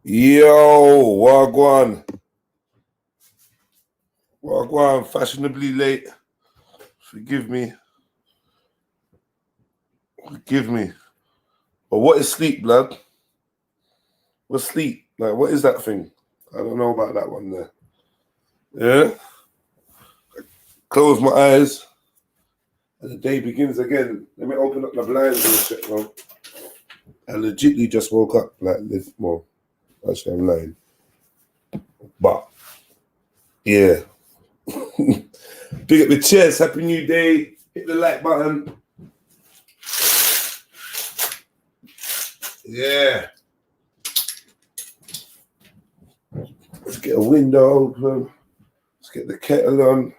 Yo, Wagwan. Wagwan, fashionably late. Forgive me. Forgive me. But what is sleep, blood? What's sleep? Like, what is that thing? I don't know about that one there. Yeah? Close my eyes. And the day begins again. Let me open up the blinds and shit, man. I legitly just woke up like this. Well, actually, I'm lying. But, yeah. Big up the chest. Happy New Day. Hit the like button. Yeah. Let's get a window open. Let's get the kettle on.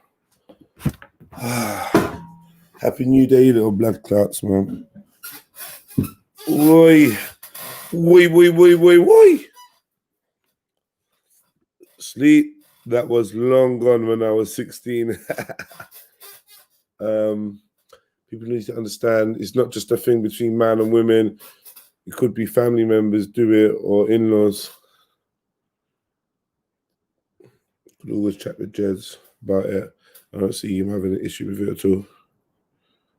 Happy New Day, little blood clots, man. Oi. Oi. Sleep. That was long gone when I was 16. People need to understand it's not just a thing between man and women. It could be family members do it or in-laws. Could always chat with Jez about it. I don't see him having an issue with it at all.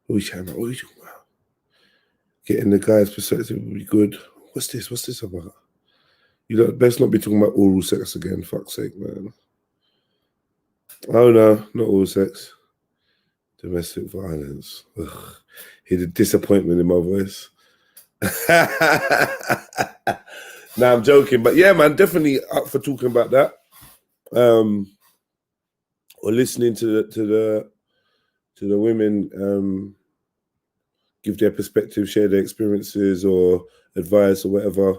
What are you talking about? Getting the guy's perspective would be good. What's this about? You know, best not be talking about oral sex again, fuck's sake, man. Oh no, not oral sex. Domestic violence. Ugh. Hear the disappointment in my voice. Nah, I'm joking. But yeah, man, definitely up for talking about that. Or listening to the women give their perspective, share their experiences or advice or whatever,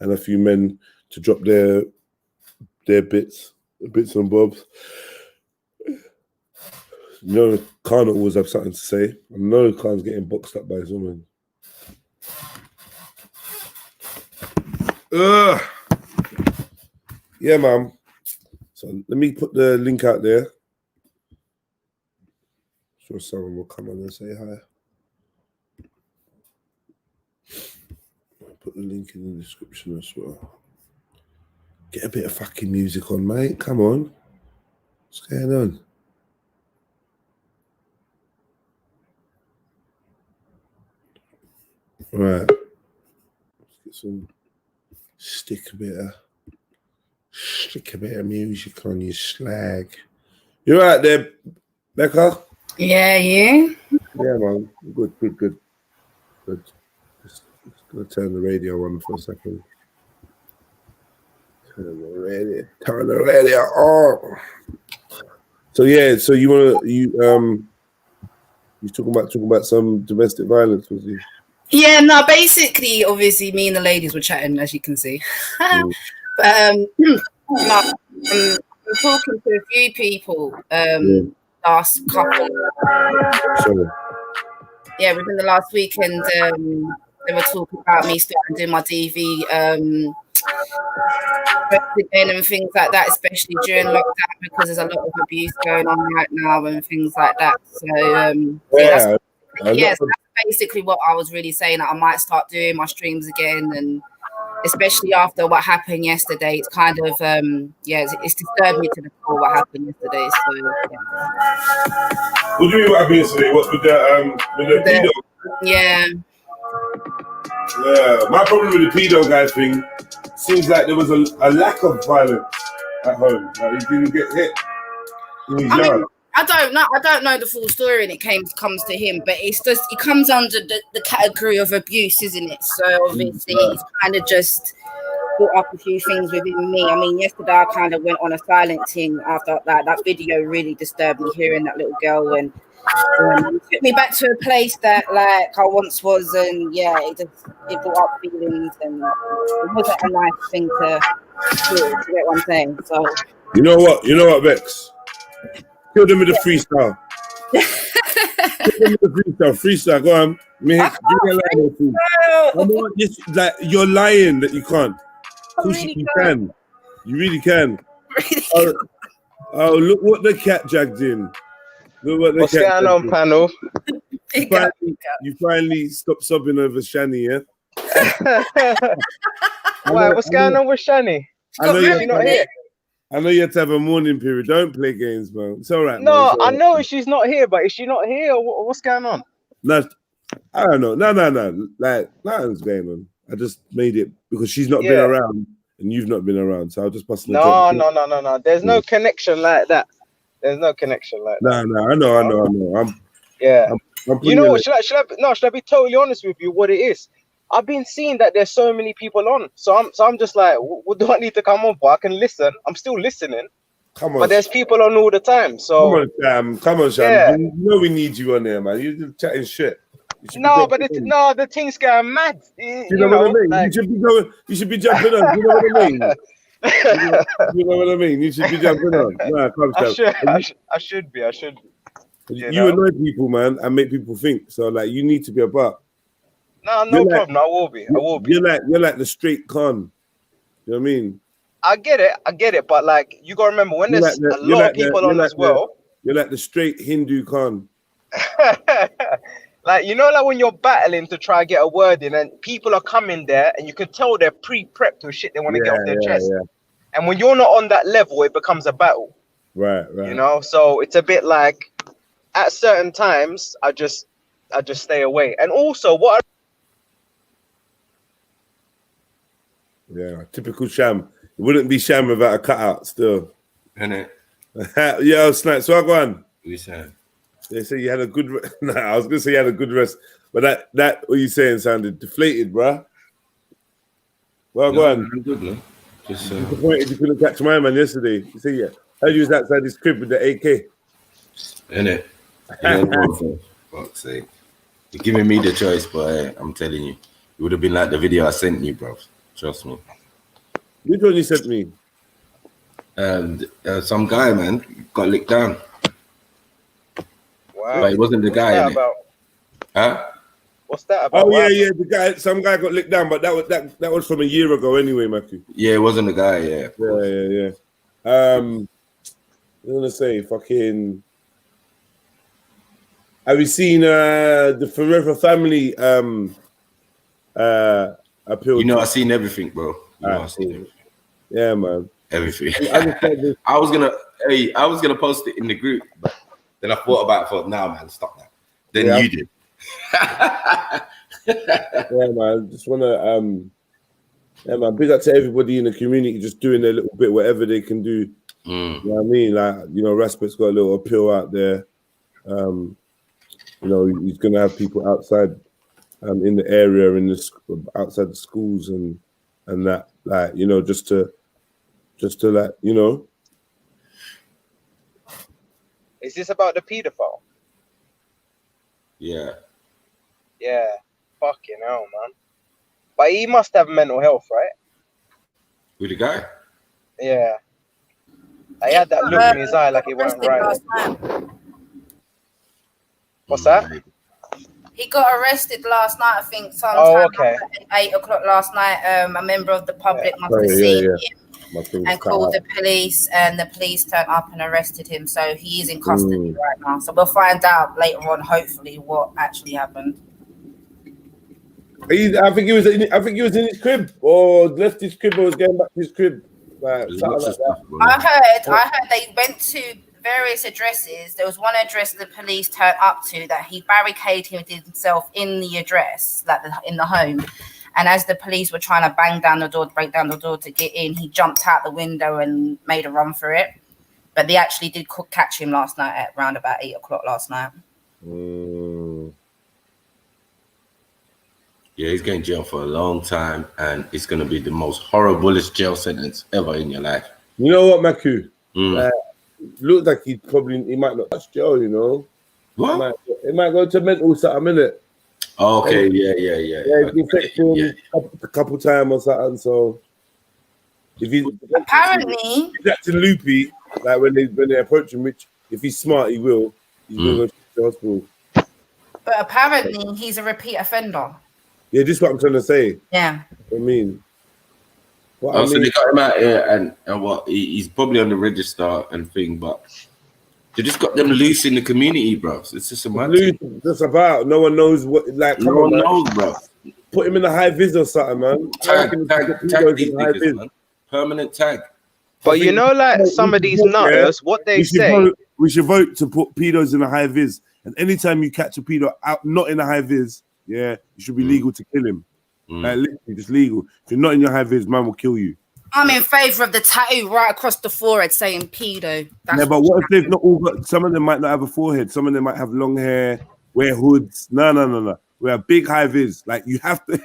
and a few men to drop their bits and bobs. You know, Khan always have something to say. I know Khan's getting boxed up by his woman. Yeah, man. So let me put the link out there. Sure someone will come on and say hi. I'll put the link in the description as well. Get a bit of fucking music on, mate. Come on. What's going on? Right. Let's get some stick a bit of music on your slag. You right there, Becca? Yeah, you? Yeah, man. Good. Just gonna turn the radio on for a second. Turn the radio on. So yeah, so you talking about some domestic violence, was you? Yeah, no, basically, obviously, me and the ladies were chatting, as you can see. But I'm talking to a few people last couple. Sorry. Yeah, within the last weekend, they were talking about me starting doing my DV again and things like that, especially during lockdown, because there's a lot of abuse going on right now and things like that. So that's basically what I was really saying, that I might start doing my streams again, and especially after what happened yesterday, it's kind of it's disturbed me to the core what happened yesterday. So What do you mean what happened yesterday? What with the pedo? Yeah. Yeah, my problem with the pedo guy thing seems like there was a lack of violence at home. Like he didn't get hit in his yard. I don't know the full story when it comes to him, but it comes under the category of abuse, isn't it? So obviously it's kind of just brought up a few things within me. I mean, yesterday I kind of went on a silent thing after that video really disturbed me, hearing that little girl, and it took me back to a place that like I once was, and yeah, it brought up feelings, and it wasn't a nice thing to do, to get what I'm saying. So you know what, Vex? Kill them with the freestyle. Freestyle. Go on. You're lying that you can't. Of course you can. You really can. Oh, look what the cat jagged in. What's going on, panel? You finally stopped sobbing over Shani, yeah? Why? What's going on with Shani? I know She's not here. I know you have to have a mourning period. Don't play games, man. It's all right. No, man. I know she's not here, but is she not here? Or what's going on? No, I don't know. No. Like, nothing's going on. I just made it because she's not been around and you've not been around. So I'll just pass No. There's no connection like that. There's no connection like that. No, I know. I'm you know what? Should I be totally honest with you? What it is? I've been seeing that there's so many people on, so I'm just like, what do I need to come on for? I can listen. I'm still listening. Come on, but there's people on all the time. So come on, Sam. Yeah. You know we need you on there, man. You're just chatting shit. No, but the thing's going mad. You know what I mean? Like, you should be jumping on. You know what I mean? You know what I mean? You should be jumping on. Nah, come, I should be. You annoy people, man, and make people think. So like, you need to be about. No problem. I will be. You're like the straight con. You know what I mean? I get it. But like, you gotta remember when there's a lot of people on as well. You're like the straight Hindu con. Like, you know, like when you're battling to try and get a word in, and people are coming there, and you can tell they're pre-prepped with shit they want to get off their chest. Yeah. And when you're not on that level, it becomes a battle. Right. You know, so it's a bit like at certain times, I just stay away. And also, Yeah, typical Sham. It wouldn't be Sham without a cutout still. Innit? Yo, Snap, so go on. What you saying? They say you had a good I was gonna say you had a good rest, but that what you saying sounded deflated, bruh. Well, go on. I'm good, man. Just disappointed you couldn't catch my man yesterday. You see, heard you was outside his crib with the AK. Innit? For fuck's sake. You're giving me the choice, but I'm telling you, it would have been like the video I sent you, bro. Trust me. Which one you sent me? Some guy, man, got licked down. Wow. But it wasn't the guy. What's that about? Huh? What's that about? Oh yeah, some guy got licked down, but that was from a year ago anyway, Matthew. Yeah, it wasn't the guy. Yeah. I'm gonna say fucking. Have you seen the Forever Family appeal? You know, I seen everything, bro. I seen everything. Yeah, man. Everything. I was gonna post it in the group, but then I thought about it. Thought, nah, man, stop that. Then you did. Yeah, man. Just wanna big up to everybody in the community, just doing their little bit, whatever they can do. You know what I mean? Like, you know, Raspet's got a little appeal out there. You know, he's gonna have people outside, in the area, outside the schools and that, like, you know, just to like, you know. Is this about the pedophile? Yeah. Yeah. Fucking hell, man. But he must have mental health, right? With the guy? Yeah. I had that look in his eye like it wasn't right. What's that? He got arrested last night, I think, sometime at 8 o'clock last night. A member of the public must have seen him and called the police, and the police turned up and arrested him. So he is in custody right now. So we'll find out later on, hopefully, what actually happened. I think he was in his crib, or left his crib, or was going back to his crib. Like that. I heard they went to various addresses. There was one address the police turned up to that he barricaded himself in the address, like in the home. And as the police were trying to break down the door to get in, he jumped out the window and made a run for it. But they actually did catch him last night at around about 8 o'clock last night. Yeah, he's going to jail for a long time, and it's going to be the most horriblest jail sentence ever in your life. You know what, Maku? Looks like he might not touch jail, you know. What? He might go to mental something, innit? Okay, yeah. Yeah, he's been a couple times or something, so if he's acting loopy, like when they approach him, which if he's smart, he will. He's going to go to the hospital. But apparently, he's a repeat offender. Yeah, this is what I'm trying to say. Yeah. I mean. So they got him out here, and what? He's probably on the register and thing, but they just got them loose in the community, bro. So it's just a mad thing. Just about. No one knows what. Like, no one knows, bro. put him in a high vis or something, man. Tag these niggas, man. Permanent tag. But you know, like some of these nutters, what they say. We should vote to put pedos in a high vis. And anytime you catch a pedo out not in a high vis, yeah, it should be legal to kill him. Like literally, just legal. If you're not in your high vis, man will kill you. I'm in favour of the tattoo right across the forehead saying pedo. That's But what if they've not all got? Some of them might not have a forehead. Some of them might have long hair, wear hoods. No. We have big high vis. Like you have to.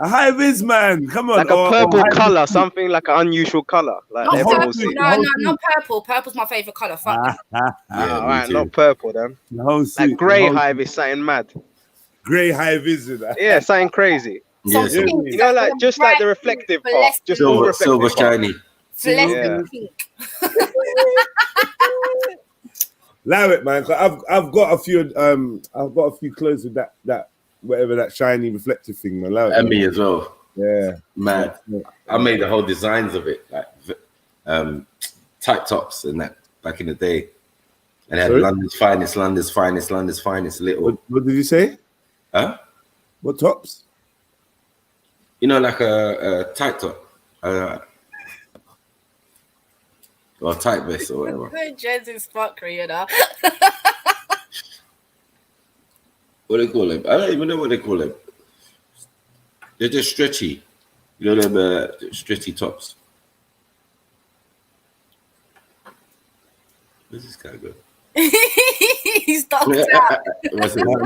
A high vis, man. Come on. Like a purple color, something like an unusual color. Like not everyone purple. will see. No, not purple. Purple's my favourite colour. Fuck. All right, not purple then. Like grey high vis, something mad. Grey high vis. Yeah, something crazy. Yeah, you know, like just like the reflective part, just silver shiny. Pink. Allow it, man. I've got a few clothes with that whatever that shiny reflective thing, man. Allow it, And man. me as well. Yeah, man. I made the whole designs of it, like tight tops and that back in the day, and had London's finest, little. What did you say? Huh? What tops? You know, like a tight top, or tight vest or whatever. Jez is fuckery, you know. What do they call them? I don't even know what they call them. They're just stretchy. You know them stretchy tops. Where's this guy go? He's stopped out.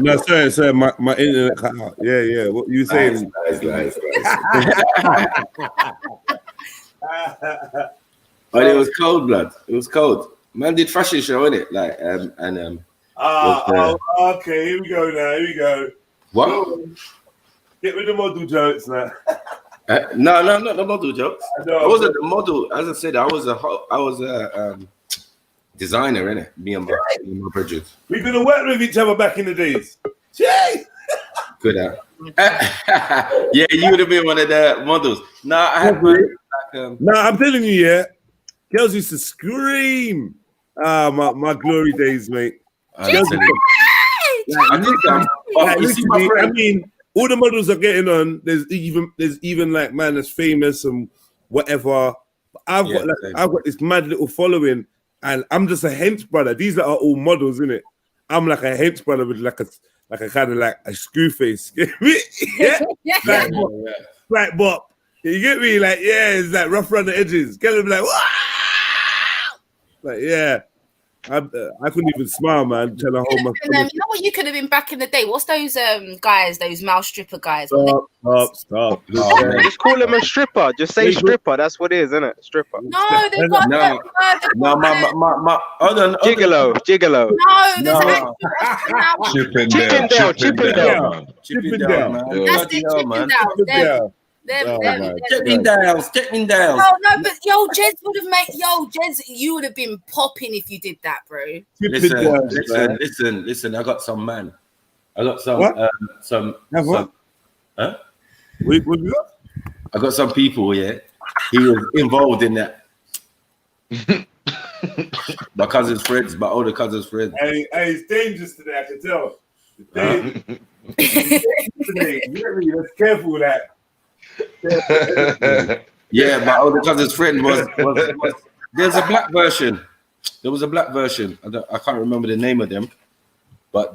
No, sorry, my internet cut out. Yeah. What you saying? Nice. But it was cold, blood. It was cold. Man did fashion show, innit? Like okay. Here we go now. Here we go. What? Get rid of model jokes now. No, not the model jokes. No, I wasn't the model. As I said, I was a designer, innit? Me and my bridges. We're gonna work with each other back in the days. Jay! Good at. Yeah, you would have been one of the models. No, I had No, I'm telling you, yeah. Girls used to scream. My glory days, mate. I mean, all the models are getting on. There's even like man that's famous and whatever. I've got this mad little following, and I'm just a hench brother. These are all models, innit? I'm like a hench brother with like a kind of like a screw face. Like bop. You get me? Like, it's like rough around the edges. Get them like, wow! Like, yeah. I couldn't even smile, man. Trying to hold my. You know what you could have been back in the day? What's those guys? Those mouth stripper guys? Stop. Just call them a stripper. Just say stripper. That's what it is, isn't it? Stripper. No, they've got my hold on. Gigolo. No, Chippendale. That's the Chippendale. Chippendales. No, but Jez would have made Jez, you would have been popping if you did that, bro. Listen. I got some man. I got some What you got? I got some people. Yeah, he was involved in that. My cousin's friends, my older cousin's friends. Hey, it's dangerous today. I can tell. Today, you let's careful with that. Yeah, my older cousin's friend was there's a black version. There was a black version. I can't remember the name of them, but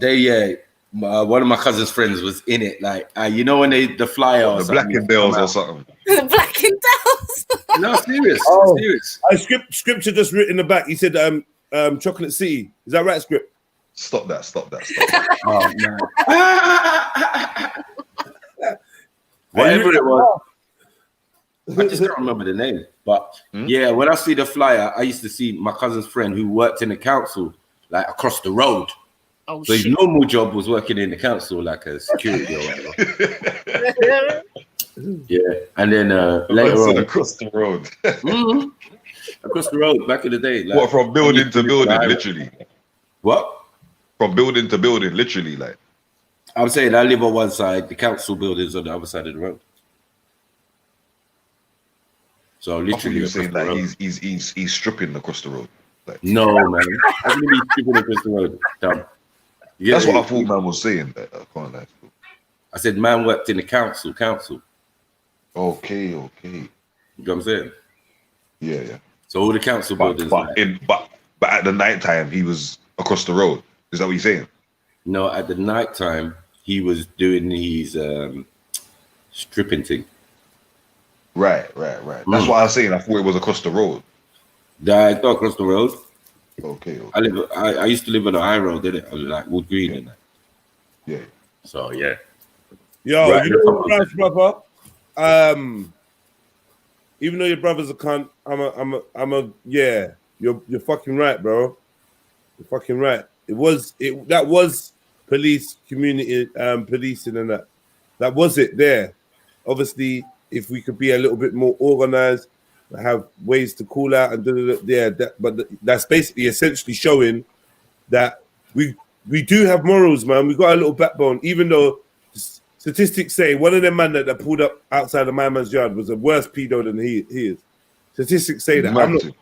one of my cousin's friends was in it. Like, you know when the flyer or the Black and Bells or something. The Black and Bells. No, serious. Serious. Scripture just written in the back. He said, Chocolate City. Is that right, Script? Stop that. Oh man. Whatever it was, I just can't remember the name. But yeah, when I see the flyer, I used to see my cousin's friend who worked in the council, like across the road. Oh, so his normal job was working in the council, like a security or whatever. Yeah, and then later on, across the road. Across the road, back in the day. Like, what, from building to building, literally? What? From building to building, literally, like. I'm saying I live on one side, the council buildings on the other side of the road. So literally, you're saying like he's stripping across the road. Like, no, man, I'm gonna be stripping across the road. Dumb. That's what I thought man was saying. I can't lie. I said man worked in the council. Okay. You know what I'm saying? Yeah. So all the council buildings. But at the night time, he was across the road. Is that what you're saying? No, at the night time, he was doing his stripping thing. Right. That's what I was saying. I thought it was across the road. Not across the road. Okay. I used to live on the high road, didn't it? Like Wood Green and that. Yeah. So yeah. Yo, Right. you know what, nice brother? Even though your brother's a cunt, yeah. You're fucking right, bro. You're fucking right. That was police community policing and that. That was it there. Obviously, if we could be a little bit more organized, have ways to call out and that's basically essentially showing that we do have morals, man. We got a little backbone, even though statistics say one of them man that pulled up outside of my man's yard was a worse pedo than he is. Statistics say that.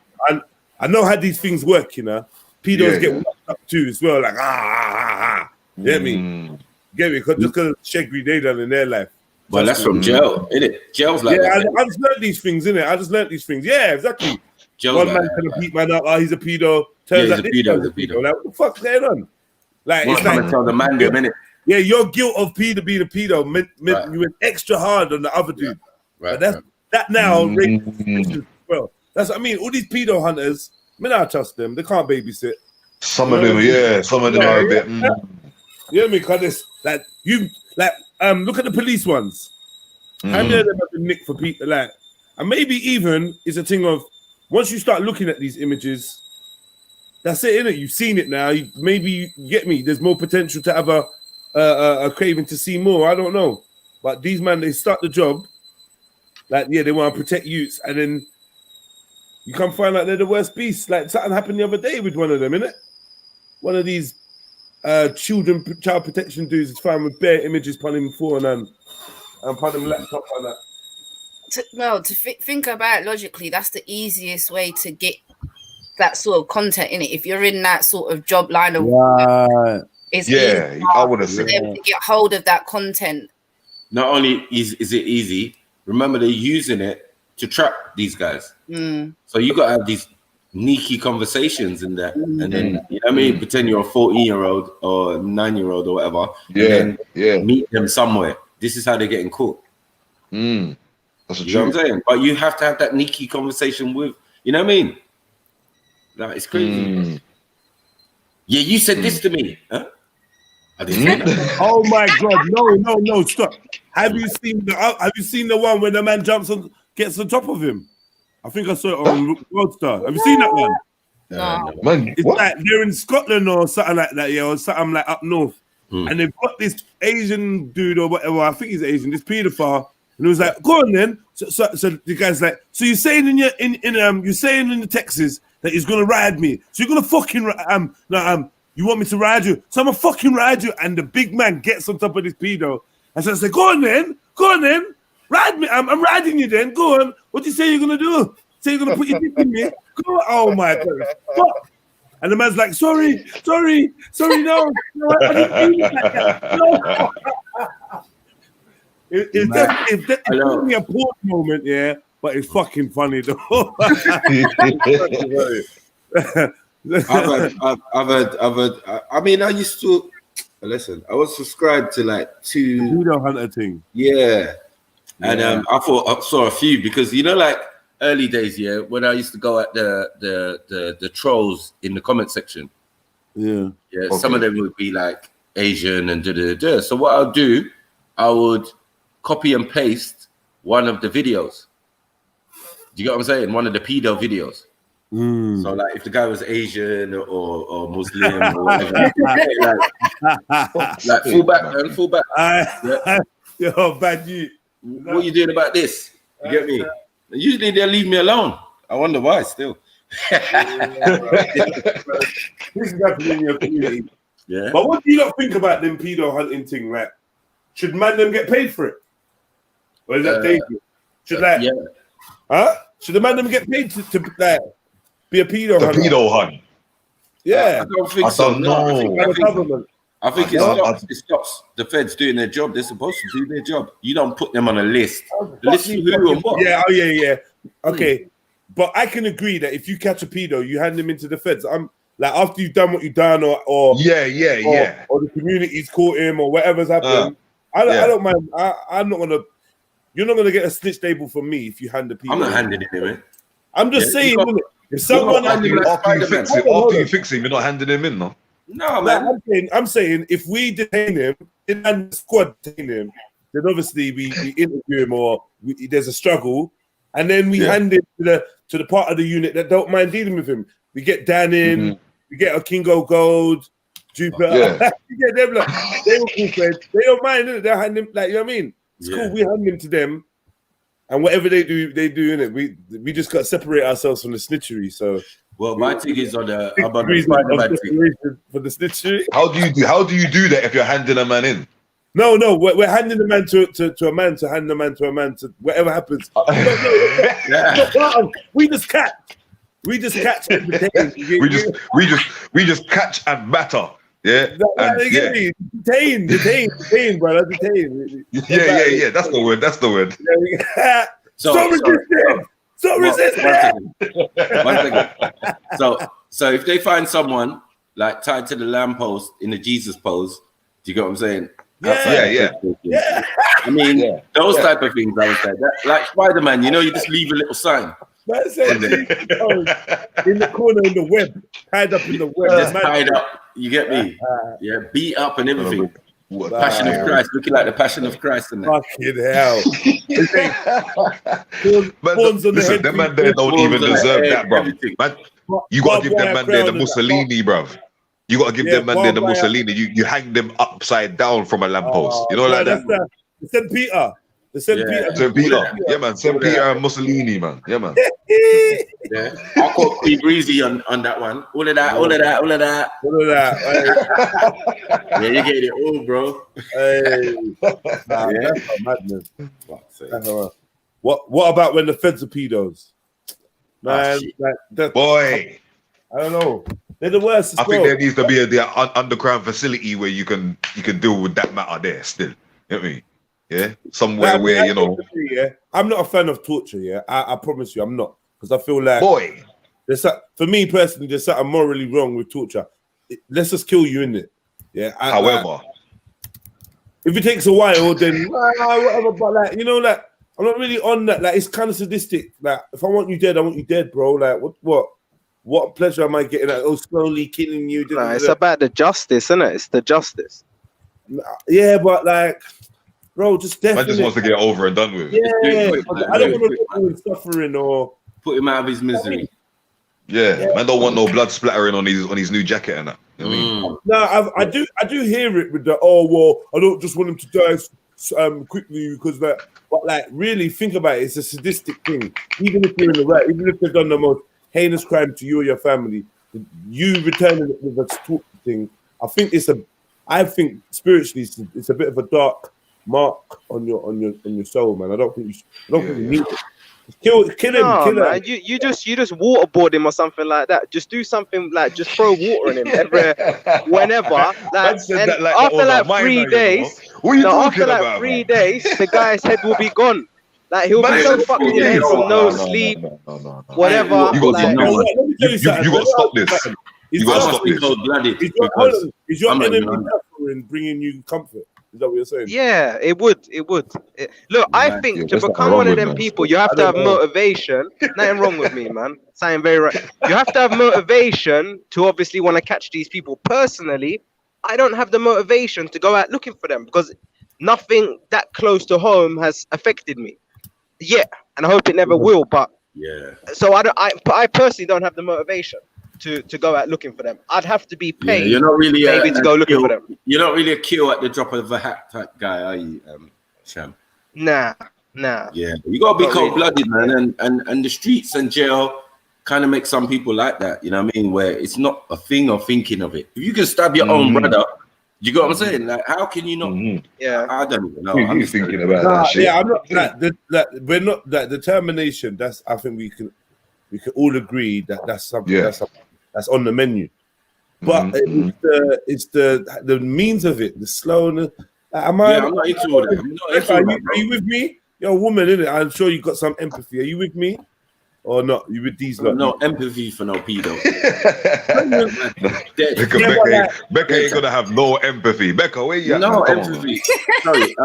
I know how these things work, you know. Pedos get worked up too as well, like Get me? Get me? Just because of Shegri they done in their life. But that's from jail, innit? Jail's like that. I just learned these things, innit? I just learned these things. Yeah, exactly. Jail's One like man can beat man up. Oh, he's a pedo. Turns out he's a pedo. Like, what the fuck's going on? Like, it's like tell the man them, innit? Yeah, your guilt of being a pedo meant you went extra hard on the other dude. Right. But that now, well, that's what I mean. All these pedo hunters, I trust them. They can't babysit. Some of them, some of them are a bit. You know what I mean? Because it's like look at the police ones. How many of them have been nicked for people? Like, and maybe even it's a thing of once you start looking at these images, that's it, innit? You've seen it now. Maybe you get me. There's more potential to have a craving to see more. I don't know, but these man, they start the job. Like, they want to protect youths, and then you come find out they're the worst beasts. Like something happened the other day with one of them, innit? One of these child protection dudes is found with bare images upon him phone and upon him laptop and that. To think about it logically, that's the easiest way to get that sort of content in it. If you're in that sort of job line of work, it's I would have said to get hold of that content. Not only is it easy, remember they're using it to trap these guys. So you got to have these sneaky conversations in there, and then you know what I mean, pretend you're a 14-year-old or 9-year-old or whatever, and then meet them somewhere. This is how they're getting caught. That's you know what I'm saying? But you have to have that sneaky conversation with, you know what I mean? Like, it's crazy. Yeah, you said this to me, huh? I didn't say that. Oh my God! No! Stop! Have you seen the one where the man gets on top of him? I think I saw it on Roadstar. Have you seen that one? No. Man, it's like they're in Scotland or something like that, or something like up north, and they've got this Asian dude or whatever. I think he's Asian. This paedophile, and he was like, "Go on then." So the guy's like, "So you're saying you're saying in the Texas that he's gonna ride me? So you're gonna fucking you want me to ride you? So I'm gonna fucking ride you." And the big man gets on top of this pedo, and so I say, "Go on then, ride me. I'm riding you then. Go on. What do you say you're gonna do? Say you're gonna put your dick in me? Go on." Oh my God! Fuck. And the man's like, sorry, no, I didn't mean it like that. No. It's definitely a poor moment, but it's fucking funny though. I've heard. I mean, I used to listen. I was subscribed to like two Pedo Hunter thing. Yeah. And I thought I saw a few because like early days, when I used to go at the trolls in the comment section. Yeah. Okay. Some of them would be like Asian and da. So what I'll do, I would copy and paste one of the videos. Do you get what I'm saying? One of the pedo videos. So like if the guy was Asian or Muslim or whatever, like full back. Yo, bad you. What are you doing about this? You get me? Usually they leave me alone. I wonder why still. This is happening in your community. Yeah. But what do you not think about them pedo hunting thing? Like, should them get paid for it? Or is that dangerous? Should the them get paid to like, be a pedo hunter? Pedo hunt. Yeah. I don't think so. No. I think it stops the feds doing their job. They're supposed to do their job. You don't put them on a list. The list of who and what. Yeah, oh yeah. Okay, but I can agree that if you catch a pedo, you hand him into the feds. I'm like, after you've done what you've done, or or the community's caught him, or whatever's happened. I don't mind. I'm not gonna. You're not gonna get a snitch label from me if you hand the pedo. I'm not handing it in. I'm just saying. If someone after you fix him, you're not handing him in, no. No, man. I'm saying if we detain him, and the squad detain him, then obviously we interview him, or there's a struggle, and then we hand him to the part of the unit that don't mind dealing with him. We get Dan in, we get a Kingo Gold, Jupiter. We get them like they were cool friends. They don't mind it. They hand him like, you know what I mean. It's cool. We hand him to them, and whatever they do in it. We just got to separate ourselves from the snitchery. So. Well, my thing is on the for the snitchery. How do you do that if you're handing a man in? No, we're handing the man to a man to hand the man to a man to whatever happens. We just catch. We just catch and detain. we just catch and batter. Yeah. Detain, brother. Detain. Yeah. That's the word. Stop resisting. Stop resisting. One second. So if they find someone like tied to the lamppost in the Jesus pose, do you get what I'm saying? Yeah. I mean, those type of things. I would say that, like Spider-Man. You know, you just leave a little sign. That's it. In the corner in the web, tied up in the web. Just tied up. You get me? Yeah, beat up and everything. Passion of Christ, looking like the Passion of Christ in there. Fucking hell. Listen, them man there don't even deserve that, bro. Man, you got to give them man there the Mussolini, bro. You got to give them man there the Mussolini. You hang them upside down from a lamppost. You know, like that. The St. Peter. St. Peter. Yeah, man. St. Peter and Mussolini, man. Yeah, man. Yeah. I'll call P Breezy on that one. All of that. Yeah, you get it all, bro. Hey. That's madness. What about when the feds are pedos? Man, boy. I don't know. They're the worst. I think there needs to be an underground facility where you can deal with that matter there still. You know what I mean? Yeah, somewhere where you know. I'm not a fan of torture. Yeah, I promise you, I'm not, because I feel like for me personally, there's something morally wrong with torture. Let's just kill you, innit? Yeah. However, if it takes a while, then whatever. But like, you know, like I'm not really on that. Like, it's kind of sadistic. Like, if I want you dead, I want you dead, bro. Like, what pleasure am I getting at? Slowly killing you. Nah, it's about the justice, isn't it? It's the justice. Yeah, but like. Bro, just definitely. Man just wants to get over and done with. Yeah, I don't want to put him in suffering or put him out of his misery. Yeah, man don't want no blood splattering on his new jacket and that. You know what I mean? No, I do hear it with the I don't just want him to die quickly because that. But like, really think about it. It's a sadistic thing. Even if you're in the right, even if they've done the most heinous crime to you or your family, you returning it with a torture thing. I think spiritually it's a bit of a dark mark on your soul, man. I don't think you need it. Kill him. Man, you just waterboard him or something like that. Just do something like just throw water in him whenever. Like, and after like 3 days, after 3 days, the guy's head will be gone. Like he'll be so fucked in the head from no sleep, whatever. You got to stop this. You got to stop this. Is your enemy suffering bringing you comfort? Is that what you're saying? Yeah, it would. Look, I think to become one of them people, you have to have motivation. Nothing wrong with me, man. Saying very right. You have to have motivation to obviously want to catch these people. Personally, I don't have the motivation to go out looking for them because nothing that close to home has affected me. Yeah, and I hope it never will. But yeah. So I personally don't have the motivation to go out looking for them. I'd have to be paid. Yeah, you're not really maybe to go looking for them. You're not really a kill at the drop of a hat type guy, are you, Sham? Nah. Yeah, you gotta be cold-blooded, man, and the streets and jail kind of make some people like that. You know what I mean? Where it's not a thing of thinking of it. If you can stab your own brother, you got what I'm saying? Like, how can you not? Yeah, I don't even know. I'm just thinking about that shit. Yeah, I'm not. We're not that determination. I think we can all agree that's something that's on the menu. But it's the means of it, the slowness. I'm not into all that. I'm not into all that, are you with me? You're a woman, innit? I'm sure you got some empathy. Are you with me? Or not? You with these lot? No empathy for no pedo. Becca ain't gonna have no empathy. Becca, where you at? No empathy. Sorry,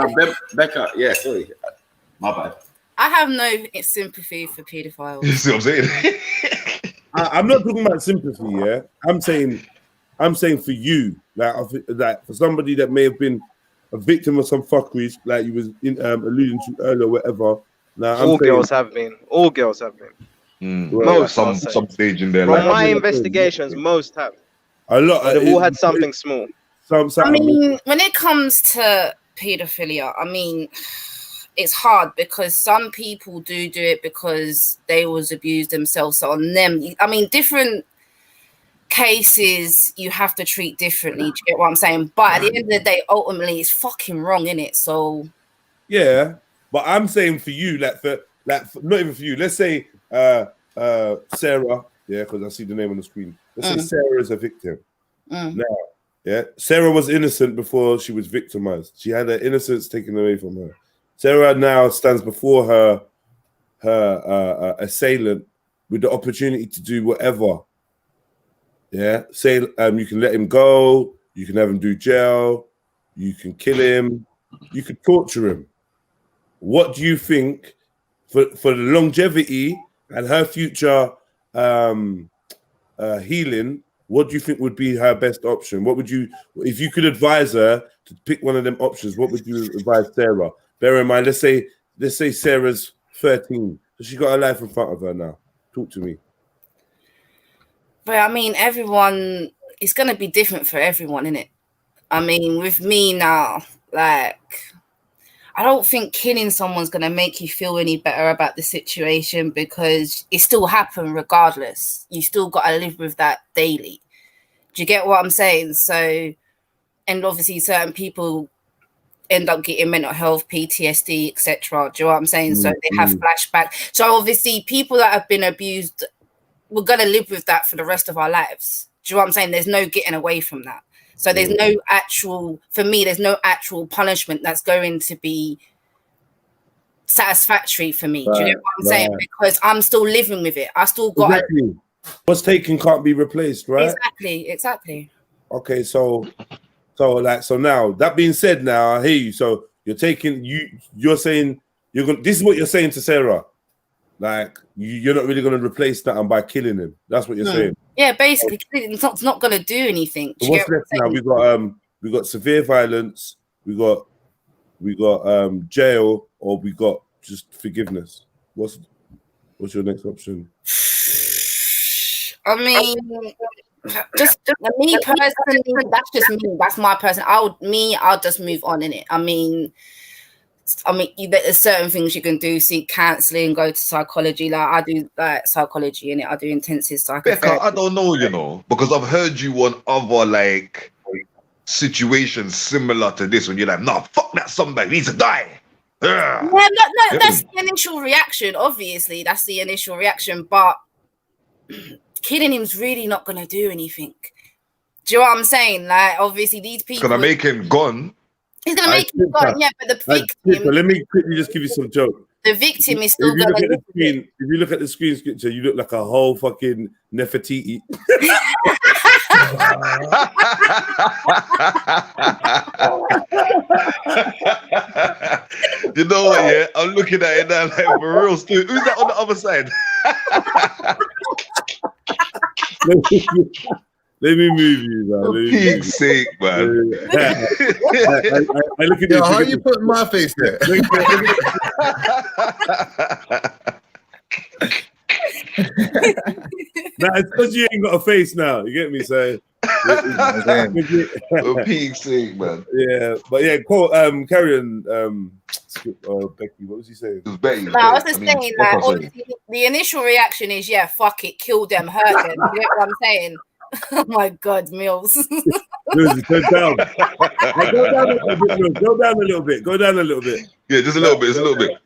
Becca. Yeah, sorry. My bad. I have no sympathy for pedophiles. You see what I'm saying? I'm not talking about sympathy. Yeah, I'm saying for you, like for somebody that may have been a victim of some fuckeries, like you was alluding to earlier, whatever. Now, all girls have been. All girls have been. Most, some stage in their life. From my investigations, most have. A lot. They've all had something small. I mean, when it comes to pedophilia, I mean, it's hard because some people do it because they was abused themselves. So on them, I mean, different cases you have to treat differently. Do you get what I'm saying? But at the end of the day, ultimately, it's fucking wrong, innit? So yeah, but I'm saying for you, for not even for you. Let's say Sarah, yeah, because I see the name on the screen. Let's say Sarah is a victim. Now, yeah, Sarah was innocent before she was victimized. She had her innocence taken away from her. Sarah now stands before her assailant with the opportunity to do whatever. Yeah, say you can let him go, you can have him do jail, you can kill him, you could torture him. What do you think for the longevity and her future healing? What do you think would be her best option? What would you, if you could advise her to pick one of them options? What would you advise Sarah? Bear in mind, let's say Sarah's 13, so she got her life in front of her now. Talk to me. But I mean, everyone, it's going to be different for everyone, innit? I mean, with me now, like, I don't think killing someone's going to make you feel any better about the situation because it still happened regardless. You still got to live with that daily. Do you get what I'm saying? So, and obviously certain people end up getting mental health, PTSD, etc. Do you know what I'm saying? So they have flashbacks. So obviously people that have been abused, we're going to live with that for the rest of our lives. Do you know what I'm saying? There's no getting away from that. So there's no actual, for me, there's no actual punishment that's going to be satisfactory for me. Do you get what I'm saying? Because I'm still living with it. I still got what's taken can't be replaced, right? Exactly. Okay, so now that being said, now I hear you. So you're saying this is what you're saying to Sarah. Like you're not really going to replace that by killing him. That's what you're saying. Yeah, basically, it's not going to do anything. So what's left now? We got severe violence. We got jail, or we got just forgiveness. What's your next option? I mean, just me personally. That's just me. That's my person. I'll just move on in it. I mean, there's certain things you can do, seek counselling, go to psychology. Like I do like psychology in it. I do intensive psychotherapy. Becca, I don't know, because I've heard you on other like situations similar to this when you're like, no, fuck that somebody needs to die. Yeah, no, that's the initial reaction. Obviously, that's the initial reaction, but killing him's really not gonna do anything. Do you know what I'm saying? Like, obviously, these people. It's gonna make him gone. He's gonna make him gone, yeah, but the victim. Let me quickly just give you some joke. The victim is still gonna live with it. If you look at the screen picture, you look like a whole fucking Nefertiti. You know what? Yeah, I'm looking at it now, like for real. Still, who's that on the other side? Let me move you, man. For Pete's sake, man. I look at Yo, how you putting my face there? Nah, it's because you ain't got a face now. You get me? So, for Pete's sake, man. Yeah, but yeah, cool. Carry on. Becky, what was he saying? It was Becky. No, I was just saying that obviously the initial reaction is, yeah, fuck it, kill them, hurt them. You get what I'm saying? Oh my God, Mills. Go down. Go down a little bit. Go down a little bit. Yeah, just a little bit. Just a little bit.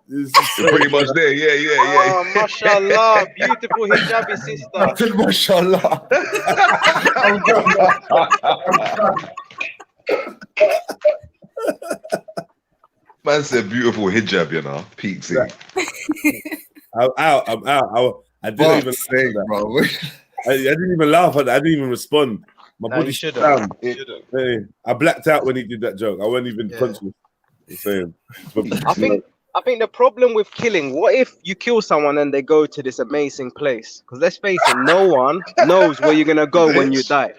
You're pretty much there. Yeah. Oh, mashallah, beautiful hijabi sister. Mashallah. Man said beautiful hijab, you know. Peaks. I'm out. I didn't even say that, bro. I didn't even laugh at that. I didn't even respond. My No, body you should down. have. Hey, I blacked out when he did that joke. I wasn't even conscious. I'm saying. I think the problem with killing, what if you kill someone and they go to this amazing place? Because let's face it, no one knows where you're gonna go when you die.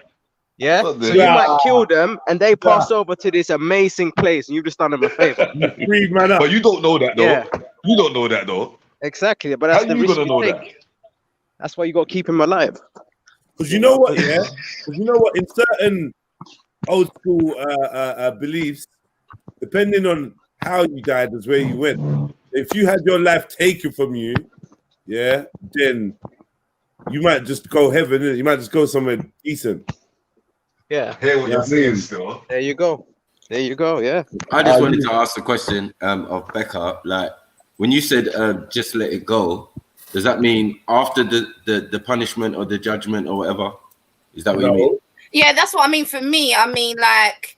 Yeah? So you might kill them and they pass over to this amazing place and you've just done them a favor. But you don't know that though. Yeah. You don't know that though. Exactly. But that's How the you risk gonna you know take. that? That's why you got to keep him alive. Because you know what, yeah? Because you know what, in certain old school beliefs, depending on how you died is where you went. If you had your life taken from you, yeah, then you might just go heaven, you might just go somewhere decent. Yeah. Hear what you're saying still. There you go. There you go, yeah. I just wanted to ask the question of Becca, like, when you said just let it go, does that mean after the punishment or the judgment or whatever? Is that what you mean? Yeah, that's what I mean. For me, I mean, like,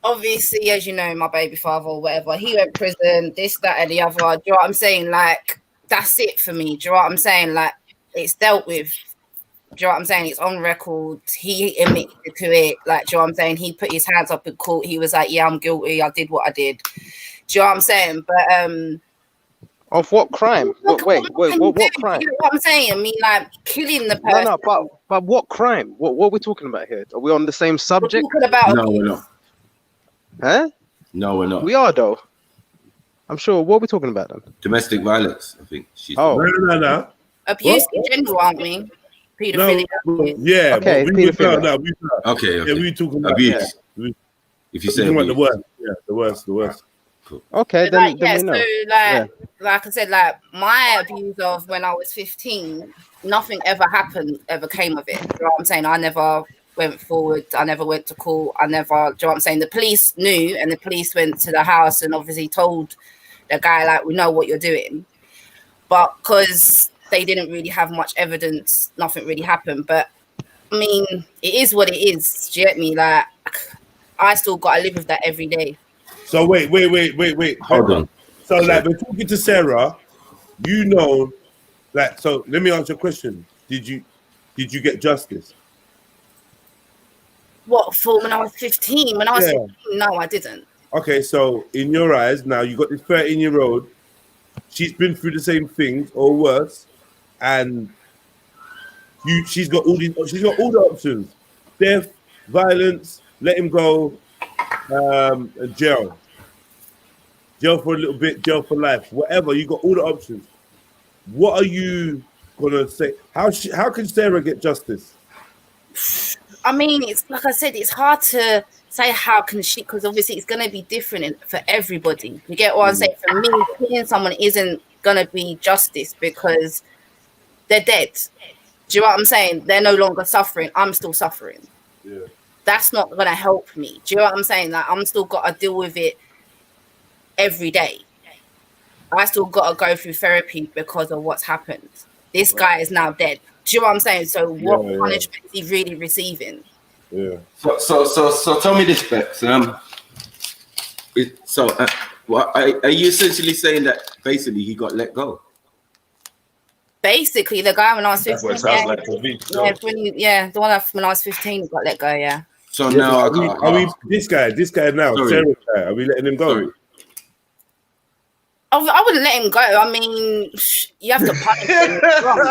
obviously, as you know, my baby father or whatever, he went prison, this, that, and the other. Do you know what I'm saying? Like, that's it for me. Do you know what I'm saying? Like, it's dealt with. Do you know what I'm saying? It's on record. He admitted to it. Like, do you know what I'm saying? He put his hands up in court. He was like, yeah, I'm guilty. I did what I did. Do you know what I'm saying? But of what crime? What crime? You know what I'm saying? I mean, like, killing the person. No, but what crime? What are we talking about here? Are we on the same subject? We're talking about No, we're not. Huh? No, we're not. We are though. I'm sure. What are we talking about then? Domestic violence, I think. No. abuse in general, aren't we? Pedophilia. No, yeah. Okay, pedophilia. Okay. Yeah, we talking about abuse. Yeah. If you say the worst, yeah, the worst. Cool. Okay, So, like, then we know. So like I said, like my abuse of when I was 15, nothing ever came of it. You know what I'm saying? I never went forward. I never went to court. Do you know what I'm saying? The police knew, and the police went to the house and obviously told the guy, like, we know what you're doing. But because they didn't really have much evidence, nothing really happened. But I mean, it is what it is. Do you get me? Like, I still got to live with that every day. So wait. Hold on. So like, we're talking to Sarah, you know, like, so let me answer your question. Did you get justice? What, for when I was 15? When I was 15, no, I didn't. Okay, so in your eyes, now you got this 13-year-old, she's been through the same things or worse, and she's got all the options: death, violence, let him go, jail for a little bit, jail for life, whatever. You got all the options. What are you gonna say? How can Sarah get justice? I mean, it's like I said, it's hard to say how can she, because obviously it's going to be different for everybody. You get what I'm saying? For me, killing someone isn't going to be justice because they're dead. Do you know what I'm saying? They're no longer suffering. I'm still suffering. Yeah. That's not going to help me. Do you know what I'm saying? Like, I'm still got to deal with it every day. I still got to go through therapy because of what's happened. This guy is now dead. Do you know what I'm saying? So what punishment is he really receiving? Yeah. So tell me this, Bex. Are you essentially saying that basically he got let go? Basically, the guy when I was 15. That's what it sounds like to me. The one when I was 15 he got let go. Yeah. So now are we this guy now? Sarah's guy, are we letting him go? Sorry. I wouldn't let him go. I mean, you have to punish him.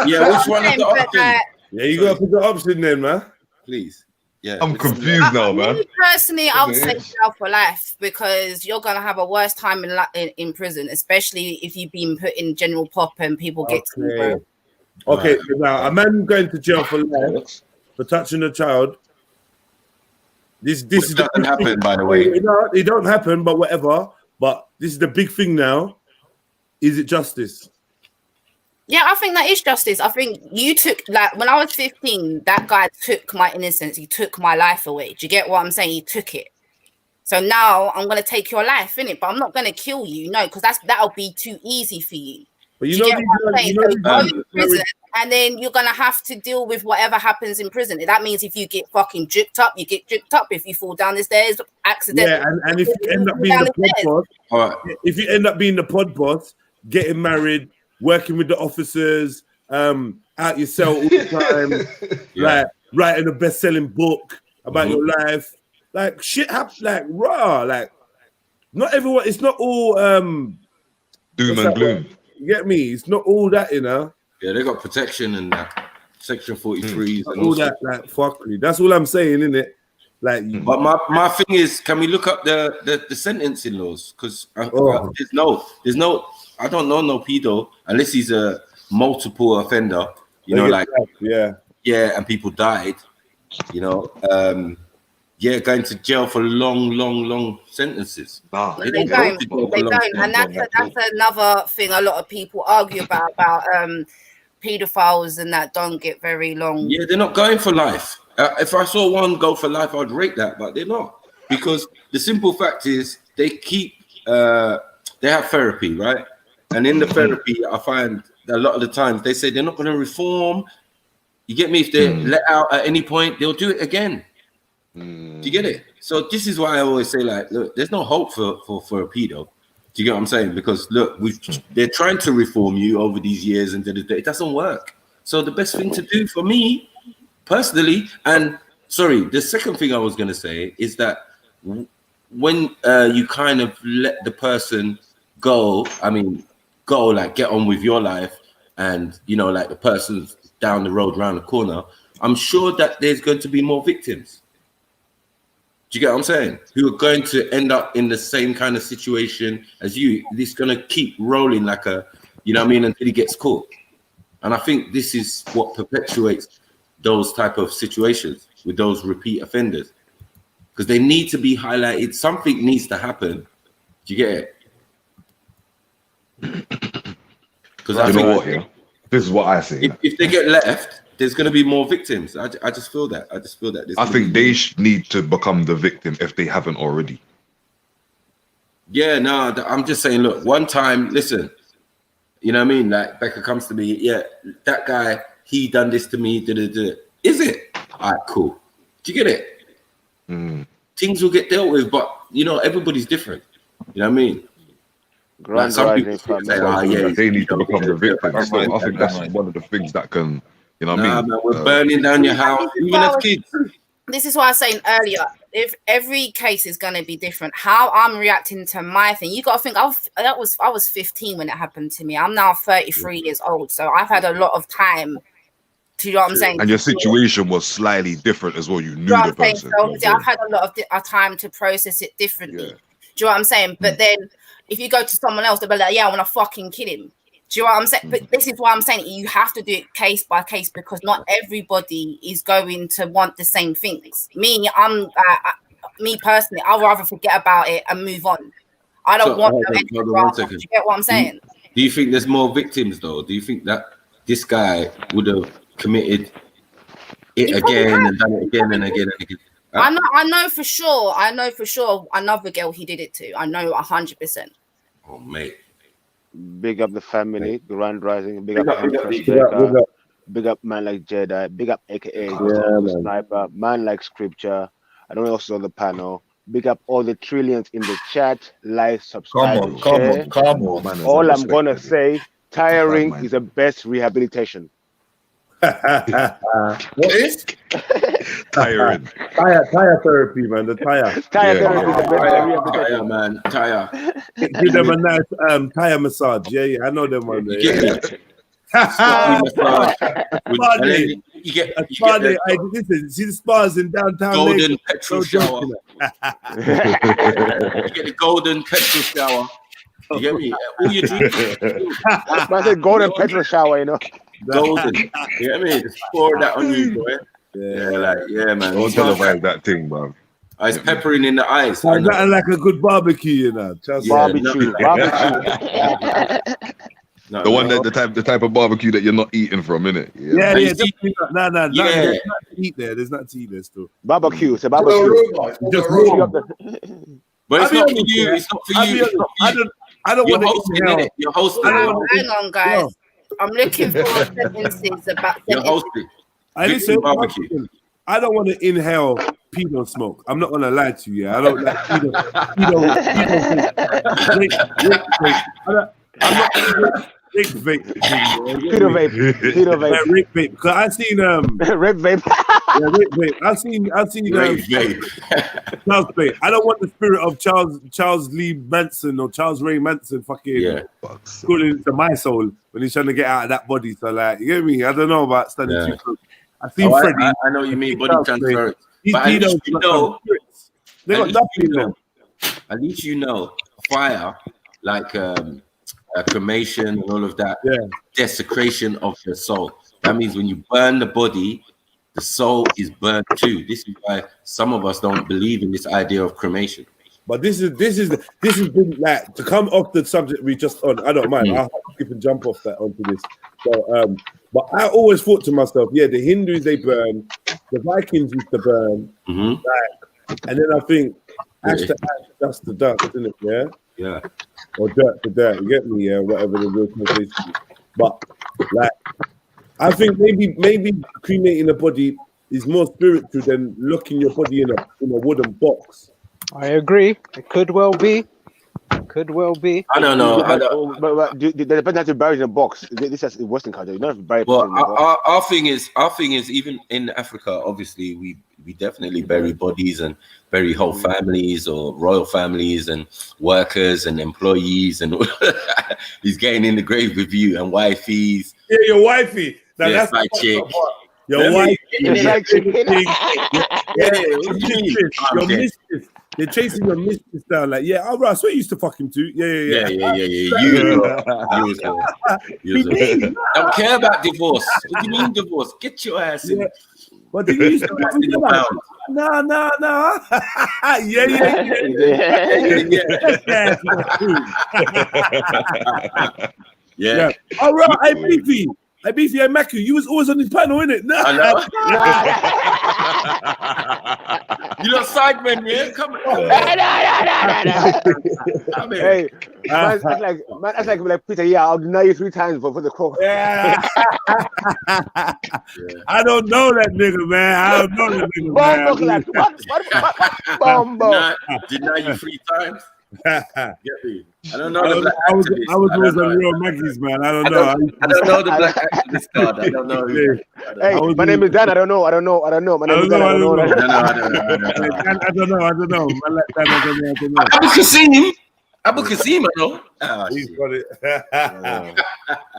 Yeah, which one is the option? Yeah, you got to put the option then, man. Please. Yeah. I'm confused now, man. Personally, I would say jail for life because you're gonna have a worse time in prison, especially if you've been put in general pop and people get to. Okay, now a man going to jail for life for touching a child. This doesn't happen, by the way. It don't happen, but whatever. But this is the big thing now. Is it justice? Yeah, I think that is justice. I think you took, like, when I was 15, that guy took my innocence. He took my life away. Do you get what I'm saying? He took it. So now I'm gonna take your life, innit? But I'm not gonna kill you, no, because that'll be too easy for you. But you know, get what I'm saying? So go to prison, and then you're gonna have to deal with whatever happens in prison. That means if you get fucking juked up, you get juked up. If you fall down the stairs accidentally, yeah, and if you end up being the pod boss, if you end up being the pod boss, getting married, working with the officers, out your cell all the time, like writing a best-selling book about your life, like shit happens, like raw, like not everyone. It's not all doom and gloom. You get me? It's not all that, you know. Yeah, they got protection and that. Section 43s and all that, like fuckery. That's all I'm saying, innit? Like, but my thing is, can we look up the sentencing laws? Because there's no. I don't know no pedo unless he's a multiple offender. You know, like and people died. You know, going to jail for long sentences. They don't, and that's another thing. A lot of people argue about pedophiles and that don't get very long. Yeah, they're not going for life. If I saw one go for life, I'd rate that, but they're not, because the simple fact is they keep they have therapy, right? And in the therapy, I find that a lot of the times they say they're not going to reform. You get me? If they're let out at any point, they'll do it again. Do you get it? So this is why I always say, like, look, there's no hope for a pedo. Do you get what I'm saying? Because look, they're trying to reform you over these years, and it doesn't work. So the best thing to do for me, personally, and sorry, the second thing I was going to say is that when you kind of let the person go, like get on with your life, and you know, like the person's down the road, round the corner, I'm sure that there's going to be more victims. Do you get what I'm saying? Who are going to end up in the same kind of situation as you. This is going to keep rolling like a, you know what I mean, until he gets caught. And I think this is what perpetuates those type of situations with those repeat offenders, because they need to be highlighted. Something needs to happen. Do you get it? Because I think this is what I see. If they get left, there's going to be more victims. I just feel that. I think they need to become the victim if they haven't already. Yeah, no, I'm just saying, look, one time, listen, you know what I mean? Like, Becca comes to me, yeah, that guy, he done this to me, Is it? All right, cool. Do you get it? Things will get dealt with, but, you know, everybody's different. You know what I mean? Like some people say, they need to become the victim. I think that's one of the things that can, you know what I mean? Man, we're burning down your house, even as kids. This is what I was saying earlier. If every case is going to be different, how I'm reacting to my thing, you got to think. I was 15 when it happened to me. I'm now 33 years old, so I've had a lot of time. Do you know what I'm saying? And your situation was slightly different as well. You knew the person. So I've had a lot of time to process it differently. Do you know what I'm saying? But then if you go to someone else, they'll be like, "Yeah, I want to fucking kill him." Do you know what I'm saying? But this is why I'm saying you have to do it case by case, because not everybody is going to want the same things. Me personally, I'd rather forget about it and move on. I don't want no extra drama. Do you get what I'm saying? Do you think there's more victims though? Do you think that this guy would have committed it again and done it again and again and again? I know for sure. I know for sure another girl he did it to. I know 100%. Oh mate. Big up the family, Grand Rising. Big up big up man like Jedi. Big up AKA Sniper. Man like Scripture. I don't know what's on the panel. Big up all the trillions in the chat. Like, subscribe, share. Come on, man. All I'm gonna say, tiring is the best rehabilitation. What is? Tiring. Tire therapy, man. The tire. Tire therapy is the best rehabilitation. Tire, man. Tire. Give them a nice tire massage. Yeah, I know them one. Listen, see the spas in downtown. Golden petrol shower. You get the golden petrol shower. You get me? All you drink. I said golden petrol shower, you know. Golden. You get me? Just pour that on you, boy. Yeah, man. Don't televise that thing, man. It's peppering in the eyes. Nothing like a good barbecue, you know. Barbecue. No, The one that the type of barbecue that you're not eating from, innit? Yeah, And yeah, you see- definitely not. No, Yeah. there's not to eat there. There's not to eat there still. Barbecue. It's a barbecue. Just Really raw. up the- But it's I'll be not for honest, you. yeah. It's not for I'll you. be It's honest, not for you. I don't You're want to hosting, inhale. innit? You're hosting. Hang on, guys. I'm looking for sentences about You're sentences. hosting. I listen, Victim barbecue. I don't want to inhale pedo smoke. I'm not gonna lie to you. Yeah? I don't like pedo. I'm not rape vape. Pedo vape. Pedo vape. Rape vape. Because I seen Red vape. yeah, rape vape. I seen Great vape. Charles vape. I don't want the spirit of Charles Lee Manson or Charles Ray Manson fucking Yeah. cooling into my soul when he's trying to get out of that body. So like, you get me? I don't know about standing Yeah. too close. I seen Oh, Freddie. I know what you mean. Body Charles transfer. These But at least pedos you got know. some spirits. They At got least nothing you in them. know. At least you know. Fire, like a cremation and all of that. Yeah. Desecration of your soul. That means when you burn the body, the soul is burned too. This is why some of us don't believe in this idea of cremation. But this has been like to come off the subject we just on. I don't mind. I'll skip and jump off that onto this. So, but I always thought to myself, yeah, the Hindus they burn, the Vikings used to burn, Mm-hmm. and then I think ash to ash, dust to dust, isn't it? Yeah, Yeah. or dirt to dirt. You get me? Yeah, whatever the real translation is. But like, I think maybe cremating a body is more spiritual than locking your body in a wooden box. I agree. It could well be. Could well be. I don't know. But the person has to bury in a box. This is in Western culture. You don't have to bury Well, people in a box. our thing is even in Africa, obviously we definitely bury bodies and bury whole families or royal families and workers and employees and all. He's getting in the grave with you and wifeys. Yeah, your wifey. Now, Yeah, that's side the chick. part. Your Let me- wife. It's like chicken. What do you mean? Your mistress. They're chasing your mistress down. Like, yeah, all right, that's what you used to fucking do. Yeah. You don't care about divorce. What do you mean divorce? Get your ass in. Yeah. But did you used to Ass in the pound. No. yeah. Yeah. All right, hey, Beefy. Hey, Beefy, hey, Maku, you was always on this panel, innit? No. I know. You know, sidemen, yeah? Come on. Come here. Hey, man, that's like Peter. Yeah, I'll deny you 3 times for the crow. Yeah. I don't know that nigga, man. I don't know that nigga, Bombo man. clap. What? Bombo. Deny you 3 times? Get me? I don't know I the was black activist. always I on don't know. real Maggies, man. I don't I know. don't know the black activist card. I don't know. Hey, my name is Dan. I don't know. My name is Dan. I don't know. I don't know. I don't know. Man like that, I don't know. Abu Kasim, I know. He's got it.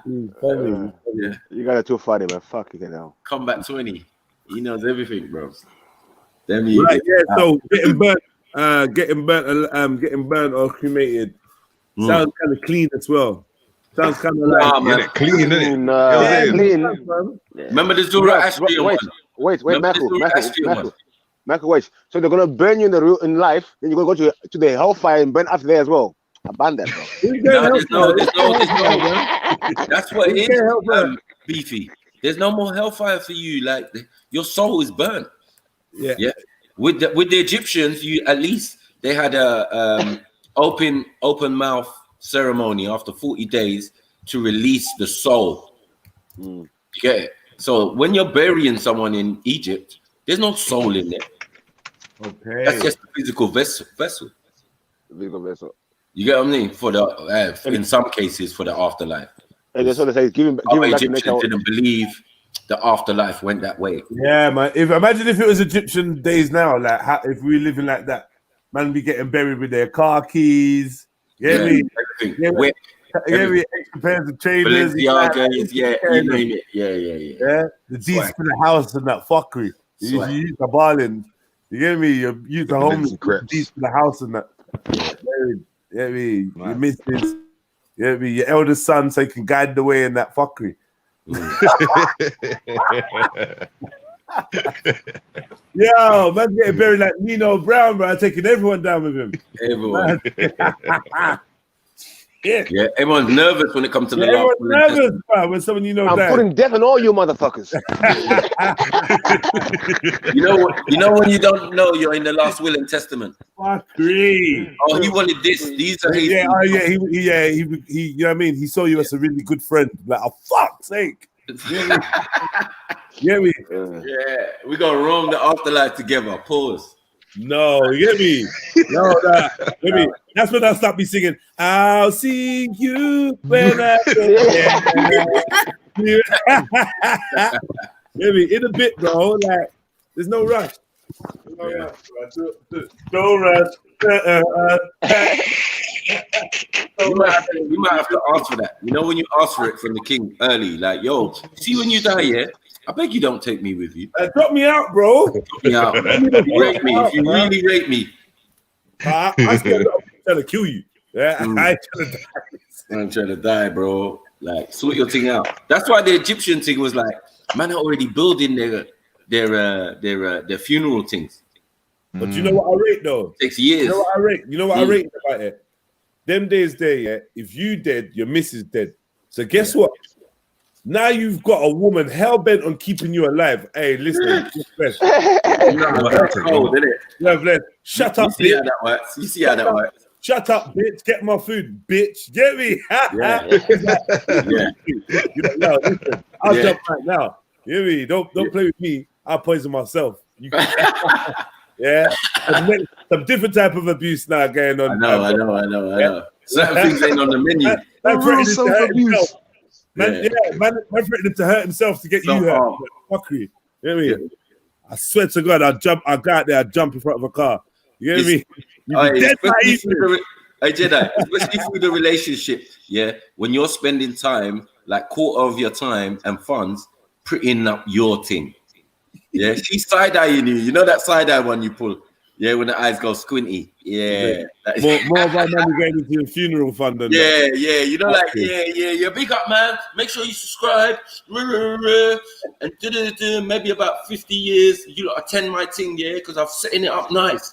He's funny. You got it too funny, man. Fuck you know. Combat 20. He knows everything, bro. Then Right, yeah. So getting burnt or cremated sounds kind of clean as well. Sounds kind of like man. Clean, innit? Clean. Remember the Zura Ashby one? Wait, Remember the Zura Ashby one? Michael, wait. So they're gonna burn you in life, then you're gonna go to the hellfire and burn after there as well. Abandon that, bro. There's no. That's what it is, Beefy. There's no more hellfire for you. Like your soul is burnt. Yeah. With the Egyptians, they had a open mouth ceremony after 40 days to release the soul. You get it? So when you're burying someone in Egypt, there's no soul in there. Okay. That's just a physical vessel. Physical vessel. You get what I mean? For the in some cases for the afterlife. And that's what they say. Give Our back the Egyptians nature. didn't believe the afterlife went that way. Yeah, man. Imagine if it was Egyptian days now, like if we were living like that, man, be getting buried with their car keys. Everything. Extra pairs of trainers. Balenciagas, you name it. Yeah. The deeds for the house and that fuckery. You use the balling. You get me? You use the homeless deeds for the house and that. Yeah, me. Your missus. Yeah, me. Your eldest son, so he can guide the way in that fuckery. Yo, man, getting buried like Nino Brown, bro. Taking everyone down with him. Everyone. Yeah, everyone's nervous when it comes to the Everyone's last. nervous, man, when someone you know I'm dies. putting death on all you motherfuckers. You know what? You know when you don't know you're in the last will and testament. Fuck me. Oh, he wanted this. These are his. Yeah, he, you know what I mean? He saw you as a really good friend. Like, oh, fuck's sake. Get me? Yeah, we gonna roam the afterlife together. Pause. No, you get me? No, that. Get me? That's when I start me singing. I'll see you when I get me? In a bit, bro. Like, there's no rush. No rush. You might have to ask for that. You know, when you ask for it from the king early, like, yo, see when you die, yeah, I beg you don't take me with you. Drop me out, bro. Drop me out. If you rate me, if you really rate me. I still trying to kill you. Yeah, I ain't trying to die. I'm trying to die, bro. Like, sort your thing out. That's why the Egyptian thing was like, man, are already building their funeral things. But you know what I rate though? It takes years. You know what I rate? You know what I rate about it? Them days there, yeah. If you dead, your missus dead. So guess what? Now you've got a woman hell bent on keeping you alive. Hey, listen, shut up. You see how that works? You see how that works? Shut up, bitch. Get my food, bitch. Get me? You know, no, listen, I'll jump right now. You hear me? Don't play with me. I'll poison myself. Yeah, some different type of abuse now going on. I know. Certain things ain't on the menu. Man threatened to hurt himself. Man threatened to hurt himself to get you hurt. Fuckery. You know what I mean? I swear to God, I'll go out there, I'll jump in front of a car. You know what I mean? Hey, Jedi, especially through the relationship, yeah, when you're spending time, like quarter of your time and funds, putting up your thing. Yeah, she's side-eyeing you. You know that side-eye one you pull? Yeah, when the eyes go squinty. Yeah. More of our money going into the funeral fund than that. Yeah. You know, like, yeah. Big up, man. Make sure you subscribe. And maybe about 50 years, you attend my thing, yeah, because I'm setting it up nice.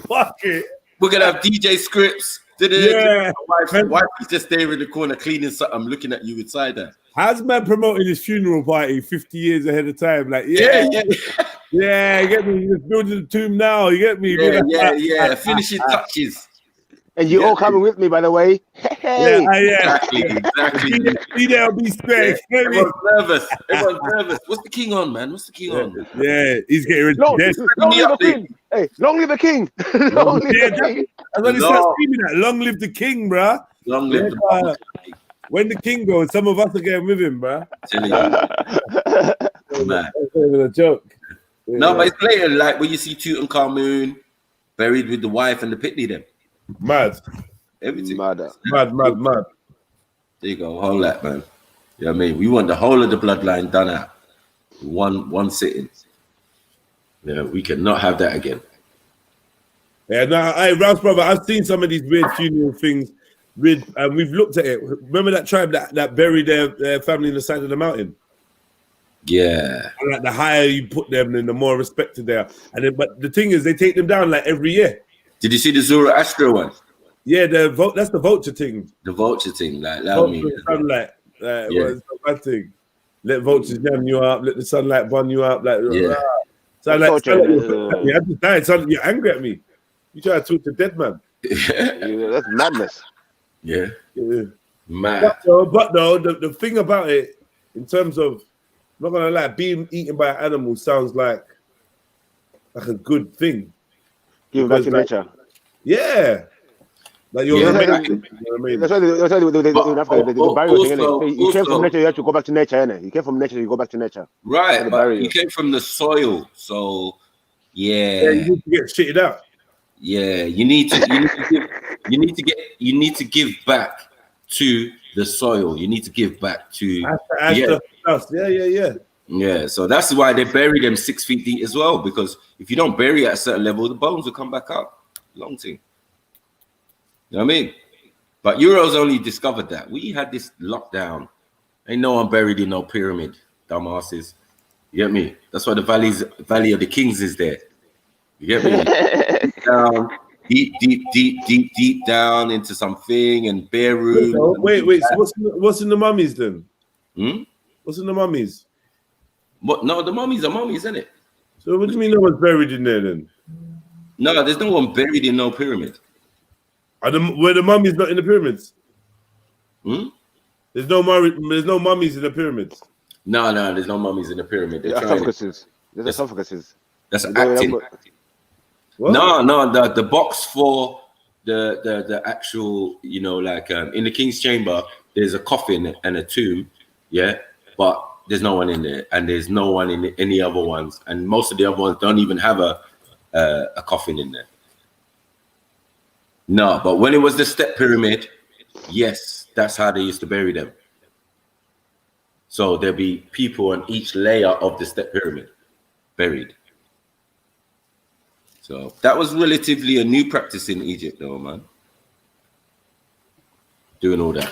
Fuck it. We're going to have DJ scripts. Yeah. Wife is just there in the corner cleaning something. I'm looking at you with side-eye. How's man promoting his funeral party 50 years ahead of time? Like, you get me? You're just building the tomb now. You get me? Yeah. Finishing touches. And you all coming with me, by the way. Hey. Exactly. Be there or be square. Everyone's nervous. What's the king on, man? What's the king on? Yeah, he's getting rid of long live the king. Hey, long live the king. Long live the king. That's what he starts screaming at. Long live the king, bruh. Long live the king. When the king goes, some of us are getting with him, bruh. Man. That's even a joke. No, but it's later, like when you see Tutankhamun buried with the wife and the pitney them. Mad. Everything. Mad. There you go, whole lot, man. You know what I mean? We want the whole of the bloodline done out. One sitting. Yeah, we cannot have that again. Yeah, no, hey, Ralph's brother, I've seen some of these weird funeral things. We've looked at it. Remember that tribe that buried their family in the side of the mountain? Yeah. And like the higher you put them, then the more respected they are. And then, but the thing is, they take them down like every year. Did you see the Zoroaster one? Yeah, that's the vulture thing. The vulture thing, like sunlight. What's that thing? Let vultures jam you up. Let the sunlight burn you up. Like sunlight. I just died. Son, you're angry at me. You try to talk to dead man. That's madness. Yeah. Mad. But though, the thing about it, in terms of, I'm not gonna lie, being eaten by an animal sounds like a good thing. Give back to nature. Yeah. Like you're that's why they you came from nature, you have to go back to nature, innit? You came from nature, you go back to nature. Right, but you came from the soil, so yeah. You need to get shitted out. Yeah, you need to give back to the soil. You need to give back to Yeah, so that's why they bury them 6 feet deep as well, because if you don't bury at a certain level, the bones will come back up. Long thing. You know what I mean? But Euros only discovered that. We had this lockdown. Ain't no one buried in no pyramid, dumbasses. You get me? That's why the Valley of the Kings is there. You get me? deep down into something and bare room. Wait. So what's in the mummies then? Hmm? What's in the mummies? What? No, the mummies are mummies, isn't it? So what do you mean no one's buried in there then? No, there's no one buried in no pyramid. Were the mummies not in the pyramids? Hmm? There's no mummies in the pyramids. No, there's no mummies in the pyramid. There's esophaguses. That's acting. What? No, the box for the actual, you know, like in the king's chamber, there's a coffin and a tomb, yeah, but there's no one in there, and there's no one in any other ones, and most of the other ones don't even have a coffin in there. No, but when it was the step pyramid, yes, that's how they used to bury them. So there'll be people on each layer of the step pyramid buried. So that was relatively a new practice in Egypt, though, man. Doing all that.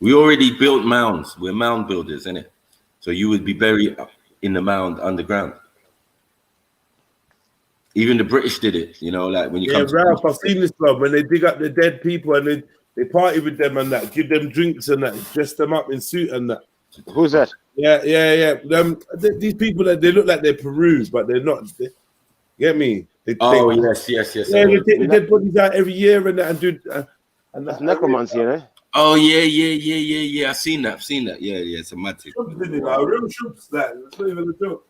We already built mounds. We're mound builders, innit? So you would be buried in the mound underground. Even the British did it, you know, like when you come to Ralph, I've seen this club when they dig up the dead people and they party with them and that, give them drinks and that, dress them up in suit and that. Who's that? Yeah. These people that they look like they're Peru, but they're not. Get me? yes. Yeah, they take the dead bodies out every year and that and do. That's necromancy, eh? Oh yeah. I've seen that. Yeah. It's a mad thing. Real troops, that. It's not even a joke.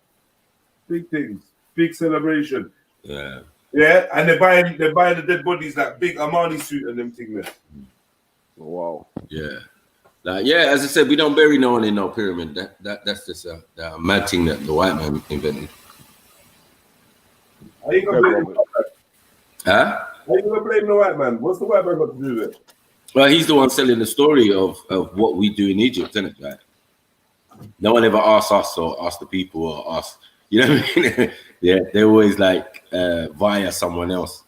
Big things, big celebration. Yeah. Yeah, and they're buying the dead bodies that big Armani suit and them thing there. Wow. Yeah. Like, yeah, as I said, we don't bury no one in no pyramid. That's just a mad thing that the white man invented. How you gonna blame the white man? Huh? How you gonna blame the white man? What's the white man got to do with it? Well, he's the one telling the story of what we do in Egypt, isn't it? Like, no one ever asks us or asks the people or asks, you know what I mean? Yeah, they're always like via someone else.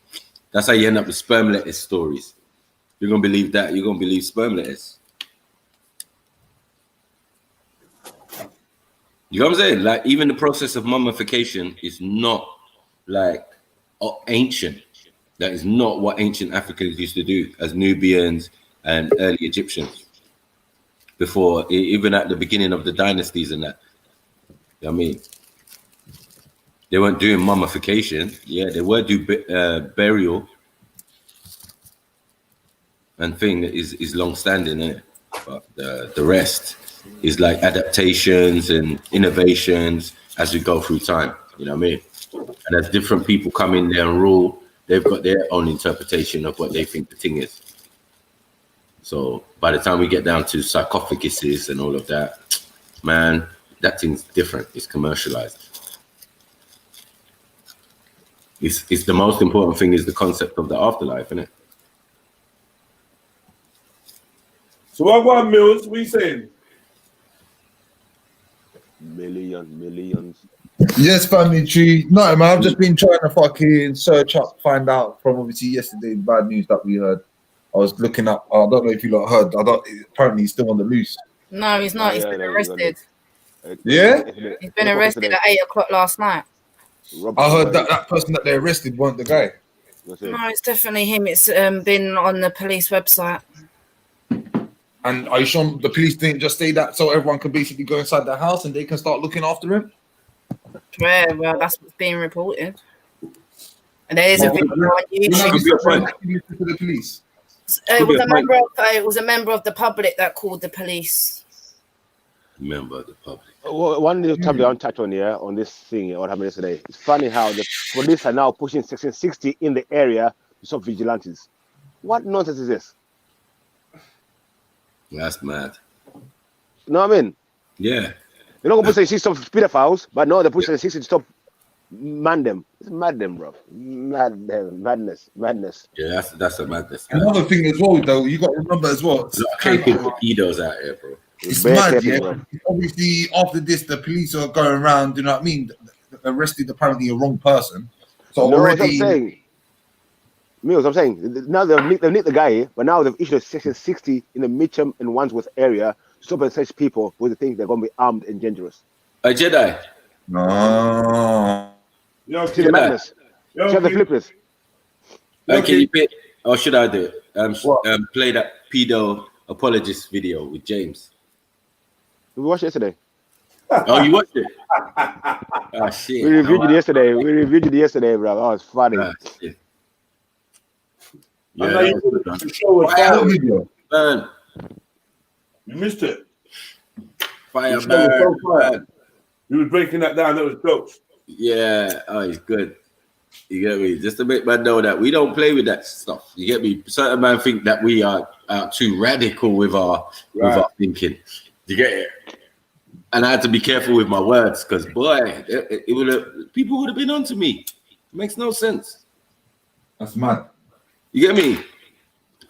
That's how you end up with sperm lettuce stories. You're gonna believe that. You're gonna believe sperm lettuce. You know what I'm saying? Like, even the process of mummification is not like ancient. That is not what ancient Africans used to do as Nubians and early Egyptians. Before, even at the beginning of the dynasties and that. You know what I mean? They weren't doing mummification. Yeah, they were doing burial. And thing is long-standing, eh? But the rest is like adaptations and innovations as we go through time. You know what I mean? And as different people come in there and rule, they've got their own interpretation of what they think the thing is. So by the time we get down to sarcophaguses and all of that, man, that thing's different. It's commercialized. It's the most important thing is the concept of the afterlife, isn't it? So what about Mills? What are you saying? Millions. Yes, family tree. No, man, I've just been trying to fucking search up, find out from obviously yesterday the bad news that we heard. I was looking up. I don't know if you lot heard. Apparently he's still on the loose. No, he's not. He's been arrested. Yeah? He's been arrested at 8 o'clock last night. I heard that person that they arrested wasn't the guy. No, it's definitely him. It's been on the police website. And are you sure the police didn't just say that so everyone can basically go inside the house and they can start looking after him? Yeah, well, that's what's being reported. And there is a video on YouTube. For the police. It was a member of the public that called the police. Member of the public. Well, one little topic I want to touch on here on this thing, what happened yesterday. It's funny how the police are now pushing Section 60 in the area to stop vigilantes. What nonsense is this? That's mad. You know what I mean? Yeah. They're not going to push Section 60 to stop pedophiles, but no, they're pushing Section 60 to stop them. It's madness, bro. Madness. Yeah, that's a madness. Another thing as well, though, you got to remember as well. Pedos out here, bro. It's mad, yeah. Obviously, after this, the police are going around. You know what I mean? Arrested apparently a wrong person. So no, already, what I'm saying. Mills, I'm saying now they've nicked the guy, but now they've issued a Section 60 in the Mitcham and Wandsworth area to stop and search people who they think they're going to be armed and dangerous. A Jedi. No. See the madness. See the flippers. Can you pick, or should I do it? What? Play that pedo apologist video with James. We watched it yesterday. Oh, you watched it? Oh shit! We reviewed it yesterday. We reviewed it yesterday, bro. Oh, it's funny. Ah, shit. I Yeah, know you that was did good, the show was Fire fire. video. man. You missed it. Fire The show was so fire. man. You was breaking that down. That was jokes. Yeah, oh, he's good. You get me? Just to make man know that we don't play with that stuff. You get me? Certain man think that we are too radical with our thinking. You get it? And I had to be careful with my words because boy, it would have people would have been onto me. It makes no sense. That's mad. You get me?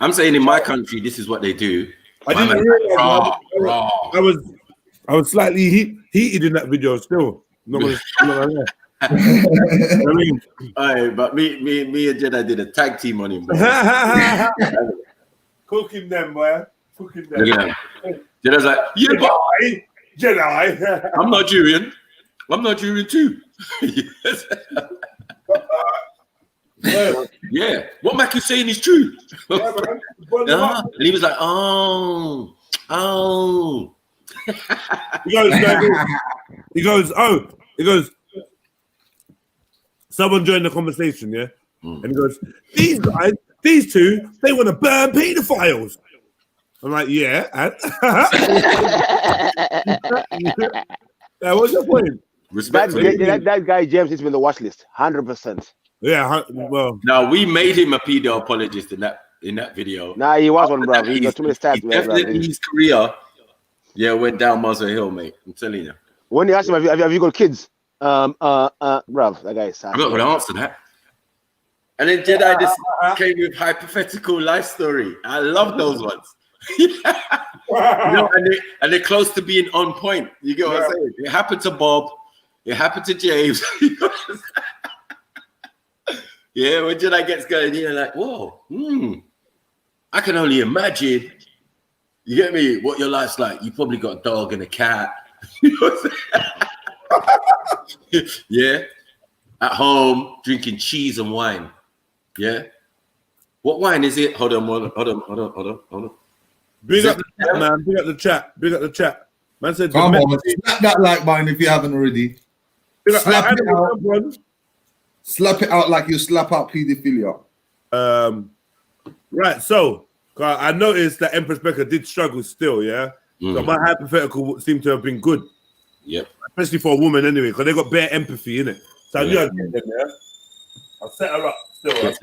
I'm saying in my country, this is what they do. I My didn't man's realize. like, raw. I was slightly heated in that video still. Not gonna lie. I mean, Aye, but me and Jedi did a tag team on him. Bro. cooking them, boy. Cooking them. Look at him. Jeddi's like, yeah, but Jedi. I'm Nigerian. I'm Nigerian too. Yes. Yeah, what Mac is saying is true. And he was like, oh. He goes, someone joined the conversation, yeah? And he goes, these guys, these two, they want to burn pedophiles. I'm like, yeah, and? What's your point? Respect. That guy James is in the watch list, 100%. Yeah, well. Now we made him a pedo apologist in that video. Nah, he was one, bro. He got too many stats, man. Definitely his career, went down Muscle Hill, mate. I'm telling you. When you ask him, have you got kids? Bro, that guy is sad. I'm not going to answer that. And then Jedi just came with hypothetical life story. I love those ones. And they're close to being on point. You get what I'm saying? It happened to Bob. It happened to James. Yeah, when Jedi gets going, you're like, whoa, I can only imagine. You get me? What your life's like. You probably got a dog and a cat. You know what I'm saying? Yeah. At home, drinking cheese and wine. Yeah. What wine is it? Hold on. Big up the chat, man. Big up the chat. Man said, come on, slap that like button if you haven't already. Slap it out. Slap it out like you slap out pedophilia. Right, so I noticed that Empress Becca did struggle still, yeah? So my hypothetical seemed to have been good. Yep. Especially for a woman anyway, because they got bare empathy in it. So I knew I'd get them, yeah? I'll set her up still.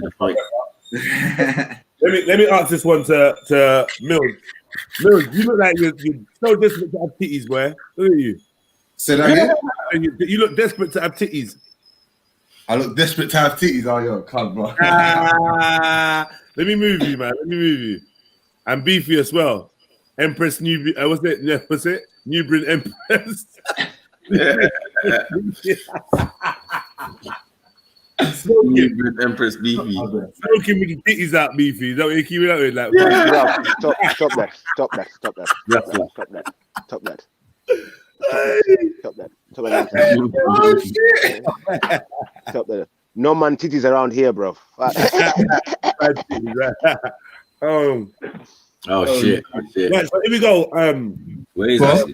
Let me ask this one to Mills. Mills, you look like you're so desperate to have titties, boy. Look at you. Say that again? You look desperate to have titties. I look desperate to have titties. Oh, you're a cunt, bro. Let me move you, man. Let me move you. I'm beefy as well. Empress New. What's it? Yeah, what's it? Newbrin Empress. Newbrin Empress beefy. Smoking with the titties out, beefy. Is that what you keep it out with? Like, Stop that. Stop that. No man titties around here, bro. Shit. Right, so here we go. Where is that?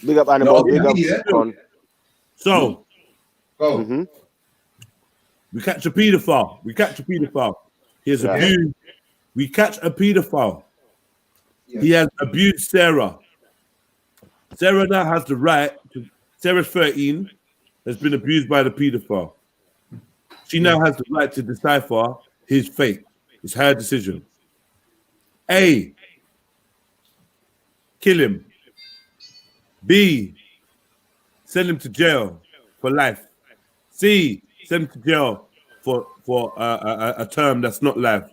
Big up Annabelle. Big up. So, go. We catch a pedophile. Here's abused. We catch a pedophile. Yeah. He has abused Sarah. Sarah now has the right to. Sarah's 13, has been abused by the pedophile. She now has the right to decipher his fate. It's her decision. A, kill him. B, send him to jail for life. C, send him to jail for a term that's not life.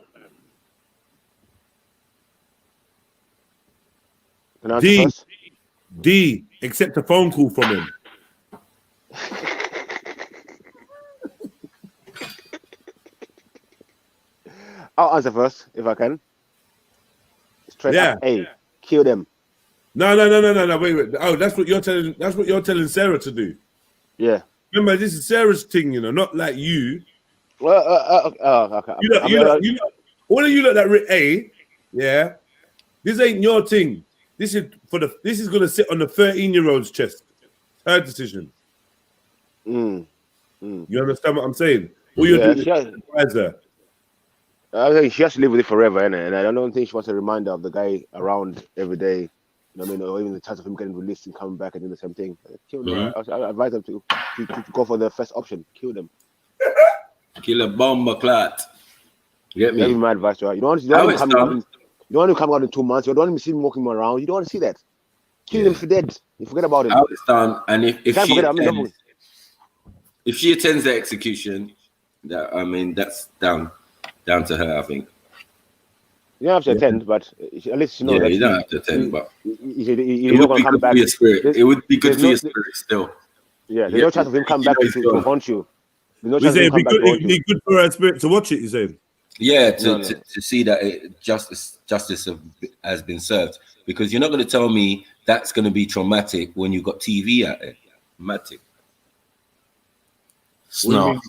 D, accept a phone call from him. I'll answer first if I can. Straight up A, kill them. No. Wait. Oh, that's what you're telling Sarah to do. Yeah. Remember, this is Sarah's thing, not like you. Okay. All of you look that yeah. This ain't your thing. This is gonna sit on the 13-year-old's chest. Her decision. You understand what I'm saying? All you're doing is advise her. I think she has to live with it forever, innit? And I don't think she wants a reminder of the guy around every day. You know what I mean? Or even the chance of him getting released and coming back and doing the same thing. Kill them. I advise them to go for the first option. Kill them. Kill a bomber clot. You get me? That's my advice, right? You don't want to come out in 2 months. You don't want to see him walking around. You don't want to see that. Kill him if you're dead. You forget about him. And if she attends the execution, that's down to her, I think. You don't have to attend, but at least you know that. You don't have to attend, but it would be good for your spirit. It would be good for your spirit still. Yeah, there's no chance of him coming back to haunt you. It'd be good for her spirit to watch it, you say? Yeah, to see that justice has been served. Because you're not going to tell me that's going to be traumatic when you've got TV out there. Traumatic. Snarf.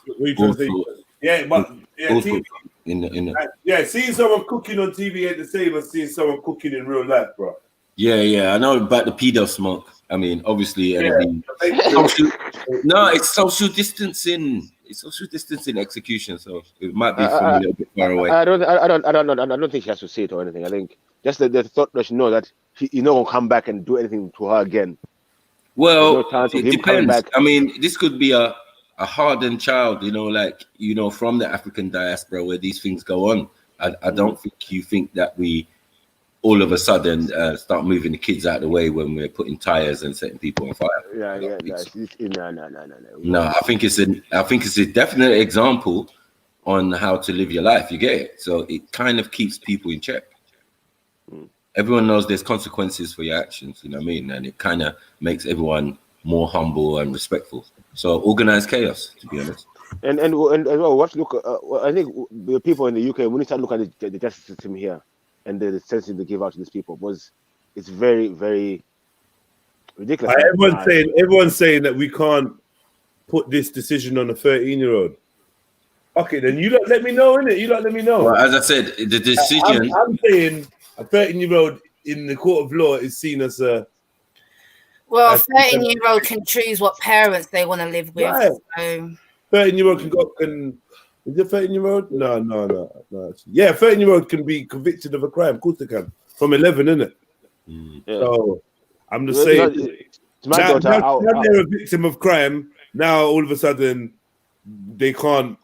Seeing someone cooking on TV ain't the same as seeing someone cooking in real life, bro. Yeah, I know about the pedo smoke. I mean, obviously, it's social distancing. It's social distancing execution, so it might be from a little bit far away. I don't think she has to see it or anything. I think just the thought that she knows that he's not gonna come back and do anything to her again. Well, it depends. I mean, this could be a hardened child, from the African diaspora where these things go on. I don't think you think that we all of a sudden start moving the kids out of the way when we're putting tires and setting people on fire. No. I think it's a definite example on how to live your life. You get it? So it kind of keeps people in check. Everyone knows there's consequences for your actions, you know what I mean? And it kind of makes everyone more humble and respectful. So organized chaos, to be honest. And as well, I think the people in the UK, when you start looking at the justice system here and the sentences they give out to these people, it's very, very ridiculous. Everyone's saying that we can't put this decision on a 13-year-old. Okay, then you don't let me know, innit? You don't let me know. Well, as I said, the decision. I'm saying a 13-year-old in the court of law is seen as a. Well, a 13-year-old can choose what parents they want to live with. Right. So. 13-year-old can. Is it 13-year-old? No. Yeah, 13-year-old can be convicted of a crime. Of course they can. From 11, innit? Yeah. So I'm just saying. Now they're a victim of crime. Now all of a sudden they can't.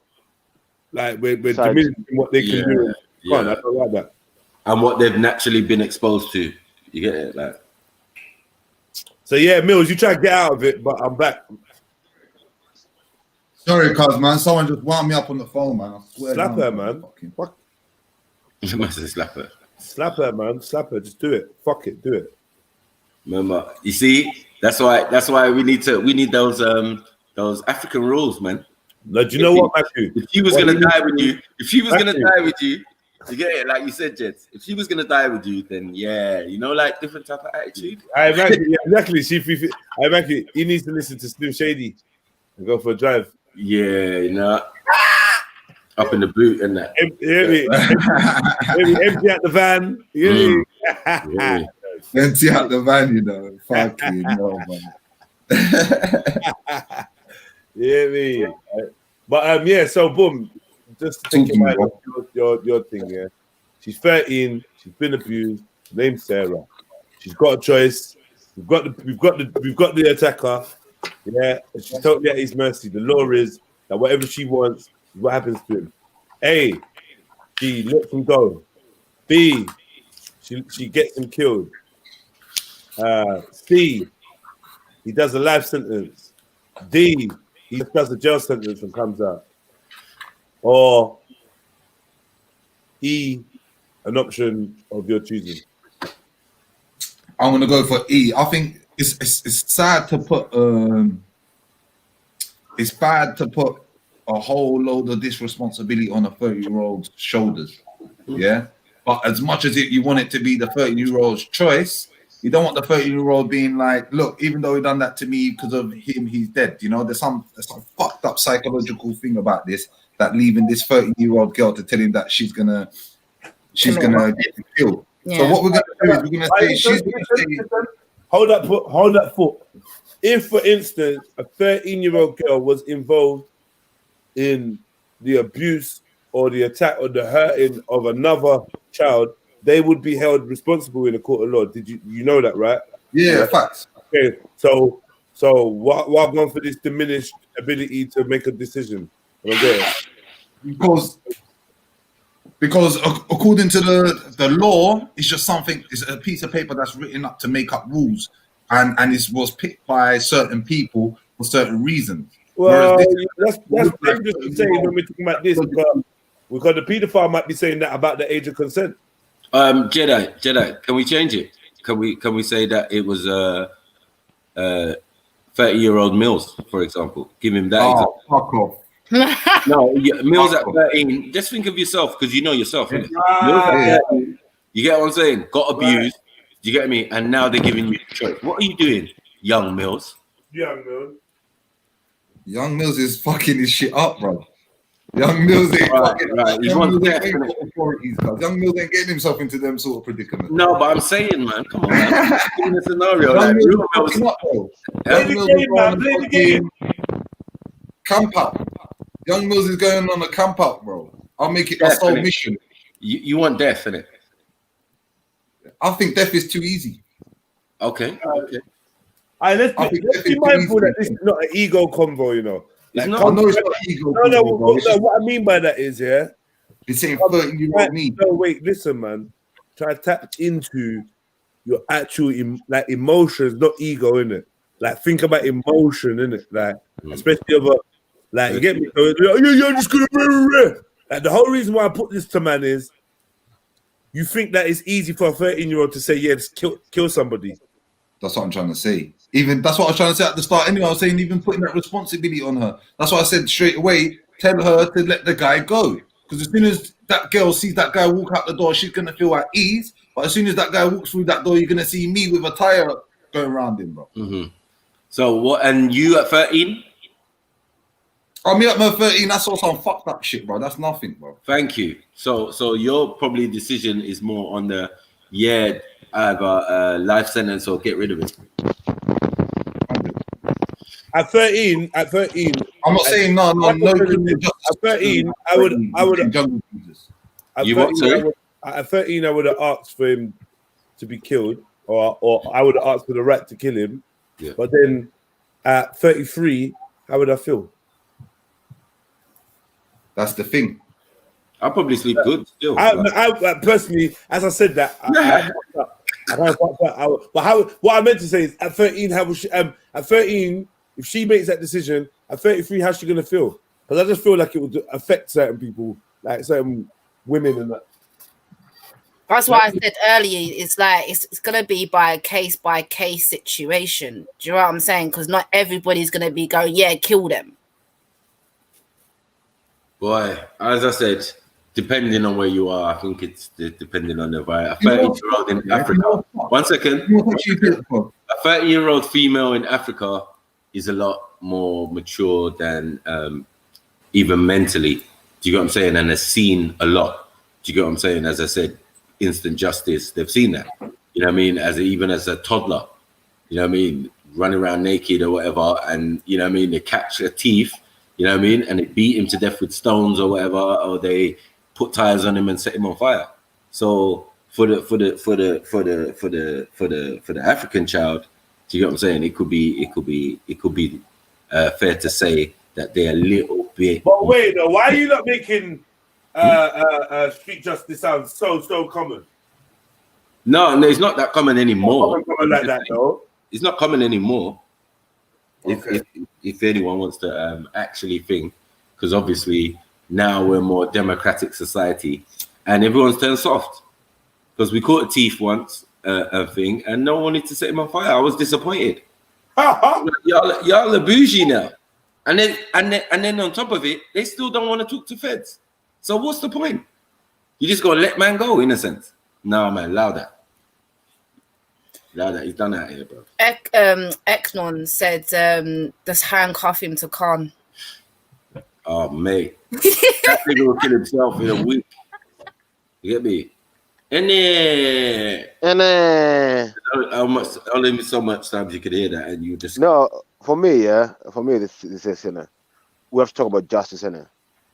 Like we're diminishing what they can do. I don't like that. And what they've naturally been exposed to. You get it? Like. So yeah, Mills, you try to get out of it, but I'm back. Sorry, cuz man, someone just wound me up on the phone, man. I swear. Slap her, man. Fuck. You must have slap her. Slap her, man. Slap her. Just do it. Fuck it. Do it. Remember, you see, that's why we need those African rules, man. No, do you know what, Matthew? If she was gonna die with you, you get it, like you said, Jets. If she was gonna die with you, then like different type of attitude. Exactly. I reckon he needs to listen to Slim Shady and go for a drive. Yeah, up in the boot and that. Empty out the van. Empty out the van, Fucking no, man. Me. But so boom. Just to think about your thing, yeah. She's 13. She's been abused. Her name's Sarah. She's got a choice. We've got the attacker. Yeah, and she's totally at his mercy. The law is that whatever she wants, what happens to him. A, she lets him go. B, she gets him killed. C, he does a life sentence. D, he does a jail sentence and comes out. Or E, an option of your choosing. I'm gonna go for E. I think it's sad to put it's bad to put a whole load of this responsibility on a 30-year-old's shoulders. Yeah, but as much as you want it to be the 30-year-old's choice, you don't want the 30-year-old being like, look, even though he done that to me because of him, he's dead. There's some fucked up psychological thing about this. that leaving this 30-year-old girl to tell him that she's gonna get killed. Yeah. So what we're gonna do is we're gonna say she's gonna say, hold that foot. If, for instance, a 13-year-old girl was involved in the abuse or the attack or the hurting of another child, they would be held responsible in a court of law. Did you know that, right? Yeah, facts. Okay, so what going for this diminished ability to make a decision? Because according to the law, it's just something. It's a piece of paper that's written up to make up rules, and it was picked by certain people for certain reasons. Well, that's dangerous to say when we're talking about this, because the paedophile might be saying that about the age of consent. Jedi, can we change it? Can we say that it was 30-year-old Mills, for example? Give him that example. Fuck off. No, Mills at 13. Just think of yourself, because you know yourself. Mills at 13, you get what I'm saying? Got abused. Do you get me? And now they're giving you the choice. What are you doing, young Mills? Young Mills is fucking his shit up, bro. Young Mills ain't right. Young Mills ain't getting himself into them sort of predicament. No, but I'm saying, man, come on, man. In a scenario like camp out. Young Mills is going on a camp out, bro. I'll make it my sole mission. You want death, innit? I think death is too easy. Okay. Let's be mindful that this is not an ego convo, you know. Like, I know it's not ego. No, what I mean by that is, it's saying 30-year-old me. No, wait, listen, man. Try to tap into your actual emotions, not ego, innit? Like, think about emotion, innit? Like, especially of you get me? You're just gonna like, the whole reason why I put this to man is you think that it's easy for a 13-year-old to say, yeah, just kill somebody. That's what I'm trying to say. Even that's what I was trying to say at the start. Anyway, I was saying even putting that responsibility on her. That's why I said straight away, tell her to let the guy go. Because as soon as that girl sees that guy walk out the door, she's gonna feel at ease. But as soon as that guy walks through that door, you're gonna see me with a tire going around him, bro. So what? And you at 13? Me at my 13. That's all some fucked up shit, bro. That's nothing, bro. Thank you. So your probably decision is more on the either a life sentence or get rid of it. At 13, I'm not saying no. At 13, I would. You what? Sorry? At 13, I would have asked for him to be killed, or I would have asked for the right to kill him. Yeah. But then at 33, how would I feel? That's the thing. I'll probably sleep good still. I personally, as I said that, what I meant to say is at 13, how was she? At 13, if she makes that decision, at 33, how's she gonna feel? Because I just feel like it would affect certain people, like certain women and that. That's why I said earlier, it's like it's gonna be by case situation. Do you know what I'm saying? Because not everybody's gonna be going, yeah, kill them. Boy, as I said, depending on where you are, I think it's depending on the virus. A 30-year-old in Africa. 1 second. A 30-year-old female in Africa is a lot more mature than even mentally. Do you get what I'm saying? And has seen a lot. Do you get what I'm saying? As I said, instant justice. They've seen that. You know what I mean? Even as a toddler. You know what I mean? Running around naked or whatever, and you know what I mean? They catch a thief. You know what I mean? And they beat him to death with stones or whatever, or they put tires on him and set him on fire. So for the African child, do you get what I'm saying? It could be fair to say that they're a little bit. But wait, though, why are you not making street justice sound so common? No, it's not that common anymore. It's not common like that, though. It's not common anymore. Okay. If anyone wants to actually think, because obviously now we're a more democratic society and everyone's turned soft. Because we caught a thief once, a thing, and no one wanted to set him on fire. I was disappointed. y'all are bougie now, and then on top of it, they still don't want to talk to feds. So what's the point? You just gonna let man go in a sense? No, man, allow that. He's done out here, bro. Eknon said, "Let's handcuff him to Khan." Oh, mate. That nigga will kill himself in a week. You get me? And then only so much times you could hear that, and you just No, for me, this is we have to talk about justice, and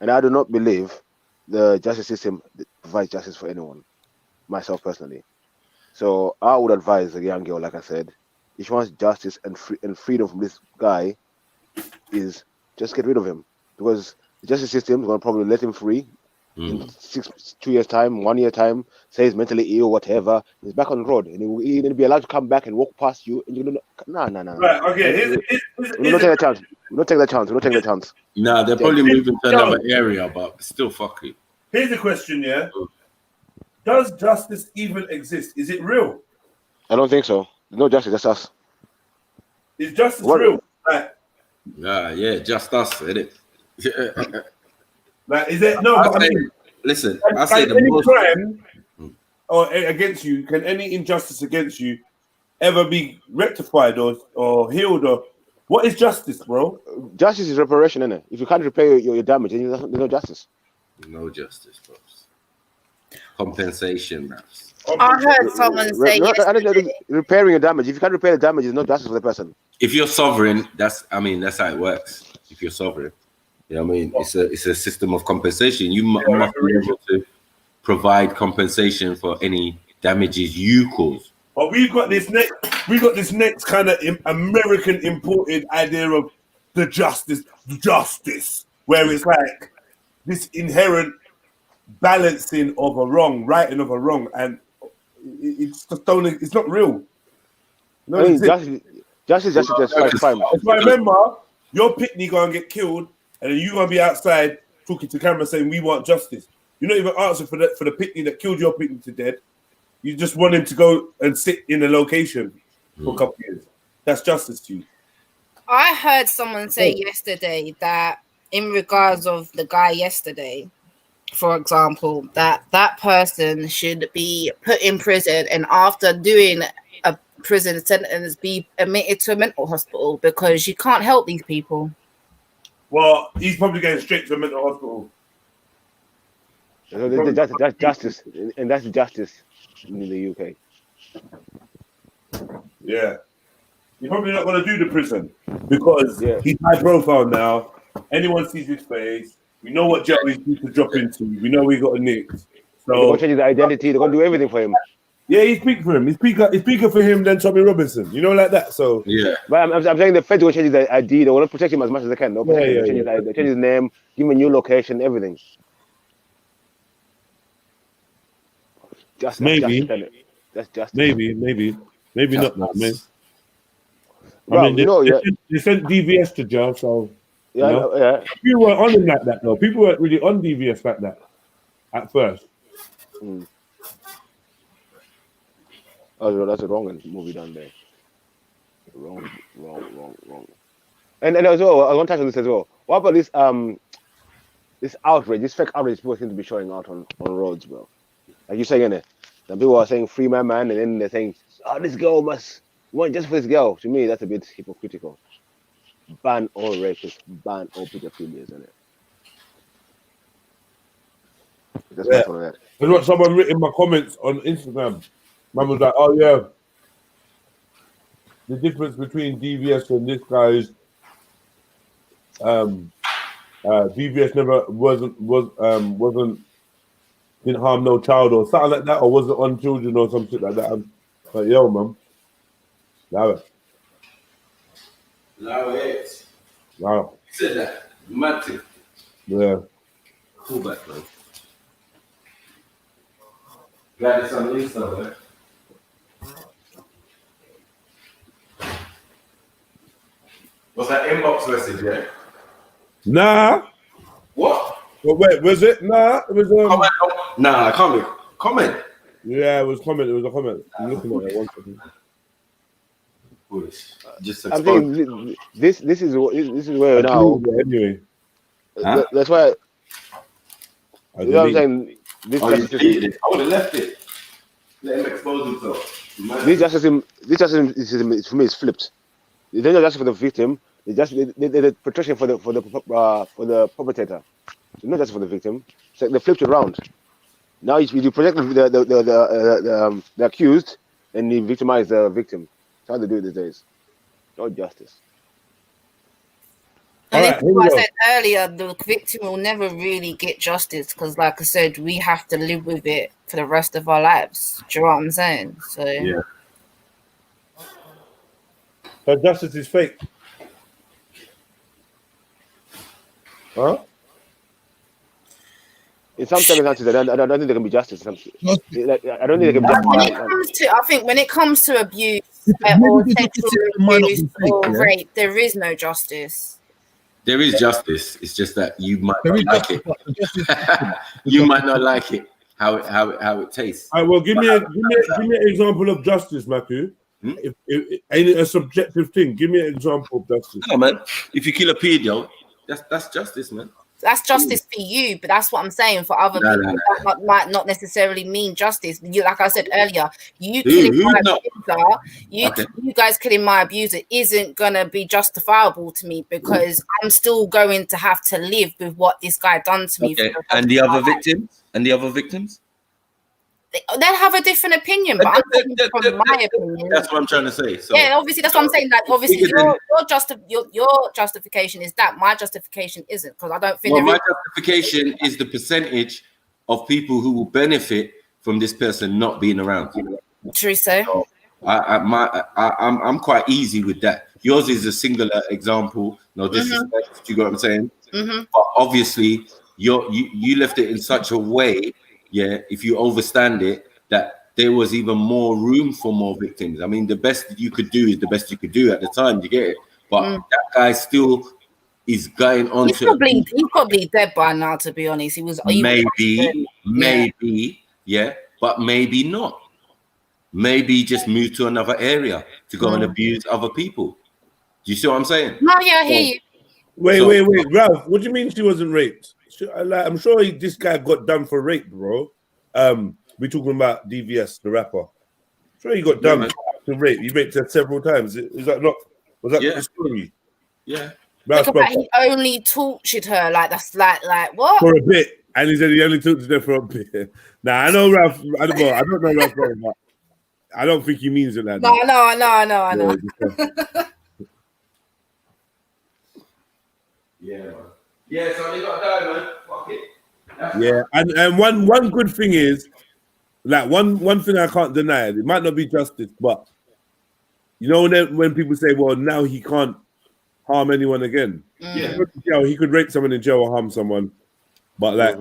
I do not believe the justice system provides justice for anyone. Myself personally, so I would advise a young girl, like I said, if she wants justice and freedom from this guy, is just get rid of him, because the justice system is gonna probably let him free. In 2 years' time, 1 year time, say he's mentally ill, whatever, he's back on the road, and he'll be allowed to come back and walk past you, and you don't know. No. Right, okay. We don't take that chance. We don't take that chance. Nah, they're probably moving to another area, but still fuck it. Here's the question, yeah. Does justice even exist? Is it real? I don't think so. There's no justice, that's us. Is justice real? Yeah, just us, innit? Like, is it no? I mean, listen, I say the most crime or against you, can any injustice against you ever be rectified or healed? Or what is justice, bro? Justice is reparation, innit? If you can't repay your damage, then there's no justice. No justice, bro. Compensation, man. I heard someone say yesterday. Repairing your damage. If you can't repair the damage, there's no justice for the person. If you're sovereign, that's how it works. If you're sovereign. You know what I mean? It's a system of compensation. You must be able to provide compensation for any damages you cause. But we got this next kind of American imported idea of the justice, where it's like this inherent balancing of a wrong, righting of a wrong, and it's not real. No, I mean, justice is just crime. So I remember your pitney gonna get killed. And then you're gonna be outside talking to camera saying we want justice. You're not even answering for the pitney that killed your pitney to death. You just want him to go and sit in a location for a couple of years. That's justice to you. I heard someone say yesterday that in regards of the guy yesterday, for example, that person should be put in prison and after doing a prison sentence be admitted to a mental hospital because you can't help these people. Well, he's probably going straight to a mental hospital. That's justice, and that's justice in the UK. Yeah. You're probably not going to do the prison because he's high profile now. Anyone sees his face. We know what jail he's due to drop into. We know we got a nick. So they're going to change his identity. They're going to do everything for him. Yeah, he's speaking for him. He's speaking for him than Tommy Robinson. You know, like that. So yeah. But I'm saying the feds will change his ID. They want to protect him as much as they can. They'll change his name, give him a new location, everything. Maybe not now, man. I mean, they sent DVS to jail, so people weren't on him like that though. People weren't really on DVS like that at first. Oh, that's a wrong movie done there. Wrong. And as well, I want to touch on this as well. What about this this outrage, this fake outrage people seem to be showing out on roads, bro? Like you're saying it. Some people are saying free my man, and then they're saying, oh, this girl must want just for this girl. To me, that's a bit hypocritical. Ban all rapists, ban all pedophilias, isn't it? That's That's what someone written in my comments on Instagram. Man was like, oh yeah, the difference between DVS and this guy is DVS never didn't harm no child or something like that, or wasn't on children or something like that. I'm like, yo, man, allow it. Wow. You said that. Massive. Yeah. Cool back, man. Glad it's on Insta, man. What's that inbox message, yeah? Nah. What? Well, wait, was it? Nah, it was comment. Nah, comment. Yeah, it was comment. It was a comment. I'm looking at it. 1 second. Just I think this is where now. Anyway, that's why. You know what I'm saying? This I would have left it. Let him expose himself. This justice system for me is flipped. There's no justice for the victim. the protection for the perpetrator, not just for the victim. It's like they flipped it around. Now you protect the accused, and you victimize the victim. That's how they do it these days. No justice. And All this right, is here we what I go. said earlier, the victim will never really get justice because, like I said, we have to live with it for the rest of our lives. Do you know what I'm saying? So Yeah. So justice is fake. Huh? In some circumstances, I don't think there can be justice. I don't think there can be justice. I think when it comes to abuse Maybe or the sexual justice might not be abuse fake, or yeah? rape, there is no justice. There is justice. It's just that you might There not is like justice, it. but the justice You might not like it. How it tastes. All right, well, give me an example of justice, Matthew. If ain't it a subjective thing? Give me an example of justice. No, man. If you kill a pedo, that's justice, man. That's justice for you, but that's what I'm saying for other people. That might not necessarily mean justice. You, like I said earlier, you guys killing my abuser isn't gonna be justifiable to me because I'm still going to have to live with what this guy done to me. Okay. And the other victims? And the other victims? They'll have a different opinion, but I'm talking from my opinion. That's what I'm trying to say. So, yeah, obviously that's what I'm saying. Like, obviously, your justification is that my justification isn't because I don't think. Well, my justification is the percentage of people who will benefit from this person not being around. True, so. I'm quite easy with that. Yours is a singular example. No disrespect. Do you get what I'm saying? But obviously, you left it in such a way. Yeah, if you overstand it, that there was even more room for more victims. I mean, the best you could do is the best you could do at the time. You get it? But that guy still is going on. He's probably dead by now. To be honest, he was maybe, yeah, but maybe not. Maybe just move to another area to go and abuse other people. Do you see what I'm saying? No, yeah, I hear you. Wait, Ralph. What do you mean she wasn't raped? I'm sure this guy got done for rape, bro. We're talking about DVS, the rapper. I'm sure he got done for rape. He raped her several times. Is that not? Was that the story? Yeah. He only tortured her. Like that's like what? For a bit, and he said he only tortured her for a bit. Nah, I know Ralph. I don't know Ralph, but I don't think he means it like that. I know. Yeah, so they got to go, man. Fuck it. Yeah, and one good thing is, like one thing I can't deny, it might not be justice, but you know when people say, well, now he can't harm anyone again. Yeah, he could rape someone in jail or harm someone, but like,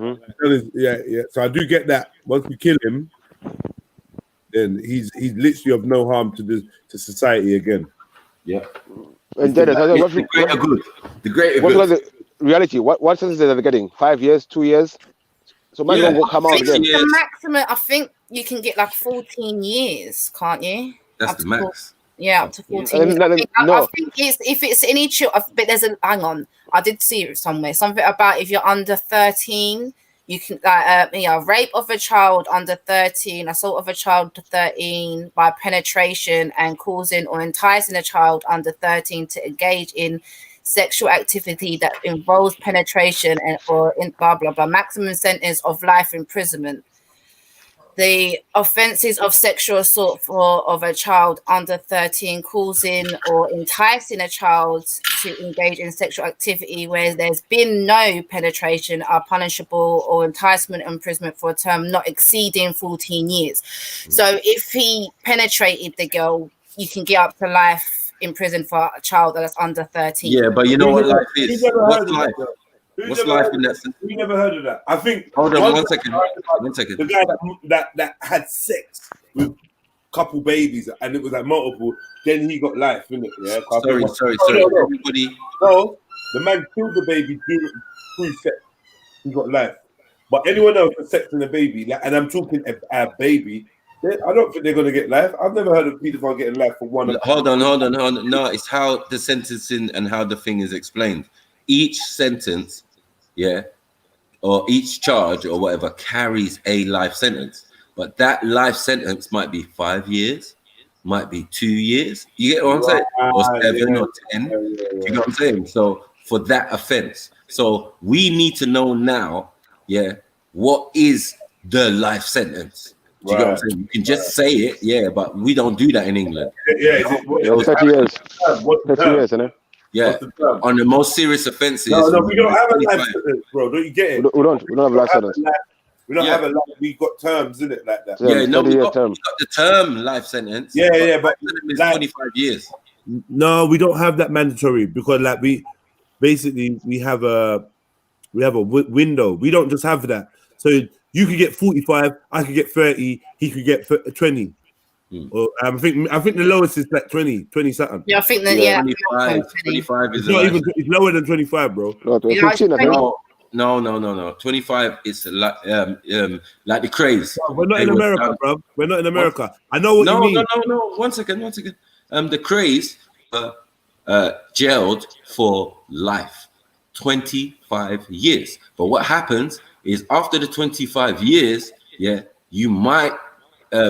yeah. So I do get that. Once we kill him, then he's literally of no harm to society again. Yeah. And then the greater good. The greater good. Reality, what sentences are they getting? 5 years, 2 years? So might will come out again. The maximum, I think you can get like 14 years, can't you? That's the max. Yeah, up to 14 years. I think if it's any but there's a hang on. I did see it somewhere. Something about if you're under 13, you can rape of a child under 13, assault of a child to 13 by penetration and causing or enticing a child under 13 to engage in sexual activity that involves penetration and or in blah blah blah. Maximum sentence of life imprisonment. The offences of sexual assault of a child under 13, causing or enticing a child to engage in sexual activity where there's been no penetration are punishable or enticement imprisonment for a term not exceeding 14 years. So if he penetrated the girl, you can get up to life in prison for a child that's under 13. Yeah, but you know what life is? What's life? What's life in that sense? We never heard of that. I think. Hold on, one second. The guy that had sex with a couple babies and it was like multiple, then he got life, innit? Yeah. Sorry. Everybody. No, the man killed the baby through sex. He got life. But anyone else with sex and a baby, and I'm talking a baby, I don't think they're gonna get life. I've never heard of pedophile getting life for one. Hold on. No, it's how the sentencing and how the thing is explained. Each sentence, or each charge or whatever carries a life sentence, but that life sentence might be 5 years, might be 2 years. You get what I'm saying? Or 7 or 10. You know what I'm saying? So for that offense. So we need to know now, what is the life sentence? Do you get what I'm saying? You can just say it, but we don't do that in England. 30 years. 30 years, isn't it? Yeah, on the most serious offenses. No, we don't have a life sentence, bro. Don't you get it? We don't have a life sentence. We don't have a life. We got terms in it like that. Yeah, no, we got the term life sentence. Yeah, but it's like, 25 years. No, we don't have that mandatory because like we have a window. We don't just have that. So you could get 45, I could get 30, he could get 20. Or I think the lowest is like 20 something. Yeah, I think that 25 is not even, it's lower than 25, bro. No. 25 is like the craze. No, we're not in America, bro. We're not in America. I know what you mean. No. One second. The craze jailed for life, 25 years. But what happens is after the 25 years, you might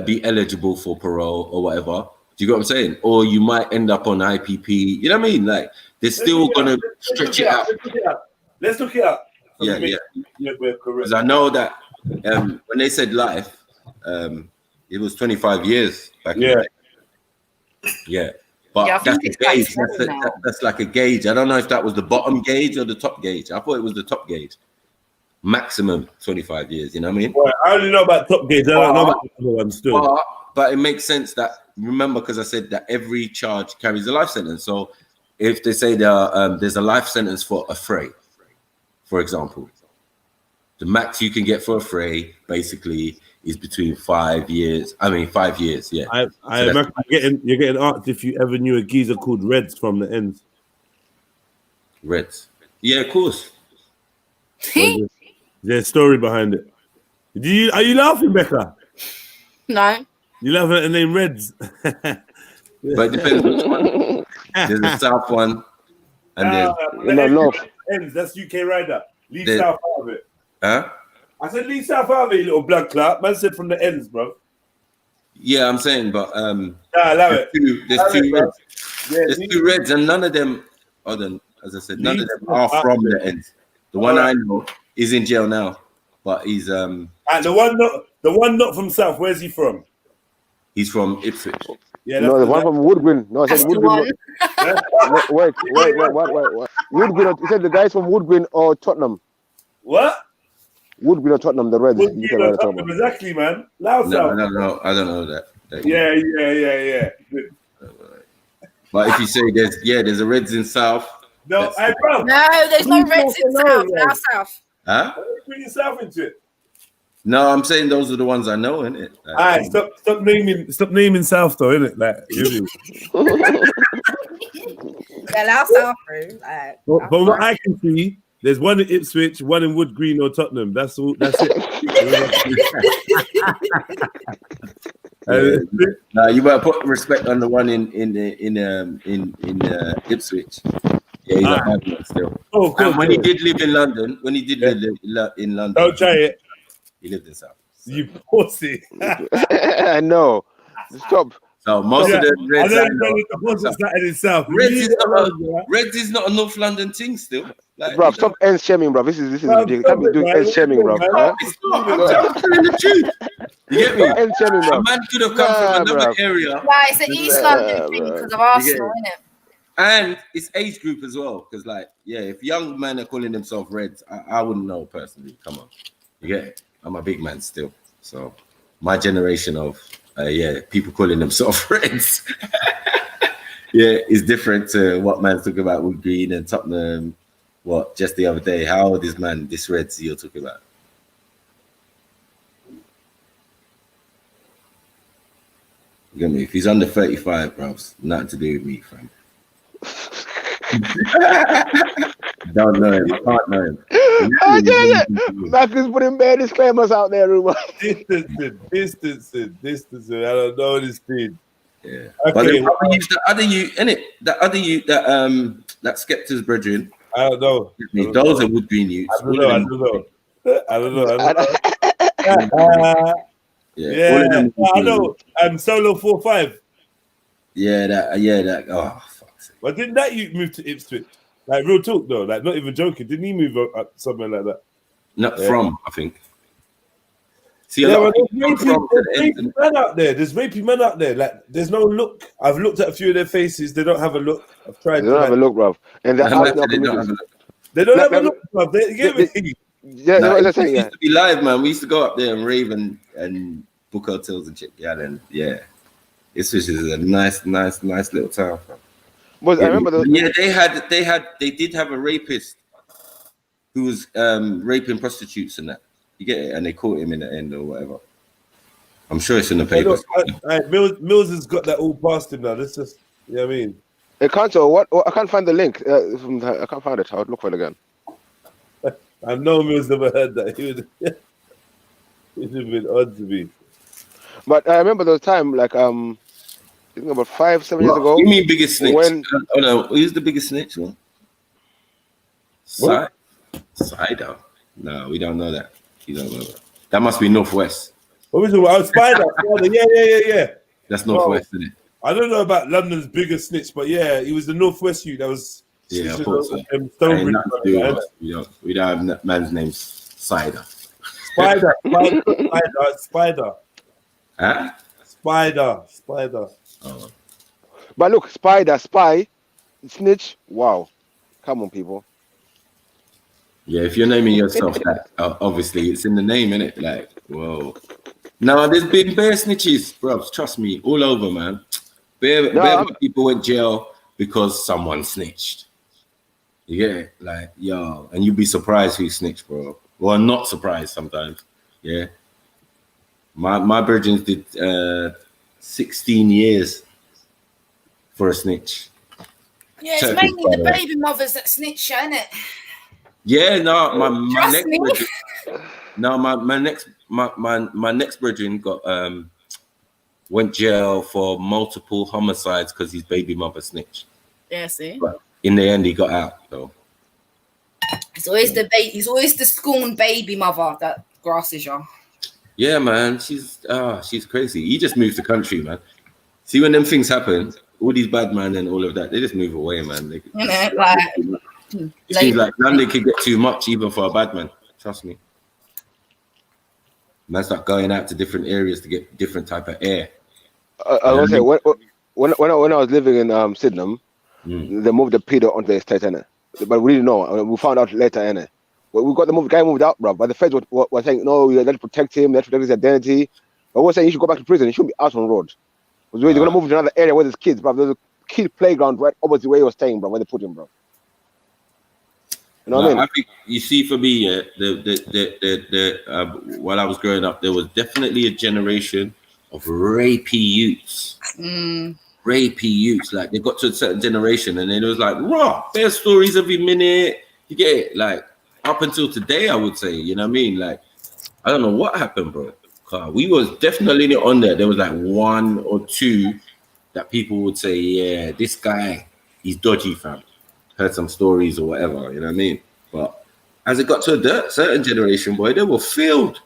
be eligible for parole or whatever. Do you get what I'm saying? Or you might end up on IPP. You know what I mean? Like they're still gonna stretch it out. Let's look it up. Yeah, we're correct. Because I know that when they said life, it was 25 years back in the day. Yeah. But that's a gauge. That's like a gauge. I don't know if that was the bottom gauge or the top gauge. I thought it was the top gauge. Maximum 25 years, you know what I mean? Well, I only know about top gauge. I don't know about the other ones still. But it makes sense that, remember, because I said that every charge carries a life sentence. So if they say there's a life sentence for a fray, for example, the max you can get for a fray basically is between 5 years. 5 years, yeah. I imagine you're getting asked if you ever knew a geezer called Reds from the ends. Reds? Yeah, of course. There's a story behind it. Are you laughing, Becca? No. You laughing at the name Reds? But it depends which one. There's a South one, and there's North. Ends. That's UK Rider. Leave South out of it. Huh? I said leave South out of it, you little blood clot. Man said from the ends, bro. Yeah, I'm saying, but there's two Reds. There's two Reds, and none of them, as I said, none of them are from the ends. The one I know is in jail now, but he's the one not from South. Where's he from? He's from Ipswich. Yeah, no, the one from Woodgreen. No, I said Woodgreen. Wait. Woodgreen. You said the guys from Woodgreen or Tottenham. What? Woodgreen or Tottenham, the Reds. Woodgreen or Tottenham, exactly, man. Loud South. No, I don't know that. Yeah. But if you say there's a Reds in South. No, there's no Reds in South. Now South. Huh? Bring yourself into it. No, I'm saying those are the ones I know, innit? All right, stop naming South though, innit? Like, Allow South, bro. But what I can see, there's one in Ipswich, one in Wood Green or Tottenham. That's all. That's it. You better put respect on the one in Ipswich. Yeah, he's a bad man still. Oh, and when he did live in London, live in London, don't try it. He lived in South. So. You pussy. No, stop. So most of the Reds Reds is not a North London thing still. Like, bro, stop end shaming, bro. This is ridiculous. Can't be doing end shaming, bro. It's not. I'm telling the truth. You get me? End shaming, bro. A man could have come from another area. Right, it's an East London thing because of Arsenal, isn't it? And it's age group as well, because if young men are calling themselves Reds, I wouldn't know personally. Come on, you get it? I'm a big man still, so my generation of people calling themselves Reds, is different to what man's talking about with Green and Tottenham. What just the other day? How old is man? This Reds you're talking about? You get me? If he's under 35, bro, nothing to do with me, fam. Don't know him. I can't know him. Matthew's putting bad disclaimers out there, Ruben. Distancing. I don't know this thing. Yeah. Okay. But the other you, innit? The other you, that Skepta's brethren. I don't know. Those are Wood Green youths. I don't know. Yeah, I know. Solo 4-5. that. Oh, fuck. But didn't that you move to Ipswich? Like real talk though, like not even joking. Didn't he move up somewhere like that? Not from, I think. See, Yeah, but there's rapey men out there. There's rapey men out there. Like, there's no look. I've looked at a few of their faces. They don't have a look. I've tried. They don't have a look, bruv. And they're out in our communities. They don't have a look, bruv. Yeah, nah, that's it used to be live, man. We used to go up there and rave and book hotels and shit. Yeah, then Ipswich is a nice little town. But I remember those. Yeah, they did have a rapist who was raping prostitutes and that. You get it, and they caught him in the end or whatever. I'm sure it's in the papers. Mills has got that all past him now. Let's just, you know what I mean? It can't. So what? I can't find the link. I can't find it. I'll look for it again. I know Mills never heard that. He would have been odd to me. But I remember those time, like I think about 5-7 years ago. You mean biggest snitch? When, oh no, who's the biggest snitch? One? Cider. No, we don't know that. You don't know that. That must be Northwest. What was it? Oh, Spider. Yeah. That's Northwest, isn't it? I don't know about London's biggest snitch, but yeah, he was the Northwest youth. That was I thought so. We don't have that man's name. Cider. Spider. Huh? Spider. Oh. But look, Spider, spy, snitch. Wow, come on, people. Yeah, if you're naming yourself that, obviously it's in the name, innit? Like, whoa. No, there's been bare snitches, bro. Trust me, all over, man. Bare people went jail because someone snitched. You get it? Like, yo, and you'd be surprised who snitched, bro. Well, not surprised sometimes. Yeah. My virgins did 16 years for a snitch. Yeah, it's mainly the baby mothers that snitch, isn't it? Yeah, no, my next brethren got went jail for multiple homicides because his baby mother snitched. Yeah, see. But in the end, he got out though. It's always He's always the scorned baby mother that grasses you. Yeah, man, she's crazy. He just moved the country, man. See, when them things happen, all these bad men and all of that, they just move away, man. It seems like London could get too much even for a bad man. Trust me. Man start going out to different areas to get different type of air. I was say when I was living in Sydenham, they moved the pedo onto the estate, innit? But we didn't know. We found out later, innit? Well, we got the guy moved out, bro. But the feds were saying, no, you have to protect him, let's protect his identity. But we're saying he should go back to prison. He shouldn't be out on the road. They're gonna move to another area where there's kids, bro. There's a kid playground right opposite where he was staying, bro. Where they put him, bro. You know what I mean? I think you see, for me, while I was growing up, there was definitely a generation of rapey youths. Rapey youths, like they got to a certain generation, and then it was like, raw, bare stories every minute. You get it? Like up until today, I would say. You know what I mean? Like I don't know what happened, bro. We was definitely on there. There was like one or two that people would say, yeah, this guy, he's dodgy, fam. Heard some stories or whatever, you know what I mean? But as it got to a certain generation, boy, they were filled.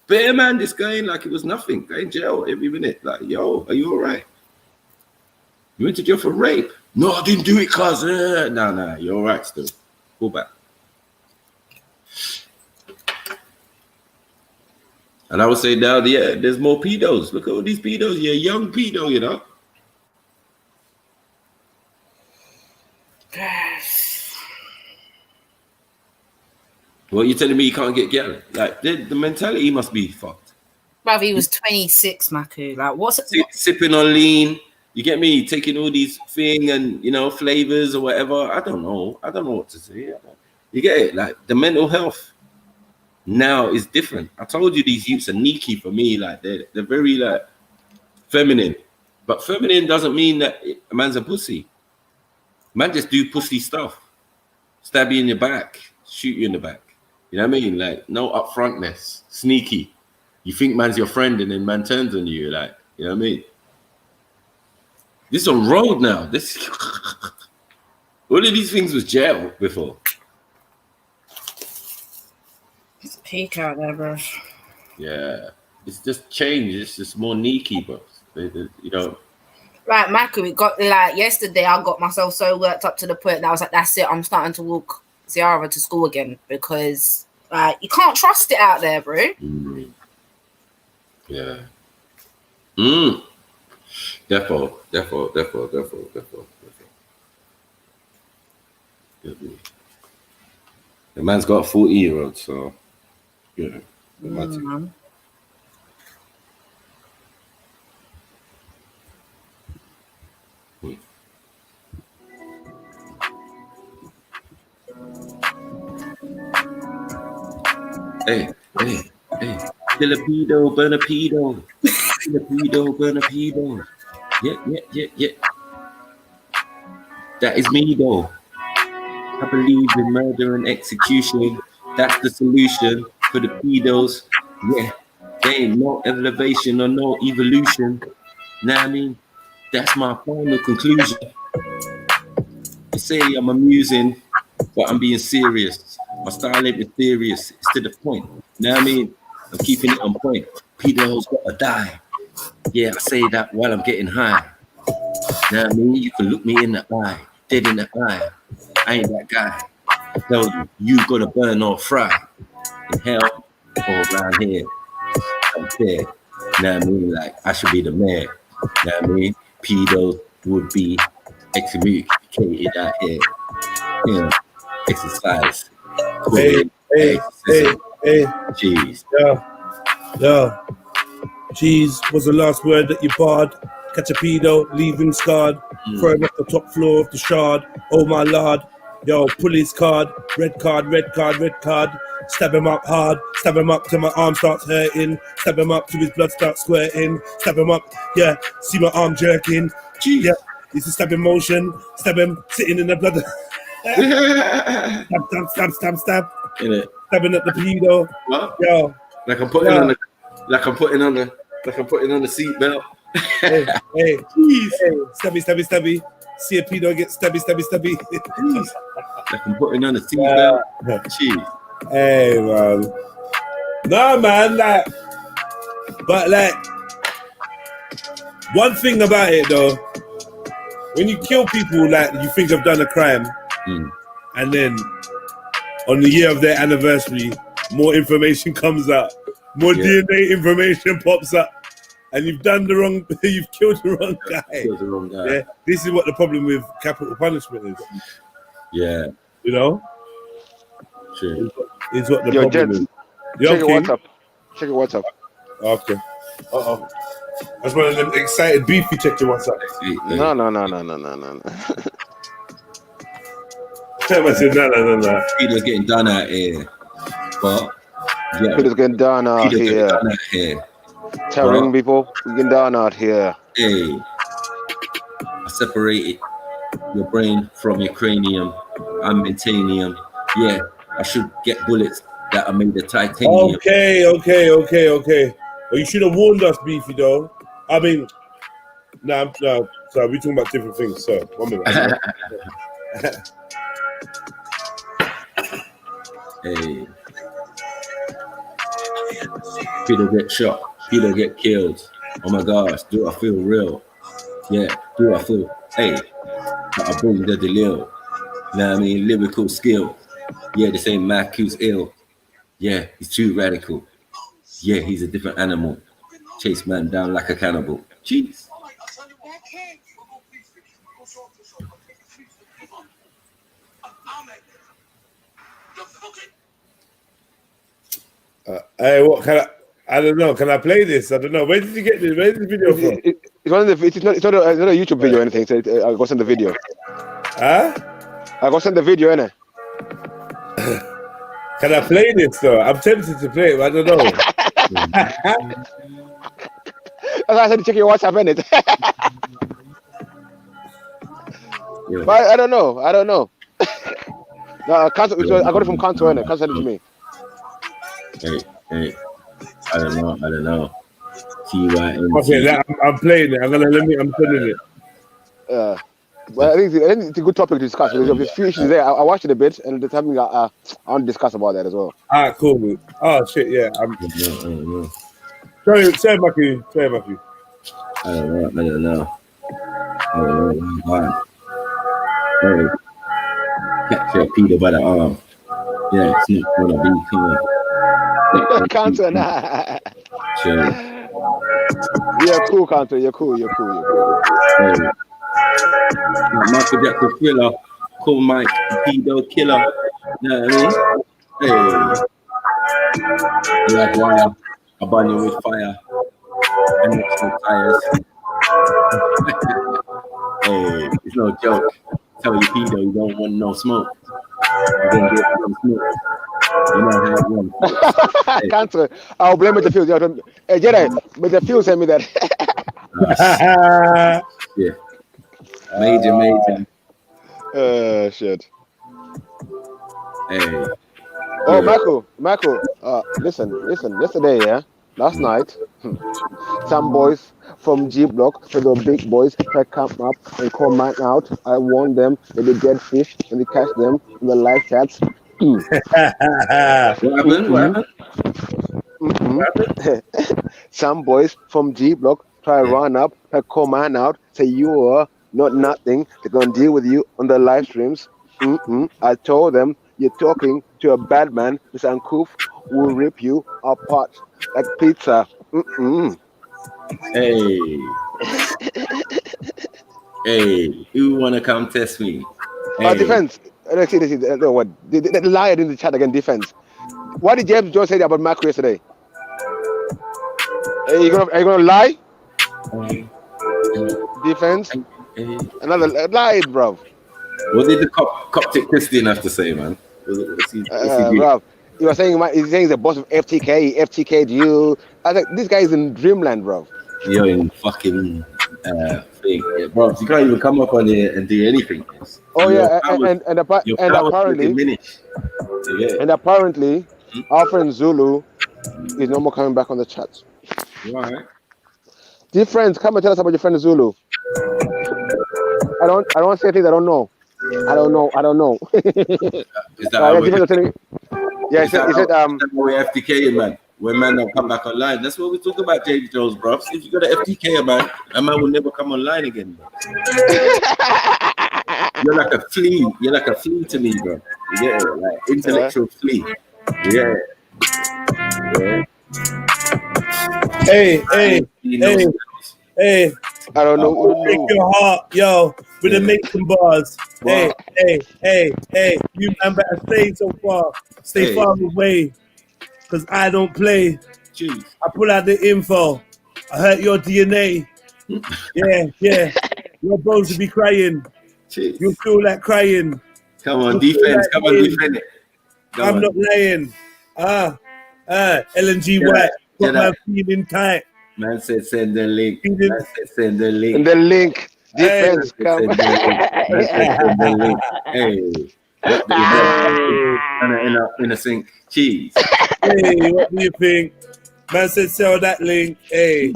Bare man, this guy ain't like it was nothing. Guy in jail every minute. Like, yo, are you all right? You went to jail for rape? No, I didn't do it, cuz. Nah, you're all right still. Go back. And I would say now, yeah, there's more pedos. Look at all these pedos. You're a young pedo, you know? Well, you're telling me you can't get girl? Like the mentality must be fucked. Bruv, he was 26, Maku. Like, what's it? Sipping on lean. You get me? Taking all these thing and flavors or whatever. I don't know what to say. You get it? Like the mental health now is different. I told you these youths are sneaky for me. Like they're very like feminine, but feminine doesn't mean that a man's a pussy. Man just do pussy stuff. Stab you in your back, shoot you in the back. You know what I mean? Like no upfrontness, sneaky. You think man's your friend and then man turns on you, like, you know what I mean? This is on road now. This all of these things was jail before. It's peak out there, bro. Yeah. It's just changed. It's just more sneaky, bro. Right, Maku, it got like yesterday. I got myself so worked up to the point that I was like, "That's it. I'm starting to walk Ziara to school again because you can't trust it out there, bro." Yeah. Defo. The man's got a 40-year-old, so yeah. Hey. Filipino, Bernapedo. Yeah. That is me, though. I believe in murder and execution. That's the solution for the pedos. Yeah, there ain't no elevation or no evolution. Know what I mean? That's my final conclusion. They say I'm amusing, but I'm being serious. My style ain't mysterious. It's to the point. Know what I mean? I'm keeping it on point. Pedos gotta die. Yeah, I say that while I'm getting high. Know what I mean? You can look me in the eye, dead in the eye. I ain't that guy. I tell you gotta burn or fry. In hell or around here. I'm fair. Know what I mean? Like, I should be the mayor. Know what I mean? Pedos would be excommunicated out here. You know, exercise. Hey. Jeez. Yeah. Cheese was the last word that you barred. Catch a pedo, leaving scarred. Throw him off the top floor of the shard. Oh my lord. Yo, pull his card. Red card. Stab him up hard. Stab him up till my arm starts hurting. Stab him up till his blood starts squirting. Stab him up. Yeah. See my arm jerking. Jeez. Yeah. It's a stabbing motion. Stab him sitting in the blood. Stab. In it. Stabbing at the pedo. What? Yo. Like I'm putting on the seatbelt. Hey. Jeez. Hey. Stabby. See a pedo get stabby. Like I'm putting on the seatbelt. Jeez. Hey, man. Nah, man. Like, but like, one thing about it though, when you kill people, like you think have done a crime, and then on the year of their anniversary, more information comes out, more DNA information pops up, and you've killed the wrong guy. Yeah, this is what the problem with capital punishment is. Yeah, you know. True. Is what the problem is. Check your WhatsApp. Okay. That's one of them excited beefy. Check your WhatsApp. No. I said no. Peter's getting done out here. But yeah. Peter's getting done out here. Telling people we getting done out here. Hey. I separated your brain from your cranium. I'm titanium. Yeah, I should get bullets that are made of titanium. Okay. Well, you should have warned us, Beefy, though. I mean, no. Sorry, we're talking about different things. So, 1 minute. Hey. Peter get shot. Peter get killed. Oh my gosh, do I feel real? Yeah, do I feel? Hey, I bring the deal. Know what I mean? Lyrical skill. Yeah, this ain't Maku's ill. Yeah, he's too radical. Yeah, he's a different animal. Chase man down like a cannibal. Jeez. Hey, what can I don't know. Can I play this? I don't know. Where did you get this? Where did the video from? It's not a YouTube video or anything. So I'll go send the video. Huh? I'll go send the video, innit? Can I play this though? I'm tempted to play it, but I don't know. I said to check your WhatsApp, innit? But I don't know. No, I got it from Kanto, innit? Can't send it to me. Hey. I don't know. TYM. Okay, I'm playing it. I'm sending it. Well, I think it's a good topic to discuss. There's a few issues there. I watched it a bit, and there's something I want to discuss about that as well. Cool. Oh shit, yeah. Sorry, Matthew. I don't know. Gwarn. Hey, capture Peter by the arm. Yeah, it's not gonna be king. Cancer, nah. Chill. You're cool, Cancer. You're cool. You're cool. You're cool. Hey. Michael Jackson Thriller, Cool Mike, Pedo Killer. You know what I mean? Hey. Black wire, I burn you with fire. And it's no tires. Hey, it's no joke. Tell you Pedo you don't want no smoke. You don't get no smoke. You know how it runs. Hey. Cancer. I'll blame the fuse. Hey, Jedi, but the fuse sent me that. Yeah. Major. Shit. Hey. Oh, Michael. Listen. Yesterday, last night, some boys from G Block, so the big boys, had come up and call mine out. I warned them that they get fish and they catch them in the live chats. What happened? Some boys from G Block try to run up, had call mine out, say you are not nothing. They're gonna deal with you on the live streams. I told them you're talking to a bad man, Mr. Uncouth, who will rip you apart like pizza. Hey, who wanna come test me? Hey. Defense. Let's see. What? The liar in the chat again. Defense. What did James Jones say about Macro yesterday? Are you gonna lie? Defense. Another lie, bro. What did the Coptic Christian have to say, man? What's he bro, he was saying he's the boss of FTK. FTK'd you. I was like, this guy is in dreamland, bro. You're in fucking thing, yeah, bro. You can't even come up on here and do anything. Oh yeah, and apparently, our friend Zulu is no more coming back on the chat. Right. Dear friends, come and tell us about your friend Zulu. I don't say things I don't know. I don't know. Is that how he said we're FTK, man. When man don't come back online, that's what we talk about, James Jones, bro. If you got an FTK, man, a man will never come online again, bro. You're like a flea. You're like a flea to me, bro. You get it? Like intellectual flea. Yeah. Hey. I don't know. Break your heart, yo, with the making bars. Wow. Hey. You man better stay far away, because I don't play. Jeez. I pull out the info. I hurt your DNA. Yeah. Your bones will be crying. Jeez. You feel like crying. Come on, defense. Come on, defend it. I'm not lying. LNG White. Got my feeling tight. Man said send the link. And the link. Defense come. Send the link. Hey. In a sink. Cheese. Hey, what do you think? Man said sell that link. Hey.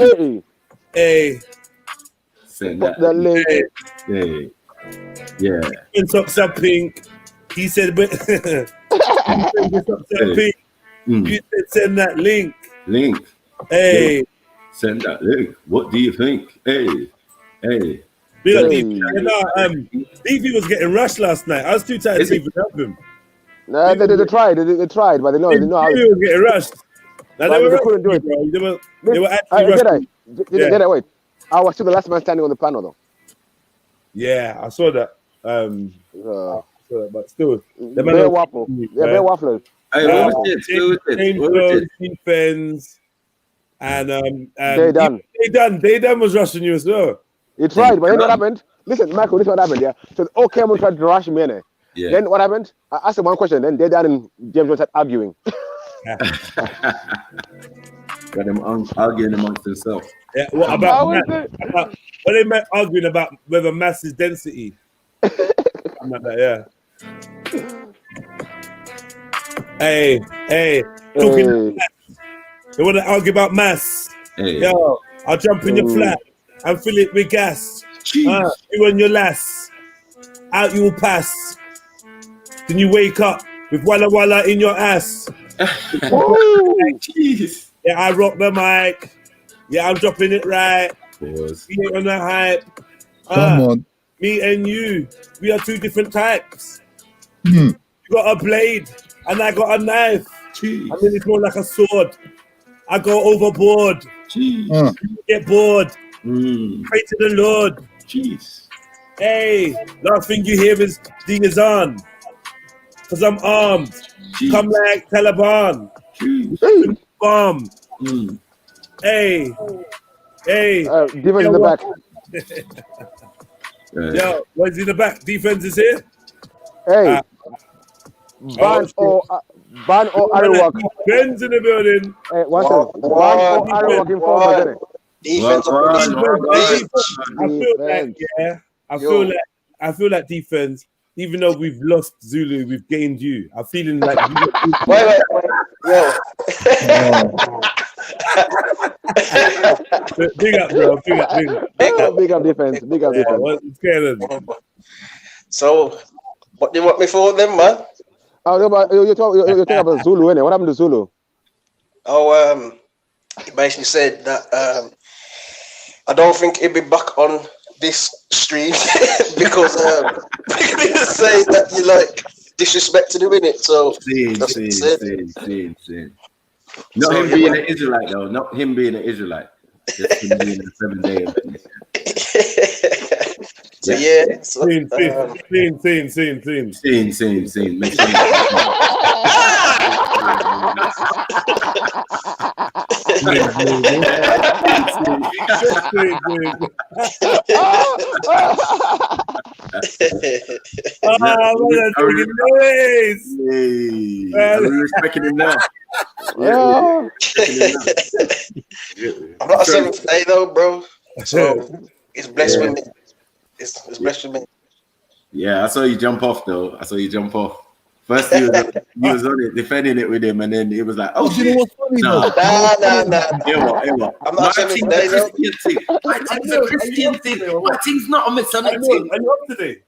Send that link. Hey. Yeah. When socks are pink. He said pink. You said send that link. Hey. Yeah. Send that link. What do you think? Hey. DV was getting rushed last night. I was too tired to even help him. No, they tried, but they know how. He was getting rushed. Now, they couldn't do it. They were actually rushed. Wait. I was still the last man standing on the panel, though. Yeah, I saw that. But still, they're waffle. They're wafflers. Hey, what was it? Defense. And they done was rushing you as well. He tried, but you know what happened? Listen, Michael, this is what happened, yeah. So okay, I'm gonna try to rush me in. Yeah. Then what happened? I asked him one question, then they done and James Jones started arguing. Got them arguing amongst themselves. Yeah, what about they met arguing about whether mass is density? I'm like that, yeah. Hey. Talking they want to argue about mass. Hey. Yo, I'll jump in your flat and fill it with gas. You and your lass. Out you will pass. Then you wake up with walla in your ass. Jeez. Yeah, I rock the mic. Yeah, I'm dropping it right. He ain't on the hype. Come on. Me and you, we are two different types. Hmm. You got a blade, and I got a knife. Jeez. I mean, it's more like a sword. I go overboard. Jeez. Get bored. Mm. Pray to the Lord. Jeez. Hey, last thing you hear is thing is on. Because I'm armed. Jeez. Come like Taliban. Jeez. Bomb. Mm. Hey. Hey. Defense in the back. Yo, what's in the back? Defense is here. Hey. Ban or Arawak. Defense in the building. Hey, one second. Ban or Arawak in form, isn't it? Defense of I feel like, yeah. I feel like defense. Even though we've lost Zulu, we've gained you. I'm feeling like. Wait. Yo. Big up, bro. Big up. Big up defense. Big up defense. What's going on? So, what do you want me for then, man? Oh, you're talking about Zulu, innit? What happened to Zulu? Oh, he basically said that I don't think he'll be back on this stream because he say that you like disrespected him in it. So that's what he said. Not him being an Israelite though. Not him being an Israelite. Just him being a 7-day event. So yeah. Scene. Make I'm respecting him now. I'm not a seventh day though, bro. So it's blessed with me. It's blessed with me. Yeah, I saw you jump off though. First he was on it, defending it with him, and then it was like, oh, you know what's funny though? Nah. Hear what? I'm not a seventh day though. My team's a Christian thing. My team's not a Masonic thing. Are you up today?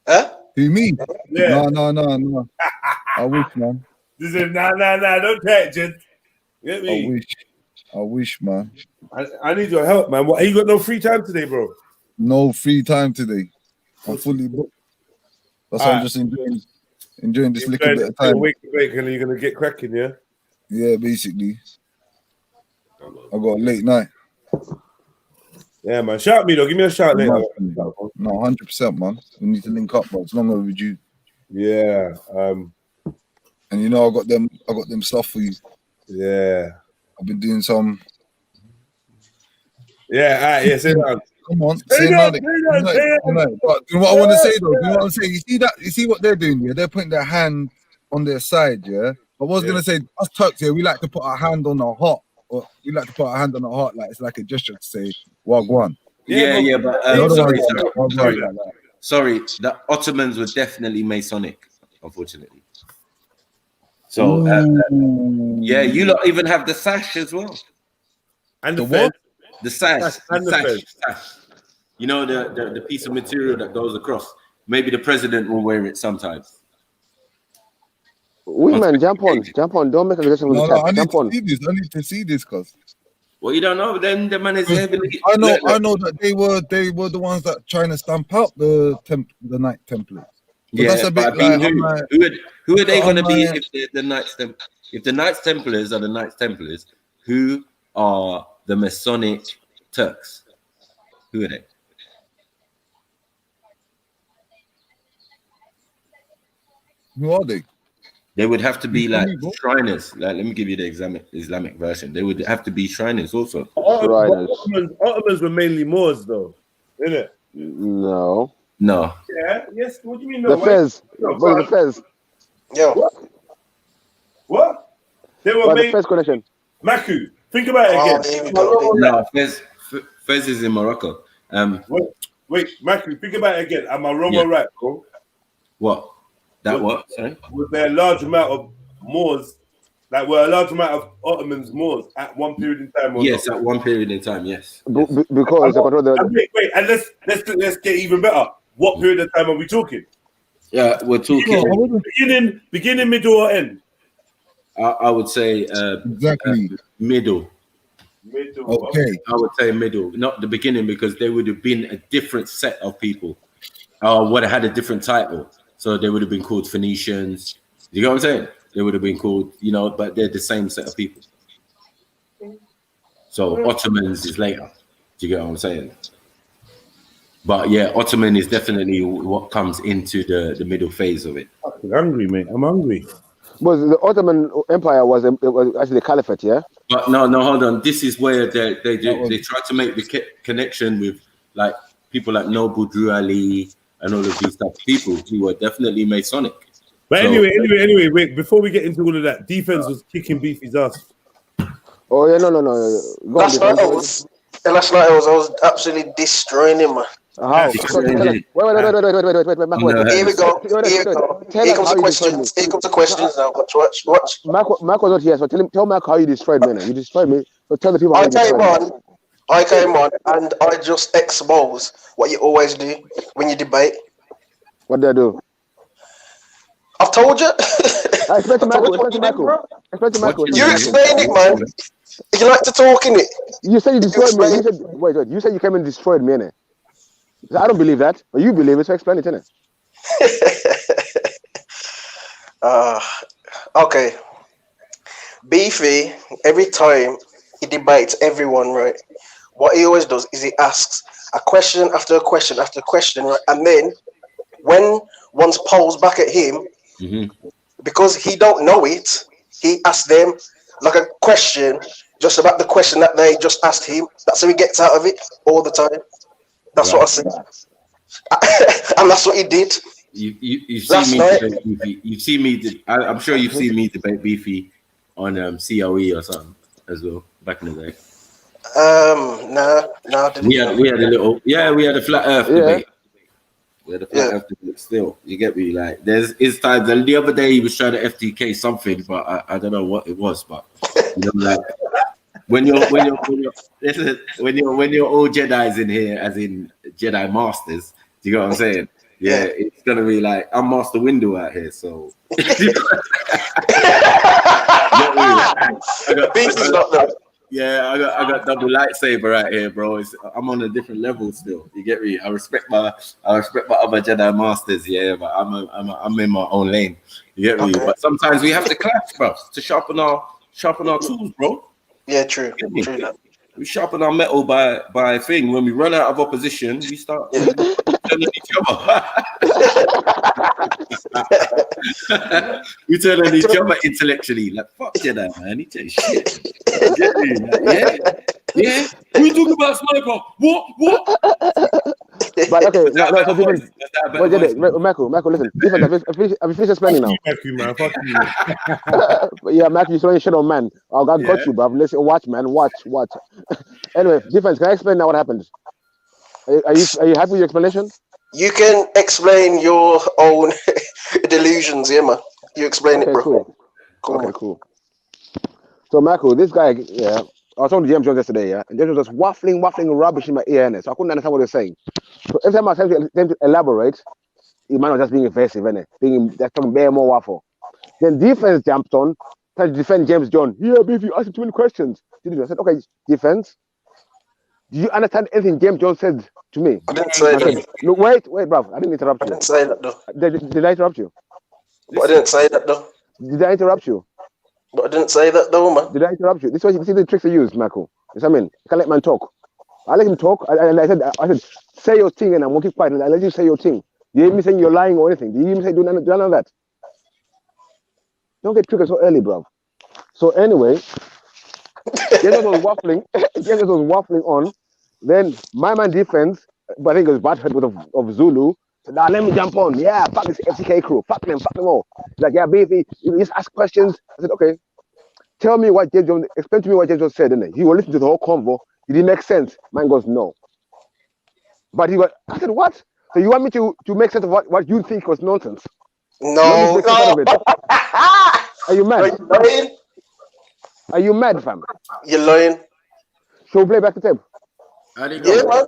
Huh? Who, me? Yeah. No. I wish, man. This is nah. Don't catch it. Get me? I wish, man. I need your help, man. What? You got no free time today, bro? No free time today. I'm fully booked. That's why I'm just enjoying this little bit of time. Wake, and you're gonna get cracking, yeah? Yeah, basically. I got a late night. Yeah, man. Shout me though. Give me a shout later. No, 100%, man. We need to link up, bro. It's long overdue. Yeah. And you know, I got them stuff for you. Yeah. I've been doing some. Yeah. Yeah. Say that. Come on, say that. But you know what I want to say though? You know what I'm saying? You see that? You see what they're doing? Yeah, they're putting their hand on their side. Yeah. I was gonna say, us Turks here, we like to put our hand on our heart. Or we like to put our hand on our heart, like it's like a gesture to say Wagwan. Yeah, but sorry. The Ottomans were definitely Masonic, unfortunately. So yeah, you lot even have the sash as well. And the what? The sash. The sash. You know the piece of material that goes across. Maybe the president will wear it sometimes. Women, jump on. Don't make a suggestion with the chat. I need to see this, cause. Well, you don't know. Then the man is heavily. I know that they were the ones that trying to stamp out the Knight Templars. So yeah, that's a bit like, who are they going to be if they're the Knights Templars? If the Knights Templars are the Knights Templars, who are the Masonic Turks? Who are they? Who are they? They would have to be like Shriners. Like, let me give you the Islamic version. They would have to be Shriners also. Ottomans were mainly Moors, though, isn't it? No. Yeah. Yes. What do you mean? No? The Fez. The Fez. Yo. What? They were the Fez connection. Maku. Think about it again. No, Fez is in Morocco. Wait, Maku. Think about it again. Am I wrong or right, bro? What? What? Sorry? Was there a large amount of Moors? Like, were a large amount of Ottomans Moors at one period in time? Yes, at one period in time, yes. Because wait, and let's get even better. What period of time are we talking? Yeah, we're talking beginning, middle, or end? I would say exactly middle. Middle. Okay. I would say middle, not the beginning, because they would have been a different set of people. Would have had a different title. So they would have been called Phoenicians. You know what I'm saying? They would have been called, but they're the same set of people. So Ottomans is later. Do you get what I'm saying? But yeah, Ottoman is definitely what comes into the middle phase of it. I'm hungry, mate. I'm hungry. Was the Ottoman Empire was actually the Caliphate, yeah? But no, hold on. This is where they try to make the connection with like people like Noble Drew Ali and all of these type of people who were definitely Masonic. But anyway, wait, before we get into all of that, defense was kicking Beefy's ass. Oh yeah, no. Last night I was absolutely destroying him, man. How? Wait. Here we go. Here comes the questions. Here comes the questions now. Watch. Mark was not here, so tell Mark how you destroyed me. You destroyed me. So tell the people how you destroyed me. I came on and I just expose what you always do when you debate. What did I do? I've told you. I explain to Michael. You explained it, man. You like to talk in it. You said you destroyed me. You said, wait. You said you came and destroyed me, innit? I don't believe that, but you believe it, so explain it, innit? Okay. Beefy, every time he debates everyone, right? What he always does is he asks a question after a question after a question, right? And then when one's posed back at him, because he don't know it, he asks them like a question just about the question that they just asked him. That's how he gets out of it all the time. That's what I said. And that's what he did. You've seen me debate Beefy. You've seen me. I'm sure you've seen me debate Beefy on COE or something as well back in the day. No. We had a little. Yeah, we had a flat Earth debate. We had a flat Earth debate still. You get me? Like it's times. And the other day he was trying to FTK something, but I don't know what it was. But like. When you're all Jedi's in here, as in Jedi Masters, do you know what I'm saying? Yeah, it's gonna be like I'm Master Windu out here, so. I got double lightsaber out here, bro. I'm on a different level still. You get me? I respect my other Jedi Masters, yeah, but I'm in my own lane. You get me? But sometimes we have to clash, bro, to sharpen our tools, bro. Yeah, true. We sharpen our metal by thing. When we run out of opposition, we start turning each other. We turn on each other intellectually. Like, fuck Jedi, man. He takes shit. Yeah. We talk about sniper. What? But okay, Michael, listen. I've finished explaining now. Man. Fuck you. Yeah, Michael, you're throwing shit on man. I got you, bruv. Listen, watch, man. Watch. Anyway, defense. Can I explain now what happened? Are you happy with your explanation? You can explain your own delusions, yeah, man. You explain it, bro. Cool. So, Michael, this guy, I was talking to James Jones yesterday, and James was just waffling rubbish in my ear, innit? So I couldn't understand what he was saying. So every time I tried to elaborate, the man was just being evasive, innit? Just talking bare more waffle. Then defense jumped on, tried to defend James Jones. Yeah, Beefy, you asked too many questions. I said, okay, defense. Do you understand anything James Jones said to me? I didn't say that. Look, wait, bruv. I didn't interrupt you. I didn't say that, though. Did I interrupt you? But I didn't say that, though. Did I interrupt you? But I didn't say that, though, man. Did I interrupt you? This is what you see the tricks I use, Michael. You know what I mean? You can't let man talk. I let him talk, and I said, say your thing, and I won't keep quiet. And I let you say your thing. Do you hear me saying you're lying or anything? Do you hear me say do none of that? Don't get triggered so early, bro. So anyway, James was waffling on. Then my man defense, but I think it was Butthead of Zulu. So now let me jump on. Yeah, fuck this FCK crew. Fuck them all. He's like, yeah, baby, you just ask questions. I said, okay. Tell me what James Jones, explain to me what James Jones said, innit? He will listen to the whole convo. Did it make sense? Man goes, no. But I said, what? So you want me to make sense of what you think was nonsense? No. Are you mad? Are you lying? Are you mad, fam? You're lying. Shall we play back the tape? Yeah, man.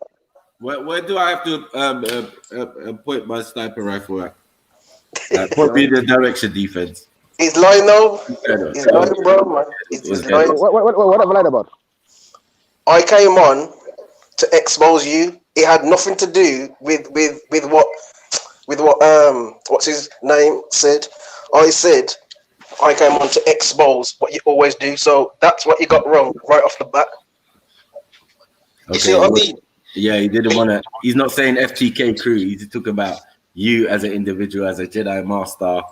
Where do I have to point my sniper rifle at? Point me in the direction, defense. He's lying, though. He's lying, bro, man. He's lying. What have I lied about? I came on to expose you. It had nothing to do with what what's his name said. I said I came on to expose what you always do. So that's what you got wrong right off the bat. You see what I mean? Yeah, he didn't want to. He's not saying FTK crew. He's talking about you as an individual, as a Jedi Master.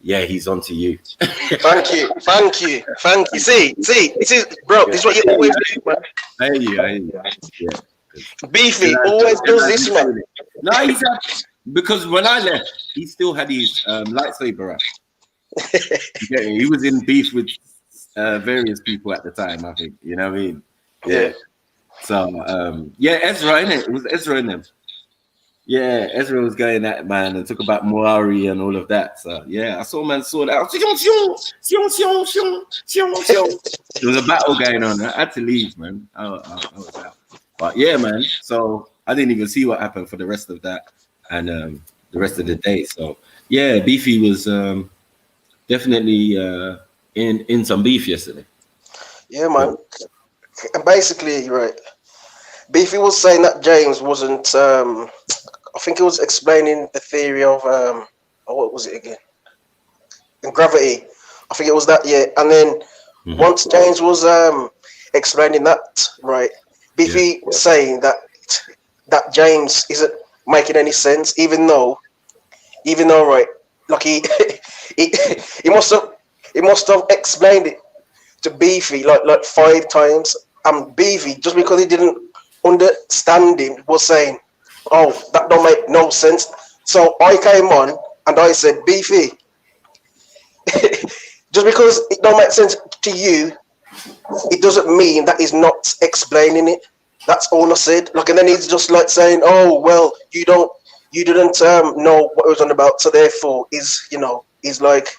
Yeah, he's onto you. Thank you. See, this is, bro, this is what you always do, man. I hear you. Yeah. Beefy always does this, man. No, because when I left, he still had his lightsaber out. Yeah, he was in beef with various people at the time, I think. You know what I mean? Yeah. So, Ezra, innit? It was Ezra in them. Yeah, Ezra was going at man and talk about Moari and all of that. So, yeah, I saw man sort out. There was a battle going on. I had to leave, man. I was out. But, yeah, man. So, I didn't even see what happened for the rest of that and the rest of the day. So, yeah, Beefy was definitely in some beef yesterday. Yeah, man. And basically, right, Beefy was saying that James wasn't. I think he was explaining the theory of what was it again? And gravity. I think it was that. Yeah, and then once James was explaining that, right, Beefy was saying that James isn't making any sense, even though, right, like he must have explained it to Beefy like 5 times. And Beefy, just because he didn't understand him, was saying, "Oh, that don't make no sense." So I came on and I said, "Beefy, just because it don't make sense to you, it doesn't mean that he's not explaining it." That's all I said. Like, and then he's just like saying, "Oh, well, you didn't know what it was on about, so therefore he's like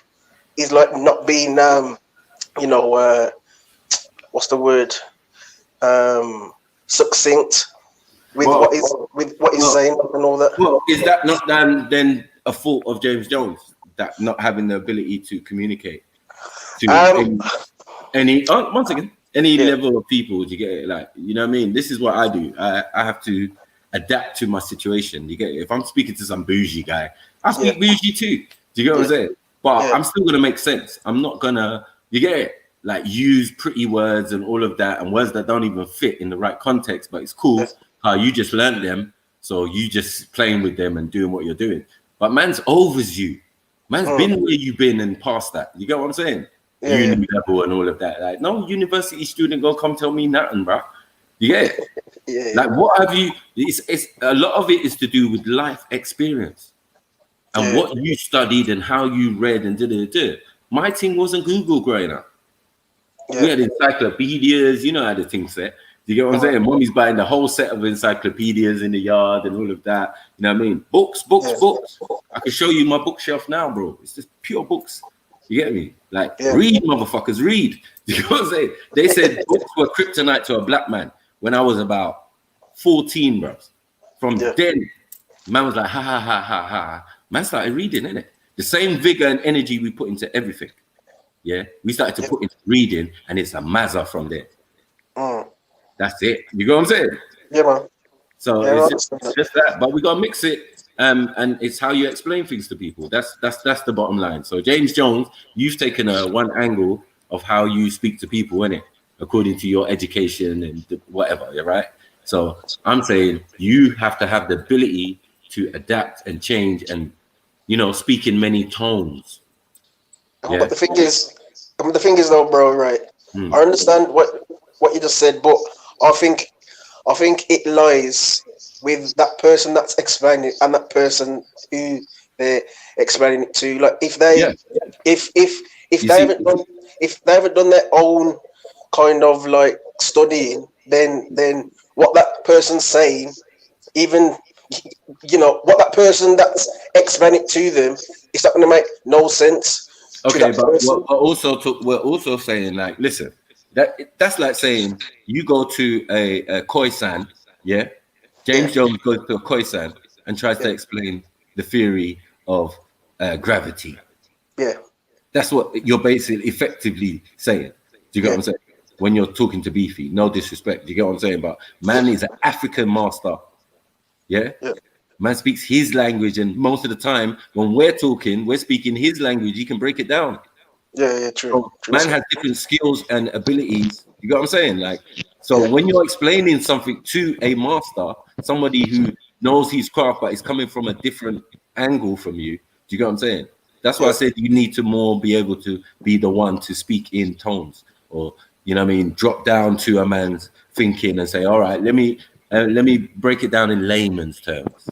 not being what's the word? Succinct with what he's saying and all that." Well, is that not then a fault of James Jones, that not having the ability to communicate to any level of people? Do you get it? Like, you know what I mean? This is what I do. I have to adapt to my situation. You get it? If I'm speaking to some bougie guy, I speak bougie too. Do you get what I'm saying? But I'm still gonna make sense. I'm not gonna, you get it? Like, use pretty words and all of that, and words that don't even fit in the right context. But it's cool how you just learned them, so you just playing with them and doing what you're doing. But man's overs you. Man's been where you've been and past that. You get what I'm saying? Uni level and all of that. Like, no university student gonna come tell me nothing, bro. You get it? Like, what have you? It's a lot of it is to do with life experience and what you studied and how you read and did. My thing wasn't Google growing up. We had encyclopedias, you know how the thing's set. Do you get what I'm saying? Mommy's buying the whole set of encyclopedias in the yard and all of that. You know what I mean? Books. I can show you my bookshelf now, bro. It's just pure books. You get me? Like, read, motherfuckers, read. Do you know what I'm saying? They said books were kryptonite to a black man when I was about 14, bro. From then, man was like, ha, ha, ha, ha, ha. Man started reading, innit? The same vigor and energy we put into everything. Yeah, we started to put into reading, and it's a mazza from there. That's it. You know what I'm saying? Yeah, man. So it's just that, but we gotta mix it, and it's how you explain things to people. That's the bottom line. So James Jones, you've taken one angle of how you speak to people, innit? According to your education and whatever, yeah, right? So I'm saying you have to have the ability to adapt and change, and speak in many tones. Yeah. But the thing is though, bro, right? I understand what you just said, but I think it lies with that person that's explaining it and that person who they're explaining it to. Like, if they haven't done their own kind of like studying, then what that person's saying, even what that person that's explaining it to them, it's not going to make no sense. Okay, but we're also saying, like, listen, that's like saying you go to a Khoisan, yeah? James Jones goes to a Khoisan and tries to explain the theory of gravity. Yeah. That's what you're basically effectively saying. Do you get what I'm saying? when you're talking to Beefy. No disrespect, you get what I'm saying? But man is an African master. Yeah? Man speaks his language, and most of the time when we're talking, we're speaking his language. He can break it down. Yeah, true. So man has different skills and abilities. You get what I'm saying? Like, so when you're explaining something to a master, somebody who knows his craft but is coming from a different angle from you, do you get what I'm saying? That's why I said you need to more be able to be the one to speak in tones, or you know what I mean, drop down to a man's thinking and say, all right, let me break it down in layman's terms.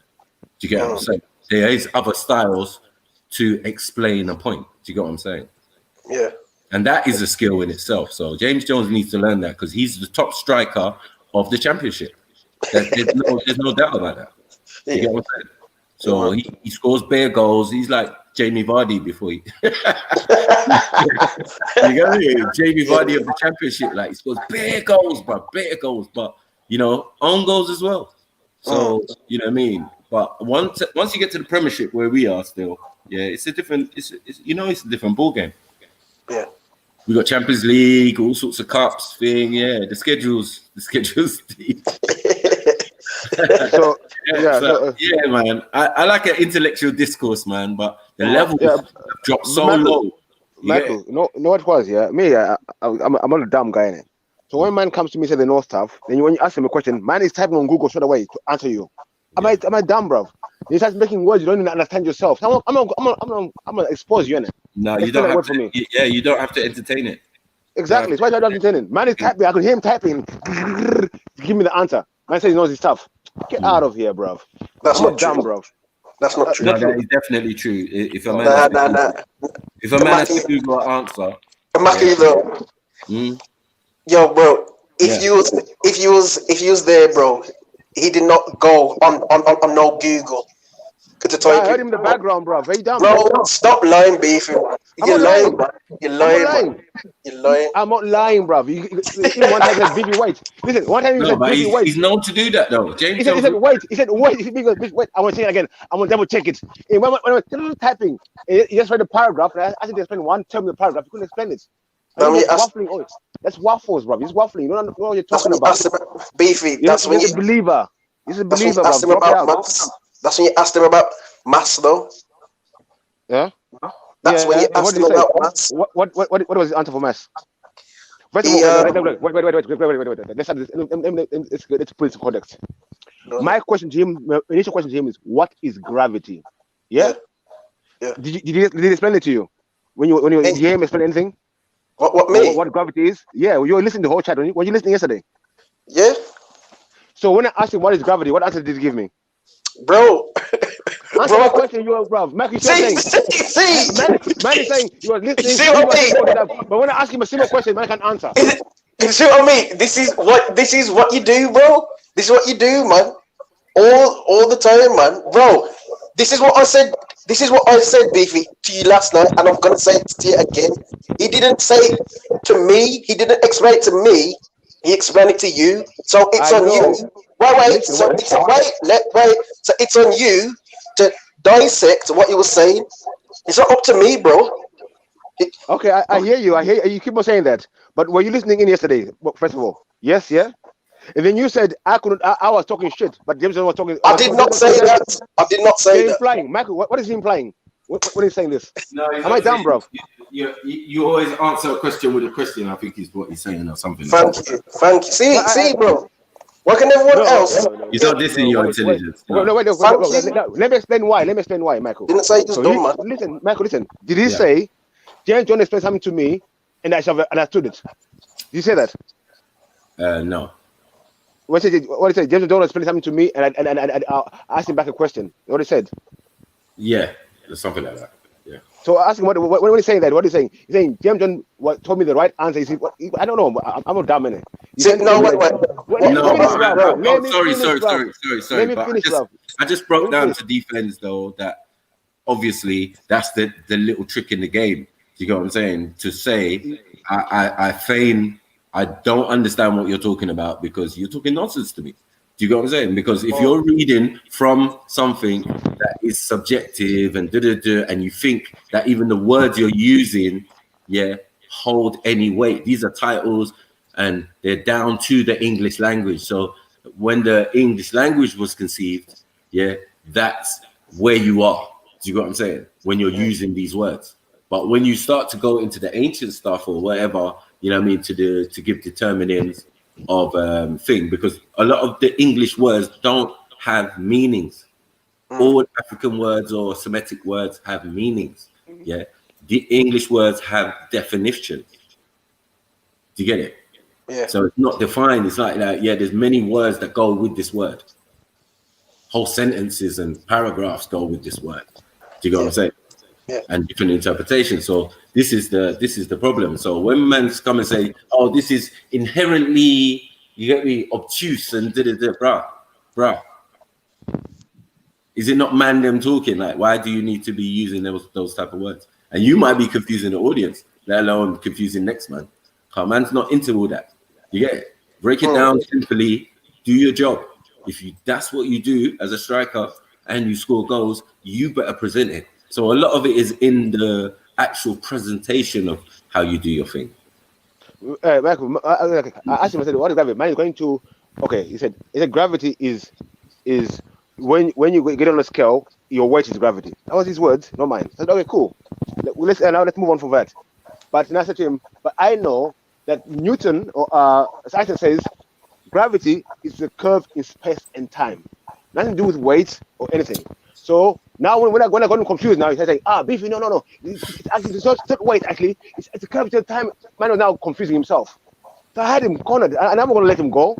Do you get what I'm saying? There is other styles to explain a point. Do you get what I'm saying? Yeah. And that is a skill in itself. So James Jones needs to learn that, because he's the top striker of the championship. There's no doubt about that. Do you get what I'm saying? So he scores bare goals. He's like Jamie Vardy before he. You get me? Jamie Vardy of the championship, like he scores bare goals, bro, bare goals, but you know, own goals as well. So you know what I mean. But once you get to the Premiership where we are still, it's a different ball game. Yeah. We got Champions League, all sorts of cups thing. Yeah, the schedule's deep. Yeah, man. I like an intellectual discourse, man, but the level dropped so low. Michael, know what it was? Yeah, me, I'm not a dumb guy in it. So when man comes to me and say the North stuff, then when you ask him a question, man is typing on Google straight away to answer you. Am I dumb, bro? You start making words you don't even understand yourself. I'm gonna expose you, innit? No, you don't have to. Yeah, you don't have to entertain it. Exactly. It's why I don't entertain it. Man is typing. I could hear him typing. Give me the answer. Man says he knows his stuff. Get out of here, bro. That's not dumb, true. bro. That's not true. No, that is definitely true. If a man has to Google an answer, yo, bro. If you was there, bro, he did not go on no Google. I heard him in the background, bro. Very dumb. Bro, stop lying, beef. You're lying, bro. You're lying. You're lying. I'm not lying, bro. One time he said BB White. Listen, one time he said BB White. He's known to do that, though. James he said wait. He said wait. Wait. I want to say it again. I want to double check it. And when I was typing, he just read the paragraph. And I think they explained one term in the paragraph. He couldn't explain it. Waffling. That's waffles, bro. He's waffling. You don't know what you're talking about. Beefy. That's when he's a believer. He's a believer, bro. That's when you asked him about maths, though. Yeah. That's when you asked him about maths. What was his answer for maths? First of all, wait. Let's put it in context. My question to him, initial question to him is, what is gravity? Yeah. Did he explain it to you? When you hear him explain anything? What me? What gravity is? Yeah. You were listening to the whole chat. Were you listening yesterday? Yeah. So when I asked him what is gravity, what answer did he give me? Bro. Answer the question, you are, bro. Mac is saying. Man is saying you are listening. See what I mean? But when I ask him a simple question, man can answer. You see what I mean? This is what you do, bro. This is what you do, man. All the time, man. Bro, this is what I said. This is what I said, Beefy, to you last night, and I'm gonna say it to you again. He didn't say it to me. He didn't explain it to me. He explained it to you. So it's on you. Wait. So it's on you to dissect what you were saying. It's not up to me, bro. Okay, I hear you. You keep on saying that. But were you listening in yesterday? First of all, yes, yeah. And then you said I was talking shit, but James was talking. I did not say that. I did not say that. Implying, Michael. What is he implying? What is he saying this? No, am I dumb, bro? You always answer a question with a question. I think is what he's saying or something. Thank you. See, bro. Why can everyone else? He's not dissing your intelligence. Wait. Let me explain why. Michael. Didn't say just dumb, man. Listen, Michael. Listen. Did he say James John explained something to me and I should have understood it? Did you say that? No. What did he say? James John explained something to me and I asked him back a question. What he said? Yeah, something like that. Yeah. So I asked him what he's saying that. What he's saying? He's saying James John told me the right answer. He said, I don't know. I'm not dumb, innit? Sorry. But I just broke down to defense though that obviously that's the little trick in the game. Do you get what I'm saying? To say I feign I don't understand what you're talking about because you're talking nonsense to me. Do you get what I'm saying? Because if you're reading from something that is subjective and and you think that even the words you're using, hold any weight. These are titles and they're down to the English language. So when the English language was conceived, yeah, that's where you are. Do you get what I'm saying? When you're using these words. But when you start to go into the ancient stuff or whatever, you know what I mean, to give determinings of thing, because a lot of the English words don't have meanings. All African words or Semitic words have meanings. Yeah, the English words have definitions. Do you get it? Yeah. So it's not defined. It's like yeah, there's many words that go with this word. Whole sentences and paragraphs go with this word. Do you get what I'm saying? Yeah. And different interpretations. So this is the problem. So when men come and say, "Oh, this is inherently," you get me, obtuse and bruh. Is it not man them talking? Like, why do you need to be using those type of words? And you might be confusing the audience, let alone confusing next man. Because man's not into all that. You get it? Break it down simply. Do your job. If that's what you do as a striker and you score goals, you better present it. So a lot of it is in the actual presentation of how you do your thing. Michael, I asked him, I said, what is gravity? Man is going to, okay, he said gravity is when you get on a scale, your weight is gravity. That was his words, not mine. I said, okay, cool. Let's move on from that. But then I said to him, but I know that Newton or Einstein says gravity is the curve in space and time. Nothing to do with weight or anything. So now when I got him confused, now he's saying, Beefy, no. It's actually it's not weight, actually. It's a curve to time. Man was now confusing himself. So I had him cornered, and I'm not going to let him go.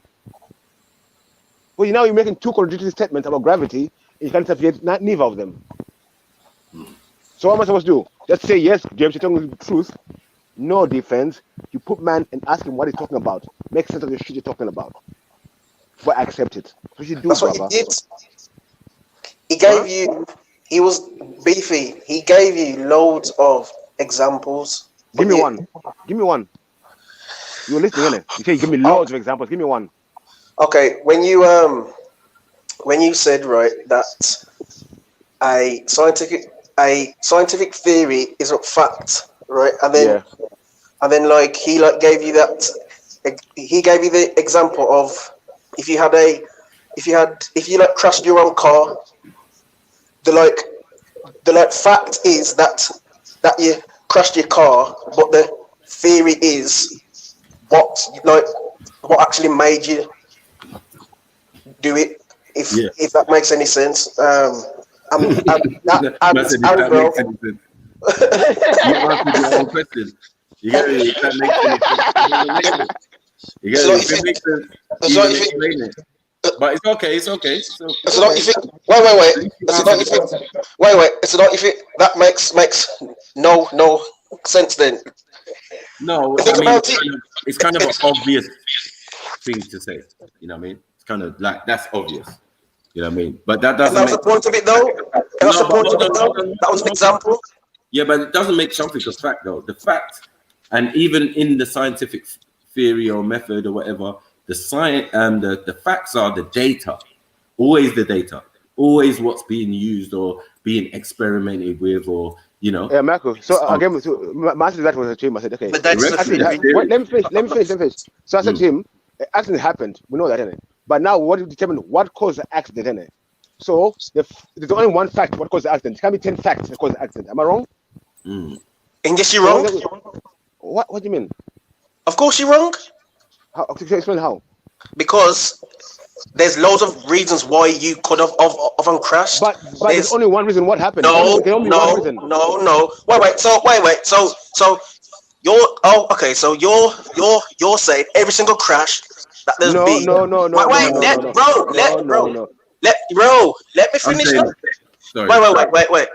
Well, now you're making two contradictory statements about gravity, and you can't separate neither of them. So what am I supposed to do? Just say, yes, James, you're telling the truth. No defense. You put man and ask him what he's talking about. Make sense of the shit you're talking about. But accept it. So you do, that's what he did. He gave you, he was beefy. He gave you loads of examples. Give me one. You were listening, innit? You say, give me loads of examples. Give me one. Okay, when you said, right, that a scientific theory is a fact, right? And then like he gave you the example of if you crashed your own car, the fact is that you crashed your car, but the theory is what actually made you do it, if that makes any sense. You get it? That makes any sense. You get it? If it makes sense, you explain it. But it's okay. It's okay. It's not if it. Wait. It's not if it. Wait. It's not if it. That makes no sense then. No, I mean it's kind of an obvious thing to say. You know what I mean? It's kind of like that's obvious. You know what I mean? But that doesn't. And that's the point of it, though. That was an example. Yeah, but it doesn't make something a fact, though. The fact, and even in the scientific theory or method or whatever, the science and the facts are the data. Always the data. Always what's being used or being experimented with, or you know. Yeah, Michael. So again, my answer to that was a dream. I said, okay. But that's let me finish. So I said to him, accident happened. We know that, innit? But now, what do you determine what caused the accident, innit? So there's only one fact what caused the accident. It can be 10 facts that caused the accident. Am I wrong? And yes, you're wrong. What do you mean? Of course you're wrong. How? Explain how. Because there's loads of reasons why you could have crashed. But there's only one reason what happened. No. Wait. So you're So you're saying every single crash that there's been. No. Let me finish. Sorry. Wait.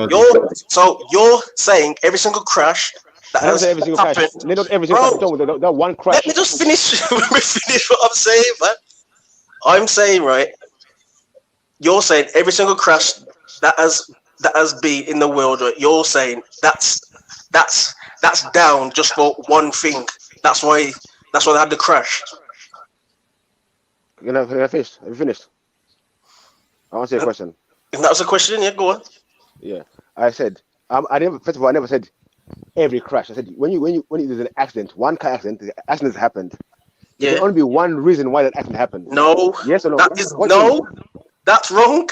You're saying every single crash that has happened. Not every single crash. That one crash. Let me just finish. Finish what I'm saying, man. I'm saying, right. You're saying every single crash that has been in the world. Right, you're saying that's down just for one thing. That's why they had the crash. Have you finished? I want to say a question. If that was a question, yeah, go on. Yeah, I said I never said every crash. I said when there's an accident, one car accident, the accident has happened. There can only be one reason why that accident happened. No. Yes or no? That is no. That's wrong.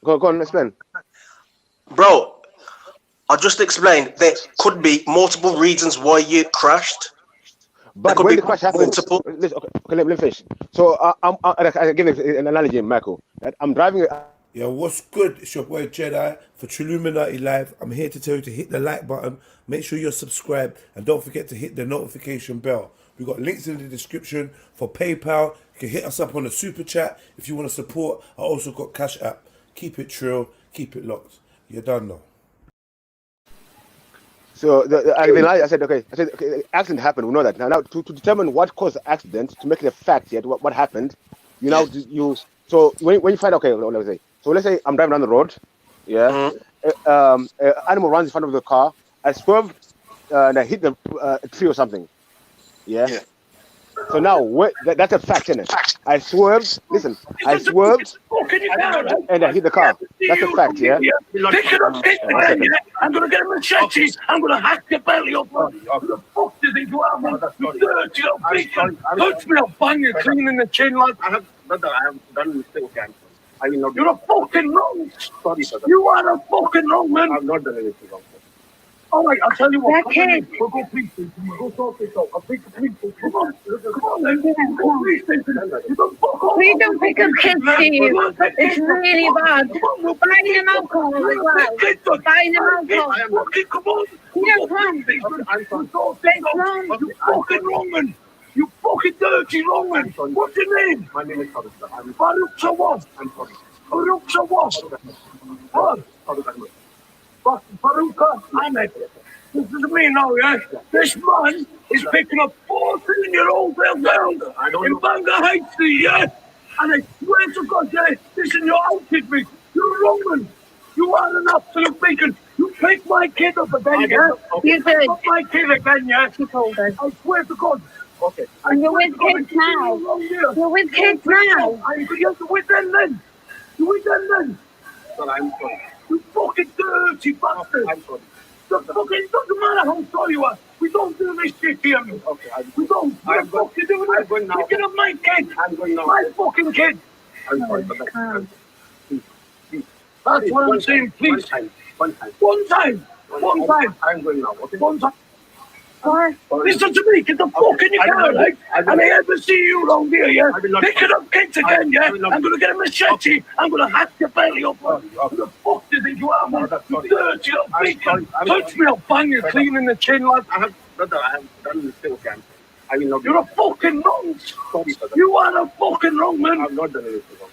Go on, explain. Bro, I just explained there could be multiple reasons why you crashed. But when the crash happened, okay, let me finish. So I give an analogy, Michael. I'm driving. Yeah, what's good? It's your boy Jedi for Trilluminati Live. I'm here to tell you to hit the like button. Make sure you're subscribed and don't forget to hit the notification bell. We've got links in the description for PayPal. You can hit us up on the super chat if you want to support. I also got Cash App. Keep it trill, keep it locked. You're done now. So I said, okay, accident happened. We know that now. To determine what caused the accident, to make it a fact yet, what happened, So when you find, okay, let's say, so let's say I'm driving down the road, yeah, animal runs in front of the car. I swerved and I hit a tree or something, yeah. So now that's a fact, isn't it? I swerved. Listen, I swerved and I hit the car. That's a fact, yeah. Pick it up, I'm gonna get a machete. I'm gonna hack your belly up. Who the fuck do you think you are, man? You dirty little bitch. Touch me, I'll bang you clean in the chin, lad. I have done a mistake again. You're a fucking wrong. Sorry, brother. You are a fucking wrong, man. I've not done anything wrong. All right, I'll tell you what. We'll go police station. We'll go sort this out. I'll take the police station. Come on, then. Go police station. You don't fuck off. We don't pick up kids, Steve. It's really bad. We're buying them alcohol as well. Buying them alcohol. Come on. You don't run. You fucking wrong, man. You fucking dirty wrong, man. What's your name? My name is Farouk. Farouk Sawab. I'm Farouk. Farouk Sawab. What? Farouka Ahmed. This is me now, yeah? This man is picking up 14-year-old girls in Bangor Heights, yeah? And I swear to God, yeah, this is your outfit, mate. You're wrong, man. You are an absolute bacon. You picked my kid up again, yeah? You did. My kid again, yeah? She told us. I swear to God. Okay. And you're with kids now. You're with kids now. You're with them then. You're with them then. Well, I'm sorry. You fucking dirty bastard! I'm sorry. It doesn't matter how sorry you are. We don't do this shit here, man. Okay, we don't. I'm fucking doing it. I'm going now. Picking up my kid. I'm going now. My fucking kid. I'm sorry, but please. That's what I'm saying, please. One time. I'm going now, okay? One time. Listen to me, get the fuck in your car, right? And I ever see you around here, yeah? Pick it up kids again, yeah? I'm gonna get a machete. I'm gonna hack your belly up. Who the fuck do you think you are, man? You dirty little bitch. Touch me, I'll bang you clean in the chin, lad. I have done a mistake again. You're a fucking wrong. You are a fucking wrong, man. I've not done anything wrong.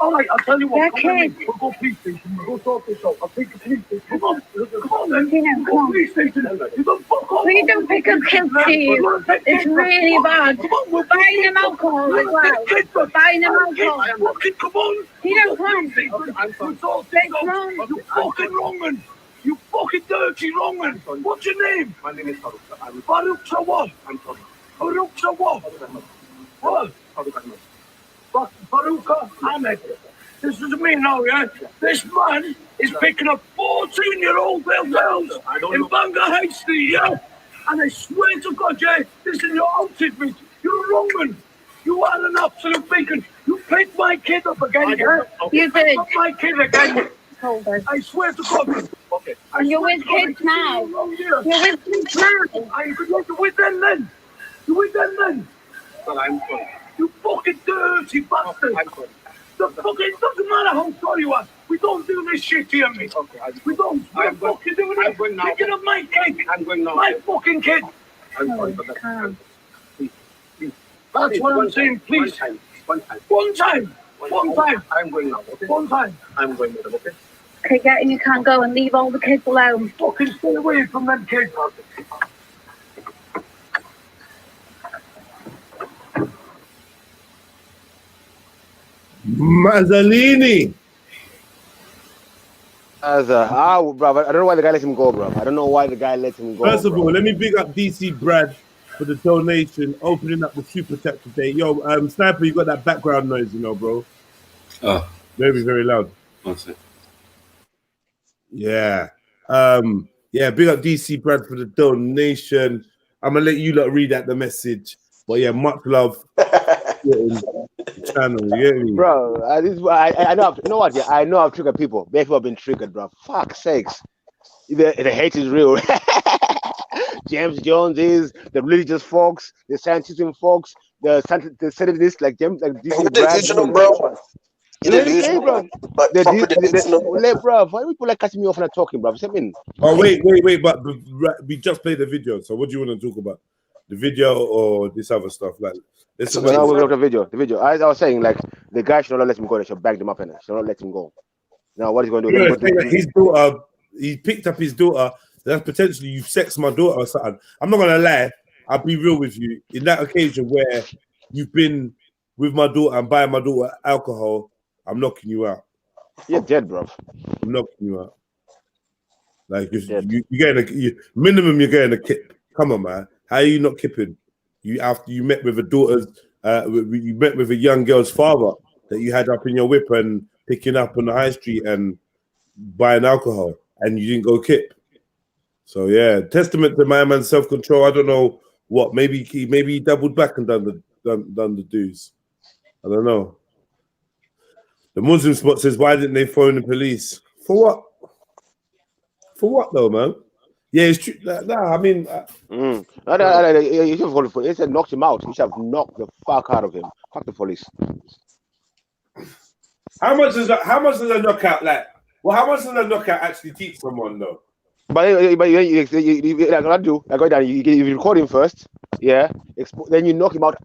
All right, I'll tell you what. We'll go police station. We'll go sort this out. I'll take the police station. Come on, then. Go police station. You don't fuck off. We don't pick up kids, Steve. It's really bad. We're buying them alcohol as well. We're buying them alcohol. Come on. You don't run. You fucking wrong, man. You fucking dirty wrong, man. What's your name? My name is Farouk. Farouk Sawab. I'm sorry. Farouk Sawab. What? Farouka Ahmed. This is me now, yeah? This man is picking up 14-year-old girls in Bangor Heights, yeah? And I swear to God, yeah, this is your outfit, mate. You're wrong, man. You are an absolute bacon. You picked my kid up again, yeah? You did. My kid again. Told us. I swear to God. Okay. And you're with kids now. You're with kids now. You're with them then. You're with them then. Well, I'm sorry. You fucking dirty bastard! I'm sorry. It doesn't matter how sorry you are. We don't do this shit here, mate. Okay, we don't. We're fucking doing it. Picking up my kid. I'm going now. My fucking kid. I'm sorry, but please. That's what I'm saying, please. One time. I'm going now, okay? One time. I'm going with them, okay? Okay, get in, you can't go and leave all the kids alone. Fucking stay away from them kids. Mazzolini. Bro, I don't know why the guy let him go, bro. I don't know why the guy let him go. First of all, let me big up DC Brad for the donation, opening up the super chat today. Yo, Sniper, you got that background noise, you know, bro. Oh, very, very loud. That's it. Yeah. Yeah, big up DC Brad for the donation. I'm gonna let you lot read out the message. But yeah, much love. Channel, you get me? Bro, I know. You know what? Yeah, I know I've triggered people. People have been triggered, bro. Fuck sakes. The hate is real. James Jones is the religious folks, the scientific folks, the scientists like James, like DC delusional, bro. Delusional, bro. Bro, why people like cutting me off when I'm talking, bro? I mean, oh wait, but we just played the video. So what do you want to talk about? The video or this other stuff? Like, no, we're talking the video. As I was saying, like the guy should not let him go. They should bag him up and should not let him go. Now what he's going to do? His daughter, he picked up his daughter. That's potentially you've sexed my daughter or something. I'm not gonna lie. I'll be real with you. In that occasion where you've been with my daughter and buying my daughter alcohol, I'm knocking you out. You're dead, bro. I'm knocking you out. Like you're getting minimum. You're getting a kip. Come on, man. How are you not kipping? You after you met with a daughter's, you met with a young girl's father that you had up in your whip and picking up on the high street and buying alcohol, and you didn't go kip. So yeah, testament to my man's self-control. I don't know what. Maybe he doubled back and done the dues. I don't know. The Muslim spot says, why didn't they phone the police? For what? For what though, man? Yeah, it's true. Nah, I mean, you should have called the police. They said knocked him out. You should have knocked the fuck out of him. Fuck the police. How much does a knockout like? Well, how much does a knockout actually teach someone though? But you like I do. I go down. You record him first, yeah. Then you knock him out.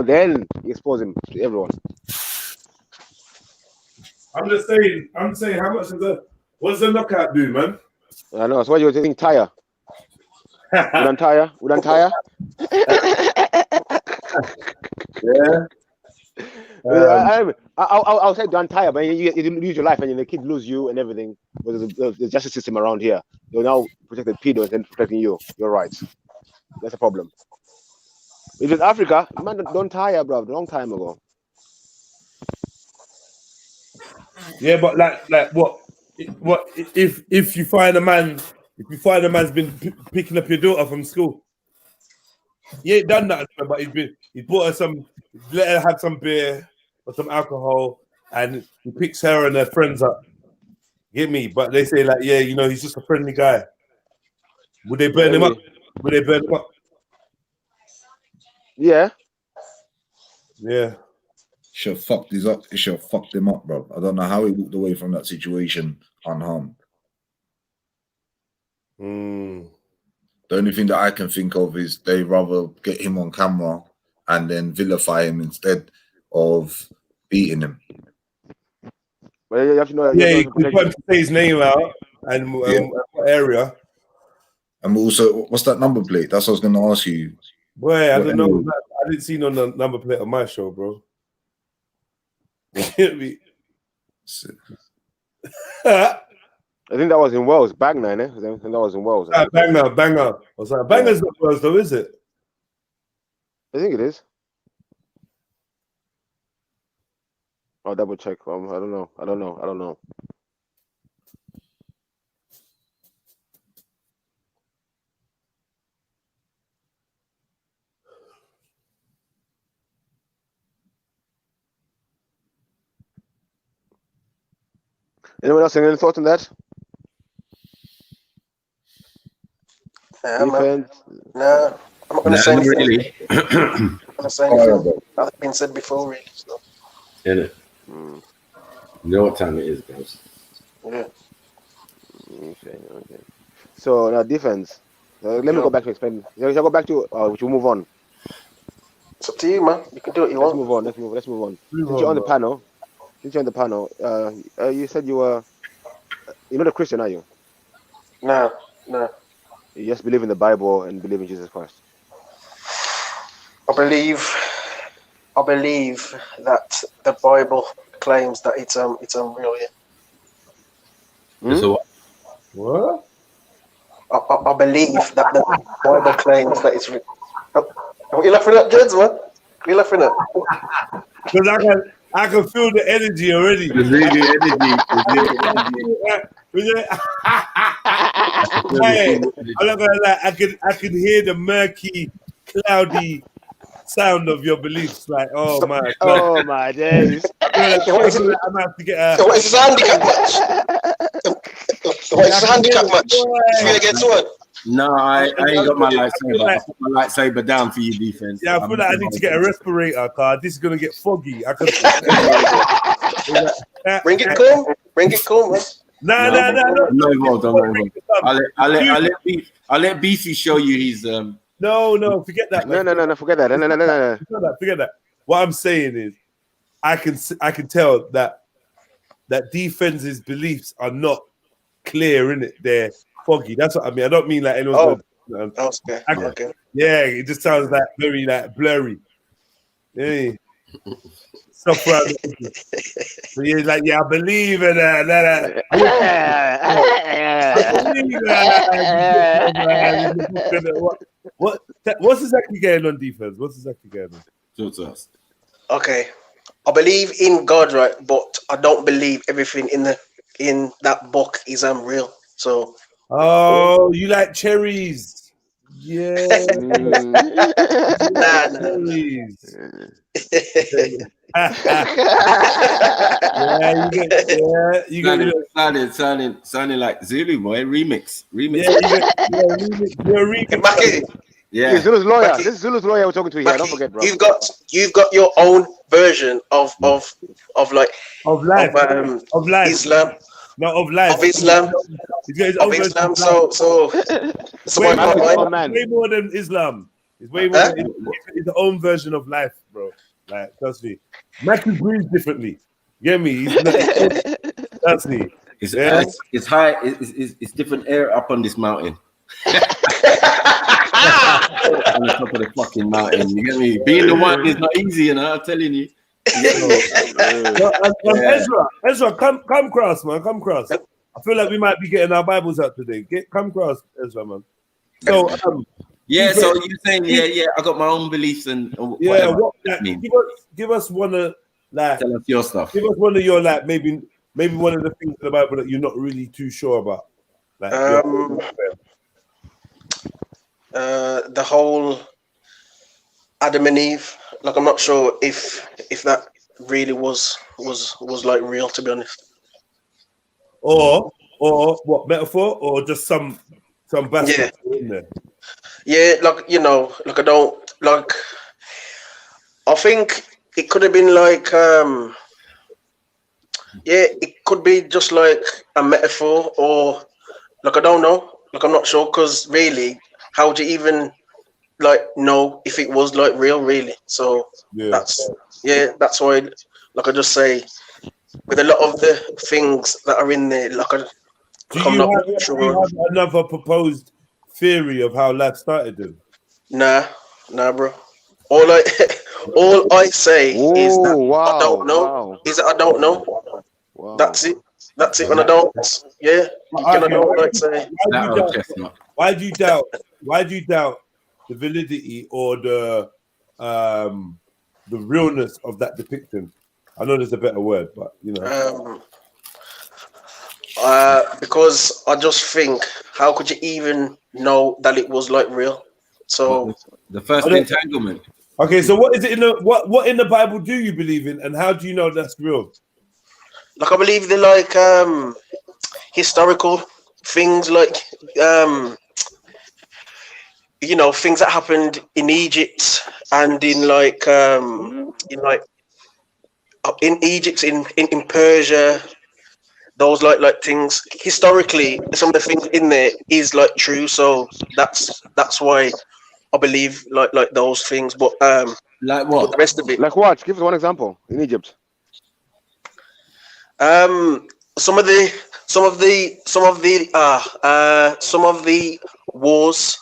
Then you expose him to everyone. I'm saying, how much what's the knockout do, man? I know. So what you think? Tire? We done tire? Yeah. I'll say done tire, but you lose your life and the kids lose you and everything. But there's a justice system around here. They'll now protect the pedos and protecting your rights. That's a problem. If it's Africa, man, don't tire, bro. Long time ago. Yeah, but like what if you find a man's been picking up your daughter from school? He ain't done that, but he bought her some, let her have some beer or some alcohol, and he picks her and her friends up. Get me? But they say like, yeah, he's just a friendly guy. Would they burn him up? Yeah. Yeah. Should have fucked these up. It should have fucked them up, bro. I don't know how he walked away from that situation unharmed. The only thing that I can think of is they rather get him on camera and then vilify him instead of beating him. Well, you have to know. Yeah, he wanted to say his name out and what area. And also, what's that number plate? That's what I was going to ask you. Boy, I don't know. I didn't see no number plate on my show, bro. I think that was in Wales, Bangor, eh? I think that was in Wales. Bangor. Bangor's not Wales, though, is it? I think it is. I'll double check. I don't know. Anyone else have any thoughts on that? Yeah, man. No, I'm not going to say anything. Really. I'm not going to say anything. That's been said before, really. So. Isn't it? You know what time it is, guys. Yeah. Okay. So now defense. Let me go back to explain. Shall I go back to? We should move on. It's up to you, man. You can do what you want. Let's move on. Since you're on the panel. You said you were. You're not a Christian, are you? No. You just believe in the Bible and believe in Jesus Christ. I believe that the Bible claims that it's unreal. Yeah. So what? I believe that the Bible claims that it's real. What are you laughing at, Jeds, man? What are you laughing at? Because I can feel the energy already. Hey, I'm not gonna lie. I can hear the murky, cloudy sound of your beliefs. Like, oh my God. Oh my days. What is it? I'm have to get a. What is his handicap match? What is his handicap match? 3 against 1. No, I ain't got my lightsaber. I put my lightsaber down for you, defense. Yeah, I feel like I need to get a respirator card. This is gonna get foggy. I could. Bring it cool. Bring it cool, man. No. No involved. I'll let Beefy show you his. No, forget that. No, forget that. No. Forget that. What I'm saying is, I can tell that defense's beliefs are not clear in it. They're foggy. That's what I mean. I don't mean like anyone's. Okay. Yeah, it just sounds like very like blurry. Yeah. Stuff around. So you're like, yeah, I believe in that. What's exactly going on defense? What's exactly going on? Okay, I believe in God, right? But I don't believe everything in that book is real. So. Oh, you like cherries? Yeah. Cherries. You sounding like Zulu boy. Remix. Yeah, Zulu's lawyer. This is Zulu's lawyer we're talking to here. Maki, Don't forget, bro. You've got your own version of life. Of life. Islam. No, of life. Of Islam. Of Islam. So way more than Islam. It's way more. It's the own version of life, bro. Like, trust me. Maki breathes differently. You get me? Trust me. It's high. It's different air up on this mountain. On the top of the fucking mountain. You get me? Being the one is not easy, you know. I'm telling you. Ezra, come cross, man. Come cross. I feel like we might be getting our Bibles out today. Come cross, Ezra, man. So so you're saying, I got my own beliefs and give us one of like tell us your stuff. Give us one of your like maybe one of the things in the Bible that you're not really too sure about. Like the whole Adam and Eve. Like, I'm not sure if that really was like real, to be honest. Or what, metaphor, or just some bastard in there. Yeah, like, you know, like, I don't like. I think it could have been like it could be just like a metaphor, or like, I don't know, like, I'm not sure, because really, how would you even like know if it was like real, really? So that's why, like, I just say with a lot of the things that are in there, like, I'm not sure. Do you have another proposed theory of how life started then? Nah, bro. All I say is that I don't know. Is that I don't know. Wow. That's it. And I don't. Yeah. Why do you doubt the validity or the realness of that depiction? I know there's a better word, but you know. Because I just think, how could you even know that it was like real? So the first entanglement. Okay, so what is it in the what in the Bible do you believe in, and how do you know that's real? Like, I believe they're like historical things, like you know, things that happened in Egypt and in Egypt, in Persia. Those like things historically, some of the things in there is like true, so that's why I believe like those things. But like what? But the rest of it, like what? Give us one example in Egypt. Some of the wars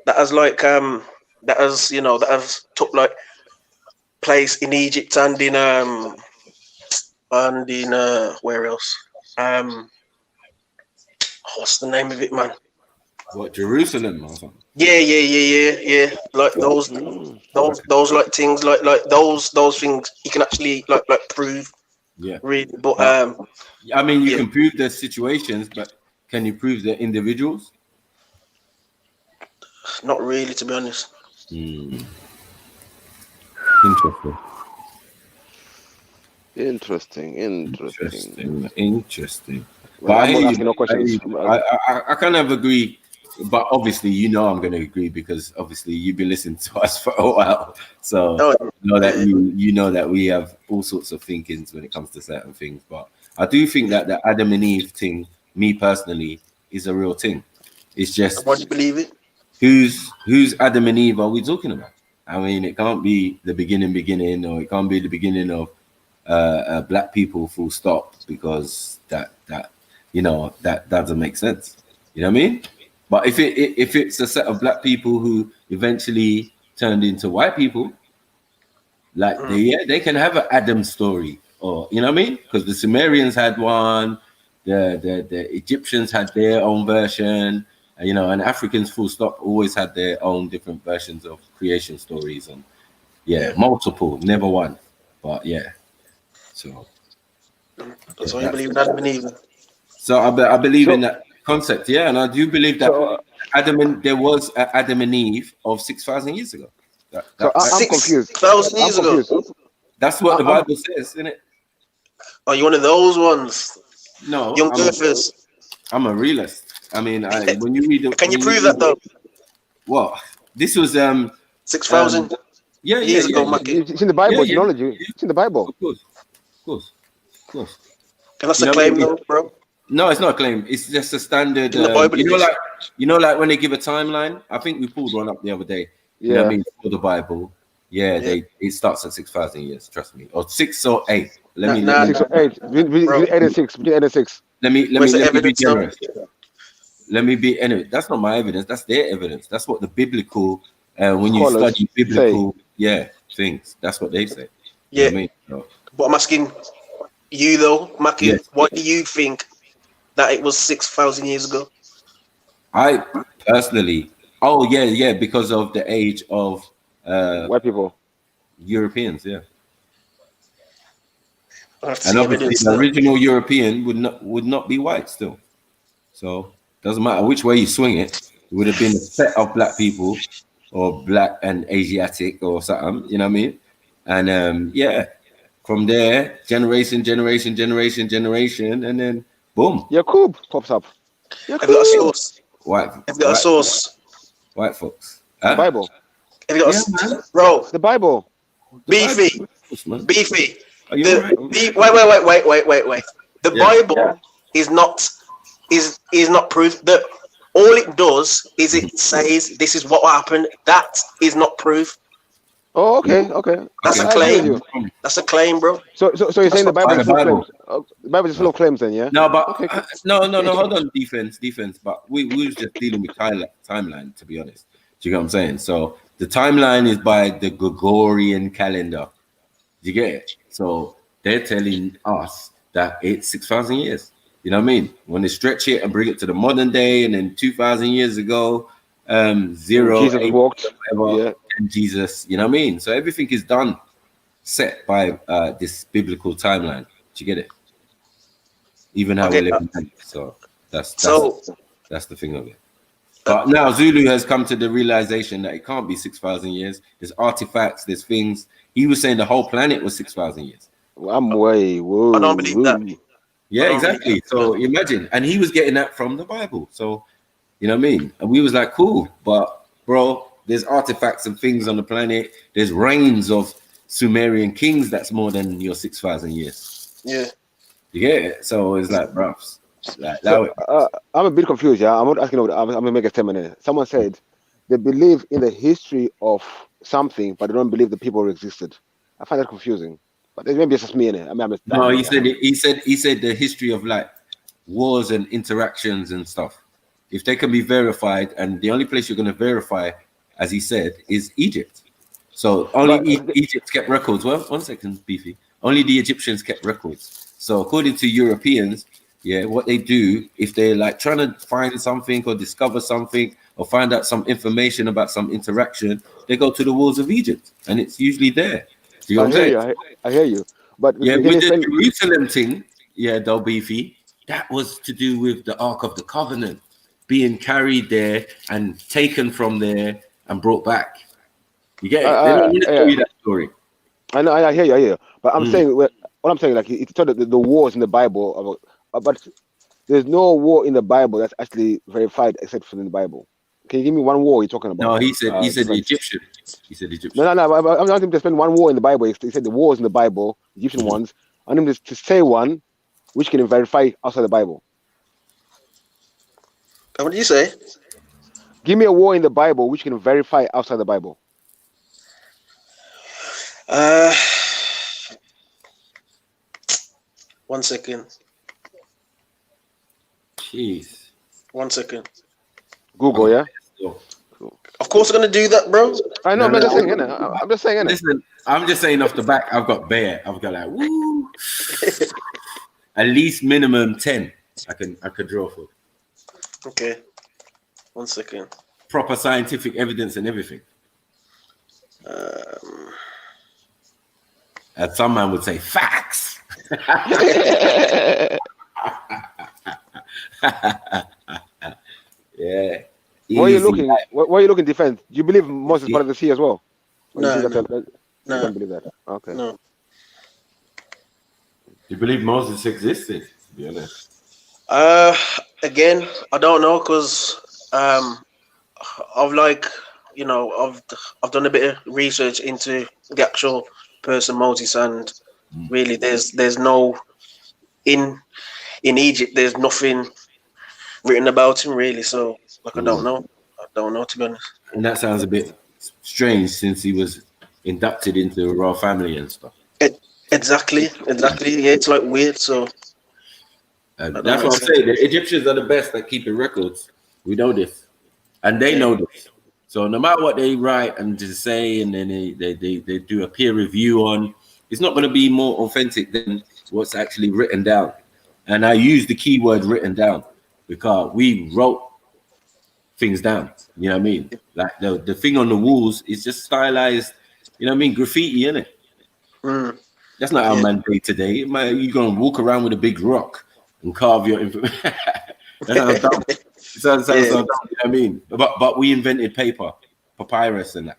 that has took like place in Egypt and in where else? What's the name of it, man? What, Jerusalem or something? Yeah. Like those like things, like those things you can actually like prove. Yeah. Really, but I mean, you can prove the situations, but can you prove the individuals? Not really, to be honest. Interesting. Interesting. But I hear you. I kind of agree. But obviously, you know, I'm going to agree because obviously you've been listening to us for a while, so you know that you know that we have all sorts of thinkings when it comes to certain things. But I do think that the Adam and Eve thing, me personally, is a real thing. It's just, why do you believe it? Who's Adam and Eve are we talking about? I mean, it can't be the beginning, or it can't be the beginning of black people full stop, because that you know that doesn't make sense. You know what I mean? But if it's a set of black people who eventually turned into white people, like they can have an Adam story, or you know what I mean? Because the Sumerians had one, the Egyptians had their own version, you know, and Africans full stop always had their own different versions of creation stories, and multiple, never one, but so so you believe in Adam and Eve? So I believe in that concept, and I do believe that there was an Adam and Eve of 6,000 years ago. I'm confused. 6,000 years ago. That's what the Bible says, isn't it? Are you one of those ones? No, young earthers. I'm a realist. I mean, when you read, can you prove that though? Well, this was 6,000 years ago. It's in the Bible. Technology. It's in the Bible. Of course. And that's a claim, though, bro. No, it's not a claim. It's just a standard. You know, like when they give a timeline. I think we pulled one up the other day. You know what I mean, for the Bible. It starts at 6,000 years. Trust me, or 6 or 8. Let me 6 or 8. Between 8 and 6. Between 8 and 6. Let me be generous. Let me be anyway. That's not my evidence. That's their evidence. That's what the biblical. When you study biblical, things. That's what they say. Yeah. You know what I mean? So, but I'm asking you though, Mackie. What do you think that it was 6,000 years ago? I personally, because of the age of white people, Europeans, and obviously the original European would not be white still. So doesn't matter which way you swing it. It would have been a set of black people, or black and Asiatic or something. You know what I mean? And from there, generation, and then boom. Yakub pops up. Have you got a source? Have you got a source? White folks. The Bible. Have you got a bro? The Bible. Beefy. Are you right? Wait. The Bible is not proof. That all it does is it says this is what happened. That is not proof. Oh, okay. That's a claim. That's a claim, bro. So you're saying the Bible is full of claims? The Bible is full of claims, then, yeah? No, but no. Hold on, defense. But we was just dealing with timeline, to be honest. Do you get what I'm saying? So the timeline is by the Gregorian calendar. Do you get it? So they're telling us that it's 6,000 years. You know what I mean? When they stretch it and bring it to the modern day, and then 2,000 years ago, 0, Jesus 8, walked. whatever, and Jesus, you know what I mean? So everything is done, set by this biblical timeline. Do you get it? Even how we live in. So that's the thing of it. But now Zulu has come to the realization that it can't be 6,000 years. There's artifacts, there's things. He was saying the whole planet was 6,000 years. Well, I'm way. Whoa, I don't believe that. Yeah, exactly. So imagine, and he was getting that from the Bible. So, you know what I mean? And we was like, cool, but bro, there's artifacts and things on the planet. There's reigns of Sumerian kings that's more than your 6,000 years. Yeah. You get it? So it's like, bro, I'm a bit confused. Yeah, I'm not asking. I'm gonna make a statement. Someone said they believe in the history of something, but they don't believe the people existed. I find that confusing. But maybe it's just me in it. I mean, no, he said the history of like wars and interactions and stuff. If they can be verified, and the only place you're going to verify, as he said, is Egypt. So only Egypt kept records. Well, 1 second, Beefy. Only the Egyptians kept records. So according to Europeans, what they do, if they're like trying to find something or discover something or find out some information about some interaction, they go to the walls of Egypt, and it's usually there. Do you know what I'm saying? I hear you. But with the Jerusalem thing, though, Beefy, that was to do with the Ark of the Covenant being carried there and taken from there and brought back. You get it? They don't want to tell you that story. I know, I hear you. But I'm saying, what I'm saying, like, it's told the wars in the Bible, but there's no war in the Bible that's actually verified except for in the Bible. Can you give me one war you're talking about? No, he said the Egyptian. He said Egyptian. No. I'm not him to spend one war in the Bible. He said the wars in the Bible, Egyptian ones. I want him to say one which can verify outside the Bible. What did you say? Give me a war in the Bible which can verify outside the Bible. One second. Jeez. 1 second. Google, yeah? Of course I'm gonna do that, bro. I know, I'm just saying, innit? I'm just saying, innit? Listen, I'm just saying off the back, I've got bare. I've got like, woo. At least minimum 10 I could draw for. Okay. 1 second. Proper scientific evidence and everything. As some man would say, facts. Yeah. Why are you looking? Why are you looking defense? Do you believe Moses is part of the sea as well? No. You don't believe that. Okay. No. You believe Moses existed? To be honest. Again, I don't know, because I've like, you know, I've done a bit of research into the actual person Moses, and really there's no in Egypt there's nothing written about him really, so like I don't know to be honest. And that sounds a bit strange since he was inducted into the royal family and stuff. Exactly. Yeah, it's like weird. So that's what I'm saying. The Egyptians are the best at keeping records. We know this, and they know this. So no matter what they write and just say, and then they do a peer review on, it's not going to be more authentic than what's actually written down. And I use the keyword written down because we wrote things down. You know what I mean? Like the thing on the walls is just stylized. You know what I mean? Graffiti, innit? That's not our man day to day. You're going to walk around with a big rock and carve your information. That's how dumb. Sounds dumb, you know what I mean? But we invented paper, papyrus and that.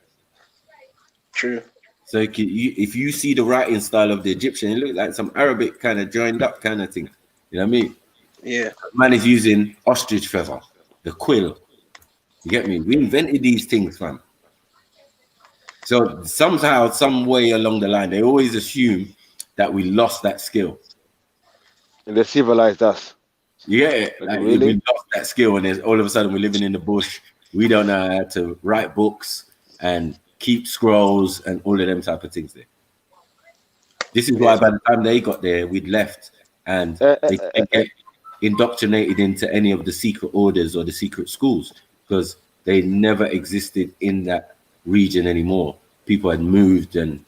True. So if you see the writing style of the Egyptian, it looks like some Arabic kind of joined up kind of thing. You know what I mean? Yeah. Man is using ostrich feather, the quill. You get me? We invented these things, fam. So somehow, some way along the line, they always assume that we lost that skill. And they civilized us. Yeah, like really? We lost that skill, and all of a sudden we're living in the bush. We don't know how to write books and keep scrolls and all of them type of things there. This is why by the time they got there, we'd left, and they didn't get indoctrinated into any of the secret orders or the secret schools because they never existed in that region anymore. People had moved and,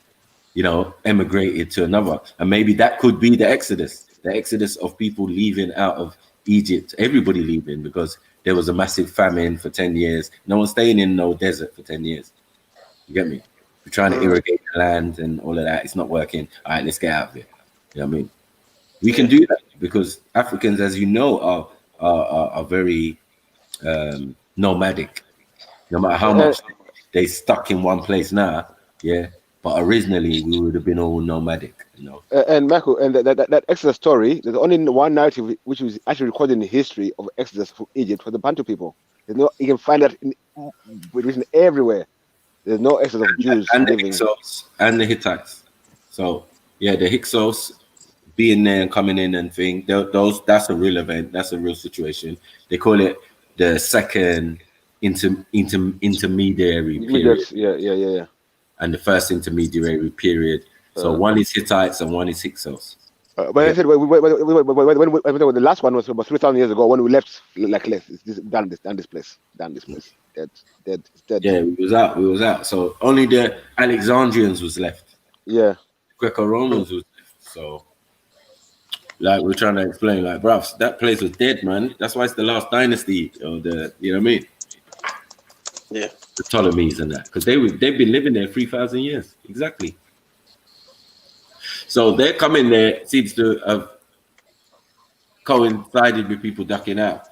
you know, emigrated to another, and maybe that could be the exodus of people leaving out of Egypt, everybody leaving because there was a massive famine for 10 years. No one's staying in no desert for 10 years. You get me? We're trying to irrigate the land and all of that. It's not working. All right, let's get out of here. You know what I mean? We can do that because Africans, as you know, are very nomadic. No matter how much they stuck in one place now, yeah. But originally, we would have been all nomadic, you know. And Michael, and that Exodus story, there's only one narrative which was actually recorded in the history of Exodus from Egypt for the Bantu people. There's no, you can find that written everywhere. There's no Exodus of Jews and living. The Hyksos and the Hittites. So yeah, the Hyksos being there and coming in and thing. That's a real event. That's a real situation. They call it the second intermediary period. Yeah. And the first intermediary period. So one is Hittites and one is Hyksos. But I said when the last one was about 3,000 years ago when we left, like less, it's down this place, dead. Yeah, we was out. So only the Alexandrians was left. Yeah, Greco-Romans was left. So, like we're trying to explain, like, bruv, that place was dead, man. That's why it's the last dynasty, or you know what I mean? Yeah. The Ptolemies and that, because they've been living there 3,000 years, exactly. So their coming there seems to have coincided with people ducking out.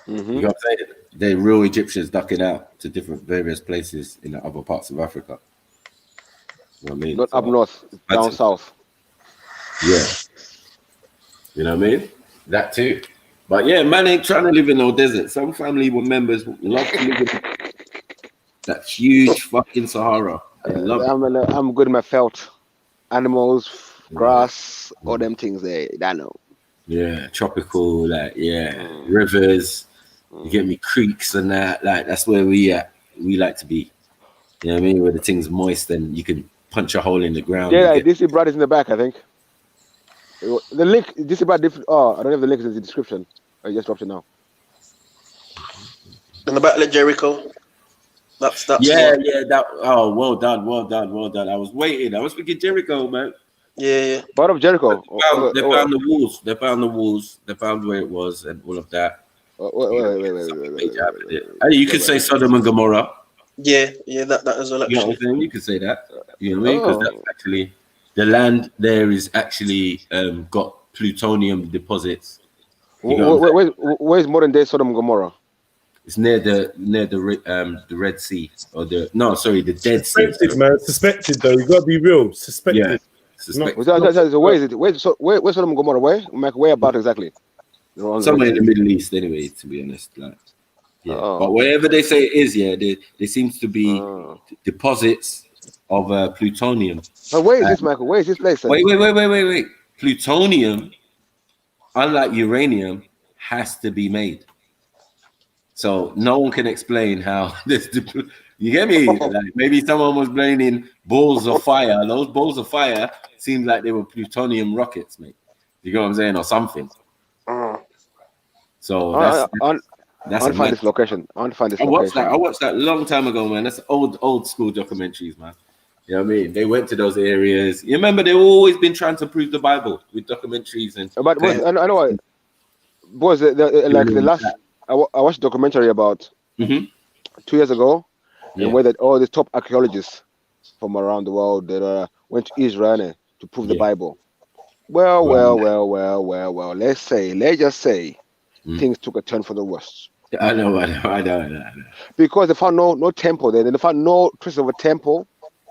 You know what I'm saying? they're real Egyptians ducking out to different various places in the other parts of Africa. You know what I mean? Not up north, down south. Yeah. You know what I mean? That too. But yeah, man ain't trying to live in no desert. Some family members love to live in that huge fucking Sahara. They love it. I'm good in my felt. Animals, grass, all them things there. I know. Yeah, tropical, like rivers. You get me, creeks and that. Like that's where we like to be. You know what I mean? Where the thing's moist and you can punch a hole in the ground. Yeah, DC Brad is in the back, I think. The link, DC Brad. Oh, I don't have the link in the description. I just dropped it now. In the Battle of Jericho. That's yeah. That. Oh, well done. I was waiting. I was thinking Jericho, man. Yeah. Part of Jericho. They found the walls. They found the walls. They found where it was and all of that. Wait. You could say Sodom and Gomorrah. Yeah, that is all. You know what I'm saying? You could say that. You know what I mean? Because that's actually the land there is actually got plutonium deposits. Where's modern day Sodom and Gomorrah? It's near the Red Sea or the Dead Sea. Suspected, man. Suspected though. You gotta be real. Suspected. Yeah. Suspected. So where is it? Where's Sodom and Gomorrah? Where about exactly? Somewhere in the Middle East, anyway. To be honest, like, yeah. But wherever they say it is, there seems to be deposits of plutonium. But where is this, Michael? Where is this place? Wait. Plutonium, unlike uranium, has to be made. So no one can explain how this. You get me? Like maybe someone was blaming balls of fire. Those balls of fire seemed like they were plutonium rockets, mate. You know what I'm saying, or something. So I want to find this location. I watched that a long time ago, man. That's old school documentaries, man. You know what I mean? They went to those areas. You remember they've always been trying to prove the Bible with documentaries and. But I know what. Boys, like the last. I watched a documentary about 2 years ago, and where that all the top archaeologists from around the world that went to Israel to prove the Bible. Well. Let's just say things took a turn for the worse. I know. Because they found no temple there. They found no trace of a temple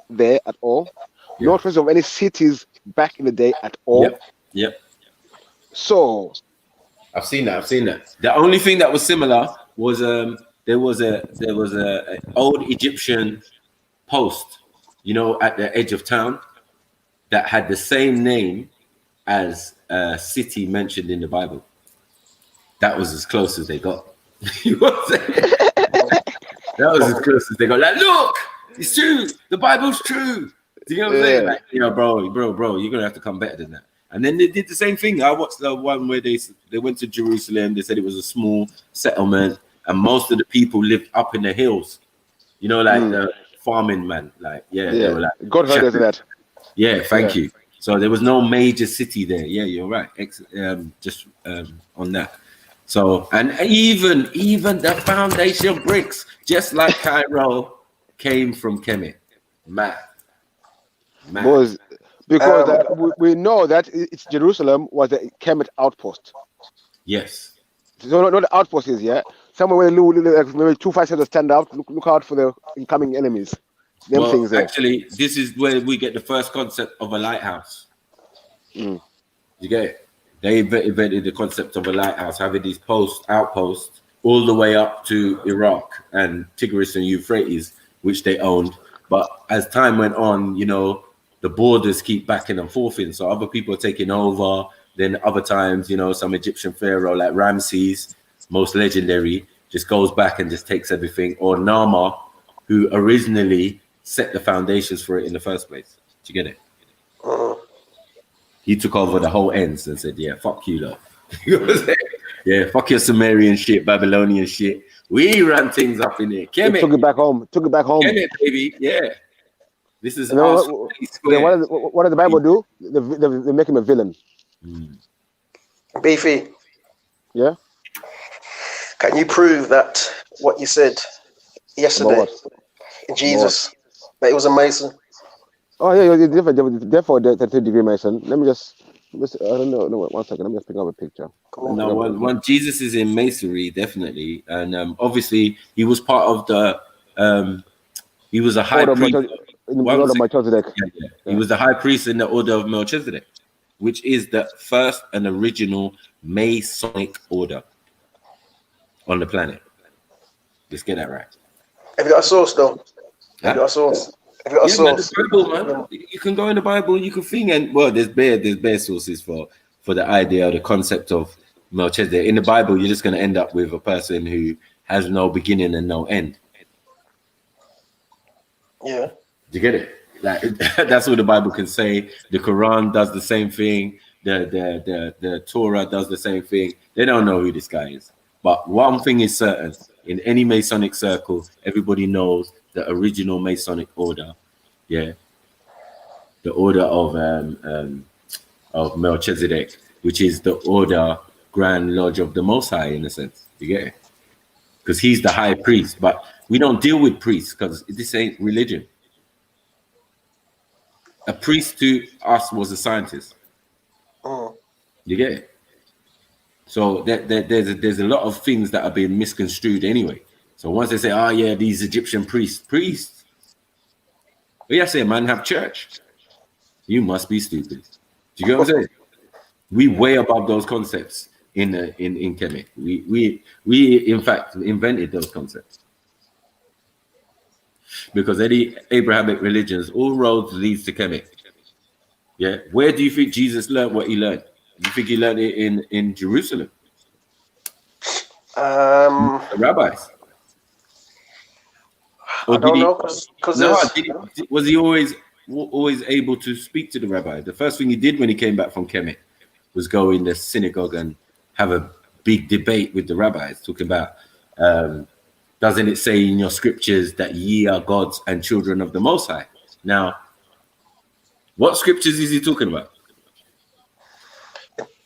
there at all. Yeah. No trace of any cities back in the day at all. Yep. So. I've seen that. The only thing that was similar was there was a old Egyptian post, you know, at the edge of town that had the same name as a city mentioned in the Bible. That was as close as they got. You know what I'm saying? That was as close as they got. Like, look, it's true. The Bible's true. Do you know what I'm saying? Like, you know, bro, you're gonna have to come better than that. And then they did the same thing. I watched the one where they went to Jerusalem. They said it was a small settlement, and most of the people lived up in the hills. You know, like the farming man. Like, they were like. God heard us that. Yeah, thank you. So there was no major city there. Yeah, you're right. Just on that. So, and even the foundation bricks, just like Cairo, came from Kemet. Mad. Boys, because we know that it's Jerusalem was a Kemet outpost. Yes. So not the outpost is somewhere where maybe 2 5 stand out. Look out for the incoming enemies. Things there. Actually, this is where we get the first concept of a lighthouse. You get it? They invented the concept of a lighthouse, having these outposts all the way up to Iraq and Tigris and Euphrates, which they owned. But as time went on, you know, the borders keep backing and forthing. So other people are taking over. Then other times, you know, some Egyptian pharaoh like Ramses, most legendary, just goes back and just takes everything. Or Nama, who originally set the foundations for it in the first place. Do you get it? He took over the whole ends and said, yeah, fuck you, love. You know what I'm saying? Yeah, fuck your Sumerian shit, Babylonian shit. We run things up in here. Kemet. Took it back home. Kemet, baby. Yeah. This is what does the Bible do? They make him a villain. Beefy. Yeah? Can you prove that what you said yesterday in Jesus, that it was a Mason? Oh, yeah, therefore the 3rd degree Mason. Let me just Listen, I don't know. No, wait, 1 second. Let me just pick up a picture. No, one Jesus is in masonry, definitely, and obviously he was part of the. He was a high priest. In the order of Melchizedek. Yeah. He was the high priest in the order of Melchizedek, which is the first and original Masonic order on the planet. Let's get that right. Have you got a source though? Have you got a source? Have you got a source? The Bible, man. You can go in the Bible, you can think, and well, there's bare sources for the idea or the concept of Melchizedek. In the Bible, you're just going to end up with a person who has no beginning and no end. Yeah. You get it? Like, that's what the Bible can say. The Quran does the same thing. The Torah does the same thing. They don't know who this guy is. But one thing is certain: in any Masonic circle, everybody knows the original Masonic order. Yeah, the order of Melchizedek, which is the order Grand Lodge of the Most High, in a sense. You get it? Because he's the high priest, but we don't deal with priests because this ain't religion. A priest to us was a scientist. Oh. You get it? So there's a lot of things that are being misconstrued anyway. So once they say, oh yeah, these Egyptian priests, but yeah, say, man, have church. You must be stupid. Do you get what I'm saying? We way above those concepts in Kemet. We in fact invented those concepts. Because any Abrahamic religions, all roads leads to Kemet. Yeah. Where do you think Jesus learned what he learned? Do you think he learned it in Jerusalem? The rabbis. I don't know, because was he always able to speak to the rabbi? The first thing he did when he came back from Kemet was go in the synagogue and have a big debate with the rabbis, talking about doesn't it say in your scriptures that ye are gods and children of the Most High? Now, what scriptures is he talking about?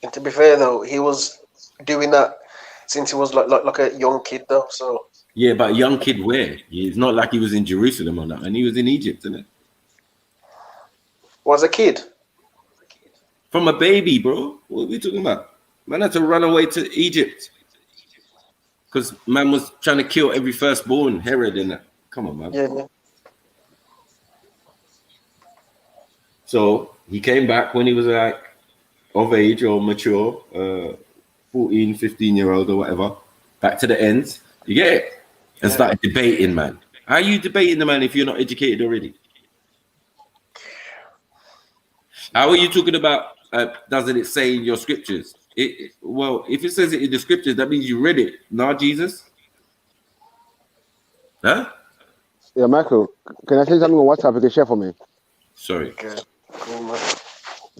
And to be fair though, he was doing that since he was like a young kid though. So yeah, but a young kid where? It's not like he was in Jerusalem or not, and he was in Egypt, isn't it? Was a kid? From a baby, bro. What are we talking about? Man had to run away to Egypt because man was trying to kill every firstborn, Herod and that. Come on, man. Yeah. So he came back when he was like of age or mature, 14, 15-year-old or whatever, back to the ends. You get it? And started debating, man. How are you debating the man if you're not educated already? How are you talking about, doesn't it say in your scriptures? Well, if it says it in the scriptures, that means you read it. Nah, Jesus? Huh? Yeah, Michael, can I send something on WhatsApp you can share for me? Sorry. Okay. Cool, man.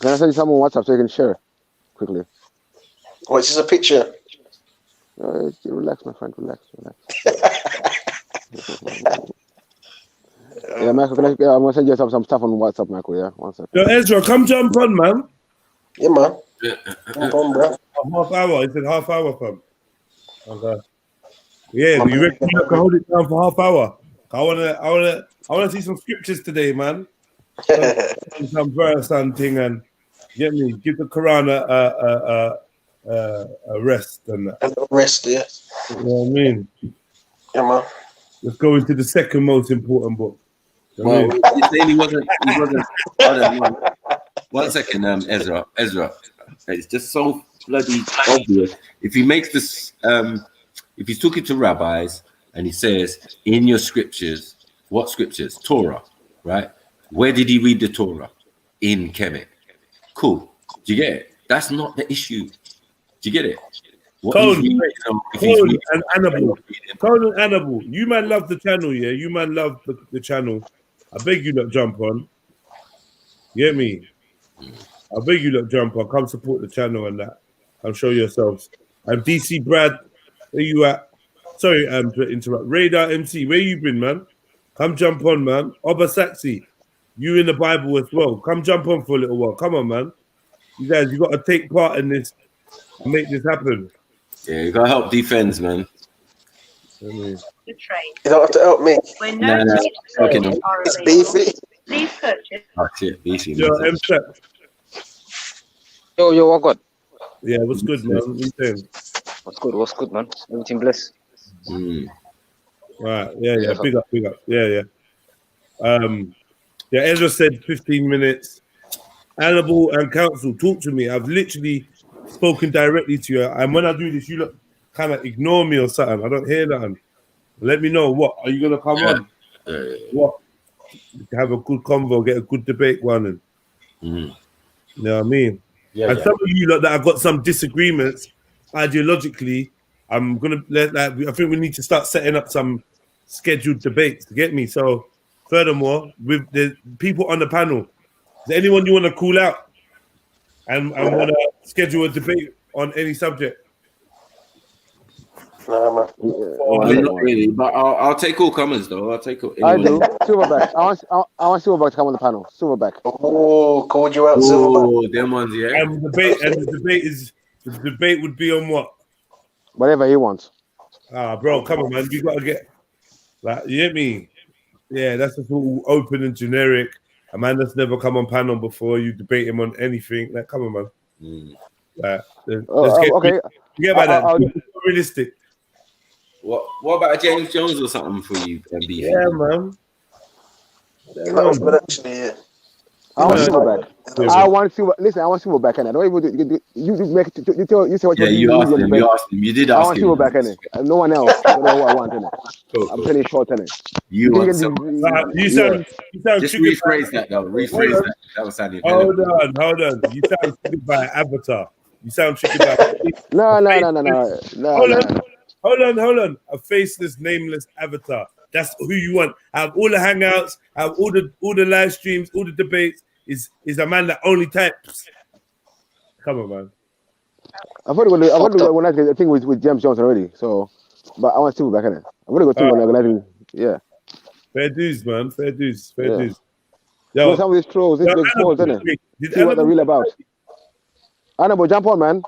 Can I send you something on WhatsApp so you can share quickly? Oh, it's just a picture. Relax, my friend. Relax. Yeah, Michael, I'm gonna send you some stuff on WhatsApp, Michael. Yeah, 1 second. Yo, Ezra, come jump on, man. Yeah, man. Jump on, bro. Half hour. He said half hour, fam. Okay. Yeah, you reckon you can hold it down for half hour? I wanna see some scriptures today, man. Some verse and thing, and get me. Give the Quran a rest and that. A rest, yeah. You know what I mean? Yeah, man. Let's go into the second most important book. Well, he wasn't. One second, Ezra. It's just so bloody obvious. If he makes this, if he's talking to rabbis and he says, in your scriptures, what scriptures? Torah, right? Where did he read the Torah? In Kemet. Cool. Do you get it? That's not the issue. Do you get it? Cone and Annabelle. You man love the channel, yeah? You man love the channel. I beg you not jump on. You get me? I beg you not jump on. Come support the channel and that. Come show yourselves. I'm DC Brad. Where you at? Sorry, to interrupt. Radar MC, where you been, man? Come jump on, man. Oba Saxi, you in the Bible as well. Come jump on for a little while. Come on, man. You guys, you got to take part in this and make this happen. Yeah, you got to help defense, man. You don't have to help me. No. It's beefy. Please purchase. Oh, shit, beefy. Yo, Yo, what good? Yeah, what's good, man? What you saying? What's good, man? Everything blessed. Right, yeah. Big up. Yeah. Yeah, Ezra said 15 minutes. Annabelle and Council, talk to me. I've literally spoken directly to you. And when I do this, you look kind of ignore me or something. I don't hear that. Let me know. What? Are you going to come on? What? Have a good convo, get a good debate running. You know what I mean? Yeah, and some of you lot that have got some disagreements ideologically, I'm going to I think we need to start setting up some scheduled debates to get me. So, furthermore, with the people on the panel, is there anyone you want to call out and want to schedule a debate on any subject? Nah, man. Not really, but I'll take all comers though. I'll take all. I do. Silverback. I want Silverback to come on the panel. Silverback. Oh, called you out, Silverback. Oh, them ones, yeah. And the debate would be on what? Whatever he wants. Bro, come on, man. You gotta get you get me? Yeah, that's just all open and generic. A man that's never come on panel before, you debate him on anything. Like, come on, man. Let's okay. Forget about that. It's realistic. What about a James Jones or something for you, MB? Yeah, man. That was good, actually, yeah. I want Silverback. I want Silverback, and I don't even you make it. You say what you asked him. You asked him. You did ask him. I want Silverback, innit? And no one else. I don't know what I want, innit? I'm pretty short, innit? You sound. Just rephrase that though. Rephrase that. That was sounding. Hold on. You sound triggered by Avatar. You sound triggered by. No. Hold on. A faceless, nameless avatar. That's who you want. Have all the hangouts, have all the live streams, all the debates. Is a man that only types. Come on, man. I've already got a thing with James Jones already. So, but I want Silverback, innit? I've already got two organizing. Yeah. Fair dues, man. Fair dues. Yo, some of these trolls, these big trolls, innit? See what they're real about. Annabelle, jump on, man.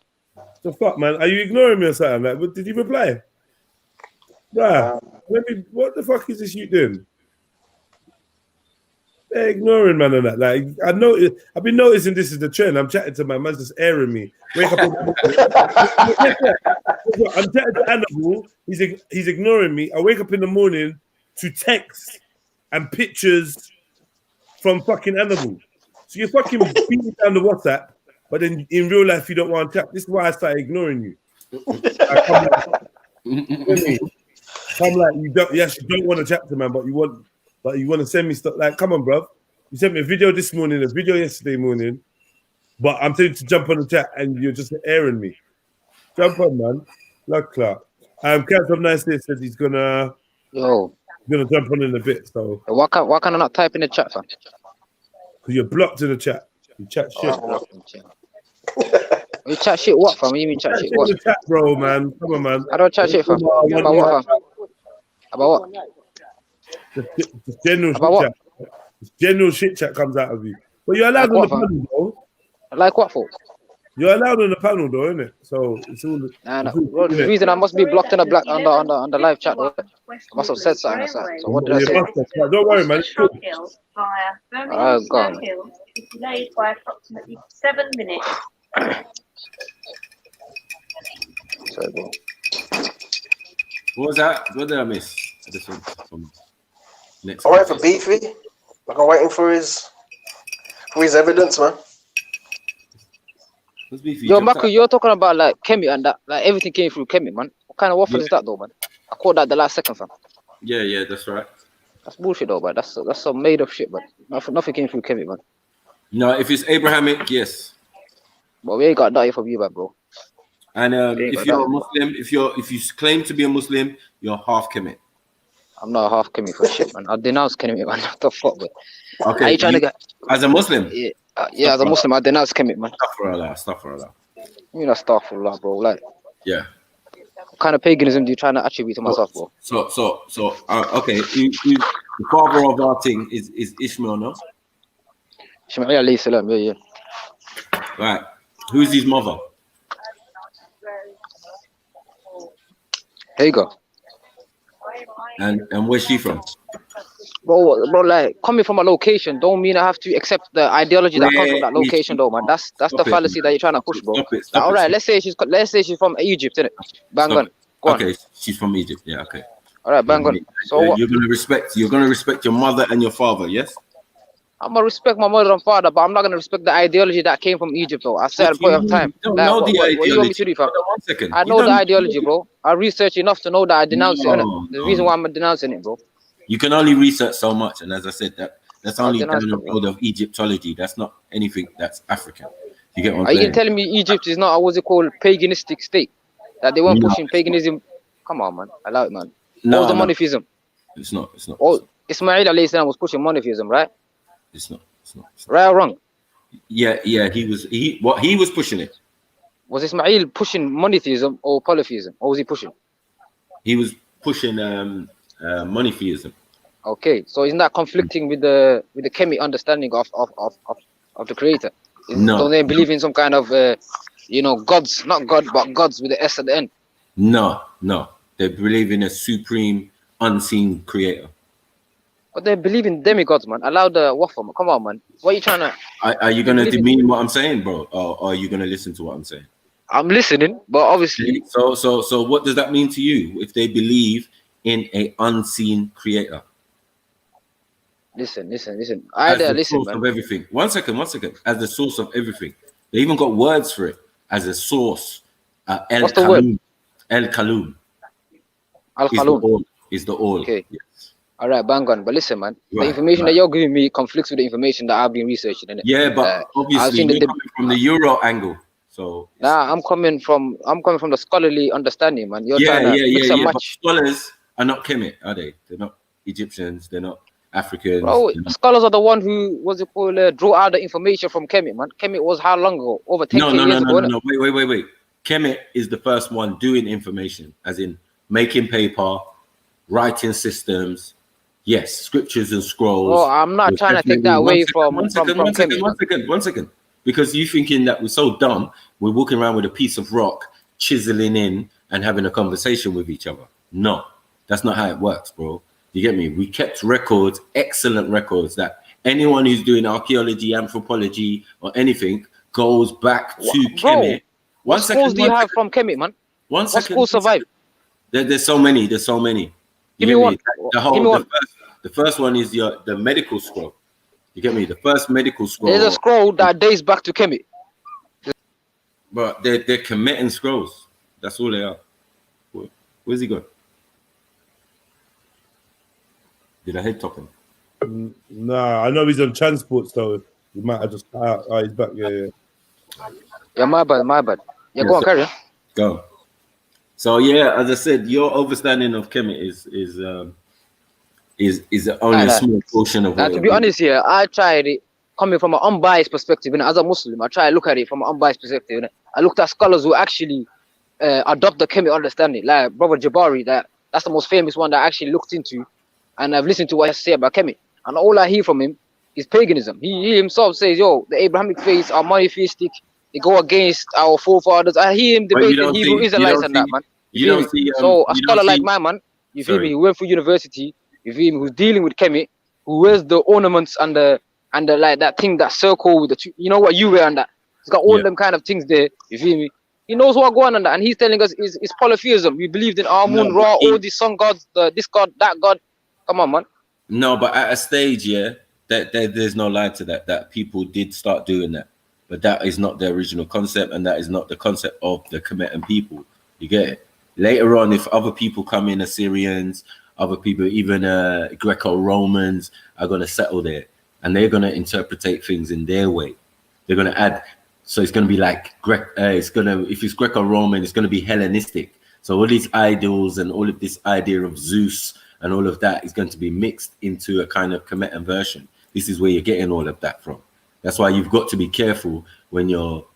The fuck, man? Are you ignoring me or something? Like, did you reply? What the fuck is this you doing? They're ignoring man on that. Like, I've been noticing this is the trend. I'm chatting to my man, just airing me. Wake up. I'm chatting to Annabelle. He's ignoring me. I wake up in the morning to text and pictures from fucking Annabelle. So you're fucking beating down the WhatsApp, but then in real life you don't want to chat. This is why I started ignoring you. I'm like, you don't want to chat to man, but you want to send me stuff. Like, come on, bro. You sent me a video this morning, a video yesterday morning, but I'm telling you to jump on the chat and you're just airing me. Jump on, man. Luck Clark. Cat of Nice Day said he's gonna jump on in a bit. So why can I not type in the chat, fam? Because you're blocked in the chat. You chat shit. You chat shit what, fam? What do you mean chat shit? What? Chat, bro, man. Come on, man. I don't chat shit, fam. About what, fam? About what? Just general shit chat. General shit chat comes out of you. But you're allowed on the panel, though. Like what, for? You're allowed on the panel, though, isn't it? So it's all. Well, the reason I must be blocked in on the live chat, though. I must have said something. So what did I say? Don't worry, man. Oh, God. It's delayed by approximately 7 minutes. What was that? What did I miss? This one. Next. All right for Beefy. Like I'm waiting for his evidence, man. Yo, Marco, you're talking about like Kemi and that, like everything came through Kemi, man. What kind of waffle is that, though, man? I caught that the last second, fam. Yeah, that's right. That's bullshit, though, man. That's some made up shit, man. Nothing came through Kemi, man. No, if it's Abrahamic, yes. But we ain't got that from you, man, bro. And if you're a Muslim, if you claim to be a Muslim, you're half Kemet. I'm not half Kemet for shit, man. I denounce Kemet, man. What the fuck, man? Okay. Are you trying to get as a Muslim? Yeah, as a Muslim, I denounce Kemet, man. Astaghfirullah. You know, astaghfirullah, bro. Like, yeah. What kind of paganism do you try to attribute to myself, bro? So, okay. The father of our thing is Ishmael, no? Ishmael alayhi salam, yeah. Right. Who's his mother? There you go. And where's she from? Bro, like coming from a location don't mean I have to accept the ideology that comes from that location, though, man. That's the fallacy that you're trying to push, bro. Like, all right, let's say she's from Egypt, innit? Bang on. Go on. Okay, she's from Egypt. Yeah, okay. All right, bang on. So what? You're gonna respect your mother and your father, yes? I'm gonna respect my mother and father, but I'm not gonna respect the ideology that came from Egypt, though. At a certain point of time. You don't know the ideology. What do you want me to do, fam? 1 second. I know the ideology, bro. I research enough to know that I denounce it, innit? The reason why I'm denouncing it, bro. You can only research so much, and as I said, that's only down the road of Egyptology. That's not anything that's African. You get what I'm saying? Are you telling me Egypt is not what's it called, paganistic state? That they weren't pushing paganism? Come on, man. Allow it, man. No, what was the monotheism? It's not. Oh, Ismail alayhi salam was pushing monotheism, right? It's not. Right or wrong? Yeah. He was pushing it. Was Ismail pushing monotheism or polytheism? Or was he pushing? He was pushing monotheism. Okay, so isn't that conflicting with the Kemet understanding of the creator? No. Don't they believe in some kind of gods, not God, but gods with the S at the end? No. They believe in a supreme unseen creator. But they believe in demigods, man. Allow the waffle, man. Come on, man. What are you trying to... Are you going to demean what I'm saying, bro? Or are you going to listen to what I'm saying? I'm listening, but obviously... So what does that mean to you if they believe in a unseen creator? Listen. As the source of everything. One second. As the source of everything. They even got words for it. As a source. What's the word? El-Kalum. Al-Kalum. Is the all. Okay. Yes. All right, bang on. But listen, man. Right, the information that you're giving me conflicts with the information that I've been researching. Innit? Yeah, but obviously you're coming from the Euro angle. So I'm coming from the scholarly understanding, man. You're trying to mix and match. But scholars are not Kemet, are they? They're not Egyptians. They're not Africans. Bro, scholars are the one who draw out the information from Kemet, man. Kemet was how long ago? Over 10 years ago. No. Wait. Kemet is the first one doing information, as in making paper, writing systems. Yes, scriptures and scrolls. Oh, I'm not trying to take that away from Kemet. One second. Because you thinking that we're so dumb, we're walking around with a piece of rock, chiseling in and having a conversation with each other. No, that's not how it works, bro. You get me? We kept records, excellent records, that anyone who's doing archaeology, anthropology, or anything goes back to Kemet. What schools do you have from Kemet, man? What schools survive? There's so many. Give me one. The first one is the medical scroll. You get me? The first medical scroll. There's a scroll that dates back to Kemet. But they're Kemetan scrolls. That's all they are. Where's he going? Did I head top him? Nah, I know he's on transport, so he might have just cut out. Oh, he's back. Yeah. Yeah, my bad. Yeah, go on, carry on. Go. So yeah, as I said, your understanding of Kemet is only a small portion of it. To be honest here, I tried it coming from an unbiased perspective. And as a Muslim, I try to look at it from an unbiased perspective. I looked at scholars who actually adopt the Kemet understanding, like Brother Jabari. That's the most famous one that I actually looked into, and I've listened to what he said about Kemet. And all I hear from him is paganism. He himself says, "Yo, the Abrahamic faiths are monotheistic. They go against our forefathers." I hear him debating Hebrew Israelites and that, man. So a scholar like my man, you feel me? He went through university. You feel me? Who's dealing with Kemet? Who wears the ornaments and the like that thing, that circle with the you know what you wear and that. He's got all them kind of things there. You feel me? He knows what going on that, and he's telling us it's polytheism. We believed in Amun, Ra, all these sun gods, this god, that god. Come on, man. No, but at a stage, there's no lie to that people did start doing that, but that is not the original concept, and that is not the concept of the Kemetan people. You get it? Later on, if other people come in, Assyrians, other people, even Greco-Romans, are going to settle there, and they're going to interpretate things in their way. They're going to add. So it's going to be like if it's Greco-Roman, it's going to be Hellenistic. So all these idols and all of this idea of Zeus and all of that is going to be mixed into a kind of Kemetan version. This is where you're getting all of that from. That's why you've got to be careful when you're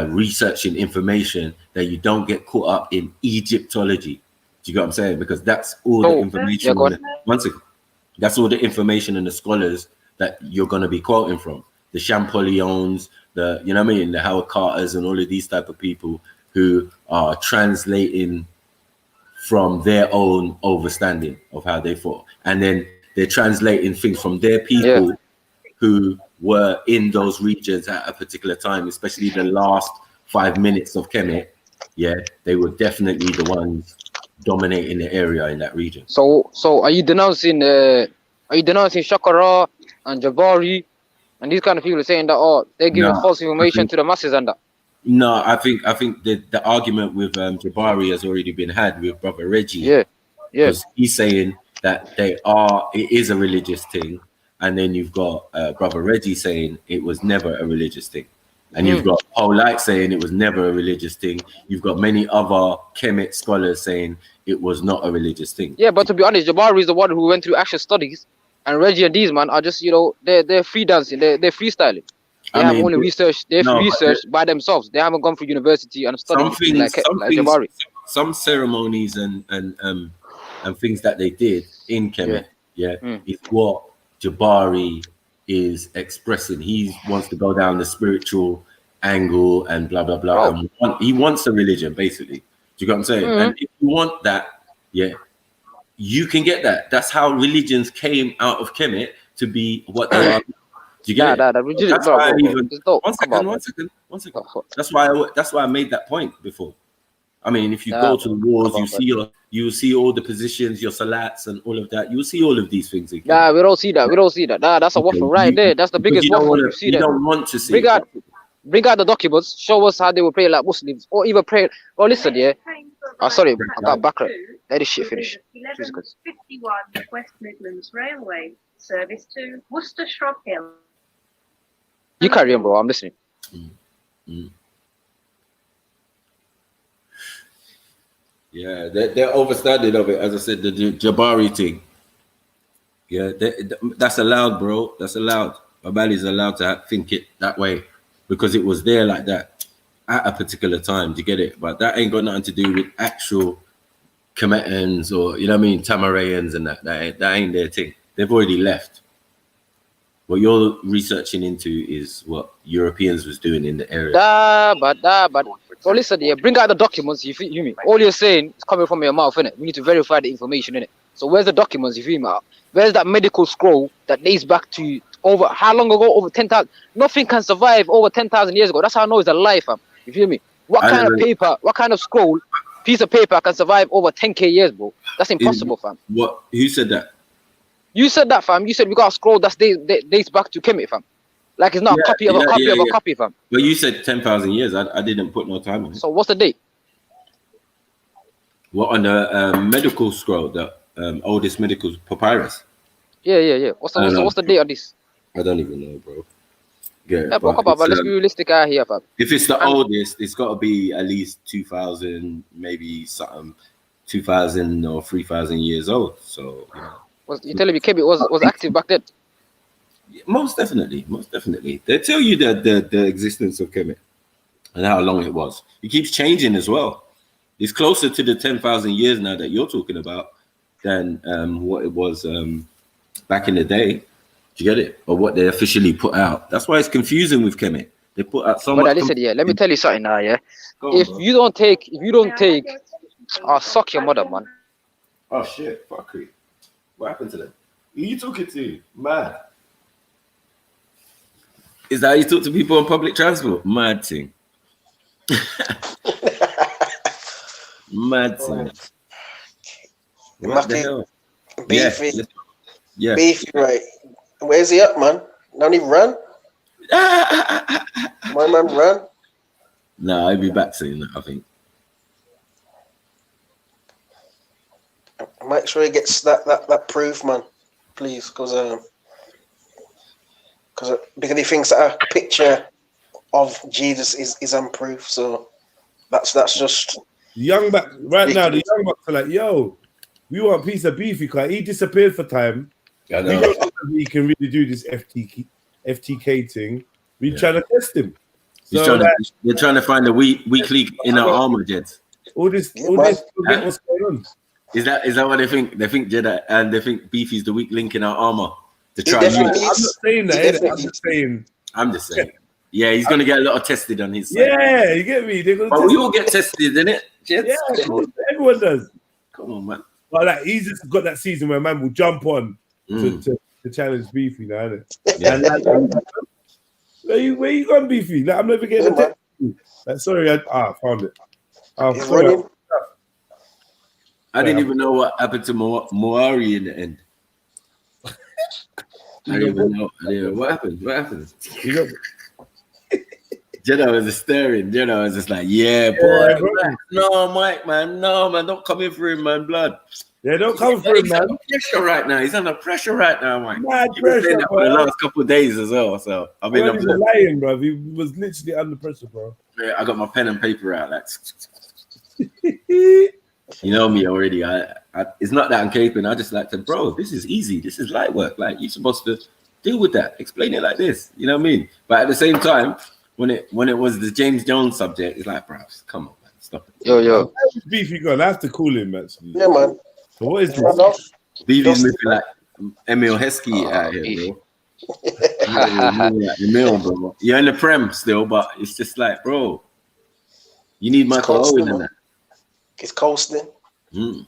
researching information that you don't get caught up in Egyptology. Do you get what I'm saying? Because that's all the information. That's all the information and the scholars that you're going to be quoting from. The Champollion's, you know what I mean, the Howard Carters, and all of these type of people who are translating from their own understanding of how they thought, and then they're translating things from their people who were in those regions at a particular time, especially the last 5 minutes of Kemet. Yeah, they were definitely the ones dominating the area in that region. So are you denouncing Shakara and Jabari and these kind of people saying that they're giving false information to the masses and that? No, I think the argument with Jabari has already been had with Brother Reggie. Yeah. Because he's saying that it is a religious thing, and then you've got Brother Reggie saying it was never a religious thing. And you've got Paul Light saying it was never a religious thing. You've got many other Kemet scholars saying it was not a religious thing. Yeah, but to be honest, Jabari is the one who went through actual studies, and Reggie and these man are just, they're free dancing, they're freestyling. They have only research. They've researched by themselves. They haven't gone through university and studied like Jabari. Some ceremonies and things that they did in Kemet, is what Jabari is expressing. He wants to go down the spiritual angle and blah blah blah. And he wants a religion, basically. Do you get what I'm saying? And if you want that, you can get that. That's how religions came out of Kemet to be what they are. Do you get it? One second. That's why I made that point before. I mean, if you go to the wars, you see all the positions, your salats and all of that. You will see all of these things again. Nah, we don't see that. Nah, that's a waffle right there. That's the biggest waffle you see. You don't want to see. Bring out the documents. Show us how they were praying like Muslims, or even pray. Oh, listen, sorry, I got background. Let this shit finish. 11:51 West Midlands Railway service to Worcester Shrub Hill. You carry on, bro. I'm listening. Yeah, they're overstanding of it. As I said, the Jabari thing. Yeah, that's allowed, bro. That's allowed. Babali's allowed to think it that way because it was there like that at a particular time. Do you get it? But that ain't got nothing to do with actual Kemetans or, you know what I mean, Tamarayans and that. That ain't their thing. They've already left. What you're researching into is what Europeans was doing in the area. But so listen, bring out the documents. You feel me? All you're saying is coming from your mouth, innit? We need to verify the information, innit? So where's the documents? You feel me? Where's that medical scroll that dates back to over how long ago? Over 10,000. Nothing can survive over 10,000 years ago. That's how I know it's a lie, fam. You feel me? What kind of paper? What kind of scroll? Piece of paper can survive over 10k years, bro? That's impossible, fam. What? Who said that? You said that, fam. You said we got a scroll that dates back to Kemet, fam. Like it's not a copy of a copy of a copy, fam. But you said 10,000 years. I didn't put no time on it. So what's the date? What on the medical scroll, the oldest medical papyrus? Yeah. What's the date of this? I don't even know, bro. Yeah, but let's be realistic out here, fam. If it's the oldest, it's got to be at least 2,000, maybe something 2,000 or 3,000 years old. So you telling me Kemet was active back then? Most definitely. They tell you the existence of Kemet and how long it was. It keeps changing as well. It's closer to the 10,000 years now that you're talking about than what it was back in the day. Do you get it? Or what they officially put out. That's why it's confusing with Kemet. They put out so much. But listen, let me tell you something now, If you don't take, I'll suck your mother, man. Oh shit, fuck you. What happened to them? Who you talking to? Man. Is that how you talk to people on public transport? Mad thing. Mad thing. What the hell? Beefy. Yeah. Beefy, right. Where's he up, man? Don't he run? My man run? No, I'll be back soon, I think. Make sure he gets that proof, man. Please, because he thinks that a picture of Jesus is unproof. So that's just the young back right now. The young bucks are like, yo, we want a piece of beef because he disappeared for time. I know. We don't know if he can really do this FTK thing. We're trying to test him. So they're trying to find a weak link in our armor, Jeds. All this, what's going on? Is that what they think? They think Jedi and they think Beefy's the weak link in our armor to try. I'm not saying that. I'm just saying. Yeah, he's gonna get a lot of tested on his side. Yeah, you get me. But we all get tested, innit? Jets? Yeah, everyone does. Come on, man. But like, he's just got that season where man will jump on to challenge Beefy now, isn't it? Yeah. And where you gone, Beefy? Like, I'm never getting a text. Like, sorry, I found it. He's running. I didn't even know what happened to Moari in the end. I didn't even know. What happened? What happened? Jeddah was just staring. Jeddah was just like, yeah, boy. No, Mike, man. No, man. Don't come in for him, man. Blood. Yeah, don't come for him, man. Pressure right now. He's under pressure right now, Mike. Mad You've been saying pressure, that for the last couple of days as well. So I've been lying, bro. He was literally under pressure, bro. Yeah, I got my pen and paper out. Like, you know me already. It's not that I'm caping. I just like to, bro, this is easy. This is light work. Like, you're supposed to deal with that. Explain it like this. You know what I mean? But at the same time, when it was the James Jones subject, it's like, bro, come on, man. Stop it. Yo. Beef, you got. I have to call him, actually. Yeah, man. So what is this? Beefy's moving like Emil Heskey out here, bro. Like the mill, bro. You're in the Prem still, but it's just like, bro, you need Michael Owen in that. It's coasting. You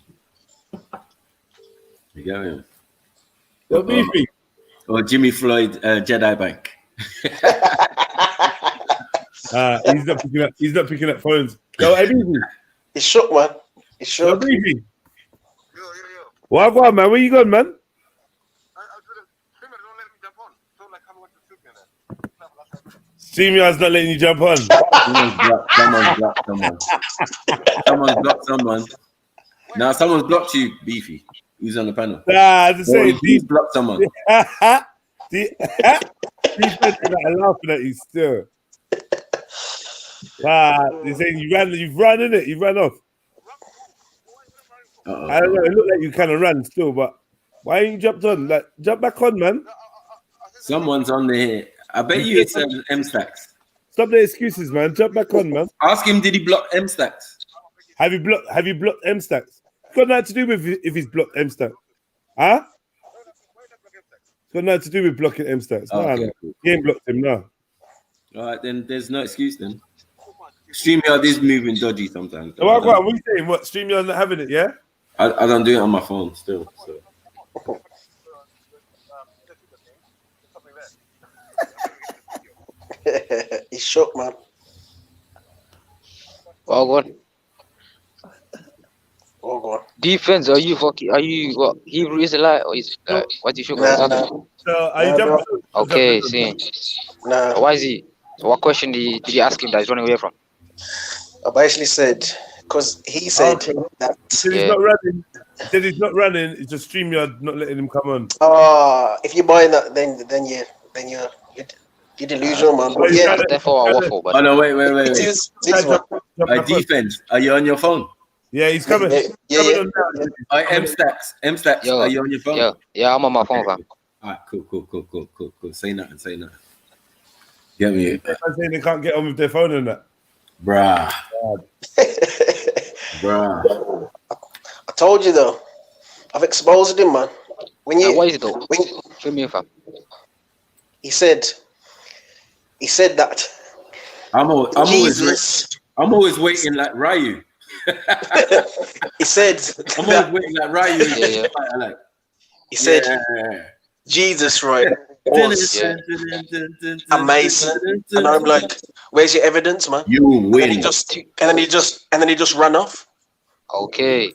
get him. Yo, Beefy. Or Jimmy Floyd, Jedi Bank. He's not picking up phones. Yo, hey, Beefy. It's shook, man. It's shook. Yo, Beefy. What have man? Where you going, man? StreamYard's not letting you jump on. Someone's blocked someone. Now someone's blocked you, Beefy. Who's on the panel? Nah, just say he's blocked someone. He's laughing at you still. They're saying you've run in it. You've run off. I don't know. It looked like you kind of ran still, but why ain't you jumped on? Like, jump back on, man. Someone's on there. I bet you it's M-Stacks. Stop the excuses, man. Jump back on, man. Ask him, did he block M-Stacks? Have you blocked M-Stacks? It's got nothing to do with if he's blocked M-Stacks. Huh? It's got nothing to do with blocking M-Stacks. No. He ain't blocked him, no. All right, then there's no excuse then. StreamYard is moving dodgy sometimes. So what are you saying? What, StreamYard not having it, yeah? I don't do it on my phone still. So. He's shook, man. Well, go on. Defense, are you what, Hebrew Israelite or is what do you show? Nah. So are you jumping? Okay, see. Nah. Why is he? So what question did you ask him that he's running away from? I basically said, because he said that he's not running. He said he's not running. It's just StreamYard not letting him come on. If you're buying that, then you're delusional, man. But yeah, therefore I waffle. But no, wait. Defense, are you on your phone? Yeah, he's coming. Yeah. M-Stacks, are you on your phone? Yeah, I'm on my phone, fam. All right, cool. Say nothing. Get me. I'm saying they can't get on with their phone and that. Bruh. I told you though. I've exposed him, man. What is it though? Show me, fam. He said that. I'm always waiting like Ryu. He said I'm always waiting like Ryu. Yeah. He said Jesus, right? Was amazing, and I'm like, "Where's your evidence, man?" You win. And then he just ran off. Okay.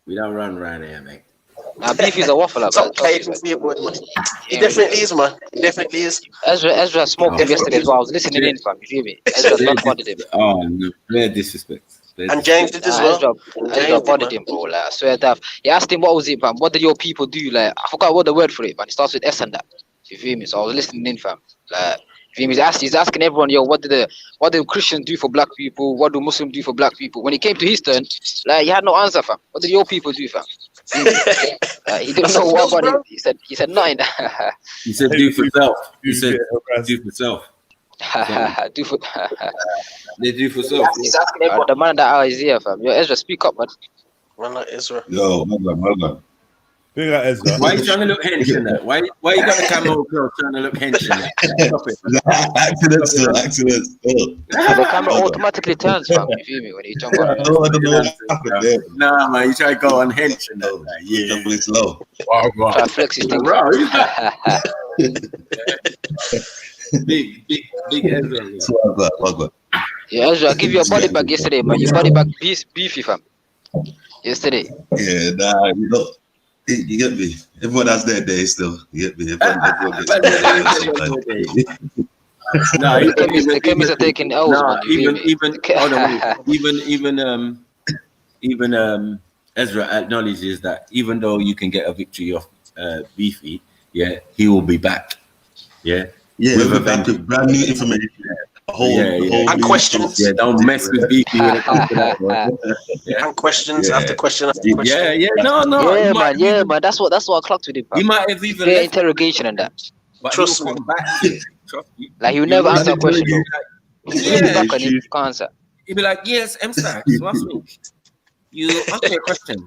We don't run around here, mate. Now Beef is a waffle up. Okay, he definitely is, man. He definitely is. Ezra smoked him yesterday as well. I was listening in, fam. You feel me? Ezra not bothered him. Oh no, very disrespect. And James did as well. Ezra bothered him, bro. Like, I swear to God. He asked him what was it, fam. What did your people do? Like, I forgot what the word for it, man. It starts with S and that. You feel me? So I was listening in, fam. Like, you feel me? He's asking everyone, yo, what do Christians do for black people? What do Muslims do for black people? When he came to his turn, like, he had no answer, fam. What did your people do, fam? He didn't know what, but he said nothing. He said do for self. He said do for self. They do for self. He's asking everyone. The man that is here, fam. Yo, Ezra, speak up, man. Man like Ezra. Yo, well done. Big up Ezra. Why you trying to look hench in that? Why you got the camel girl trying to look hench in that? Stop it. Accidents. The camera automatically turns, fam. You feel me? When you jump on. I don't know what happened there. Nah, man, you try to go on hench in that. Like, yeah, it's low. Try to flex his thing. Big Ezra. Yeah, Ezra, I give you a body bag yesterday, man. Your body bag beefy, fam. Yesterday. Yeah, nah, you know. You get me? Everyone has their day still. You get me? Everyone gets No, the chemists are taking L's, man. Even Ezra acknowledges that even though you can get a victory off Beefy, yeah, he will be back. Yeah, with a back with brand new information. And questions. Yeah, don't mess with Beefy when it comes to that. And questions after question after question. No. Yeah, man. That's what I clocked with him. He might have even left interrogation and that. But trust me. Trust me. Like he will never answer a question. He'll be back and he can't answer. He'll be like, yes, M-Stacks, last week. You asked me a question.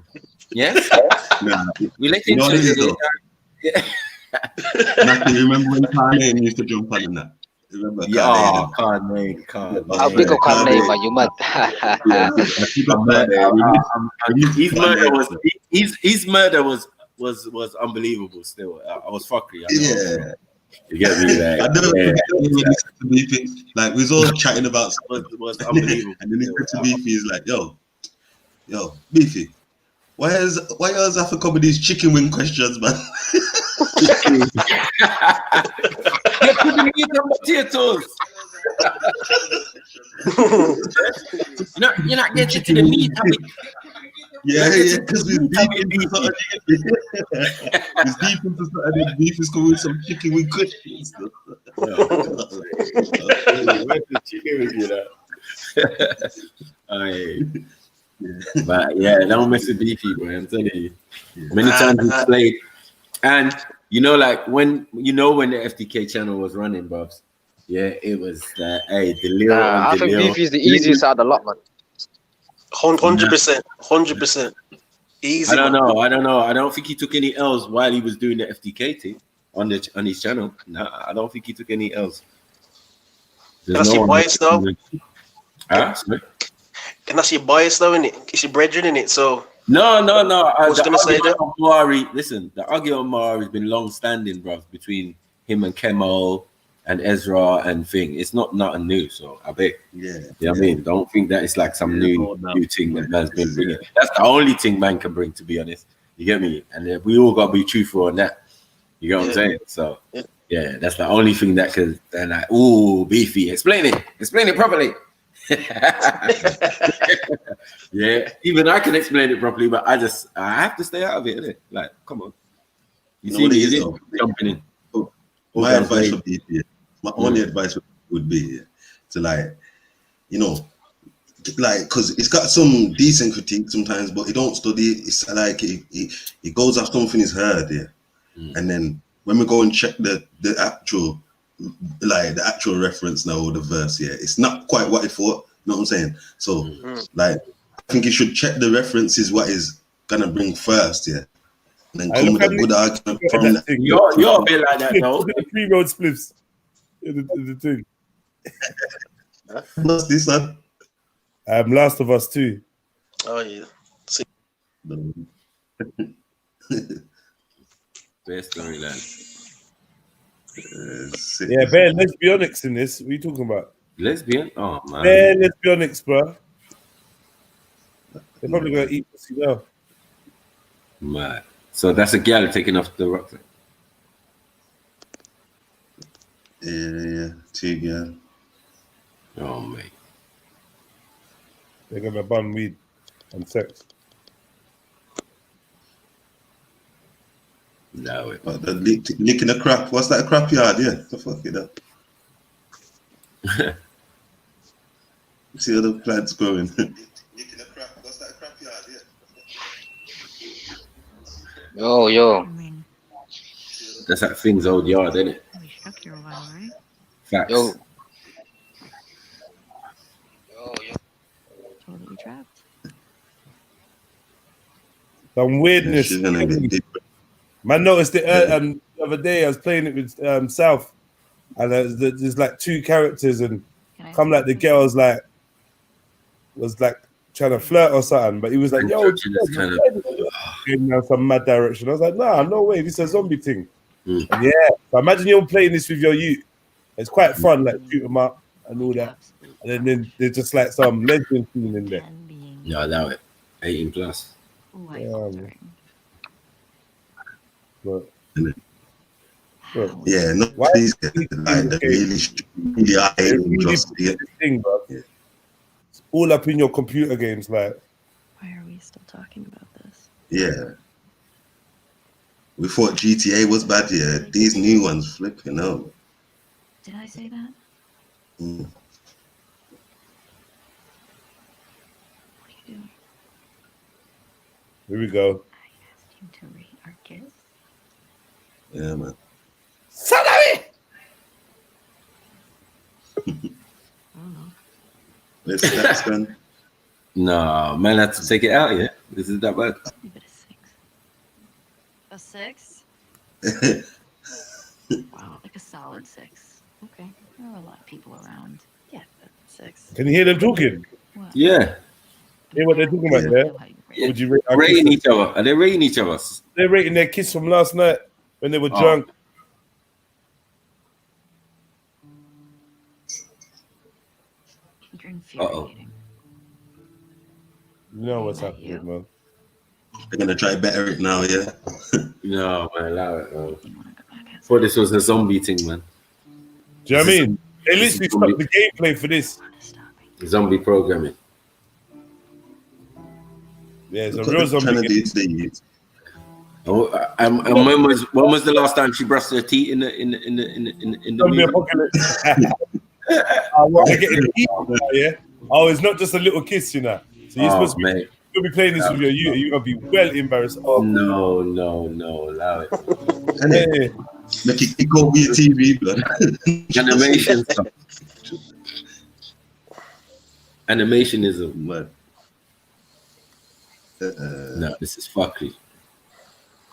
Yes? We let you know Matthew, remember when Kanye used to jump on that? Remember? Kanye. I'll pick up Kanye, man. You mad? His murder was unbelievable. Still, I was fucking. Yeah. You get me? Like, I never like we was all chatting about was unbelievable. And then he said to Beefy, he's like, yo, Beefy, why else have to come with these chicken wing questions, man? You're putting meat on potatoes. You're not getting to the meat of it. Yeah, because we're deep into something. It's deep into something. Beef is coming with some chicken wing questions. But yeah, don't mess with Beefy, bro. I'm telling you. Many times he's played. And like when the FTK channel was running, bros. Yeah, it was the Lil. I think Beefy is the easiest out of the lot, man. 100%. Easy. I don't know. I don't think he took any L's while he was doing the FTK thing on his channel. No, I don't think he took any L's. Can I see bias though? Can I see bias though in it? Is your brethren in it? So no. I was gonna say that. Listen, the argument on Mari has been long standing, bro, between him and Kemo and Ezra and thing. It's not nothing new, so I bet. Yeah. You know what I mean? Don't think that it's like some new thing that man's been bringing. That's the only thing man can bring, to be honest. You get me? And we all got to be truthful on that. You get what I'm saying? So, yeah, that's the only thing that could, and like, ooh, Beefy, explain it properly. Yeah, even I can explain it properly, but I have to stay out of it, innit? Like, come on. You see me jumping in. My advice would be, my only advice would be to because it's got some decent critique sometimes, but he don't study it. It's like he goes off something he's heard, and then when we go and check the actual reference now or the verse, it's not quite what he thought. You know what I'm saying? So I think you should check the references, what is gonna bring first, and then come with a good argument from that. You're a bit like that, though. Look at the 3 road spliffs in the thing. What's this one? Last of Us 2. Oh yeah. Best storyline. Yeah, bare lesbionics in this. What are you talking about? Lesbian? Oh man. Bare lesbionics, bro. They're probably gonna eat pussy now. Man. So that's a gal taking off the rock. Yeah, 2 gal. Oh mate. They're gonna bun weed and sex. No, but the licking the crap. What's that, a crap yard? Yeah, the fuck it up. See how the plants growing. Licking the crap. What's that, a crap yard? Yeah. Yo. That's that thing's old yard, isn't it? We stuck here a while, right? Facts. Yo. Totally trapped. Some weirdness. Yeah, she's gonna get deep. Man noticed it the other day. I was playing it with South, and there's like 2 characters, and come like the girls like was like trying to flirt or something, but he was like, "Yo, in some mad direction." I was like, "Nah, no way. This is a zombie thing." Yeah, so imagine you're playing this with your youth. It's quite fun, like shoot them up and all that, and then there's just like some lesbian scene in there. No, allow it. 18 plus. But, yeah, not these guys. Like, they're really thing, bro. It's all up in your computer games, like. Why are we still talking about this? Yeah. We thought GTA was bad, yeah. These new ones flipping out. Did I say that? Mm. What are you doing? Here we go. I asked you to rate our kiss. Yeah, man. Salary! Let's start, man. No, man, I have to take it out, yeah? This is that bad. A 6? Wow, like a solid 6. Okay, there are a lot of people around. Yeah, but 6. Can you hear them talking? What? Yeah. Hear what they're talking about there? Would you rate rating each other? Are they rating each other? They're rating their kiss from last night when they were Oh. drunk. You're infuriating. You know what's happening, man. They're gonna try better it now, yeah. No, man, allow it, man. Thought this was a zombie thing, man. Do you know what I mean? They literally stopped the gameplay for this. Zombie programming. Yeah, it's a real zombie. And when was the last time she brushed her teeth in the Zombie apocalypse. I want to get in the heat now, yeah. Oh, it's not just a little kiss, you know. So you're supposed to be, you'll be playing this with your youth. You're gonna be well embarrassed. Oh no, allow it. Hey. Make it go with your TV, blood. Animation stuff. Animationism, man. No, this is fuckery.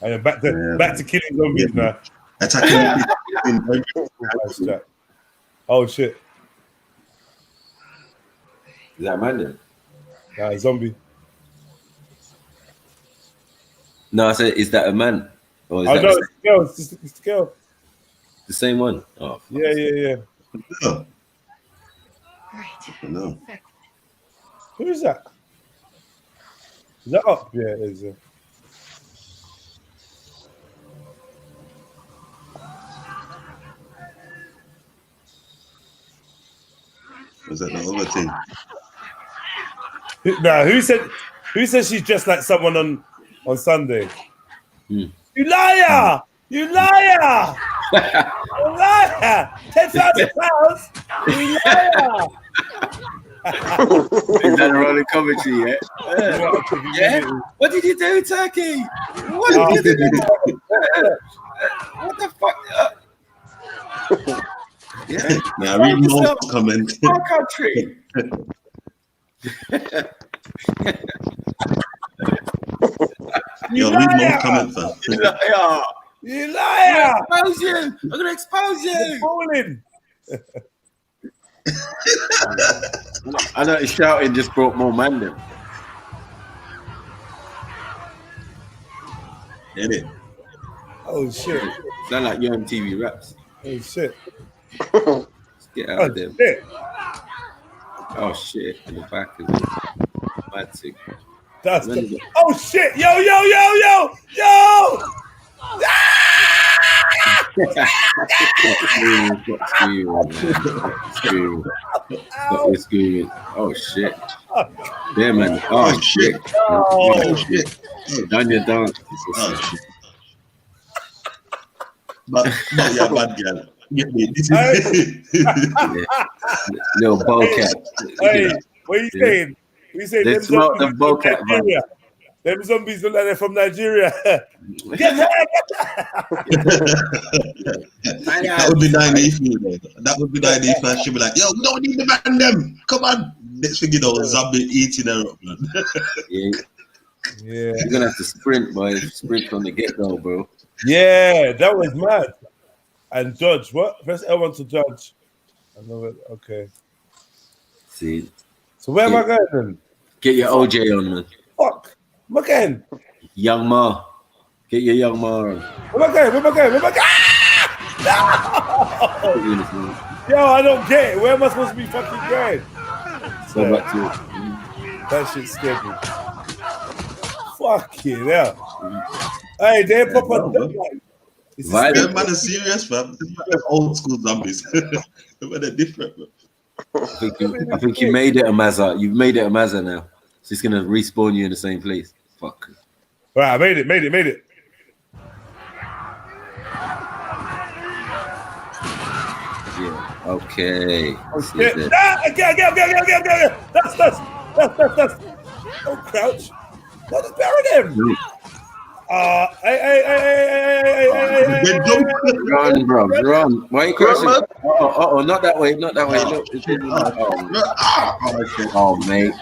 And back to killing zombies now. Attacking. Oh shit! Is that man then? Nah, zombie. No, I said, is that a man? Or is Oh that no, it's the girl. It's the girl. the same one? Oh, Yeah. No. No. Who is that? Is that up? Yeah, it is. Was that the other thing? Nah, who said she's just like someone on Sunday? You liar! You liar! You liar! £10,000! You liar! Is that a rolling commentary, yeah? What did you do, Turkey? What did you do? What the fuck? Yeah. Now read more comment. Our country. Yo, read more comment, fam. You liar! Expose you! I'm gonna expose you! Falling. I know shouting just brought more man then. Get it? Oh shit! Sound like your MTV raps. Oh shit! Let's get out of there. Shit. Oh shit! In the back of it. Mad sick. That's the, oh shit! Yo! Screaming. Oh shit. Yeah, man. Oh shit. Oh shit. Done your dance. Oh shit. But you're bad girl. This is little bowcat. Hey, what are you saying? You say They them smell the zombies from bowcat, Nigeria. Them zombies look like they're from Nigeria. Get That would be naive, you know. That would be naive. And she'd be like, yo, we don't need to ban them. Come on. Next thing you know, zombie eating her up, man. Yeah. You're gonna have to sprint, boy. Sprint from the get-go, bro. Yeah, that was mad. And judge, what? Press L1 to judge. I know it. Okay. See. So where am I going then? Get your OJ on, man. Fuck. I'm again. Young Ma. Get your Young Ma on. Where am I going? Where am I going? Where am I going? No! Yo, I don't get it. Where am I supposed to be fucking going? Go back to it. That shit scared me. Fuck you, yeah. Hey, they're proper. Them man is serious, fam. They're old school zombies. They're different, bro. I think you made it a Mazza. You've made it a Mazza now. So it's gonna respawn you in the same place. Fuck. Right, I made it. Yeah. Okay. Oh shit! Again. That's. Don't crouch. No, just bury them. Hey. Run, bro, run. Why are you crashing? Oh, not that way. Look. Oh, mate.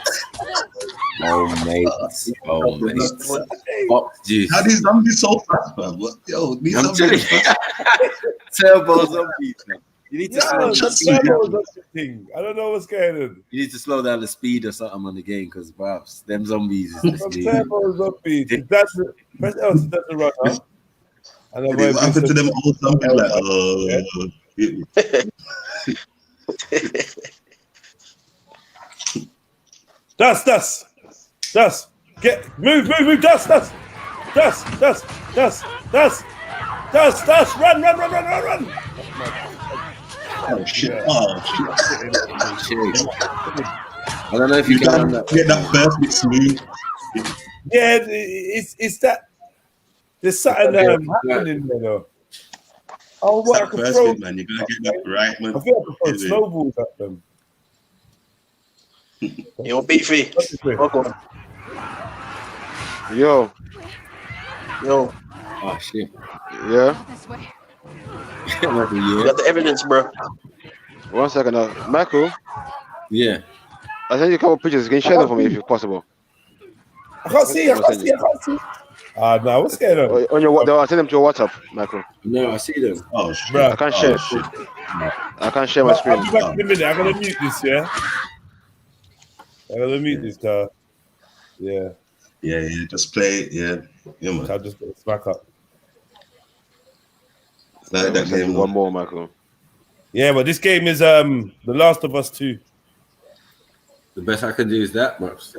Oh, jeez. How these zombies so fast, man? Yo, these zombies. Turbo zombies, man. You need to slow thing. I don't know what's going on. You need to slow down the speed or something on the game because, perhaps, them zombies is the speed. Turbo zombies. That's the run, huh? And what happened to them old zombies? Like, Dust. Move. Dust. Run. oh shit! I don't know if you can get that first bit smooth. Yeah, it's that. There's something happening there, though. Oh, what I can first throw, bit, man. You gotta get that right, man. I think I can throw snowballs at them. Yo, Beefy. Welcome. Yo. Oh shit. Yeah. You got the evidence, bro. 1 second now. Michael. Yeah. I sent you a couple pictures. Can you share them for me if possible? I can't see. No, what's going on? On your I send them to your WhatsApp, Michael. No, I see them. Oh shit. I can't share. I can't share my screen. I'll be back in a minute. I'm gonna mute this, yeah? I'm gonna mute this, car. Yeah. Yeah, just play it. Yeah, man. I'll just get smack up. Like that game. One more, Michael. Yeah, but this game is The Last of Us 2. The best I can do is that much.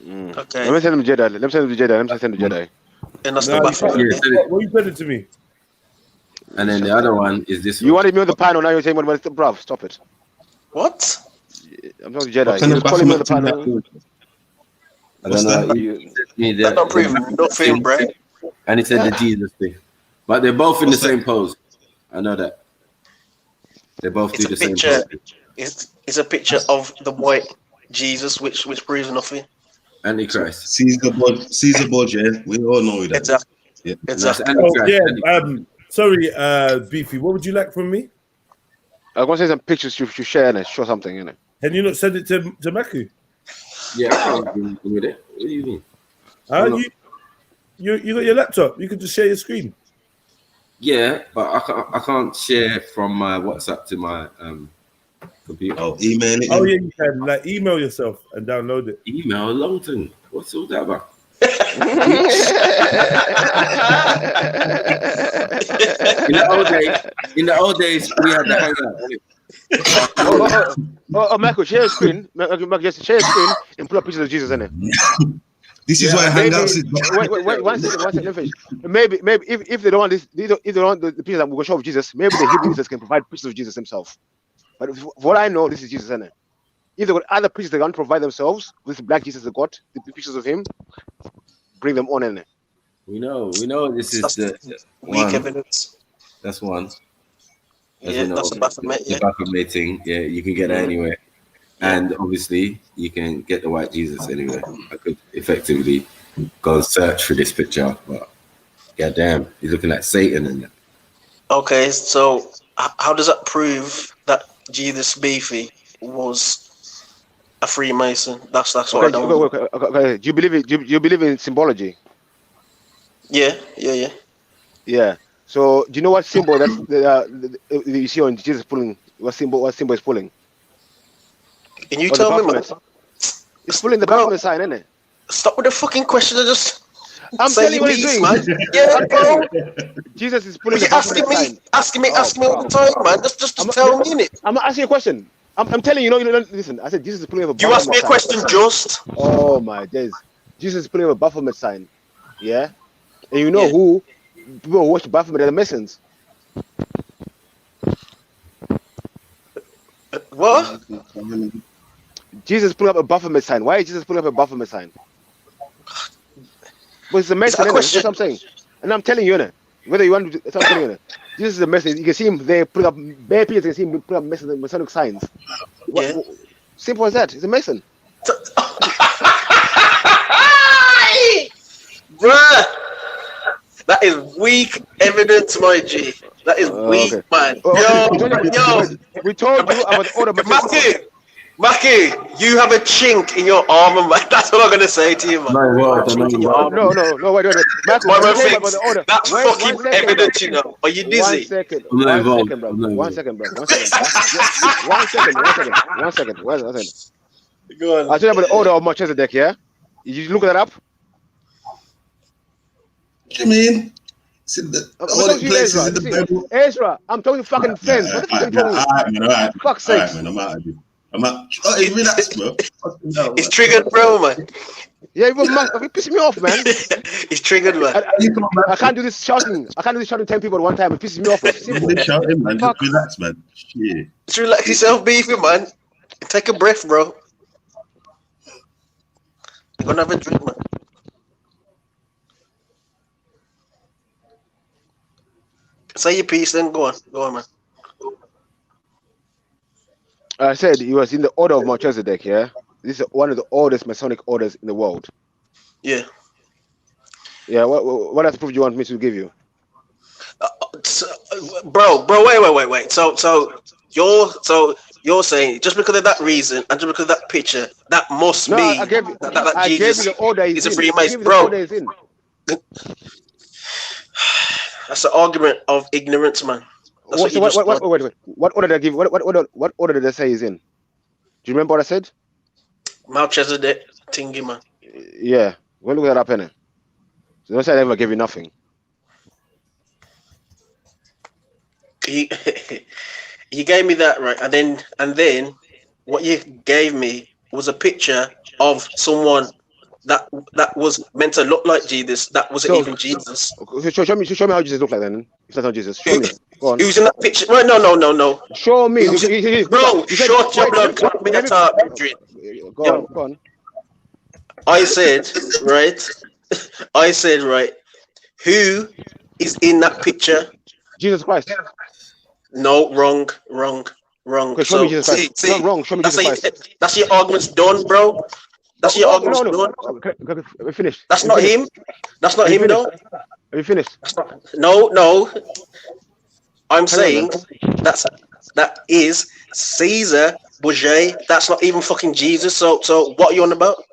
Okay. Let me send them to Jedi. And that's the buffer. Well, you send it to me. And then the other one is this You one. wanted me on the panel, now you're saying, bruv, stop it. What? I'm talking to Jedi. You're calling me on the panel. I don't know. That don't prove no film, bro. And it said the Jesus thing. But they're both in the same pose. I know that. They both do the same pose. It's a picture of the white Jesus, which proves nothing. Antichrist. Caesar Borgia. We all know that. Exactly. Yeah. Exactly. Sorry, Beefy, what would you like from me? I want to say some pictures you share and show something, you know. Can you not send it to Maku? Yeah, I can't with it. What do you mean? You got your laptop. You can just share your screen. Yeah, but I can't share from my WhatsApp to my computer. Oh, email it. Oh yeah, you can like email yourself and download it. Email a long thing. What's all that about? In the old days, we had the hangout. Michael, share a screen. Michael, just share a screen and pull up pictures of Jesus in it. This is why hangouts is. Wait, one second, let me finish. Maybe if they don't want this, if they don't want the pictures that will show of Jesus, maybe the Hebrew Jesus can provide pictures of Jesus himself. But for what I know, this is Jesus in it. If they got other pictures they can't provide themselves with the black Jesus they got, the pictures of him, bring them on in it. We know this is the weak evidence. That's one. Yeah, that's the Baphomet. The Baphomet thing. Yeah, you can get that anywhere. And obviously, you can get the white Jesus anywhere. I could effectively go and search for this picture, but goddamn, he's looking like Satan in it. Okay, so how does that prove that Jesus Beefy was a Freemason? That's what I don't. Okay. Do you believe in symbology? Yeah. Yeah. So do you know what symbol that's you see on Jesus pulling? What symbol is pulling? Can you Oh, the tell me, man? Baphomet. It's pulling the Bro, Baphomet sign, isn't it? Stop with the fucking question. Just I'm say telling you your what he's piece, doing. man. Yeah, bro. Jesus is pulling But the you're Baphomet sign. asking me all the time, man. Just tell me it. I'm asking you a question. I'm telling you, listen. I said Jesus is pulling up a You Baphomet asked me a sign. question, just. Oh my days. Jesus is pulling up a Baphomet sign. Yeah? And you know Yeah. who people who watch Baphomet are the Masons. What? Jesus pulling up a Baphomet sign. Why is Jesus pulling up a Baphomet sign? But it's a Mason, innit? That's what I'm saying. And I'm telling you, innit? Whether you want to, that's what I'm telling you, innit? Jesus is a Mason. You can see him there putting up bare people, you can see him putting up Masonic signs. Yeah. Simple as that. He's a Mason. Bruh, that is weak evidence, my G. That is weak, Okay. man. We told you about the order. Maki, you have a chink in your armor, man. That's what I'm gonna say to you, man. Chink in your armor. No, wait. Michael, My man about thinks the order. that's fucking evidence, you know. Are you dizzy? One second, bro. One second. Go on. I'll tell you about the order of Melchizedek, yeah? You look that up? What do you mean? All the places in the Bible. Ezra, I'm talking fucking sense. What the fuck are you talking All right, fuck's sake. man, I'm out of you. Hey, relax, bro. He's triggered, bro, man. Yeah, you pissing me off, man. He's triggered, man. I can't do this shouting. 10 people at one time. It pisses me off. It's simple. Shouting, man. Just relax, man. Shit. Just relax yourself, beefy, man. Take a breath, bro. You're gonna have a drink, man. Say your piece, then go on, man. I said he was in the order of Melchizedek, yeah? This is one of the oldest Masonic orders in the world. Yeah. Yeah, what other proof do you want me to give you? Bro, wait. So you're saying just because of that reason and just because of that picture, that must mean that Jesus gave you the order is a Freemason, bro. That's an argument of ignorance, man. Wait. What order did I give? What order did I say he's in? Do you remember what I said? Melchizedek, Tingy, man. Yeah, we'll look that up, innit? So don't say I never gave you nothing. You gave me that, right, and then what you gave me was a picture of someone that was meant to look like Jesus. That wasn't even Jesus. Show me how Jesus looked like then. If that's not Jesus, show me. Go on. Who's in that picture? Right? No. Show me, bro. Shut your blood. Can't be a talk. Go on. I said right. Who is in that picture? Jesus Christ. No, wrong. Okay, show me Jesus Christ. See, wrong. Show me Jesus Christ. That's your argument's done, bro. That's your argument's done. Okay, we finished. That's not him. That's not him, though. Are we finished? No. I'm saying that is Caesar Borgia. That's not even fucking Jesus. So what are you on about?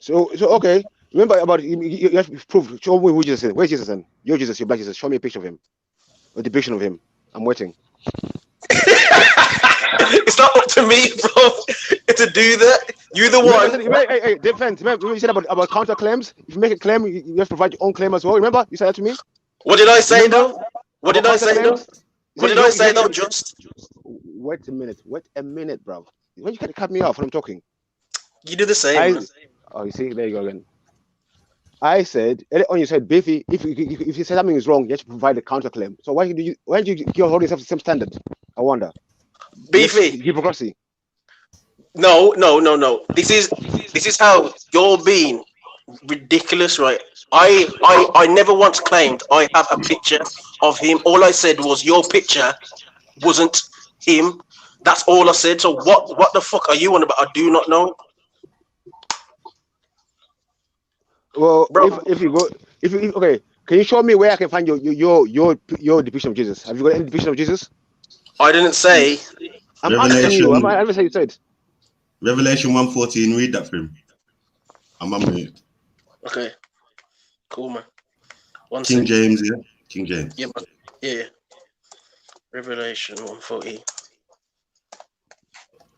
So okay. Remember about you have to prove. Show me who Jesus is. Where's Jesus then? You're Jesus. You're black Jesus. Show me a picture of him. A depiction of him. I'm waiting. It's not up to me, bro, to do that. You're the one. Hey, defense. Remember you said about counter claims? If you make a claim, you have to provide your own claim as well. Remember? You said that to me? What did I say, though? What did I say, though? Just wait a minute, bro. When you can't cut me off when I'm talking. You do the same. Oh, you see, there you go again. I said, on you said, Biffy, if you say something is wrong, you have to provide a counterclaim. So why do you hold yourself to the same standard? I wonder. Beefy. Hypocrisy. No. This is how you're being ridiculous, right? I never once claimed I have a picture of him. All I said was your picture wasn't him. That's all I said. So what the fuck are you on about? I do not know. Well, bro, if you okay, can you show me where I can find your depiction of Jesus? Have you got any depiction of Jesus? I didn't say. I'm asking you. I never say you said. Revelation 1:14. Read that for him. I'm on it. Okay. Cool, man. One King second. James, yeah. King James. Yeah, man. Yeah. Revelation 1:14.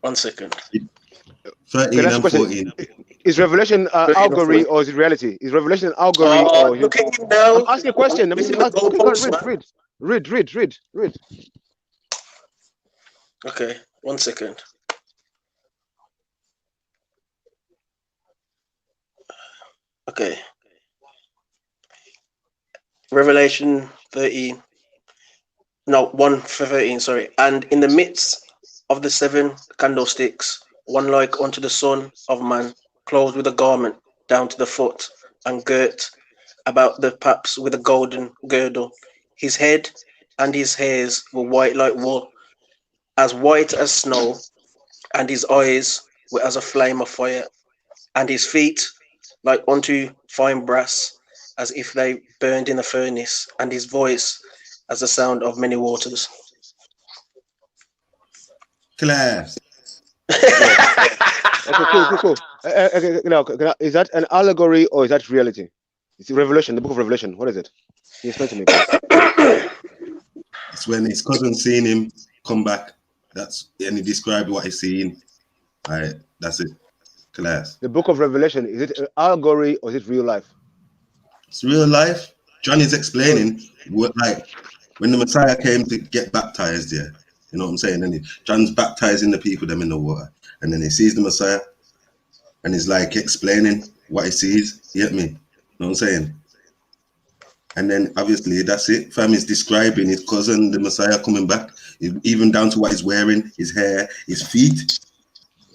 1 second. 13 ask a and question? 14. Is Revelation 13 and allegory 14. or is it reality? Is Revelation allegory or is Look it... at him now. I'm asking a question. Let me see. The goalposts, Read. Okay, 1 second. Okay. Revelation 13. No, 1 for 13, sorry. And in the midst of the 7 candlesticks, one like unto the Son of Man, clothed with a garment down to the foot, and girt about the paps with a golden girdle. His head and his hairs were white like wool, as white as snow, and his eyes were as a flame of fire, and his feet like unto fine brass, as if they burned in a furnace, and his voice as the sound of many waters. Class. Okay, cool. Okay, now, is that an allegory or is that reality? It's Revelation, the book of Revelation. What is it? Can you explain to me, please? It's when his cousin seen him come back. And he described what he's seen. Right, that's it. Class. The book of Revelation, is it an allegory or is it real life? It's real life. John is explaining what, like, when the Messiah came to get baptized, yeah. You know what I'm saying? And John's baptizing the people them in the water. And then he sees the Messiah and he's like explaining what he sees. You get me? You know what I'm saying? And then obviously that's it. Fam is describing his cousin, the Messiah, coming back, even down to what he's wearing, his hair, his feet.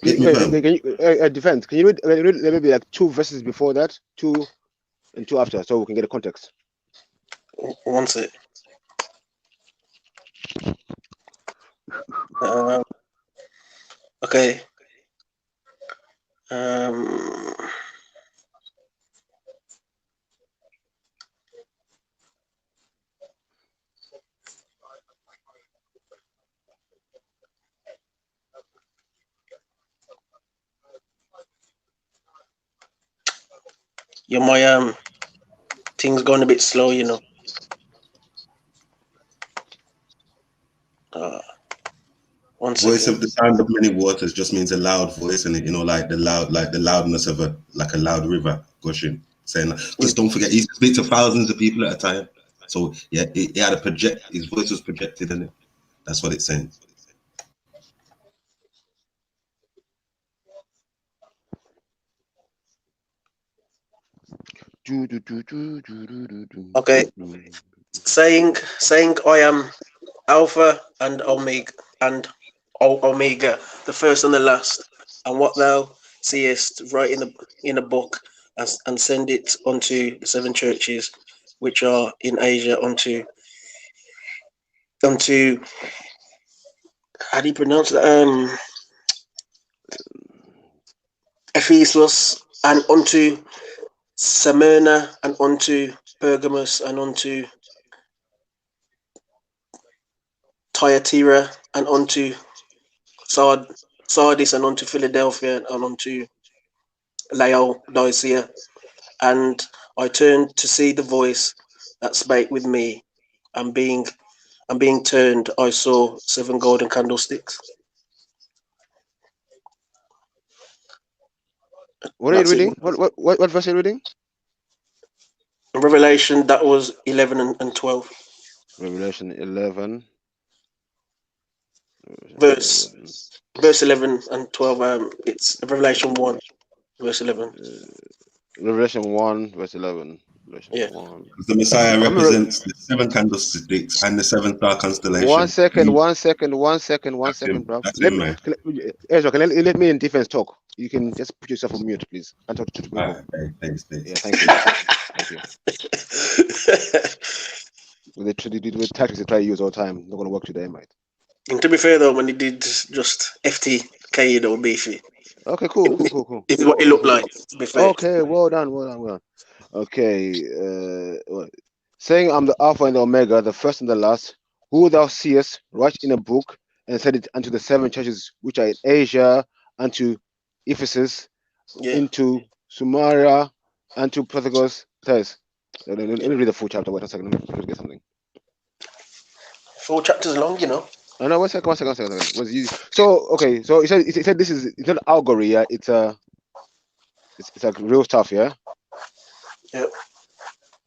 Can you defense? Can you read maybe like 2 verses before that, 2 and 2 after, so we can get a context? 1 sec. Okay. Yeah, my things going a bit slow, you know. Voice of the sound of many waters just means a loud voice, and you know, like the loudness of a loud river gushing, saying. Because don't forget, he speaks to thousands of people at a time. So yeah, he had a project. His voice was projected in it. That's what it's saying. Okay. Saying I am Alpha and Omega, the first and the last, and what thou seest, write in a book, and send it unto the 7 churches which are in Asia, unto how do you pronounce that? Ephesus, and unto Smyrna, and unto Pergamos, and unto Thyatira, and unto Sardis, and unto Philadelphia, and unto Laodicea. And I turned to see the voice that spake with me, and being turned, I saw 7 golden candlesticks. What are you reading? What verse are you reading? Revelation, that was 11 and 12. Revelation 11. Verse 11 and 12. It's Revelation 1, verse 11. Revelation 1, verse 11. Yeah. The Messiah represents the 7 candlesticks and the 7 star constellation. One second, bro. Ezra, can let me in defense talk. You can just put yourself on mute, please. And talk to people. Thanks. Yeah, thank you. With tactics they try to use all the time, not gonna work today, mate. And to be fair though, when he did just FTK, it would beefy. Okay, cool. This is what it looked like, to be fair. Okay, well done. Okay, saying I'm the Alpha and the Omega, the first and the last, who thou seest, write in a book, and send it unto the 7 churches which are in Asia, unto Ephesus, into Sumaria, unto Pergamos. Let me read the full chapter. Wait a second. Let me get something. 4 chapters long, you know. No, one second. Was you? So okay. So it said this is it's not allegory. Yeah, it's like real stuff. Yeah. Yep.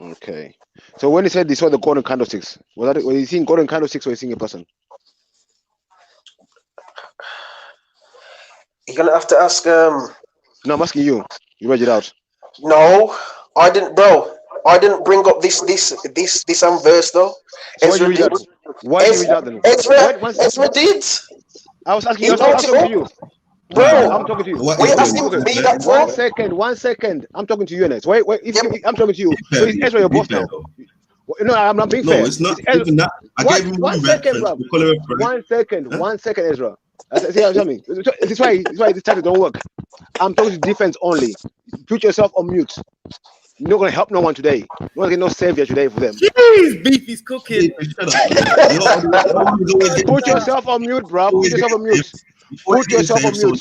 Okay. So when he said he saw the golden candlesticks, was he seeing golden candlesticks or he seeing a person? You're gonna have to ask. No, I'm asking you. You read it out. No, I didn't, bro. I didn't bring up this verse though. So why did you read that then? Ezra did. I was asking you. I was talking to you. Bro, I'm talking to you. What are you asking me that for? 1 second. I'm talking to you next. Wait. I'm talking to you. So is Ezra your boss now? No, I'm not being fair. No, it's not even that. I gave him 1 second, bro. 1 second, Ezra. See how you mean? This is why this title don't work. I'm talking to defense only. Put yourself on mute. You're not gonna help no one today. No one's getting no savior today for them. Jeez, Beefy's cooking. Put yourself on mute, bro. Put yourself on mute. Put yourself on mute.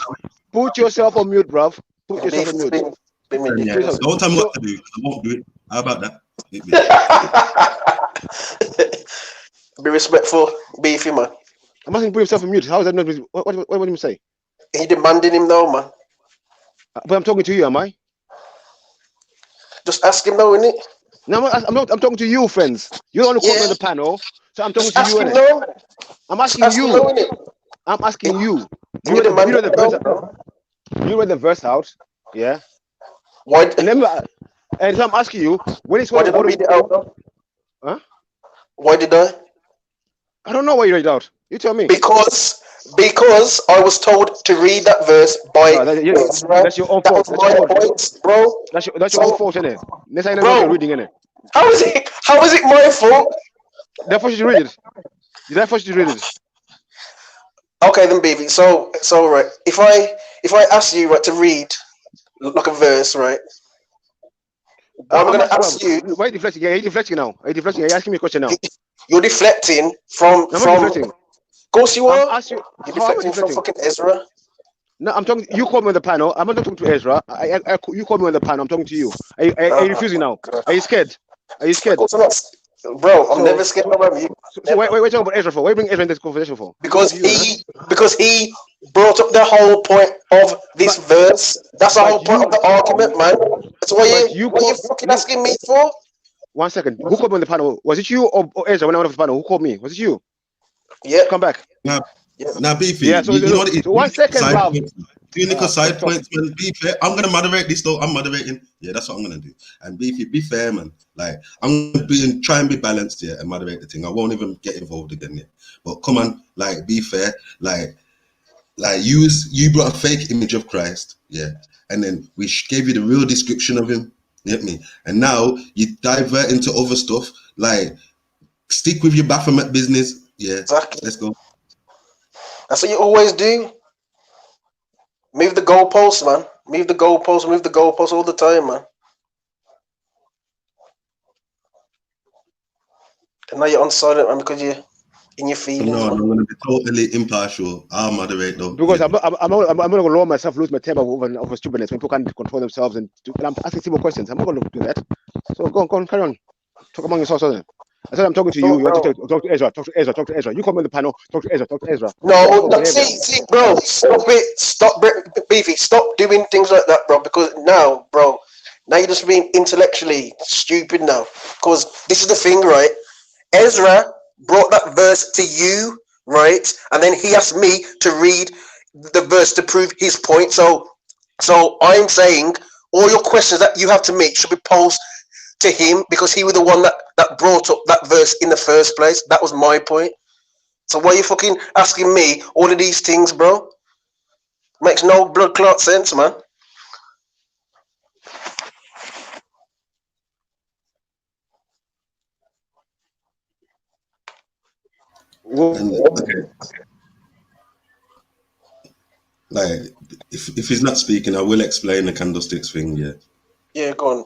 Put yourself on mute, bro. Put yourself on mute. Don't tell me what to do. I won't do it. How about that? Be respectful, Beefy, man. I'm asking, put yourself on mute. How is that not? What do you say? He demanding him though, man. But I'm talking to you, am I? Just ask him though, innit? No, I'm talking to you, friends. You're the one who called me on the panel, so I'm talking to you, innit? I'm asking you. I'm asking you. You read the verse out, yeah? Why? And so I'm asking you, when it's why did I read it out though? Huh? Why did I? I don't know why you read it out. You tell me. Because I was told to read that verse by that's your own fault. That's your own fault, innit? Next time you're reading, innit? How is it my fault? Did I force you to read it? Did I force you to read it? Okay then, baby. So right. If I ask you to read like a verse, right? I'm gonna ask you. Why are you deflecting? Are you deflecting now? Are you asking me a question now? You're deflecting from. Deflecting. Of course you are. You're deflecting from fucking Ezra. No, I'm talking. You called me on the panel. I'm not talking to Ezra. You called me on the panel. I'm talking to you. Are you refusing now? Are you scared? Are you scared? Bro, I'm never scared of you. So wait, talking about Ezra for? Why you bring Ezra into this conversation for? Because he brought up the whole point of this verse. That's the whole point of the argument, man. That's what you fucking asking me for. 1 second. Who called me on the panel? Was it you or Ezra when I went off the panel? Who called me? Was it you? Yeah. Come back. Now, Beefy. Yeah. So you know what it is? So 1 second, Rob. Clinical side points, man. Beefy, I'm gonna moderate this though. I'm moderating. Yeah, that's what I'm gonna do. And Beefy, be fair, man. Like I'm gonna try and be balanced here and moderate the thing. I won't even get involved again yet. But come on, like be fair. Like you brought a fake image of Christ, yeah, and then we gave you the real description of him. You get me? And now you divert into other stuff. Like stick with your Baphomet business. Yeah, exactly. Let's go. That's what you always do. Move the goalposts, man. Move the goalposts all the time, man. And now you're on silent, man, because you're in your feelings. No, I'm going to be totally impartial. I'll moderate, though. Because I'm not going to allow myself lose my temper over stupidness when people can't control themselves and I'm asking simple questions. I'm not going to do that. So go on, carry on. Talk among yourselves, then. I said I'm talking to you. You want to talk to Ezra. Talk to Ezra. You come on the panel. Talk to Ezra. No, see, bro. Stop it, Beefy. Stop doing things like that, bro. Because now you're just being intellectually stupid now. Because this is the thing, right? Ezra brought that verse to you, right? And then he asked me to read the verse to prove his point. So I'm saying all your questions that you have to me should be posed to him because he was the one that brought up that verse in the first place. That was my point. So why are you fucking asking me all of these things, bro? Makes no blood clot sense, man. Okay. Like, if he's not speaking, I will explain the candlesticks thing. Yeah. Yeah, go on.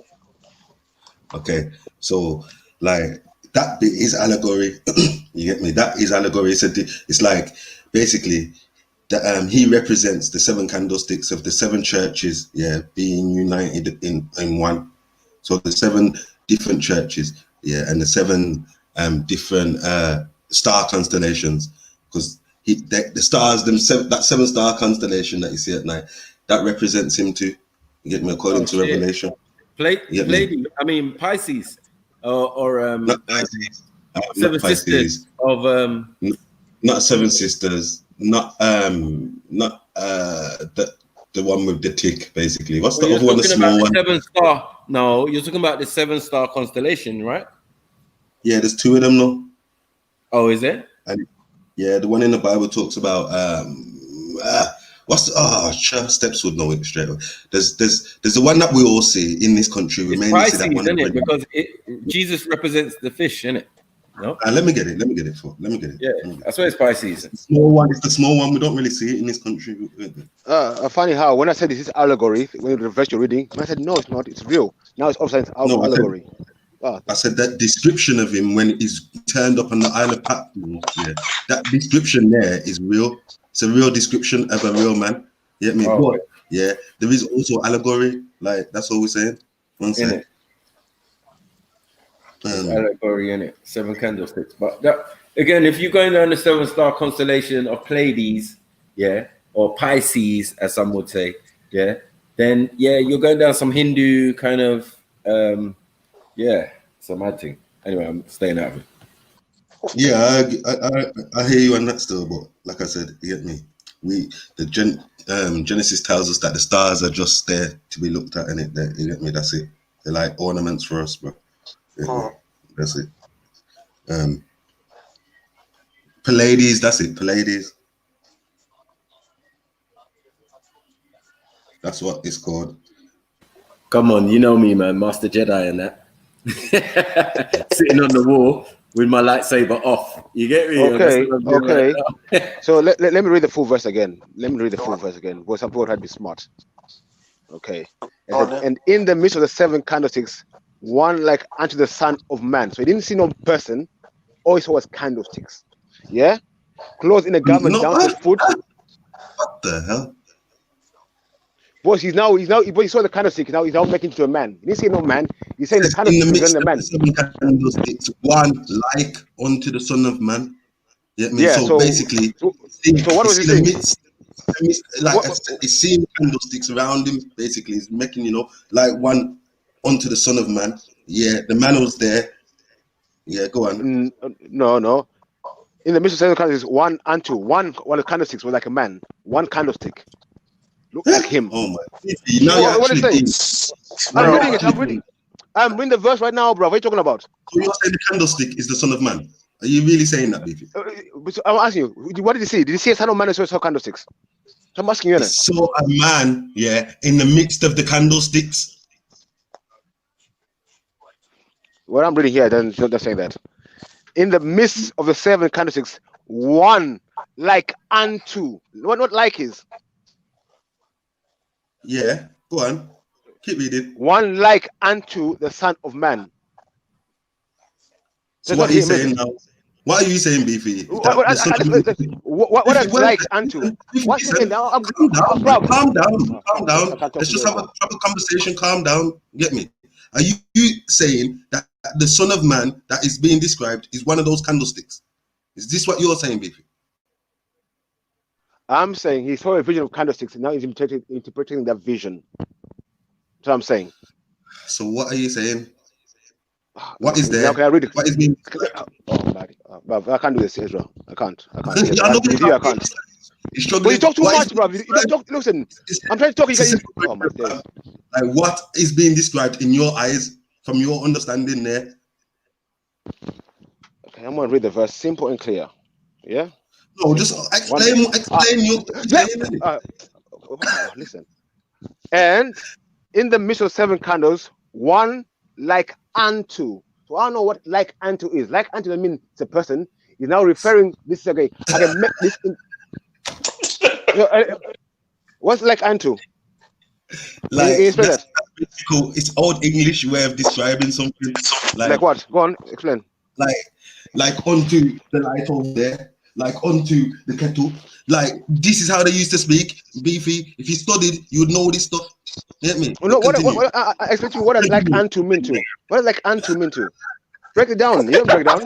Okay, so like that bit is allegory. You get me? That is allegory. It's like basically that he represents the 7 candlesticks of the 7 churches, yeah, being united in one. So the 7 different churches, yeah, and the 7 different star constellations, because the stars, that 7-star constellation that you see at night, that represents him too. You get me? According to Revelation. Pisces, or not Pisces, 7 sisters of not 7 sisters, not the one with the tick, basically. What's the other one? The small one. 7-star. No, you're talking about the 7-star constellation, right? Yeah, there's 2 of them now. Oh, is there? And yeah, the one in the Bible talks about Steps would know it straight away. There's the one that we all see in this country. We mainly Pisces, see that one, isn't it? Because Jesus represents the fish, isn't it? No. Let me get it. Yeah, that's why it's Pisces. It's the small one. We don't really see it in this country. Funny how when I said this is allegory, when you reverse your reading, I said no, it's not. It's real. Now it's upside down allegory. I said that description of him when he's turned up on the Isle of Patmos. Yeah, that description there is real. It's a real description of a real man. You get me? But, yeah, there is also allegory. Like that's all we're saying. One second. Allegory in it, 7 candlesticks. But that, again, if you're going down the 7-star constellation of Pleiades, yeah, or Pisces, as some would say, yeah, then yeah, you're going down some Hindu kind of, some mad thing. Anyway, I'm staying out of it. Yeah, I hear you on that still, but like I said, you get me. Genesis tells us that the stars are just there to be looked at, and you get me. That's it. They're like ornaments for us, bro. Yeah, that's it. Pleiades, that's it. Pleiades. That's what it's called. Come on, you know me, man, Master Jedi and that. Sitting on the wall with my lightsaber off. You get me? Okay. So let me read the full verse again. Because some people had to be smart. Okay. And in the midst of the 7 candlesticks, one like unto the Son of Man. So he didn't see no person, all he saw was candlesticks. Yeah? Clothed in a garment down to the foot. What the hell? Boss, he saw the candlestick. Now he's now making to a man. He didn't see no man. He's saying the candlestick is the man. 7 candlesticks, one like unto the Son of Man. Yeah, so basically, so what was he saying? He's seeing candlesticks around him. Basically, he's making like one unto the Son of Man. Yeah, the man was there. Yeah, go on. No. In the midst of 7 candlesticks, one of the candlesticks was like a man. One candlestick. Look like him. Oh my! What is it? I'm reading the verse right now, bro. What are you talking about? So you're saying the candlestick is the Son of Man? Are you really saying that, Beefy? I'm asking you. What did he see? Did he see a Son of Man or saw candlesticks? So I'm asking you. He saw a man, in the midst of the candlesticks. What I'm reading here doesn't say that. In the midst of the 7 candlesticks, one like unto. What like is? Yeah, go on. Keep reading. One like unto the Son of Man. So what are you saying now? What are you saying, Beefy? What is like unto? Calm down. Let's just have a proper conversation. Calm down. Get me? Are you saying that the Son of Man that is being described is one of those candlesticks? Is this what you're saying, Beefy? I'm saying he saw a vision of candlesticks and now he's interpreting that vision. That's what I'm saying. So what are you saying? What is there? Now, can I read it? What is being... I can't do this, Israel. I can't. I can't. But you talk too much, bro. Listen, I'm trying to talk. Oh my God. Like what is being described in your eyes from your understanding there? Okay, I'm gonna read the verse, simple and clear. Yeah. No, just explain your. Listen. And in the midst of 7 candles, one like unto. So I don't know what like unto is. Like unto doesn't mean it's a person. He's now referring. This is okay. I can make this. What's like unto? Like it's old English way of describing something. Like what? Go on, explain. Like onto the light over there. Like onto the kettle. Like this is how they used to speak. Beefy. If you studied, you would know this stuff. Get me? No, I expect you. What does like unto mean to? What does like unto mean to? Break it down. You don't break it down.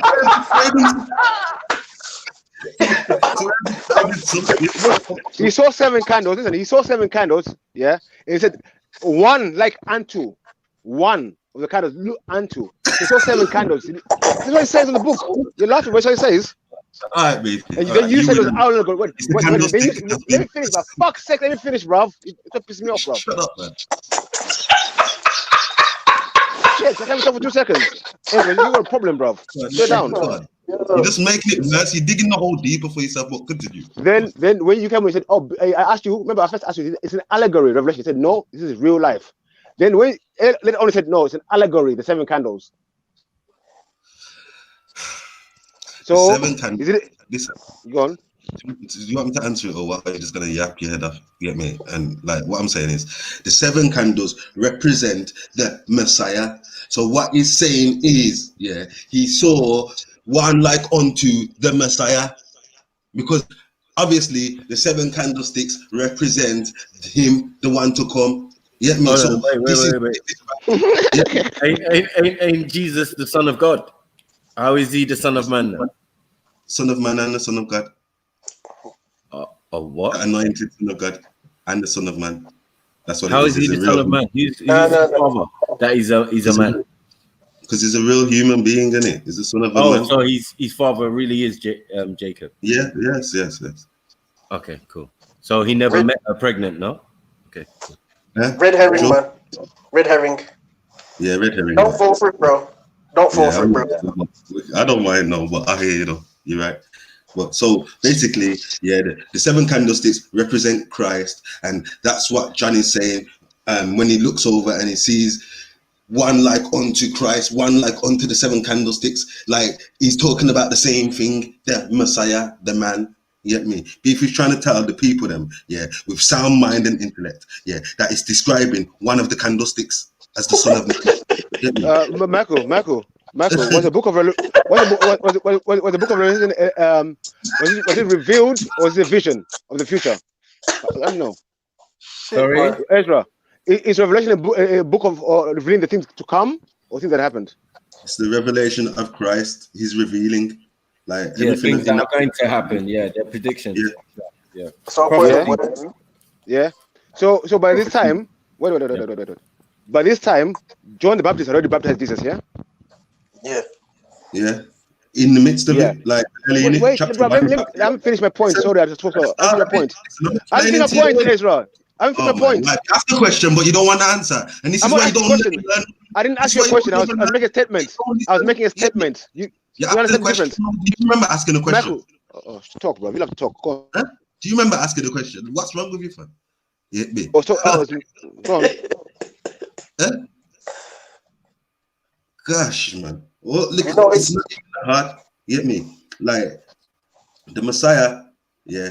He saw 7 candles. Listen, he saw 7 candles. Yeah, and he said, one like unto, one of the candles look unto. He saw 7 candles. This is what it says in the book. You're laughing. What's what it says? All right, baby. And then you said it was allegory. Let me finish, bro. Fuck's sake, let me finish, bro. It's pissing me off, bro. Shut up, man. Shit, I can't talk for 2 seconds. Hey, you got a problem, bro. Sit down. You're just making it worse. You're digging the hole deeper for yourself. But continue. Then when you came and said, "Oh, I asked you." Remember, I first asked you. It's an allegory, revelation. You said, "No, this is real life." Then when later on, he said, "No, it's an allegory." The 7 candles. So 7 candles. Is it? Listen. Go on. Do you want me to answer it, or what? Are you just gonna yap your head off? You get me? And like what I'm saying is, the 7 candles represent the Messiah. So what he's saying is, yeah, he saw one like unto the Messiah, because obviously the 7 candlesticks represent him, the one to come. You get me? So wait. Ain't Jesus the Son of God? How is he the Son of Man then? Son of Man and the Son of God. What? The anointed Son of God and the Son of Man. That's what. How is he the Son of Man? He's his father. That he's a man. Because he's a real human being, isn't he? He's the son of a man. So his father really is Jacob. Yeah. Yes. Okay. Cool. So he never met her pregnant, no? Okay. Cool. Red herring, man. Red herring. Yeah, red herring. Don't fall for it, bro. Don't fall for it, bro. I don't mind, no, but I hear you, though. You're right. But so basically, yeah, the 7 candlesticks represent Christ, and that's what John is saying. When he looks over and he sees one like unto Christ, one like unto the 7 candlesticks, like he's talking about the same thing, the Messiah, the man. You get me? If he's trying to tell the people them, yeah, with sound mind and intellect, yeah, that is describing one of the candlesticks as the Son of Man. Michael, was the book of Revelation was it revealed, or was it a vision of the future? I don't know. Sorry, Ezra. Is Revelation a book of revealing the things to come or things that happened? It's the revelation of Christ. He's revealing, like, everything things that are going to happen. Yeah, their predictions. Yeah. Yeah. So by this time, wait. By this time, John the Baptist already baptized Jesus. Yeah. Yeah. In the midst of it, like wait, bro, let me finish my point. Sorry, I just spoke. I'm my point. I'm finished my point, Ezra. I'm finished my point. Ask the question, but you don't want to answer. And this is why you don't learn. I didn't ask you a question. I was making a statement. I was making a statement. You understand the difference? Do you remember asking a question? Michael, talk, bro. We like to talk. Go on. Do you remember asking a question? What's wrong with you, fam? Yeah, me. Go on. Gosh, man. Well, look, it's not even hard. You get me? Like, the Messiah, yeah,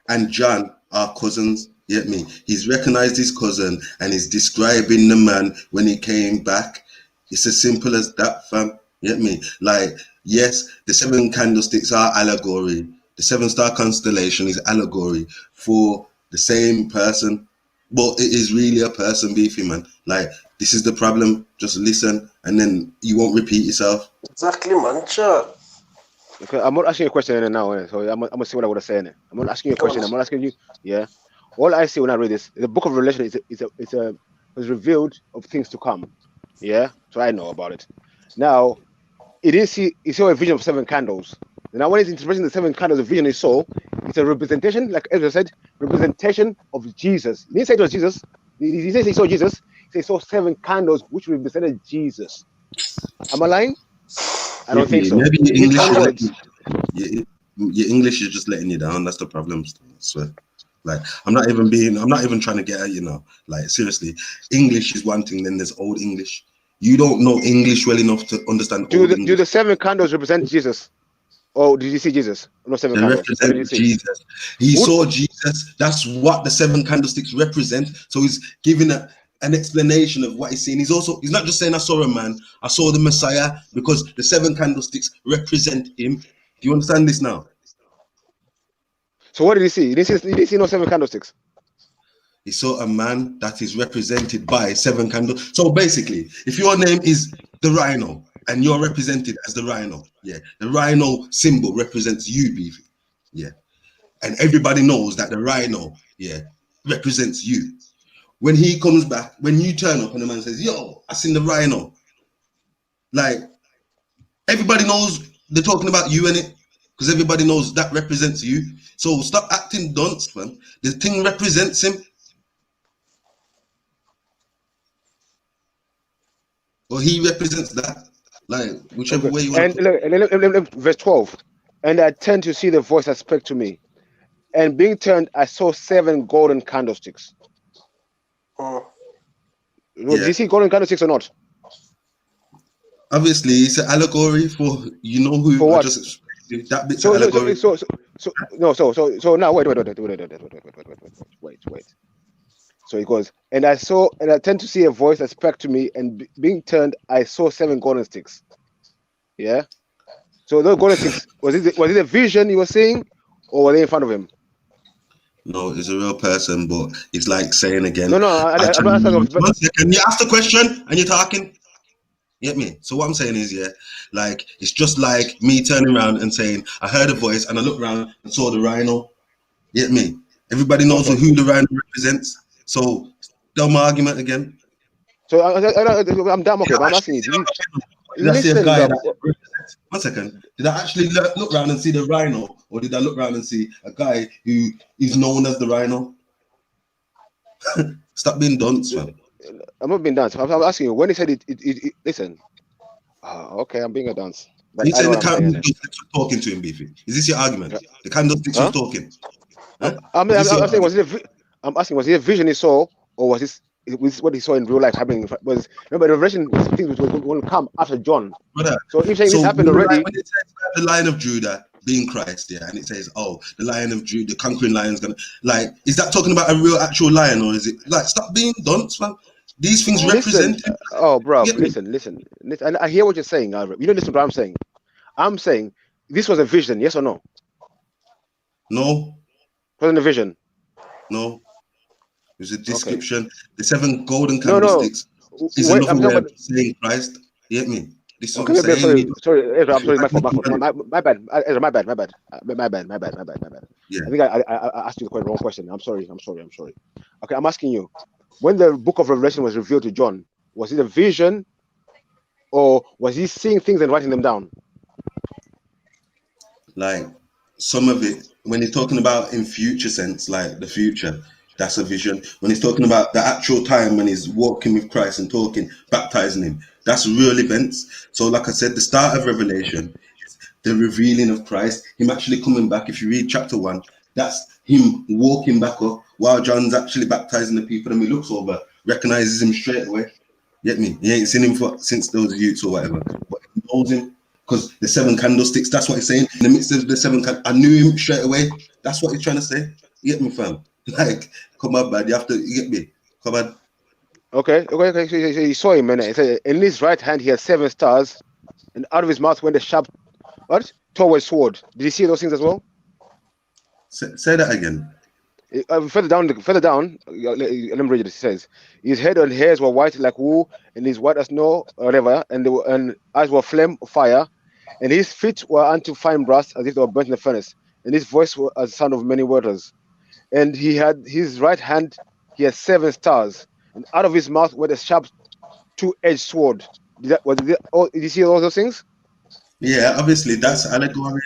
and John are cousins. You get me? He's recognized his cousin and he's describing the man when he came back. It's as simple as that, fam. You get me? Like, yes, the 7 candlesticks are allegory. The 7-star constellation is allegory for the same person, but it is really a person, beefy, man. Like, this is the problem. Just listen, and then you won't repeat yourself. Exactly, man. Sure. Okay, I'm not asking you a question now, so I'm gonna see what I would have said. I'm not asking you a question. I'm not asking you. Yeah. All I see when I read this, the book of Revelation is revealed of things to come. Yeah. So I know about it. Now, he saw a vision of 7 candles. Now, when he's interpreting the 7 candles, the vision he saw, it's a representation, like Ezra said, representation of Jesus. He didn't say it was Jesus. He says he saw Jesus. He saw 7 candles which represented Jesus. Am I lying? I don't think so. Maybe your English is just letting you down. That's the problem. I swear. Like, I'm not even trying to get at you now. Like, seriously, English is one thing, then there's Old English. You don't know English well enough to understand do the 7 candles represent Jesus? Or did you see Jesus? No, 7 candles. Represent Jesus. He saw Jesus. That's what the 7 candlesticks represent. So he's giving an explanation of what he's seeing. He's not just saying I saw a man, I saw the Messiah, because the 7 candlesticks represent him. Do you understand this now? So what did he see? He didn't see no 7 candlesticks. He saw a man that is represented by 7 candles. So basically, if your name is the Rhino and you're represented as the Rhino, yeah, the Rhino symbol represents you, Beefy, yeah, and everybody knows that the Rhino, yeah, represents you. When he comes back, when you turn up and the man says, "Yo, I seen the Rhino," like everybody knows they're talking about you, innit? Because everybody knows that represents you. So stop acting dunce, man. The thing represents him. Or he represents that. Like, whichever way you want to put it. And look, verse 12. And I turned to see the voice that spoke to me. And being turned, I saw 7 golden candlesticks. Oh. Do you see golden candlesticks or not? Obviously, it's an allegory for, you know who. For what? That bit's an allegory. So now wait. So he goes, and I turned to see a voice that spoke to me, and being turned, I saw 7 golden sticks. Yeah. So those golden sticks, was it a vision he was seeing, or were they in front of him? No, it's a real person, but it's like saying again. No, I'm not asking. 1 second, you ask the question and you're talking. You get me? So what I'm saying is, yeah, like it's just like me turning around and saying, I heard a voice and I looked around and saw the Rhino. You get me? Everybody knows who the Rhino represents. So, dumb argument again. So I'm dumb. Okay, but I'm asking you. Did I see a guy that, 1 second. Did I actually look around and see the Rhino, or did I look around and see a guy who is known as the Rhino? Stop being dunce, man. I'm not being dunce. I'm asking you. When he said it listen. Okay, I'm being a dunce. But You saying the candlesticks were talking to him, Beefy? Is this your argument? The candlesticks were talking. Huh? I'm asking, was it a vision he saw, or was this what he saw in real life happening? Remember, the revelation was things which will come after John. Brother, so if saying this happened already, when it says the Lion of Judah being Christ, yeah, and it says, "Oh, the Lion of Judah, the conquering lion's gonna," like, is that talking about a real actual lion, or is it like, stop being dunce, man? These things represent. Bro, listen. And I hear what you're saying. You don't listen to what I'm saying. I'm saying this was a vision, yes or no? No. It wasn't a vision. No. It was a description. Okay. The 7 golden candlesticks is another way of saying Christ. You get me? This is what I'm saying. Sorry, Ezra, I'm sorry. My bad. Ezra, my bad. Yeah. I think I asked you the wrong question. I'm sorry. Okay, I'm asking you. When the book of Revelation was revealed to John, was it a vision, or was he seeing things and writing them down? Like, some of it, when he's talking about in future sense, like the future, that's a vision. When he's talking about the actual time when he's walking with Christ and talking, baptizing him, that's real events. So like I said, the start of Revelation, the revealing of Christ, him actually coming back. If you read chapter 1, that's him walking back up while John's actually baptizing the people, and he looks over, recognizes him straight away. Get me? He ain't seen him since those youths or whatever, but he knows him because the 7 candlesticks, that's what he's saying. In the midst of the 7 I knew him straight away. That's what he's trying to say. You get me, fam? Like, come on, bad. You get me? Come on. Okay. So you saw him, and it said, in his right hand he had 7 stars, and out of his mouth went a sharp, two-edged sword. Did you see those things as well? Say that again. Further down, let me read it. It says, his head and hairs were white like wool, and his white as snow, or whatever, and eyes were flame of fire, and his feet were unto fine brass, as if they were burnt in the furnace, and his voice was as the sound of many waters. And he had his right hand, he had 7 stars, and out of his mouth went a sharp 2-edged sword. Did you see all those things? Yeah, obviously that's allegory,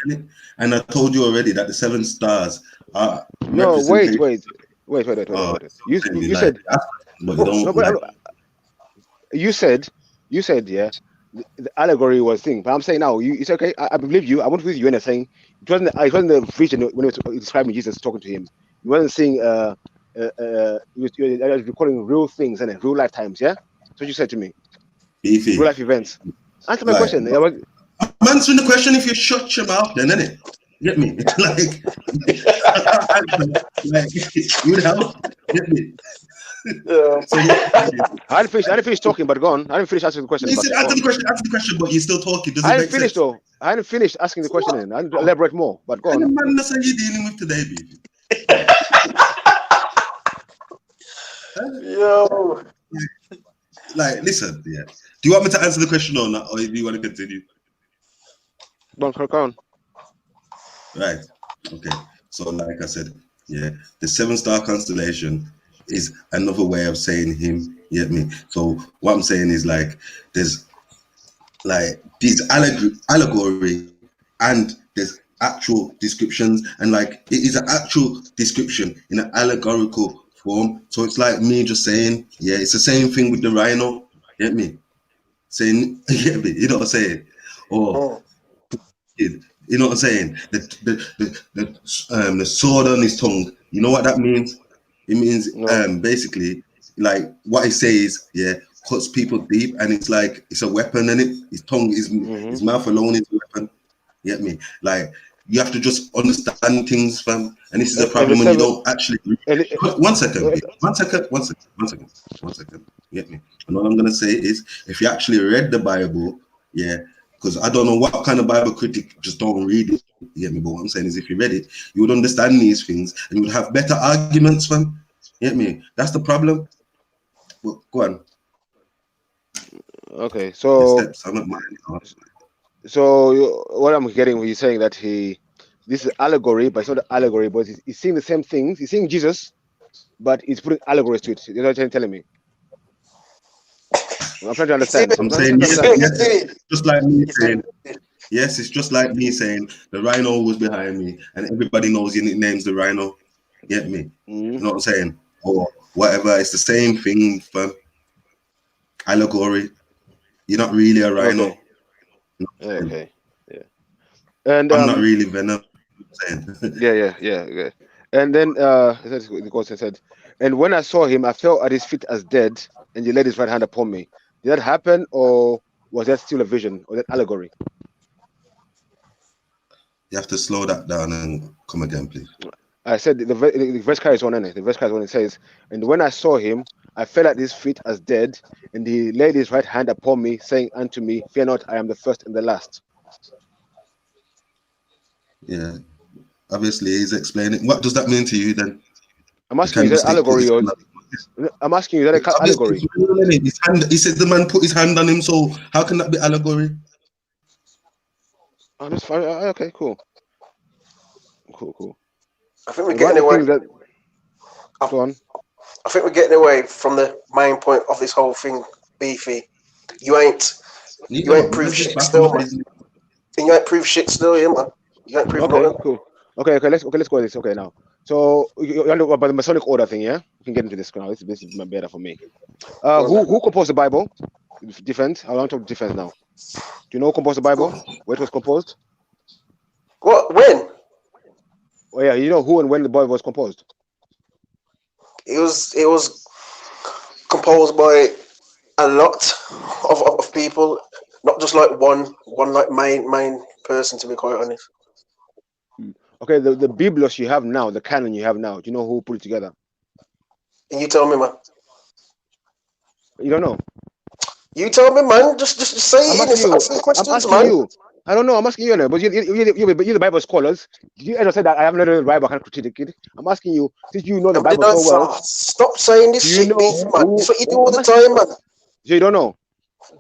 and I told you already that the 7 stars are. No, wait. You said, yeah, the allegory was thing, but I'm saying now, it's okay. I believe you. I went with you and saying it wasn't the vision when it was describing Jesus talking to him. You wasn't saying you're recording real things and real lifetimes. Yeah, that's what you said to me. Beefy. Real life events. Answer my question. I'm answering the question if you shut your mouth, then, innit? Get me? like you would help. Get me? So, I didn't finish talking, but go on. I didn't finish asking the question. You said answer the question, but you're still talking. I didn't finish though. I didn't finish asking the question. I didn't elaborate more, but go on. And the man that's you're dealing with today, baby. Yo. Like, listen, yeah. Do you want me to answer the question or not, or do you want to continue? Go on. Right. Okay. So, like I said, yeah, the 7-star constellation is another way of saying him. You get me? So, what I'm saying is like, there's like these allegory, and there's actual descriptions, and like it is an actual description in an allegorical form. So it's like me just saying, yeah, it's the same thing with the rhino. You get me? Saying, you get me? You know what I'm saying? Or you know what I'm saying? The sword on his tongue. You know what that means? It means basically like what he says, yeah, cuts people deep, and it's like it's a weapon, and his tongue is his mouth alone is a weapon. You get me? Like you have to just understand things, fam. And this is a problem when you don't actually. One second. You get me? And all I'm gonna say is, if you actually read the Bible, yeah, because I don't know what kind of Bible critic just don't read it. You get me? But what I'm saying is, if you read it, you would understand these things, and you would have better arguments, fam. You get me? That's the problem. Well, go on. Okay, so what I'm getting when you're saying that this is allegory, but it's not an allegory, but he's seeing the same things. He's seeing Jesus, but he's putting allegories to it. You know what you're telling me? I'm trying to understand. I'm saying yes, just like me saying yes. It's just like me saying the rhino was behind me, and everybody knows your nickname's the rhino. Get me? You know what I'm saying? Or whatever. It's the same thing, fam. Allegory. You're not really a rhino. Okay. Yeah. And I'm not really Venom. Yeah. And then the ghost said, and when I saw him, I fell at his feet as dead, and he laid his right hand upon me. Did that happen, or was that still a vision, or that allegory? You have to slow that down and come again, please. I said the verse carries on, innit? The verse carries on. It says, and when I saw him, I fell at his feet as dead, and he laid his right hand upon me, saying unto me, fear not, I am the first and the last. Yeah. Obviously, he's explaining. What does that mean to you then? I'm asking you, is that allegory or... I'm asking you, is that an allegory? He said the man put his hand on him, so how can that be allegory? Oh, that's fine. Okay, cool. I think we're getting away. Go on. I think we're getting away from the main point of this whole thing, Beefy. You ain't proved shit still, man. You ain't proved shit still, yeah, man. You ain't proved nothing. Cool. Okay, let's go with this. Okay, now. So you know about the Masonic order thing, yeah? We can get into this now. This is better for me. Who composed the Bible? Defense. I want to talk defense now. Do you know who composed the Bible? Where it was composed? What? When? Oh yeah, you know who and when the Bible was composed? It was composed by a lot of people, not just like one like main person, to be quite honest. Okay, the Biblos you have now, the canon you have now, do you know who put it together? And you tell me, man. You don't know? You tell me, man. Just say it. Answer the questions, man. You. I don't know. I'm asking you, but you're the Bible scholars. You ever said that I haven't read the Bible, I can't critique it? I'm asking you, since you know the Bible so well. Stop saying this shit, beef, man. That's what you do all the time, man. You don't know,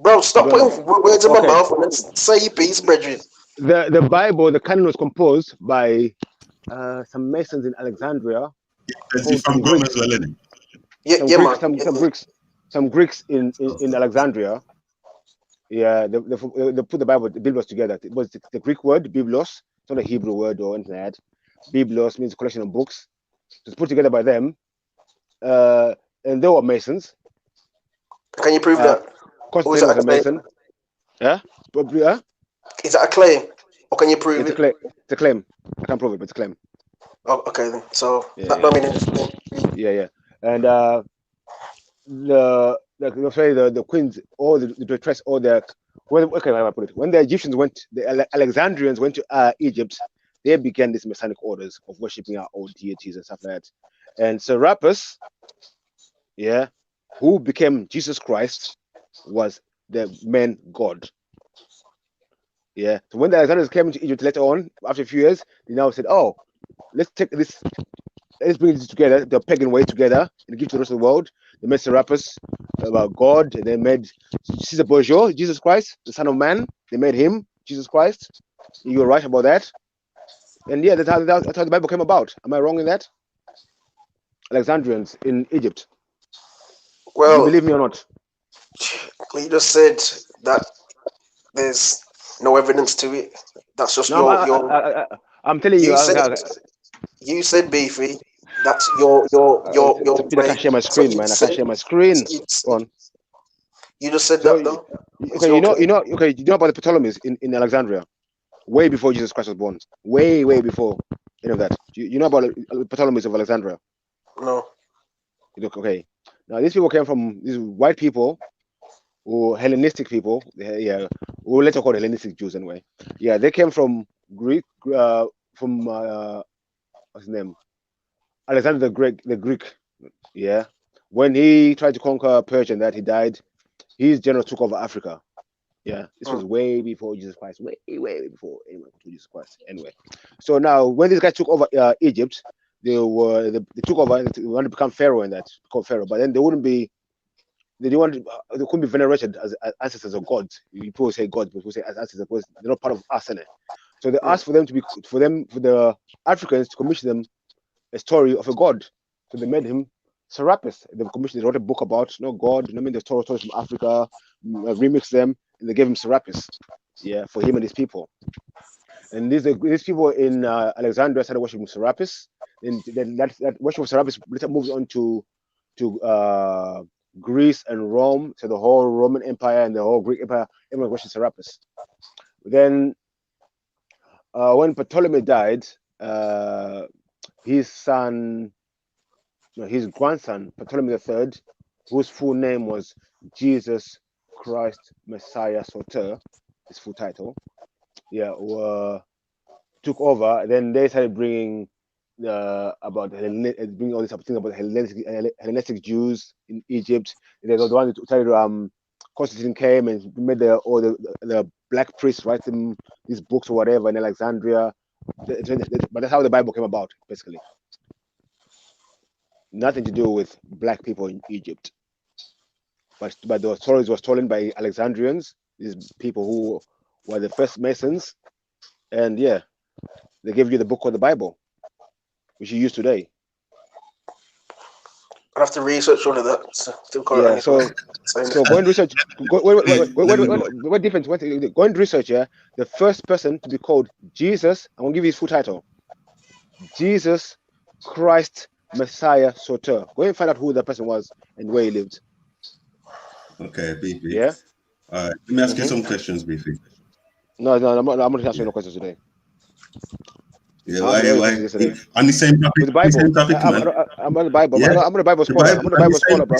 bro. Stop putting words in my mouth and say your piece, brethren. The Bible, the canon was composed by some Masons in Alexandria. From Rome as well, isn't it? Some Greeks in Alexandria. Yeah, they put the Biblos together. It was the Greek word, Biblos. It's not a Hebrew word or anything like that. Biblos means a collection of books. It's put together by them. And they were Masons. Can you prove that? Constantine was a Mason. Yeah? Is that a claim? Or can you prove it? It's a claim. I can't prove it, but it's a claim. Oh, okay then. So that don't mean anything. Yeah. And the queens, or the dress, or when the Egyptians the Alexandrians went to Egypt, they began these Masonic orders of worshiping our old deities and stuff like that. And Serapis, who became Jesus Christ, was the main god. Yeah. So when the Alexandrians came to Egypt later on, after a few years, they now said, "Oh, let's take this let's bring it together, the pagan way together, and give to the rest of the world. They made Serapis about God, and they made Caesar Borgia, Jesus Christ, the Son of Man. They made him Jesus Christ. You were right about that. And yeah, that's how the Bible came about. Am I wrong in that? Alexandrians in Egypt. Well, you believe me or not? You just said that there's no evidence to it. That's just No, I'm telling you. You said, Beefy. That's your I can't share my screen, man. I can't share my screen. Go on. You just said that though. Okay, you know about the Ptolemies in Alexandria, way before Jesus Christ was born, way before any of that. You know about the Ptolemies of Alexandria? No. Okay. Now these people came from these white people, or Hellenistic people. Yeah, or let's call it Hellenistic Jews anyway. Yeah, they came from Greek, from what's his name? Alexander the Greek. Yeah, when he tried to conquer Persia and that he died, his general took over Africa. Yeah, this was way before Jesus Christ, way before anyone to Jesus Christ. Anyway, so now when these guys took over Egypt, they took over. They wanted to become pharaoh and that, become pharaoh, but then they couldn't be venerated as ancestors of gods. People say gods, but people say as ancestors because they're not part of us, innit? So they asked for the Africans to commission them a story of a god. So they made him Serapis. They wrote a book about God, the stories from Africa, remixed them, and they gave him Serapis. Yeah, for him and his people. And these people in Alexandria started worshiping Serapis. And then that worship of Serapis later moved on to Greece and Rome. So the whole Roman Empire and the whole Greek Empire, everyone worshipped Serapis. Then when Ptolemy died, his grandson, Ptolemy III, whose full name was Jesus Christ Messiah Soter, his full title, took over. Then they started bringing bringing all this thing about Hellenistic Jews in Egypt. And they were the one who started. Constantine came and made the black priests write them these books or whatever in Alexandria. But that's how the Bible came about, basically. Nothing to do with black people in Egypt. But the stories were stolen by Alexandrians, these people who were the first Masons. And yeah, they gave you the book called the Bible, which you use today. I have to research all of that. So go and research. What difference? Go and research. Yeah, the first person to be called Jesus. I'm gonna give you his full title: Jesus Christ Messiah Soter. Go and find out who that person was and where he lived. Okay, BP. Yeah. All right. Let me ask you some questions, BP. No, I'm not answering no questions today. Yeah, why? On the same topic, with the Bible. Same topic, man. I'm on the Bible. Yeah? I'm on the Bible scholar. I'm on the Bible scholar, bro.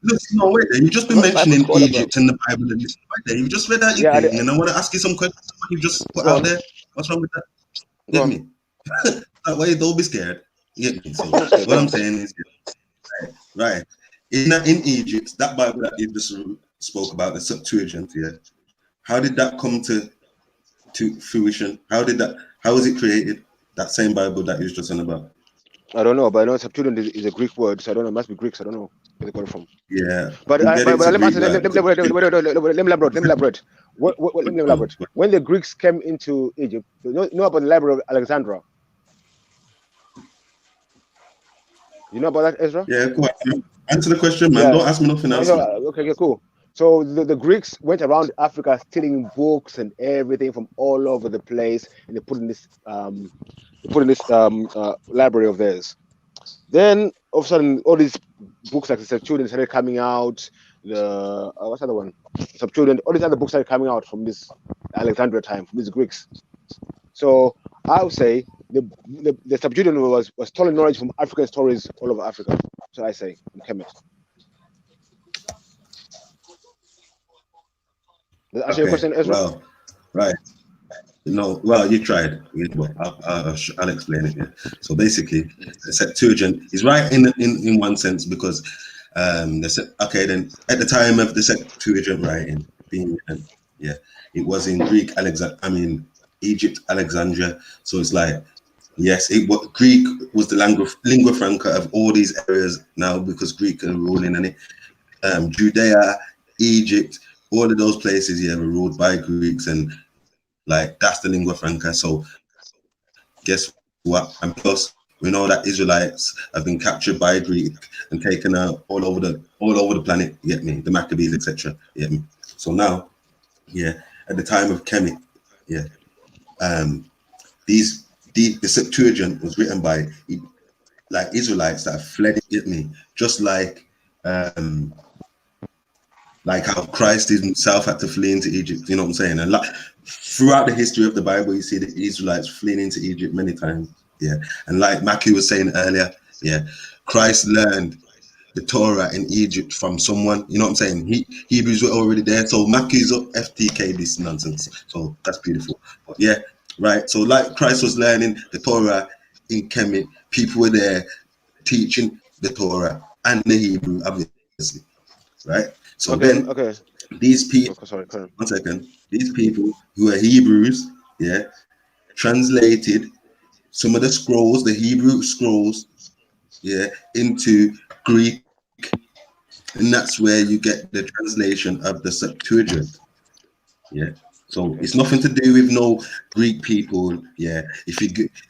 Look, no, wait there. You've just been mentioning Egypt and the Bible. And this. Right there. You just read that thing, and I want to ask you some questions. You just put out there. What's wrong with that? Get me? That way, don't be scared. Get me? So what I'm saying is, right. In Egypt, that Bible that you just spoke about, the Septuagint, yeah. How did that come to fruition? How was it created? That same Bible that you was just saying about. I don't know, but I know Septuagint is a Greek word, so I don't know. It must be Greek. So I don't know where they got it from. Yeah, but let me elaborate. When the Greeks came into Egypt, you know about the Library of Alexandria? You know about that, Ezra? Yeah, go on. Answer the question, man. Don't ask me nothing else. Okay, cool. So the Greeks went around Africa stealing books and everything from all over the place, and they put in this library of theirs. Then all of a sudden, all these books like the Septuagint started coming out. The what's the other one? Septuagint. All these other books started coming out from this Alexandria time, from these Greeks. So I would say the Septuagint was stolen knowledge from African stories all over Africa. So I say in Kemet. Does that answer your question, Ezra? Well, right. No, well, you tried. I'll explain it. Yeah. So basically, the Septuagint is right in one sense because okay, then at the time of the Septuagint writing being written, it was in Greek, Egypt, Alexandria. So it's like Yes, Greek was the lingua franca of all these areas now because Greek are ruling in it. Judea, Egypt, all of those places, yeah, were ruled by Greeks, and like that's the lingua franca. So guess what? And plus, we know that Israelites have been captured by Greek and taken out all over the planet. You get me? The Maccabees, etc. You get me? So now, yeah, at the time of Kemet, yeah, the Septuagint was written by like Israelites that have fled. Get me? Just like how Christ himself had to flee into Egypt. You know what I'm saying? And like throughout the history of the Bible, you see the Israelites fleeing into Egypt many times. Yeah, and like Mackie was saying earlier, yeah, Christ learned the Torah in Egypt from someone. You know what I'm saying? Hebrews were already there, so Mackie's up FTK this nonsense. So that's beautiful. But yeah, right. So like Christ was learning the Torah in Kemet, people were there teaching the Torah and the Hebrew, obviously, right? So then these people, one second, these people who are Hebrews, yeah, translated some of the scrolls, the Hebrew scrolls, yeah, into Greek, and that's where you get the translation of the Septuagint. Yeah, so it's nothing to do with no Greek people. Yeah, it's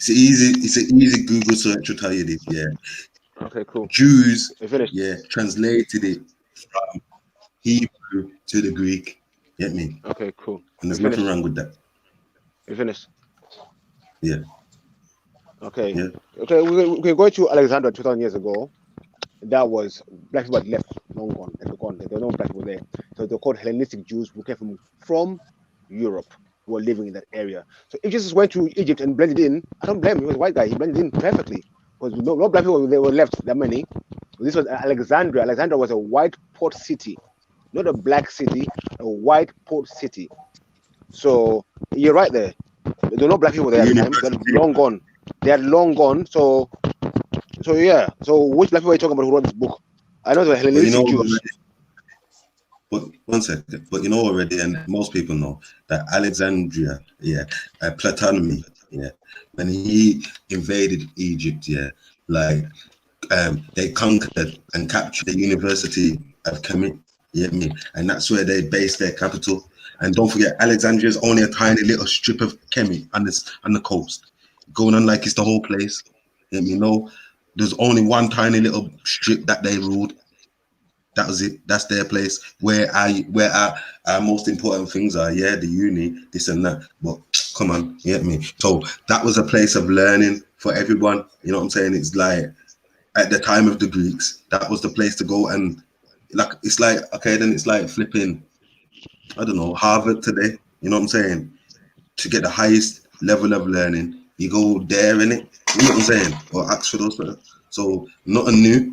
an easy Google search to tell you this. Yeah. Okay, cool. Jews, yeah, translated it from Hebrew to the Greek. Get me? Okay, cool. And there's nothing wrong with that. You finished? Yeah. Okay. Yeah. Okay, we're going to Alexandria 2,000 years ago. That was black people had left, long gone. They're gone. There were no black people there. So they're called Hellenistic Jews who came from Europe, who were living in that area. So if Jesus went to Egypt and blended in, I don't blame him. He was a white guy. He blended in perfectly because no black people they were left that many. This was Alexandria. Alexandria was a white port city, not a black city, a white port city. So you're right there. There were no black people there at the time. They're long gone. They are long gone. So yeah. So which black people are you talking about who wrote this book? I know the Hellenistic Jews. But one second. But you know already, and most people know that Alexandria, yeah, Ptolemy, yeah, when he invaded Egypt, yeah, like they conquered and captured the University of Kemet, you know, and that's where they based their capital. And don't forget, Alexandria is only a tiny little strip of Kemet on the coast, going on like it's the whole place. You know, there's only one tiny little strip that they ruled. That was it. That's their place where our most important things are. Yeah, the uni, this and that. But come on, you get me? So that was a place of learning for everyone. You know what I'm saying? It's like at the time of the Greeks, that was the place to go. And like it's like, okay, then it's like flipping, I don't know, Harvard today. You know what I'm saying? To get the highest level of learning, you go there, innit? You know what I'm saying? Or Oxford or something. So nothing new.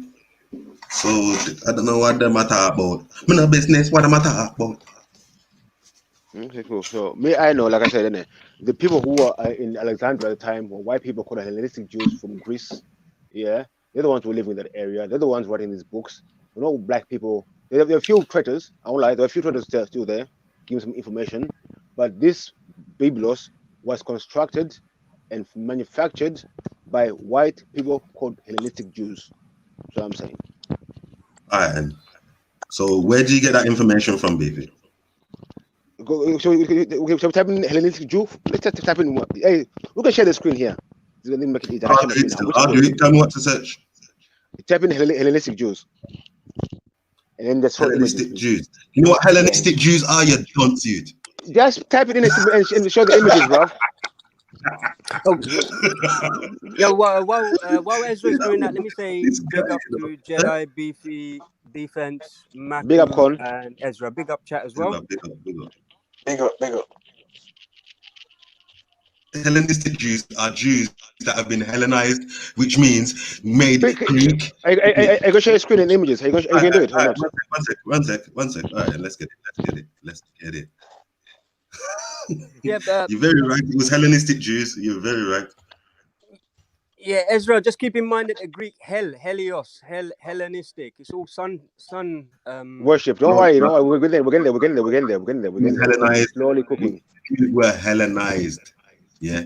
So I don't know what them I talk about. Me no business. What am I talk about? Okay, cool. So me, I know, like I said, innit, the people who were in Alexandria at the time were white people called Hellenistic Jews from Greece. Yeah, they're the ones who were living in that area. They're the ones writing these books. You know, black people. There are a few traitors. I won't lie. There are a few traitors still there, giving some information. But this Biblos was constructed and manufactured by white people called Hellenistic Jews. That's what I'm saying. All right. So where do you get that information from, baby? So we type in Hellenistic Jew. Let's just type in. Hey, we can share the screen here. Let me make it easier. Tell me what to search. Type in Hellenistic Jews. And then that's Hellenistic Jews. You know what Hellenistic Jews are, you don't see it. Just type it in and show the images, bro. Yo, while Ezra's doing that, let me say big up to Jedi, Beefy, Defense, Mac, big up Con and Ezra. Big up chat as well. Big up. Hellenistic Jews are Jews that have been Hellenized, which means made Greek. I go share your screen and images. I can do it. One sec. All right, let's get it. Yeah, but you're very right. It was Hellenistic Jews. You're very right. Yeah, Ezra, just keep in mind that the Greek Helios, Hellenistic, it's all sun worship. Don't worry, we're getting there. Hellenized. Slowly cooking. We were Hellenized. Yeah.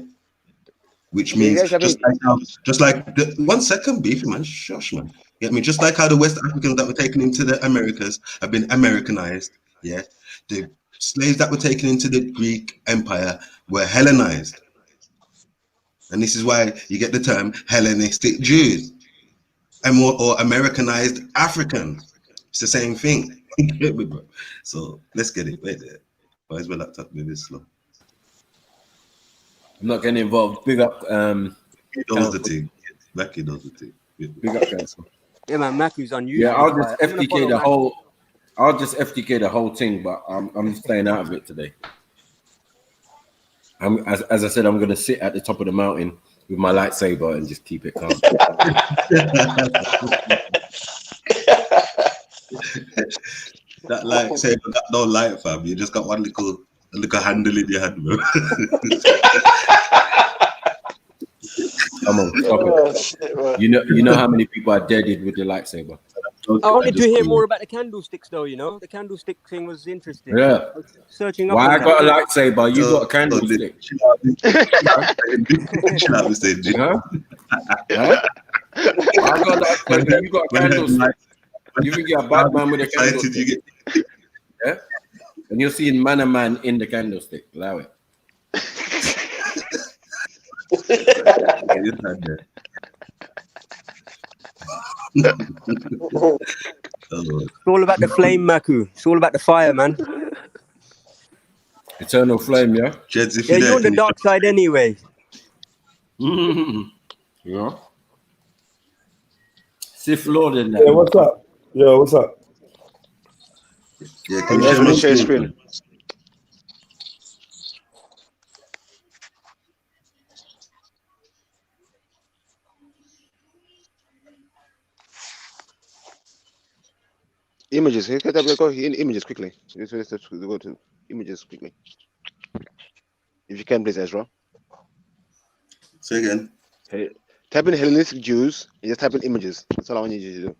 which means just like the 1 second, beefy man, shush man. Get me? Just like how the West Africans that were taken into the Americas have been Americanized, yeah. The slaves that were taken into the Greek Empire were Hellenized, and this is why you get the term Hellenistic Jews, and or Americanized Africans. It's the same thing. So let's get it. Wait there. Why is my laptop moving slow? I'm not getting involved. Big up. He knows the thing. Mackie knows the thing. Big up, council. Yeah, man, Maku's unusual. Yeah, I'll just FTK the whole. I'll just FTK the whole thing, but I'm staying out of it today. As I said, I'm gonna sit at the top of the mountain with my lightsaber and just keep it calm. That lightsaber got no light, fam. You just got one little handle in your hand, bro. Come on, stop it. Shit, you know how many people are deaded with the lightsaber. I wanted to hear more about the candlesticks, though. You know, the candlestick thing was interesting. Yeah. Searching up. Why I got a lightsaber? You got a candlestick. Huh? I got a lightsaber. You got a candlestick. You can get a bad man with a candlestick. Yeah. And you're seeing man and man in the candlestick. Allow it. It's all about the flame, Maku. It's all about the fire, man. Eternal flame, yeah? Jeds, if yeah, you're on the dark side anyway. Yeah. Sith Lord in there. Yeah, what's up? Yo, what's up? Yeah, can you share your screen? Images. Go in images quickly. Let's go to images quickly. If you can, please, Ezra. Say again. Hey, type in Hellenistic Jews and just type in images. That's all I want you to do.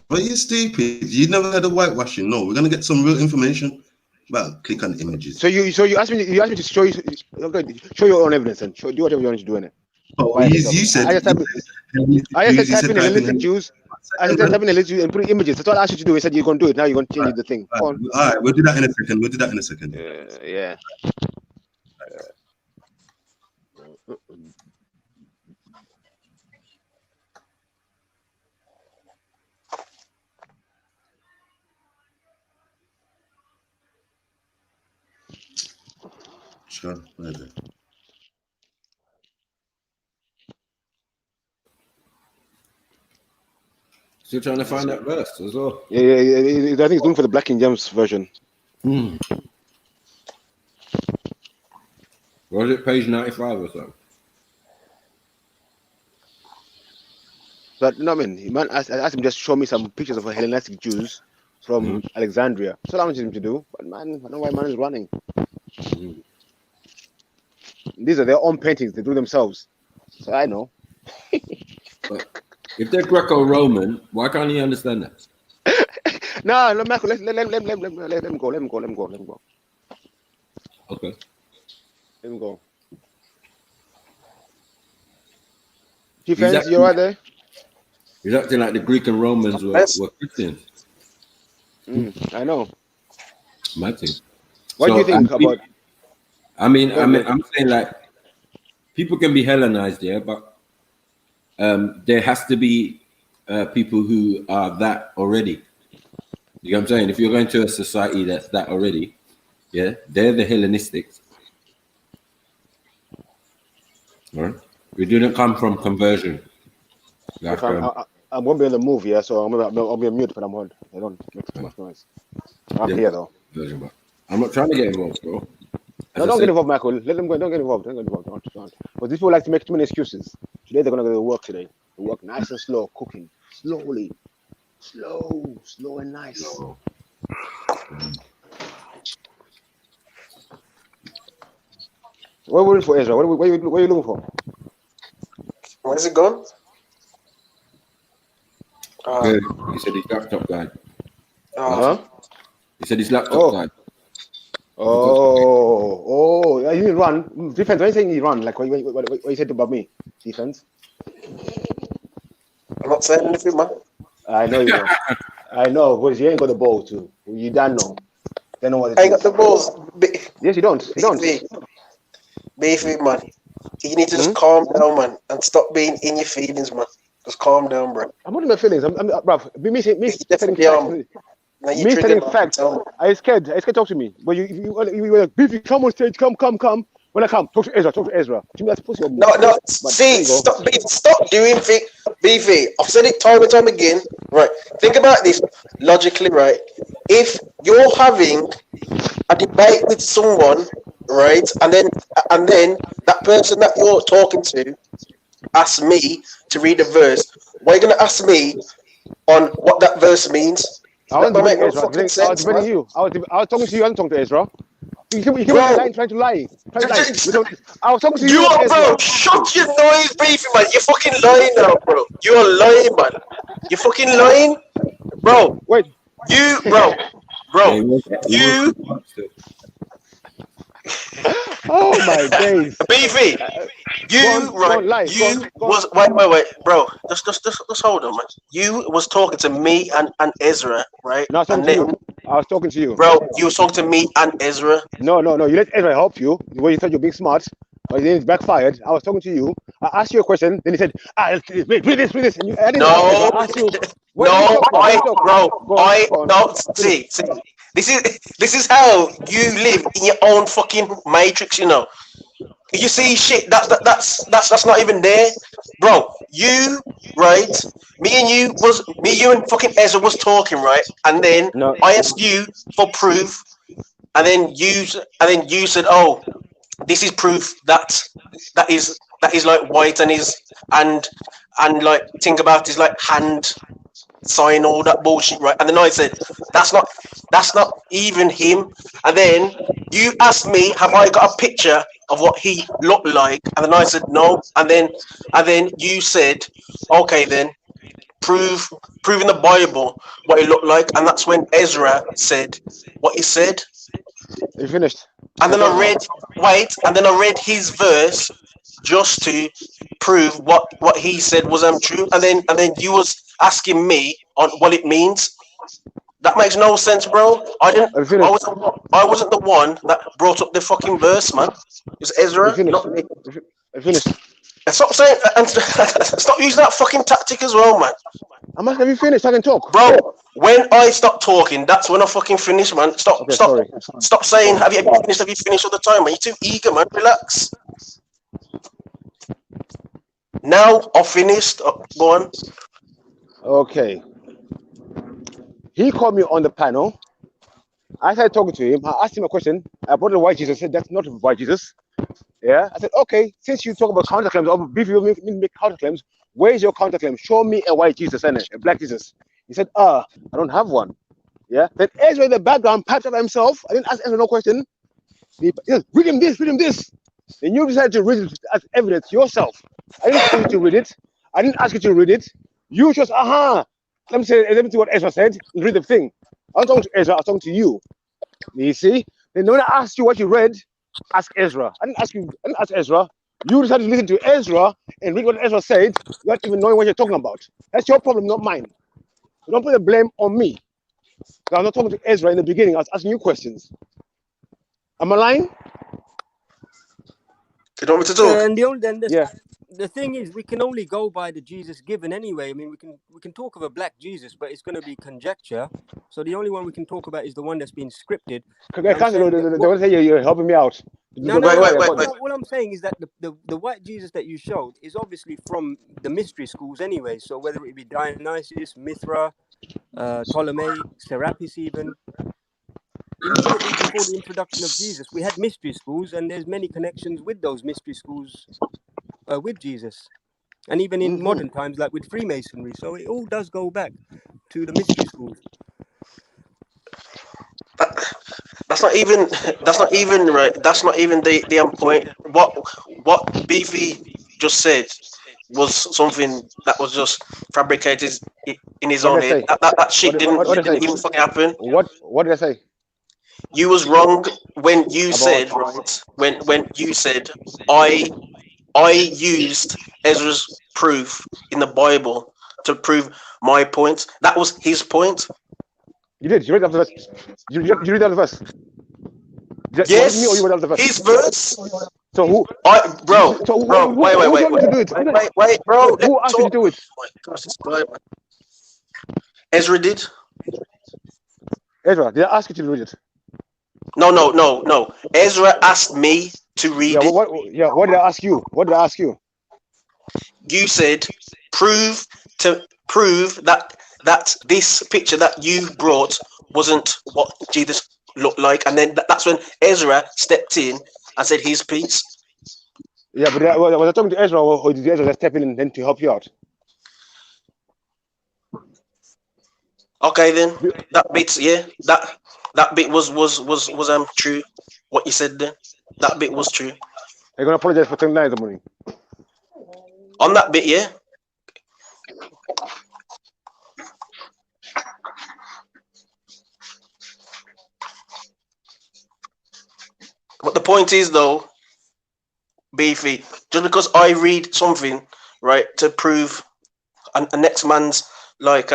But you're stupid. You never heard of whitewashing. No, we're gonna get some real information. Well, click on images. So you asked me to show you. Okay, show your own evidence and do whatever you want to do in it. Oh, you said. I just type in Hellenistic Jews. I said type in Hellenistic Jews and put in images. That's all I asked you to do. You said you're gonna do it. Now you're gonna change the thing. All right, we'll do that in a second. Yeah. Sure. Still trying to find that verse as well. Yeah. I think it's doing for the Black King James version. Was it page 95 or something? But no, I mean, man, I asked him just show me some pictures of Hellenistic Jews from Alexandria. So I wanted him to do, but man, I don't know why man is running. These are their own paintings; they do themselves. So I know. But if they're Greco-Roman, why can't he understand that? No, Michael, let him go. Okay. Let him go. Chief Fence, you right there? He's acting like the Greek and Romans were Christians. I know. Mad thing. What do you think about? I'm saying like people can be Hellenized, yeah, but there has to be people who are that already. You know what I'm saying? If you're going to a society that's that already, yeah, they're the Hellenistics. All right? We didn't come from conversion. Like, I'm going to be on the move, yeah, so I'll be on mute when I'm on. I don't make too much noise. I'm here, though. I'm not trying to get involved, bro. No, don't get involved, Michael. Let them go. Don't get involved. Don't. But these people like to make too many excuses. Today, they're going to go to work today. They work nice and slow, cooking. Slowly. Slow and nice. What are we looking for, Ezra? What are you looking for? Where's it gone? He said his laptop died. Uh-huh. He said his laptop died. Oh, you didn't run. Defense, why are you saying you run? Like what you said about me? Defense. I'm not saying anything, man. I know you don't. I know, because you ain't got the ball too. You don't know. Don't know what it I ain't is. got the balls. Yes, you don't. You don't. Beefy, man. You need to just calm down, man, and stop being in your feelings, man. Just calm down, bro. I'm not in my feelings. Bruv, me telling facts. Me telling facts. I scared. I scared. Talk to me. But you were like, Beefy, come on stage. Come. When I come, talk to Ezra. To me, that's pussy. No. See, stop doing things. Beefy, I've said it time and time again. Right. Think about this logically, right? If you're having a debate with someone, right, and then that person that you're talking to asks me to read a verse, why are you gonna ask me on what that verse means? I was debating Ezra. I was debating you. I was talking to you and talking to Ezra. You keep trying to lie. I was talking to you. Bro, shut your noise, Beefy, man. You're fucking lying now, bro. You're lying, man. You're fucking lying, bro. Wait. Bro. You. Oh my days. Beefy, wait, bro. Just hold on, man. You was talking to me and Ezra, right? No, I was talking to you. Bro, you was talking to me and Ezra. No. You let Ezra help you when you thought you're being smart, but then it's backfired. I was talking to you. I asked you a question, then he said, read this. And I didn't ask you. See. This is how you live in your own fucking matrix, you know. You see shit that's not even there, bro. You right? Me, you and fucking Ezra was talking, right? And then I asked you for proof, and then you said, "Oh, this is proof that is like white and like think about his like hand sign, all that bullshit, right?" And then I said, that's not even him. And then you asked me, have I got a picture of what he looked like? And then I said no. And then you said, okay, then prove in the Bible what he looked like. And that's when Ezra said what he said. You finished. And then I read his verse just to prove what he said was untrue. And then you was asking me on what it means. That makes no sense, bro. I wasn't the one that brought up the fucking verse, man. It was Ezra, not me. I finished. Stop saying and stop using that fucking tactic as well, man. I'm asking, have you finished? I can talk, bro. When I stop talking, that's when I fucking finish, man. Stop saying have you finished all the time, man. You're too eager, man. Relax. Now I've finished. Go on. Okay. He called me on the panel. I started talking to him. I asked him a question. I brought the white Jesus. I said, that's not white Jesus. Yeah. I said, okay, since you talk about counterclaims, if you make counterclaims, where's your counterclaim? Show me a white Jesus and a black Jesus. He said, I don't have one. Yeah. Then Ezra in the background piped up himself. I didn't ask Ezra no question. He said, read him this. Then you decided to read it as evidence yourself. I didn't ask you to read it. I didn't ask you to read it. You just, let me see what Ezra said. Read the thing. I was talking to Ezra. I was talking to you. You see? Then when I asked you what you read, ask Ezra. I didn't ask Ezra. You decided to listen to Ezra and read what Ezra said, not even knowing what you're talking about. That's your problem, not mine. So don't put the blame on me. I was not talking to Ezra in the beginning. I was asking you questions. Am I lying? You don't want me to talk? And the thing is, we can only go by the Jesus given anyway. I mean, we can talk of a black Jesus, but it's going to be conjecture. So the only one we can talk about is the one that's been scripted. Don't say you're helping me out. No. What I'm saying is that the white Jesus that you showed is obviously from the mystery schools anyway. So whether it be Dionysius, Mithra, Ptolemy, Serapis even. Immediately before the introduction of Jesus, we had mystery schools, and there's many connections with those mystery schools with Jesus. And even in modern times, like with Freemasonry. So it all does go back to the mystery schools. That's not even right. That's not even the point. What Beefy just said was something that was just fabricated in his own head. That shit didn't even fucking happen. What did I say? You was wrong when you said, right, when you said I used Ezra's proof in the Bible to prove my point. That was his point. You did. You read out the verse. You read out the verse. Yes, me or you read out the verse? his verse. So who? Bro, wait, bro. Who asked you to do it? Oh my gosh, this guy, man. Ezra did. Ezra, did I ask you to read it? No. Ezra asked me to read it. What did I ask you? What did I ask you? You said prove that this picture that you brought wasn't what Jesus looked like, and then that's when Ezra stepped in and said his piece. Yeah, but was I talking to Ezra, or did Ezra step in and then to help you out? Okay, then that bit, yeah, that bit was true. What you said then, that bit was true. You're gonna apologize for telling lies in the morning. On that bit, yeah. But the point is, though, Beefy, just because I read something, right, to prove a next man's like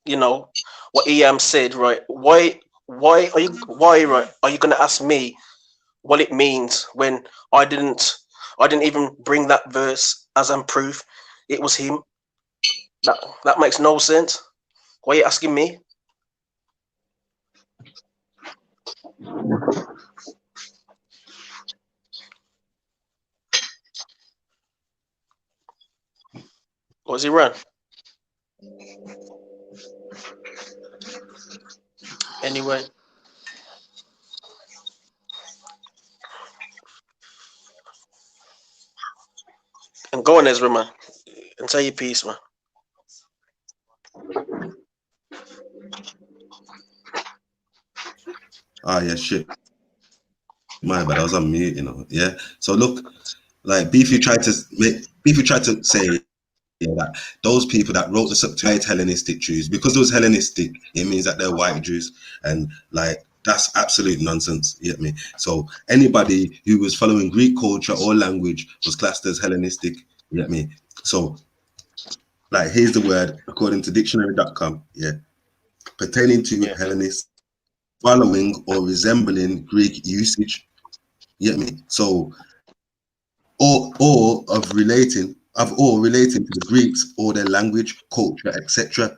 you know what he said, right? Why are you gonna ask me what it means when I didn't even bring that verse as proof? It was him. That makes no sense. Why are you asking me? What's he run? Anyway. And go on, Ezra, man. And say your piece, man. Yeah, shit. My bad, I was on mute, Yeah. So look, like Beefy tried to say that those people that wrote the Septuagint Hellenistic Jews, because it was Hellenistic, it means that they're white Jews, and like that's absolute nonsense. You get me? So anybody who was following Greek culture or language was classed as Hellenistic. You get me? So like here's the word according to dictionary.com. Yeah, pertaining to Hellenist, following or resembling Greek usage. You get me? So or relating to the Greeks or their language, culture, etc.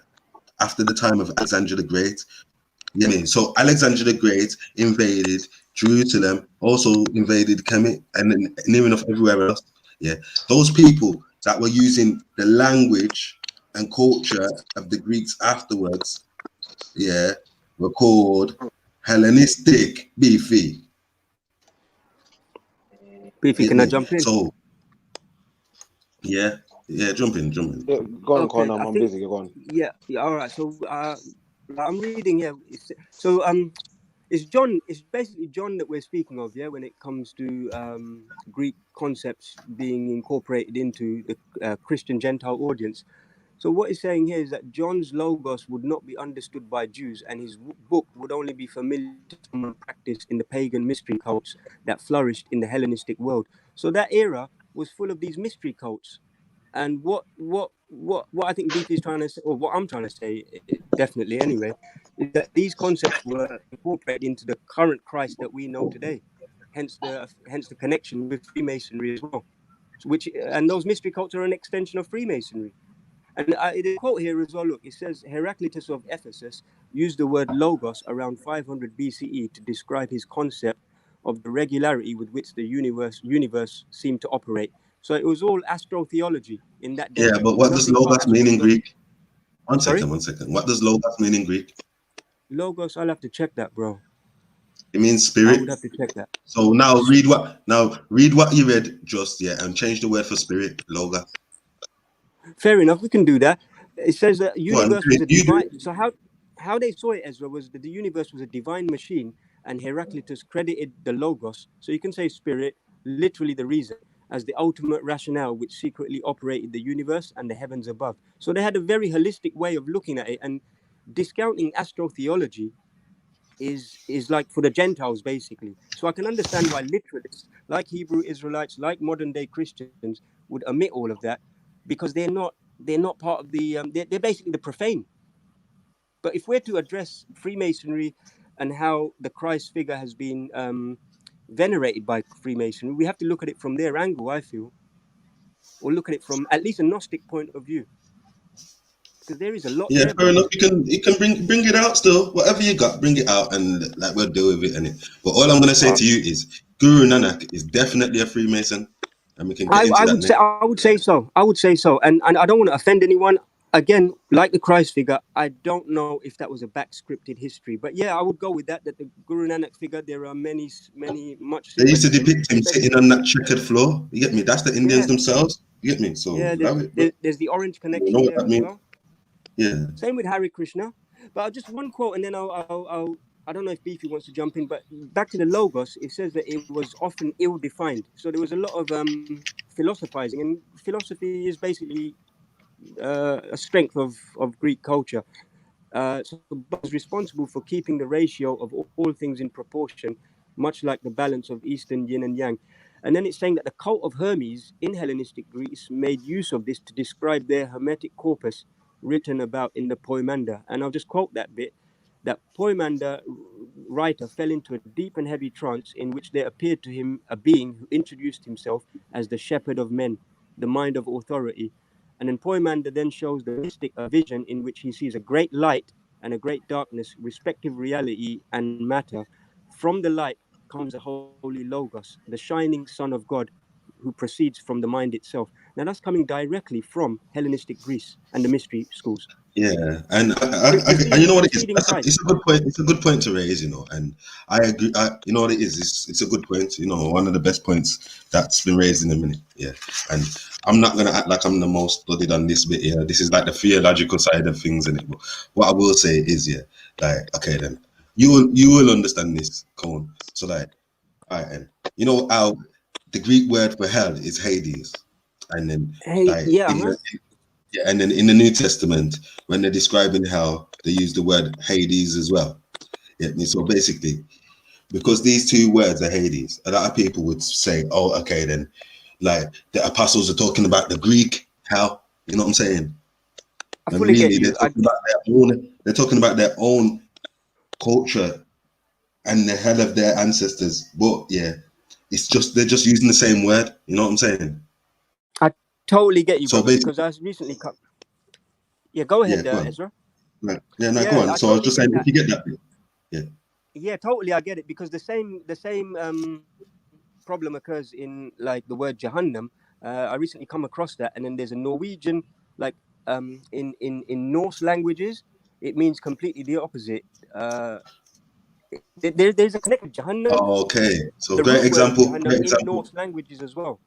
after the time of Alexander the Great. You know what I mean? So Alexander the Great invaded Jerusalem, also invaded Kemet, and then near enough everywhere else. Yeah, those people that were using the language and culture of the Greeks afterwards, yeah, were called Hellenistic. Beefy, can I jump in? So yeah, jump in. Yeah, go on, Okay, I'm busy. Go on. Yeah, all right. So I'm reading here. So it's John. It's basically John that we're speaking of. Yeah, when it comes to Greek concepts being incorporated into the Christian Gentile audience. So what he's saying here is that John's logos would not be understood by Jews, and his book would only be familiar to someone practiced in the pagan mystery cults that flourished in the Hellenistic world. So that era was full of these mystery cults. And what I think Beefy is trying to say, or what I'm trying to say, definitely anyway, is that these concepts were incorporated into the current Christ that we know today. Hence the connection with Freemasonry as well. And those mystery cults are an extension of Freemasonry. And the quote here as well, look, it says Heraclitus of Ephesus used the word logos around 500 BCE to describe his concept of the regularity with which the universe seemed to operate. So it was all astrotheology in that day. Yeah, but what does logos mean in Greek? One Sorry? second. What does logos mean in Greek? Logos, I'll have to check that, bro. It means spirit. I would have to check that. So now read what you read just, and change the word for spirit, logos. Fair enough, we can do that. It says that universe was a divine. So how they saw it, Ezra, was that the universe was a divine machine, and Heraclitus credited the logos. So you can say spirit, literally the reason, as the ultimate rationale which secretly operated the universe and the heavens above. So they had a very holistic way of looking at it, and discounting astrotheology is like for the Gentiles basically. So I can understand why literalists like Hebrew Israelites, like modern day Christians would omit all of that, because they're not part of the they're basically the profane. But if we're to address Freemasonry and how the Christ figure has been venerated by Freemasonry, we have to look at it from their angle, I feel, or look at it from at least a Gnostic point of view, because there is a lot Yeah, there, fair enough. brother. You can bring it out still. Whatever you got, bring it out, and like we'll deal with it. But all I'm gonna say to you is, Guru Nanak is definitely a Freemason, and we can get into I that would say next. I would say so, and I don't want to offend anyone. Again, like the Christ figure, I don't know if that was a back scripted history, but yeah, I would go with that. That the Guru Nanak figure, there are many much They used to similar to him, depict him sitting on that checkered floor. You get me? That's the Indians themselves. You get me? So Yeah, allow it, bro. there's the orange You connection know what there that as means? well. Yeah. Same with Hare Krishna. But just one quote, and then I don't know if Beefy wants to jump in, but back to the Logos, it says that it was often ill-defined. So there was a lot of philosophizing, and philosophy is basically a strength of Greek culture. So God is responsible for keeping the ratio of all things in proportion, much like the balance of Eastern yin and yang. And then it's saying that the cult of Hermes in Hellenistic Greece made use of this to describe their hermetic corpus written about in the Poimander. And I'll just quote that bit. That Poimander writer fell into a deep and heavy trance in which there appeared to him a being who introduced himself as the shepherd of men, the mind of authority. And then Poimander then shows the mystic a vision in which he sees a great light and a great darkness, respective reality and matter. From the light comes a holy Logos, the shining Son of God, who proceeds from the mind itself. Now that's coming directly from Hellenistic Greece and the mystery schools. Yeah, and you know what it is. It's a good point. It's a good point to raise, and I agree. You know what it is. It's a good point. One of the best points that's been raised in a minute. Yeah, and I'm not gonna act like I'm the most blooded on this bit. Yeah, this is like the theological side of things, and what I will say is, okay, then you will understand this, Cone. So all right, and you know how the Greek word for hell is Hades, and then Yeah, and then in the New Testament, when they're describing hell, they use the word Hades as well. Yeah, so basically, because these two words are Hades, a lot of people would say, "Oh, okay, then, like the apostles are talking about the Greek hell." You know what I'm saying? And really, they're talking about their own culture and the hell of their ancestors. But yeah, they're just using the same word. You know what I'm saying? I totally get you, so brother, because I recently cut. Yeah, go ahead, go on. Ezra. Go on. So I was just saying, if you get that, yeah, totally, I get it, because the same problem occurs in like the word Jahannam. I recently come across that, and then there's a Norwegian, like in Norse languages, it means completely the opposite. There's a connection with Jahannam. Okay, so the great root word example. Jahannam in Norse languages as well.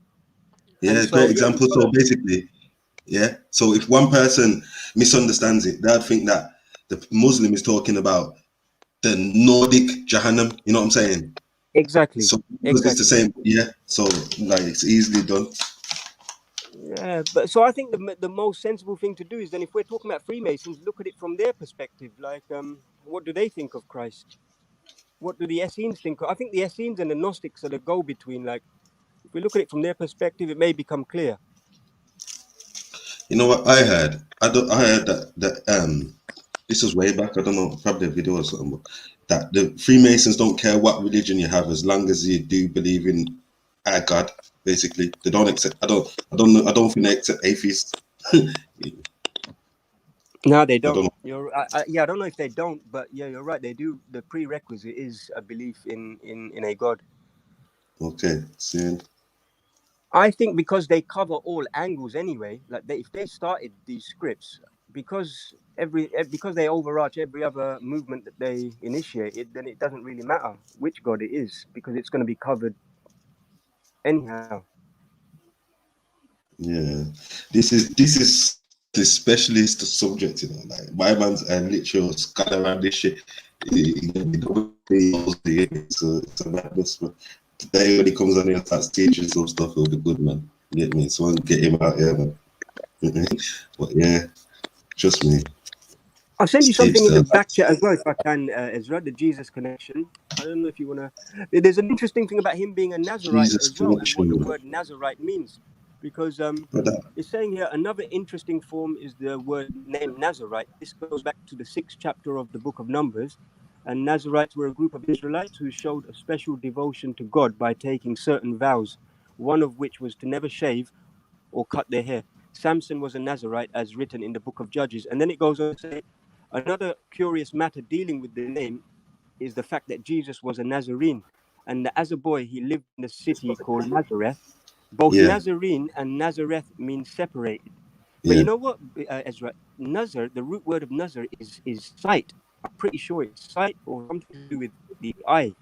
Yeah, great example. So basically, so if one person misunderstands it, they'd think that the Muslim is talking about the Nordic Jahannam. You know what I'm saying? Exactly. So it's the same. Yeah. So like it's easily done. Yeah, but so I think the most sensible thing to do is then, if we're talking about Freemasons, look at it from their perspective. Like, what do they think of Christ? What do the Essenes think? I think the Essenes and the Gnostics are the go-between. Like, if we look at it from their perspective, it may become clear. You know what I heard? I heard that this was way back. I don't know, probably a video or something. But that the Freemasons don't care what religion you have as long as you do believe in our God. Basically, they don't accept. I don't know. I don't think they accept atheists. No, they don't. I don't know if they don't, but yeah, you're right. They do. The prerequisite is a belief in a God. Okay, see. I think because they cover all angles anyway. Like if they started these scripts, because they overarch every other movement that they initiated, then it doesn't really matter which God it is, because it's going to be covered anyhow. Yeah, this is the specialist subject, like my man's a literal scholar around this shit. So it's a madness, but today when he comes on here and starts teaching some stuff, it'll be good, man. You get me? So I can get him out here, man. But yeah, trust me. I'll send you Steve something in the said, back chat as well if I can, Ezra, the Jesus connection. I don't know if you want to. There's an interesting thing about him being a Nazarite Jesus as well, and what the connection. word Nazarite means. Because Brother. it's saying here another interesting form is the word name Nazarite. This goes back to the 6th chapter of the book of Numbers. And Nazarites were a group of Israelites who showed a special devotion to God by taking certain vows, one of which was to never shave or cut their hair. Samson was a Nazarite, as written in the book of Judges. And then it goes on to say, another curious matter dealing with the name is the fact that Jesus was a Nazarene, and that as a boy he lived in a city called Nazareth. Both Yeah, Nazarene and Nazareth mean separated. But yeah, you know what, Ezra? Nazar, the root word of Nazar is sight. I'm pretty sure it's sight or something to do with the eye.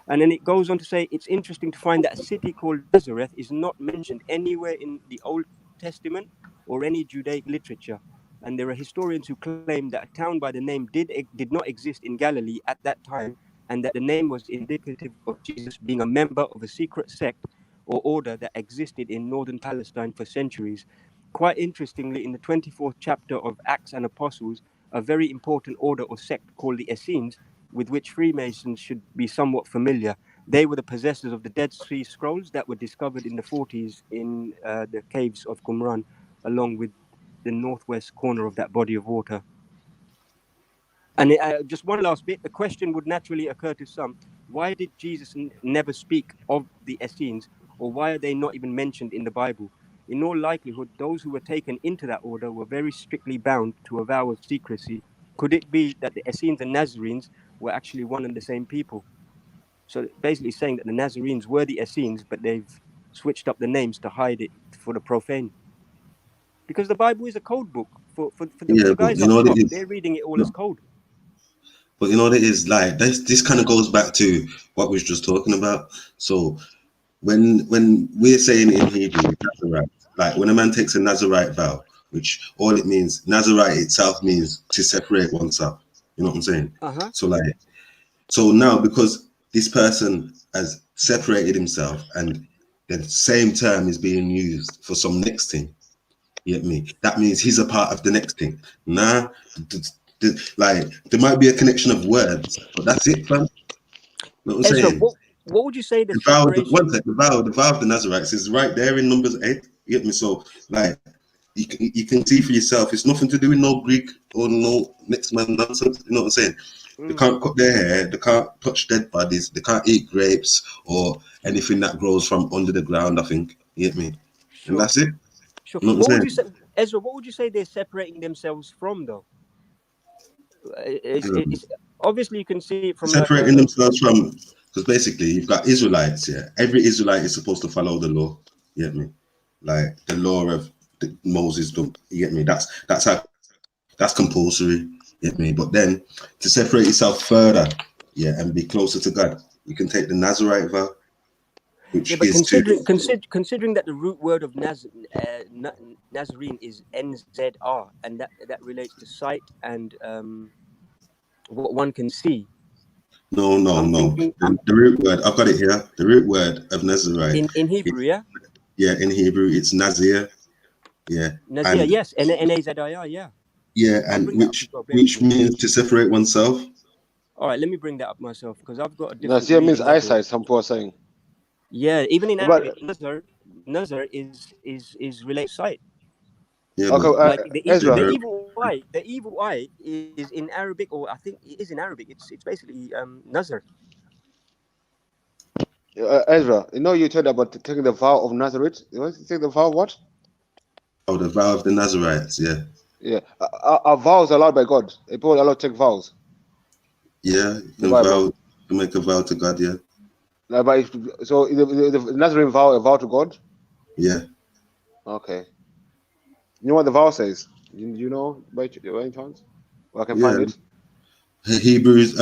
And then it goes on to say it's interesting to find that a city called Nazareth is not mentioned anywhere in the Old Testament or any Judaic literature. And there are historians who claim that a town by the name did not exist in Galilee at that time, and that the name was indicative of Jesus being a member of a secret sect or order that existed in northern Palestine for centuries. Quite interestingly, in the 24th chapter of Acts and Apostles, a very important order or sect called the Essenes, with which Freemasons should be somewhat familiar. They were the possessors of the Dead Sea Scrolls that were discovered in the 40s in the caves of Qumran, along with the northwest corner of that body of water. And just one last bit, the question would naturally occur to some, why did Jesus never speak of the Essenes, or why are they not even mentioned in the Bible? In all likelihood, those who were taken into that order were very strictly bound to a vow of secrecy. Could it be that the Essenes and Nazarenes were actually one and the same people? So basically saying that the Nazarenes were the Essenes, but they've switched up the names to hide it for the profane. Because the Bible is a code book. For yeah. the But guys you up know what it top, is? they're reading it all as No. code. But you know what it is? Like this kind of goes back to what we was just talking about. So when we're saying in Hebrew Nazarite, like when a man takes a Nazarite vow, which all it means, Nazarite itself means to separate oneself. You know what I'm saying? Uh-huh. So now because this person has separated himself and the same term is being used for some next thing, you get me? That means he's a part of the next thing. Nah, like there might be a connection of words, but that's it, fam. You know what I'm Ezra, saying? what would you say the The vow, separation? the vow of the Nazarites is right there in Numbers 8. You get me? So, like, you can see for yourself, it's nothing to do with no Greek or no next man nonsense. You know what I'm saying? They can't cut their hair, they can't touch dead bodies, they can't eat grapes or anything that grows from under the ground, I think. You get me? Sure. And that's it. Sure. You know what What I'm would you saying? say, Ezra? What would you say they're separating themselves from, though? It's obviously you can see it from like Separating themselves from, because basically you've got Israelites, yeah. Every Israelite is supposed to follow the law. You get me? Like the law of Moses. You get me? That's compulsory. You get me? But then to separate yourself further, yeah, and be closer to God, you can take the Nazarite vow, which yeah, but is to considering that the root word of Nazarene is NZR, and that relates to sight and what one can see. no. The root word, I've got it here. The root word of Nazarite in Hebrew, yeah. Yeah, in Hebrew it's Nazir. Yeah, Nazir, yes, Nazir, yeah. Yeah, I'll and bring that up as well, bear with which me. means to separate oneself. All right, let me bring that up myself because I've got a different Nazir means reading of it. eyesight, some poor saying. Yeah, even in But Arabic, Nazar is related to sight. Yeah, okay, Like Ezra. the evil eye is in Arabic, or I think it is in Arabic. It's basically Nazar. Ezra, you know you told about taking the vow of Nazareth. You want to take the vow of what? Oh, the vow of the Nazarites, yeah. Yeah, are vows allowed by God? Are people allowed to take vows? Yeah, you can make a vow to God, yeah. No, but so the Nazarene vow, a vow to God? Yeah. Okay. You know what the vow says? You know by any chance? Well, I can find it. Hebrews,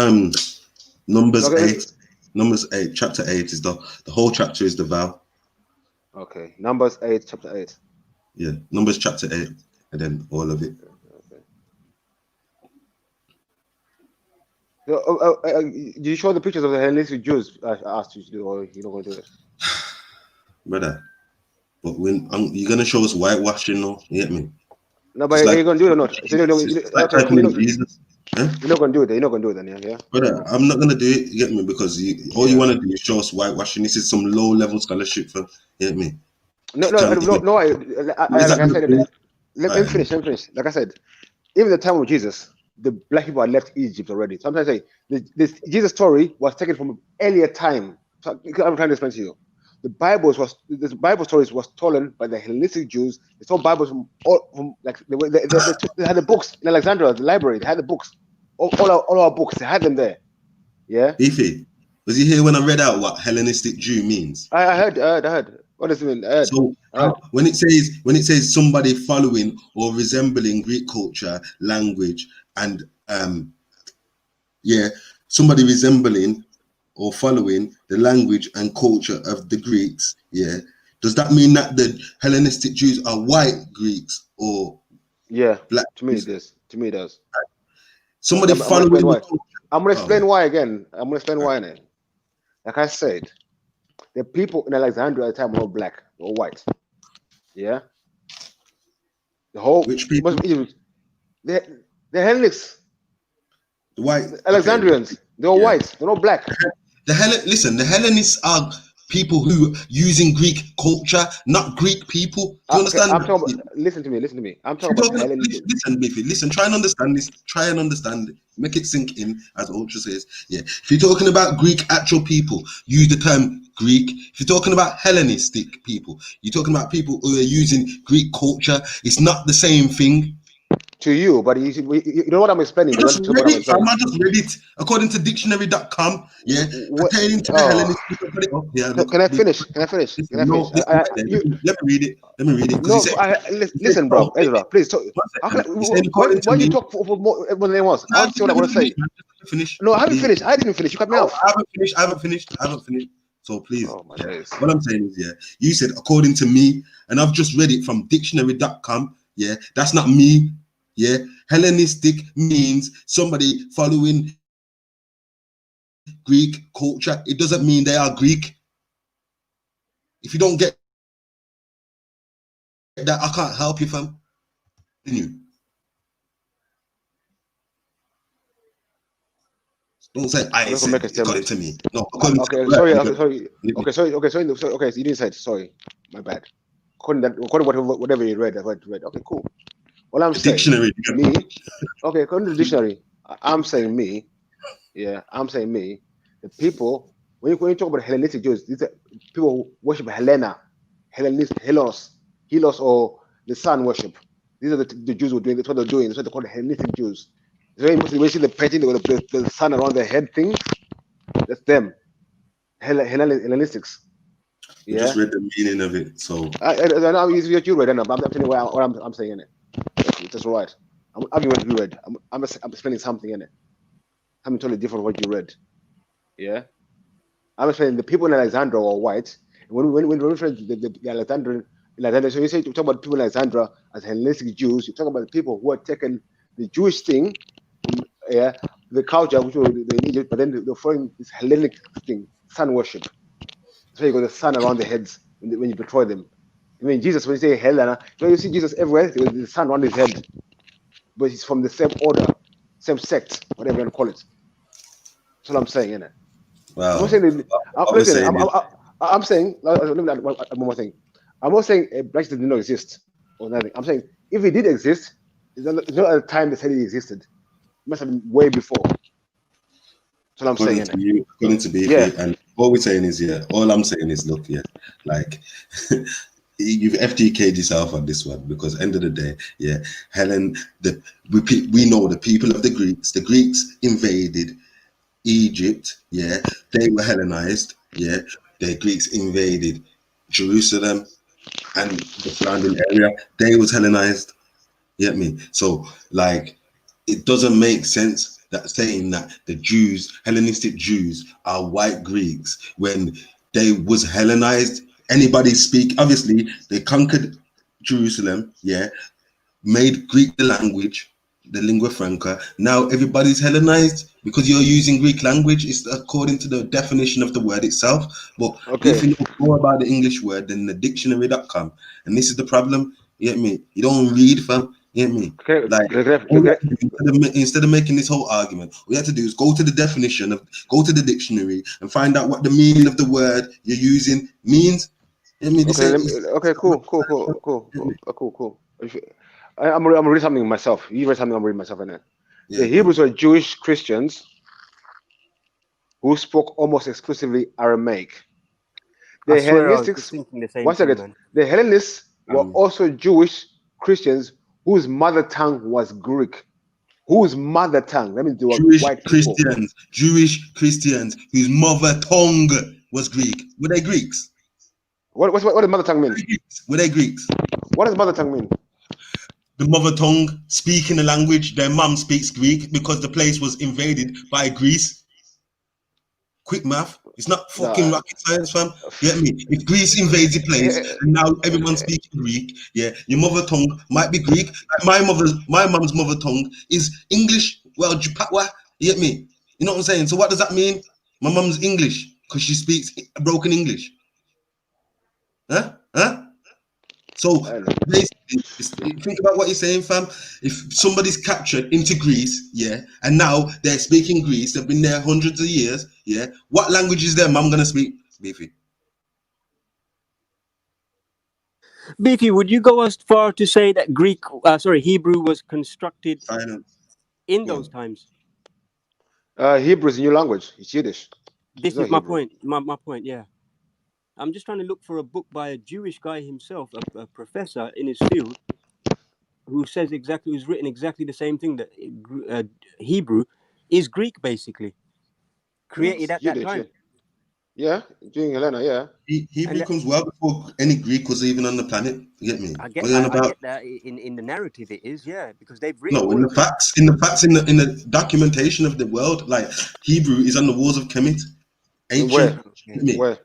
Numbers Okay. 8. Numbers 8, chapter 8 is the whole chapter is the vow. Okay. Numbers 8, chapter 8. Yeah, Numbers chapter 8, and then all of it. Okay. Do you show the pictures of the Hellenistic Jews? I asked you to do, or you're not going to do it? Brother, but when you're going to show us whitewashing, no? You get me? No, but like, are you gonna do it or not? So like okay, cool. Jesus. Huh? You're not gonna do it. You're not gonna do it then, yeah. Brother, I'm not gonna do it. You get me? Because all you want to do is show us whitewashing. This is some low level scholarship for. You get me? No. Like I said, let me finish. Like I said, even the time of Jesus, the black people had left Egypt already. Sometimes I say this Jesus story was taken from an earlier time. So I'm trying to explain to you. The Bible stories was stolen by the Hellenistic Jews. They stole Bibles from like they had the books in Alexandria, the library. They had the books, all our books. They had them there. Yeah. Beefy, was you here when I read out what Hellenistic Jew means? I heard. What does it mean? So when it says somebody following or resembling Greek culture, language, and somebody resembling or following the language and culture of the Greeks, does that mean that the Hellenistic Jews are white Greeks or black? To me it does. Somebody following the culture. I'm gonna explain why again. Why now. Like I said, the people in Alexandria at the time were black or white. Yeah. The whole which people? The Hellenists. The white Alexandrians. Okay. They're all white. They're not black. The Hellenists are people who using Greek culture, not Greek people. Do you understand? Listen to me. I'm talking about Hellenism. Listen, try and understand this. Try and understand it. Make it sink in, as Ultra says. Yeah. If you're talking about Greek actual people, use the term Greek. If you're talking about Hellenistic people, you're talking about people who are using Greek culture. It's not the same thing. To you, but you know what I'm explaining. I just read it according to dictionary.com. Yeah, pertaining to the Hellenistic. Can I finish? Let me read it. No, listen, bro, Ezra, please. Why you talk for more than anyone else? I want to see what I want to say. Finish. No, I haven't finished. I didn't finish. You cut me off. I haven't finished. So please, what I'm saying is, you said according to me, and I've just read it from dictionary.com. Yeah, that's not me. Yeah, Hellenistic means somebody following Greek culture. It doesn't mean they are Greek. If you don't get that, I can't help you, fam. Don't say I said it, got it to me. No. Sorry. Okay, so you didn't say it. Sorry, my bad. According to whatever you read, okay, cool. Well, I'm saying dictionary. Me. Okay, according to the dictionary, I'm saying me. Yeah, I'm saying me. The people, when you talk about Hellenistic Jews, these are people who worship Helena, Helos, or the sun worship. These are the Jews who are doing. That's what they're doing. That's what they call the Hellenistic Jews. It's very interesting. We see the painting with the sun around their head thing. That's them. Hellenistics. Yeah. Just read the meaning of it. So I know what you read. I'm telling you what I'm saying in it. That's all right. I'm arguing what you read. I'm explaining something in it. Something totally different from what you read. Yeah. I'm explaining the people in Alexandria were white. When we refer to the Alexandrian, so you talk about people in Alexandria as Hellenistic Jews. You talk about the people who had taken the Jewish thing, the culture which was in Egypt, but then they're following this Hellenic thing, sun worship. So you got the sun around their heads when you destroy them. I mean, Jesus, when you say Helena, you see Jesus everywhere, there's the sun around his head. But he's from the same order, same sect, whatever you want to call it. That's what I'm saying, innit? Wow. I'm saying, one more thing. I'm not saying black did not exist or nothing. I'm saying if it did exist, it's not at the time they said it existed. It must have been way before. That's what I'm saying. According to BP, and all we're saying is, all I'm saying is, look, like, you've FTK'd yourself on this one, because end of the day, Helen, we know the people of the Greeks invaded Egypt, they were Hellenized, the Greeks invaded Jerusalem and the surrounding area, they was Hellenized, you get me? So, like, it doesn't make sense that saying that the Jews, Hellenistic Jews, are white Greeks when they was Hellenized. Anybody speak, obviously, they conquered Jerusalem, made Greek the language, the lingua franca. Now everybody's Hellenized because you're using Greek language. It's according to the definition of the word itself. But if you know more about the English word than the dictionary.com, and this is the problem, you get me? You don't read, fam. You You know what I mean? Like, instead of making this whole argument, all you have to do is go to the definition go to the dictionary and find out what the meaning of the word you're using means. You know what I mean? Okay, cool. I'm gonna read something myself. You read something, I'm reading myself in it. The Hebrews were Jewish Christians who spoke almost exclusively Aramaic. The Hellenists, one second. The Hellenists were also Jewish Christians whose mother tongue was Greek. Whose mother tongue? Let me do a white people. Jewish Christians whose mother tongue was Greek. Were they Greeks? What does mother tongue mean? Were they Greeks? What does mother tongue mean? The mother tongue, speaking the language, their mum speaks Greek because the place was invaded by Greece. Quick math. It's not fucking rocket science, fam. You get me? If Greece invades the place and now everyone speaks Greek, yeah, your mother tongue might be Greek. Like my mum's mother tongue is English. Well, Jupatwa, you get me? You know what I'm saying? So what does that mean? My mum's English because she speaks broken English. Huh? So basically, think about what you're saying, fam. If somebody's captured into Greece, yeah, and now they're speaking Greece, they've been there hundreds of years, yeah. What language is their mum gonna speak? Beefy. Beefy, would you go as far to say that Hebrew was constructed in those times? Hebrew is a new language. It's Yiddish. This is my point. My point, yeah. I'm just trying to look for a book by a Jewish guy himself, a professor in his field, who's written exactly the same thing, that Hebrew is Greek, basically, created at that time. Yeah, during Helena, yeah. Hebrew comes well before any Greek was even on the planet. You get me? I get that. In the narrative, it is, yeah, because they've written. No, in the facts, in the documentation of the world, like Hebrew is on the walls of Kemet. Ancient. Where?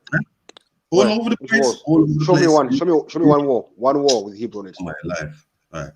All over the place. Show me one. Show me one wall. One wall with Hebrew on it. My life. All right.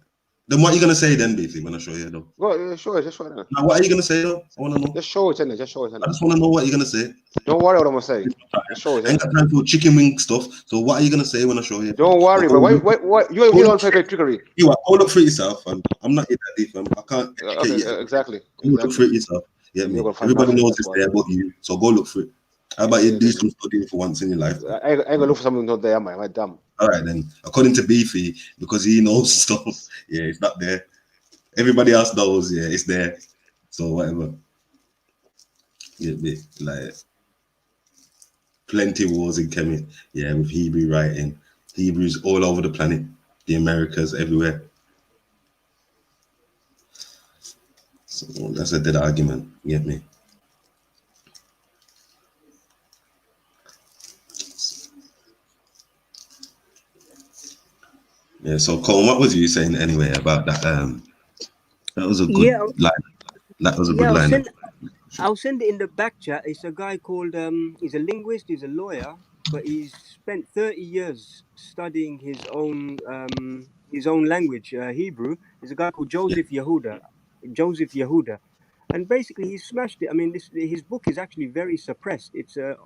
Then what are you gonna say then, Beefy? When I show you though. Go, show it. Just show it. Now, what are you gonna say though? I wanna know. Just show it. Just show it. I just wanna know what you're gonna say. Don't worry what I'm gonna say. Just show it. I ain't got time for chicken wing stuff. So what are you gonna say when I show you? Don't worry, but what you don't try to trickery. You are. Go look for it yourself, and I'm not in that deep. I can't. Okay, exactly. Go look for it yourself. Yeah, me. Everybody knows it's there but you. So go look for it. How about you do some studying for once in your life? I ain't gonna look for something not there, am I? Damn. All right then. According to Beefy, because he knows stuff, yeah, it's not there. Everybody else knows, yeah, it's there. So whatever. Yeah, like plenty wars in Kemet, yeah, with Hebrew writing. Hebrews all over the planet, the Americas, everywhere. So that's a dead argument, you get me? Yeah, so Cole, what was you saying anyway about that? That was a good line. That was a good line. I'll send it in the back chat. It's a guy called, he's a linguist, he's a lawyer, but he's spent 30 years studying his own language, Hebrew. There's a guy called Joseph Yehuda. And basically he smashed it. I mean, his book is actually very suppressed. It's a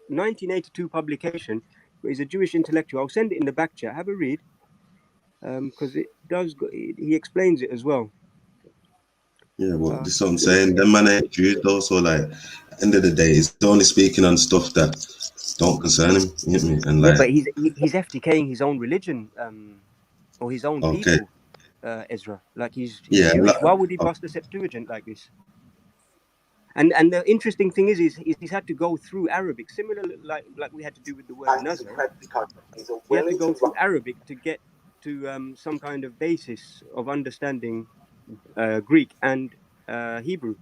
1982 publication, but he's a Jewish intellectual. I'll send it in the back chat. Have a read. Because it does, he explains it as well. Yeah, well, this is what I'm saying. Them man ain't Jews though, so like, at the end of the day, he's only speaking on stuff that don't concern him. You get me? And like, but he's FTKing his own religion, or his own people, Ezra. Like he's Jewish. Why would he bust the Septuagint like this? And the interesting thing is he's had to go through Arabic, similar like we had to do with the word Nazar. He had to go through Arabic to get to some kind of basis of understanding Greek and Hebrew,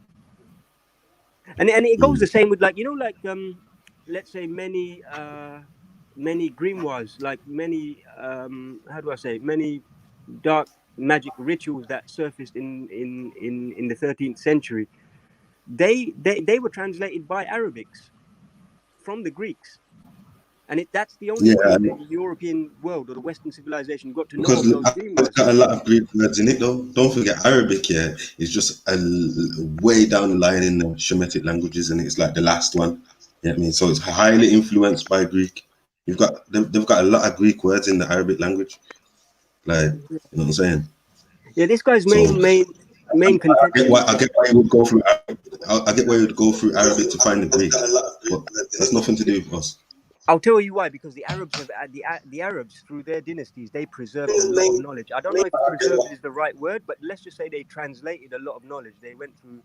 and it goes the same with let's say many grimoires, like many many dark magic rituals that surfaced in the 13th century. They were translated by Arabics from the Greeks. And that's the only way the European world or the Western civilization got to know of those dream words. It's got a lot of Greek words in it, though. Don't forget Arabic. Yeah, it's just a way down the line in the Shemitic languages, and it's like the last one. You know what I mean? So it's highly influenced by Greek. They've got a lot of Greek words in the Arabic language. Like, you know what I'm saying? Yeah, this guy's So main I contention. get why you would go through. I get why you would go through Arabic to find the Greek, but that's nothing to do with us. I'll tell you why, because the Arabs have the Arabs through their dynasties, they preserved a lot of knowledge. I don't know if preserved is the right word, but let's just say they translated a lot of knowledge. They went through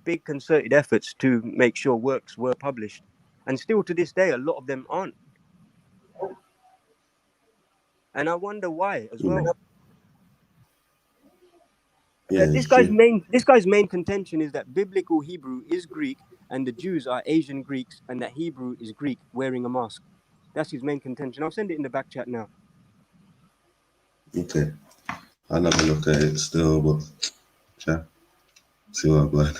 big concerted efforts to make sure works were published, and still to this day, a lot of them aren't. And I wonder why as well. Yeah, This guy's main contention is that biblical Hebrew is Greek and the Jews are Asian Greeks, and that Hebrew is Greek wearing a mask. That's his main contention. I'll send it in the back chat now. Okay, I'll have a look at it still, but yeah, see what I'm going.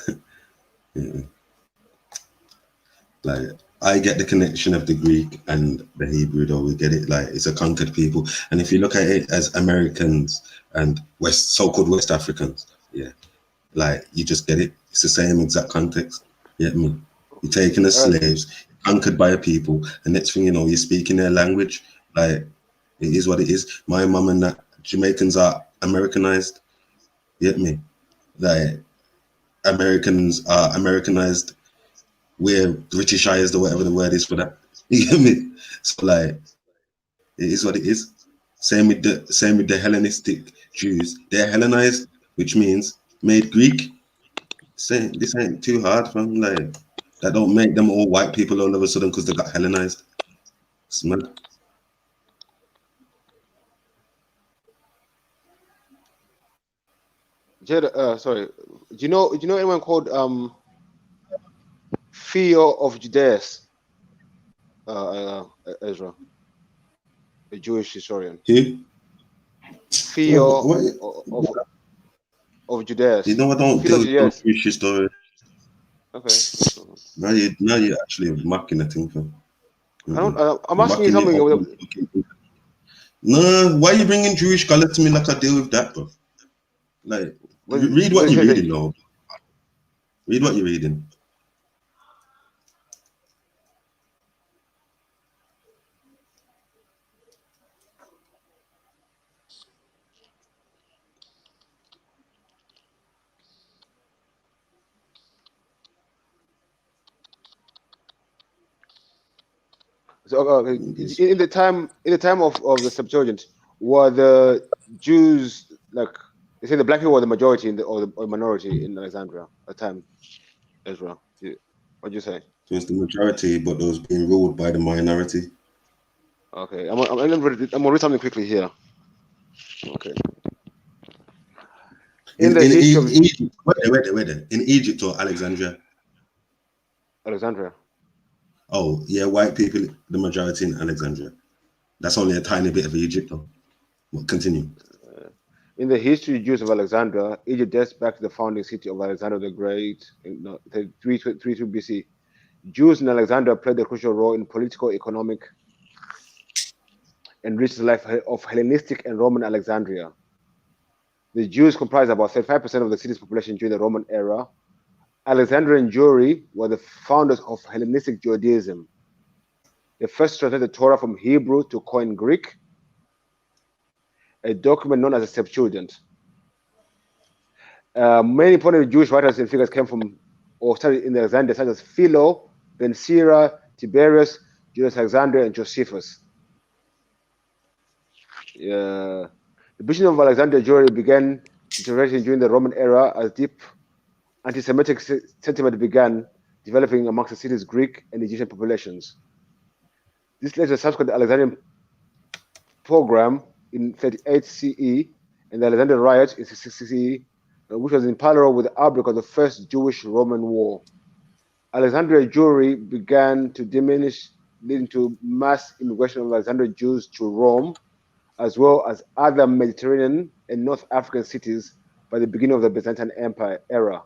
Yeah. Like, I get the connection of the Greek and the Hebrew, though. We get it, like, it's a conquered people. And if you look at it as Americans and so-called West Africans, yeah, like, you just get it. It's the same exact context. You get me? You're taken as slaves, conquered by a people, and next thing you know, you're speaking their language. Like, it is what it is. My mum and that Jamaicans are Americanized. You get me? Like, Americans are Americanized. We're Britishized or whatever the word is for that. You get me? So like, it is what it is. Same with the Hellenistic Jews. They're Hellenized, which means made Greek. This ain't too hard, man. Like, that don't make them all white people all of a sudden because they got Hellenized. It's mad. Jed, sorry. Do you know anyone called Theo of Judaeus? Ezra, a Jewish historian. Who? Theo of Judaeus. You know, I don't Theo do of Judaeus. Jewish history. Okay. Now you're actually mocking the thing, fam. I'm asking you something. No, why are you bringing Jewish scholars to me like I deal with that, bro? Like, read what you're reading, though. Read what you're reading. So, in the time of the Septuagint, were the Jews, like, they say the black people were the majority or the minority in Alexandria at the time? Ezra, what'd you say? It was the majority, but those being ruled by the minority. Okay, I'm gonna read something quickly here. Okay. In Egypt, where there? In Egypt or Alexandria? Alexandria. Oh, yeah, white people, the majority in Alexandria. That's only a tiny bit of Egypt, though. Well, continue. In the history Jews of Alexandria, Egypt dates back to the founding city of Alexander the Great in 332 BC. Jews in Alexandria played a crucial role in political, economic, and rich life of Hellenistic and Roman Alexandria. The Jews comprised about 35% of the city's population during the Roman era. Alexandrian Jewry were the founders of Hellenistic Judaism. They first translated the Torah from Hebrew to Koine Greek, a document known as a Septuagint. Many important Jewish writers and figures came from or studied in Alexandria, such as Philo, Ben Sira, Tiberius, Julius Alexander, and Josephus. The Bishop of Alexandria Jewry began deteriorating during the Roman era as deep anti-Semitic sentiment began developing amongst the city's Greek and Egyptian populations. This led to the subsequent Alexandrian pogrom in 38 CE and the Alexandrian riot in 66 CE, which was in parallel with the outbreak of the First Jewish-Roman War. Alexandria Jewry began to diminish, leading to mass immigration of Alexandrian Jews to Rome, as well as other Mediterranean and North African cities by the beginning of the Byzantine Empire era.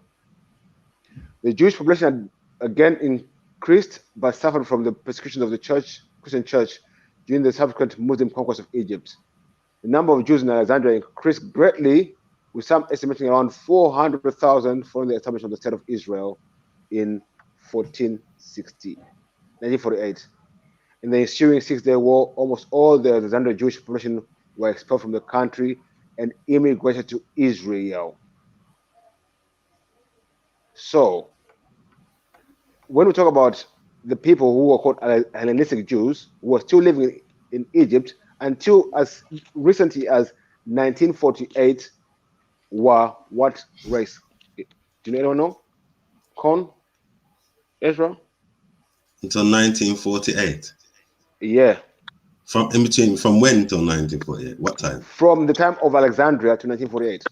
The Jewish population had again increased, but suffered from the persecution of the Christian church during the subsequent Muslim conquest of Egypt. The number of Jews in Alexandria increased greatly, with some estimating around 400,000 following the establishment of the State of Israel in 1948. In the ensuing Six-Day War, almost all the Alexandrian Jewish population were expelled from the country, and immigrated to Israel. So, when we talk about the people who were called Hellenistic Jews, who were still living in Egypt until as recently as 1948, were what race? Do you anyone know? Con? Ezra? Until 1948. Yeah. From when till 1948? What time? From the time of Alexandria to 1948.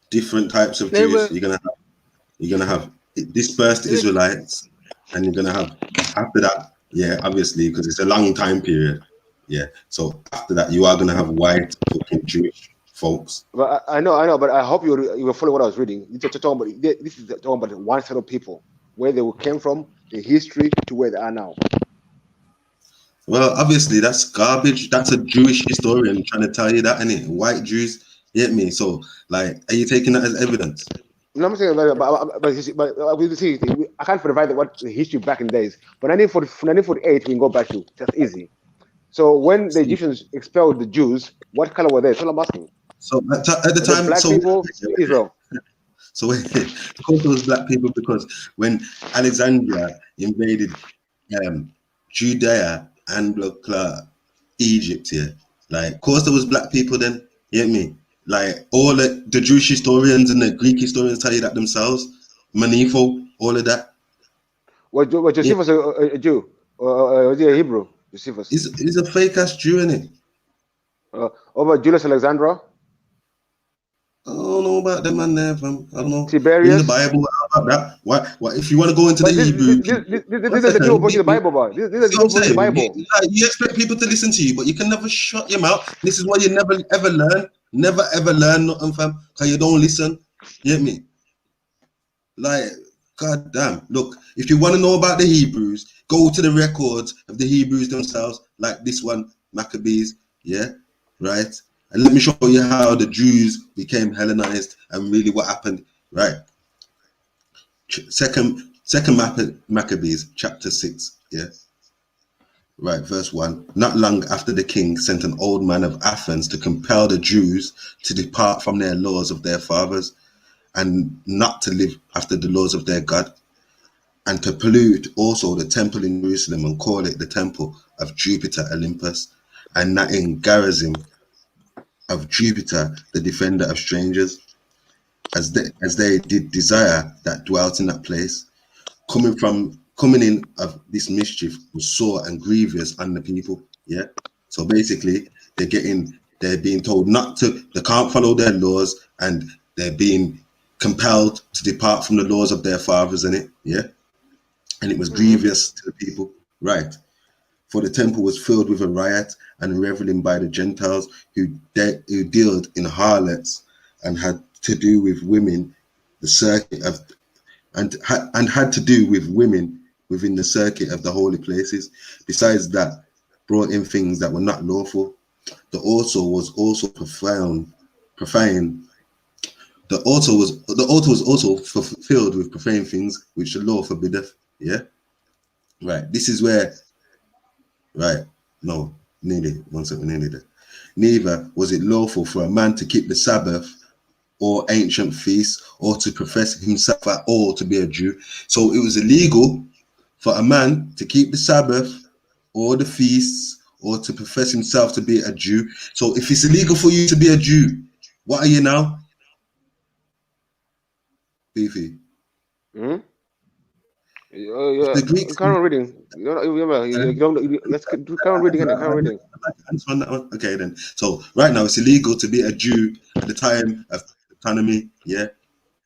Different types of Jews. You're gonna have dispersed Israelites, and you're gonna have after that, yeah, obviously, because it's a long time period. Yeah. So after that, you are gonna have white fucking Jewish folks. But I know, but I hope you were following what I was reading. This is talking about one set of people, where they came from, the history to where they are now. Well, obviously that's garbage. That's a Jewish historian trying to tell you that, innit? White Jews, you get me? So, like, are you taking that as evidence? No, I'm saying, but we see, I can't provide what the history back in days. But 1948, we can go back to. That's easy. So when the Egyptians expelled the Jews, what color were they? That's what I'm asking. So at the time, black people, Israel. So of course it was black people, because when Alexandria invaded Judea and Egypt here, like, of course there was black people then. You get me? Like, all the Jewish historians and the Greek historians tell you that themselves. Manetho, all of that. Was Josephus a Jew? Or was he a Hebrew? Josephus. He's a fake ass Jew, innit? Over Julius Alexander? I don't know about them man there, fam. I don't know. Tiberius? In the Bible, about that. What if you want to go into the Hebrew? These are the people putting the Bible, boy. These are the people putting the Bible. You expect people to listen to you, but you can never shut your mouth. This is why you never ever learn. Never ever learn nothing, fam. Because you don't listen. You get me? Like, god damn. Look, if you want to know about the Hebrews, go to the records of the Hebrews themselves, like this one, Maccabees. Yeah, right? And let me show you how the Jews became Hellenized and really what happened, right? Second Maccabees, chapter 6, yeah? Right, verse 1. Not long after the king sent an old man of Athens to compel the Jews to depart from their laws of their fathers and not to live after the laws of their God, and to pollute also the temple in Jerusalem and call it the temple of Jupiter Olympus, and not in garrison of Jupiter, the defender of strangers, as they did desire that dwelt in that place. Coming in of this mischief was sore and grievous on the people. Yeah. So basically, they're being told they can't follow their laws, and they're being compelled to depart from the laws of their fathers, in it. Yeah. And it was grievous to the people. Right. For the temple was filled with a riot and reveling by the Gentiles who dealt in harlots and had to do with women, the circuit of, and had to do with women within the circuit of the holy places. Besides that, brought in things that were not lawful. The altar was also profane. The altar was also filled with profane things which the law forbiddeth. Yeah, right. This is where. Right. No, nearly. 1 second, nearly there. Neither was it lawful for a man to keep the Sabbath or ancient feasts, or to profess himself at all to be a Jew. So it was illegal for a man to keep the Sabbath or the feasts, or to profess himself to be a Jew. So if it's illegal for you to be a Jew, what are you now? Beefy. Yeah. The Greeks. Carry on reading. Let's carry on reading. Carry on reading. Okay, then. So right now it's illegal to be a Jew at the time of Ptolemy. Yeah,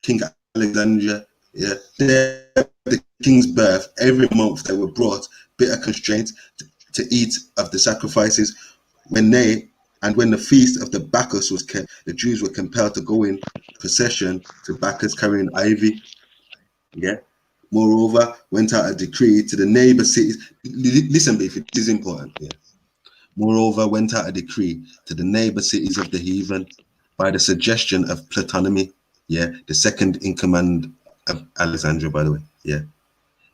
King Alexandria. Yeah, the king's birth. Every month they were brought bitter constraints to eat of the sacrifices. When the feast of the Bacchus was kept, the Jews were compelled to go in procession to Bacchus carrying ivy. Yeah. Moreover, went out a decree to the neighbor cities. Listen, beef, it is important. Yeah. Moreover, went out a decree to the neighbor cities of the heathen by the suggestion of Ptolemy. Yeah, the second in command of Alexandria, by the way. Yeah,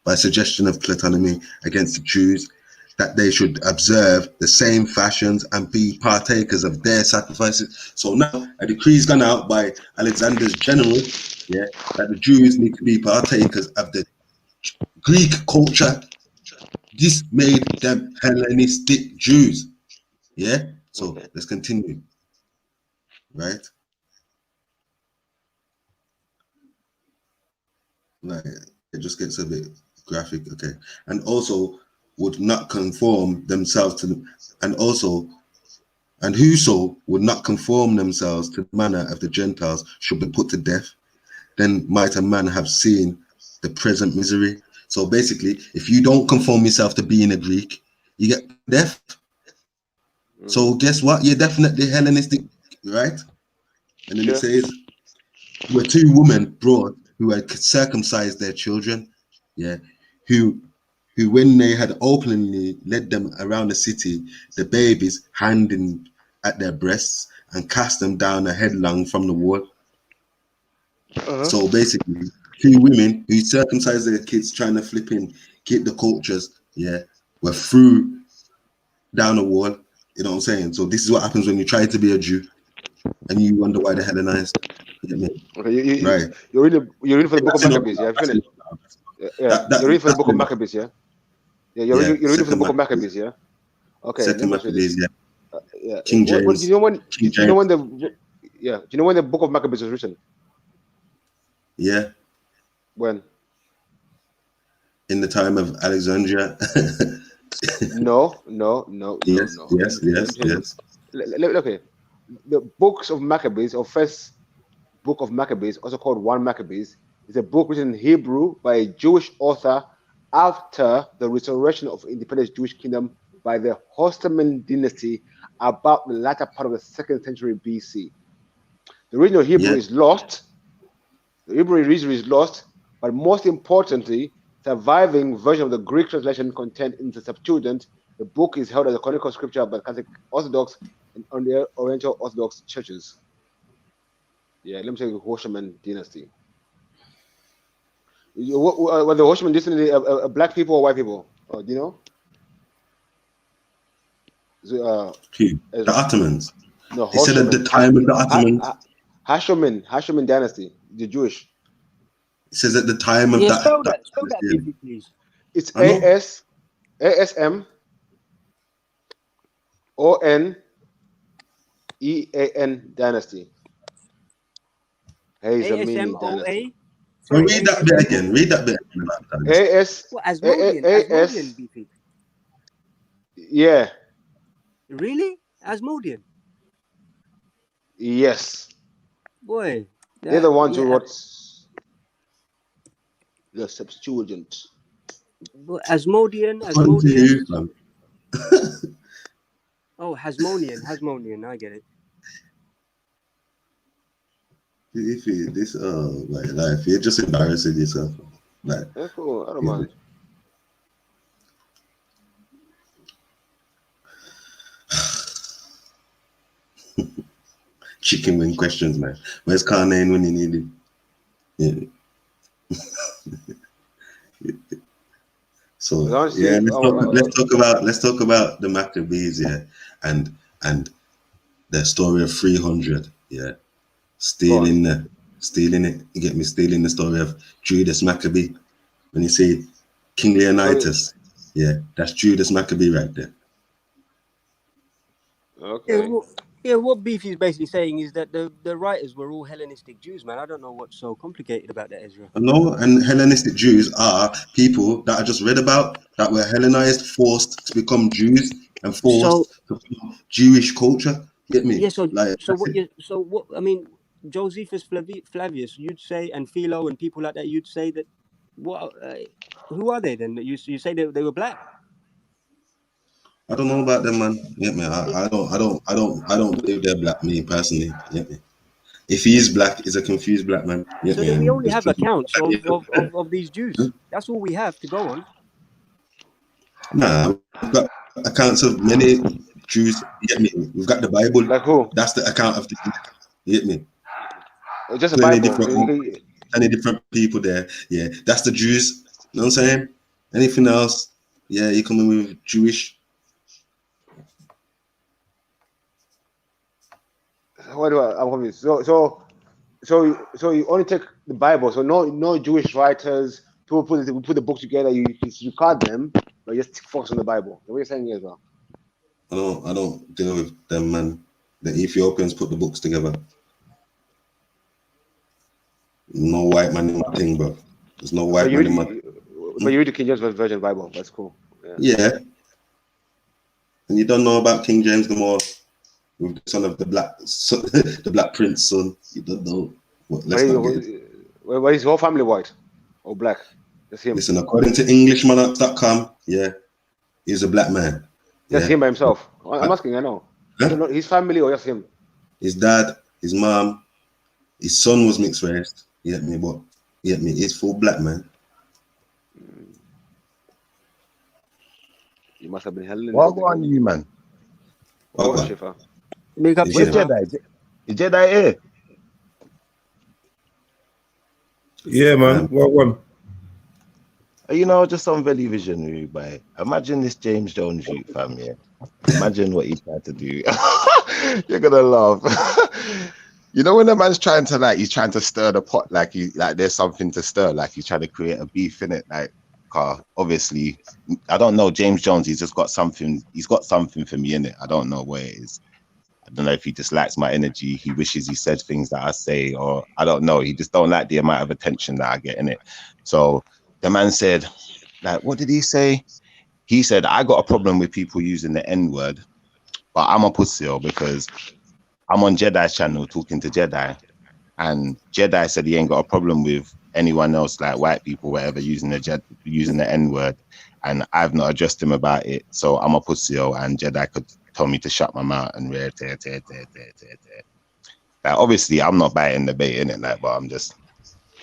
by suggestion of Ptolemy against the Jews, that they should observe the same fashions and be partakers of their sacrifices. So now a decree is gone out by Alexander's general, yeah, that the Jews need to be partakers of the Greek culture. This made them Hellenistic Jews. Yeah. So let's continue. Right. Like it just gets a bit graphic. Okay. And also would not conform themselves to them, and whoso would not conform themselves to the manner of the Gentiles should be put to death. Then might a man have seen the present misery. So basically, if you don't conform yourself to being a Greek, you get death. So guess what? You're definitely Hellenistic, right? And then it says, were 2 women brought who had circumcised their children, yeah, who when they had openly led them around the city, the babies handing at their breasts and cast them down a headlong from the wall. So basically, 2 women who circumcised their kids trying to flip in, keep the cultures, yeah, were threw down a wall. You know what I'm saying? So this is what happens when you try to be a Jew and you wonder why they're Hellenized. Okay, right. You're reading for the book of Maccabees, yeah? Finished. Yeah, you're reading for the book of Maccabees, yeah? Yeah, you're reading for the book of Maccabees, yeah? Okay. Second Maccabees, yeah. Yeah. King James. Do you know when the book of Maccabees was written? Yeah. When? In the time of Alexandria. No. Yes. Okay. The books of Maccabees, or first book of Maccabees, also called 1 Maccabees, is a book written in Hebrew by a Jewish author after the restoration of independent Jewish kingdom by the Hostaman dynasty about the latter part of the 2nd century BC. The original Hebrew is lost. The Hebrew original is lost, but most importantly, surviving version of the Greek translation contained in the Septuagint. The book is held as a canonical scripture by Catholic Orthodox and on the Oriental Orthodox churches. Yeah, let me say the Hoshman dynasty. Were the Hoshman dynasty black people or white people? Do you know? The Ottomans. No, he said at the time of the Ottomans. Hashmonean dynasty, the Jewish. It says at the time of that. Spell that, please. It's ASM ONEAN dynasty. ASMOA. Dynasty. Sorry, read that bit again. Read that bit again. Asmodean, BP. Yeah. Really? Asmodean? Yes. Boy. They're the ones who wrote the Septuagint. Asmodean. Oh, Hasmonean. I get it. If you're just embarrassing yourself, like. That's cool. I don't mind. Chicken wing questions, man. Where's Carnane when you need him? Yeah. So yeah, let's talk about the Maccabees, yeah, and the story of 300, yeah, stealing it. You get me? Stealing the story of Judas Maccabee. When you say King Leonidas, yeah, that's Judas Maccabee right there. Okay. Yeah, what Beef is basically saying is that the writers were all Hellenistic Jews, man. I don't know what's so complicated about that, Ezra. No, and Hellenistic Jews are people that I just read about that were Hellenized, forced to become Jews and forced to follow Jewish culture. Get me? Yeah. So what? I mean, Josephus Flavius, you'd say, and Philo and people like that, you'd say that. What? Who are they then? You say they were black. I don't know about them, man. Get me? I don't believe they're black. Me personally, get me? If he is black, he's a confused black man. So then we only have accounts of these Jews. That's all we have to go on. Nah, we've got accounts of many Jews. You get me? We've got the Bible. Like who? That's the account of the. You get me? Just a Bible. Many different people there. Yeah, that's the Jews. You know what I'm saying? Anything else? Yeah, you coming with Jewish. What do I'm confused. So you only take the Bible. So no Jewish writers. People put the book together. You card them, but you just focus on the Bible. What you're saying as well. I don't deal with them, man. The Ethiopians put the books together. No white man in my thing, bro. There's no white man in my. But you read the King James Version Bible. That's cool. Yeah. And you don't know about King James no more. With the son of the Black Prince son. You don't know. Let's not get it. Well, is his whole family white or black? That's him. Listen, according to EnglishMonarchs.com, yeah, he's a black man. Just him by himself. I'm asking, I know. I don't know his family or just him. His dad, his mom, his son was mixed race. You get me? But you get me? He's full black man. You must have been hell. What on you, man? Make up Where's Jedi? Is Jedi here? Yeah, man. What one? You know, just on very visionary, but imagine this James Jones youth, fam, yeah. Imagine what he tried to do. You're gonna laugh. You know when a man's trying to he's trying to stir the pot, like there's something to stir, like he's trying to create a beef in it, like obviously, I don't know, James Jones, he's got something for me in it. I don't know where it is. I don't know if he dislikes my energy, he wishes he said things that I say, or I don't know, he just don't like the amount of attention that I get in it. So the man said, like, what did he say? He said, I got a problem with people using the N-word, but I'm a pussy because I'm on Jedi's channel talking to Jedi, and Jedi said he ain't got a problem with anyone else, like white people, whatever, using the N-word, and I've not addressed him about it, so I'm a pussy, and Jedi could tell me to shut my mouth and like, obviously I'm not biting the bait in it, like, but I'm just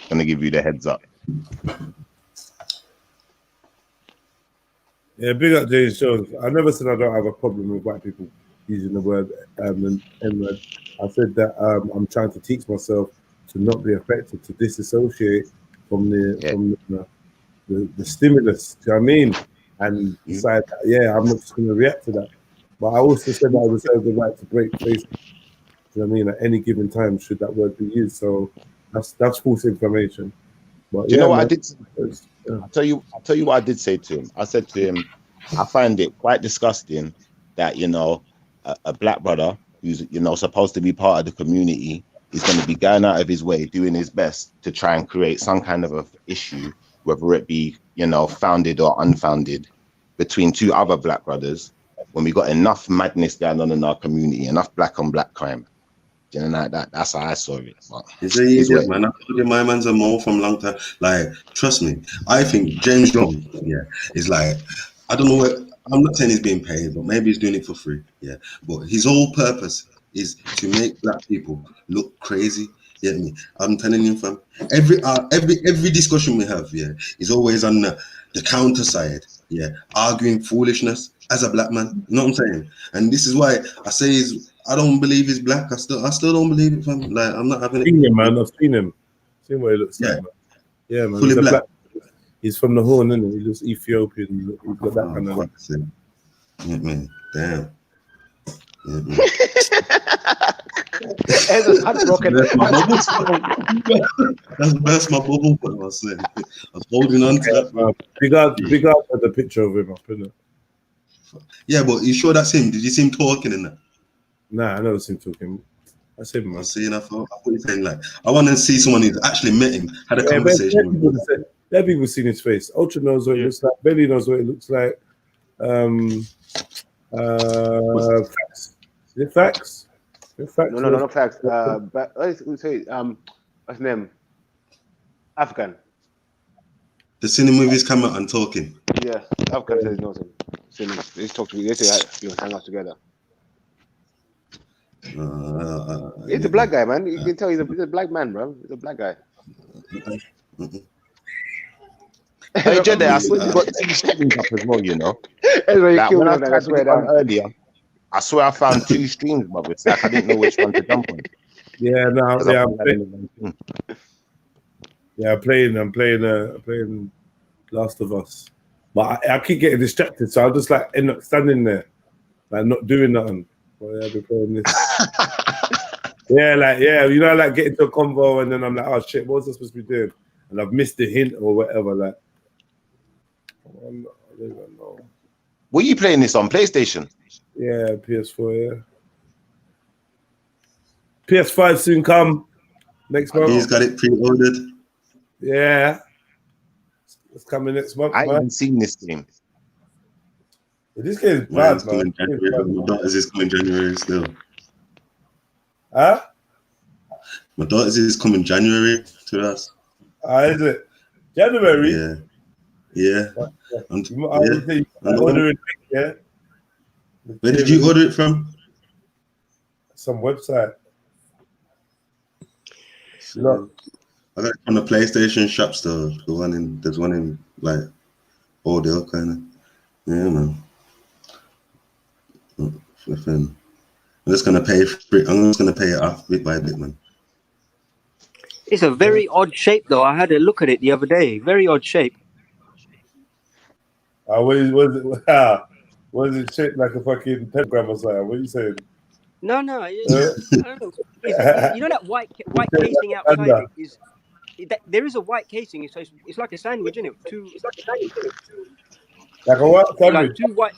gonna give you the heads up. Yeah, big up James Jones. I never said I don't have a problem with white people using the word N-word. I said that I'm trying to teach myself to not be affected, to disassociate from the stimulus. Do you know what I mean? And decide that, yeah, I'm not just going to react to that. But I also said that I reserve the right to break faces. Do you know what I mean? At any given time, should that word be used. So that's false information. But Do you know what I did? I'll tell you what I did say to him. I said to him, I find it quite disgusting that, you know, a black brother who's, you know, supposed to be part of the community is going to be going out of his way, doing his best to try and create some kind of a issue, whether it be, you know, founded or unfounded, between two other black brothers, when we got enough madness going on in our community, enough black on black crime. You know, like that. That's how I saw it. But it's an idiot, man. I told you my man's a mole from long time. Like, trust me. I think James Jones, is like, I don't know what. I'm not saying he's being paid, but maybe he's doing it for free. Yeah, but his whole purpose is to make black people look crazy. You get me? I'm telling you, fam. Every discussion we have, is always on the counter side. Yeah, arguing foolishness as a black man. You know what I'm saying? And this is why I say I don't believe he's black. I still don't believe it, fam. Like, I'm not having it. I've seen him, man. I've seen him. Seen what he looks like, man. Yeah, man. Fully black. He's from the Horn, isn't he? He's just Ethiopian. He's got that kind of. Yeah, man. Damn. Yeah, man. That's my bubble. I was saying. I was holding on to that. Big up at the picture of him up, isn't it? Yeah, but you sure that's him? Did you see him talking in that? Nah, I never seen him talking. That's him, man. I see, and I thought you're saying, like, I want to see someone who's actually met him, had a conversation with him. There are people seen his face. Ultra knows what it looks like. Belly knows what it looks like. Facts. Is it Facts? No, not Facts. But let's say, what's his name? African. The cinema movies come out and talking. Yeah, African says he knows him. They talk to me. They say you hang out together. He's a black guy, man. You can tell he's a black man, bro. He's a black guy. Hey, Jedi, I saw you got 2 streams up as well, you know. Like, when I tried to get on earlier, I swear I found 2 streams, but it's like I didn't know which one to jump on. Yeah, no, I'm playing Last of Us. But I keep getting distracted, so I'll just like end up standing there, like not doing nothing. Well, yeah, I'll be playing this. yeah, you know, like getting to a convo and then I'm like, oh shit, what was I supposed to be doing? And I've missed the hint or whatever. Like, I don't know. Were you playing this on PlayStation? Yeah, PS4. Yeah. PS5 soon come next month. He's got it pre-ordered. Yeah, it's coming next month. I haven't seen this game. This game is Mine's bad, man. coming January. My daughter's is coming January still. Huh? My daughter's is coming January to us. Is it January? Yeah. Yeah. Yeah. Where did you order it from? Some website. No. I got it from the PlayStation shop store. There's one in like Odell kind of. Yeah, man. I'm just gonna pay for it. I'm just gonna pay it off bit by bit, man. It's a very odd shape, though. I had a look at it the other day. Very odd shape. Was it shaped like a fucking pentagram or something? What are you saying? No. I don't know. You know that white casing outside it is. There is a white casing. It's like a sandwich, isn't it? Like a what sandwich? Like two white.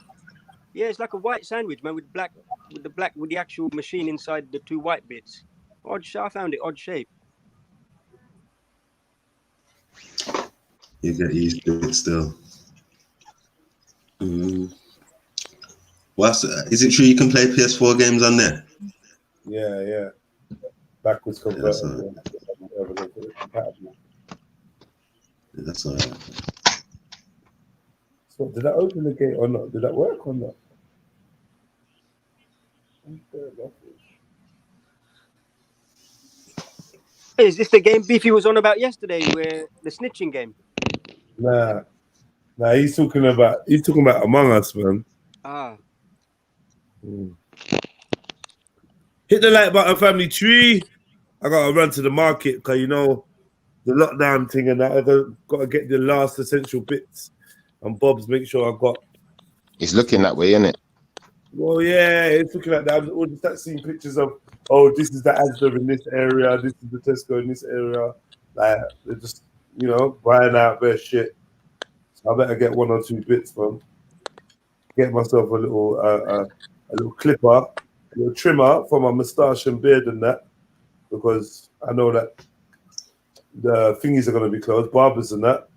Yeah, it's like a white sandwich, man, with the actual machine inside the two white bits. Odd. I found it odd shape. You get used to it still. Is it true you can play PS4 games on there? Yeah. Backwards converter. That's all right. So did that open the gate or not? Did that work or not? Hey, is this the game Beefy was on about yesterday, where the snitching game? Nah, he's talking about Among Us, man. Hit the like button, family tree. I gotta run to the market because you know the lockdown thing and that. I gotta get the last essential bits and bobs. Make sure I got. It's looking that way, isn't it? Well, yeah, it's looking like that. All just start seeing pictures of, oh, this is the Asda in this area, this is the Tesco in this area. Like they're just, you know, buying out their shit. So I better get 1 or 2 bits, man. Get myself a little clipper, a little trimmer for my moustache and beard and that, because I know that the thingies are gonna be closed, barbers and that.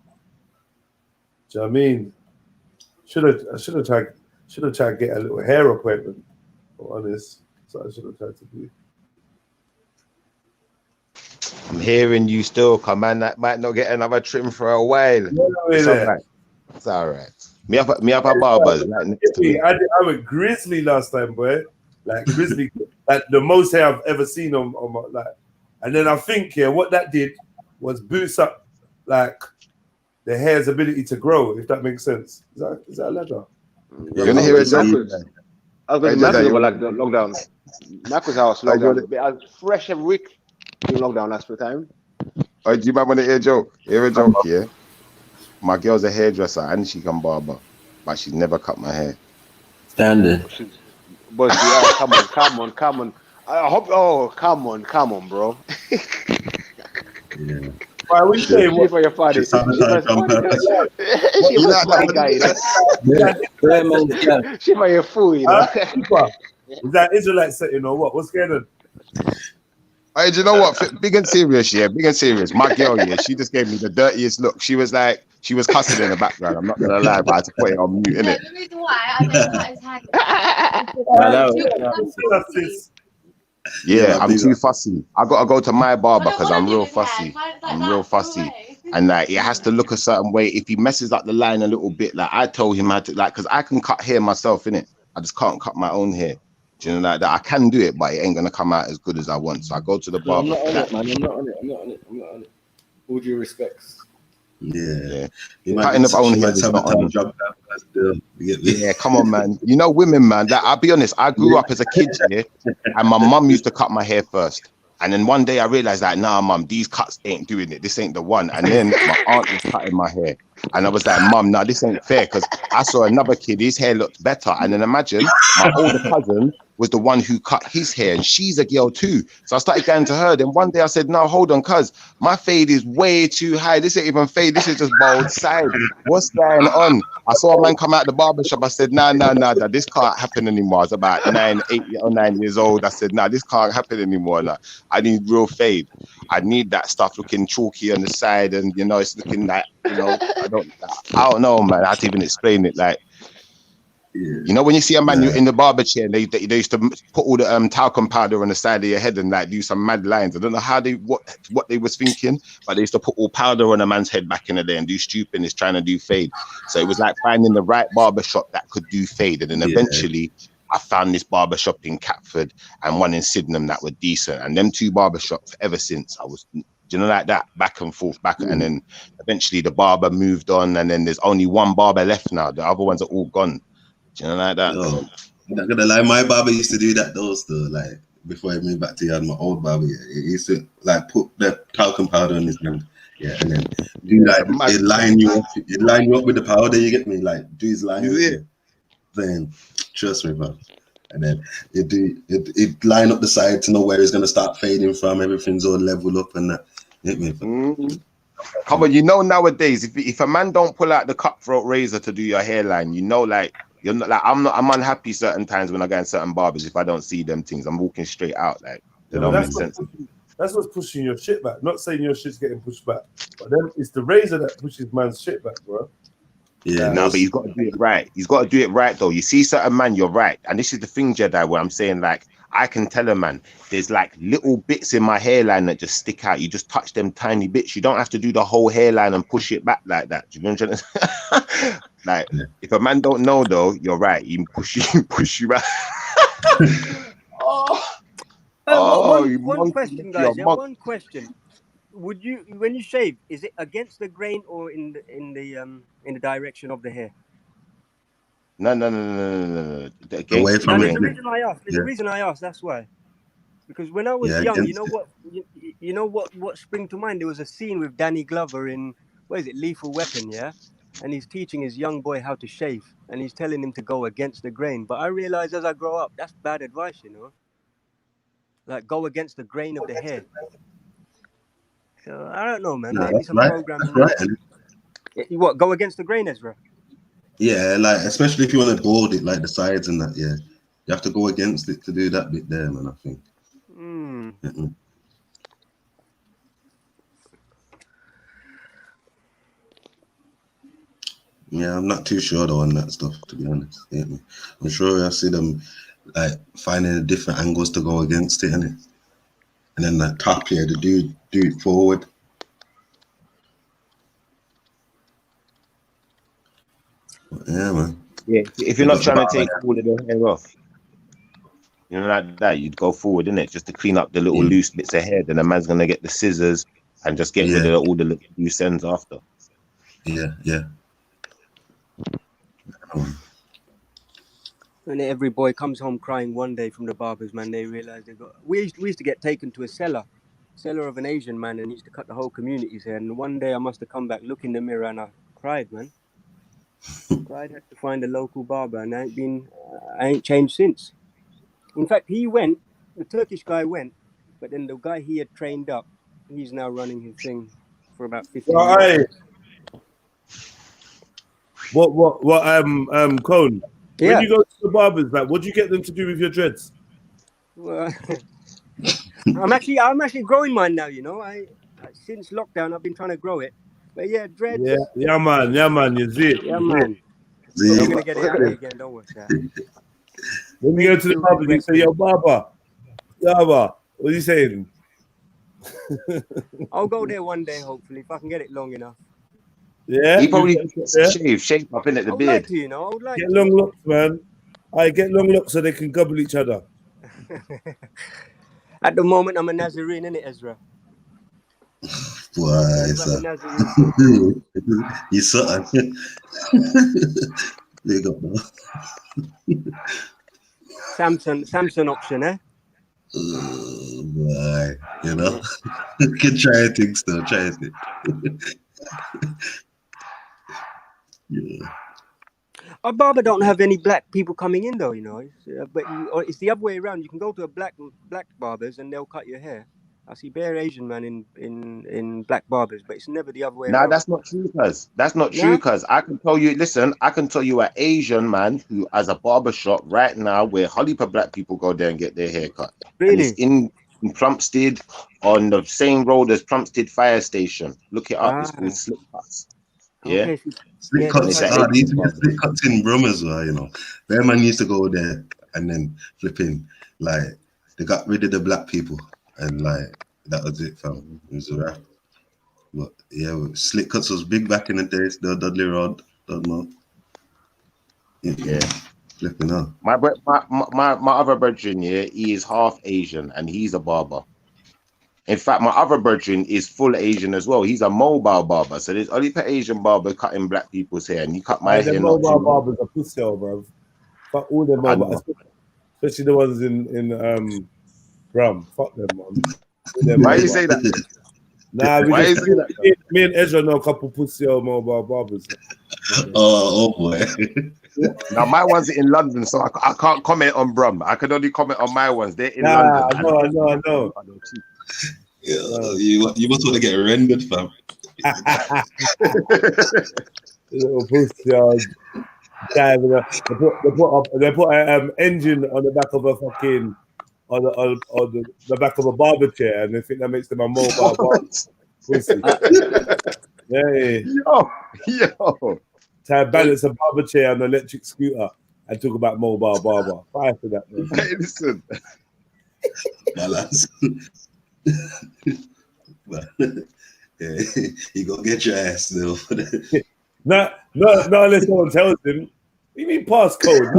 Do you know what I mean? I should have tried to get a little hair appointment, for honest. So I should have tried to do. I'm hearing you still, come man. That might not get another trim for a while. It's all right. Me up a barber. I went grizzly last time, boy. Like grizzly, like the most hair I've ever seen on my like. And then I think what that did was boost up like the hair's ability to grow, if that makes sense. Is that leather? You're gonna hear it. I was going to Mac over like the lockdown. Mac was house lockdown. I was fresh every week during lockdown last time. Oh, do you might want to hear a joke? Hear a joke, yeah? My girl's a hairdresser and she can barber, but she's never cut my hair. Standard. But yeah, come on. I hope. Oh, come on, bro. Yeah. Why we say what for your father? She for your fool, you know. Is that Israelite setting or what? What's going on? Hey, do you know what? Big and serious, yeah. Big and serious. My girl, yeah, she just gave me the dirtiest look. She was like, she was cussing in the background. I'm not gonna lie, but I had to put it on mute, innit? The reason why I don't know his Yeah, I'm too fussy. I gotta go to my barber because I'm real fussy. And like, it has to look a certain way. If he messes up the line a little bit, like I told him how to, like, because I can cut hair myself, innit? I just can't cut my own hair. Do you know, like that? I can do it, but it ain't gonna come out as good as I want. So I go to the barber. I'm not on it. All due respects. Yeah. Cutting the own hair is not on. Yeah, come on, man. You know, women, man. That I'll be honest. I grew up as a kid, yeah, and my mum used to cut my hair first. And then one day I realized that, nah, mum, these cuts ain't doing it. This ain't the one. And then my aunt was cutting my hair. And I was like, mum, nah, this ain't fair. Because I saw another kid, his hair looked better. And then imagine my older cousin was the one who cut his hair. And she's a girl too. So I started going to her. Then one day I said, no, hold on, cuz my fade is way too high. This ain't even fade. This is just bald side. What's going on? I saw a man come out the barber shop. I said, nah, this can't happen anymore. I was about 8 or 9 years old. I said, nah, this can't happen anymore. Nah. I need real fade. I need that stuff looking chalky on the side, and you know, it's looking like, you know, I don't know, man. I have to even explain it. Like, you know, when you see a man in the barber chair, they used to put all the talcum powder on the side of your head and like do some mad lines. I don't know how what they was thinking, but they used to put all powder on a man's head back in the day and do stupidness trying to do fade. So it was like finding the right barber shop that could do fade, and then eventually I found this barbershop in Catford and one in Sydenham that were decent. And them two barbershops ever since I was, you know, like that, back and forth, and then eventually the barber moved on, and then there's only one barber left now. The other ones are all gone. Do you know like that? Oh, I'm not gonna lie, my barber used to do that though, like before I moved back to my old barber. He used to like put the talcum powder on his hand. Yeah, and then do like it line you up with the powder, you get me? Like do his line with you. Then trust me, bro. And then it line up the side to know where it's gonna start fading from. Everything's all level up and that. Hit me. Come on, you know nowadays if a man don't pull out the cutthroat razor to do your hairline, you know, like you're not like I'm unhappy certain times when I go in certain barbers if I don't see them things. I'm walking straight out, like they don't make sense. That's what's pushing your shit back. Not saying your shit's getting pushed back, but then it's the razor that pushes man's shit back, bro. Yeah, no, but he's got to do it right. He's got to do it right, though. You see, certain man, you're right, and this is the thing, Jedi, where I'm saying, like, I can tell a man, there's like little bits in my hairline that just stick out. You just touch them tiny bits. You don't have to do the whole hairline and push it back like that. Do you know what I'm saying? Like, if a man don't know, though, you're right. He push you back. One question, guys. Yeah, one question. Would you, when you shave, is it against the grain or in the direction of the hair? No. Away from it. The reason I asked, that's why. Because when I was young, you know what sprang to mind? There was a scene with Danny Glover in, what is it, Lethal Weapon, yeah? And he's teaching his young boy how to shave, and he's telling him to go against the grain. But I realized as I grow up, that's bad advice, you know? Like, go against the grain of the hair. So I don't know, man. No, Maybe some programming. Right. What, go against the grain, Ezra? Yeah, like especially if you want to board it, like the sides and that. Yeah, you have to go against it to do that bit there, man. I think. Yeah, I'm not too sure though on that stuff, to be honest. I'm sure I see them like finding different angles to go against it, innit? And then the top here to do it forward. But yeah, man. Yeah, if you're not trying to take all of the hair off, you know, like that, you'd go forward, innit? Just to clean up the little loose bits of hair. Then a man's gonna get the scissors and just get rid of all the little loose ends after. Yeah. And every boy comes home crying one day from the barbers, man. They realize they got. We used to get taken to a cellar of an Asian man, and he used to cut the whole community's hair. And one day I must have come back, look in the mirror, and I cried, man. Cried, had to find a local barber, and I ain't changed since. In fact, the Turkish guy went, but then the guy he had trained up, he's now running his thing for about 15 years. What, Cone? Yeah. When you go to the barbers, like, what do you get them to do with your dreads? Well, I'm actually growing mine now, you know. Since lockdown, I've been trying to grow it. But yeah, dreads. Yeah, man, you see it. Yeah, man. We're gonna get it out again, don't worry. When you go to the barber, you say, yo, Baba, what are you saying? I'll go there one day, hopefully, if I can get it long enough. Yeah, he probably shave up in at the beard. Like to, you know, I would like get to. Long locks, man. I get long locks so they can gobble each other. At the moment, I'm a Nazarene, innit, Ezra? Why, you saw it. There you go, Samson option, eh? Boy, you know, can try things though, try it. Yeah. Our barber don't have any black people coming in though, you know. Or it's the other way around. You can go to a black barbers and they'll cut your hair. I see bare Asian man in black barbers, but it's never the other way Nah, around. that's not true, cuz. That's not true, Nah? cuz. I can tell you, listen, I can tell you an Asian man who has a barber shop right now where Hollywood black people go there and get their hair cut. Really? And it's in Plumstead on the same road as Plumstead Fire Station. Look it up. It's called Slick Cuts. Yeah. Okay. Slick Yeah, cuts, that's they right. used to get slick cuts in Brum as well, you know. Their man used to go there and then flipping, like, they got rid of the black people and, like, that was it, fam. It was a wrap. But, yeah, slick cuts was big back in the days. The Dudley Rod, don't know. Yeah. Flipping out. My other brethren, yeah, he is half Asian and he's a barber. In fact, my other brethren is full Asian as well. He's a mobile barber. So there's only per Asian barber cutting black people's hair, and you cut my The hair. Not mobile too barbers are pussy, bro. Fuck all them mobile, especially the ones in Brum. Fuck them, man. Why you say that? Nah, Why you say that? Me and Ezra know a couple pussy old mobile barbers. Oh boy. Now my ones are in London, so I can't comment on Brum. I can only comment on my ones. They're in London. I know. Yeah, you must want to get rendered, fam. Little pussy diving up. They put an engine on the back of a fucking on the back of a barber chair, and they think that makes them a mobile barber. Pussy. Yo. To balance a barber chair on an electric scooter and talk about mobile barber. Fire for that, man. Hey, listen. Balance. Yeah, you gonna get your ass though. No, unless someone tells him. You mean passcode?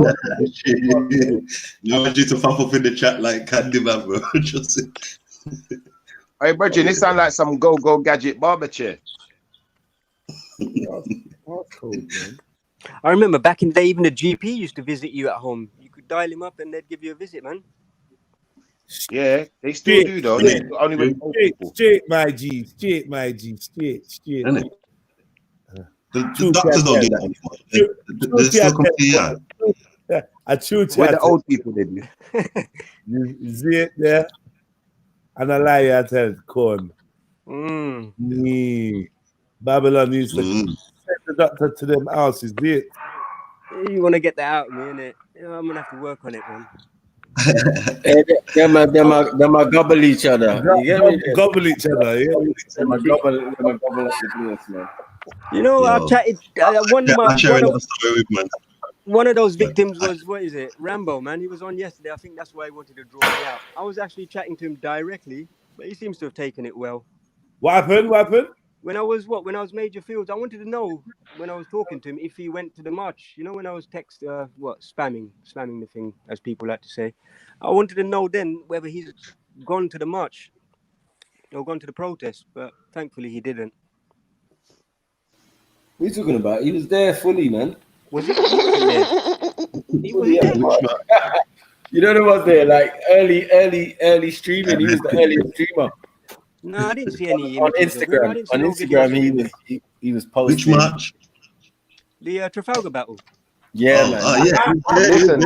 No, I want you to pop up in the chat like Candyman, bro. Just Hey, Bridget, this sound like some go gadget barber chair. I remember back in the day, even the GP used to visit you at home. You could dial him up and they'd give you a visit, man. Yeah, they still do though. Only with straight, my G, straight. The doctors don't do that anymore. They still come to you. I true Where the old people they do. You see it there? And I lie, I tell corn. Babylon used to send the doctor to them houses, be it? You want to get that out of me, innit? I'm going to have to work on it, man. Them are gobble each other. You get me? Gobble each other, yeah. Them are gobble up the place, man. You know, I've chatted. One of those victims was, what is it? Rambo, man. He was on yesterday. I think that's why he wanted to draw me out. I was actually chatting to him directly, but he seems to have taken it well. What happened? When I was Major Fields, I wanted to know when I was talking to him if he went to the march. You know, when I was spamming the thing, as people like to say. I wanted to know then whether he's gone to the march or gone to the protest, but thankfully he didn't. What are you talking about? He was there fully, man. Was he? He wasn't there. He was there. You know who was there? Like early streaming. He was the earliest streamer. No, I didn't see any on Instagram. On Instagram, he was posting. Which march? The Trafalgar battle. Yeah, man. Listen,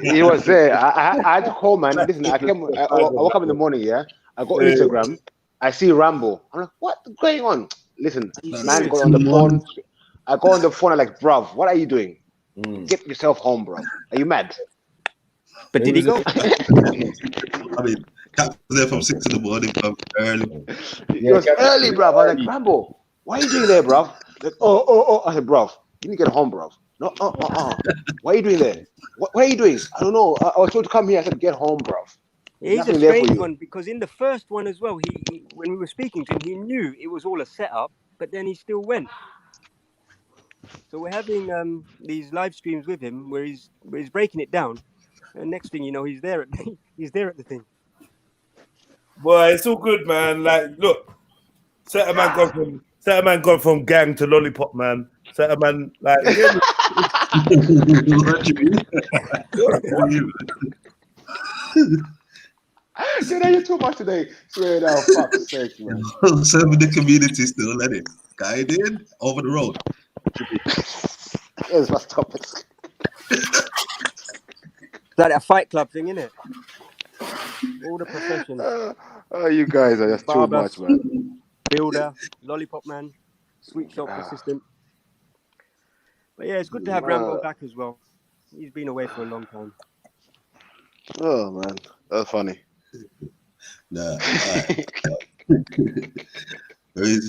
he was there. I had to call, man. Listen, I woke up in the morning. Yeah, I got Instagram. I see Rambo. I'm like, what's going on? Listen, man, got on the phone. I go on the phone. I'm like, bruv, what are you doing? Get yourself home, bro. Are you mad? But did he go? I mean, Cap was there from 6 in the morning, bro. Early. It was early, bruv. I was like, Rambo, what are you doing there, bruv? Like, oh. I said, bruv, you need to get home, bruv. No, what are you doing there? What are you doing? I don't know. I was told to come here. I said, get home, bruv. He's a strange one because in the first one as well, he when we were speaking to him, he knew it was all a setup, but then he still went. So we're having these live streams with him where he's breaking it down, and next thing you know, he's there at the thing. Boy, it's all good, man. Like, look, certain man gone from gang to lollipop, man. Certain man, like, Jedi, you're too much today. Swear down, fuck's sake, man. Serving the community still, let it. Guided over the road. Here's my topics. Like that Fight Club thing, innit? All the professions. Oh, you guys are just too Barber, much, man. builder, lollipop man, sweet shop assistant. But yeah, it's good to have Rambo back as well. He's been away for a long time. Oh man, that's funny. Nah, we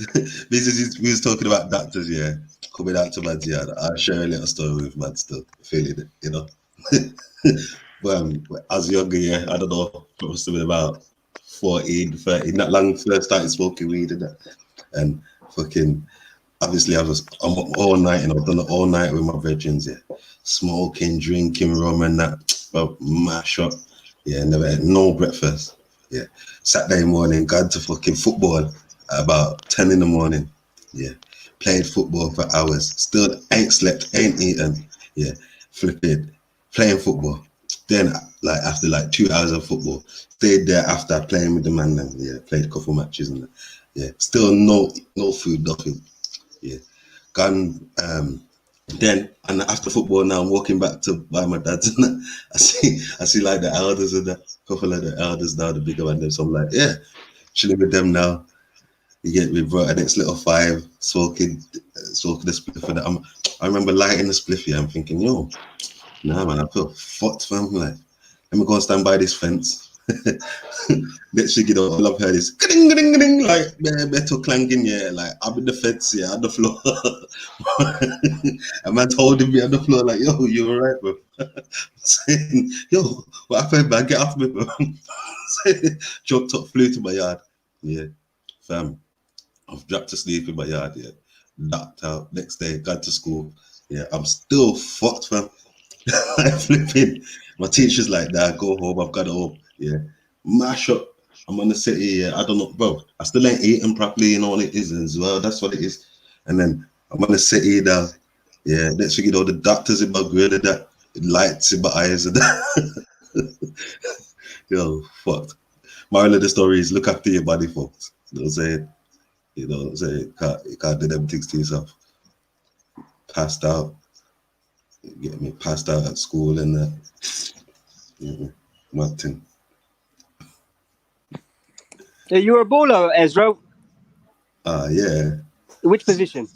was talking about doctors, yeah. Coming out to Mads, yeah. I'll share a little story with Mads still, feeling it, you know. But as younger, yeah, I don't know, it must have been about 14, 13, not long first started smoking weed and that. And fucking, obviously I'm up all night, and I've done it all night with my veterans, yeah. Smoking, drinking rum and that, but mash up. Yeah, never had no breakfast. Yeah. Saturday morning, gone to fucking football at about 10 in the morning. Yeah. Played football for hours. Still ain't slept, ain't eaten. Yeah. Flipping. Playing football. Then, like, after like 2 hours of football, stayed there after playing with the man. Then, yeah, played a couple matches and that. Yeah. Still no food, nothing. Yeah. Gone, then, and after football now, I'm walking back to by my dad's and I see like the elders and that, couple of the elders now, the bigger one. So I'm like, yeah, chilling with them now. You get me, bro. And it's little 5 smoking the spliff and that. I remember lighting the spliff here. I'm thinking, yo, nah, man, I feel fucked, fam. Like, let me go and stand by this fence. Next thing you know, all I've heard is ding, ding, ding, like metal clanging, yeah, like I'm in the fence, yeah, on the floor. A man's holding me on the floor, like, yo, you alright, bro? Saying, yo, what happened, man? Get off me, bro. Jumped up, flew to my yard. Yeah, fam. I've dropped to sleep in my yard, yeah. Knocked out. Next day, got to school. Yeah, I'm still fucked, fam. I'm flipping. My teacher's like, nah, go home, I've got to home. Yeah, mash up. I'm on the city. Yeah, I don't know, bro. I still ain't eating properly. You know what it is as well. That's what it is. And then I'm on the city now. Yeah, next thing you know, the doctors in my grill and that, lights in my eyes and that. Yo, fucked. Moral of the story is look after your body, folks. You know what I'm saying? You know what I'm saying? You can't do them things to yourself. Passed out. You get me? Passed out at school and that. Mad thing. Yeah, you were a baller, Ezra. Yeah. Which position?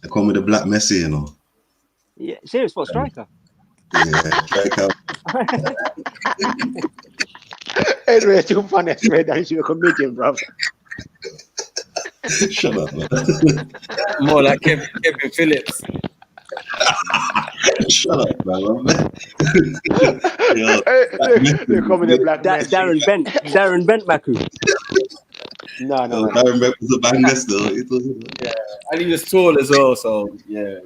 They call me the Black Messi, you know. Yeah, serious, what, striker? Yeah, striker. Anyway, too funny. Swear down, you're a comedian, bro. Shut up, man. More like Kevin Phillips. Shut up, man. They call me the Black Messi. Darren Bent Maku. No. Darren Bent was a banger still. Yeah, and he was tall as well, so yeah.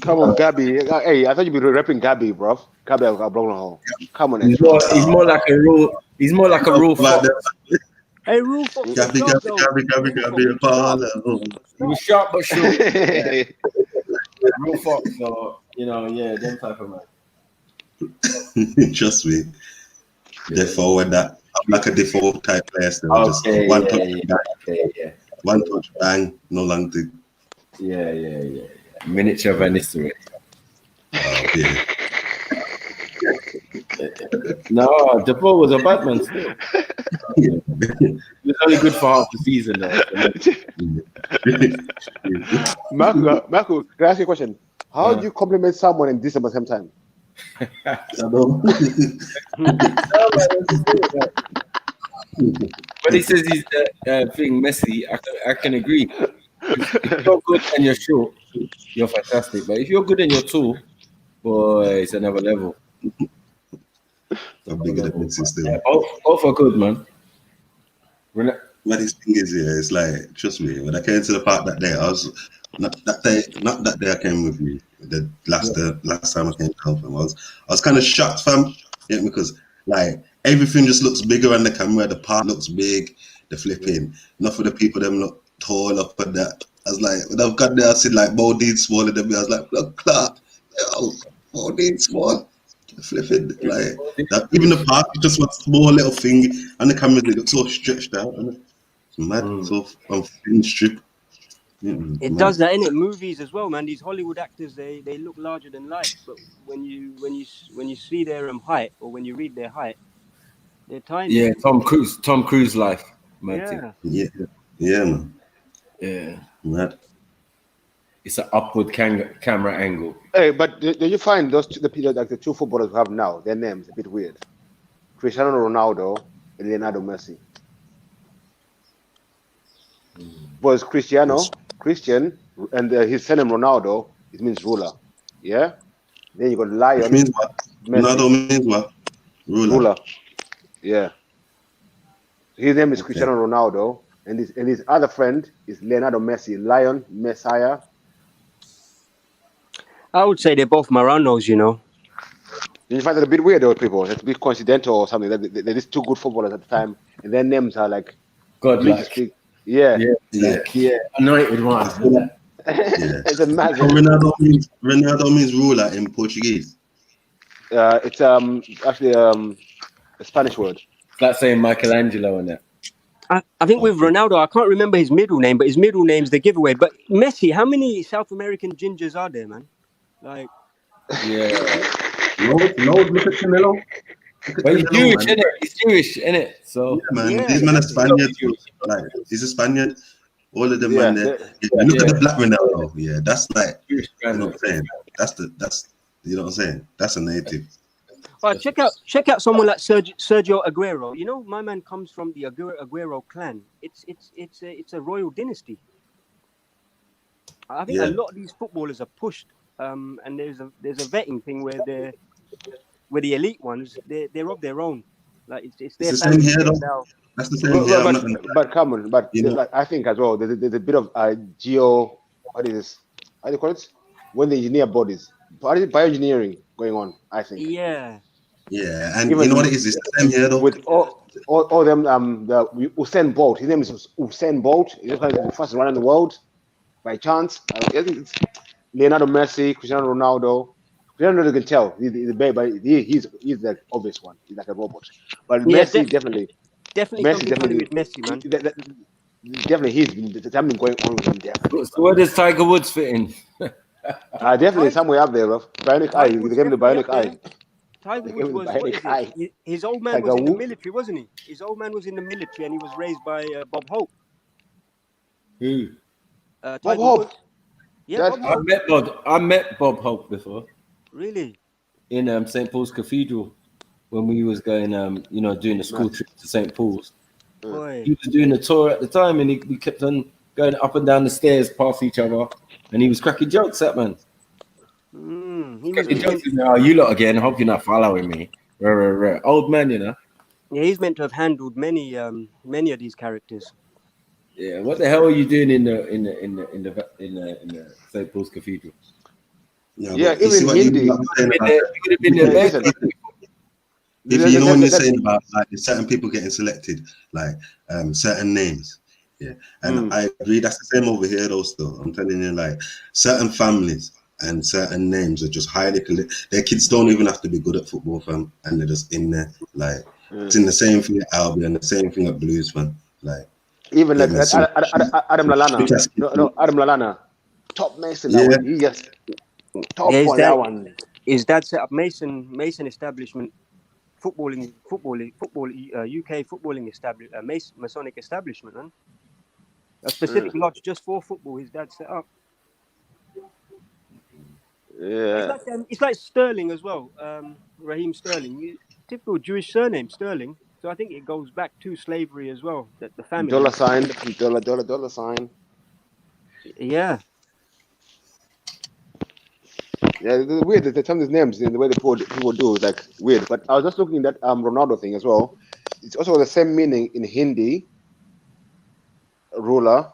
Come on, Gabby. Hey, I thought you'd be repping Gabby, bro. Gabby, I've got a broken hole. Come on, he's more like a rule. He's more like a rule fox. Hey, rule fox. Gabby, Apollo. He was sharp but short. Yeah. Rule fox, so you know, yeah, them type of man. Trust me. Defoe and that. I'm like a Defoe type player still. Okay, just one touch, one touch, bang, no long thing. Yeah. Miniature Van Nistelrooy. Oh, yeah. No, Defoe was a bad man still. He was only good for half the season though. Marco, can I ask you a question? How do you compliment someone and diss them at the same time? When he says he's the thing Messi, I can agree. If you're good and you're short, you're fantastic. But if you're good and you're tall, boy, it's another level. I'm bigger than Messi still. Yeah, both are good, man. But this thing is, yeah, it's like, trust me, when I came to the park that day, I was not that day I came with you. The last time I came down, fam, I was kind of shocked, fam, yeah, because like everything just looks bigger on the camera. The park looks big, the flipping. Enough of the people them look tall up and that. I was like, when I've got there, I see like Bodine smaller than me. I was like, look, Clark, yo, Bodine small. Flip it like that. Even the park, just one small little thing, and the cameras they look so stretched out, and it's mad. So on thin strip. It does that in it. Movies as well, man. These Hollywood actors, they look larger than life, but when you see their height, or when you read their height, they're tiny. Yeah, Tom Cruise life, man. Yeah. Yeah, man. Yeah. Mad. It's an upward camera angle. Hey, but do you find the two footballers we have now, their names a bit weird? Cristiano Ronaldo and Leonardo Messi. Was Christian, and his surname Ronaldo, it means ruler. Yeah? Then you got Lion. Which means what? Ronaldo means what? Ruler. Yeah. His name is Cristiano Ronaldo, and his other friend is Leonardo Messi, Lion, Messiah. I would say they're both Maranos, you know. Did you find that a bit weird, though, people? It's a bit coincidental or something. They're just two good footballers at the time, and their names are like godlike. Yeah. Anointed one. It's a magic. Ronaldo means ruler in Portuguese. It's actually a Spanish word. It's like saying Michelangelo and that. I think with Ronaldo, I can't remember his middle name, but his middle name's the giveaway. But Messi, how many South American gingers are there, man? Like, no, look at Canelo. But he's Jewish, innit? He's Jewish, innit? So these men are Spaniards. Like, he's a Spaniard. All of them, man. Look at the black Ronaldo. Yeah, that's like, you know what I'm saying? That's you know what I'm saying? That's a native. Well, check out someone like Sergio Aguero. You know, my man comes from the Aguero clan. It's a royal dynasty. I think a lot of these footballers are pushed, and there's a vetting thing where the elite ones they're of their own. Like it's their same here, though. now. That's the same here. But come on, like, I think as well there's a bit of geo. What is this? How do you call it? When they engineer bodies, bioengineering going on. I think. Yeah, and even, you know what it is? It's the same here, though. With all them, the Usain Bolt. His name is Usain Bolt. He's the fastest runner in the world. By chance, I think it's Leonardo Messi, Cristiano Ronaldo. Cristiano Ronaldo can tell he's the baby, but he's the obvious one. He's like a robot. But Messi definitely with Messi, man. Definitely, he's something going on with him. Definitely. So where does Tiger Woods fit in? Definitely somewhere up there, bro. Bionic eye. You give him the bionic eye. Tiger Woods was, what is it? His old man was in the military, wasn't he? His old man was in the military, and he was raised by Bob Hope. Who? Bob Hope. Yeah, I met Bob Hope before. Really? In St. Paul's Cathedral, when we was going, doing the school trip to St. Paul's. Boy. He was doing a tour at the time, and we kept on going up and down the stairs past each other, and he was cracking jokes, that man. You lot again. Hope you're not following me. Old man, you know. Yeah, he's meant to have handled many of these characters. Yeah, what the hell are you doing in the St. Paul's Cathedral? Yeah, even Hindi. You know when you're saying about like certain people getting selected, like certain names. Yeah, and I agree. That's the same over here, though. Still, I'm telling you, like certain families and certain names are just highly. Their kids don't even have to be good at football, fam, and they're just in there. Like it's in the same thing at Albion, the same thing at Blues, fam. Like even like Adam Lallana. No, Adam Lallana, top Mason. Yeah, he just top on that one. Is that set up Mason establishment? Football UK footballing establishment, Masonic establishment, man. A specific lodge just for football. His dad set up. Yeah, it's like Sterling as well. Raheem Sterling, typical Jewish surname Sterling. So I think it goes back to slavery as well. That the family dollar sign. Yeah. Yeah, it's weird that some of these names in the way people do is like weird. But I was just looking at that Ronaldo thing as well. It's also the same meaning in Hindi, ruler.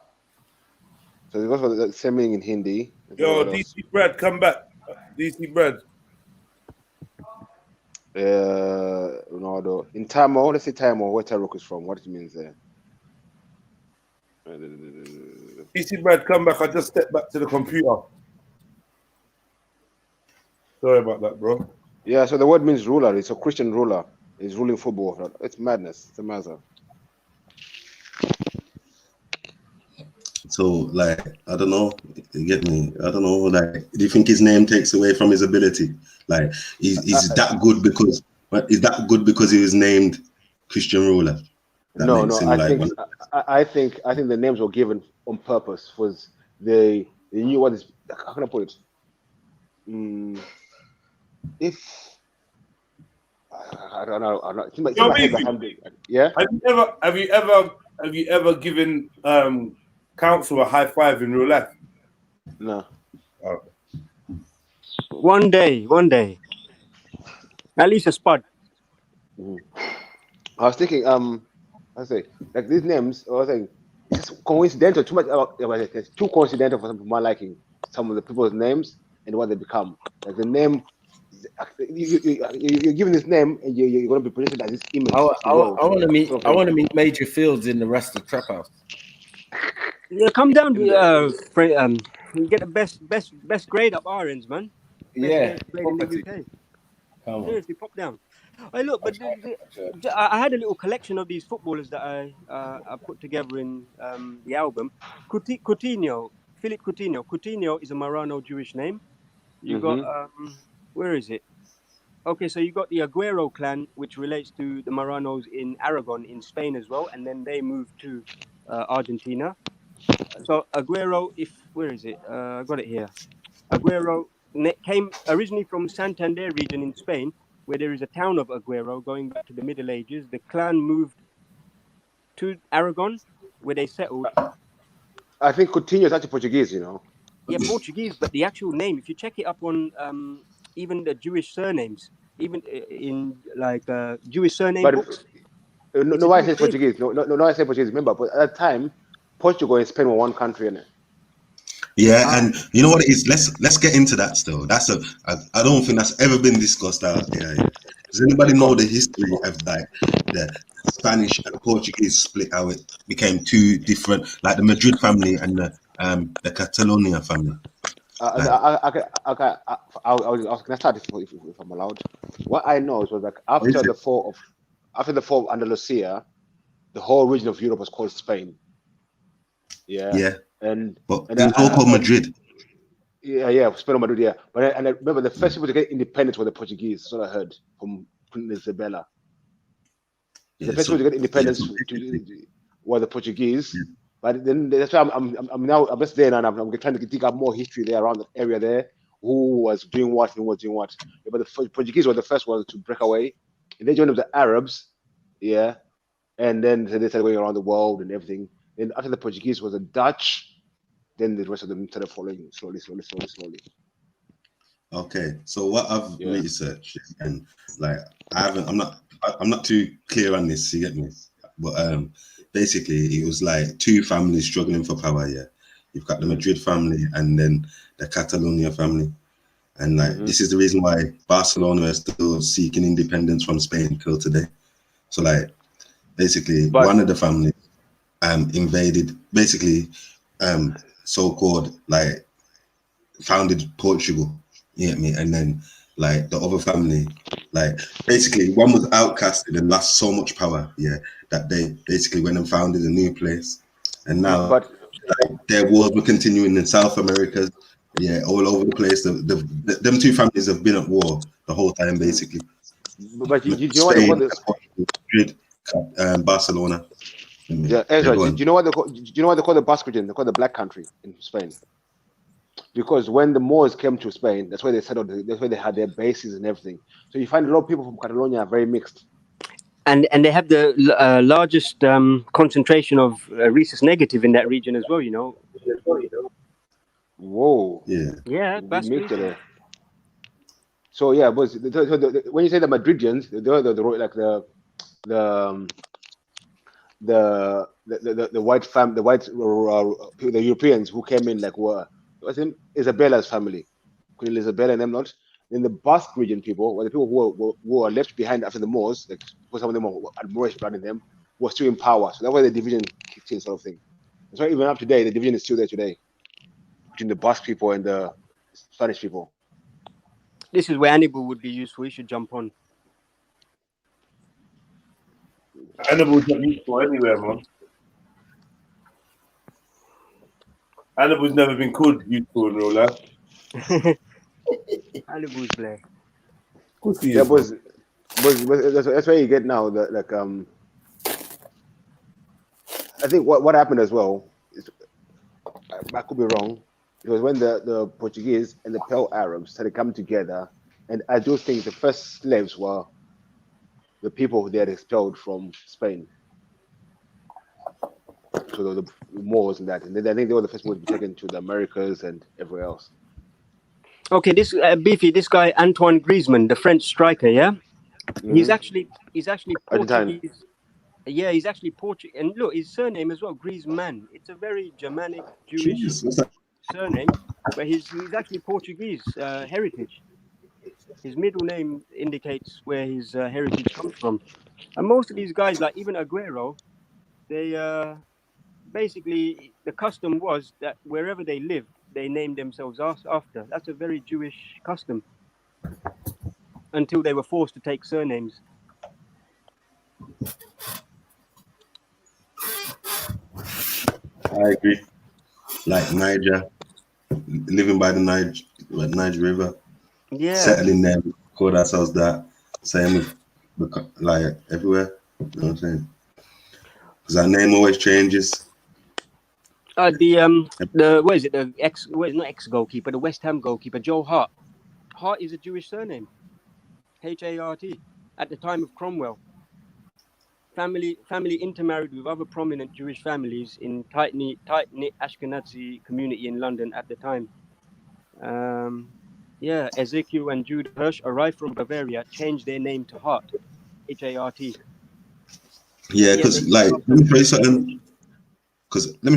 So it's also the same meaning in Hindi. Yo, DC Brad, come back. DC Brad. Ronaldo. In Tamil, let's say Tamil, where Taruk is from. What it means there. DC Brad, come back. I just stepped back to the computer. Sorry about that, bro. Yeah, so the word means ruler. It's a Christian ruler. He's ruling football. It's madness. It's a matter. So, like, I don't know, you get me? I don't know, like, do you think his name takes away from his ability? Like, he's that good because, but is that good because he was named Christian ruler? That No, makes no. him I like think one. I think the names were given on purpose. Was they knew what is? How can I put it? If I don't know, it's in my head like I'm doing. Yeah. Have you ever given council a high five in real life? No. Oh. One day. At least a spud. I was thinking, I say like these names. I was saying it's just coincidental. Too much. It's too coincidental for my liking. Some of the people's names and what they become. Like the name, you're given this name, and you're going to be presented as this image. I want to meet Major Fields in the Rasta Trap House. Yeah, come down to get the best grade up our ends, man. Best grade in the UK. Seriously, pop down. Hey, look, but I had a little collection of these footballers that I put together in the album. Coutinho, Philip Coutinho. Coutinho is a Marrano Jewish name. You got where is it? Okay, so you got the Aguero clan, which relates to the Marranos in Aragon in Spain as well, and then they moved to Argentina. So Aguero, where is it? I got it here. Aguero came originally from Santander region in Spain, where there is a town of Aguero going back to the Middle Ages. The clan moved to Aragon, where they settled. I think Coutinho is actually Portuguese, you know. Yeah, Portuguese, but the actual name, if you check it up on even the Jewish surnames, even in like Jewish surname books. No, I say Portuguese. No, I say Portuguese. Remember, but at that time, Portugal and Spain were one country, innit? Yeah, and you know what it is? Let's get into that still. I don't think that's ever been discussed out there. Does anybody know the history of like the Spanish and Portuguese split, how it became two different, like the Madrid family and the Catalonia family? Can I start if I'm allowed? What I know was like after the fall of Andalusia, the whole region of Europe was called Spain. Yeah. But it was all called Madrid. Yeah, Spain or Madrid, yeah. But I remember the first people to get independence were the Portuguese. That's what I heard from Queen Isabella. The first people to get independence were the Portuguese. But then that's why I'm just there and I'm trying to dig up more history there around the area there. Who was doing what and who was doing what. Yeah, but the Portuguese were the first ones to break away. And they joined up the Arabs, yeah. And then they started going around the world and everything. Then after the Portuguese was the Dutch. Then the rest of them started following slowly. Okay, so what I've researched, and like I'm not too clear on this, you get me? But basically it was like two families struggling for power. Yeah, you've got the Madrid family and then the Catalonia family, and like this is the reason why Barcelona is still seeking independence from Spain till today. So like basically one of the families invaded, basically so-called like founded Portugal, you get me? And then like the other family, like basically one was outcasted and lost so much power, that they basically went and founded a new place. And now like, their wars were continuing in South America, all over the place. Them two families have been at war the whole time, basically. But you know what they call this? Madrid, Barcelona. Yeah, Ezra, do you know what they call the Basque region? They call the Black Country in Spain. Because when the Moors came to Spain, that's where they settled. That's where they had their bases and everything. So you find a lot of people from Catalonia are very mixed. And they have the largest concentration of rhesus negative in that region as well. You know. Whoa. Yeah, that's region. So yeah, but when you say the Madridians, the white fam, the Europeans who came in was him Isabella's family, Queen Isabella and them not. In the Basque region, people were the people who were left behind after the Moors, like because some of them had Moorish blood in them, were still in power. So that's why the division kicked in, sort of thing. That's why even up today, the division is still there today between the Basque people and the Spanish people. This is where Hannibal would be useful. He should jump on. Hannibal's not useful anywhere, man. Hannibal's never been called useful in real life. Hannibal's play. Of course he Yeah, is. but that's where you get now. That like I think what happened as well is, I could be wrong. It was when the Portuguese and the Pearl Arabs started coming together, and I do think the first slaves were the people they had expelled from Spain. So the Moors and that, and then I think they were the first ones to be taken to the Americas and everywhere else. Okay, this Beefy, this guy Antoine Griezmann, the French striker, yeah, he's actually Argentine. Portuguese. Yeah, he's actually Portuguese, and look, his surname as well, Griezmann. It's a very Germanic Jewish surname, but he's actually Portuguese heritage. His middle name indicates where his heritage comes from, and most of these guys, like even Aguero, they basically the custom was that wherever they lived, they named themselves after. That's a very Jewish custom until they were forced to take surnames. I agree. Like Niger, living by the Niger River, Yeah, settling there, called ourselves that. Same with like everywhere. You know what I'm saying? Because our name always changes. The what is it? Not ex goalkeeper, the West Ham goalkeeper, Joe Hart. Hart is a Jewish surname, Hart. At the time of Cromwell, family intermarried with other prominent Jewish families in tight knit Ashkenazi community in London at the time. Yeah, Ezekiel and Jude Hirsch arrived from Bavaria, changed their name to Hart, Hart. Yeah, because like let me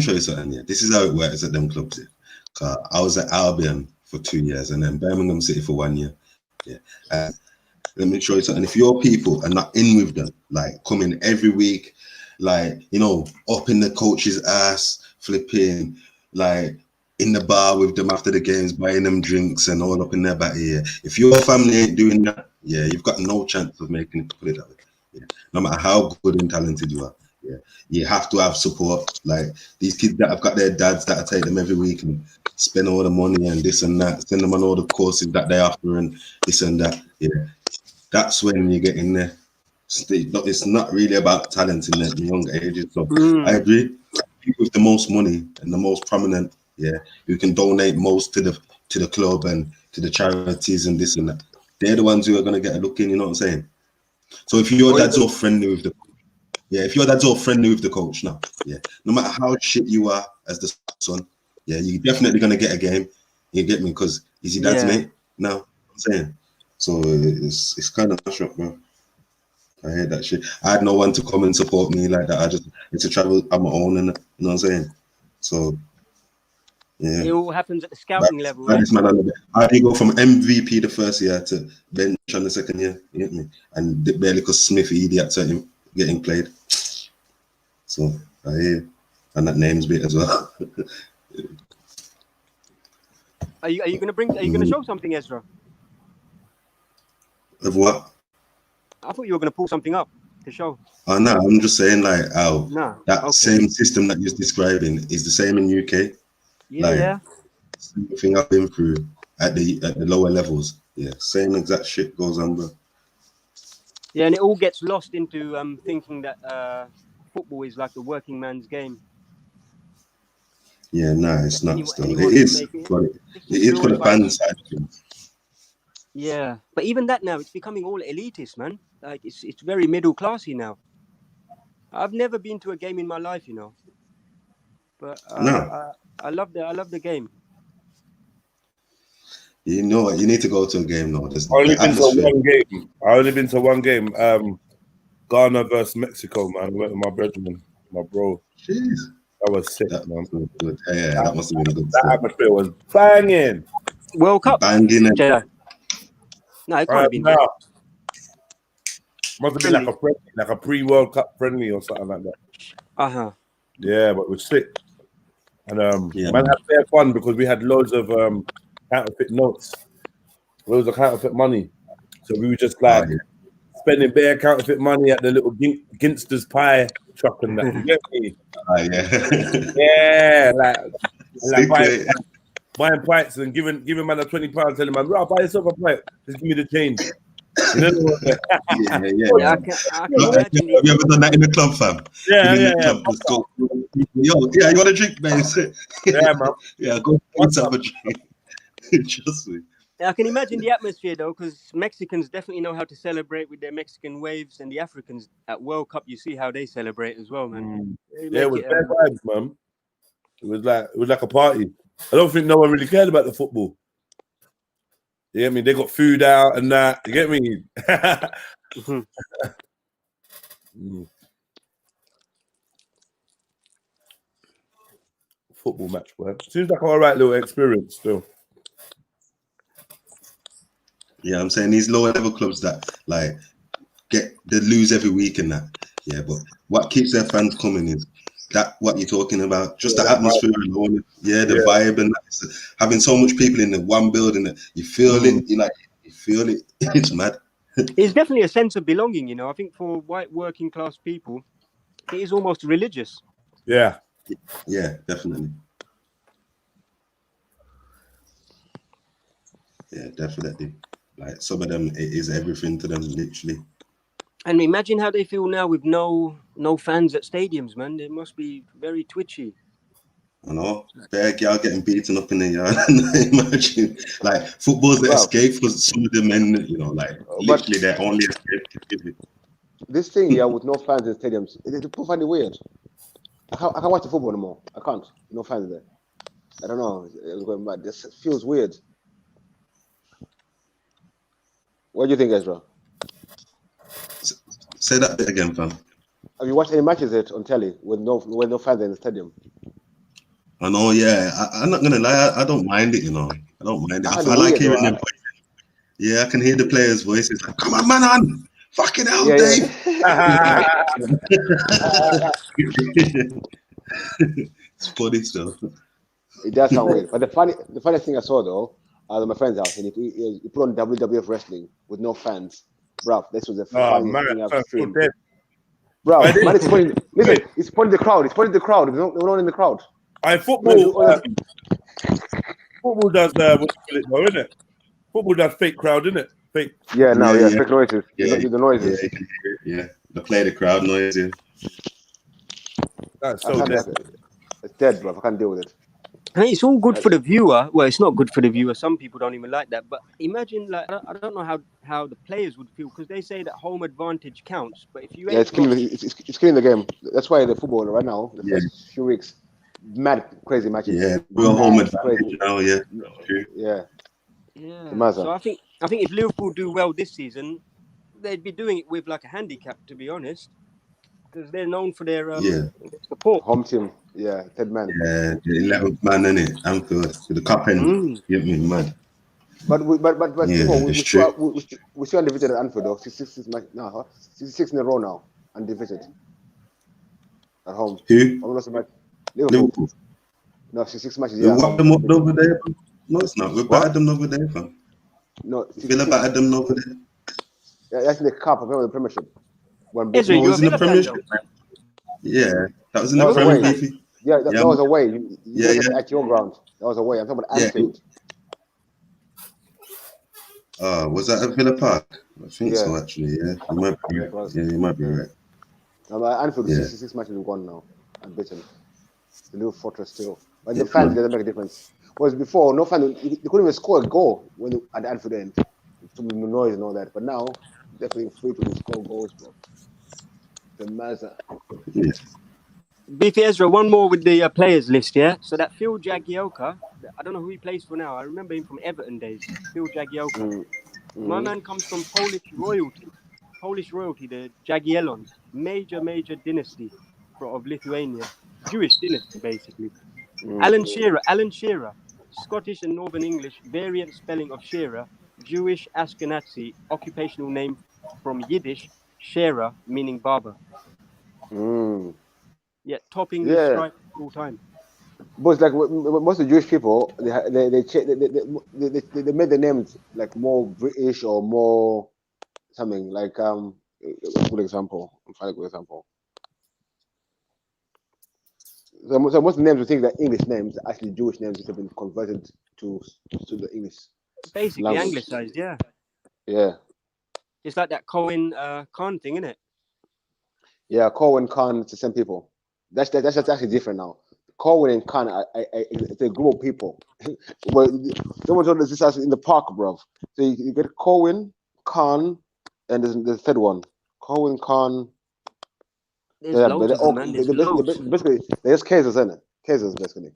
show you something. Yeah, this is how it works at them clubs. Yeah. I was at Albion for 2 years and then Birmingham City for 1 year. Yeah. Let me show you something. If your people are not in with them, like coming every week, like, you know, up in the coach's ass, flipping, like in the bar with them after the games, buying them drinks and all up in their back here. If your family ain't doing that, yeah, you've got no chance of making it, put it that way. Yeah. No matter how good and talented you are. Yeah, you have to have support. Like these kids that have got their dads that take them every week and spend all the money and this and that, send them on all the courses that they offer and this and that. Yeah, that's when you get in there. It's not really about talent in the younger ages. So I agree. People with the most money and the most prominent, yeah, who can donate most to the club and to the charities and this and that. They're the ones who are gonna get a look in. You know what I'm saying? So if your dad's all friendly with the if your dad's all friendly with the coach now, yeah, no matter how shit you are as the son, yeah, you're definitely gonna get a game. You get me? Because he's your dad's mate now. I'm saying, so it's kind of a shock, bro. I hear that shit. I had no one to come and support me like that. I just had to travel on my own, and you know what I'm saying. So yeah, it all happens at the scouting level. Right? How do you go from MVP the first year to bench on the second year? You get me? And barely because Smithy idiots at him getting played. So I hear, and that name's bit as well. Are you gonna show something, Ezra? Of what? I thought you were gonna pull something up to show. Oh no, I'm just saying like how same system that you're describing is the same in UK. Yeah. Same thing I've been through at the lower levels. Yeah, same exact shit goes on, bro. Yeah, and it all gets lost into thinking that football is like the working man's game. Yeah, no, it's not. Still, it is, but it is for the fan side of things. Yeah, but even that now, it's becoming all elitist, man. Like it's very middle classy now. I've never been to a game in my life, you know. But I love the game. You know what? You need to go to a game now. I only been to one game. Ghana versus Mexico, man. I went with my brethren, my bro. Jeez. That was sick, man. Good. Yeah, that must have been a good. That atmosphere was banging. World Cup. Banging. No, it can't have been. Must have been like a friendly, like a pre-World Cup friendly or something like that. Yeah, but it was sick. And man had fair fun because we had loads of counterfeit notes. It was a counterfeit money. So we were just like spending bare counterfeit money at the little Ginster's pie truck and that. You get me? Yeah, like buying pints and giving man a £20, telling man, "Bro, buy yourself a pint. Just give me the change." You know what I mean? I can imagine. Have you ever done that in the club, fam? Yeah. Just go, yo, yeah, you want a drink, man? Yeah, man. Yeah, go have a drink. Trust me. I can imagine the atmosphere though, because Mexicans definitely know how to celebrate with their Mexican waves, and the Africans at World Cup, you see how they celebrate as well, man. Yeah, it was bad vibes, man. It was like a party. I don't think no one really cared about the football. You get me? They got food out and that. You get me? Football match, bro. Seems like an alright little experience still. Yeah, I'm saying these lower level clubs that like they lose every week and that. Yeah, but what keeps their fans coming is that what you're talking about, just the atmosphere alone. Yeah, the vibe and that. Having so much people in the one building that you feel it, you feel it. It's mad. It's definitely a sense of belonging, you know. I think for white working class people, it is almost religious. Yeah. Yeah, definitely. Yeah, definitely. Like some of them, it is everything to them, literally. And imagine how they feel now with no fans at stadiums, man. They must be very twitchy. I know. Bad girl getting beaten up in the yard. Imagine, like football's the escape for some of them, and you know, like literally their only escape. This thing, with no fans in stadiums, people find it weird. I can't watch the football anymore. I can't. No fans there. I don't know. It's going mad. This feels weird. What do you think, Ezra? Say that bit again, fam. Have you watched any matches on telly with no fans in the stadium? I know, yeah. I'm not gonna lie. I don't mind it, you know. I don't mind it. I like hearing them voices. Yeah, I can hear the players' voices. Like, come on, man, on. Fucking hell, Dave. It's funny stuff. It does sound weird. But the funniest thing I saw though, I was at my friend's house and he put on WWF wrestling with no fans. Bruv, this was the funniest thing I've seen. Bruv, man, he's pointing the crowd. He's pointing the crowd. There's no one in the crowd. Football. Football does what you call it, though, isn't it? Football does fake crowd, isn't it? Fake. Yeah, fake noises. Yeah, the noises. Yeah, they play the crowd noise. Yeah. That's so dead. It's dead, bro. I can't deal with it. Hey, it's all good for the viewer. Well, it's not good for the viewer. Some people don't even like that. But imagine, like, I don't know how the players would feel because they say that home advantage counts. But if you it's killing the game. That's why the football right now, the first few weeks, mad crazy matches. Yeah, we're home advantage now. Yeah, yeah. So I think if Liverpool do well this season, they'd be doing it with like a handicap, to be honest, because they're known for their support. Home team, yeah, 10 man. Yeah, the 11th man in it. I'm good with the cup end. Get me mad. But yeah, we still undefeated at Anfield though. 66 in a row now, undefeated at home. Who? Liverpool. No, 66 matches. We whacked them up over there. No, it's not. We battered them over there, fam. No, Villa battered them over there. Yeah, that's in the cup. I remember the Premiership. Was in the Premiership. Yeah, that was in the Premiership. Yeah, that was away. At your ground. That was away. I'm talking about Anfield. Was that at Villa Park? I think so, actually. Yeah, you might be right. Yeah, you might be right. Anfield, 66 matches we've won now, unbeaten. The little fortress still. But the fans doesn't make a difference. Whereas before, no fans, they couldn't even score a goal at the Anfield end. Too many noise and all that. But now, definitely free to score goals, bro. The Mazza. Beefy Ezra, one more with the players list, yeah? So that Phil Jagielka, I don't know who he plays for now. I remember him from Everton days. Phil Jagielka. My man comes from Polish royalty, the Jagiellons. Major dynasty of Lithuania. Jewish dynasty, basically. Alan Shearer, Scottish and Northern English, variant spelling of Shearer, Jewish Ashkenazi, occupational name from Yiddish, Shearer, meaning barber. Yeah, top English striker all time. But it's like most of the Jewish people, they made the names like more British or more something like a good example. I'm trying a good example. So most of the names we think that English names are actually Jewish names that have been converted to the English Basically language. anglicized, yeah. Yeah. It's like that Cohen Khan thing, isn't it? Yeah, Cohen Khan, it's the same people. That's actually different now. Cohen and Khan, it's a group of people. Well, someone told us this actually in the park, bruv. So you get Cohen, Khan, and there's the third one. Cohen, Khan. There's Yeah, loads but they're of them, all man. There's basically they're just cases, isn't it? Cases, basically.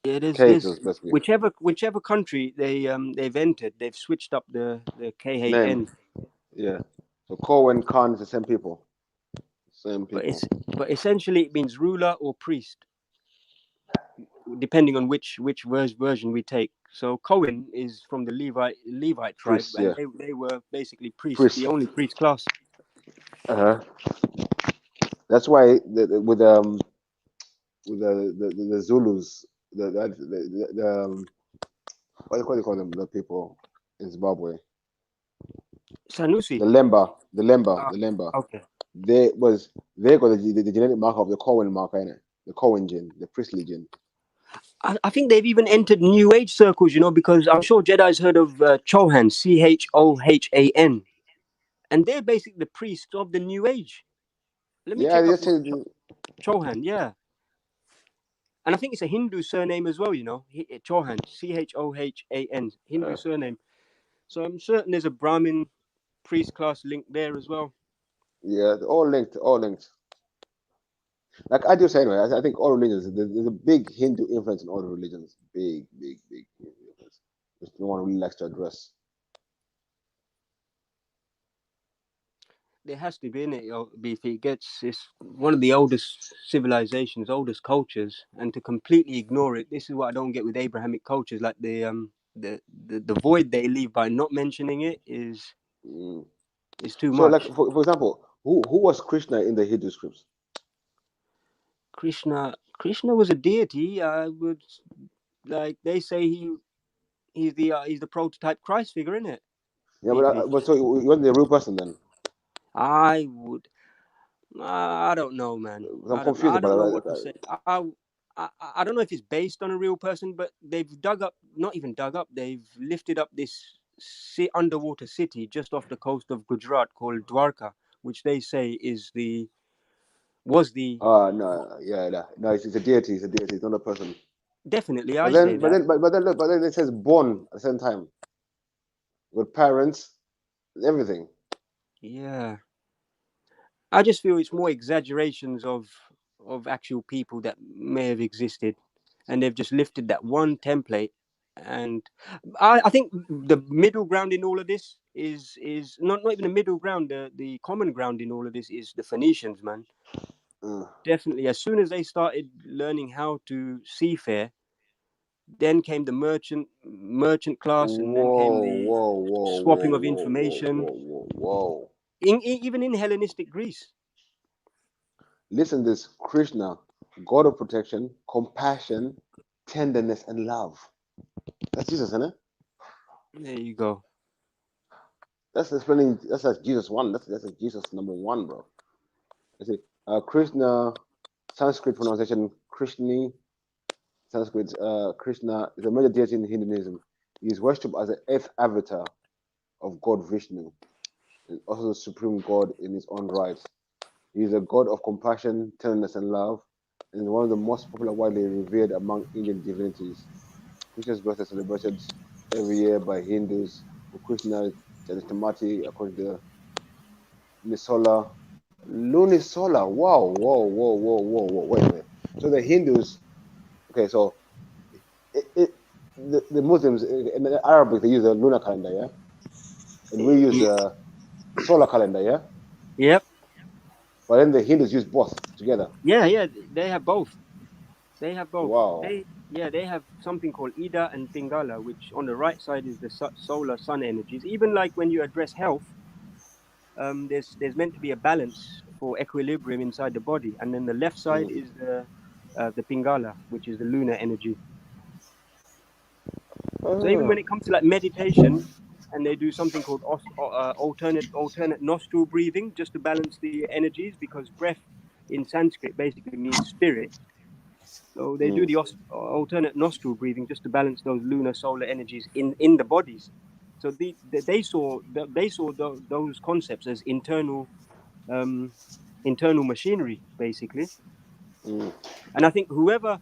Yeah, there's Cases, basically. whichever country they've entered, they've switched up the KHN. Name. Yeah. So Cohen, Khan is the same people. Same people. But essentially it means ruler or priest, depending on which version we take. So Cohen is from the Levite tribe, Priests, and yeah. they were basically priests, Priests. the only priest class. That's why with the Zulus, the what do you call them? The people in Zimbabwe. Sanusi. The Lemba. Okay. They got the genetic marker of the Cohen marker in it. The Cohen gene, the priestly gene. I think they've even entered New Age circles, because I'm sure Jedi's heard of Chohan, Chohan, and they're basically the priests of the New Age. Let me check up Chohan, yeah. And I think it's a Hindu surname as well, Chohan, Chohan, Hindu surname. So I'm certain there's a Brahmin priest class link there as well. Yeah, all linked. Like I do say anyway, I think all religions, there's a big Hindu influence in all the religions. Big influence. Which no one really likes to address. There has to be in it, Beefy. It's one of the oldest civilizations, oldest cultures, and to completely ignore it, this is what I don't get with Abrahamic cultures. Like the void they leave by not mentioning it is too much. So, like for example, who was Krishna in the Hindu scripts? Krishna was a deity. I would they say he's the prototype Christ figure, isn't it? Yeah, but so you wasn't the real person then? I don't know, man. I'm confused I don't know about what to say. I don't know if it's based on a real person, but they've they've lifted up this underwater city just off the coast of Gujarat called Dwarka, which they say was the. No, it's a deity. It's not a person. Definitely, but then it says born at the same time with parents, everything. Yeah, I just feel it's more exaggerations of actual people that may have existed, and they've just lifted that one template. And I think the middle ground in all of this is not even the middle ground. The common ground in all of this is the Phoenicians, man. Definitely, as soon as they started learning how to seafare, then came the merchant class, and then came the swapping of information. Even in Hellenistic Greece. Listen, this Krishna, God of protection, compassion, tenderness, and love. That's Jesus, isn't it? There you go. That's explaining. That's like Jesus one. That's Jesus number one, bro. I see. Krishna, Sanskrit pronunciation Krishni. Sanskrit Krishna is a major deity in Hinduism. He is worshipped as the 8th avatar of God Vishnu, and also the supreme God in his own right. He is a god of compassion, tenderness, and love, and is one of the most popular, widely revered among Indian divinities. Krishna's birthday is celebrated every year by Hindus. Krishna Trilluminati, according to Lunisola. Whoa. Wait a minute. So the Hindus, okay, so the Muslims in the Arabic they use a lunar calendar, yeah, and we use a solar calendar, yeah. Yep. But then the Hindus use both together. Yeah, they have both. Wow. They have something called Ida and Pingala, which on the right side is the solar sun energies. Even like when you address health, there's meant to be a balance for equilibrium inside the body, and then the left side is the the Pingala, which is the lunar energy. So even when it comes to like meditation, and they do something called alternate nostril breathing just to balance the energies, because breath in Sanskrit basically means spirit. So they do the alternate nostril breathing just to balance those lunar solar energies in the bodies. So they saw those concepts as internal machinery basically. And I think whoever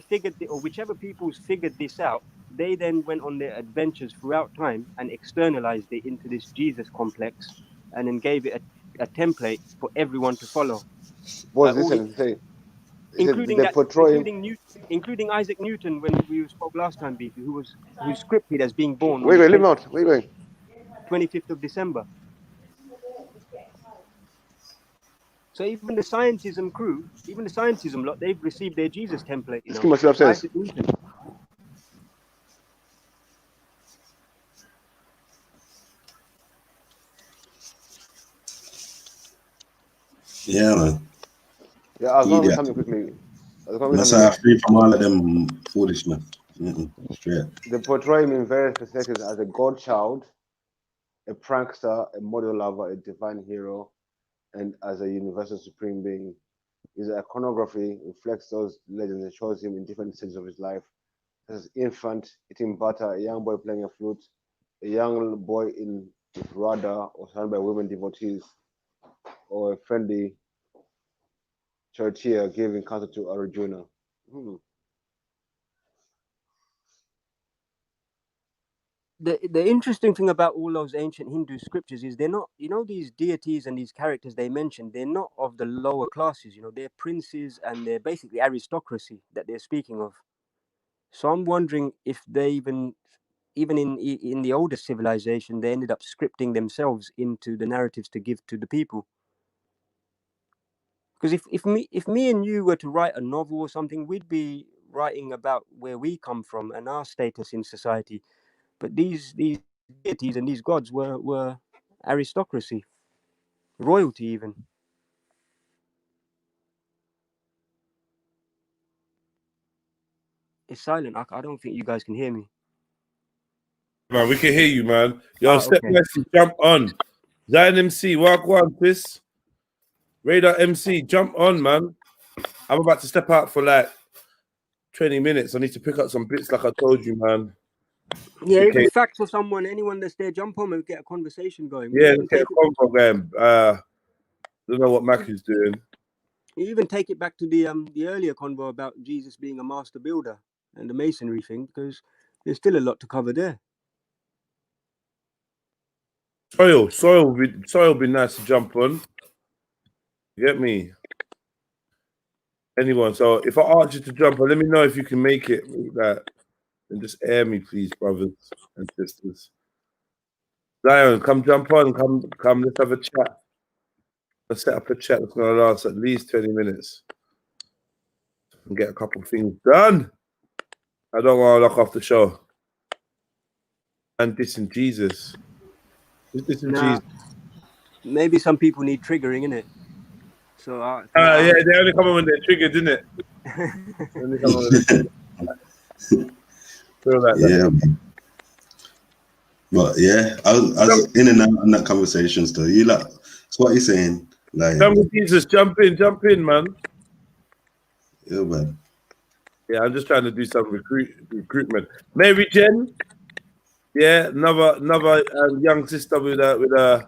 figured or whichever peoples figured this out, they then went on their adventures throughout time and externalized it into this Jesus complex, and then gave it a template for everyone to follow. Boys, listen, Including they portray including Isaac Newton, when we spoke last time, Beefy, who's scripted as being born on wait, the leave him out. Wait. 25th of December. So even the scientism crew, even the scientism lot, they've received their Jesus template. You know, Isaac Newton. Yeah, man. Yeah, I was going to something quickly. That's how I free from all of them foolishness. Straight. They portray him in various perspectives as a godchild, a prankster, a model lover, a divine hero, and as a universal supreme being. His iconography reflects those legends and shows him in different stages of his life. As infant eating butter, a young boy playing a flute, a young boy in Radha or surrounded by women devotees, or a friendly Kshatriya giving counsel to Arjuna. The interesting thing about all those ancient Hindu scriptures is they're not, you know, these deities and these characters they mentioned, they're not of the lower classes, you know, they're princes and they're basically aristocracy that they're speaking of. So I'm wondering if they even in the older civilization, they ended up scripting themselves into the narratives to give to the people. Because if me and you were to write a novel or something, we'd be writing about where we come from and our status in society. But these deities and these gods were aristocracy, royalty even. It's silent. I don't think you guys can hear me. Man, we can hear you, man. Yo, step okay. message, jump on. Zion MC, walk one, this. Radar MC, jump on, man. I'm about to step out for like 20 minutes. I need to pick up some bits like I told you, man. Yeah, even facts or someone, anyone that's there, jump on and get a conversation going. Yeah, let's get a convo going. Don't know what Mac is doing. You even take it back to the earlier convo about Jesus being a master builder and the masonry thing, because there's still a lot to cover there. Soil would be nice to jump on. You get me? Anyone. So if I ask you to jump on, let me know if you can make it. And just air me, please, brothers and sisters. Zion, come jump on. Come. Let's have a chat. Let's set up a chat that's going to last at least 20 minutes. And get a couple of things done. I don't want to lock off the show. And dissing Jesus. Who's dissing Jesus? Maybe some people need triggering, innit? So yeah, they only come on when they're triggered, didn't it? Only come on when they're triggered. Feel like yeah, man. But yeah, I was in and out on that conversation still. You like, that's what you're saying. Like, come with Jesus, jump in, man. Yeah, man. Yeah, I'm just trying to do some recruitment. Mary Jen, yeah, another young sister with a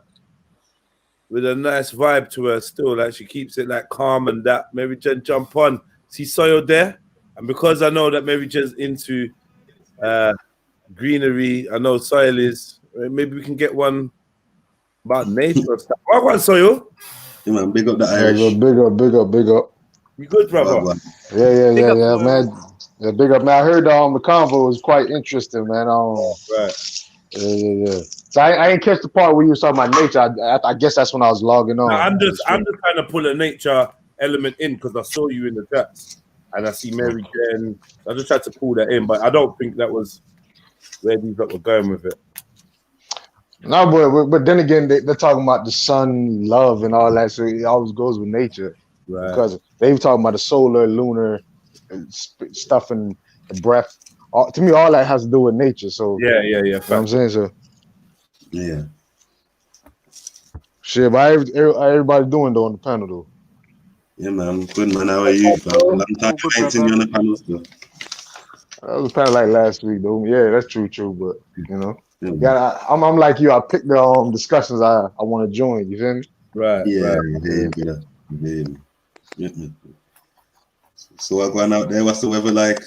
nice vibe to her still. Like she keeps it like calm and that. Mary Jen, jump on. See Soil there, and because I know that Mary Jen's into greenery, I know Soil is. Maybe we can get one about nature or stuff. What one, Soil? Yeah, man, big up the Irish. Yeah, big up. You good, brother? Yeah, man. Yeah, big up, man. I heard the convo was quite interesting, man. Right. Yeah. So I ain't catch the part where you was talking about nature. I guess that's when I was logging on. No, I'm just trying to pull a nature element in because I saw you in the chats and I see Mary Jen. I just tried to pull that in, but I don't think that was where these lot were going with it. No, but then again, they're talking about the sun, love, and all that. So it always goes with nature, right? Because they were talking about the solar, lunar, stuff in the breath. To me, all that has to do with nature. So yeah. You know what I'm saying? So Yeah. shit, but everybody doing though on the panel though. Yeah, man. Good, man. How are you, fam? Long time I ain't seen you on the panel still. That was kind of like last week though. Yeah, that's true. But you know, I'm like you. I picked the discussions I want to join. You feel me? Right. Yeah. So I'm going out there. What's the weather like?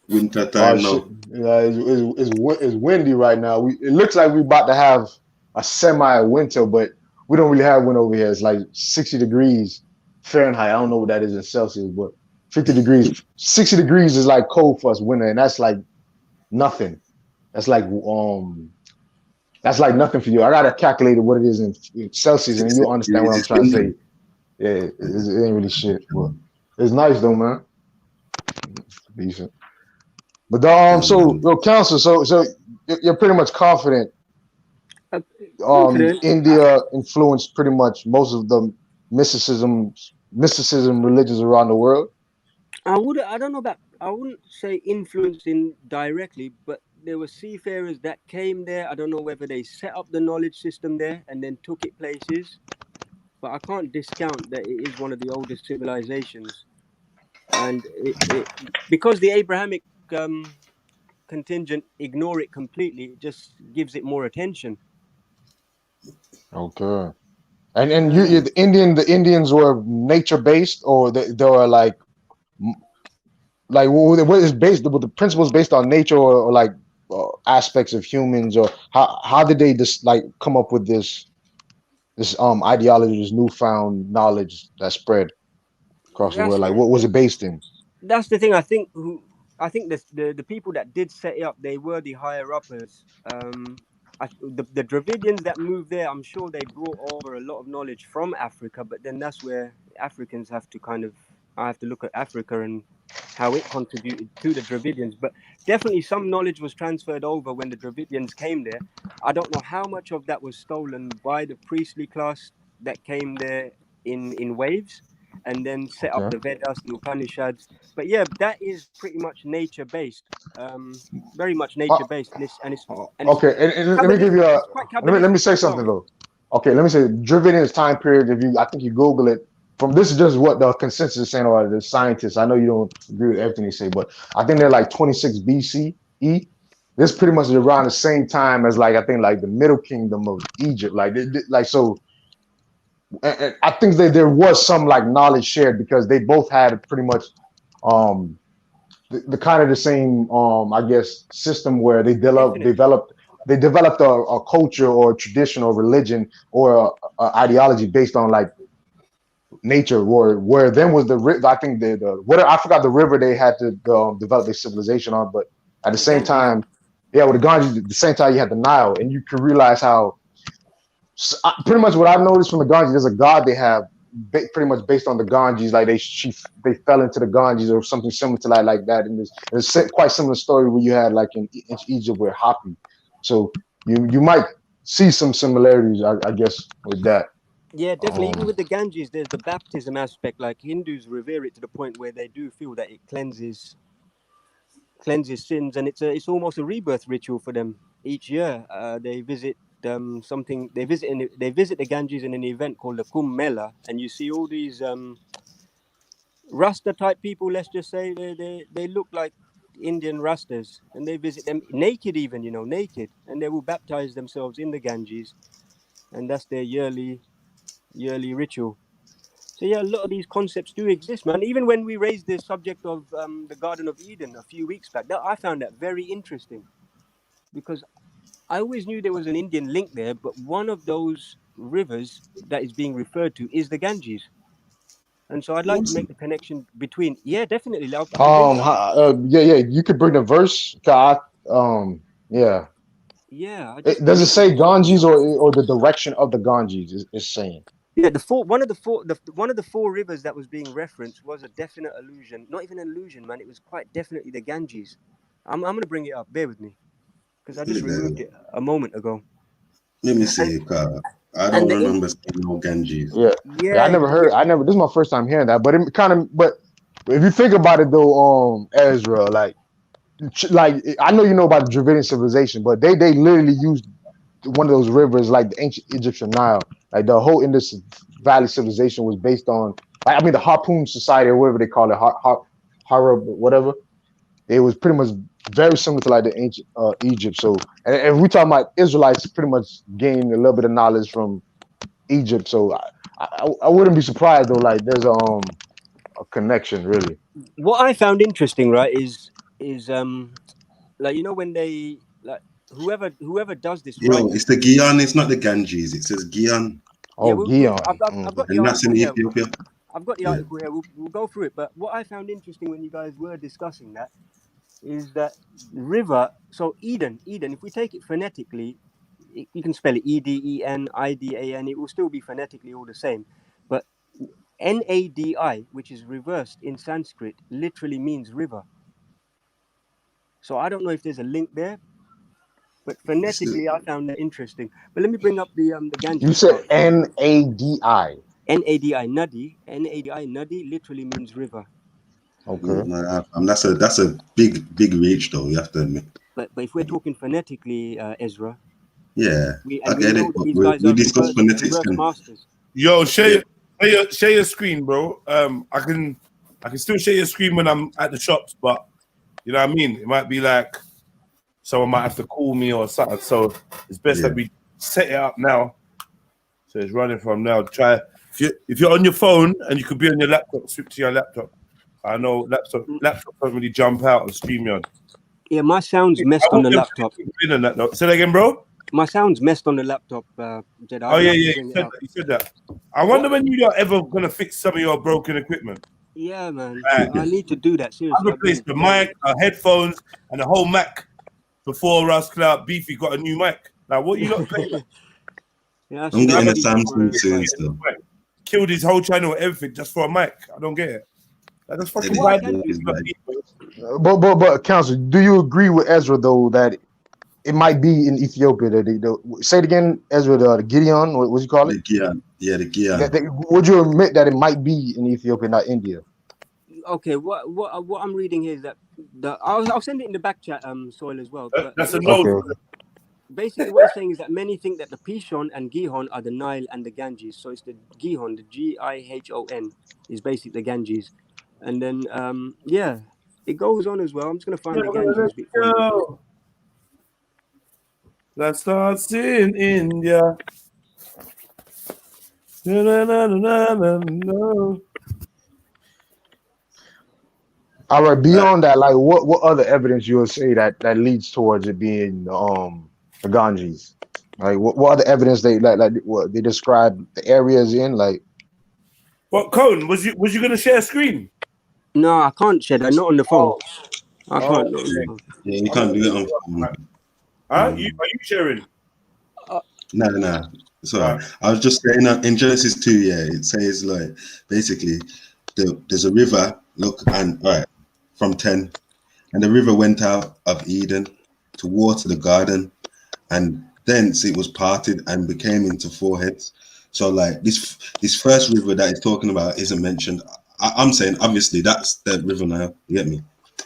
Winter time now. Yeah, it's windy right now. It looks like we're about to have a semi-winter, but we don't really have wind over here. It's like 60 degrees Fahrenheit. I don't know what that is in Celsius, but 50 degrees. 60 degrees is like cold for us winter, and that's like nothing. That's like nothing for you. I gotta calculate what it is in Celsius, and you'll understand what I'm trying to say. Yeah, it ain't really shit, but it's nice though, man. Decent. But so counsel, so you're pretty much confident. India influenced pretty much most of the mysticism religions around the world. I wouldn't say influencing directly, but there were seafarers that came there. I don't know whether they set up the knowledge system there and then took it places, but I can't discount that it is one of the oldest civilizations, and because the Abrahamic contingent ignore it completely, it just gives it more attention. Okay. And the Indians were nature based, or they were like what is based, with the principles based on nature, or like aspects of humans, or how did they just like come up with this ideology, this newfound knowledge that spread across the world? Like, what was it based in? That's the thing. I think the people that did set it up, they were the higher uppers. The Dravidians that moved there, I'm sure they brought over a lot of knowledge from Africa, but then that's where Africans have to I have to look at Africa and how it contributed to the Dravidians. But definitely some knowledge was transferred over when the Dravidians came there. I don't know how much of that was stolen by the priestly class that came there in waves and then set up the Vedas, the Upanishads. But yeah, that is pretty much nature based. Very much nature based, and it's okay. And let me give you let me say something though. Okay, let me say Dravidians time period. I think you Google it. From this is just what the consensus is saying, or the scientists. I know you don't agree with everything they say, but I think they're like 26 BCE. This pretty much is around the same time as like I think like the Middle Kingdom of Egypt. So. And I think there was some like knowledge shared because they both had pretty much the kind of the same I guess system where they developed a culture or a tradition or religion or a ideology based on like nature, where then was I think I forgot the river they had to develop their civilization on, but at the same time, with the Ganges, at the same time you had the Nile, and you can realize how pretty much what I've noticed from the Ganges, there's a god they have pretty much based on the Ganges, like they fell into the Ganges or something similar to like that, and there's quite similar story where you had like in Egypt with Hapi, so you might see some similarities, I guess, with that. Yeah, definitely. Even with the Ganges, there's the baptism aspect. Like Hindus revere it to the point where they do feel that it cleanses sins, and it's almost a rebirth ritual for them. Each year, they visit they visit the Ganges in an event called the Kumbh Mela, and you see all these Rasta type people. Let's just say they look like Indian Rastas, and they visit them naked, even naked, and they will baptize themselves in the Ganges, and that's their yearly ritual. So yeah, a lot of these concepts do exist, man. Even when we raised the subject of the Garden of Eden a few weeks back, I found that very interesting, because I always knew there was an Indian link there, but one of those rivers that is being referred to is the Ganges, and so I'd like to make the connection between. Yeah, definitely. You could bring the verse. Yeah. Yeah. Does it say Ganges or the direction of the Ganges is saying? Yeah, one of the four rivers that was being referenced was a definite allusion. Not even an allusion, man. It was quite definitely the Ganges. I'm gonna bring it up. Bear with me, because I just removed it a moment ago. Let me see, I don't remember seeing no Ganges. Yeah, I never heard. This is my first time hearing that, but it kind of. But if you think about it though, Ezra, like I know you know about the Dravidian civilization, but they literally used one of those rivers like the ancient Egyptian Nile. Like the whole Indus Valley civilization was based on, I mean, the Harpoon Society or whatever they call it, Harab, whatever. It was pretty much very similar to like the ancient Egypt. So, and we talking about Israelites pretty much gained a little bit of knowledge from Egypt. So I wouldn't be surprised though. Like there's a connection really. What I found interesting, right, is like you know when they like whoever does this, Yo, right? it's the Gyan. It's not the Ganges. It says Gyan. Yeah, I've got the And that's in article here. Ethiopia. I've got the article here. We'll go through it. But what I found interesting when you guys were discussing that is that river. So Eden. If we take it phonetically, you can spell it Eden, Idan. It will still be phonetically all the same. But Nadi, which is reversed in Sanskrit, literally means river. So I don't know if there's a link there, but phonetically I found that interesting. But let me bring up the Ganges. You said Nadi. Nadi, Nadi literally means river. Okay. That's a big reach though. You have to admit. But if we're talking phonetically, Ezra. Yeah, I get it. We discuss phonetics. Masters. Yo, share your screen, bro. I can still share your screen when I'm at the shops, but you know what I mean. It might be like someone might have to call me or something. So it's best that we set it up now. So it's running from now. Try if you're on your phone and you could be on your laptop, switch to your laptop. I know laptop don't really jump out on StreamYard. Yeah, my sound's messed on the laptop. Say that again, bro. My sound's messed on the laptop, Jedi. Oh yeah, you said that. I wonder when you're ever gonna fix some of your broken equipment. Yeah, man. I need to do that seriously. I've replaced the mic, headphones, and the whole Mac before Russ Cloud Beefy got a new mic. Now, what you not playing? Yeah, I'm getting a Samsung soon still. Killed his whole channel, everything, just for a mic. I don't get it. That's fucking bad. But counsel, do you agree with Ezra though that it might be in Ethiopia that say it again, Ezra, the Gideon, what you call it? The Gyan. Yeah, the Gyan. Would you admit that it might be in Ethiopia, not India? Okay, what I'm reading here is that I'll send it in the back chat, Soil as well. But that's a no. Basically, what it's saying is that many think that the Pishon and Gihon are the Nile and the Ganges. So it's the Gihon, the Gihon, is basically the Ganges. And then, it goes on as well. I'm just going to find the Ganges bit for you. That starts in India. All right, beyond that, like what other evidence you would say that leads towards it being the Ganges? Like what other evidence they what they describe the areas in? Like what, Cone, was you gonna share a screen? No, I can't share that, not on the phone. I can't. Yeah, you can't do it on phone. Are you sharing? No. Sorry. I was just saying that in Genesis 2, it says like basically there's a river, from 10, and the river went out of Eden to water the garden, and thence it was parted and became into 4 heads. So like this first river that he's talking about isn't mentioned. I'm saying obviously that's the river Nile, you get me?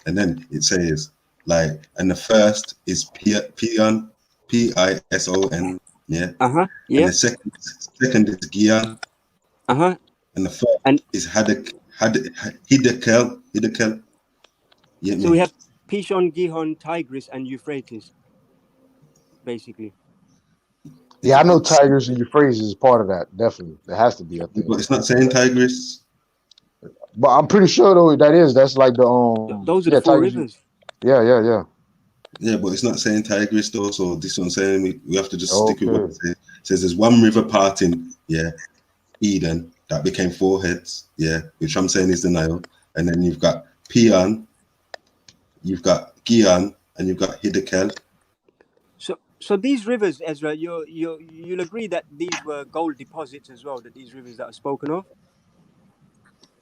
And then it says like, and the first is Pison, Pison, yeah. Yeah. And the second is Gyan. And the third is Hidekel. So we have Pishon, Gihon, Tigris, and Euphrates, basically. Yeah, I know Tigris and Euphrates is part of that. Definitely, there has to be. I think. But it's not saying Tigris. But I'm pretty sure though that's like the those are the 4 rivers. Yeah. Yeah, but it's not saying Tigris though. So this one saying we have to just stick with what it says. It says there's one river parting, Eden, that became 4 heads, which I'm saying is the Nile, and then you've got Pison, you've got Gyan, and you've got Hidekel. So these rivers, Ezra, you'll agree that these were gold deposits as well. That these rivers that are spoken of.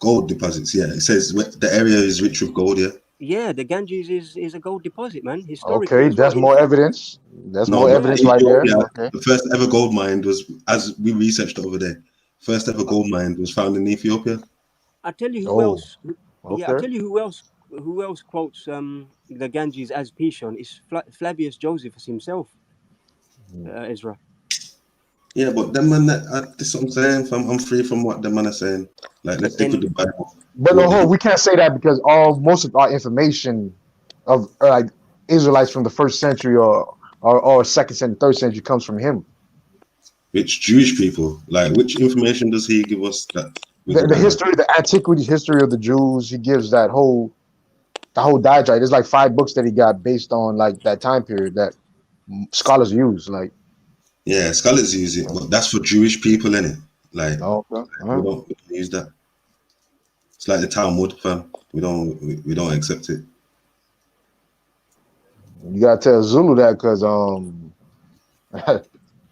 Gold deposits, It says the area is rich with gold, Yeah, the Ganges is a gold deposit, man. Historically. Okay, that's more evidence. That's more evidence right there. Okay. The first ever gold mine was, as we researched over there, first ever gold mine was found in Ethiopia. I tell you who else. Yeah, I tell you who else quotes the Ganges as Pishon is Flavius Josephus himself, Ezra. Yeah, but them man, this is what I'm saying. I'm free from what them man are saying. Like, let's stick with the Bible. But no, we can't say that because most of our information of like Israelites from the 1st century or 2nd century, 3rd century comes from him. Which Jewish people? Like, which information does he give us that? The history, the antiquity, history of the Jews. He gives the whole diatribe. There's like 5 books that he got based on like that time period that scholars use. Like, yeah, scholars use it, but that's for Jewish people, innit? Like, we don't use that. It's like the Talmud, fam. We don't accept it. you gotta tell Zulu that because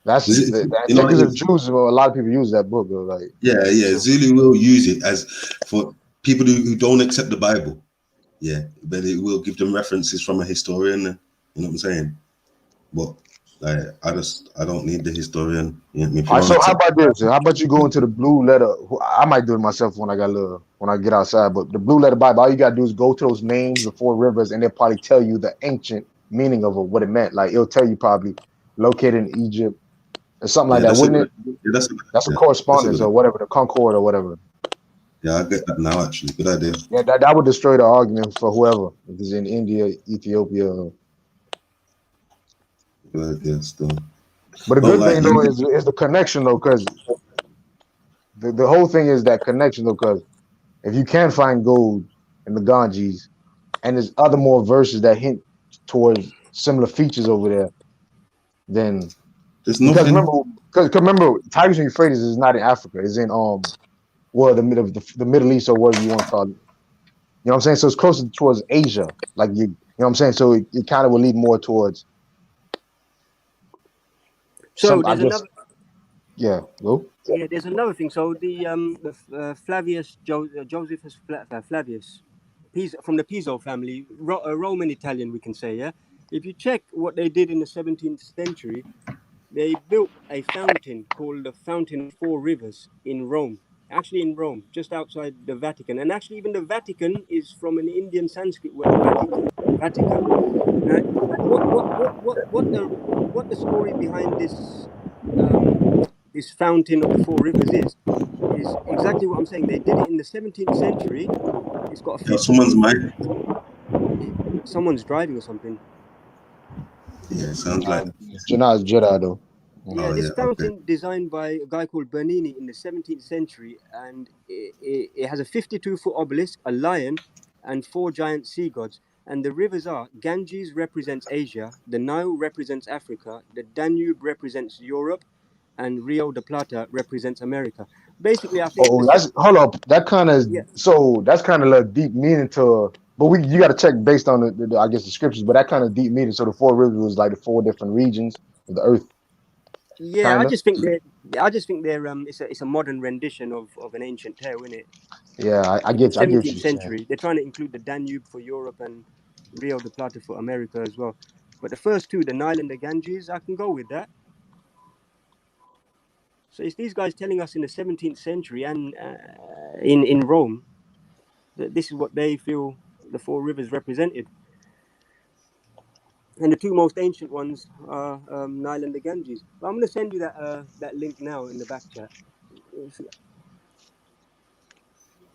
that's the antiquity of the Jews. Well, a lot of people use that book. Though, like, yeah, Zulu will use it as for people who don't accept the Bible. Yeah, but it will give them references from a historian. You know what I'm saying? But like, I don't need the historian. You know, all right, so how about this? How about you go into the blue letter? I might do it myself when I get outside. But the blue letter Bible, all you gotta do is go to those names, the 4 rivers, and they'll probably tell you the ancient meaning of what it meant. Like, it'll tell you probably located in Egypt or something like that, wouldn't it? That's a correspondence or whatever, the Concord or whatever. Yeah, I get that now. Actually, good idea. Yeah, that would destroy the argument for whoever, if it's in India, Ethiopia. Good idea, still. But the good thing though is the connection though, because the whole thing is that connection though, because if you can find gold in the Ganges, and there's other more verses that hint towards similar features over there, then because remember, Tigris and Euphrates is not in Africa, it's in the Middle East or whatever you want to call it. You know what I'm saying? So it's closer towards Asia, like you know what I'm saying. So it kind of will lead more towards. So there's another. Yeah, go. Yeah, there's another thing. So the Flavius Josephus Flavius, from the Piso family, Roman Italian, we can say. Yeah, if you check what they did in the 17th century, they built a fountain called the Fountain of 4 Rivers in Rome. Actually, in Rome, just outside the Vatican, and actually, even the Vatican is from an Indian Sanskrit word, Vatican. What the story behind this this fountain of the 4 rivers is exactly what I'm saying. They did it in the 17th century. It's got a someone's mic. Someone's driving or something. Yeah, it sounds like Jedi though. Yeah, this fountain designed by a guy called Bernini in the 17th century, and it has a 52-foot obelisk, a lion, and 4 giant sea gods. And the rivers are Ganges represents Asia, the Nile represents Africa, the Danube represents Europe, and Rio de Plata represents America. Basically, I think. Hold up. That kind of that's kind of a deep meaning to. But you got to check based on the I guess the scriptures. But that kind of deep meaning. So the 4 rivers was like the 4 different regions of the earth. Yeah, kinda. I just think they're it's a modern rendition of an ancient tale, isn't it? Yeah, I get you. 17th century. They're trying to include the Danube for Europe and Rio de Plata for America as well. But the first 2, the Nile and the Ganges, I can go with that. So it's these guys telling us in the 17th century and in Rome that this is what they feel the 4 rivers represented. And the 2 most ancient ones are Nile and the Ganges. But I'm going to send you that link now in the back chat.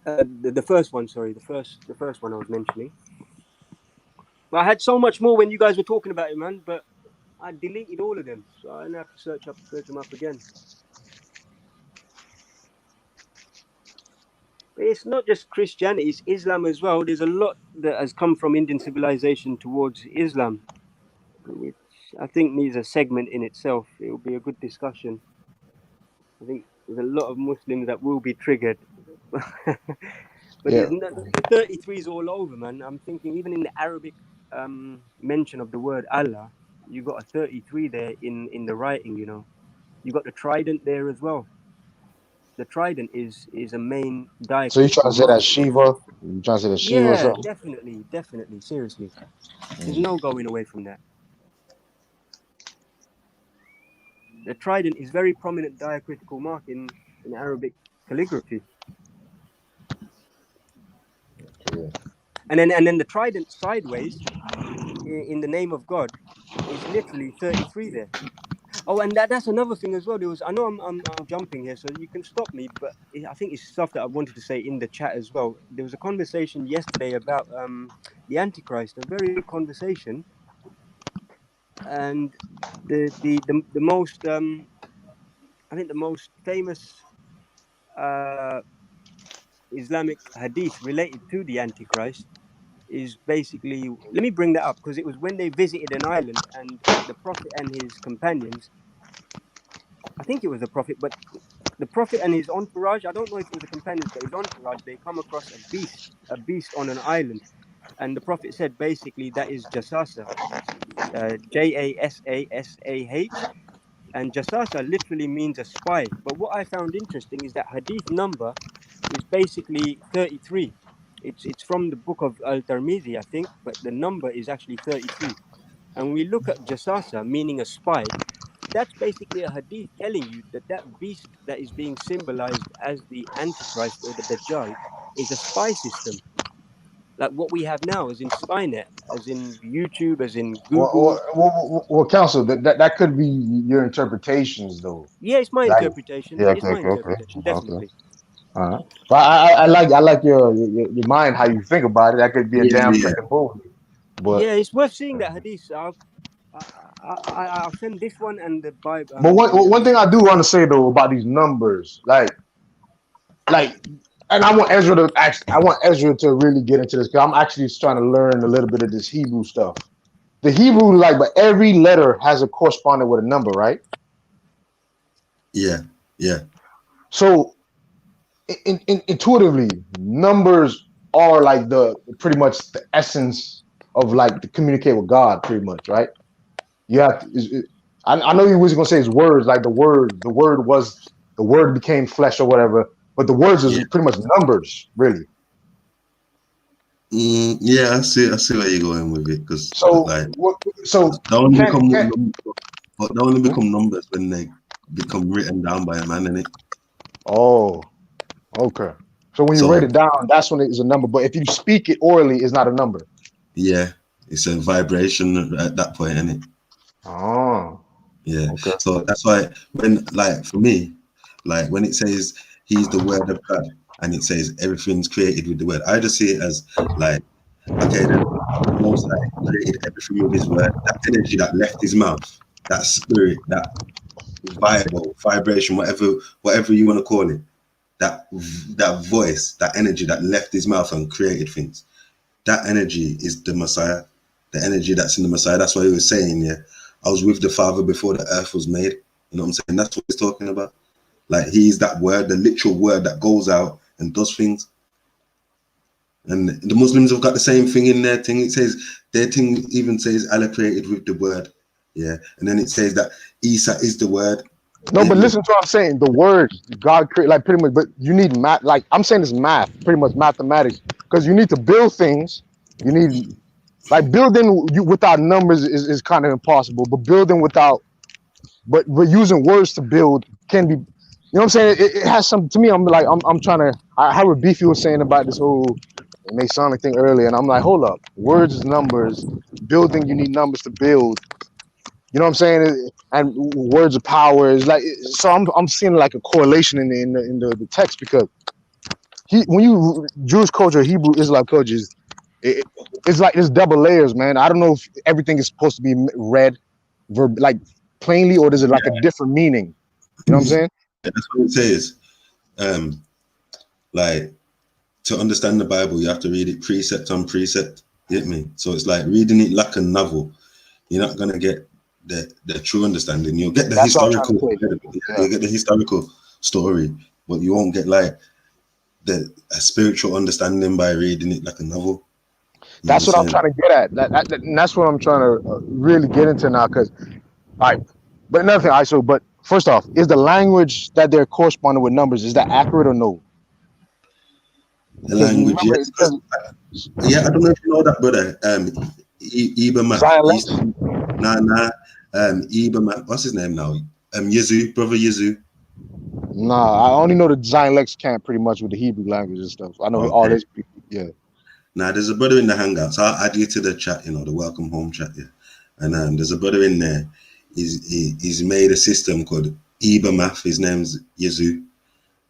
The first one, sorry, the first one I was mentioning. But I had so much more when you guys were talking about it, man. But I deleted all of them, so I have to search them up again. But it's not just Christianity; it's Islam as well. There's a lot that has come from Indian civilization towards Islam, which I think needs a segment in itself. It will be a good discussion. I think there's a lot of Muslims that will be triggered. But the 33 is all over, man. I'm thinking even in the Arabic mention of the word Allah, you got a 33 there in the writing, you know. You got the trident there as well. The trident is a main diacritical. So you trying to say that Shiva? You trying to say that Shiva? Yeah, or something? definitely. Seriously, there's no going away from that. The trident is very prominent diacritical mark in Arabic calligraphy. And then the trident sideways in the name of God is literally 33 there. Oh, and that's another thing as well. There was, I know I'm jumping here, so you can stop me, but I think it's stuff that I wanted to say in the chat as well. There was a conversation yesterday about the Antichrist, a very good conversation, and the most I think the most famous Islamic hadith related to the Antichrist is basically, let me bring that up, because it was when they visited an island and the Prophet and his companions, I think it was the Prophet, but the Prophet and his entourage, I don't know if it was the companions, but his entourage, they come across a beast on an island. And the Prophet said basically that is Jasasa, Jasasah. And Jasasa literally means a spy. But what I found interesting is that hadith number is basically 33. It's from the book of Al-Tirmidhi, I think, but the number is actually 33. And we look at Jasasa, meaning a spy. That's basically a hadith telling you that that beast that is being symbolized as the Antichrist or the Dajjal is a spy system. Like what we have now, as in Skynet, as in YouTube, as in Google. Well, counsel, that could be your interpretations, though. Yeah, it's my Like, interpretation. yeah, It's my okay. interpretation, definitely. All right. But I like your mind, how you think about it. That could be a damn second movie. But Yeah, it's worth seeing that hadith. I'll send this one and the Bible. but one thing I do want to say though about these numbers, like, and I want Ezra to really get into this, because I'm actually trying to learn a little bit of this Hebrew stuff. The Hebrew, like, but every letter has a correspondent with a number, right? Yeah. So intuitively, numbers are like the pretty much the essence of like to communicate with God, pretty much, right? You have to, I know you was gonna say it's words, like the word became flesh or whatever, but the words is pretty much numbers, really. Yeah, I see where you're going with it, because they only become numbers when they become written down by a man, innit? Oh, okay. So when you write it down, that's when it is a number. But if you speak it orally, it's not a number. Yeah, it's a vibration at that point, innit? Oh. Yeah. Okay. So that's why when, like, for me, like when it says he's the word of God and it says everything's created with the word, I just see it as like, okay, the Most High created everything with his word. That energy that left his mouth, that spirit, that vibration, whatever you want to call it, that voice, that energy that left his mouth and created things, that energy is the Messiah, the energy that's in the Messiah. That's why he was saying, yeah, I was with the Father before the earth was made. You know what I'm saying? That's what he's talking about. Like, he's that word, the literal word that goes out and does things. And the Muslims have got the same thing in their thing. It says, their thing even says Allah created with the word. Yeah. And then it says that Isa is the word. No, but listen to what I'm saying. The word God created, like, pretty much, but you need math. Like, I'm saying it's math, pretty much mathematics, because you need to build things. You need, like, building without numbers is kind of impossible, but building without, but using words to build can be, you know what I'm saying? It has some, to me, I'm trying to, I heard Beefy was saying about this whole Masonic thing earlier, and I'm like, hold up, words is numbers, building, you need numbers to build. You know what I'm saying? And words of power is like, so I'm seeing like a correlation in the text, because when you Jewish culture, Hebrew Israelite culture, it's like there's double layers, man. I don't know if everything is supposed to be read like plainly, or is it like a different meaning? You know what I'm saying? That's what it says. Like, to understand the Bible, you have to read it precept on precept. You get me? So it's like reading it like a novel. You're not gonna get the true understanding. You'll get the historical. You'll get the historical story, but you won't get like a spiritual understanding by reading it like a novel. That's what I'm trying to get at. And that's what I'm trying to really get into now. Because, all right, but another thing, but first off, is the language that they're corresponding with numbers, is that accurate or no? The language, yeah. I don't know if you know that, brother. Iberman. Iberman. What's his name now? Yezu, brother Yezu. Nah, I only know the Zion Lex camp pretty much with the Hebrew language and stuff. I know all this. Yeah. Now there's a brother in the Hangouts. I'll add you to the chat, you know, the welcome home chat, yeah. And there's a brother in there. He's made a system called Eba Math. His name's Yazoo,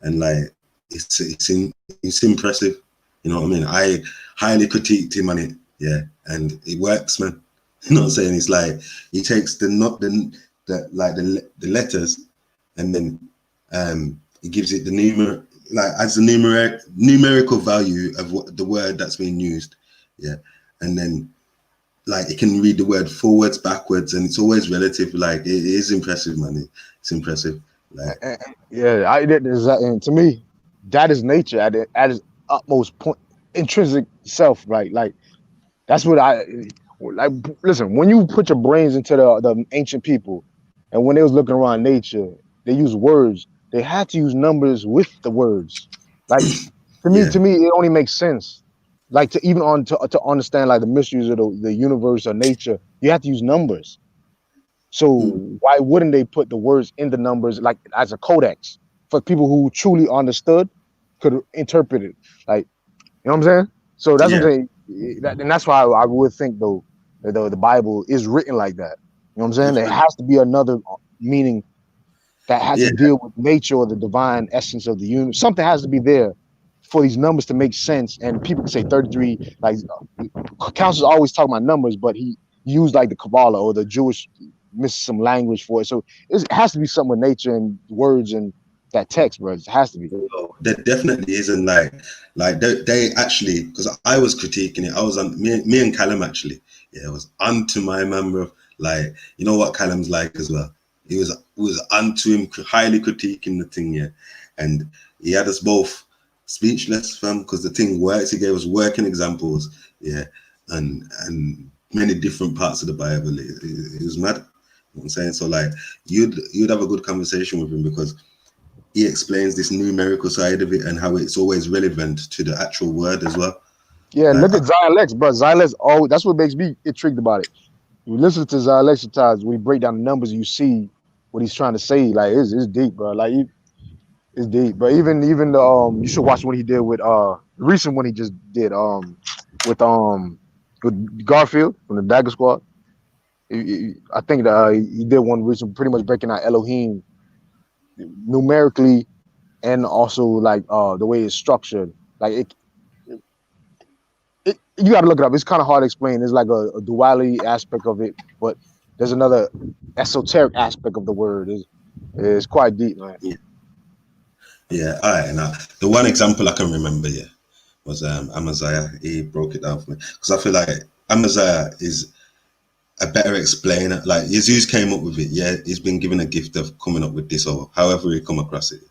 and like it's impressive. You know what I mean? I highly critiqued him on it, yeah, and it works, man. You know what I'm saying? It's like he takes the letters, and then he gives it the numerical value of what the word that's being used, yeah, and then like it can read the word forwards, backwards, and it's always relative. Like it is impressive, man. It's impressive. Like, yeah, and to me, that is nature at its utmost point, intrinsic self, right? Like that's what I like. Listen, when you put your brains into the ancient people, and when they was looking around nature, they used words. They had to use numbers with the words. Like to me, it only makes sense. Like to even to understand like the mysteries of the universe or nature, you have to use numbers. So why wouldn't they put the words in the numbers like as a codex for people who truly understood could interpret it? Like, you know what I'm saying? So that's what I'm saying. And that's why I would think though that the Bible is written like that. You know what I'm saying? There has to be another meaning that has to deal with nature or the divine essence of the universe. Something has to be there for these numbers to make sense. And people can say 33, like counselors always talk about numbers, but he used like the Kabbalah or the Jewish some language for it. So it has to be something with nature and words and that text, bro. It has to be. There definitely isn't like they actually, because I was critiquing it. I was on me and Callum actually. Yeah, it was onto my member. Like, you know what Callum's like as well. He was onto him, highly critiquing the thing, yeah. And he had us both speechless, fam, because the thing works. He gave us working examples, yeah, and many different parts of the Bible. It was mad. You know what I'm saying? So like you'd have a good conversation with him because he explains this numerical side of it and how it's always relevant to the actual word as well. Yeah, look at Zion Lex, bro. Zion Lex, that's what makes me intrigued about it. You listen to Zion Lex sometimes when he break down the numbers, you see what he's trying to say. Like it's deep, bro. Like it's deep. But even the you should watch what he did with the recent one he just did with Garfield from the Dagger Squad. I think that he did one recent, pretty much breaking out Elohim numerically and also like the way it's structured. Like you got to look it up. It's kind of hard to explain. There's like a duality aspect of it, but there's another esoteric aspect of the word. It's quite deep, man. Yeah. All right. Now the one example I can remember, yeah, was Amaziah. He broke it down for me because I feel like Amaziah is a better explainer. Like Jesus came up with it, yeah. He's been given a gift of coming up with this or however he come across it.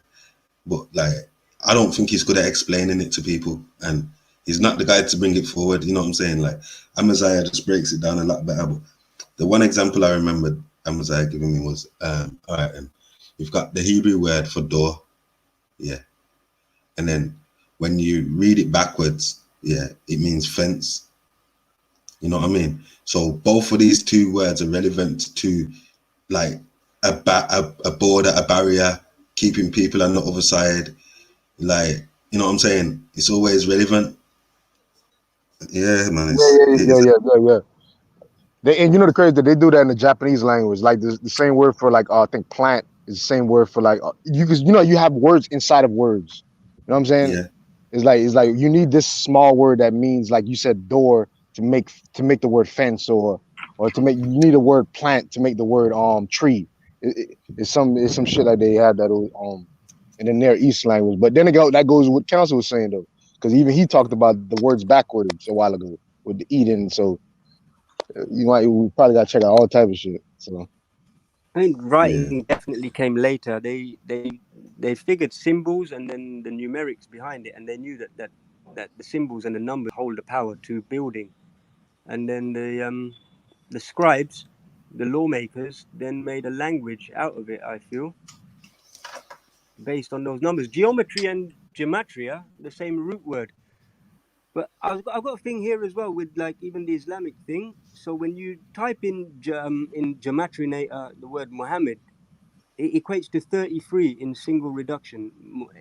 But like, I don't think he's good at explaining it to people, and he's not the guy to bring it forward. You know what I'm saying? Like Amaziah just breaks it down a lot better. But the one example I remembered Amaziah giving me was, all right, and you've got the Hebrew word for door, yeah, and then when you read it backwards, yeah, it means fence. You know what I mean? So both of these two words are relevant to like a border, a barrier, keeping people on the other side. Like, you know what I'm saying? It's always relevant. Yeah, man. Yeah. And you know the crazy that they do that in the Japanese language. Like the same word for like I think plant is the same word for like you have words inside of words. You know what I'm saying? Yeah. It's like you need this small word that means like you said door to make the word fence or to make you need a word plant to make the word tree. It's some shit like they had that in the Near East language. But then that goes with what Council was saying though, because even he talked about the words backwards a while ago with the Eden. So we probably gotta check out all type of shit. So I think writing definitely came later. They figured symbols and then the numerics behind it, and they knew that the symbols and the numbers hold the power to building. And then the scribes, the lawmakers, then made a language out of it, I feel, based on those numbers. Geometry and gematria, the same root word. But I've got a thing here as well with like even the Islamic thing. So when you type in gematria the word Muhammad, it equates to 33 in single reduction,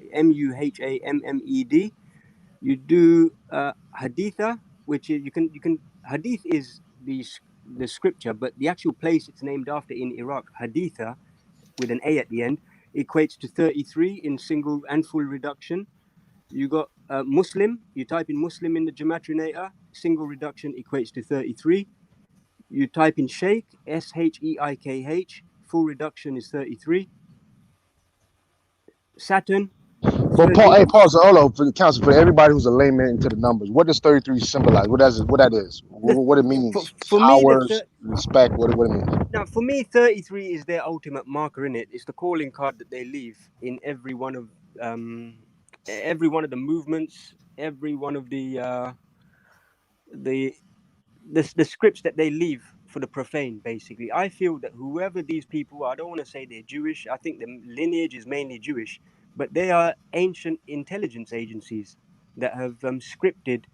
Muhammed. You do Haditha, which is you can Hadith is the scripture, but the actual place it's named after in Iraq, Haditha, with an A at the end, equates to 33 in single and full reduction. You got Muslim. You type in Muslim in the Gematrinator, single reduction equates to 33. You type in Sheikh, Sheikh, full reduction is 33. Saturn. But Paul, hey, pause. Hold on for the council for everybody who's a layman into the numbers. What does 33 symbolize? What that is? What it means? For Hours, me, respect. What it means? now for me, 33 is their ultimate marker in it. It's the calling card that they leave in every one of the movements, every one of the scripts that they leave for the profane. Basically, I feel that whoever these people are, I don't want to say they're Jewish. I think the lineage is mainly Jewish, but they are ancient intelligence agencies that have scripted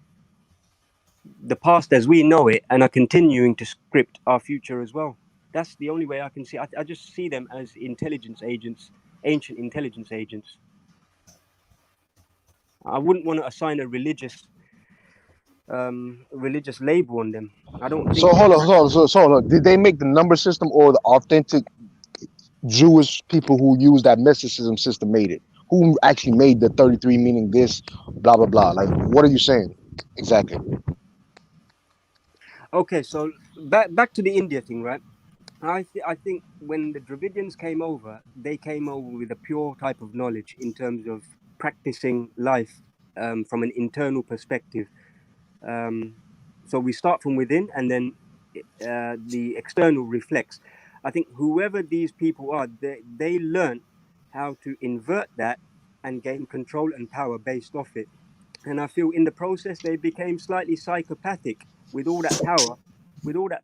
the past as we know it and are continuing to script our future as well. That's the only way I can see. I just see them as intelligence agents, ancient intelligence agents. I wouldn't want to assign a religious label on them. I don't think. So hold on. Did they make the number system, or the authentic Jewish people who use that mysticism system made it? Who actually made the 33 meaning this, blah blah blah? Like, what are you saying exactly? Okay, so back to the India thing, right? I think when the Dravidians came over, they came over with a pure type of knowledge in terms of practicing life from an internal perspective. So we start from within, and then the external reflects. I think whoever these people are, they learn how to invert that and gain control and power based off it. And I feel in the process they became slightly psychopathic. With all that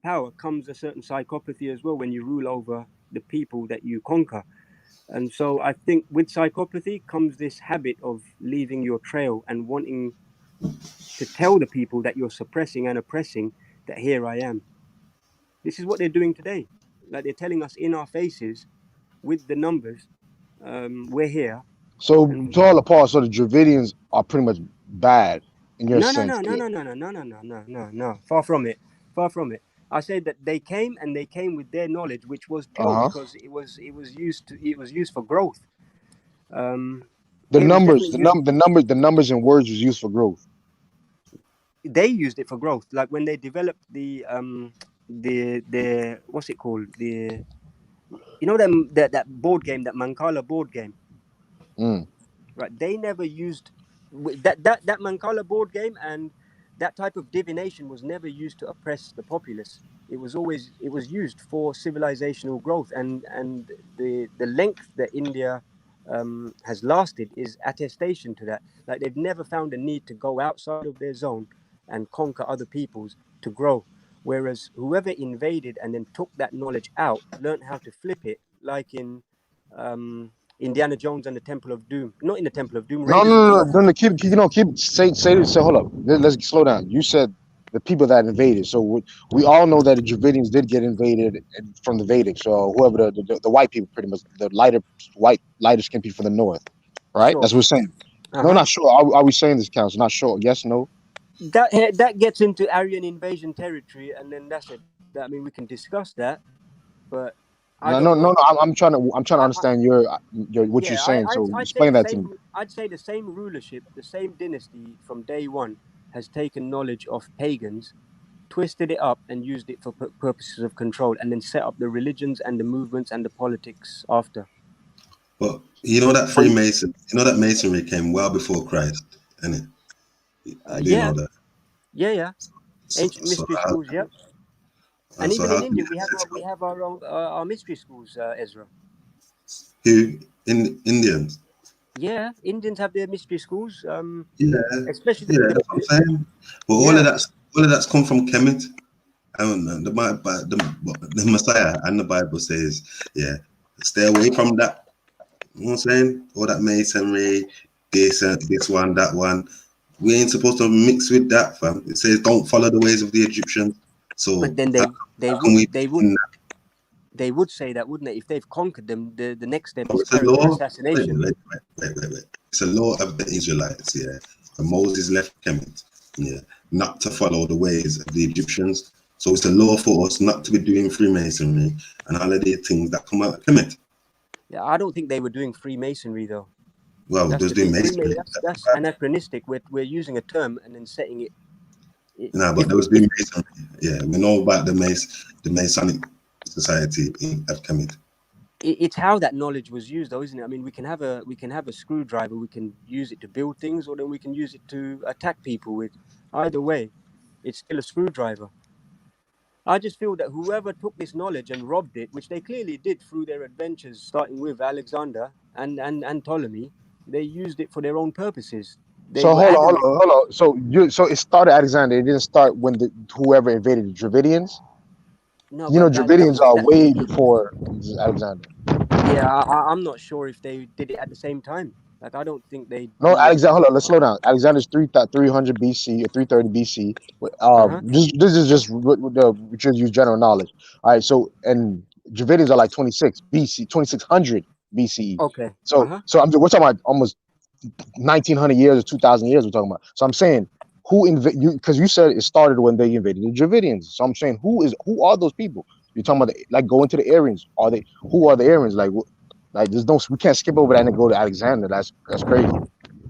power comes a certain psychopathy as well when you rule over the people that you conquer. And so I think with psychopathy comes this habit of leaving your trail and wanting to tell the people that you're suppressing and oppressing that here I am. This is what they're doing today. Like they're telling us in our faces with the numbers, we're here. So to all apart, so the Dravidians are pretty much bad in your sense. No. Far from it. I said that they came with their knowledge, which was pure because it was used for growth. The numbers and words was used for growth. They used it for growth. Like when they developed the what's it called? That board game, that Mancala board game. Right. They never used that Mancala board game, and that type of divination was never used to oppress the populace. It was used for civilizational growth, and the length that India has lasted is attestation to that. Like they've never found a need to go outside of their zone and conquer other peoples to grow. Whereas whoever invaded and then took that knowledge out, learned how to flip it, like in Indiana Jones and the Temple of Doom. Not in the Temple of Doom. No. Keep say. Hold up. Let's slow down. You said the people that invaded. So we all know that the Dravidians did get invaded from the Vedic. So whoever the white people, pretty much the lighter skinned people from the north, right? Sure. That's what we're saying. No, not sure. Are we saying this, council? Not sure. Yes, no. That gets into Aryan invasion territory, and then that's it. I mean, we can discuss that, but no. I'm trying to understand what you're saying. So explain that to me. I'd say the same rulership, the same dynasty from day one has taken knowledge of pagans, twisted it up, and used it for purposes of control, and then set up the religions and the movements and the politics after. But you know that Freemason, that Masonry came well before Christ, innit? Do you know that? Yeah. Ancient mystery schools, yeah. And even in India, we have our own our mystery schools, Ezra. Who? Indians? Yeah, Indians have their mystery schools. Especially that's what I'm saying. But all of that's come from Kemet. And the Messiah and the Bible says, stay away from that. You know what I'm saying? All that Masonry, this one, that one. We ain't supposed to mix with that, fam. It says don't follow the ways of the Egyptians. So, but then they would say that, wouldn't they? If they've conquered them, the next step is assassination. Wait. It's a law of the Israelites, And Moses left Kemet, yeah, not to follow the ways of the Egyptians. So it's a law for us not to be doing Freemasonry and all of the things that come out of Kemet. Yeah, I don't think they were doing Freemasonry though. Well, That's there's the doing thing. Masonry. That's anachronistic. We're using a term and then setting it. No, but there was doing Masonry. Yeah, we know about the Masonic Society at Kemet. It's how that knowledge was used, though, isn't it? I mean, we can have a screwdriver. We can use it to build things, or then we can use it to attack people with. Either way, it's still a screwdriver. I just feel that whoever took this knowledge and robbed it, which they clearly did through their adventures, starting with Alexander and Ptolemy, they used it for their own purposes. So hold on. So it started Alexander. It didn't start when whoever invaded the Dravidians. No, you know, Dravidians are way before Alexander. Yeah, I'm not sure if they did it at the same time. Like, I don't think they. No, Alexander. Hold on, let's slow down. Alexander's 300 BC or 330 BC. This is just which is use general knowledge. All right. So and Dravidians are like 26 BC, 2600 BCE. Okay. So we're talking about almost 1900 years or 2000 years. We're talking about. So I'm saying because you said it started when they invaded the Dravidians. So I'm saying who are those people? You're talking about go into the Aryans. Who are the Aryans? We can't skip over that and go to Alexander. That's crazy.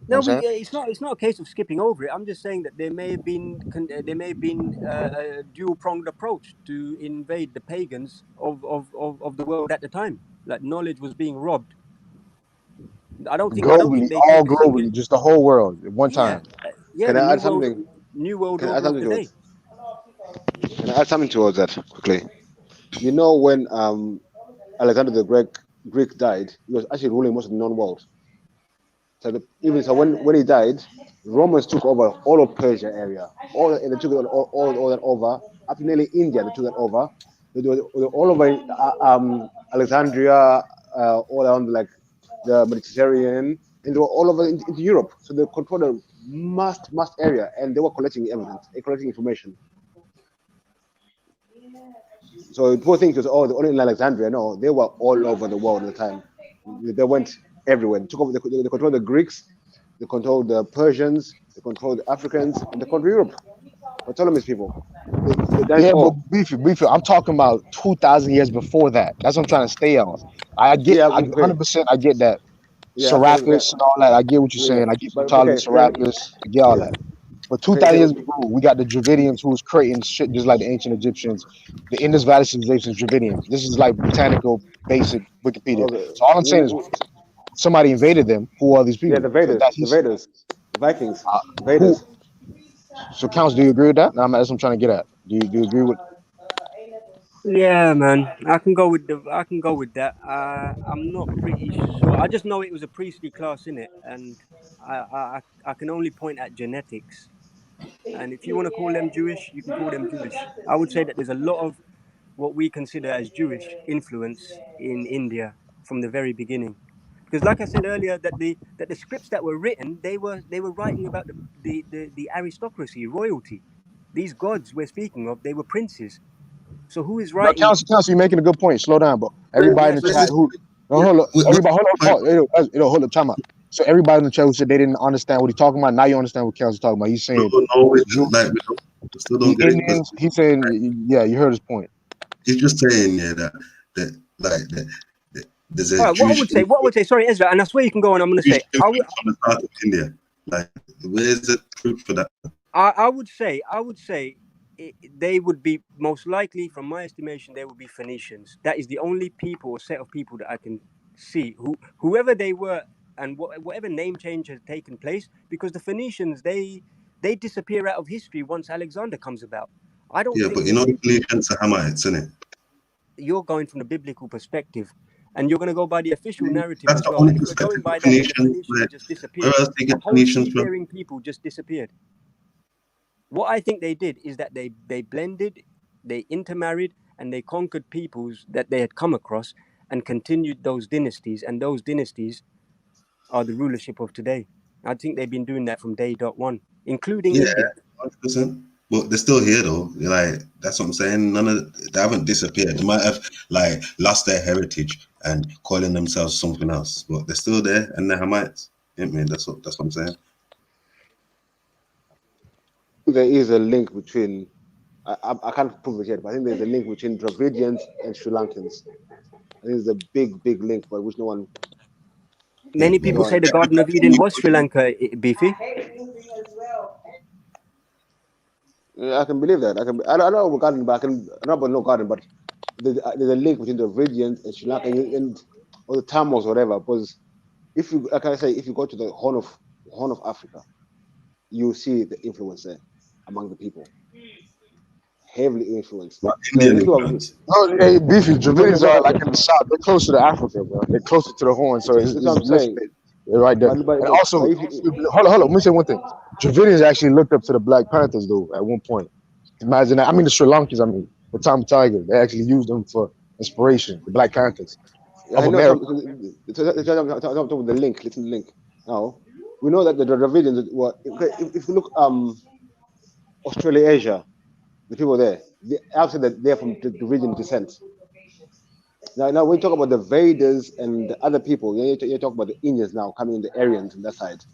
No, it's not a case of skipping over it. I'm just saying that there may have been a dual pronged approach to invade the pagans of the world at the time. Like, knowledge was being robbed. I don't think globally, just the whole world at one time. Yeah, can I add something? New world order of today. Can I add something towards that quickly? You know, when Alexander the Greek died, he was actually ruling most of the known world. So when he died, Romans took over all of Persia area, they took all that over, up to nearly India. They took that over. They were all over Alexandria, all around the Mediterranean, and they were all over into Europe. So they controlled a vast area, and they were collecting evidence, collecting information. So people think it was only in Alexandria. No, they were all over the world at the time. They went everywhere. They took over. They controlled the Greeks, they controlled the Persians, they controlled the Africans, and they controlled Europe. Ptolemy's people. But Beefy, I'm talking about 2,000 years before that. That's what I'm trying to stay on. I get 100%. I get that. Serapis and all that. I get what you're saying. I get Ptolemy, Serapis. I get all that. But 2,000 years ago, we got the Dravidians who was creating shit just like the ancient Egyptians. The Indus Valley civilization is Dravidians. This is like botanical, basic Wikipedia. So all I'm saying is somebody invaded them. Who are these people? Yeah, the Vedas, the Vikings, Vedas. So, Counts, do you agree with that? That's what I'm trying to get at. Do you agree with? Yeah, man, I can go with that. I'm not pretty sure. I just know it was a priestly class in it, and I can only point at genetics. And if you want to call them Jewish, you can call them Jewish. I would say that there's a lot of what we consider as Jewish influence in India from the very beginning. Because, like I said earlier, that the scripts that were written, they were writing about the aristocracy, royalty. These gods we're speaking of, they were princes. So who is writing? Council, you're making a good point. Slow down, but everybody in the chat hold up, time out. So everybody in the chat who said they didn't understand what he's talking about, now you understand what Council's talking about. He's saying still don't get Indians. He's saying, yeah, you heard his point. He's just saying, there's a what I would say, sorry, Ezra, and I swear you can go on. I'm going to say, from the start of India. Where's the truth for that? I would say they would be most likely, from my estimation, they would be Phoenicians. That is the only people or set of people that I can see whoever they were and whatever name change has taken place, because the Phoenicians they disappear out of history once Alexander comes about. I don't. Yeah, but you know the Phoenicians are Hamites, isn't it? You're going from the biblical perspective, and you're going to go by the official narrative. That's as well. the only If we're going by that, the Phoenicians just disappeared. Where else do you get the whole Phoenicians from? seafaring people just disappeared. What I think they did is that they blended, they intermarried, and they conquered peoples that they had come across and continued those dynasties. And those dynasties are the rulership of today. I think they've been doing that from day .1, including India. 100%. But they're still here though. That's what I'm saying. They haven't disappeared. They might have lost their heritage and calling themselves something else, but they're still there and they're Hamites. That's what I'm saying. there is a link between. I can't prove it yet, but I think there's a link between Dravidians and Sri Lankans. I think there's a big link, but which no one. Many people say the Garden of Eden was Sri Lanka, Beefy. Yeah, I can believe that. I don't know about garden, but I know about no garden, but there's a link between the Dravidians and Sri Lanka and or the Tamils or whatever. Because if you, like I say, if you go to the Horn of Africa, you see the influence there among the people. Heavily influenced. No, hey, Beefy, Dravidians are like in the south. They're closer to Africa, bro. They're closer to the Horn, so it's what I'm saying. Right there. And also, hold on. Let me say one thing. Dravidians actually looked up to the Black Panthers, though, at one point. Imagine that. I mean, the Sri Lankans. I mean, the Tom Tiger. They actually used them for inspiration. The Black Panthers of I know. America. Talk about the link. Listen to the link. Now we know that the Dravidians were. If you look, Australasia, the people there, they actually that they're from the Dravidian descent. Now when you talk about the Vedas and the other people, you talk about the Indians now coming in, the Aryans on that side.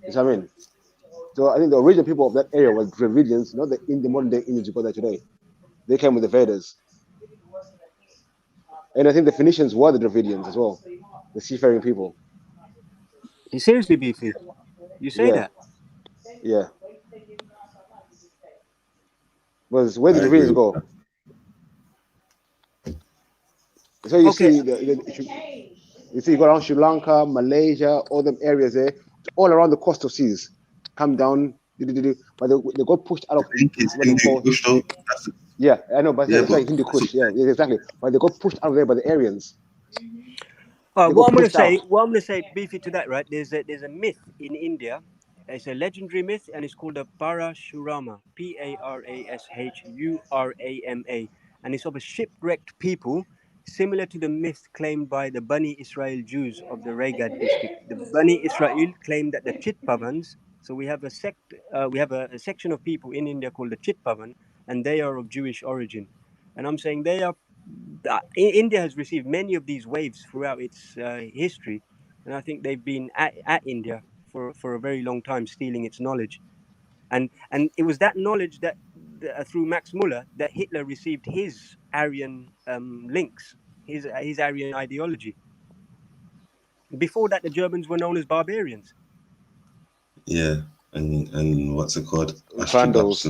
You know what I mean? So I think the original people of that area was Dravidians, not the modern day Indians you got there today. They came with the Vedas. And I think the Phoenicians were the Dravidians as well, the seafaring people. Seriously, Beefy? You say that? Yeah. Where did the Dravidians go? So you see, you see, you go around Sri Lanka, Malaysia, all them areas there, all around the coastal seas, come down, but they got pushed out of. Yeah, I know, but it's like Hindu Kush. Yeah, exactly. But they got pushed out of there by the Aryans. What I'm gonna say, Beefy, to that, right? There's a myth in India. It's a legendary myth, and it's called the Parashurama, Parashurama, and it's of a shipwrecked people, similar to the myth claimed by the Bani Israel Jews of the Raigad district. The Bani Israel claimed that the Chitpavans. So we have a section of people in India called the Chitpavan, and they are of Jewish origin. And I'm saying they are. India has received many of these waves throughout its history, and I think they've been at India for a very long time, stealing its knowledge, and it was that knowledge that through Max Muller that Hitler received his Aryan links, his Aryan ideology. Before that, the Germans were known as barbarians. Yeah, and what's it called? Vandals.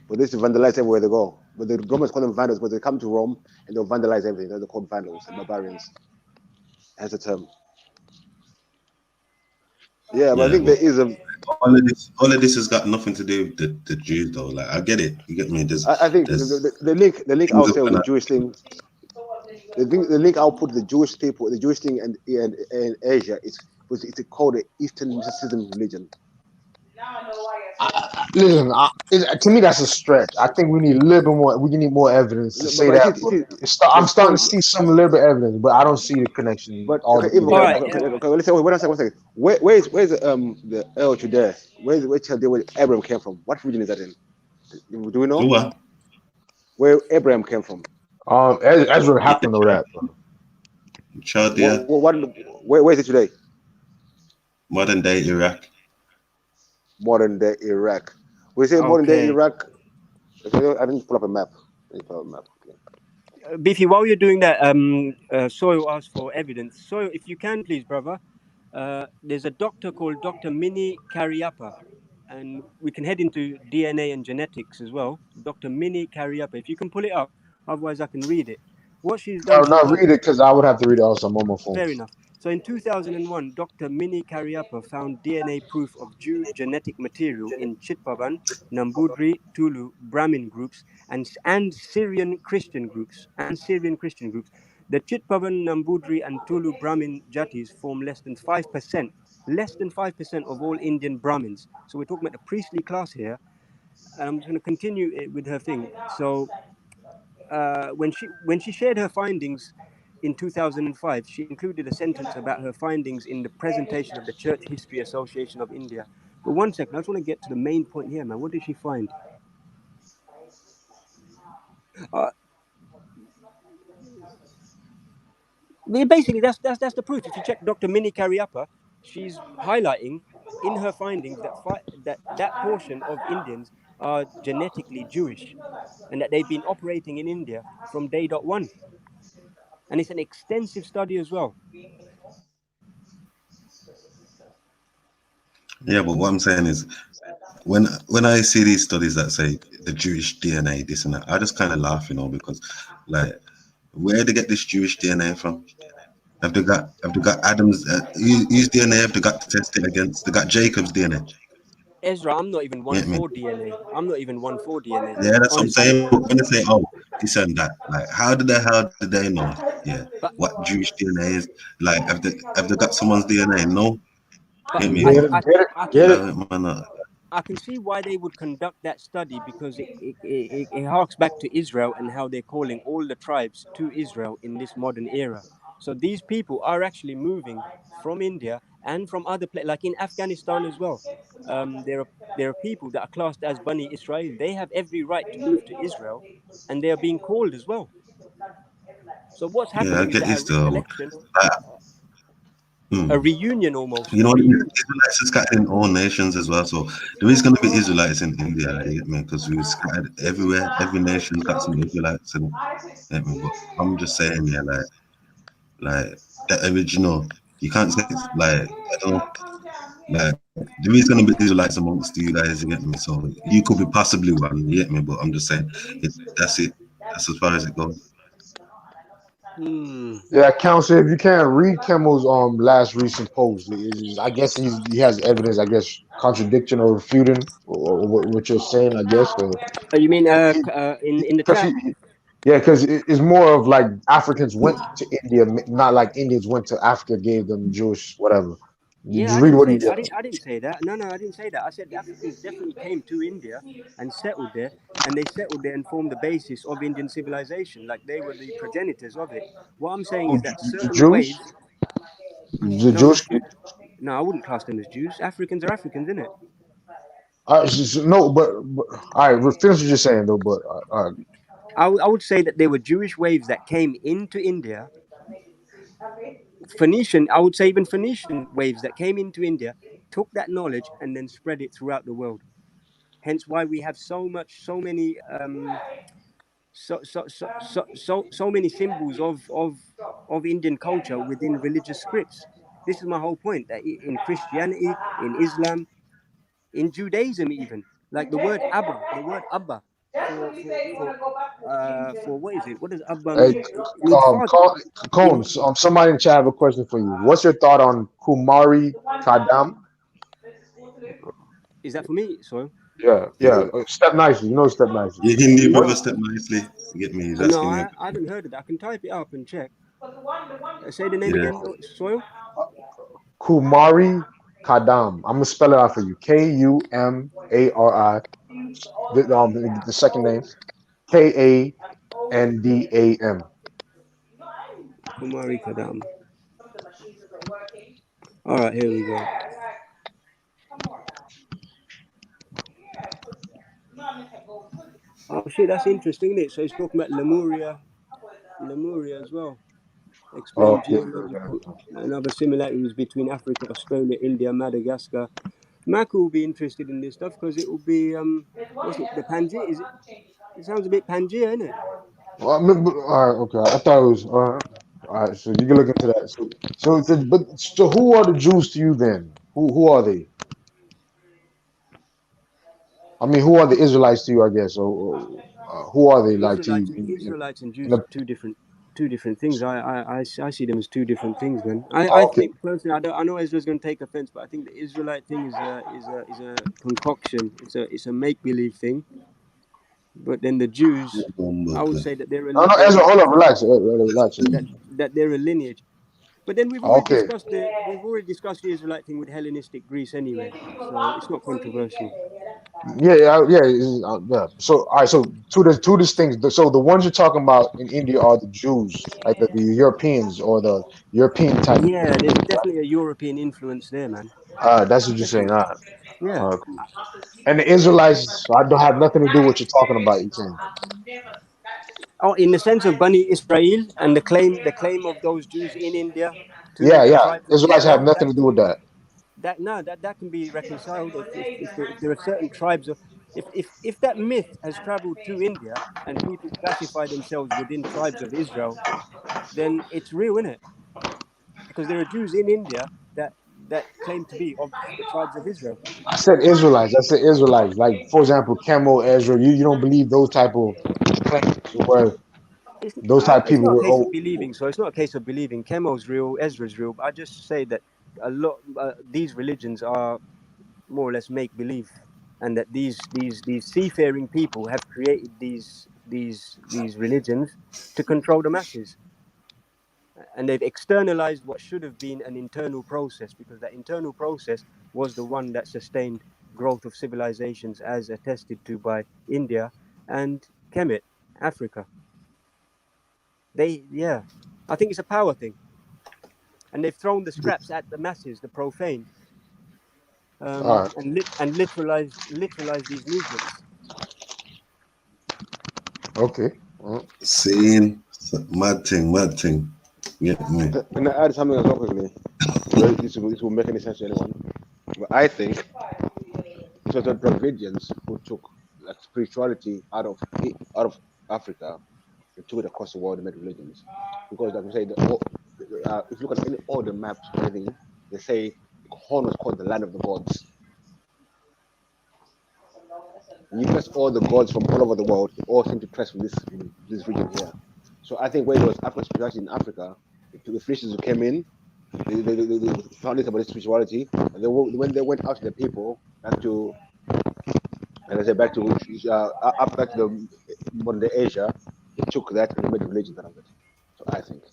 But this is vandalized everywhere they go. But the Romans call them Vandals, but they come to Rome and they'll vandalize everything. They're called Vandals and barbarians. That's the term. Yeah, but I think there is a. All of this has got nothing to do with the Jews, though. Like, I get it. You get me? I think the link I'll say with the Jewish thing. The link I'll put the Jewish people, the Jewish thing, and Asia, it's called the Eastern mysticism religion. Listen, to me that's a stretch. I think we need a little bit more. We need more evidence to say that. I'm starting to see some little bit of evidence, but I don't see the connection. But okay, let's say one second. Where's the El Chaldea? Where Chaldea where Abraham came from? What region is that in? Do we know? Where Abraham came from? Ezra have to know that. Chaldea. Where is it today? Modern day Iraq. Modern day Iraq. We say modern day Iraq. I didn't pull up a map. Beefy, while you're doing that, Soil asked for evidence. Soil, if you can, please, brother. There's a doctor called Dr. Mini Cariappa, and we can head into DNA and genetics as well. Dr. Mini Cariappa. If you can pull it up, otherwise I can read it. What she's done. No, read it because I would have to read it also. I'm on my phone. Fair enough. So in 2001, Dr. Mini Cariappa found DNA proof of Jew genetic material in Chitpavan, Nambudri, Tulu, Brahmin groups, and Syrian Christian groups. The Chitpavan, Nambudri, and Tulu Brahmin Jatis form less than 5% of all Indian Brahmins. So we're talking about the priestly class here. And I'm going to continue with her thing. So when she shared her findings in 2005, she included a sentence about her findings in the presentation of the Church History Association of India. But one second, I just want to get to the main point here, man. What did she find? Basically, that's the proof. If you check Dr. Mini Cariappa, she's highlighting in her findings that that that portion of Indians are genetically Jewish, and that they've been operating in India from day dot one. And it's an extensive study as well. Yeah, but what I'm saying is, when I see these studies that say the Jewish DNA, this and that, I just kind of laugh, you know, because like, where they get this Jewish DNA from? Have they got Adam's whose DNA have they got tested against? They got Jacob's DNA. Ezra, I'm not even You one get me? for DNA. I'm not even one for DNA. Yeah, that's what I'm Honestly. saying. But when they say, oh, this and that, like, how did they know? Yeah, what Jewish DNA is? Like, have they got someone's DNA? No. But Get me? I can see why they would conduct that study, because it harks back to Israel and how they're calling all the tribes to Israel in this modern era. So these people are actually moving from India and from other places, like in Afghanistan as well. There are people that are classed as Bani Israel. They have every right to move to Israel, and they are being called as well. So what's Yeah, I happening is get that this a though. recollection, a reunion almost. You know, the Israelites are scattered in all nations as well. So there is going to be Israelites in India, like, you get me? Because we were scattered everywhere. Every nation's got some Israelites in it. Get me? But I'm just saying, yeah, like the original. You can't say it's like, I don't know, like there is going to be Israelites amongst you guys. You get me? So you could be possibly one. You get me? But I'm just saying, that's it. That's as far as it goes. Yeah, Counsel, if you can read Kimmel's last recent post, I guess he has evidence, I guess, contradicting or refuting or what you're saying, I guess. You mean in the chat? Yeah, because it's more of like Africans went to India, not like Indians went to Africa, gave them Jewish whatever. Yeah, Just I read didn't what say he that. said. I didn't say that. No, I didn't say that. I said the Africans definitely came to India and settled there, and they settled there and formed the basis of Indian civilization. Like they were the progenitors of it. What I'm saying is that The certain Jews, waves. the No, Jewish. not Jews. No, I wouldn't class them as Jews. Africans are Africans, isn't it? No, but all right, finish what you're saying though. But all right. I would say that there were Jewish waves that came into India. Phoenician, I would say even Phoenician waves that came into India took that knowledge and then spread it throughout the world. Hence why we have so many so many symbols of Indian culture within religious scripts. This is my whole point, that in Christianity, in Islam, in Judaism even, like the word Abba for what is it? What does Abba Hey, mean? It means father. Combs, somebody in chat have a question for you. What's your thought on Kumari Kadam? Is that for me? Sorry. Yeah. Step nicely. You know, step nicely. You Hindi brother, step nicely. You get me? He's No, asking you. I haven't heard of that. I can type it up and check. Say the name Yeah. again, Soil. Kumari Kadam. I'm gonna spell it out for you. Kumari. The second name, Kandam. Kumari Kadam. All right, here we go. Oh shit, that's interesting, isn't it? So it's talking about Lemuria as well. Explain geological and other similarities between Africa, Australia, India, Madagascar. Mako will be interested in this stuff because it will be what's it? The Pangea? Is it? It sounds a bit Pangea, isn't it? Well, all right, okay. I thought it was all right. So you can look into that. So who are the Jews to you then? Who are they? I mean, who are the Israelites to you? I guess. Or who are they like to you? Israelites and Jews are two different things. I see them as two different things, man. I think personally, I know Ezra's going to take offense, but I think the Israelite thing is a concoction. It's a make believe thing. But then the Jews, I would say that they're No, Ezra, hold on, relax. that they're a lineage. But then we've already discussed the Israelite thing with Hellenistic Greece anyway, so it's not controversial. Yeah. So, all right. So, two distinct. So, the ones you're talking about in India are the Jews, like the Europeans or the European type. Yeah, there's definitely a European influence there, man. That's what you're saying. Definitely. Yeah. All right, cool. And the Israelites, I don't have nothing to do with what you're talking about. You're saying. Oh, in the sense of Bani Israel and the claim of those Jews in India to Yeah. the tribes of Israelites have Israel. nothing to do with that. that can be reconciled if there are certain tribes of if that myth has traveled to India and people classify themselves within tribes of Israel, then it's real, isn't it? Because there are Jews in India that claim to be of the tribes of Israel. I said Israelites. I said Israelites. Like, for example, Camo, Ezra. You don't believe those type of claims where those type of It's people not a were. case of believing. So it's not a case of believing. Chemo's real, Ezra's real. But I just say that a lot these religions are more or less make believe, and that these seafaring people have created these religions to control the masses, and they've externalized what should have been an internal process, because that internal process was the one that sustained growth of civilizations, as attested to by India and Kemet, Africa. I think it's a power thing, and they've thrown the scraps at the masses, the profane, All right. and literalized these movements. Okay. Seeing mad thing. Yeah, me. Can I add something as well quickly? This will make any sense to anyone. But I think it was the Dravidians who took like spirituality out of Africa and took it across the world and made religions. Because like we say, if you look at all the maps and everything, they say Gwarn was called the land of the gods. And you press all the gods from all over the world, they all seem to press from this region here. So I think when there was African spirituality in Africa, the Phoenicians who came in, they found out about this spirituality, and when they went out to the people, back to back to the modern day Asia, they took that and they made a religion out of it. So I think.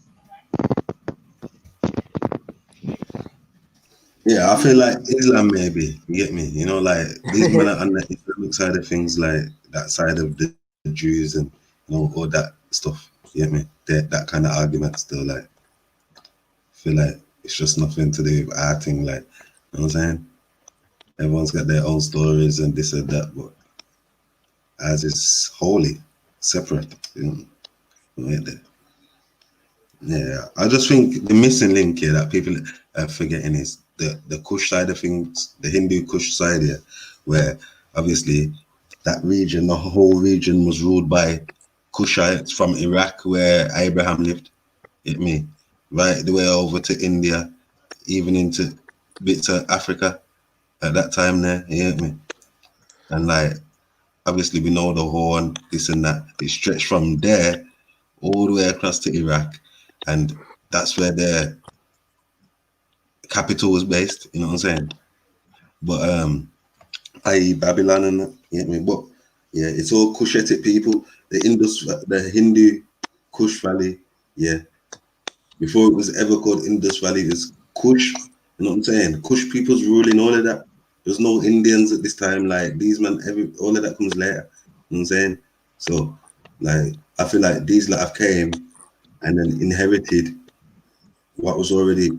Yeah, I feel like Islam maybe, you get me? You know, like these men are on the Islamic side of things, like that side of the Jews and all that stuff. You get me? That kind of argument still, like, I feel like it's just nothing to do with acting, like, you know what I'm saying? Everyone's got their own stories and this and that, but as is holy, separate, you know. Yeah, I just think the missing link here that people are forgetting is the Kush side of things, the Hindu Kush side here, where obviously that region, the whole region was ruled by Kushites from Iraq, where Abraham lived. Get me? Right the way over to India, even into bits of Africa at that time there. You get me? And like, obviously we know the Horn, this and that. It stretched from there all the way across to Iraq, and that's where their capital was based, you know what I'm saying? But i.e. Babylon and that, you get me? But yeah, it's all Kushitic people, the Hindu Kush Valley, yeah. Before it was ever called Indus Valley, it's Kush, you know what I'm saying? Kush people's ruling all of that. There's no Indians at this time, like these men, all of that comes later, you know what I'm saying? So like, I feel like these lot have came and then inherited what was already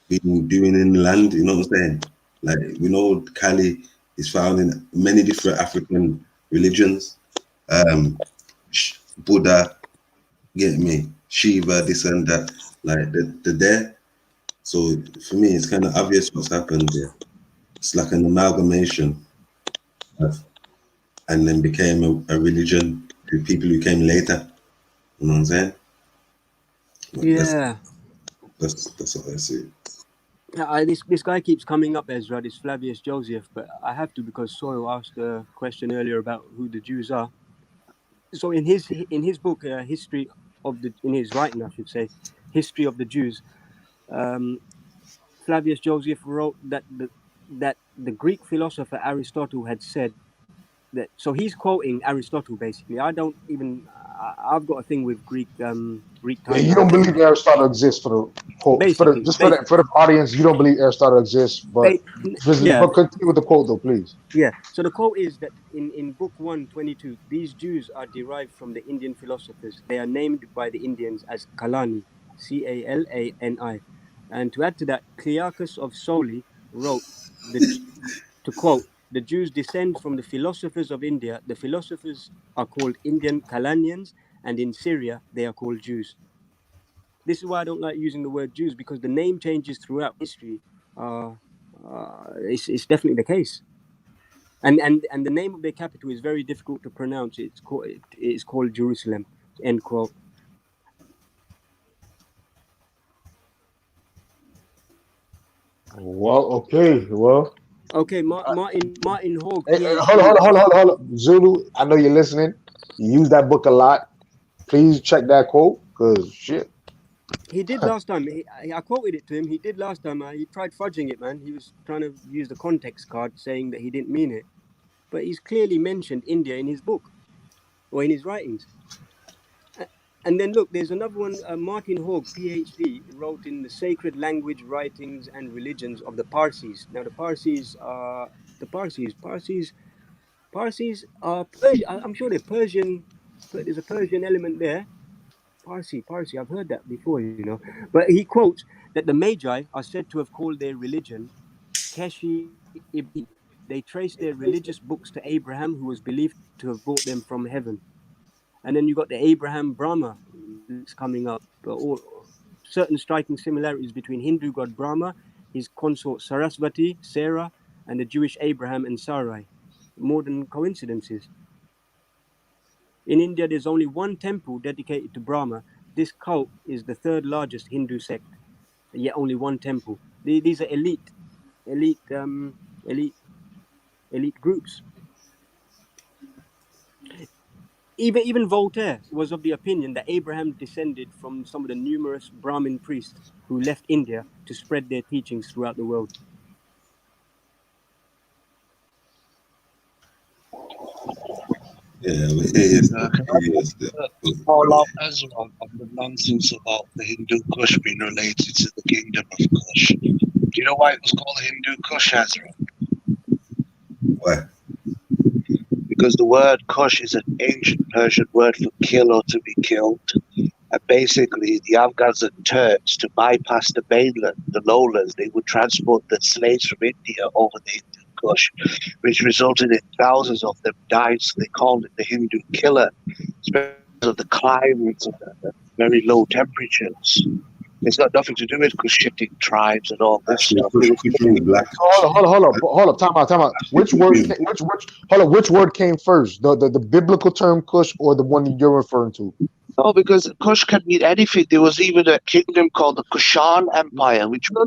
been doing in the land, you know what I'm saying? Like, we know Kali is found in many different African religions. Buddha, get me, Shiva, this and that, like they're there. So for me, it's kind of obvious what's happened there. It's like an amalgamation and then became a religion to people who came later. You know what I'm saying? Yeah. That's what I see. This guy keeps coming up, Ezra, this Flavius Joseph, but I have to, because Soil asked a question earlier about who the Jews are. So in his book, History of the, in his writing, I should say, History of the Jews, Flavius Joseph wrote that the Greek philosopher Aristotle had said that. So he's quoting Aristotle basically. I've got a thing with Greek Greek Yeah, you don't timelines. believe Aristotle exists for the quote. For the audience, you don't believe Aristotle exists, but continue with the quote though, please. Yeah. So the quote is that in Book 1:22, these Jews are derived from the Indian philosophers. They are named by the Indians as Kalani, Calani. And to add to that, Clearchus of Soli wrote, to quote, the Jews descend from the philosophers of India. The philosophers are called Indian Kalanians, and in Syria, they are called Jews. This is why I don't like using the word Jews, because the name changes throughout history are It's definitely the case. And the name of their capital is very difficult to pronounce. It's called Jerusalem. End quote. Well, okay, well. Okay, Martin Hogg. Hey, hold on. Zulu, I know you're listening. You use that book a lot. Please check that quote, cause shit. He did last time. I quoted it to him. He did last time. He tried fudging it, man. He was trying to use the context card, saying that he didn't mean it. But he's clearly mentioned India in his book or in his writings. And then look, there's another one. Martin Hogg, PhD, wrote in the Sacred Language, Writings, and Religions of the Parsis. Now, the Parsis are Persian. I'm sure they're Persian. There's a Persian element there. Parsi. I've heard that before, you know. But he quotes that the Magi are said to have called their religion Keshi Ibi. They trace their religious books to Abraham, who was believed to have brought them from heaven. And then you got the Abraham Brahma that's coming up. Certain striking similarities between Hindu god Brahma, his consort Sarasvati, Sarah, and the Jewish Abraham and Sarai. More than coincidences. In India, there's only one temple dedicated to Brahma. This cult is the third largest Hindu sect, yet only one temple. These are elite groups. Even Voltaire was of the opinion that Abraham descended from some of the numerous Brahmin priests who left India to spread their teachings throughout the world. Yeah, it is. Call out Ezra on the nonsense about the Hindu Kush being related to the kingdom of Kush. Do you know why it was called Hindu Kush, Ezra? Why? Because the word Kush is an ancient Persian word for kill or to be killed. And basically, the Afghans and Turks, to bypass the mainland, the lowlands, they would transport the slaves from India over the Hindu Kush, which resulted in thousands of them dying. So they called it the Hindu killer, because of the climate and the very low temperatures. It's got nothing to do with Cushitic tribes and all this stuff. Hold up, time out. Which word came first? The biblical term Kush or the one you're referring to? No, because Kush can mean anything. There was even a kingdom called the Kushan Empire, which no.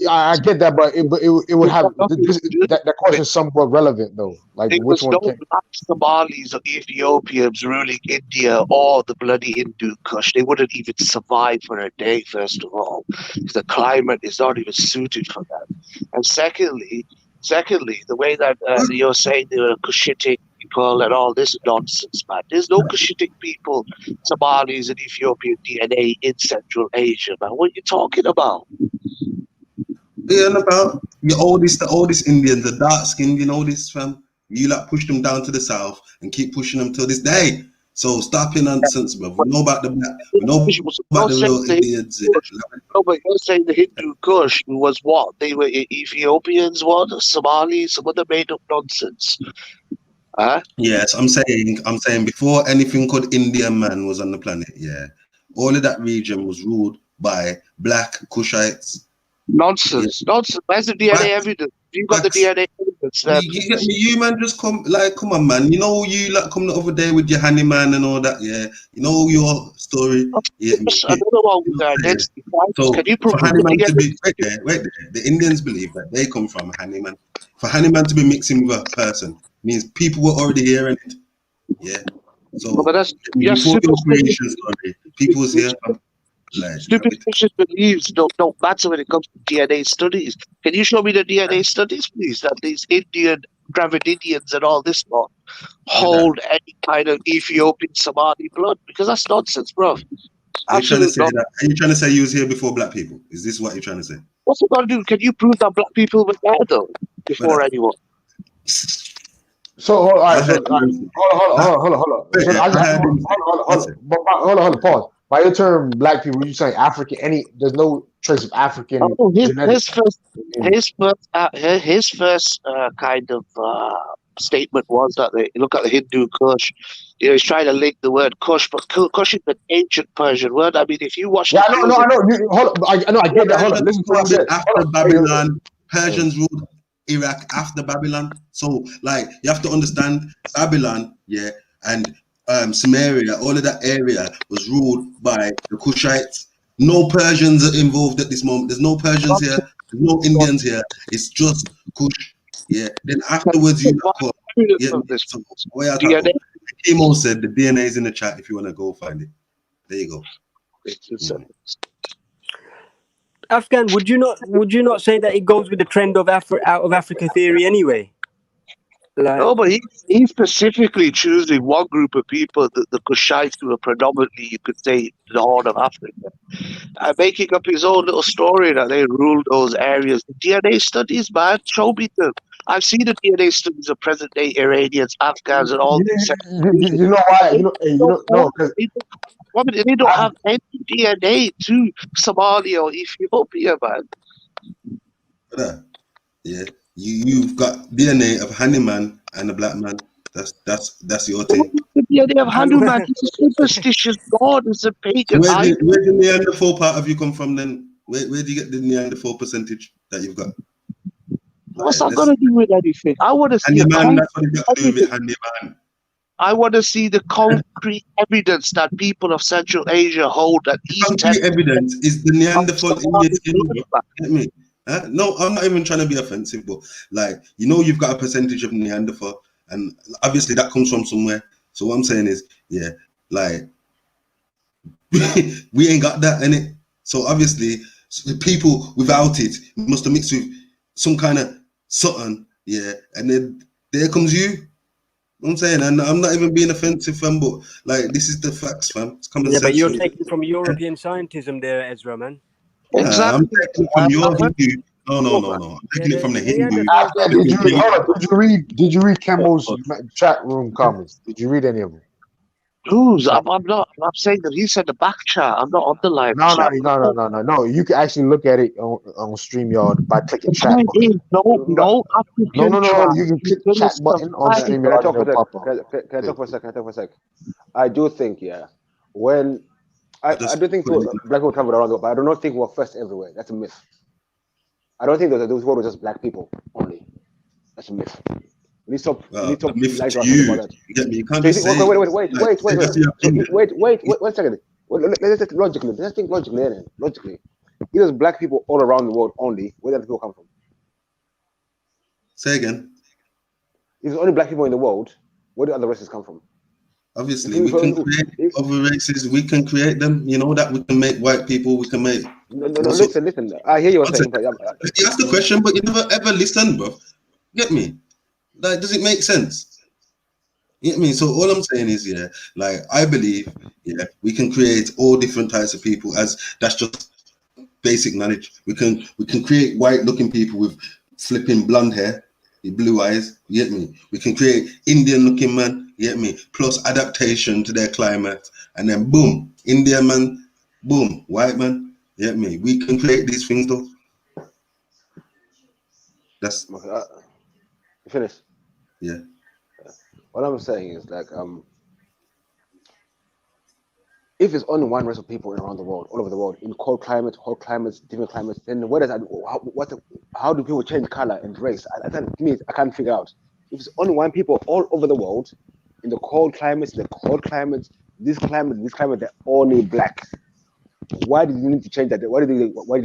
I get that, but it would have that question is somewhat relevant though. Like there which was one? No black Somalis or Ethiopians ruling India or the bloody Hindu Kush. They wouldn't even survive for a day. First of all, the climate is not even suited for them. And secondly, the way that you're saying there are Cushitic people and all this nonsense, man. There's no Cushitic people, Somalis and Ethiopian DNA in Central Asia, man. What are you talking about? Yeah, and about the oldest Indians, the dark skinned, you know this, fam. You like push them down to the south and keep pushing them till this day. So stop your nonsense, bro. We know about the black, we know about the real Indians. No, but you're saying the Hindu Kush was what? They were Ethiopians, what? Somalis, some other made up nonsense. Huh? Yes, I'm saying before anything called Indian man was on the planet, yeah, all of that region was ruled by black Kushites. Nonsense. Where's the DNA evidence? You got the DNA evidence. You get me? You man just come on, man. You know you like come the other day with your handyman and all that, yeah. You know your story. Yeah, I don't know about the identity. So can you prove for handyman to be wait there. The Indians believe that they come from a handyman. For handyman to be mixing with a person means people were already hearing it. Yeah. So but that's before your creation story, people was here. Superstitious beliefs don't matter when it comes to DNA studies. Can you show me the DNA studies, please? That these Indian Dravidians and all this lot hold any kind of Ethiopian Somali blood? Because that's nonsense, bro. Are you trying to say you was here before black people? Is this what you're trying to say? What's it gonna do? Can you prove that black people were there though before anyone? So hold on. Pause. By your term, black people, you saying African? There's no trace of African. His first kind of statement was that they look at the Hindu Kush. You know, he's trying to link the word Kush, but Kush is an ancient Persian word. I mean, if you watch, I know. I get that. Hold on, listen to what he said. After Babylon, Persians ruled Iraq after Babylon. So, like, you have to understand Babylon, yeah, and Samaria, all of that area was ruled by the Kushites. No Persians are involved at this moment. There's no Persians here. There's no Indians here. It's just Kush. Yeah. Then afterwards, you got so what are you talking about? Emo said the DNA is in the chat if you want to go find it. There you go. Afghan, would you not say that it goes with the trend of out of Africa theory anyway? Like, no, but he's specifically choosing one group of people, the Kushites, who are predominantly, you could say, the Horn of Africa, and making up his own little story that they ruled those areas. The DNA studies, man, show me them. I've seen the DNA studies of present-day Iranians, Afghans, and all these. You know why? They don't have any DNA to Somalia or Ethiopia, man. Yeah, you've got DNA of Hanuman and a black man. That's your thing. The DNA of Hanuman is a superstitious god. It's a pagan. Where did the Neanderthal part of you come from then? Where do you get the Neanderthal percentage that you've got? What's that got to do with anything? I want to see I want to see the concrete evidence that people of Central Asia hold that concrete evidence is the Neanderthal image. Get me? No, I'm not even trying to be offensive, but like, you know, you've got a percentage of Neanderthal, and obviously that comes from somewhere. So what I'm saying is, yeah, like we ain't got that in it. So obviously, the people without it must have mixed with some kind of something, yeah, and then there comes you. I'm saying, and I'm not even being offensive, fam, but like, this is the facts, fam. It's common sense. But you're taking from European scientism there, Ezra, man. I'm taking from your Hindu. No. I'm taking it from the Hindu. Did you read Campbell's chat room comments? Did you read any of them? Who's? I'm not. I'm saying that he said the back chat. I'm not on the live chat. No. You can actually look at it on StreamYard by clicking chat. No. You can click the chat button on StreamYard. Can I talk for a sec? I do think, yeah, when I do think black people traveled around the world, but I do not think we're first everywhere. That's a myth. I don't think that those were just black people only. That's a myth. We need to stop about that. You can't just say. Wait a second. Let's think logically. Let's think logically. Logically, if there's black people all around the world only, where do the people come from? Say again. If there's only black people in the world, where do other races come from? Obviously, we can create other races. We can create them. You know that we can make white people. We can make. No. Listen. I hear you were saying. You asked the question, but you never ever listen, bro. Get me? Like, does it make sense? You get me? So all I'm saying is, yeah, like, I believe, yeah, we can create all different types of people. As that's just basic knowledge. We can create white-looking people with flipping blonde hair, blue eyes. You get me? We can create Indian-looking man. You get me? Plus adaptation to their climate, and then boom, Indian man, boom, white man. You get me? We can create these things, though. That's you finished. Yeah. What I'm saying is, like, if there's only one race of people around the world, all over the world, in cold climates, hot climates, different climates, then where does that? How do people change color and race? I can't figure out. If it's only one people all over the world, in the cold climates, this climate, they're only black. Why do you need to change that? Why do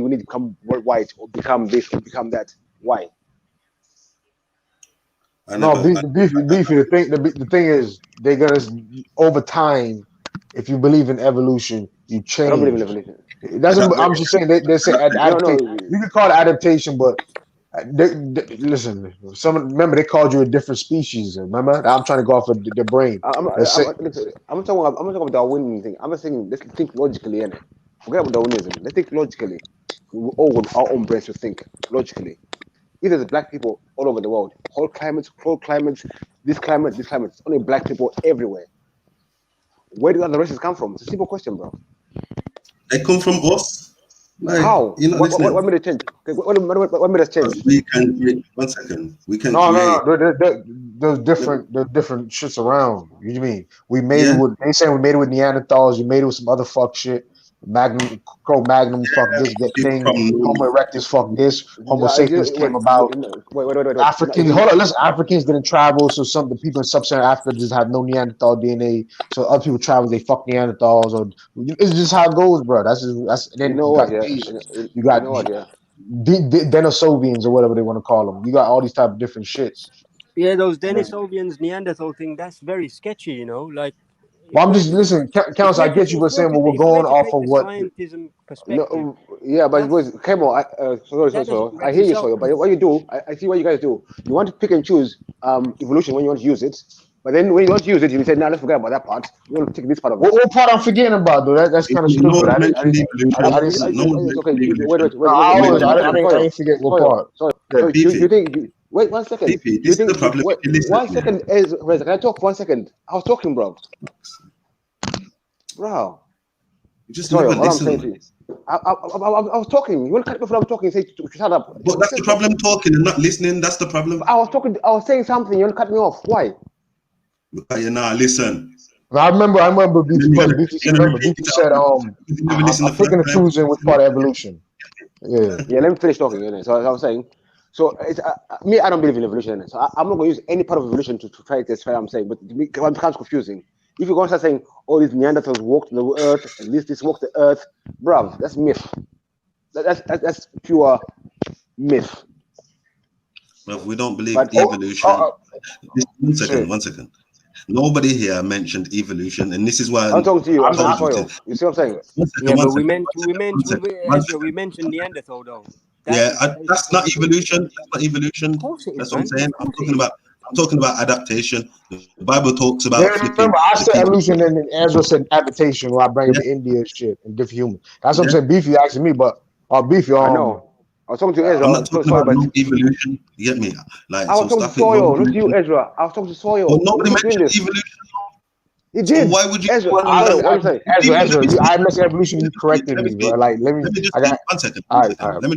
we need to become white or become this or become that? Why? The thing is, they're gonna, over time, if you believe in evolution, you change. I don't believe in evolution. I'm just saying they say adaptation. You can call it adaptation, but listen. Remember they called you a different species. Remember, I'm trying to go off of their brain. I'm talking about the Darwinian thing. I'm just saying, let's think logically, innit? Forget about Darwinism. Let's think logically. We all with our own brains to think logically. If there's black people all over the world, whole climates, cold climates, this climate, it's only black people everywhere. Where do other races come from? It's a simple question, bro. They come from us. Like, how? You know, what made it change? What made us change? We can create. 1 second. We can. No. There's different shits around. You know what I mean? We made it with. They saying we made it with Neanderthals. You made it with some other fuck shit. Magnum, Cro-Magnum, fuck this, that thing. Homo erectus, fuck this. Homo sapiens came about. Wait. Africans, hold on, listen. Africans didn't travel, so some the people in sub-Saharan Africa just have no Neanderthal DNA. So other people travel, they fuck Neanderthals, or it's just how it goes, bro. That's. And then You know you what? got Yeah. Asians, You you got know what? Yeah. Denisovians or whatever they want to call them. You got all these type of different shits. Yeah, those Denisovians, Neanderthal thing, that's very sketchy, you know. Like, Well, I'm just listening, Council. I get you, but saying, well, we're going off of what. Scientism perspective. No, yeah, but boys, come on. Sorry. I hear you, Soyo. But what you do, I see what you guys do. You want to pick and choose evolution when you want to use it, but then when you want to use it, you say, "Nah, let's forget about that part. We want to take this part of it." What part I'm forgetting about, though? That's kind of stupid. No I didn't forget what part. Sorry. Do you think? Wait 1 second. BP, this is the problem. Wait, 1 second, Reza, can I talk for 1 second? I was talking, bro. Bro. You just Sorry, never all I'm listen. saying to you. I was talking. You want to cut me off when I'm talking? Say, shut up. But that's the problem, talking and not listening. That's the problem. I was talking. I was saying something. You want to cut me off? Why? Because you're not listen. I remember BT said, I'm picking and choosing which part of evolution. Yeah. Yeah, let me finish talking. So as I was saying, so it's, me, I don't believe in evolution. So I'm not going to use any part of evolution to try to testify what I'm saying, but it becomes confusing. If you're going to start saying, oh, these Neanderthals walked the earth and this walked the earth, bruv, that's myth. That's pure myth. Well, we don't believe evolution. 1 second. Nobody here mentioned evolution, and this is why I'm talking to you. I'm talking to you. You see what I'm saying? Yeah, but we mentioned Neanderthal though. That's not evolution. That's not evolution. That's what I'm saying. I'm talking about adaptation. The Bible talks about. Yeah, remember, I said evolution, and then Ezra said adaptation. When I bring up India shit and different humans. That's what I'm saying. Beefy asking me, but Beefy. I know. I was talking to Ezra. I'm not talking about no evolution. You get me? Like, I was talking to Soyo, not you, Ezra. I was talking to Soyo. Well, nobody mentioned evolution. He did. So why would you? Ezra, Ezra, I mentioned evolution. You corrected me, bro. Like, let me just I got 1 second. All right. Let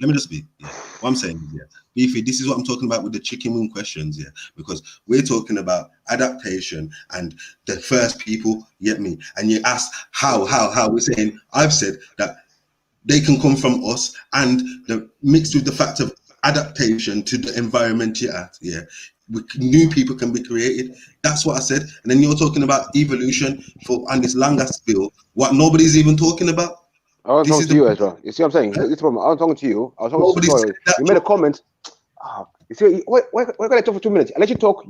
me just speak. Yeah. What I'm saying is, Beefy, this is what I'm talking about with the chicken wing questions, because we're talking about adaptation and the first people, you get me? And you ask how we're saying, I've said that they can come from us, and mixed with the fact of adaptation to the environment you're at, new people can be created. That's what I said. And then you're talking about evolution on this long ass bill, what nobody's even talking about. I was talking to you, Ezra. You see what I'm saying? This problem. I was talking to you. I was talking to Soyo. You made a comment. You see, why can I talk for 2 minutes? I let you talk.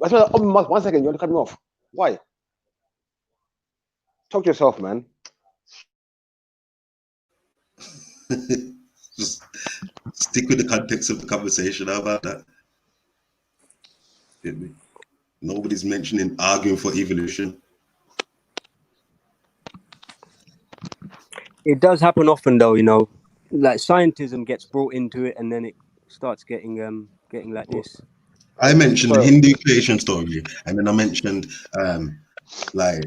I said, 1 second. You want to cut me off? Why? Talk to yourself, man. Just stick with the context of the conversation. How about that? Get me? Nobody's mentioning arguing for evolution. It does happen often, though. You know, like scientism gets brought into it, and then it starts getting like this. I mentioned the Hindu creation story, and then I mentioned like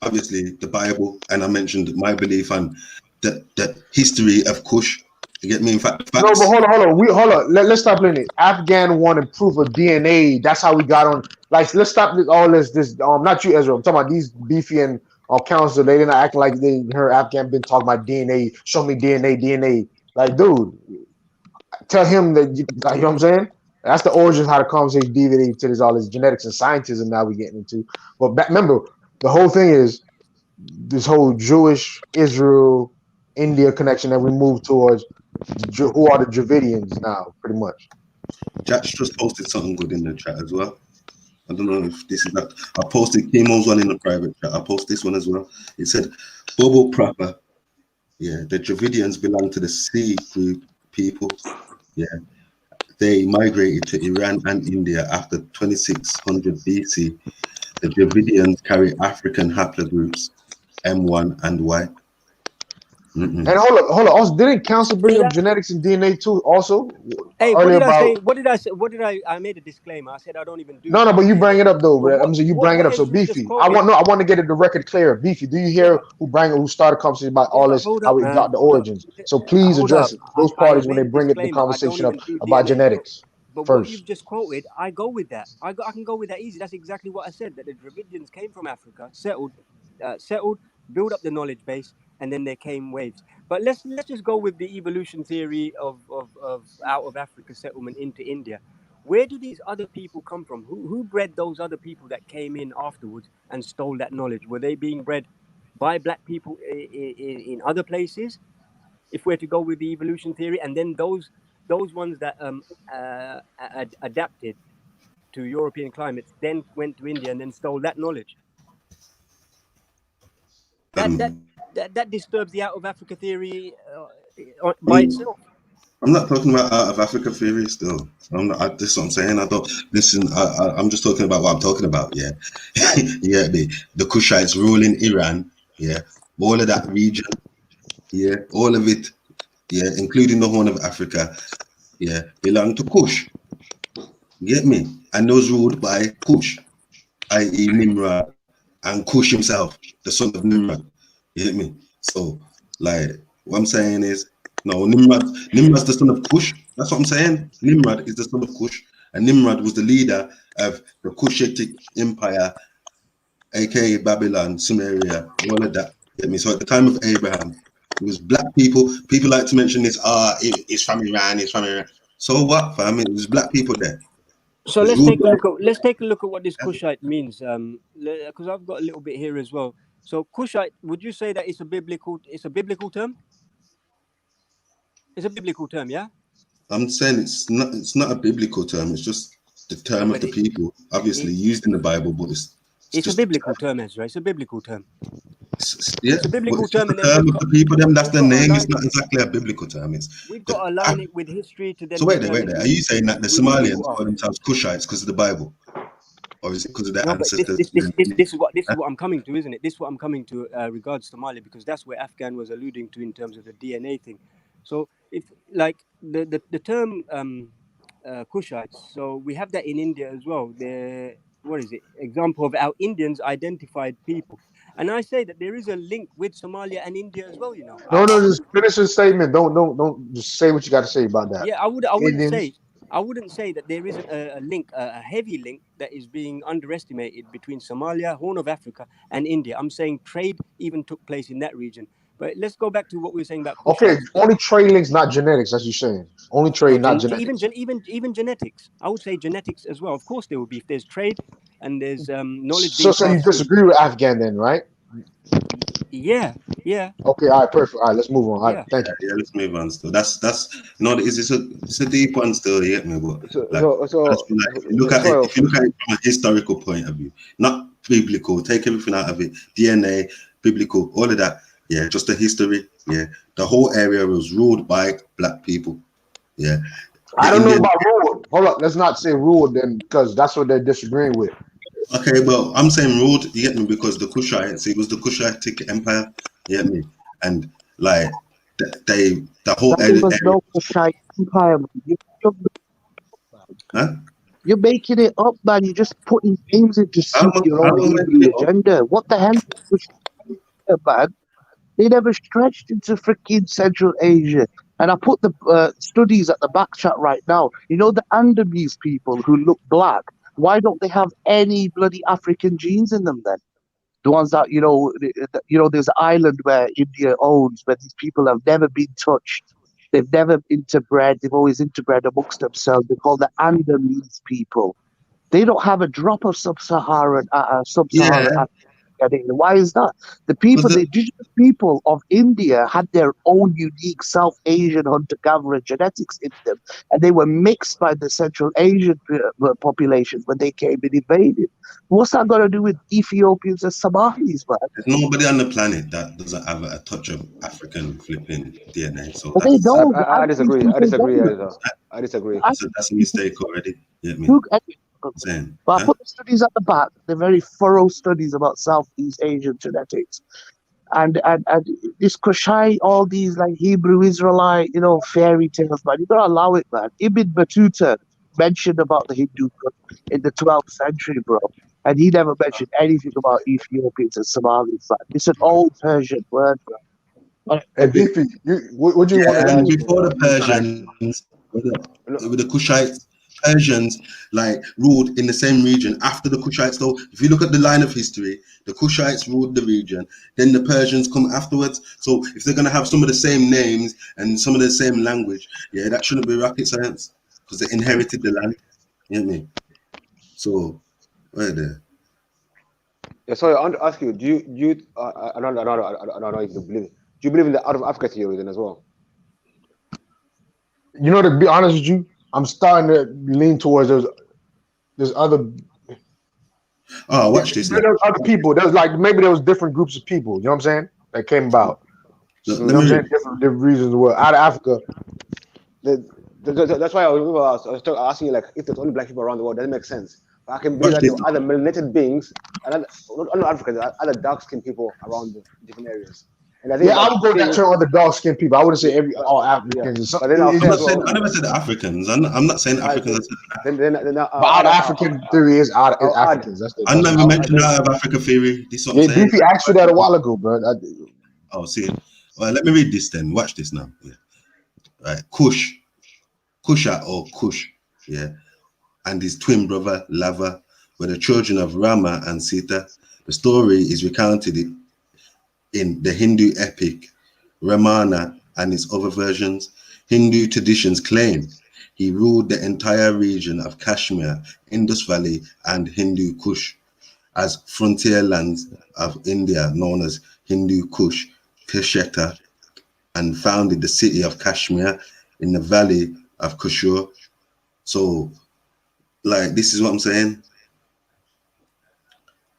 obviously the Bible, and I mentioned my belief on the history of Kush. You get me? In fact, no, but hold on. Let's stop playing it. Afghan wanted proof of DNA. That's how we got on. Like, let's stop all this. Not you, Ezra. I'm talking about these Beefy and council. They didn't act like they heard Afghan been talking about DNA. Show me DNA. Like, dude, tell him that. You know what I'm saying? That's the origin of how the conversation deviated to all this genetics and scientism now we're getting into. But remember, the whole thing is this whole Jewish, Israel, India connection that we move towards. Who are the Dravidians now, pretty much? Jack's just posted something good in the chat as well. I don't know if this is that. I posted Kemo's one in the private chat. I post this one as well. It said, Bobo proper. Yeah, the Dravidians belong to the Sea group people. Yeah. They migrated to Iran and India after 2600 BC. The Dravidians carry African haplogroups M1 and Y. And hold on. Also, didn't council bring up genetics and DNA too? Also, hey, what did I say? What did I made a disclaimer. I said I don't even do. No, but you bring it up though, bro. I'm saying you bring it up. So Beefy, I want to get the record clear. Beefy, do you hear who started conversation about all this? How we got the origins? So please address those parties when they bring up the conversation up about genetics. But what you've just quoted, I go with that. I can go with that easy. That's exactly what I said. That the Dravidians came from Africa, settled, build up the knowledge base, and then there came waves. But let's just go with the evolution theory of out of Africa settlement into India. Where do these other people come from? Who bred those other people that came in afterwards and stole that knowledge? Were they being bred by black people in other places? If we're to go with the evolution theory, and then those ones that adapted to European climates then went to India and then stole that knowledge. That disturbs the out of Africa theory by itself. I'm not talking about out of Africa theory still. This is what I'm saying. I don't listen. I'm just talking about what I'm talking about. Yeah, yeah. The Kushites ruling Iran. Yeah, all of that region. Yeah, all of it. Yeah, including the Horn of Africa. Yeah, belong to Kush. You get me? And those ruled by Kush, i.e. Nimrod, and Kush himself, the son of Nimrod. You get me? So, like, what I'm saying is, no, Nimrod's the son of Kush. That's what I'm saying. Nimrod is the son of Kush, and Nimrod was the leader of the Kushitic Empire, aka Babylon, Sumeria, all of that. You get me? So at the time of Abraham, it was black people. People like to mention this. It's from Iran. It's from Iran. So what, fam? It was black people there. So let's take a look at what this Kushite means. Because I've got a little bit here as well. So Kushite, would you say that it's a biblical term? It's a biblical term, yeah? I'm saying it's not a biblical term. It's just the term of the people, obviously used in the Bible, but it's a biblical term, Ezra. It's a biblical term. Yeah, it's a biblical term, and then of the people. Them, that's the name. It's not exactly a biblical term. We've got to align it with history to then. So wait there. Are you saying that the Somalians call themselves Kushites because of the Bible, or is it because of their ancestors? This is what I'm coming to, isn't it? This is what I'm coming to regards to Somalia, because that's where Afghan was alluding to in terms of the DNA thing. So if like the term Kushites, so we have that in India as well. What is it? Example of how Indians identified people. And I say that there is a link with Somalia and India as well, you know. No, just finish the statement. Don't just say what you got to say about that. Yeah, I wouldn't say that there isn't a link, a heavy link that is being underestimated between Somalia, Horn of Africa, and India. I'm saying trade even took place in that region. But let's go back to what we were saying about Kushites. Okay, only trade links, not genetics, as you're saying. Only trade, not genetics. Even genetics. I would say genetics as well. Of course, there will be if there's trade and there's knowledge. So you disagree with Afghan then, right? Yeah. Okay, all right, perfect. All right, let's move on. All right, thank you. Yeah, let's move on. Still, that's no, it's a deep one still. You get me? But if you look at it from a historical point of view, not biblical. Take everything out of it. DNA, biblical, all of that. Yeah, just the history. Yeah, the whole area was ruled by black people. Yeah, I don't know about ruled. Hold up, let's not say ruled then, because that's what they're disagreeing with. Okay, well, I'm saying ruled. You get me? Because the Kushites, it was the Kushitic Empire. You get me? And like the whole area. There was no Kushite Empire. You're making it up, man. You're just putting things into suit your own agenda. What the hell, man? They never stretched into freaking Central Asia. And I put the studies at the back chat right now. You know, the Andamese people who look black, why don't they have any bloody African genes in them then? The ones that, there's an island where India owns, where these people have never been touched. They've never interbred. They've always interbred amongst themselves. They're called the Andamese people. They don't have a drop of sub-Saharan Africa. Why is that? The indigenous people of India had their own unique South Asian hunter-gatherer genetics in them, and they were mixed by the Central Asian population when they came and invaded. What's that got to do with Ethiopians and Somalis, man? There's nobody on the planet that doesn't have a touch of African flipping DNA. So they don't. I disagree. That's a mistake already. Yeah, But I put the studies at the back. They're very thorough studies about Southeast Asian genetics, and this Kushite, all these like Hebrew Israelite, fairy tales, man. You gotta allow it, man. Ibn Battuta mentioned about the Hindu in the 12th century, bro, and he never mentioned anything about Ethiopians and Somalis. Man. It's an old Persian word, bro. And what do you want to before the Persians, with the Kushites Persians like ruled in the same region after the Kushites. Though, if you look at the line of history, the Kushites ruled the region, then the Persians come afterwards. So if they're gonna have some of the same names and some of the same language, yeah, that shouldn't be rocket science because they inherited the land. You know what I mean? So right there. Yeah, sorry, I want to ask you, I don't know if you believe it. Do you believe in the out of Africa theory then as well? You know, to be honest with you, I'm starting to lean towards there's other. Oh, watch this. There's other people. There's like maybe there was different groups of people. You know what I'm saying? That came about. Look, You know what I'm saying? Different reasons were out of Africa. That's why I was asking you, like, if there's only black people around the world, doesn't make sense. But I can believe that there are other melanated beings, and not Africans, other dark-skinned people around the different areas. And I think I would go that term other dark-skinned people. I wouldn't say all Africans. Yeah. But then I'll say I never said Africans. I'm not saying Africans. But out African theory is out of Africans. That's the. I never mentioned out of Africa theory. This is what I'm saying. Beefy asked you that a while ago, bro. Oh, see. Well, let me read this then. Watch this now. Yeah. Right. Kusha or Kush, yeah, and his twin brother Lava were the children of Rama and Sita. The story is recounted in the Hindu epic Ramayana and its other versions. Hindu traditions claim he ruled the entire region of Kashmir, Indus Valley, and Hindu Kush as frontier lands of India, known as Hindu Kush, Kashetta, and founded the city of Kashmir in the valley of Kushur. So, like, this is what I'm saying.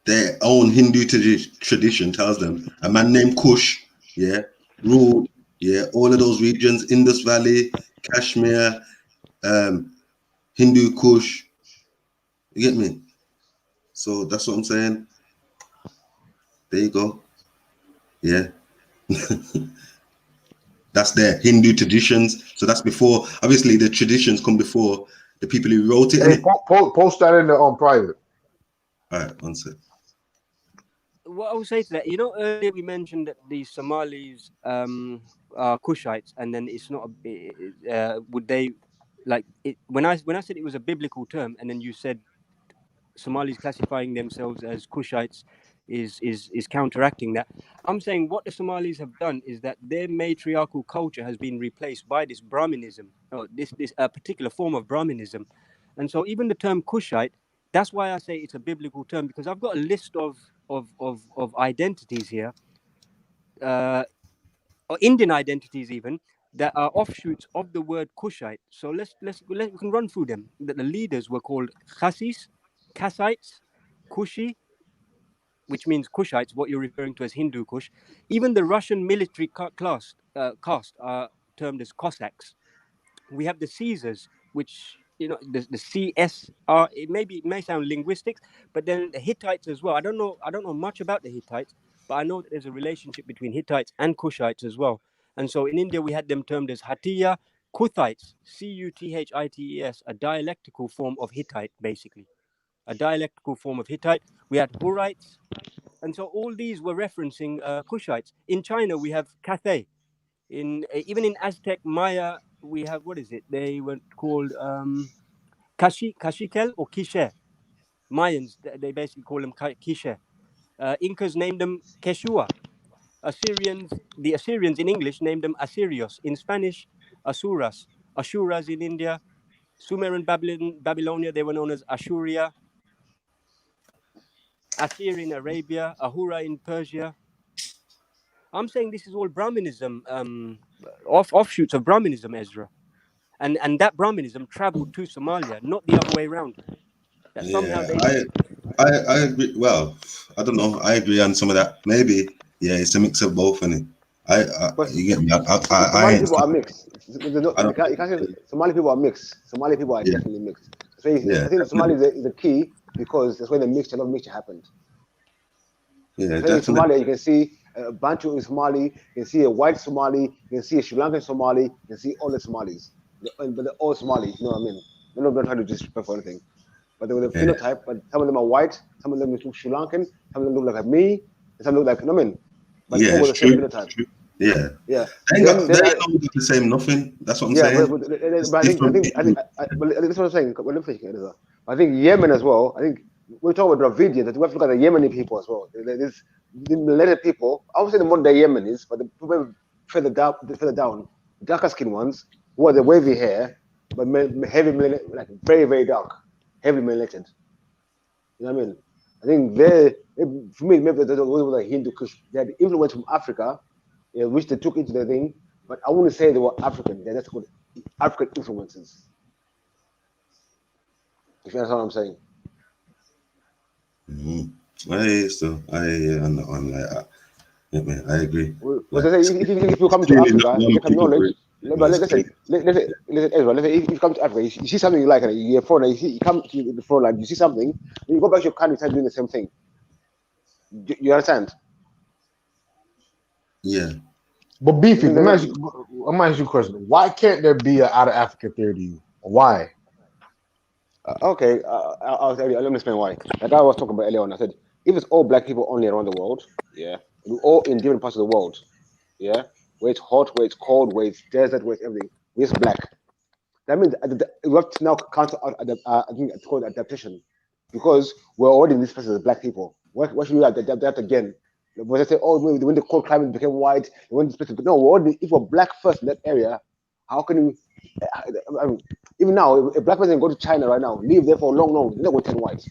Their own Hindu tradition tells them a man named Kush, yeah, ruled, yeah, all of those regions, Indus Valley, Kashmir, Hindu Kush. You get me? So that's what I'm saying. There you go. Yeah. That's their Hindu traditions. So that's before, obviously the traditions come before the people who wrote it. Hey, post that in the private. All right, one sec. What I would say to that, you know, earlier we mentioned that the Somalis are Kushites, and then it's not would they like it when I said it was a biblical term, and then you said Somalis classifying themselves as Kushites is counteracting that. I'm saying what the Somalis have done is that their matriarchal culture has been replaced by this Brahminism, or this particular form of Brahminism, and so even the term Kushite, that's why I say it's a biblical term, because I've got a list of identities here, or Indian identities even, that are offshoots of the word Kushite. So we can run through them. That the leaders were called Khasis, Kassites, Kushi, which means Kushites, what you're referring to as Hindu Kush. Even the Russian military caste are termed as Cossacks. We have the Caesars, which, you know, the CSR. It may sound linguistics, but then the Hittites as well. I don't know much about the Hittites, but I know that there's a relationship between Hittites and Kushites as well. And so in India we had them termed as Hattiya, Kuthites, Cuthites, a dialectical form of Hittite, basically. A dialectical form of Hittite. We had Hurrites, and so all these were referencing Kushites. In China, we have Cathay. Even in Aztec, Maya, we have, what is it? They were called Caciquel or Quiche. Mayans, they basically call them Quiche. Incas named them Quechua. The Assyrians in English named them Assyrios. In Spanish, Asuras. Ashuras in India. Sumer and Babylonia, they were known as Ashuria. Assyria in Arabia, Ahura in Persia. I'm saying this is all Brahminism, offshoots of Brahminism, Ezra. And that Brahminism traveled to Somalia, not the other way around. That somehow I agree. Well, I don't know. I agree on some of that. Maybe, yeah, it's a mix of both, and you get me. Somali people are mixed. You can't say Somali people are mixed. Somali people are definitely mixed. So I think Somali is the key, because that's where the mixture of mixture happened. Yeah, so in Somalia, you can see a Bantu in Somali, you can see a white Somali, you can see a Sri Lankan Somali, you can see all the Somalis. But they're all Somali, you know what I mean? They're not trying to disrespect for anything. But they were the phenotype, but some of them are white, some of them look Sri Lankan, some of them look like me, and some look like, you know what I mean? But all the same phenotype. Yeah. Yeah. They ain't got the same nothing. That's what I'm saying. But I think but that's what I'm saying. Well, let me finish it, Elisa. I think Yemen as well. I think we're talking about Dravidians. We have to look at the Yemeni people as well. There's the millennial people. I would say the modern day Yemenis, but the people further down, darker skinned ones who are the wavy hair, but heavy, like very, very dark, heavy melanated. You know what I mean? I think for me, maybe those were like Hindu Kush. They had influence from Africa, which they took into the thing. But I wouldn't say they were African. They're just called African influences. If you understand what I'm saying. On like that. Yeah, man, I agree. Well, if you come to Africa, you get some knowledge. But listen, Ezra, if you come to Africa, you see something you like, and you're foreigner, you come to the foreign land, you see something, then you go back to your country, start doing the same thing. You understand? Yeah. But Beefy, I'm asking you a question. Why can't there be an out of Africa theory to you? Why? Okay, I'll tell you. Let me explain why. Like I was talking about earlier on, I said if it's all black people only around the world, yeah, we're all in different parts of the world, yeah, where it's hot, where it's cold, where it's desert, where it's everything, we're just black. That means we have to now counter. I think it's called adaptation, because we're already in this place as black people. Why should we adapt again? When they say, oh, when the cold climate became white, when this place, no, we're already, if we're black first in that area, how can we? I mean, even now, if a black person go to China right now, live there for long, they're not going to turn white.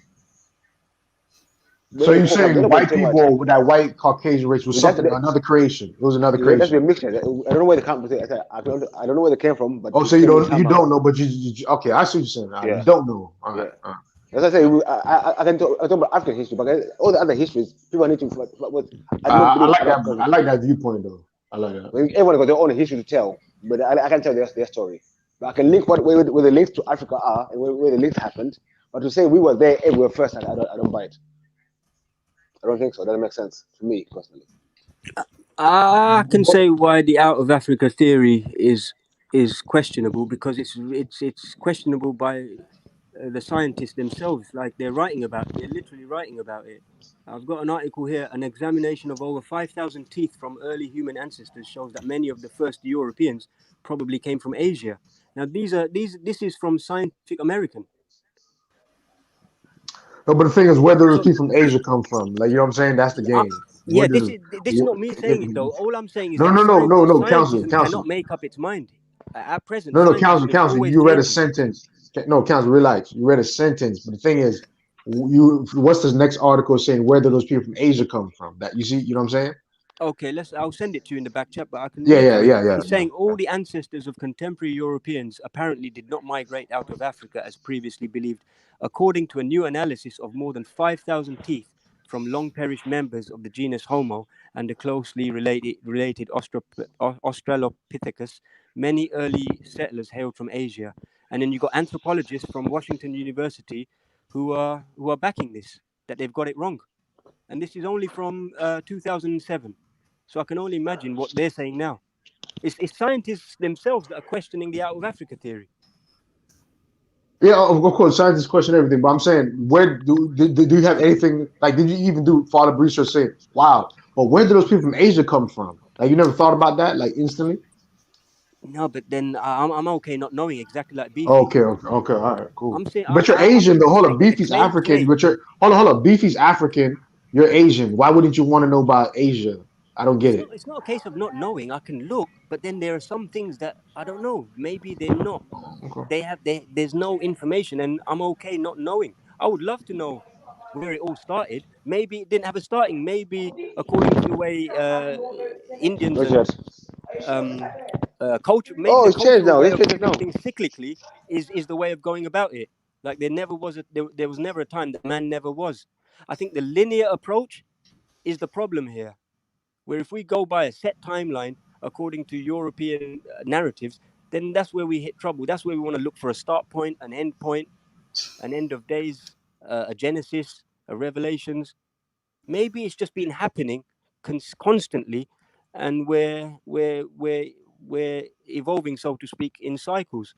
So you're saying white people with that white Caucasian race was something, another creation? It was another creation. That's a mixture. I don't know where they come from. I don't know where they came from. But so you don't know, but you okay? I see what you're saying. You don't know. All right. As I say, I can talk about African history, but all the other histories, people need to. I like that. I like that viewpoint, though. I like that. Everyone got their own history to tell, but I can tell their story. But I can link where the links to Africa are and where the links happened. But to say we were there everywhere first, I don't buy it. I don't think so. That doesn't make sense to me personally. I can say why the out of Africa theory is questionable, because it's questionable by the scientists themselves. Like they're literally writing about it. I've got an article here. An examination of over 5,000 teeth from early human ancestors shows that many of the first Europeans probably came from Asia. Now this is from Scientific American. No, but the thing is, where do those people from Asia come from? Like, you know what I'm saying? That's the game. Yeah, this is not me saying it though. All I'm saying is no, scientism counsel. cannot make up its mind. At present, counsel. You read a sentence. No, counsel, relax. You read a sentence, but the thing is, what's this next article saying? Where do those people from Asia come from? That you see, you know what I'm saying? Okay, I'll send it to you in the back chat, but I can. Yeah. It's saying all the ancestors of contemporary Europeans apparently did not migrate out of Africa as previously believed, according to a new analysis of more than 5,000 teeth from long-perished members of the genus Homo and the closely related Australopithecus. Many early settlers hailed from Asia, and then you got anthropologists from Washington University who are backing this, that they've got it wrong, and this is only from 2007. So I can only imagine what they're saying now. It's scientists themselves that are questioning the out of Africa theory. Yeah, of course, scientists question everything, but I'm saying, where do you have anything, like, did you even do follow-up research saying, wow, but where do those people from Asia come from? Like, you never thought about that, like, instantly? No, but then I'm okay not knowing exactly like Beefy. Okay, all right, cool. I'm saying, but you're Asian, though. Hold up, Beefy's African, but you're, hold up, Beefy's African, you're Asian. Why wouldn't you want to know about Asia? I don't get it. It's not a case of not knowing. I can look, but then there are some things that I don't know. Maybe they're not. Okay. There's no information, and I'm okay not knowing. I would love to know where it all started. Maybe it didn't have a starting. Maybe according to the way Indians and culture, maybe the cultural way of doing things cyclically is the way of going about it. Like there was never a time that man never was. I think the linear approach is the problem here, where if we go by a set timeline according to European narratives, then that's where we hit trouble. That's where we want to look for a start point, an end point, an end of days, a genesis, a revelations. Maybe it's just been happening constantly, and we're evolving, so to speak, in cycles.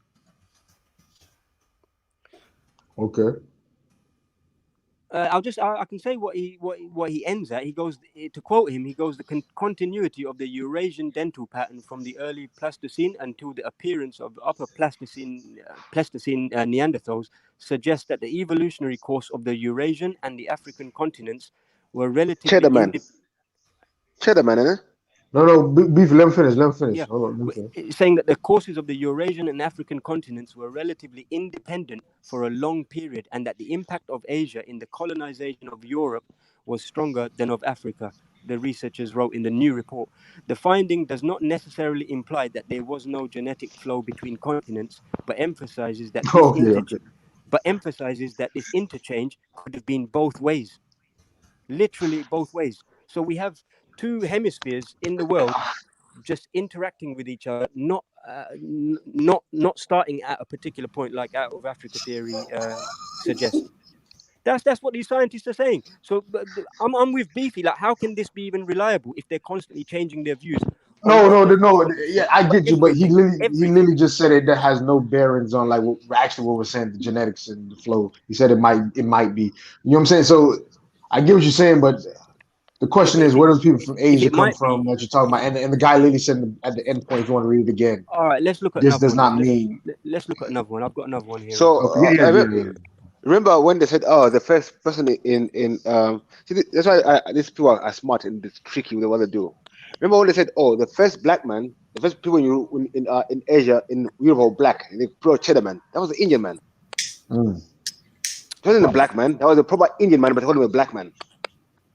Okay. I can say what he ends at. He goes, to quote him, he goes, the continuity of the Eurasian dental pattern from the early Pleistocene until the appearance of upper Pleistocene Neanderthals suggests that the evolutionary course of the Eurasian and the African continents were relatively Cheddar man, innit? No, beef. Let him finish. Yeah, Hold on, let him finish. saying that the courses of the Eurasian and African continents were relatively independent for a long period, and that the impact of Asia in the colonization of Europe was stronger than of Africa, the researchers wrote in the new report. The finding does not necessarily imply that there was no genetic flow between continents, but emphasizes that this interchange could have been both ways, literally both ways. So we have two hemispheres in the world just interacting with each other, not starting at a particular point like out of Africa theory suggests. That's what these scientists are saying. So I'm with Beefy. Like, how can this be even reliable if they're constantly changing their views? No. Yeah, I get you, but he literally just said it. That has no bearings on like what we're saying, the genetics and the flow. He said it might be. You know what I'm saying? So I get what you're saying, but the question is, where do people from Asia come from that you're talking about? And the guy literally said at the end point, if you want to read it again. All right, let's look at this does not mean. Let's look at another one. I've got another one here. So remember when they said, "Oh, the first person in see, that's why these people are smart and it's tricky with what they do." Remember when they said, "Oh, the first black man, the first people in Asia, in Europe were black, and they brought cheddar man. That was the Indian man. It wasn't a black man. That was a proper Indian man, but they called him a black man.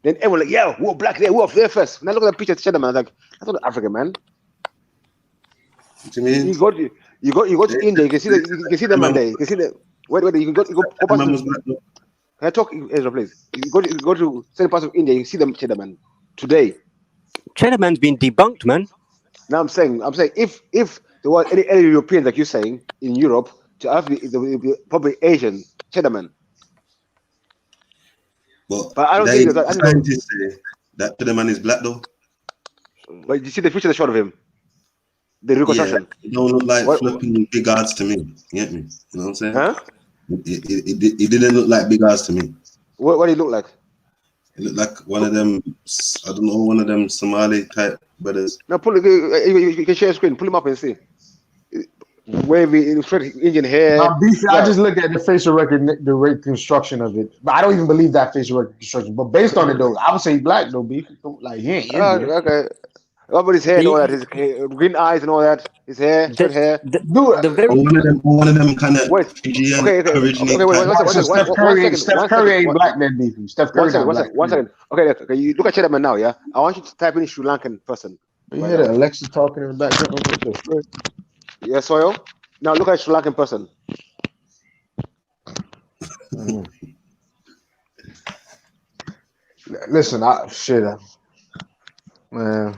Then everyone like, yeah, we're black there, we're there first. When I look at the picture of cheddar man, I was like, that's not an African man. What do you mean? You go to India, you can see the man there. You can see the wait, you go past. Can I talk, Ezra, please? You go to certain parts of India, you can see the cheddar man today. Cheddar man's been debunked, man. Now I'm saying if there was any Europeans like you're saying in Europe, to have probably Asian cheddar man. But I don't think that scientists say that cheddar man is black though. But you see the picture they shot of him. The reconstruction. Yeah, it don't look like flipping big odds to me. You get me? You know what I'm saying? Huh? It didn't look like big odds to me. What did it look like? It looked like one of them, I don't know, one of them Somali type brothers. Now you can share your screen, pull him up and see. Wavy, Indian hair. I just look at the facial reconstruction of it, but I don't even believe that facial reconstruction. But based on it though, I would say black though, Beef. Like he ain't Indian. Okay. What about his hair and all that? His green eyes and all that. His hair, short hair. One of them kind of. Steph Curry ain't black then, Beefy. Steph Curry ain't black. One second. Okay, you look at Cheddar Man now, yeah? I want you to type in Sri Lankan person. You hear that Alexa talking in the background? Yeah, Soil. Now look at Sri Lankan person. Listen, man.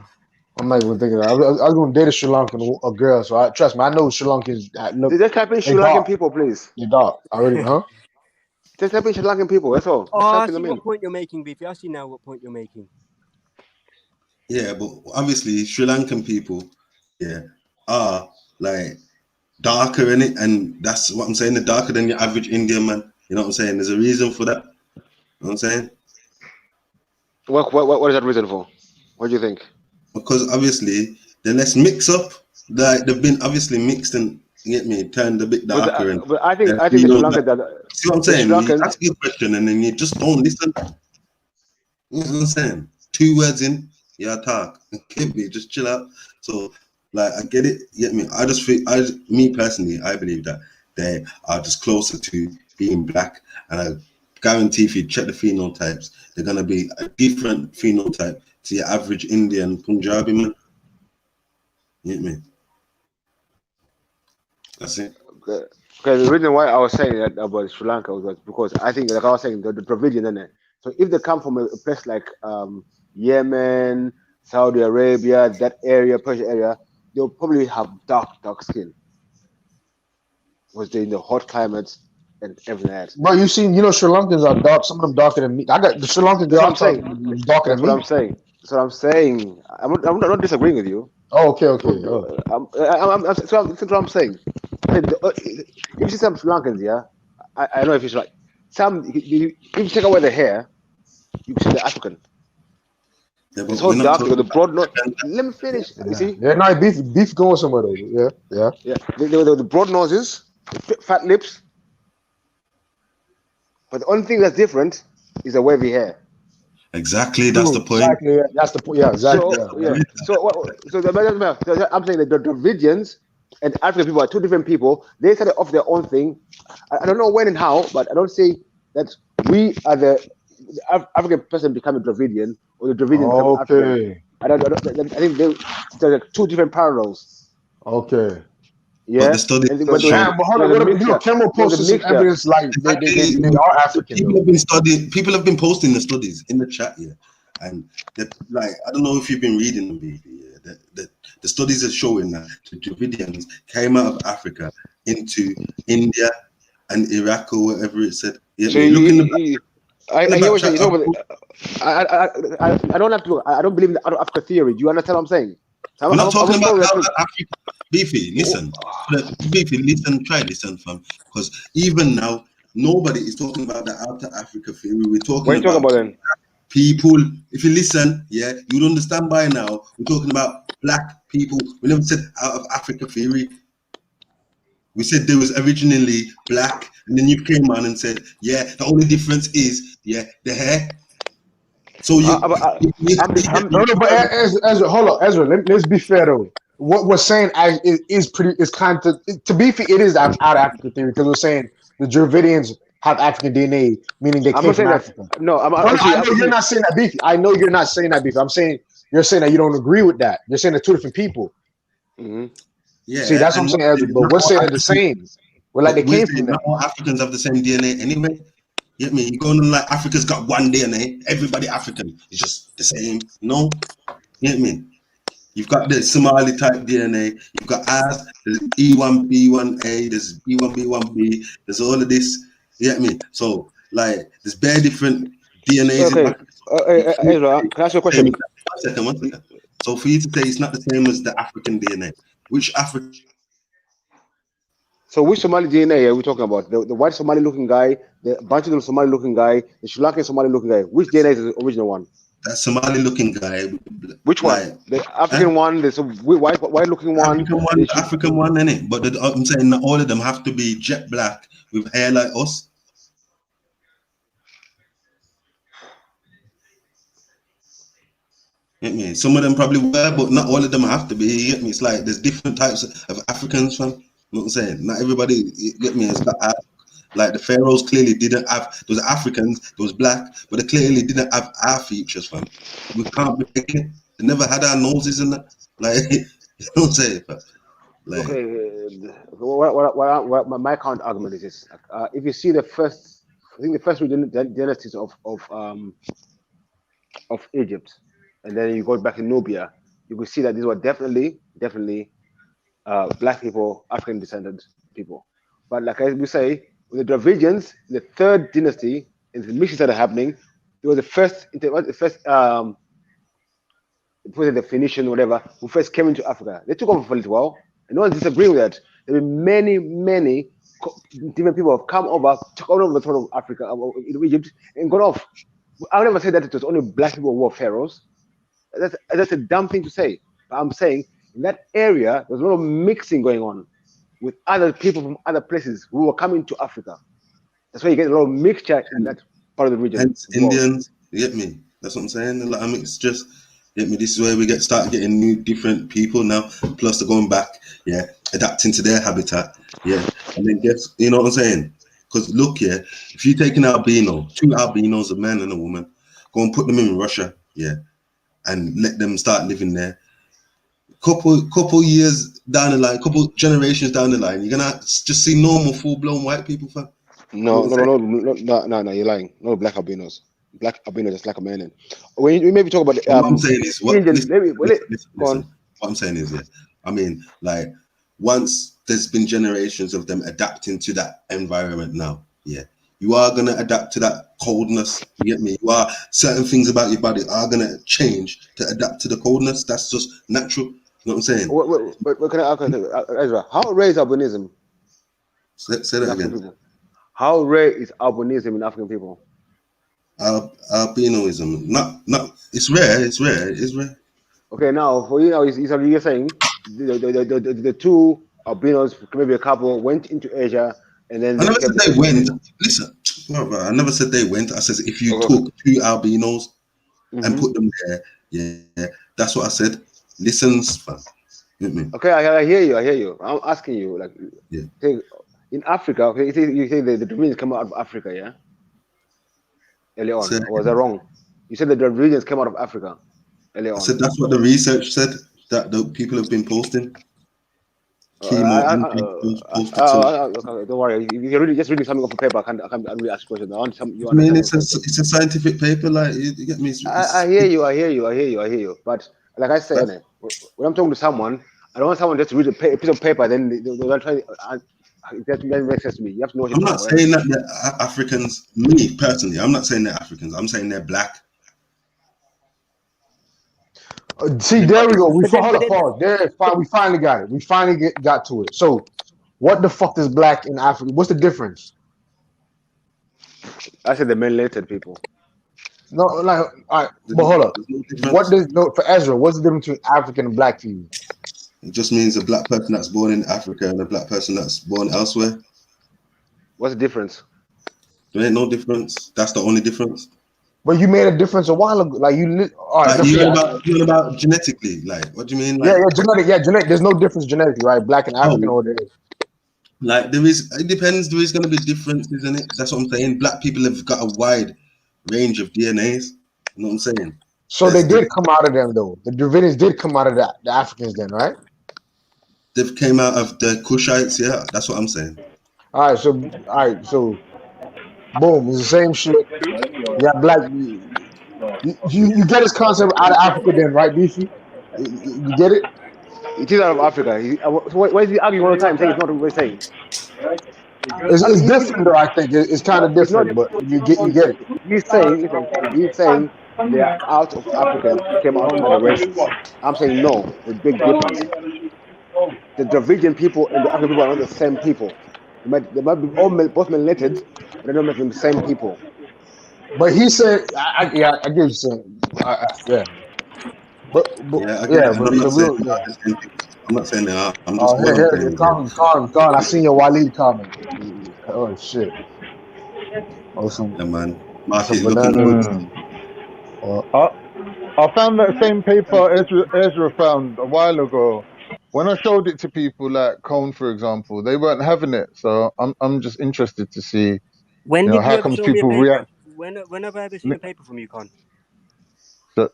I'm not even thinking that. I was going to date a Sri Lankan girl, so trust me, I know Sri Lankans. Just type in Sri Lankan people, please. You're dark. Already, huh? Just type in Sri Lankan people, that's all. I see what point you're making, Beefy. I see now what point you're making. Yeah, but obviously Sri Lankan people, are like darker in it, and that's what I'm saying. They're darker than your average Indian man. You know what I'm saying? There's a reason for that. You know what I'm saying? What is that reason for? What do you think? Because obviously the less mix up, like they've been obviously mixed and turned a bit darker. But I think the Sri Lankan see what I'm saying? You ask a question and then you just don't listen. You know what I'm saying? 2 words in, talk. Give me, just chill out. So like I get it, you get me? I just think me personally, I believe that they are just closer to being black, and I guarantee if you check the phenotypes, they're gonna be a different phenotype to your average Indian Punjabi man. You get me? That's it. Okay, the reason why I was saying that about Sri Lanka was because I think, like I was saying, the Dravidian, isn't it? So if they come from a place like Yemen, Saudi Arabia, that area, Persia area, they'll probably have dark skin. Was they in the hot climates and everything else. Bro, you Sri Lankans are dark. Some of them darker than me. I got the Sri Lankan girl darker than me. That's what I'm saying. I'm not disagreeing with you. Oh, okay. That's what I'm saying. If you see some Sri Lankans, I know if it's like if you take away the hair, you see the African. Yeah, It's whole dark with the broad nose. Let me finish. You see? Yeah, no, beef going somewhere though. Yeah. The broad noses, the fat lips. But the only thing that's different is the wavy hair. Exactly, that's the point. Exactly, that's the point. Yeah, exactly. I'm saying that the Dravidians and African people are two different people. They started off their own thing. I don't know when and how, but I don't say that we are the African person becoming Dravidian or the Dravidian becoming African. I think they're like two different parallels. Okay. Yeah. But the study Cameron posted some evidence like they are African. People have been posting the studies in the chat here, and like I don't know if you've been reading them, baby. The studies are showing that the Dravidians came out of Africa into India and Iraq or whatever it said. Yeah, So I hear what you're talking about. I don't have to. I don't believe in the out of Africa theory. Do you understand what I'm saying? I'm not talking about out of Africa. Beefy, listen. Beefy, listen, fam. Because even now, nobody is talking about the out of Africa theory. We're talking about then? People. If you listen, yeah, you'd understand by now. We're talking about black people. We never said out of Africa theory. We said there was originally black, and then you came on and said, yeah, the only difference is, yeah, the hair. So But Ezra, hold on, Ezra. Let's be fair though. What we're saying is kind of, to be fair, it is out of African theory because we're saying the Dravidians have African DNA, meaning they came from Africa. I know you're not saying that, Beefy. I know you're not saying that, Beefy. I'm saying you're saying that you don't agree with that. You're saying they're two different people. Mm-hmm. Yeah, see, that's what I'm saying, Ezra. But we're saying they're the same. We're like they came from them. All Africans have the same DNA anyway. You get me? You're going on like Africa's got one DNA. Everybody African is just the same. No, you get me? You've got the Somali type DNA. You've got ours. There's E1B1A. There's E1B1B. There's all of this. You get me? So like, there's bare different DNAs. Okay. Ezra, can I ask you a question? One second. So for you to say it's not the same as the African DNA, which African? So which Somali DNA are we talking about? The white Somali looking guy, the Bantu Somali looking guy, the Sri Lankan Somali looking guy. Which DNA is the original one? That Somali looking guy. Which one? The African one, the white looking one. African one, innit? But I'm saying that all of them have to be jet black with hair like us. Get me? Some of them probably were, but not all of them have to be. You get me? It's like there's different types of Africans, fam. You know what I'm saying? Not everybody, you get me? It's got like the pharaohs clearly didn't have. Those Africans, those black, but they clearly didn't have our features, fam. We can't be thinking. They never had our noses in that. Like, you know what I'm saying? Like, okay. What my counter argument is this: if you see the first, I think the first dynasties of Egypt, and then you go back to Nubia, you can see that these were definitely black people, African descended people. But like we say, with the Dravidians, the third dynasty, and the missions that are happening, it was the first the Phoenician, whatever, who first came into Africa. They took over for a little while, and no one's disagreeing with that. There were many different people have come over, took over the throne of Africa, Egypt, and gone off. I would never say that it was only black people who were pharaohs. That's a dumb thing to say. But I'm saying in that area, there's a lot of mixing going on with other people from other places who were coming to Africa. That's why you get a lot of mixture in that part of the region. Hence Indians, you get me? That's what I'm saying. Like, I mean, it's just, you get me? This is where we start getting new, different people now. Plus, they're going back, yeah, adapting to their habitat, yeah. And then guess, you know what I'm saying? Because look, yeah, if you take an albino, two albinos, a man and a woman, go and put them in Russia, yeah, and let them start living there. Couple years down the line, couple generations down the line, you're gonna just see normal full-blown white people, fam. No, you're lying. No black albinos. Black albinos just like a man. When you maybe talk about what I'm saying is listen. What I'm saying is, yeah, I mean, like, once there's been generations of them adapting to that environment now, yeah, you are gonna adapt to that coldness. You get me? You are, certain things about your body are gonna change to adapt to the coldness. That's just natural. You know what I'm saying? What can I ask, Ezra? How rare is albinism? Say that again. How rare is albinism in African people? Albinoism, not. It's rare. It's rare. It's rare. Okay, now for you now, you're saying the two albinos, maybe a couple, went into Asia and then I they never became said they went. Listen, brother, I never said they went. I said if you took two albinos and put them there, yeah, that's what I said. Listen, fam. Okay, I hear you. I hear you. I'm asking you, like, yeah. In Africa, okay, you say the Dravidians come out of Africa, yeah? Early on, or was I wrong? You said the Dravidians came out of Africa early on. I said that's what the research said that the people have been posting. Don't worry. You're really just reading something off a paper. I can't really ask questions. I want some. I mean, it's a scientific paper. Like you get me. I hear you. I hear you. But like I said, when I'm talking to someone, I don't want someone just to read a piece of paper. Then they're trying. That makes sense to me. You have to know. I'm not saying that they're Africans. Me personally, I'm not saying they're Africans. I'm saying they're black. See, there we go. Hold up, pause. There, fine. We finally got it. We finally got to it. So, what the fuck is black in Africa? What's the difference? I said the melanated people. No, like, all right, but hold up. For Ezra? What's the difference between African and black people? It just means a black person that's born in Africa and a black person that's born elsewhere. What's the difference? There ain't no difference. That's the only difference. But you made a difference a while ago. Like you about genetically. Like, what do you mean? Like, genetic. Yeah, genetic. There's no difference genetically, right? Black and African, or there is. Like there is. It depends. There is going to be differences in it. That's what I'm saying. Black people have got a wide range of DNAs. You know what I'm saying? So they did come out of them, though. The Dravidians did come out of the Africans, then, right? They came out of the Kushites. Yeah, that's what I'm saying. All right. So boom, it's the same shit. Yeah, black. You get his concept out of Africa, then, right, DC? You get it? It is out of Africa. Why is he arguing all the time saying it's not what we're saying? It's different, though. I think it's kind of different, but you get it. He's saying they are out of Africa, came out of the West. I'm saying no. There's a big difference. The Dravidian people and the African people are not the same people. They might be both melanated, but they're not the same people. But he said, I get you saying, yeah. But I'm not saying they are. I'm just calm. I seen your Waleed comment. Oh shit. Awesome. Yeah, man. Marty's looking good. I found that same paper Ezra found a while ago. When I showed it to people like Cone, for example, they weren't having it. So I'm just interested to see how comes people react. When have I ever seen a paper from you, Con?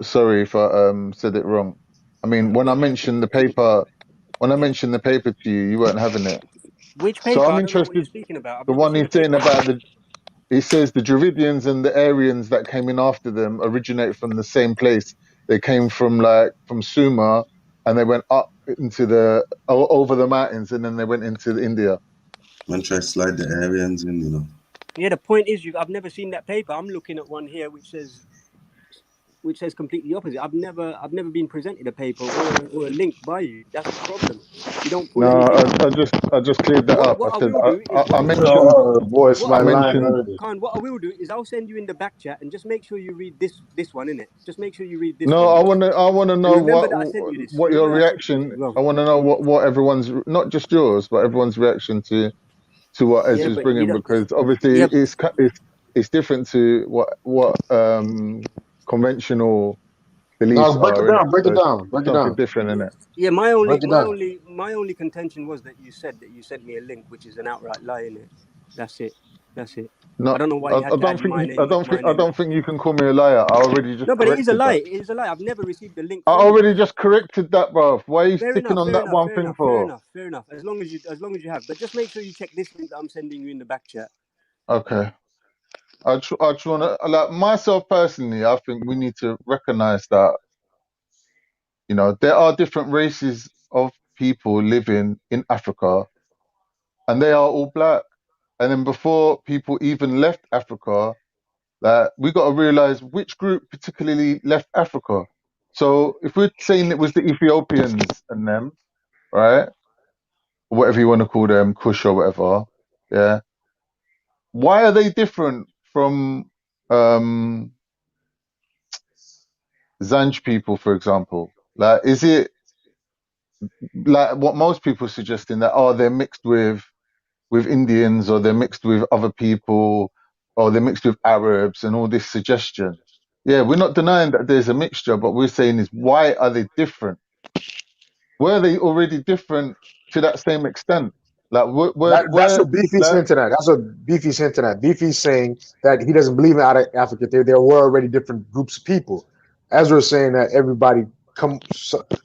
Sorry if I said it wrong. I mean, when I mentioned the paper to you, you weren't having it. Which paper? So I'm I don't know what you're interested. speaking about. The one he's saying about he says the Dravidians and the Aryans that came in after them originate from the same place. They came from Sumer, and they went up into over the mountains, and then they went into India. Man, try to slide the Aryans in, you know. Yeah, the point is, I've never seen that paper. I'm looking at one here which says completely opposite. I've never been presented a paper or a link by you. That's the problem. You don't put I just cleared that up. What I said I mentioned. Con, what I will do is I'll send you in the back chat and just make sure you read this one, innit? Just make sure you read this. No, one. I wanna know what your reaction. I want to know what everyone's, not just yours, but everyone's reaction to what Ezra's bringing, because obviously it's different to what conventional beliefs are. Break it down. Something different in it. Yeah, my only contention was that you said that you sent me a link, which is an outright lie in it. That's it. No, I don't know why. I don't think you can call me a liar. I already just. No, but it is a lie. It is a lie. I've never received the link. I already just corrected that, bruv. Why are you sticking on that one thing for? Fair enough. As long as you have, but just make sure you check this link that I'm sending you in the back chat. Okay. I just want to, like, myself personally, I think we need to recognize that, there are different races of people living in Africa, and they are all black. And then before people even left Africa, we got to realize which group particularly left Africa. So if we're saying it was the Ethiopians and them, right, or whatever you want to call them, Kush or whatever, yeah, why are they different from Zanj people, for example? Like, is it like what most people are suggesting that they're mixed with Indians, or they're mixed with other people, or they're mixed with Arabs, and all this suggestion? Yeah, we're not denying that there's a mixture, but we're saying is, why are they different? Were they already different to that same extent? Like, That's what Beefy's like, hinting at. That's what Beefy's hinting at. Beefy's saying that he doesn't believe in Africa. There were already different groups of people. Ezra's saying that everybody come.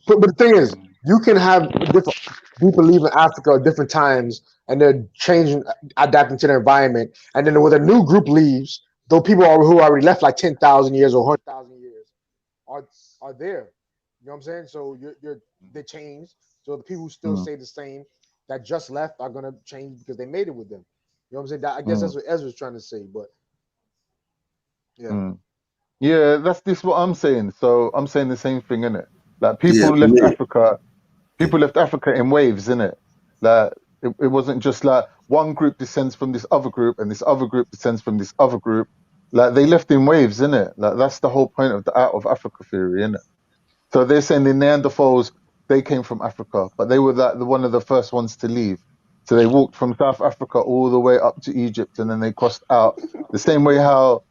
But the thing is, you can have different people leaving Africa at different times, and they're changing, adapting to their environment. And then when a new group leaves, those people who already left like 10,000 years or 100,000 years are there. You know what I'm saying? So they change. So the people who still stay the same that just left are gonna change because they made it with them. You know what I'm saying? I guess that's what Ezra's trying to say. But yeah. Yeah, that's this what I'm saying. So I'm saying the same thing, innit? Like, Yeah, people for left me. Africa. People left Africa in waves, innit? Like, it wasn't just like one group descends from this other group and this other group descends from this other group. Like, they left in waves, innit? Like, that's the whole point of the out of Africa theory, innit? So they're saying the Neanderthals, they came from Africa, but they were like one of the first ones to leave. So they walked from South Africa all the way up to Egypt, and then they crossed out the same way how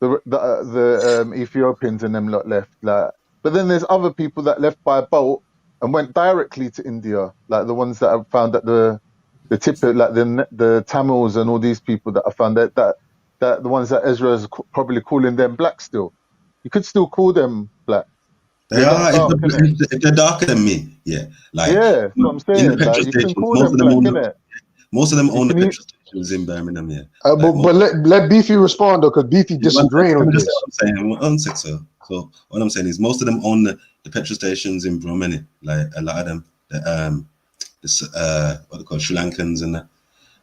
the Ethiopians and them lot left. Like, but then there's other people that left by boat and went directly to India, like the ones that have found that the tip, like the Tamils and all these people that I found that the ones that Ezra is probably calling them black still. You could still call them black. They They're are not dark, innit? if they're darker than me. Yeah, like Yeah, that's what I'm in the saying. petrol Like, you can stations, call them black, innit? most of them You own the can eat. petrol stations in Birmingham. Yeah, But let Beefy respond though, because Beefy disagreeing let me with just say this. what I'm saying. One sec, sir. So what I'm saying is, most of them own the petrol stations in Brum, innit? Like, a lot of them, what they call Sri Lankans and that.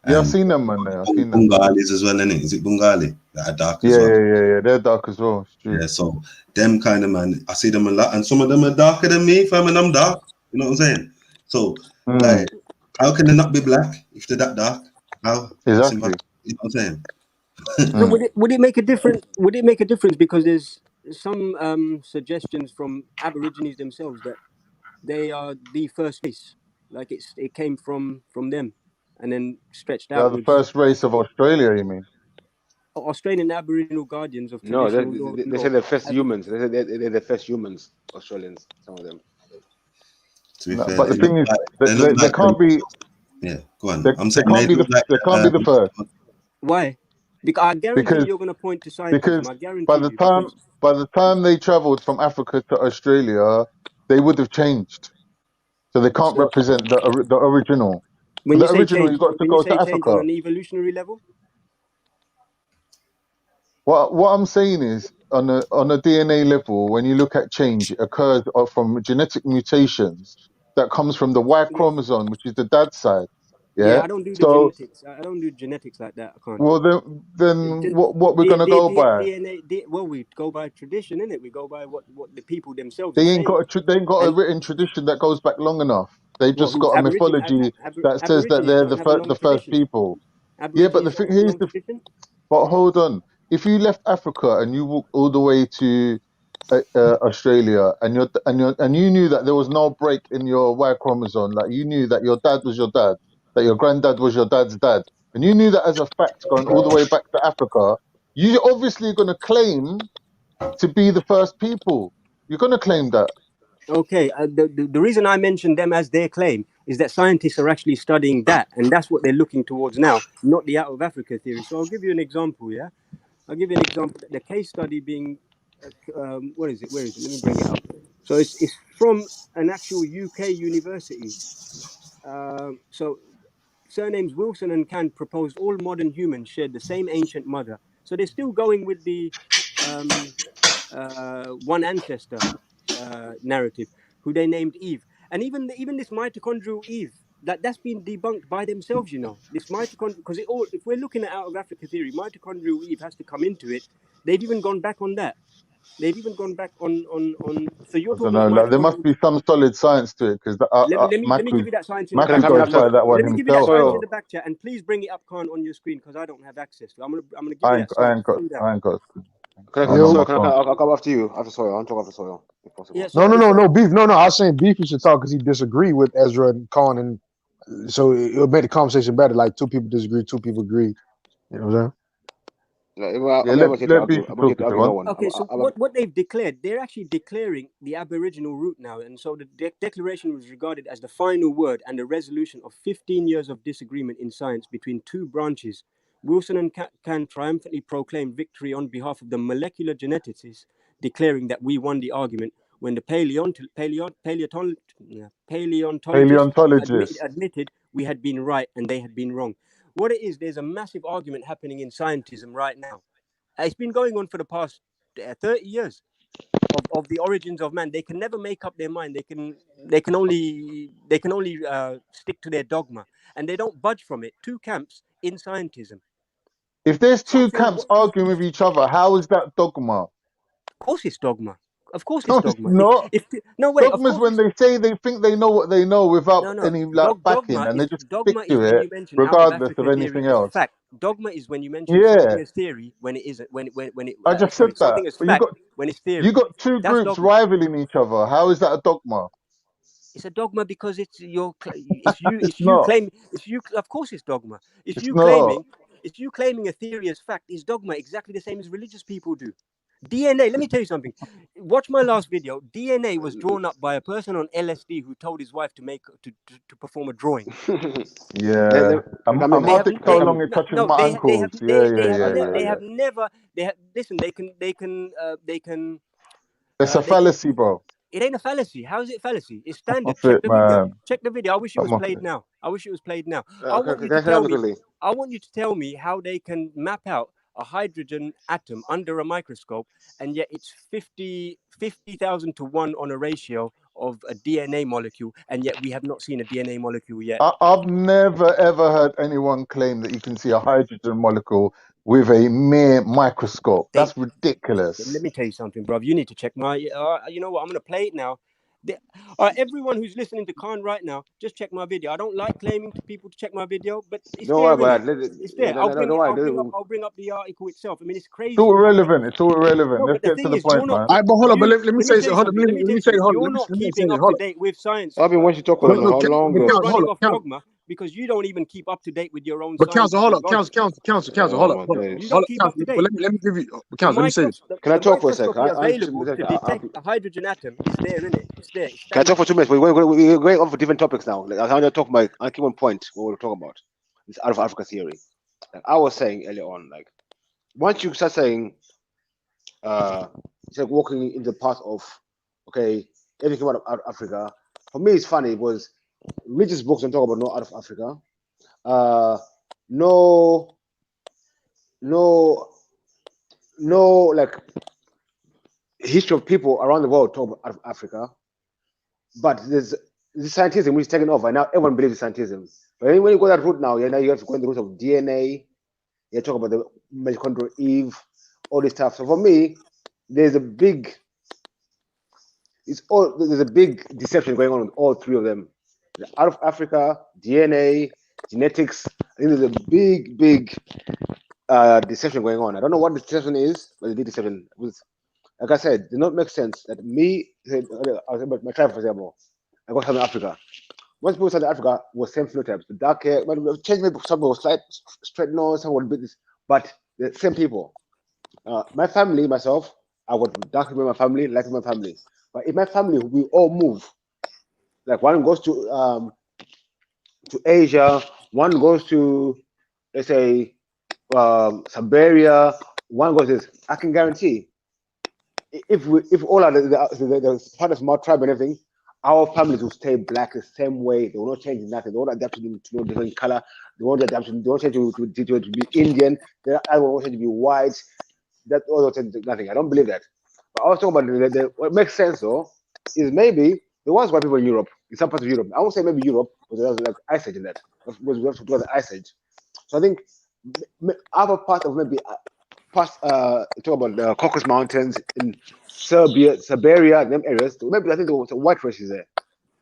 Yeah, I've seen them, man. I've seen them. Bengalis as well, innit? Is it Bengali that are dark as Yeah, well? yeah. They're dark as well. It's true. Yeah, so them kind of man, I see them a lot, and some of them are darker than me, fam, and I'm dark. You know what I'm saying? So, like, how can they not be black if they're that dark? How? Exactly. You know what I'm saying? So would it make a difference? Would it make a difference because there's some suggestions from Aborigines themselves that they are the first race, like it came from them, and then stretched They're the outwards. first race of Australia, you mean? Australian Aboriginal guardians of No, traditional they say the first humans. They say they're the first humans, Australians, some of them. To be No, fair, but the they look thing is, like they can't be. Yeah, go on. They I'm saying can't they be look like they can't be the first Why? Because I guarantee because you're going to point to scientism. I by guarantee the you time because they travelled from Africa to Australia, they would have changed. So they can't so represent the original. For when you the say original, you change, got to when you go say to change on Africa. an evolutionary level, What I'm saying is, on a DNA level, when you look at change, it occurs from genetic mutations that comes from the Y chromosome, which is the dad's side. yeah, Yeah. I don't do the So, genetics. I don't do genetics like that. I can't. well, then what we're gonna go by? DNA. Well, we go by tradition, innit? We go by what the people themselves are They ain't saying. got they ain't got a And written tradition that goes back long enough. They've what? just Who? got a mythology that says that Aborigines they're don't have a long the first tradition. people. Yeah, but the Aborigines don't thing have a here's long tradition. but hold on. If you left Africa and you walked all the way to Australia, and you knew that there was no break in your Y chromosome, like you knew that your dad was your dad, that your granddad was your dad's dad, and you knew that as a fact going all the way back to Africa, you're obviously going to claim to be the first people. You're going to claim that. Okay, the reason I mentioned them as their claim is that scientists are actually studying that, and that's what they're looking towards now, not the out of Africa theory. So I'll give you an example. Yeah, I'll give you an example. The case study being, what is it? Where is it? Let me bring it up. So it's from an actual UK university. So surnames Wilson and Kant proposed all modern humans shared the same ancient mother. So they're still going with the um, one ancestor narrative, who they named Eve, and even this mitochondrial Eve that's been debunked by themselves. You know, this mitochondrial, because if we're looking at out of Africa theory, mitochondrial Eve has to come into it. They've even gone back on that. They've even gone back on. So you're I don't talking know. about Like, there must mitochondrial. be some solid science to it because Let me give you that science in the Can I back Maku come in chat. after? verified that one Let me give you that himself, science in bro. the back chat, and please bring it up, Khan, on your screen because I don't have access to it. I'm gonna give I you ain't, that I science. ain't got, Cool down. I ain't got. Can I'm on I, my can phone. I'll come after you after Soil. I'll talk after Soil if possible. Yeah. No, So no, the no, science. no beef. No, no. I was saying beef. You should talk because he disagreed with Ezra and Khan, and so it'll make the conversation better. Like two people disagree, two people agree. You know what I'm saying? Yeah, I'm never here to let argue. Beefy I'm not here talk to if you argue no want. one. Okay, so what they've declared, they're actually declaring the Aboriginal root now, and so the declaration was regarded as the final word and the resolution of 15 years of disagreement in science between two branches. Wilson and Can triumphantly proclaimed victory on behalf of the molecular geneticists, declaring that we won the argument when the paleontologists Paleontologist. admitted we had been right and they had been wrong. What it is, there's a massive argument happening in scientism right now. It's been going on for the past 30 years of the origins of man. They can never make up their mind. They can only stick to their dogma, and they don't budge from it. Two camps in scientism. If there's So I'm two saying, camps arguing with each other, how is that dogma? of course it's dogma. Of course it's No, it's dogma. not. No wait. Of Dogma's course when it's they say they think they know what they know without no. any like backing, and they just stick Dogma is to when it you mention out of regardless of Africa theory anything as else. fact. Dogma is when you mention Yeah, something as theory when it isn't. When it I just said sorry, that. something as But fact when it's you theory. got two That's groups dogma. rivaling each other. How is that a dogma? It's a dogma because it's It's not. of course it's dogma. It's not. It's you claiming a theory as fact is dogma, exactly the same as religious people do. DNA, let me tell you something. Watch my last video. DNA was drawn up by a person on LSD who told his wife to perform a drawing. Yeah, a matic so long it touches my ankles. They Yeah. have never listen, they can It's a they can fallacy, bro. it ain't a fallacy. How is it fallacy? It's standard. That's Check it, the video. man. Check the video. I wish it was Come on. played now. I wish it was played now. Can I I want you say to tell that me. quickly? I want you to tell me how they can map out a hydrogen atom under a microscope, and yet it's 50,000 to 1 on a ratio of a DNA molecule, and yet we have not seen a DNA molecule yet. I've never ever heard anyone claim that you can see a hydrogen molecule with a mere microscope. That's ridiculous. Let me tell you something, bro. You need to check my. You know what? I'm gonna play it now. Everyone who's listening to Khan right now, just check my video. I don't like claiming to people to check my video, but it's Don't there, worry innit? about it. It's there. Don't worry. I'll bring up the article itself. I mean, it's It's crazy. all irrelevant. It's all irrelevant. No, Let's but the get to thing the is, point, you're not. man. All right, but hold on. But let me Let me say tell you hold on. something. Let me tell you something. You're not Let me keeping say up hold to on. date with science. I've been watching talk No, about no, how long but ago? You're council, hold running up, off council. dogma because you don't even keep up to date with your own But council, hold scientific up, logic. council, Oh hold up, my hold up, days. You hold don't up, keep up council. to But date. let me give you, The council. Let me say this. Can I the talk for a sec? microscopy available to detect a hydrogen atom is there, innit? It's there. It's Can I talk standard. for 2 minutes? We're going on for different topics now. Like, I want to talk I keep on point what we're talking about. This out of Africa theory. Like I was saying earlier on, like once you start saying it's like walking in the path of okay, everything out of Africa. For me it's funny because religious books don't talk about no out of Africa. No like history of people around the world talk about out of Africa. But there's this scientism which is taken over. Now everyone believes in scientism. But when you go that route now, now you have to go in the route of DNA. You talk about the mitochondrial Eve, all this stuff. So for me, there's a big deception going on with all three of them. Out of Africa, DNA, genetics. I think there's a big deception going on. I don't know what the deception is, but the big deception was, like I said, it does not make sense that my tribe, for example, I got from Africa. Most people in Africa were same phenotypes, the dark hair, but change maybe some were slight straight nose, some were bit, but the same people. My family, myself, I would dark people in my family, light in my family. But in my family, we all move. Like one goes to Asia, one goes to, let's say, Siberia, one goes to this. I can guarantee, if all are the part of my tribe and everything, our families will stay black the same way. They will not change nothing. They won't adapt to no different color. They won't adapt to. They won't change to be Indian. They won't change to be white. That all change to nothing. I don't believe that. But I was talking about what makes sense though is maybe there was white people in Europe, in some parts of Europe. I won't say maybe Europe, because there was like ice age in that. We have to do the ice age. So I think other part of maybe past talk about the Caucasus Mountains in Siberia, them areas. Maybe I think there was a white race there.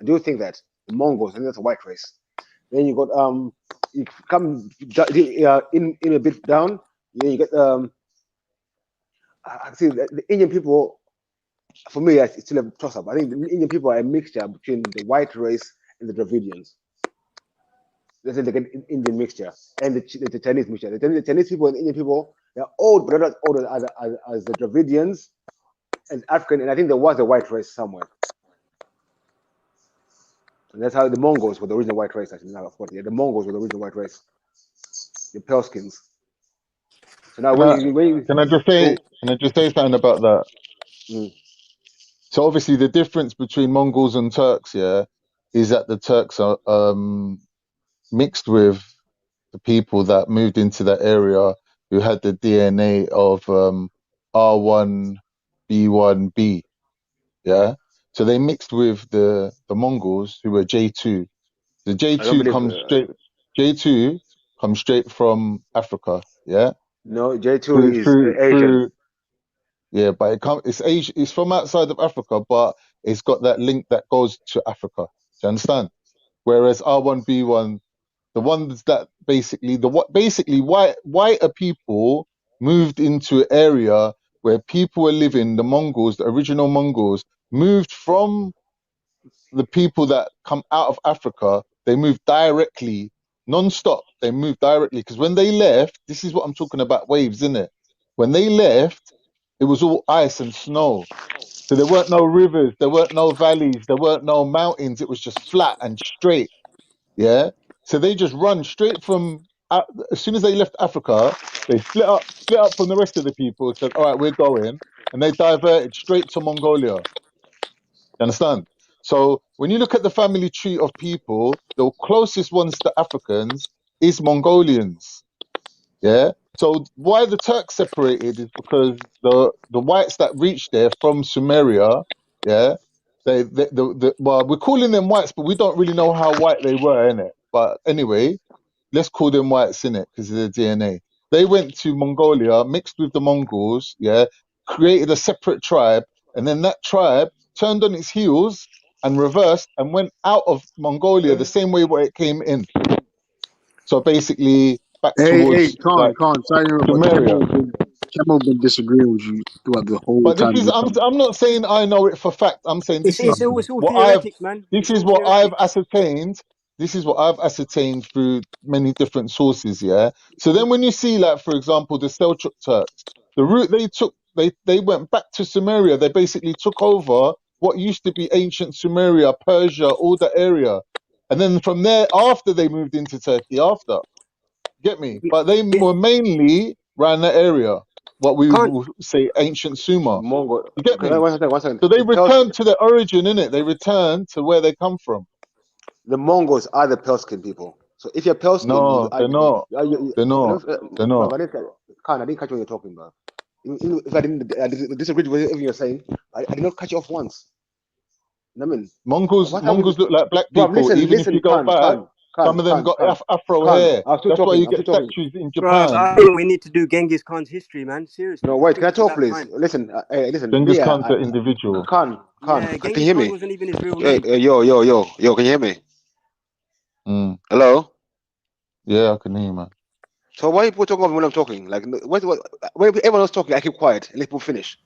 I do think that the Mongols, I think that's a white race. Then you got you come in a bit down. Then you get I see the Indian people. For me, it's still a toss up. I think the Indian people are a mixture between the white race and the Dravidians. That's like an Indian mixture and the Chinese mixture. The Chinese people and the Indian people, they're old, but they're not old as the Dravidians and African. And I think there was a white race somewhere. And that's how the Mongols were the original white race. Actually, now of course, yeah, the Mongols were the original white race. The pale skins. So now, can I just say something about that? So obviously, the difference between Mongols and Turks, yeah, is that the Turks are mixed with the people that moved into that area who had the DNA of R1B1B, yeah. So they mixed with the Mongols who were J2. The J2 comes straight from Africa, yeah. No, J2 is Asian. Yeah, but it's Asia. It's from outside of Africa, but it's got that link that goes to Africa. Do you understand? Whereas R1B1, the ones that basically whiter people moved into an area where people were living. The Mongols, the original Mongols, moved from the people that come out of Africa. They moved directly, non-stop. They moved directly because when they left, this is what I'm talking about. Waves, isn't it? When they left, it was all ice and snow. So there weren't no rivers, there weren't no valleys, there weren't no mountains. It was just flat and straight. Yeah. So they just run straight from as soon as they left Africa, they split up from the rest of the people. Said, "All right, we're going," and they diverted straight to Mongolia. You understand? So when you look at the family tree of people, the closest ones to Africans is Mongolians. Yeah. So why the Turks separated is because the whites that reached there from Sumeria, yeah, well, we're calling them whites, but we don't really know how white they were, innit? But anyway, let's call them whites, innit, because of their DNA. They went to Mongolia, mixed with the Mongols, yeah, created a separate tribe, and then that tribe turned on its heels and reversed and went out of Mongolia the same way where it came in. So basically, back towards Khan, Sumeria. Kemal been disagreeing with you throughout the whole But time. this is I'm not saying I know it for fact. I'm saying this is all what theoretics, man. this is what I've ascertained. This is what I've ascertained through many different sources, yeah. So then when you see, like, for example, the Seljuk Turks, the route they took, they went back to Sumeria. They basically took over what used to be ancient Sumeria, Persia, all that area. And then from there, after they moved into Turkey, after. Get me? But they were mainly around that area, what we would say ancient Sumer. You get me? One second. So they returned to their origin, innit? They returned to where they come from. The Mongols are the pale skin people. So if you're pale skin, No, they're not. They're not. They're not. I didn't catch what you're talking about. If I didn't disagree with everything you're saying, I did not catch you off once. I mean, Mongols look like black people. Listen, Even if you go back, some of them got afro hair. That's why you get statues in Japan. I think we need to do Genghis Khan's history, man. Seriously. No, wait. Can I talk, please? Listen, listen. Genghis Khan's an individual. Khan. Yeah, Can you hear me? wasn't even his real name. Yo. Can you hear me? Hello. Yeah, I can hear you, man. So why are people talking over when I'm talking? Like, when everyone else talking, I keep quiet and let people finish.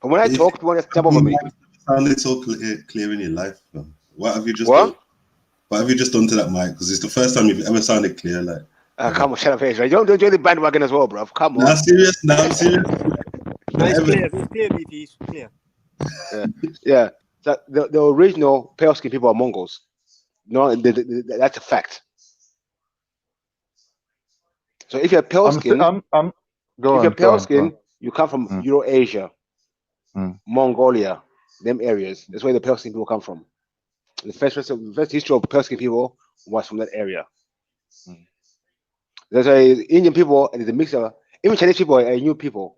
But when I talk, people want to jump over me. Sounded so clear in your life, man. What have you just done? What have you just done to that mic? Because it's the first time you've ever sounded cleer. Like, come on, shut up, right? Don't join the bandwagon as well, bro. Come on. I'm serious. It's clear, BT. It's clear. Yeah. So the original pale skin people are Mongols. No, that's a fact. So if you're pale skin, you come from Eurasia, Mongolia, them areas. That's where the pale skin people come from. The first history of pale skin people was from that area. There's Indian people, and it's a mixture. Even Chinese people are new people.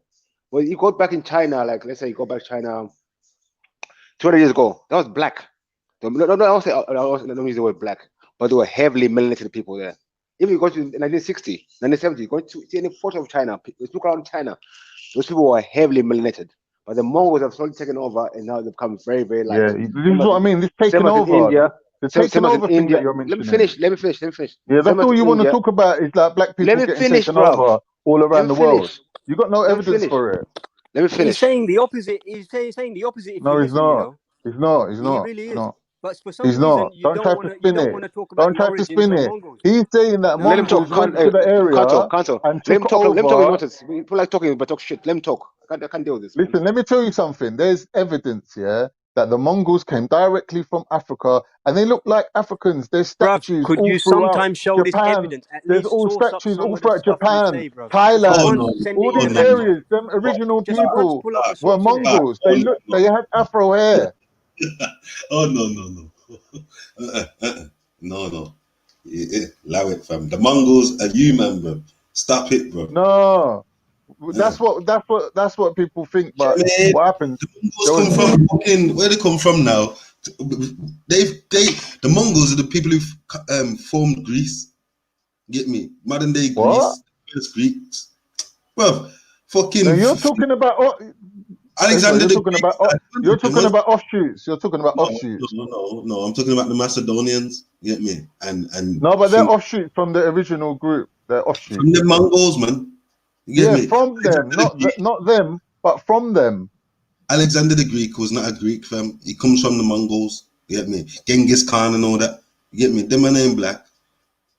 When you go back in China, like let's say you go back to China 200 years ago, that was black. No, I don't use the word black, but they were heavily melanated people there. If you go to 1960, 1970, go to see any photo of China, let's look around China. Those people were heavily melanated. But the Mongols have slowly taken over, and now they've become very, very light. Yeah, this is what I mean. This taking over. India. The Same taking as in over thing India. that you're Let me mentioning. finish. Let me finish. Yeah, that's Same as all in you want to India. talk about is like black people Let me getting finish, taken bruv. over all Let around me the world. finish. You got no Let me evidence finish. for it. Let me He's finish. saying the opposite. He's saying the opposite. If No, you he's listen, you not. know. He's not. He's He not. really He's is. not. But for some He's reason, not. Don't try to you spin don't it. want to talk about Don't the try to origins spin of it. Mongols. He's saying that Let him talk. Mongols went to the area Cancel. and Let him took talk. Let him talk. over. Nonsense. People like talking, but talk shit. Let him talk. I can't deal with this. Listen, let me tell you something. There's evidence, yeah, that the Mongols came directly from Africa, and they look like Africans. There's Bruv, statues could all you throughout sometimes show this Japan. evidence? At There's least all source up statues some all of the throughout stuff you Japan, say, bruv. Just Thailand, once, send all it in the these back channel. areas. Them original Just once, people pull up the were source, innit? Mongols. They had Afro hair. Oh no. No. Allow it, fam. The Mongols are you, man, bro. Stop it, bro. No, that's what people think. But what happened? Mongols come from fucking where they come from now. The Mongols are the people who formed Greece. Get me? Modern day What? Greece, first Greeks, bro. Fucking. No, you're talking about Alexander the You're Great. talking about offshoots. You're talking about offshoots. No. I'm talking about the Macedonians. Get me? And No, but they're offshoots from the original group. They're offshoots. from the Mongols, man. You get me? From them, not them, but from them. Alexander the Greek was not a Greek, fam. He comes from the Mongols. You get me? Genghis Khan and all that. You get me? Them man ain't black.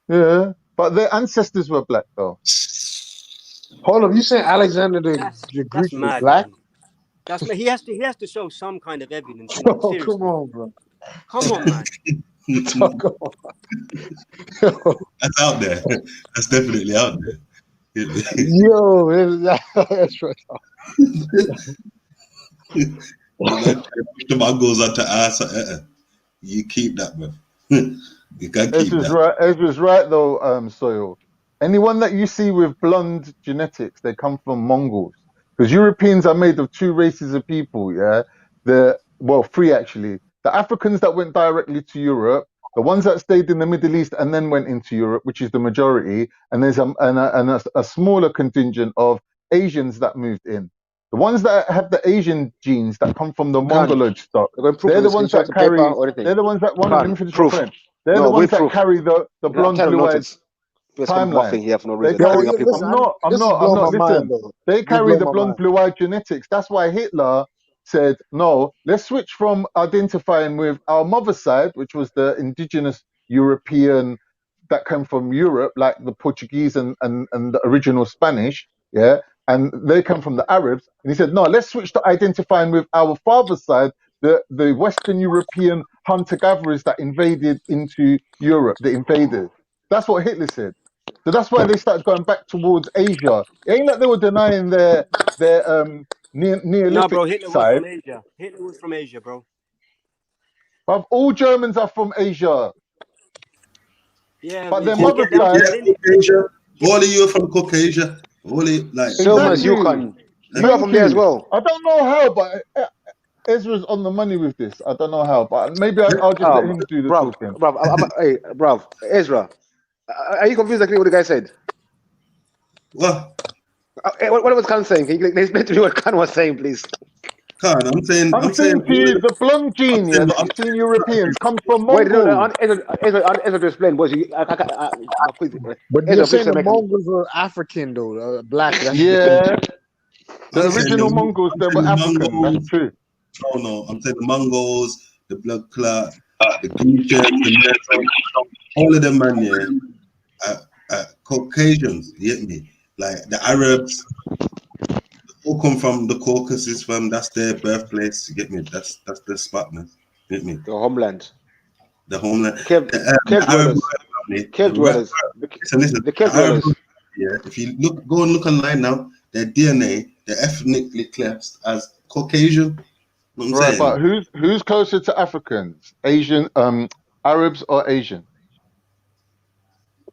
Yeah, but their ancestors were black, though. Hold up, you saying Alexander the That's Greek was mad, black? man. He has to show some kind of evidence. Oh, Seriously. come on, bro. Come on, man. That's out there. That's definitely out there. Yo, that's right. The Mongols are to ass. You keep that, man. You can keep that. Ezra's right, though, Soil. Anyone that you see with blonde genetics, they come from Mongols. Because Europeans are made of two races of people, yeah? Three actually. The Africans that went directly to Europe, the ones that stayed in the Middle East and then went into Europe, which is the majority, and there's a smaller contingent of Asians that moved in. The ones that have the Asian genes that come from the Mongoloid stock, they're the ones that carry. They're the ones that let me finish my point. They're the ones that carry the blonde, blue-eyed timeline. Here for no They reason. carry. Listen, I'm this is not. blowing my Listen, mind, though. they You carry blow the my blonde, mind. blue-eyed genetics. That's why Hitler said, no, let's switch from identifying with our mother's side, which was the indigenous European that came from Europe, like the Portuguese and the original Spanish, yeah, and they come from the Arabs. And he said, no, let's switch to identifying with our father's side, the Western European hunter-gatherers that invaded into Europe, the invaders. That's what Hitler said. So that's why they started going back towards Asia. It ain't like they were denying their No, Neolithic bro, Hitler was side. from Asia. Hitler was from Asia, bro. But all Germans are from Asia. Yeah, But their just mother's get down to side. the Caucasia. All of you are from Caucasia. All of, like. Exactly. You are from there as well. I don't know how, but Ezra's on the money with this. I don't know how, but maybe I'll just let him do the talking. Bruv, Ezra, are you confused exactly what the guy said? What? What was Khan saying? Can you explain to me what Khan was saying, please? Khan, I'm saying to you, the blonde gene that you've seen Europeans comes from Wait, no, Mongols. Ezra to explain. But But you're saying the Mongols were African, though, black. That's Yeah. The I'm saying original Mongols, they were African. That's true. No, I'm saying the Mongols, the blood clot, the Grecians, the Metal, all of them, man, yeah, Caucasians, you get me? Like the Arabs, all come from the Caucasus, fam. That's their birthplace, you get me? That's their spot, man. You get me? The homeland. The homeland. Cave dwellers. Cave dwellers. Listen, The cave dwellers. Yeah, if you go and look online now, their DNA, they're ethnically classed as Caucasian. You know what I'm Right, saying? but who's closer to Africans? Asian, Arabs or Asian?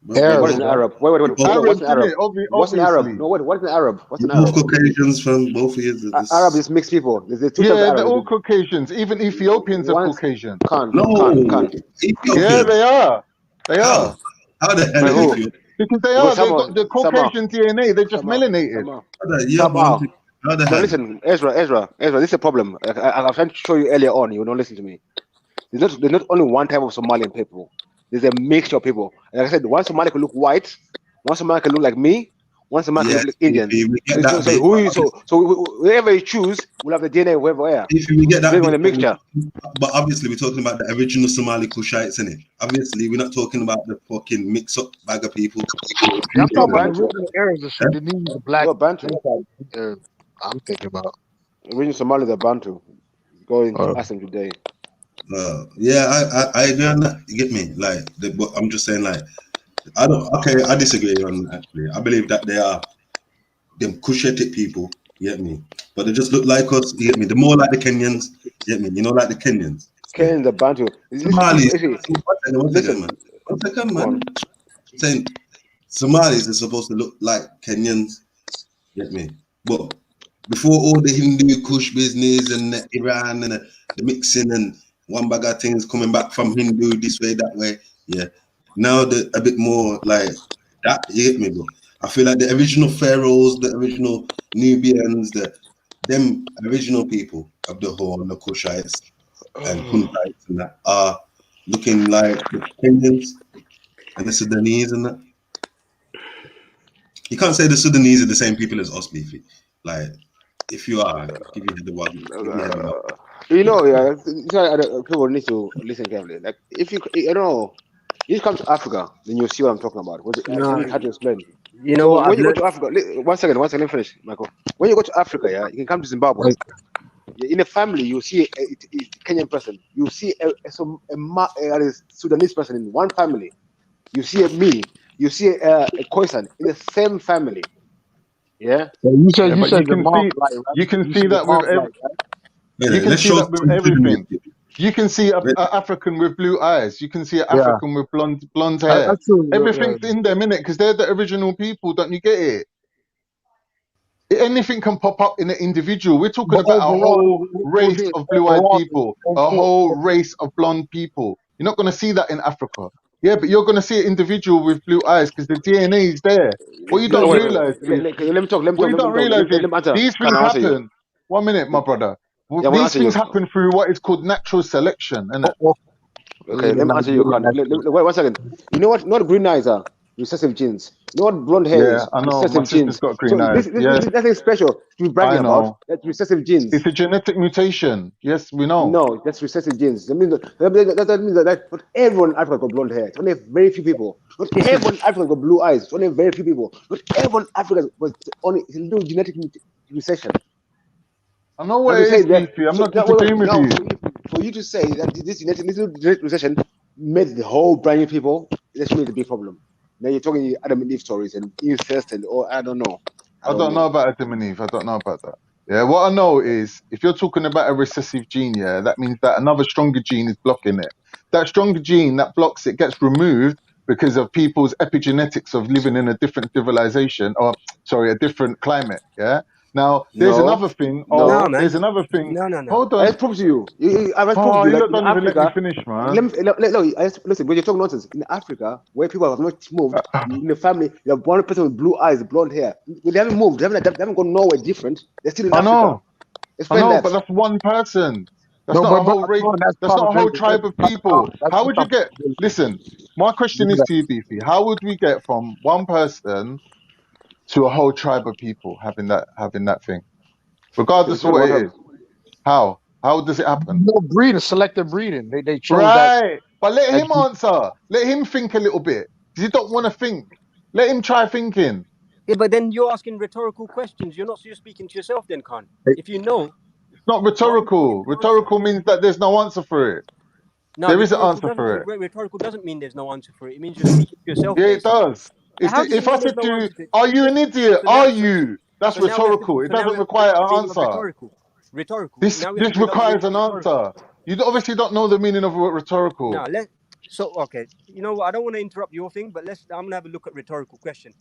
What is an Arab? Wait. What's an Arab? What's an Arab? Obviously. No, what's an Arab? What's an Both Arab? Caucasians from both of you. Arab is mixed people. There's two types of Yeah, Arab. they're all Caucasians. Even Ethiopians are Caucasian. Khan. No, Yeah, they are. They are. How the hell By are who? you? Because they Because they've got the Caucasian DNA. They're just melanated. Yeah, somehow. but how the No, hell? listen, Ezra, this is a problem. I was trying to show you earlier on. You will not listen to me. There's not only one type of Somalian people. There's a mixture of people. Like I said, one Somali can look white, one Somali can look like me, one Somali can Yeah, look like Indians. we get that bit. Whoever you choose will have the DNA of whoever. Yeah. If we get that Depending on bit, the mixture. but obviously we're talking about the original Somali Kushites, innit? Obviously, we're not talking about the fucking mix-up bag of people. I'm talking about the original Arabs, the Sudanese, the black. Bantu. I'm thinking about. Original Somalis are Bantu. Go and ask them today. Yeah, I agree on that. You get me? Like, but I'm just saying, like, I disagree on that, actually. I believe that they are them Cushitic people, you get me? But they just look like us, you get me? They're more like the Kenyans, you get me? You know, like the Kenyans. Kenyans are Bantu. Somalis. Listen, One second, man. I'm saying Somalis are supposed to look like Kenyans, you get me? But before all the Hindu Kush business and the Iran and the mixing and one bag of things coming back from Hindu this way, that way, yeah. Now they're a bit more like that, you get me, bro? I feel like the original pharaohs, the original Nubians, them original people of the Horn, the Kushites and Kuntites and that are looking like the Kenyans and the Sudanese and that. You can't say the Sudanese are the same people as us, Beefy. Like, if you are, give you the one. You know, yeah, people need to listen carefully. Like, if you know, you come to Africa, then you'll see what I'm talking about. No, How to explain? you know what? When you go to Africa, one second, let me finish, Michael. When you go to Africa, yeah, you can come to Zimbabwe. In a family, you see a Kenyan person, you see a Sudanese person in one family. You see you see a Khoisan in the same family. Yeah. You said but the mom light, right? you can You see said the that mom with light, right? you can see that with everything. You can see an African with blue eyes. You can see an Yeah. African with blonde hair. That's true. Everything's in them, innit? Because they're the original people. Don't you get it? Anything can pop up in an individual. We're talking But about a whole overall, race of blue-eyed people, a whole race of blonde people. You're not going to see that in Africa. Yeah, but you're going to see an individual with blue eyes because the DNA is there. What you don't realize is, these things happen. 1 minute, my brother. These things happen through what is called natural selection, innit? Okay, let me answer you. Wait 1 second. You know what? Not green eyes are recessive genes. You know what blonde hair Yeah, is? I know. My Recessive sister's genes. got green So eyes. Yes, this nothing special to be bragging I know. about. That's recessive genes. It's a genetic mutation. Yes, we know. No, that's recessive genes. That means that not everyone in Africa got blonde hair. It's only very few people. Not everyone in Africa got blue eyes. It's only very few people. Not everyone in Africa was only it's a little genetic recession. I know what it is, Beefy. I'm not disagreeing with you. For you to say that this genetic recession made the whole brand new people, that's really the big problem. Now you're talking Adam and Eve stories and incest and I don't know. I don't know about Adam and Eve. I don't know about that. Yeah, what I know is if you're talking about a recessive gene, yeah, that means that another stronger gene is blocking it. That stronger gene that blocks it gets removed because of people's epigenetics of living in a different civilization, or sorry, a different climate. Yeah. Now there's another thing. There's another thing. Hold on. I just prove to you. I just prove Oh, to you you that don't in even let me Africa, finish, man. listen, when you're talking nonsense, in Africa, where people have not moved, in the family, you have one person with blue eyes, blonde hair. They haven't moved. They haven't gone nowhere different. They're still in Africa. Know. Explain I know, that. but that's one person. That's No, not a but whole race. That's not a whole tribe of people. How would you get? Listen, my question is to you, Beefy. How would we get from one person to a whole tribe of people having that thing, regardless of what it is? How does it happen? No breeding, selective breeding. They chose right, but let him answer. Let him think a little bit because he don't want to think. Let him try thinking. Yeah, but then you're asking rhetorical questions. You're speaking to yourself then, Khan. If you know. It's not rhetorical. Rhetorical means that there's no answer for it. No, there is an answer for it. Rhetorical doesn't mean there's no answer for it. It means you're speaking to yourself. Yeah, it does. If I said to you, are you an idiot? Are you? That's rhetorical. It doesn't require an answer. Rhetorical. This requires an answer. You obviously don't know the meaning of rhetorical. No, okay. You know what? I don't want to interrupt your thing, but I'm gonna have a look at rhetorical question.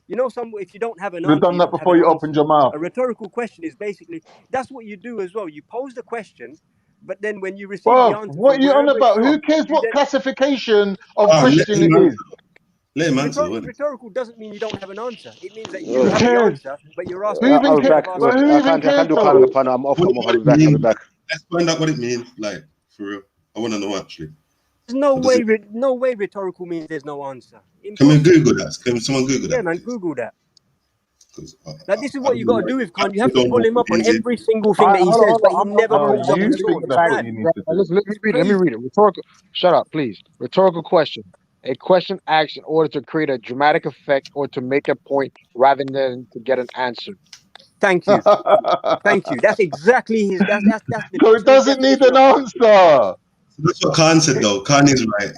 You know, if you don't have an answer, you've done that before you opened your mouth. A rhetorical question is basically that's what you do as well. You pose the question, but then when you receive the answer, what are you on about? Who cares what classification of question it is? Let him answer. Rhetorical doesn't mean you don't have an answer. It means that you have the Cares. answer, but you're asking. Who even cares? I Who even cares? I'm off. I'll be back. I'll be back. Let's find out what it means. Like, for real. I want to know, actually. There's no way. No way. Rhetorical means there's no answer. Can we Google that? Can someone Google that? Yeah, man, Google that. Like, this is what you got to do with Khan. You have to pull him up on every single thing that he says, but he never pulls up the source. Let me read it. Rhetorical. Shut up, please. Rhetorical question. A question asked in order to create a dramatic effect or to make a point rather than to get an answer. Thank you. Thank you. That's exactly his. That's the. So it doesn't need an answer. That's what Khan said, though. Khan is right.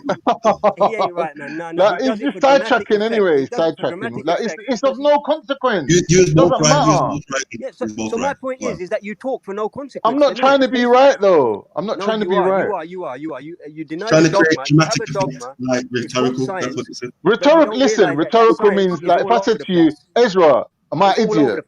He ain't right, man. No. Like, it's just sidetracking anyway. Sidetracking. Like, it's of no consequence. It doesn't matter. Yeah, so my point is that you talk for no consequence. I'm not trying to be right, though. I'm not trying to be right. You are. You deny Trying the to create dogma. You have a dramatic dogma. effects, like rhetorical. That's what it said. Rhetorical means, like, if I said to you, Ezra, am I an idiot?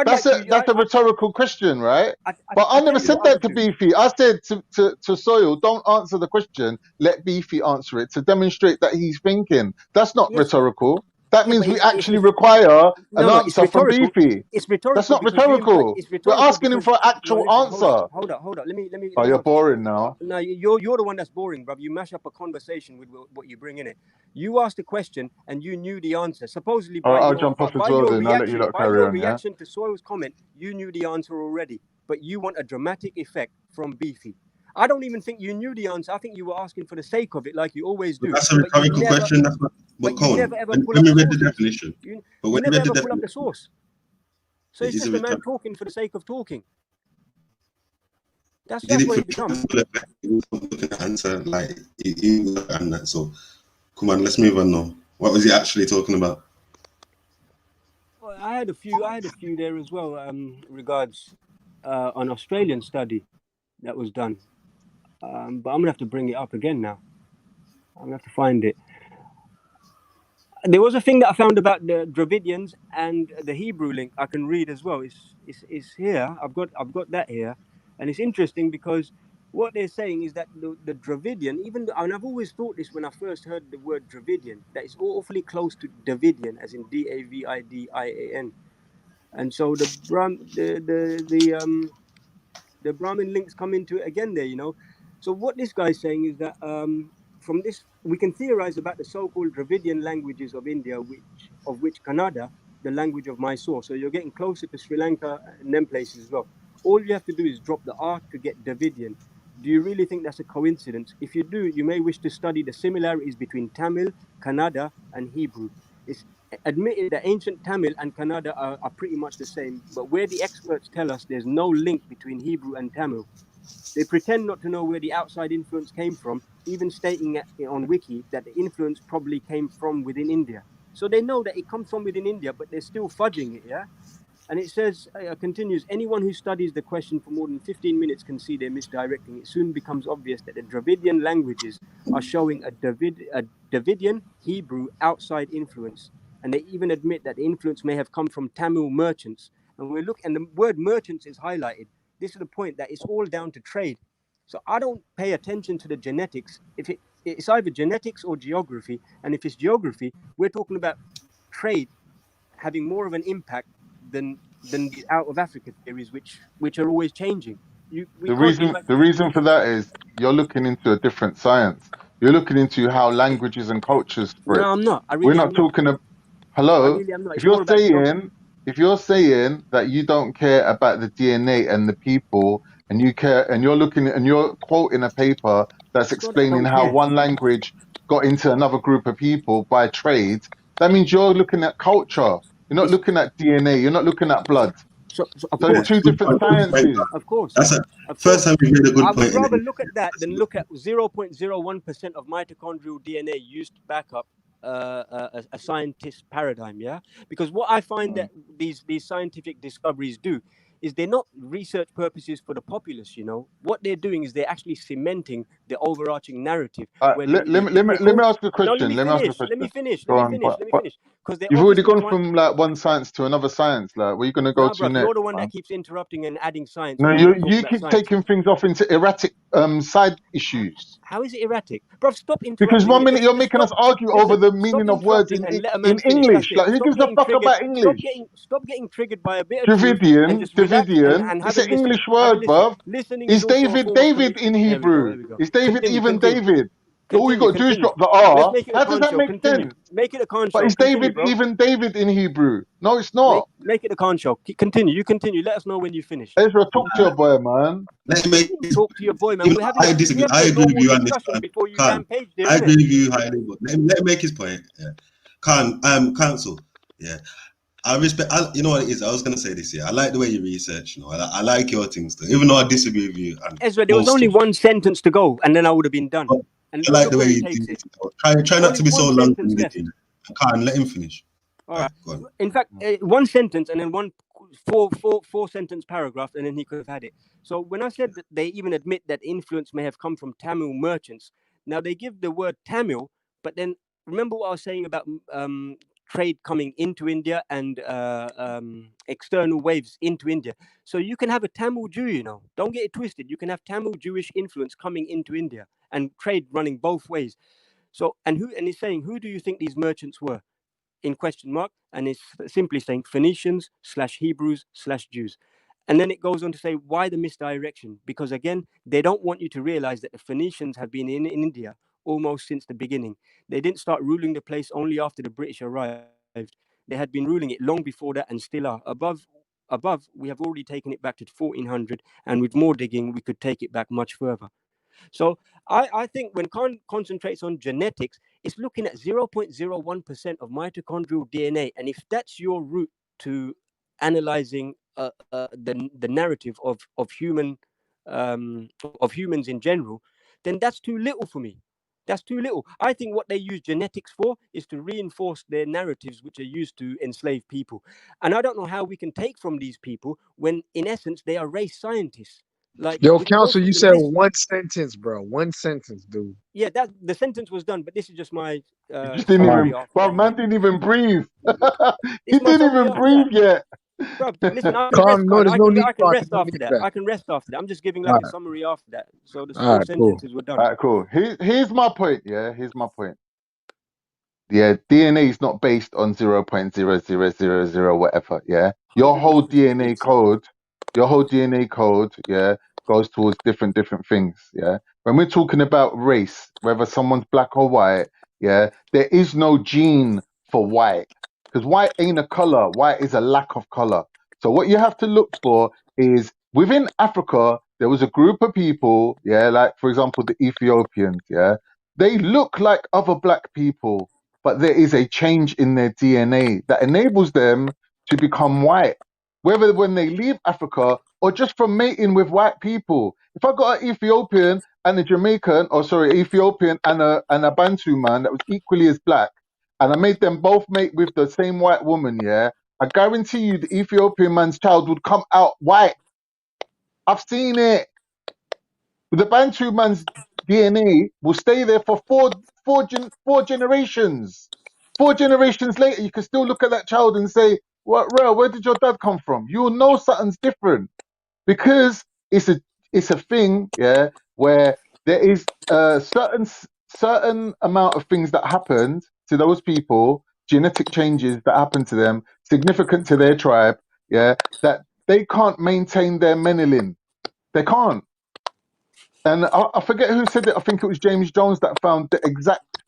That's a rhetorical question, right? But I never said that to Beefy. I said to Soil, don't answer the question. Let Beefy answer it to demonstrate that he's thinking. That's not rhetorical. That means we actually require an answer from Beefy. It's rhetorical. That's not rhetorical. We're asking him for an actual answer. Hold up. Let me. Oh, you're boring now. No, you're the one that's boring, bruv. You mash up a conversation with what you bring in it. You asked a question and you knew the answer. Supposedly, I'll jump off as well then. I'll let you lot carry on, yeah? reaction to Soil's comment, you knew the answer already. But you want a dramatic effect from Beefy. I don't even think you knew the answer. I think you were asking for the sake of it, like you always do. That's a rhetorical question. That's what Cohen. When we read the definition. But when you we never read the ever pull up the source. So it's just a man talking for the sake of talking. That's what it becomes. Answer like you and that. So come on, let's move on now. What was he actually talking about? Well, I had a few there as well. Regards an Australian study that was done. But I'm gonna have to bring it up again now. I'm gonna have to find it. There was a thing that I found about the Dravidians and the Hebrew link. I can read as well. It's here. I've got that here, and it's interesting because what they're saying is that the Dravidian, and I've always thought this when I first heard the word Dravidian, that it's awfully close to Davidian, as in Davidian, and so the Brahmin links come into it again there, you know. So what this guy's saying is that from this we can theorize about the so-called Dravidian languages of India, of which Kannada, the language of Mysore. So you're getting closer to Sri Lanka and them places as well. All you have to do is drop the R to get Davidian. Do you really think that's a coincidence? If you do, you may wish to study the similarities between Tamil, Kannada, and Hebrew. It's admitted that ancient Tamil and Kannada are pretty much the same, but where the experts tell us there's no link between Hebrew and Tamil. They pretend not to know where the outside influence came from, even stating on Wiki that the influence probably came from within India. So they know that it comes from within India, but they're still fudging it, yeah? And it says, continues, anyone who studies the question for more than 15 minutes can see they're misdirecting. It soon becomes obvious that the Dravidian languages are showing a Davidian Hebrew outside influence. And they even admit that the influence may have come from Tamil merchants. And and the word merchants is highlighted. This is the point that it's all down to trade. So I don't pay attention to the genetics. It's either genetics or geography. And if it's geography, we're talking about trade having more of an impact than the out of Africa theories, which are always changing. The reason for that is you're looking into a different science. You're looking into how languages and cultures spread. No, I'm not. We're not talking about. Hello. If you're saying that you don't care about the DNA and the people, and you care, and you're quoting a paper that's explaining how one language got into another group of people by trade, that means you're looking at culture. You're not looking at DNA. You're not looking at blood. So it's two different sciences. Of course. That's first time we made a good point. I would rather look at that than look at 0.01% of mitochondrial DNA used to back up a scientist paradigm, yeah? Because what I find that these scientific discoveries do is they're not research purposes for the populace. You know what they're doing is they're actually cementing the overarching narrative. Where Let me ask you a question. No, Let me ask you a let me question. finish. Go Let me on, finish. Let me finish. Because they're you've already obviously gone trying. from like one science to another science. Like, where you gonna go Nah, to bruv, you're next? the one Man? that keeps interrupting and adding science. No, When I'm talking you about keep science. taking things off into erratic side issues. How is it erratic, bruv? Stop Because interrupting. 1 minute you're Just making stop. us argue over Listen, the stop meaning of words interrupting and let a in man finish. That's English. it. Like, who Stop gives a getting fuck triggered. about English? Stop getting triggered by a bit of truth and Dravidian, just relax Dravidian. and have It's a an listen. English Have a word, listen. bruv. Listening is Is also a David form of David in There we go. Hebrew? There we go. Is David Continue. even Continue. David? All we got to do is Continue. drop the Let's R. make it a How does con that show. make Continue. sense? Make it a con But show. is Continue, David bro. even David in Hebrew? No, it's not. Make it a con show. Continue. You continue. Let us know when you finish. Ezra, talk to your boy, man. Let What me do you mean talk to your boy, man? We're having I disagree. I a agree with normal you on this, discussion man. before you Khan, rampage there, I innit? agree with you highly, but let me make his point. Yeah. Khan, counsel. Yeah. I respect. You know what it is. I was gonna say this. Yeah, I like the way you research. You know, I like your things too. Even though I disagree with you and Ezra, there was most only of, one sentence to go, and then I would have been done. And I like look the way where he you do. takes it. Try not Only to be so one long sentence left. winded. Khan, let him finish. All right. Go on. In fact, one sentence and then one four sentence paragraph, and then he could have had it. So when I said that they even admit that influence may have come from Tamil merchants, now they give the word Tamil, but then remember what I was saying about trade coming into India and external waves into India. So you can have a Tamil Jew, you know. Don't get it twisted. You can have Tamil Jewish influence coming into India and trade running both ways. So and he's saying, who do you think these merchants were? In question mark, and it's simply saying Phoenicians / Hebrews / Jews. And then it goes on to say, why the misdirection? Because again, they don't want you to realize that the Phoenicians have been in India almost since the beginning. They didn't start ruling the place only after the British arrived. They had been ruling it long before that and still are. Above, we have already taken it back to 1400, and with more digging, we could take it back much further. So I think when concentrates on genetics, it's looking at 0.01% of mitochondrial DNA. And if that's your route to analyzing the narrative of humans in general, then that's too little for me. That's too little. I think what they use genetics for is to reinforce their narratives, which are used to enslave people. And I don't know how we can take from these people when, in essence, they are race scientists. Like, Yo, we can go counsel, through you the said list. one sentence, bro. One sentence, dude. Yeah, that the sentence was done, but this is just my Just didn't summary even. after Well, that. man didn't even breathe. This He is my didn't summary even after that. breathe yet. Bro, listen, I can Calm, rest, no, Khan. there's no need I can for it. rest There's no after need that. for that. I can rest after that. I'm just giving All like a right, summary after that. So the all four right, cool. sentences were done. All right, cool. Here's my point. Yeah, here's my point. Yeah, DNA is not based on 0.0000 whatever. Yeah, your whole DNA code, yeah, goes towards different things. Yeah, when we're talking about race, whether someone's black or white, yeah, there is no gene for white because white ain't a color. White is a lack of color. So what you have to look for is within Africa, there was a group of people, yeah, like for example the Ethiopians, yeah, they look like other black people, but there is a change in their DNA that enables them to become white, whether when they leave Africa or just from mating with white people. If I got an Ethiopian and a Jamaican, or sorry, Ethiopian and a Bantu man that was equally as black, and I made them both mate with the same white woman, yeah, I guarantee you the Ethiopian man's child would come out white. I've seen it. The Bantu man's DNA will stay there for four generations. 4 generations later, you can still look at that child and say, "What, where did your dad come from?" You'll know something's different because it's a thing, yeah, where there is a certain amount of things that happened to those people, genetic changes that happened to them, significant to their tribe, yeah, that they can't maintain their melanin. They can't. And I forget who said it. I think it was James Jones that found the exact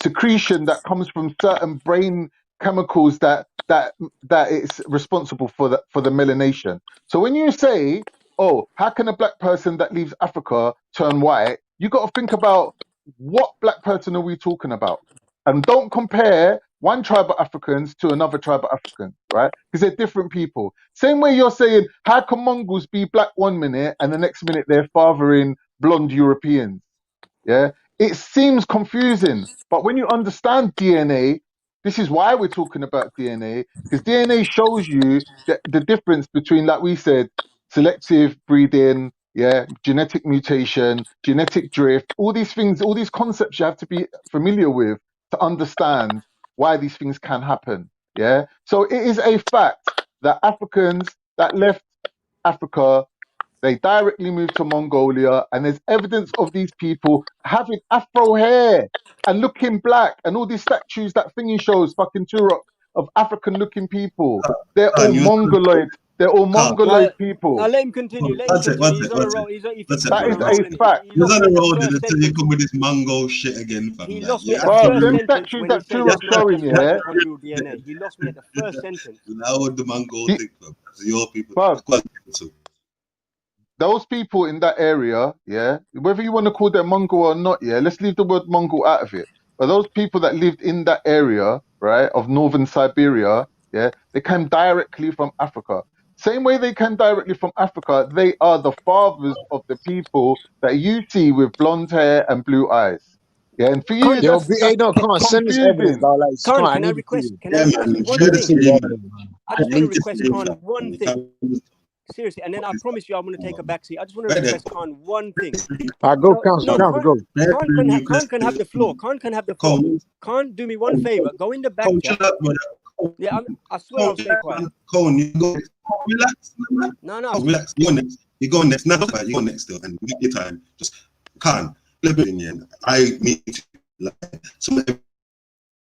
secretion that comes from certain brain chemicals that it's responsible for the melanation. So when you say, "Oh, how can a black person that leaves Africa turn white?" You got to think about what black person are we talking about, and don't compare one tribe of Africans to another tribe of Africans, right? Because they're different people. Same way you're saying, how can Mongols be black 1 minute and the next minute they're fathering blonde Europeans? Yeah, it seems confusing, but when you understand DNA, This is why we're talking about DNA, because DNA shows you the difference between, like we said, selective breeding, yeah, genetic mutation, genetic drift, all these things, all these concepts you have to be familiar with to understand why these things can happen. Yeah. So it is a fact that Africans that left Africa, they directly moved to Mongolia, and there's evidence of these people having afro hair and looking black, and all these statues that thingy shows, fucking Turok, of African-looking people. They're all Mongoloid. They're all Mongoloid people. Now let him continue. Let him continue. He's on a roll. He thinks he's That on is a roll. a fact. He lost me at the first until you sentence. come with this mango shit again, fam. He Like, lost me at the Bro, first them sentence statues when he that said Turok it's not showing, just yeah. mitochondrial DNA. He lost me at the first sentence. Loud the mango thing, fam. That's your people. Bro, those people in that area, yeah, whether you want to call them Mongol or not, yeah, let's leave the word Mongol out of it. But those people that lived in that area, right, of northern Siberia, yeah, they came directly from Africa. Same way they came directly from Africa, they are the fathers of the people that you see with blonde hair and blue eyes. Yeah, and for you, Yo, that's hey, no, come on, send this evidence, confusing. dog. Like, come on, I Can I need to request? see it. Can I request one Share the thing? evidence, man. I just I want to need to request see it, Khan fam. one thing. Seriously, and then I promise you I'm going to take a backseat. I just want to request Khan one thing. All right, go, No, counsel, Khan go. Khan can have the floor. Khan can have the floor. Khan, do me one favor. Go in the back chat. Yeah, I swear I'll stay quiet. Cone, you go. Relax, man. No, no. Cone, relax. You go next. You go next. Now, you go next still, and you get your time. Just Khan, let me in. I need to, like, some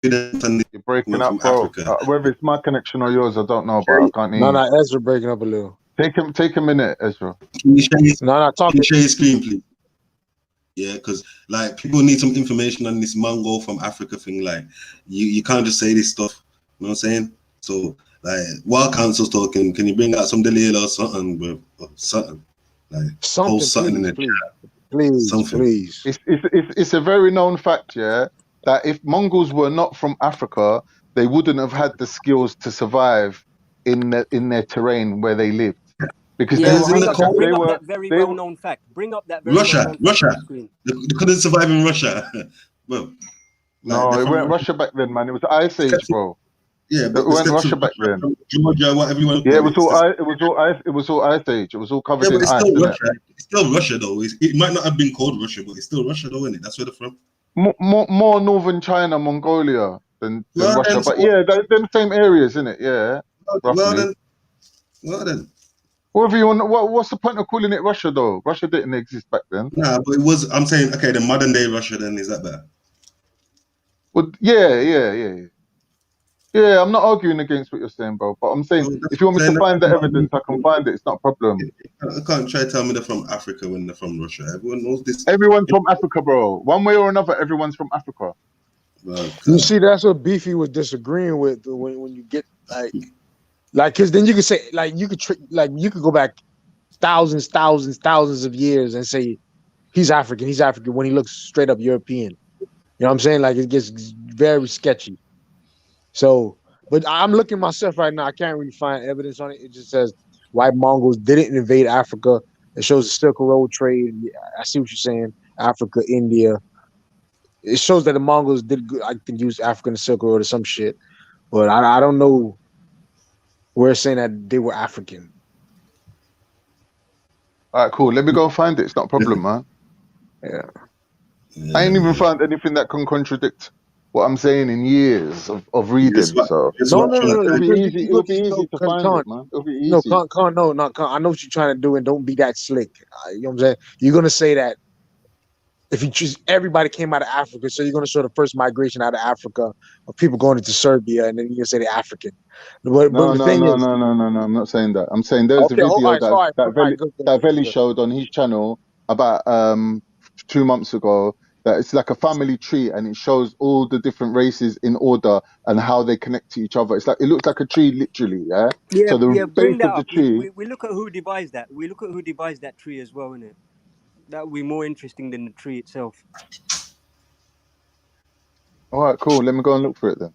evidence and You're breaking from up, bro. Africa. Whether it's my connection or yours, I don't know, but I can't hear No, you. no, Ezra breaking up a little. Take a minute, Ezra. Can you share his, No, can you share his screen, please? Yeah, because like people need some information on this mango from Africa thing. Like you can't just say this stuff. You know what I'm saying? So like while council's talking, can you bring out some Delilah or something, bro? Or something. Like post something in the chat. Please, Something. please. It's a very known fact, yeah, that if Mongols were not from Africa, they wouldn't have had the skills to survive in their terrain where they lived. Because Yeah, they bring up were that very they well-known fact. Bring up that very well-known fact Russia. on the screen. They couldn't survive in Russia. Well, no, it weren't Russia back then, man. It was Ice Age, bro. Yeah, but it weren't Russia back then. Georgia, whatever you want to Yeah, call it was all Ice Age. It was all covered yeah, but in it's ice. still Innit? Russia. It's still Russia, though. It might not have been called Russia, but it's still Russia, though, isn't it? That's where they're from. More northern China, Mongolia than Well, Russia, then, but so- yeah, they're the same areas, isn't it? Yeah, roughly. Well then. Whatever you want. What's the point of calling it Russia, though? Russia didn't exist back then. Nah, but it was. I'm saying, okay, the modern day Russia. Then is that better? Well, yeah. I'm not arguing against what you're saying, bro. But I'm saying, if you want me to find the evidence, I can find it. It's not a problem. I can't try to tell me they're from Africa when they're from Russia. Everyone knows this. Everyone's from Africa, bro. One way or another, everyone's from Africa. You see, that's what Beefy was disagreeing with when you get like, because then you could say you could go back thousands of years and say he's African when he looks straight up European. You know what I'm saying? Like it gets very sketchy. So, but I'm looking myself right now. I can't really find evidence on it. It just says white Mongols didn't invade Africa. It shows the Silk Road trade. I see what you're saying. Africa, India. It shows that the Mongols did good. I think use Africa and the Silk Road or some shit. But I don't know. We're saying that they were African. All right, cool. Let me go and find it. It's not a problem, man. Yeah. I ain't even found anything that can contradict what I'm saying in years of reading. So No. it'll be easy. It'll be easy to find it, man. It'll be easy. No, Con, I know what you're trying to do, and don't be that slick. You know what I'm saying? You're gonna say that if you choose, everybody came out of Africa, so you're gonna show the first migration out of Africa of people going into Serbia, and then you're gonna say they're African. No. I'm not saying that. I'm saying there's a video that Veli showed on his channel about 2 months ago. That it's like a family tree, and it shows all the different races in order and how they connect to each other. It's like it looks like a tree, literally. Yeah. So the Bring base that of the up. tree. We look at who devised that. We look at who devised that tree as well, innit? That would be more interesting than the tree itself. All right, cool. Let me go and look for it then.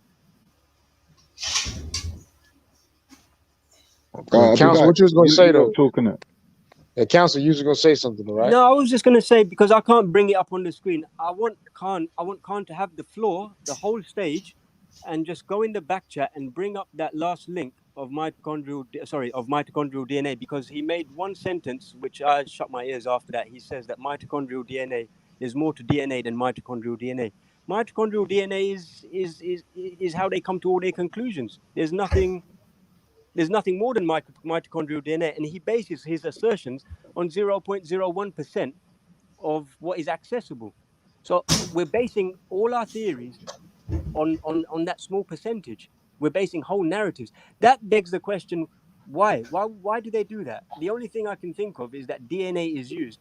Council, what you was gonna say though? Talking it. Yeah, Council, you was gonna say something, all right? No, I was just gonna say because I can't bring it up on the screen. I want Khan to have the floor, the whole stage, and just go in the back chat and bring up that last link of mitochondrial DNA, because he made one sentence which I shut my ears after that. He says that mitochondrial DNA, there's more to DNA than mitochondrial DNA. Mitochondrial DNA is how they come to all their conclusions. There's nothing more than mitochondrial DNA, and he bases his assertions on 0.01% of what is accessible. So we're basing all our theories on that small percentage. We're basing whole narratives. That begs the question, why? Why do they do that? The only thing I can think of is that DNA is used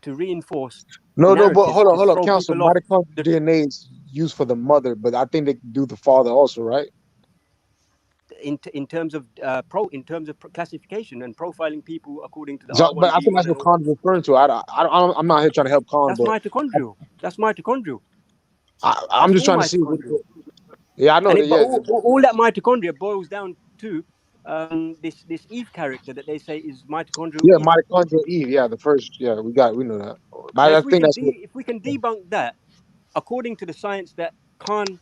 to reinforce No, but narratives, hold to on. throw Council, people off. mitochondrial DNA is used for the mother, but I think they can do the father also, right? In terms of classification and profiling people according to the So, but I think R1B1 that's and what all. Khan's referring to. I'm not here trying to help Khan, That's but mitochondrial. That's mitochondrial. I'm That's just all trying to see. mitochondrial. Yeah, I know that. But Yeah, all that mitochondria boils down to this Eve character that they say is mitochondrial yeah, Eve. mitochondrial Eve. Yeah, the first. Yeah, we know that. Now, But I think that's what. if we can debunk that according to the science that Khan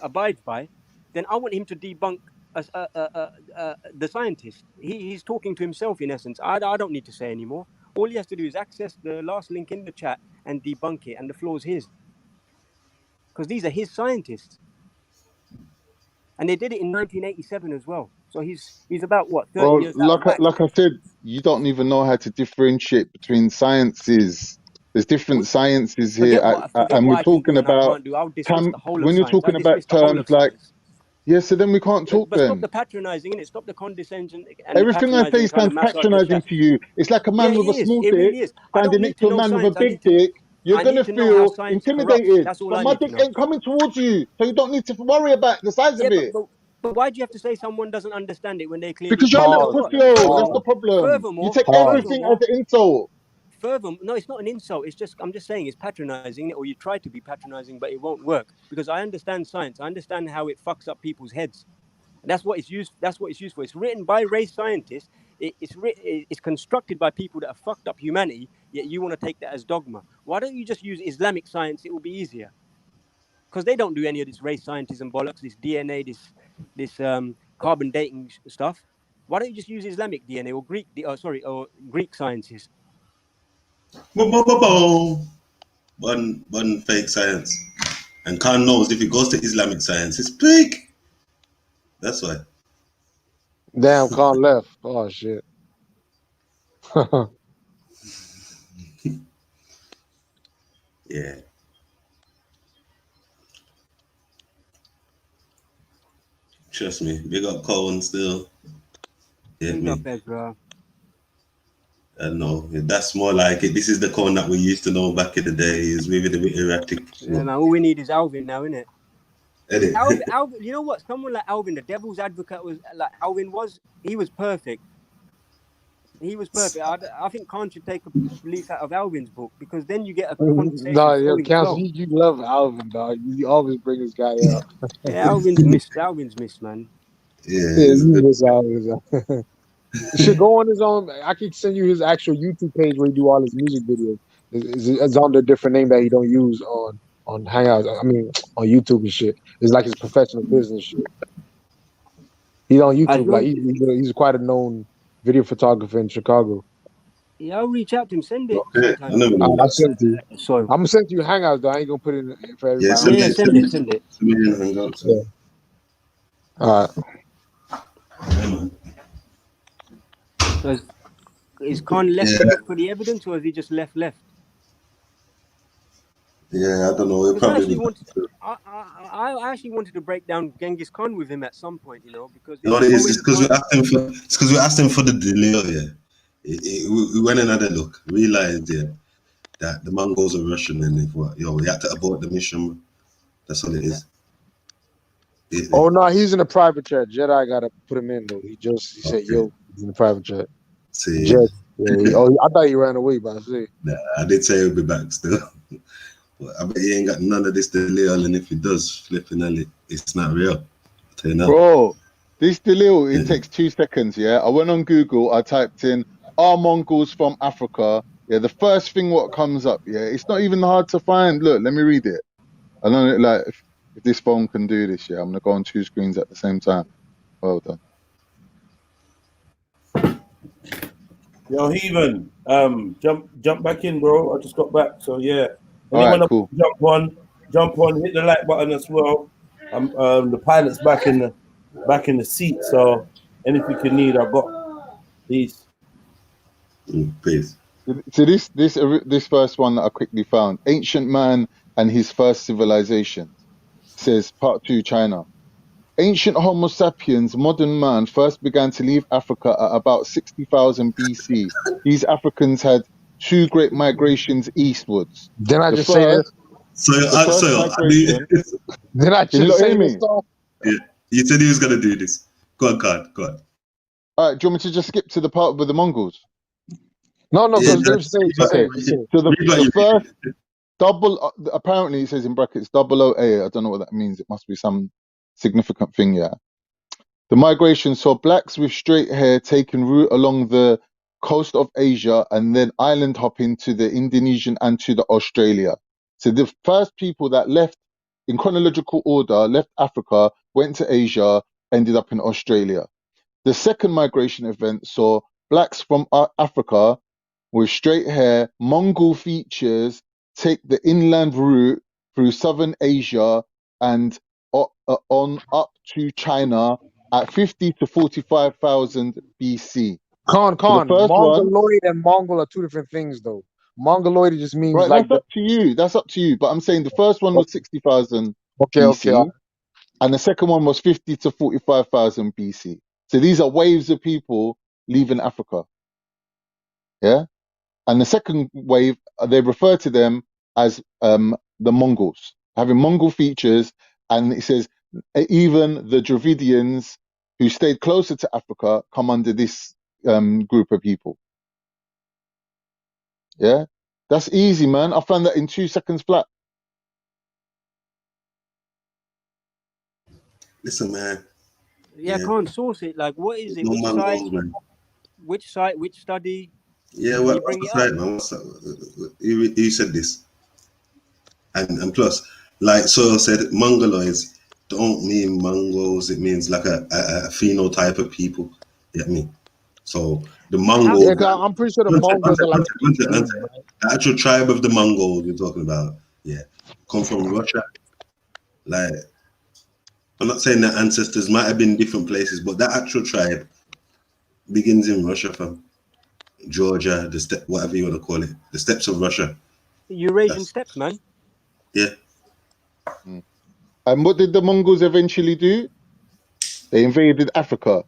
abides by, then I want him to debunk the scientist. He's talking to himself in essence. I don't need to say anymore. All he has to do is access the last link in the chat and debunk it, and the floor is his. Because these are his scientists. And they did it in 1987 as well. So he's about what, 30 Well, years out the back. like I said, you don't even know how to differentiate between sciences. There's different sciences here, Forget and we're what I can talking do and I about can't do. I'll dismiss the whole of when you're science. I talking about dismiss the whole terms of like, science. yeah, so then we can't talk But stop then. the patronizing, innit? Stop the condescension and the Everything I patronizing say and trying to sounds massage the patronizing chat. to you. It's like a Yeah, man it with a is. small It dick really is. I don't standing need next to to a know man with a science. big dick. You're I need gonna to know how feel science corrupts. intimidated. That's all But I my need to dick know. ain't coming towards you, so you don't need to worry about the size Yeah, of it. but why do you have to say someone doesn't understand it when they clearly Because do? you're a little Because what? pussy. That's the problem. You take everything as an insult. No, it's not an insult. It's just I'm just saying it's patronizing, or you try to be patronizing, but it won't work because I understand science. I understand how it fucks up people's heads. And that's what it's used. That's what it's used for. It's written by race scientists. It's constructed by people that have fucked up humanity. Yet you want to take that as dogma. Why don't you just use Islamic science? It will be easier. Because they don't do any of this race scientism bollocks, this DNA, this carbon dating stuff. Why don't you just use Islamic DNA or or Greek sciences? One fake science. And Khan knows if he goes to Islamic science, it's big. That's why. Damn, Khan left. Oh shit. Yeah. Trust me. Big up Cohen still. Get Big me. up Ezra. I know. That's more like it. This is the Cohen that we used to know back in the day. Is maybe a bit erratic. Yeah, man. All we need is Alvin now, innit? Edit. Alvin, you know what? Someone like Alvin, the devil's advocate, was like Alvin was. He was perfect. He was perfect. I think Khan should take a leaf out of Alvin's book because then you get a conversation No, yeah, flowing Council, flow. you love Alvin, dog. You always bring this guy up. Yeah, Alvin's missed. Alvin's missed, man. Yeah, you miss Alvin. You should go on his own. I can send you his actual YouTube page where he do all his music videos. It's under a different name that he don't use on Hangouts. I mean, on YouTube and shit. It's like his professional business shit. He's on YouTube. Like he's quite a known video photographer in Chicago. Yeah, I'll reach out to him. Send it Okay. sometime. I'll send it to you. Sorry. I'm gonna send it to you Hangouts though. I ain't gonna put it in for everybody. Yeah, send it. Yeah. All right. So is Khan left to look for the evidence, or is he just left? Yeah, I don't know. I actually wanted to break down Genghis Khan with him at some point, you know, because You know what it is? It's because we asked him for the delay. Yeah, we went and had a look. Realized that the Mongols are Russian, and we had to abort the mission. That's all it is. Oh no, he's in a private chat. Jedi gotta put him in though. He said, "Yo, he's in a private chat." See, Jet. Yeah, I thought he ran away, but I see. Nah, I did say he'll be back still. But I bet he ain't got none of this delay, and if he does, flipping hell, it's not real. I'll tell you now. Bro, this Delil, it takes 2 seconds, yeah? I went on Google, I typed in, are Mongols from Africa? Yeah, the first thing what comes up, yeah? It's not even hard to find. Look, let me read it. I know, like, If this phone can do this, yeah, I'm gonna go on 2 screens at the same time. Well done. Yo, Heathen, jump back in, bro. I just got back, so yeah. All Anyone right, cool. jump on, hit the like button as well. The pilot's back in the seat, so anything you need, I've got. Peace. Peace. So this first one that I quickly found, Ancient Man and His First Civilization, says Part 2, China. Ancient Homo sapiens, modern man, first began to leave Africa at about 60,000 BC. These Africans had 2 great migrations eastwards. Didn't I The just say this? first migration. Did I Can you just not say hear this me? though? Yeah. You said he was gonna do this. Go on, Card. Go on. All right, do you want me to just skip to the part with the Mongols? No, Yeah, just say Okay, it. so the first double, apparently it says in brackets 008. I don't know what that means. It must be some significant thing, yeah. The migration saw blacks with straight hair taking route along the coast of Asia and then island hopping to the Indonesian and to the Australia. So the first people that left in chronological order, left Africa, went to Asia, ended up in Australia. The second migration event saw blacks from Africa with straight hair, Mongol features, take the inland route through southern Asia and on up to China at 50 to 45,000 BC. Con, So the first one, Mongoloid and Mongol are 2 different things, though. Mongoloid just means right? like That's up to you. That's up to you. But I'm saying the first one was 60,000 BC, and the second one was 50 to 45,000 BC. So these are waves of people leaving Africa. Yeah. And the second wave, they refer to them as the Mongols, having Mongol features. And it says even the Dravidians who stayed closer to Africa come under this group of people. Yeah, that's easy, man. I found that in 2 seconds flat. Listen, man. Yeah, I can't source it. Like, what is it? No Which man site? goes, man. Which site? Which study? Yeah, Can well, you bring what's it the up? site, man? What's that? He said this. And plus, like Soil said, Mongoloids don't mean Mongols. It means like a phenotype of people. You get me? So the Mongols, Yeah, 'cause I'm pretty sure the Mongols are like the actual tribe of the Mongols we're talking about, yeah, come from Russia. Like, I'm not saying that ancestors might have been different places, but that actual tribe begins in Russia, from Georgia, the steppe, whatever you want to call it, the steppes of Russia. Eurasian steppes, man. Yeah. And what did the Mongols eventually do? They invaded Africa.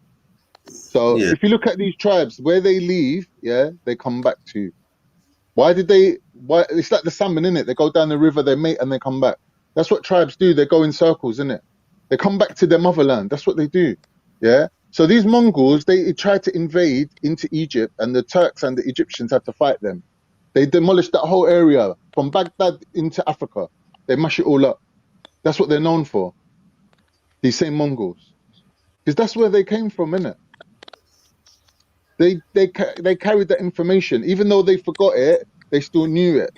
So Yeah. if you look at these tribes, where they leave, yeah, they come back to. Why? It's like the salmon, innit? They go down the river, they mate, and they come back. That's what tribes do. They go in circles, innit? They come back to their motherland. That's what they do. Yeah. So these Mongols, they tried to invade into Egypt, and the Turks and the Egyptians had to fight them. They demolished that whole area from Baghdad into Africa. They mash it all up. That's what they're known for. These same Mongols, because that's where they came from, innit? They carried that information, even though they forgot it. They still knew it.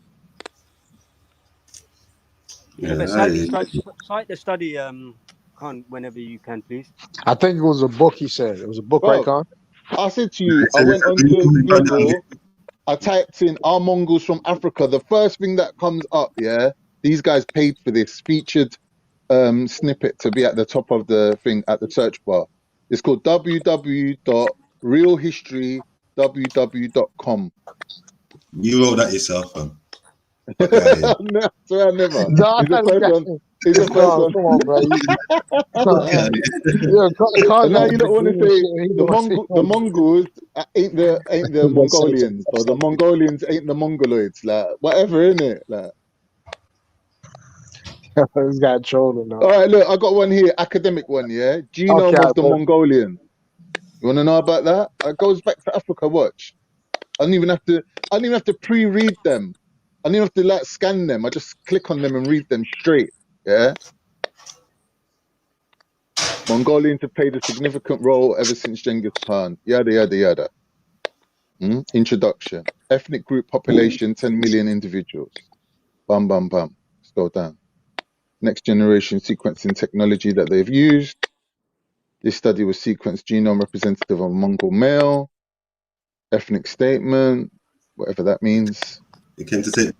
Yeah, but sadly, cite the study. Khan, whenever you can, please. I think it was a book. He said it was a book, right, Con? I said to you, I went onto Google. I typed in "Are Mongols from Africa?" The first thing that comes up, yeah, these guys paid for this featured snippet to be at the top of the thing at the search bar. It's called www.realhistorywww.com. You wrote that yourself, man. No, swear I never. No, It's the first one. It's the first one. Come on, bro. And now you don't want to say the Mongols ain't the Mongolians, or the Mongolians ain't the Mongoloids. Like whatever, innit? Like. This guy trolling now. All right, look, I got one here, academic one, yeah. Genome of the Mongolian. You want to know about that? It goes back to Africa. Watch. I don't even have to pre-read them. I don't even have to like scan them. I just click on them and read them straight. Yeah. Mongolians have played a significant role ever since Genghis Khan. Yada yada yada. Introduction. Ethnic group population 10 million individuals. Bam bam bam. Let's go down. next generation sequencing technology that they've used. This study was sequenced genome representative of Mongol male, ethnic statement, whatever that means. It came to take.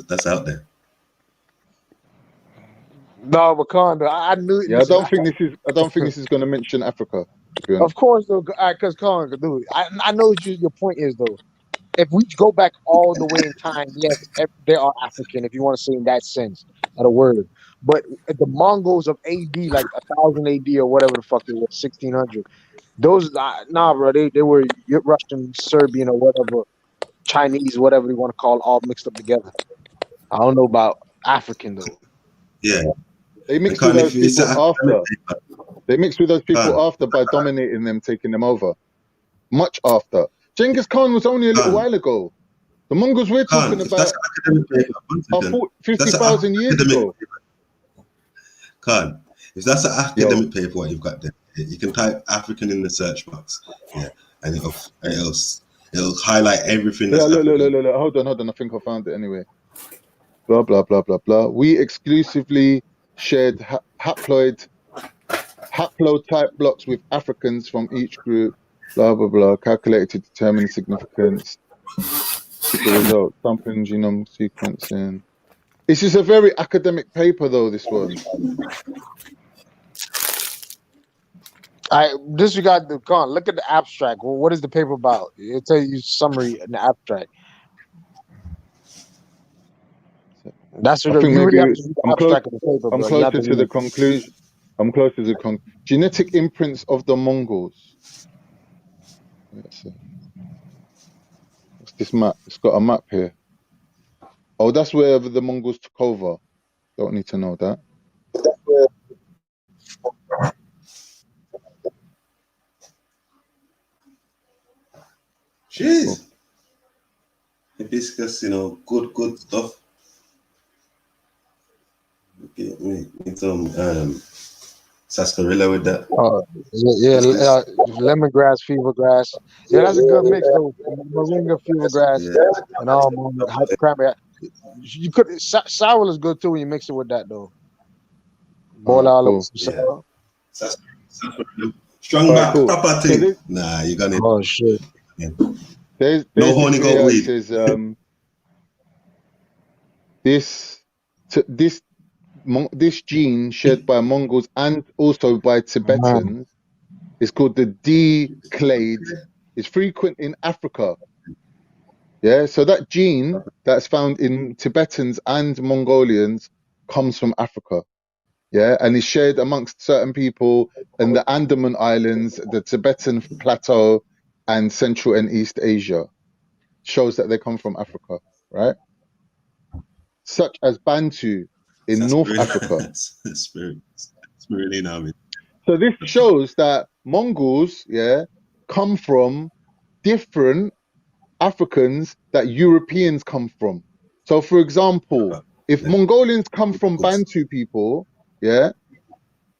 That's out there. No, Wakanda. I knew. Yeah, I don't think this is going to mention Africa. To be honest. Of course, though, because Khan, dude, I know what your point is though. If we go back all the way in time, yes, they are African. If you want to say in that sense of the word, but the Mongols of AD, like 1000 AD or whatever the fuck it was, 1600. Those nah, bro, they were Russian, Serbian, or whatever, Chinese, whatever you want to call, all mixed up together. I don't know about African though. Yeah, they mixed with those people after. They mixed with those people after by dominating them, taking them over. Much after. Genghis Khan was only a little while ago. The Mongols we're talking about are 50,000 years ago. Khan, if that's an academic paper, what you've got there, you can type African in the search box, yeah, and it'll highlight everything. Yeah, look, hold on. I think I found it anyway. Blah blah blah blah blah. We exclusively shared haplotype blocks with Africans from each group. Blah blah blah. Calculated to determine significance. The result: sampling genome sequencing. This is a very academic paper, though. This one. I disregard the Khan. Look at the abstract. Well, what is the paper about? It'll tell you summary in the abstract. That's what you really have to read the abstract of the paper, bro. I'm closer to the conclusion. I'm closer to the genetic imprints of the Mongols. Let's see. What's this map? It's got a map here. Oh, that's where the Mongols took over. Don't need to know that. Jeez. Hibiscus, good stuff. Okay, need some sarsaparilla with that. Lemongrass, fevergrass. Yeah, that's a good mix though. Moringa, fevergrass, and all cranberry. You could sour is good too when you mix it with that though. Boil all of some sour. Strong back, proper thing. Nah, you got it. Oh shit. Yeah. There's no honey got weed. This gene shared by Mongols and also by Tibetans is called the D clade. It's frequent in Africa. Yeah, so that gene that's found in Tibetans and Mongolians comes from Africa. Yeah, and is shared amongst certain people in the Andaman Islands, the Tibetan Plateau, and Central and East Asia. Shows that they come from Africa, right? Such as Bantu in North Africa. So this shows that Mongols, come from different Africans that Europeans come from. So, for example, if Mongolians come from Bantu people,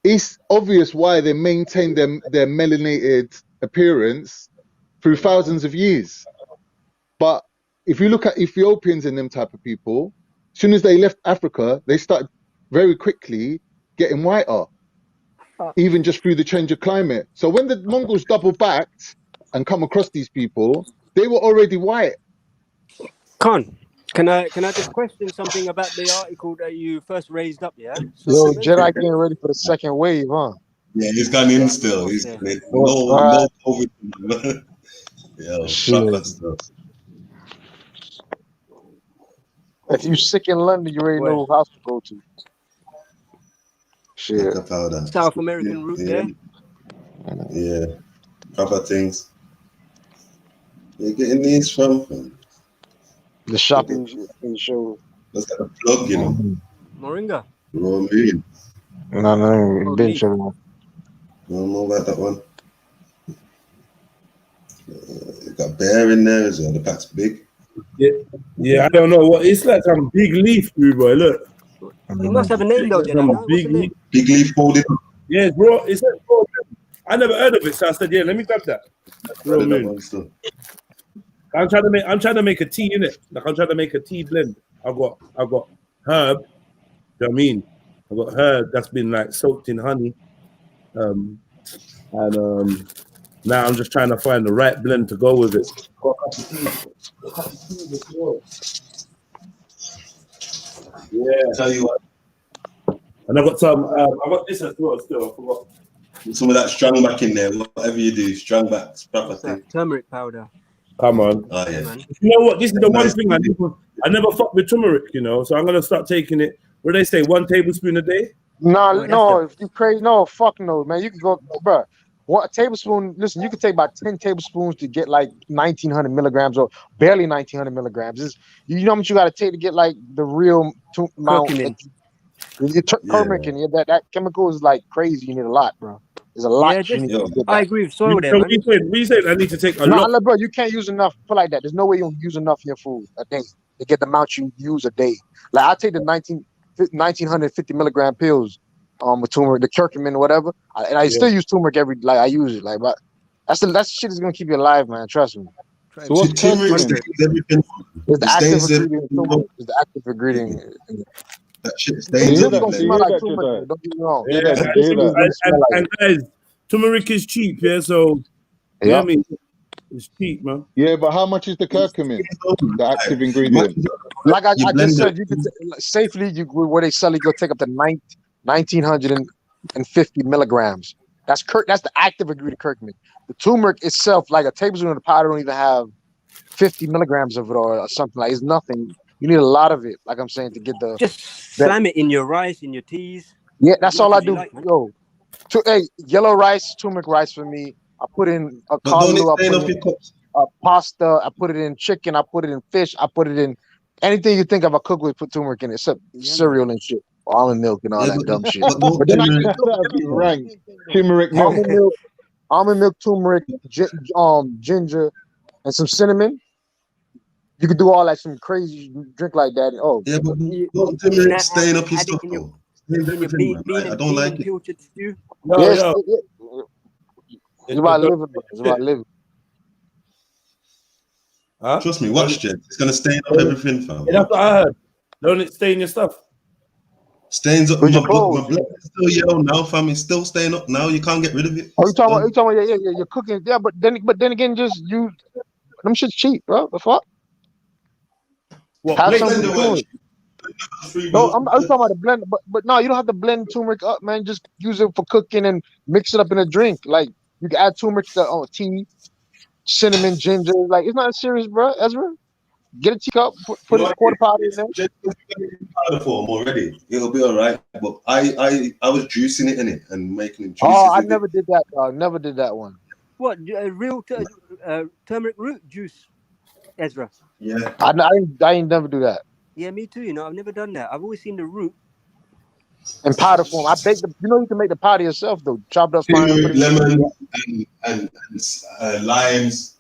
it's obvious why they maintain their melanated appearance through thousands of years. But if you look at Ethiopians and them type of people, as soon as they left Africa, they started very quickly getting whiter, even just through the change of climate. So when the Mongols double backed and come across these people, they were already white. Khan, can I just question something about the article that you first raised up? Yeah. Yo, Jedi getting ready for the second wave, huh? Yeah, he's gone in still. He's no COVID. Yeah, if you're sick in London, you already know who house to go to. Shit. South American route there. Yeah, proper things. You're getting these from the shopping show. Let's get a plug, Moringa. Romaine. No, bench everyone. I don't know about that one. You got bear in there as well. The pack's big. Yeah, I don't know what it's like. Some big leaf, boy. Look, it must have a name though. Big leaf folded. Yeah, bro. It's raw. I never heard of it, so I said, "Yeah, let me grab that." I'm trying to make a tea in it. Like I'm trying to make a tea blend. I got herb. Do you know what I mean? I got herb that's been like soaked in honey. And now I'm just trying to find the right blend to go with it. Yeah. Tell you what. And I got some. I got this as well. Still, I forgot. Some of that strong back in there. Whatever you do, strong back. What's that? Turmeric powder. Come on. Oh yeah. Man. You know what? This is the one thing I never fuck with turmeric. You know, so I'm gonna start taking it. What do they say? 1 tablespoon a day? No, if you crazy, no, fuck no, man. You can go, bro. What tablespoon? Listen, you can take about 10 tablespoons to get like 1,900 milligrams or barely 1,900 milligrams. You know how much you got to take to get like the real amount. Turmeric and that chemical is like crazy. You need a lot, bro. There's a lot. Yeah, you need to get I that. agree with Soil there, man. We said I need to take a No, lot. bro, you can't use enough. Put like that. There's no way you use enough in your food a day to get the amount you use a day. Like I take the 1,950 milligram pills, with turmeric, the curcumin, whatever. I still use turmeric I use it, like, but that's shit is gonna keep you alive, man. Trust me. So what's turmeric? It's the active ingredient. It's the active ingredient. That shit It's stains gonna up. smell like turmeric. Don't get me wrong. And guys, turmeric is cheap, yeah. So you know what I mean, it's cheap, man. Yeah, but how much is the curcumin? The active ingredient. Like I just said, you can safely where they sell it, you'll take up to 1,950 milligrams. That's the active ingredient curcumin. The turmeric itself, like a tablespoon of the powder, don't even have 50 milligrams of it or something. Like it's nothing. You need a lot of it, like I'm saying, to get the just slam it in your rice, in your teas. Yeah, that's all I do. Like, Yo, yellow rice, turmeric rice for me. I put in a callaloo, I put in pasta, I put it in chicken, I put it in fish, I put it in anything you think of. I cook with, put turmeric in it, except cereal and shit, almond milk and all that dumb shit. But then I turmeric milk. Almond milk, turmeric, ginger, and some cinnamon. You could do all that, some crazy drink like that. Oh, yeah, but turmeric stain up your stuff. I don't like it. It's about living. It's about living. Huh? Trust me, watch Jed. It's gonna stain up everything, fam. Yeah, that's what I heard. Don't it stain your stuff? Stains up my blood is still yellow now, fam. It's still staying up now. You can't get rid of it. Oh, you talking about? Yeah, you're cooking. Yeah, but then again, just use them shit's cheap, bro. The fuck? Have something to do it. No, I'm talking about the blend, but no, you don't have to blend turmeric up, man. Just use it for cooking and mix it up in a drink. Like you can add turmeric to tea, cinnamon, ginger. Like it's not serious, bro. Ezra, get a teacup, put a quarter powder in there. Powder form already. It'll be all right. But I was juicing it in it and making juices. Oh, I never did that. Never did that one. What real turmeric root juice, Ezra? Yeah, I ain't never do that. Yeah, me too. You know, I've never done that. I've always seen the root in powder form. I baked the. You know, you can make the powder yourself though. Chopped up fine, lemon and limes.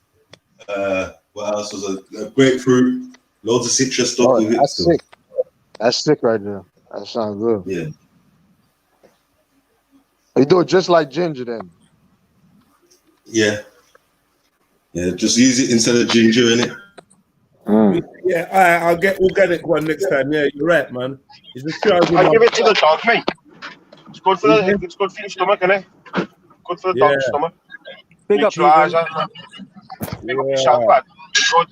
What else was a grapefruit? Loads of citrus stuff. Oh, that's sick. That's sick right there. That sounds good. Yeah. You do it just like ginger then. Yeah. Yeah, just use it instead of ginger in it. Yeah, all right, I'll get organic one next time. Yeah, you're right, man. It's just I'll give it to the dog, mate. It's good for it's good for your stomach, isn't it? Good for the dog's stomach. Big up, your eyes. Big up yourself, lad. Good.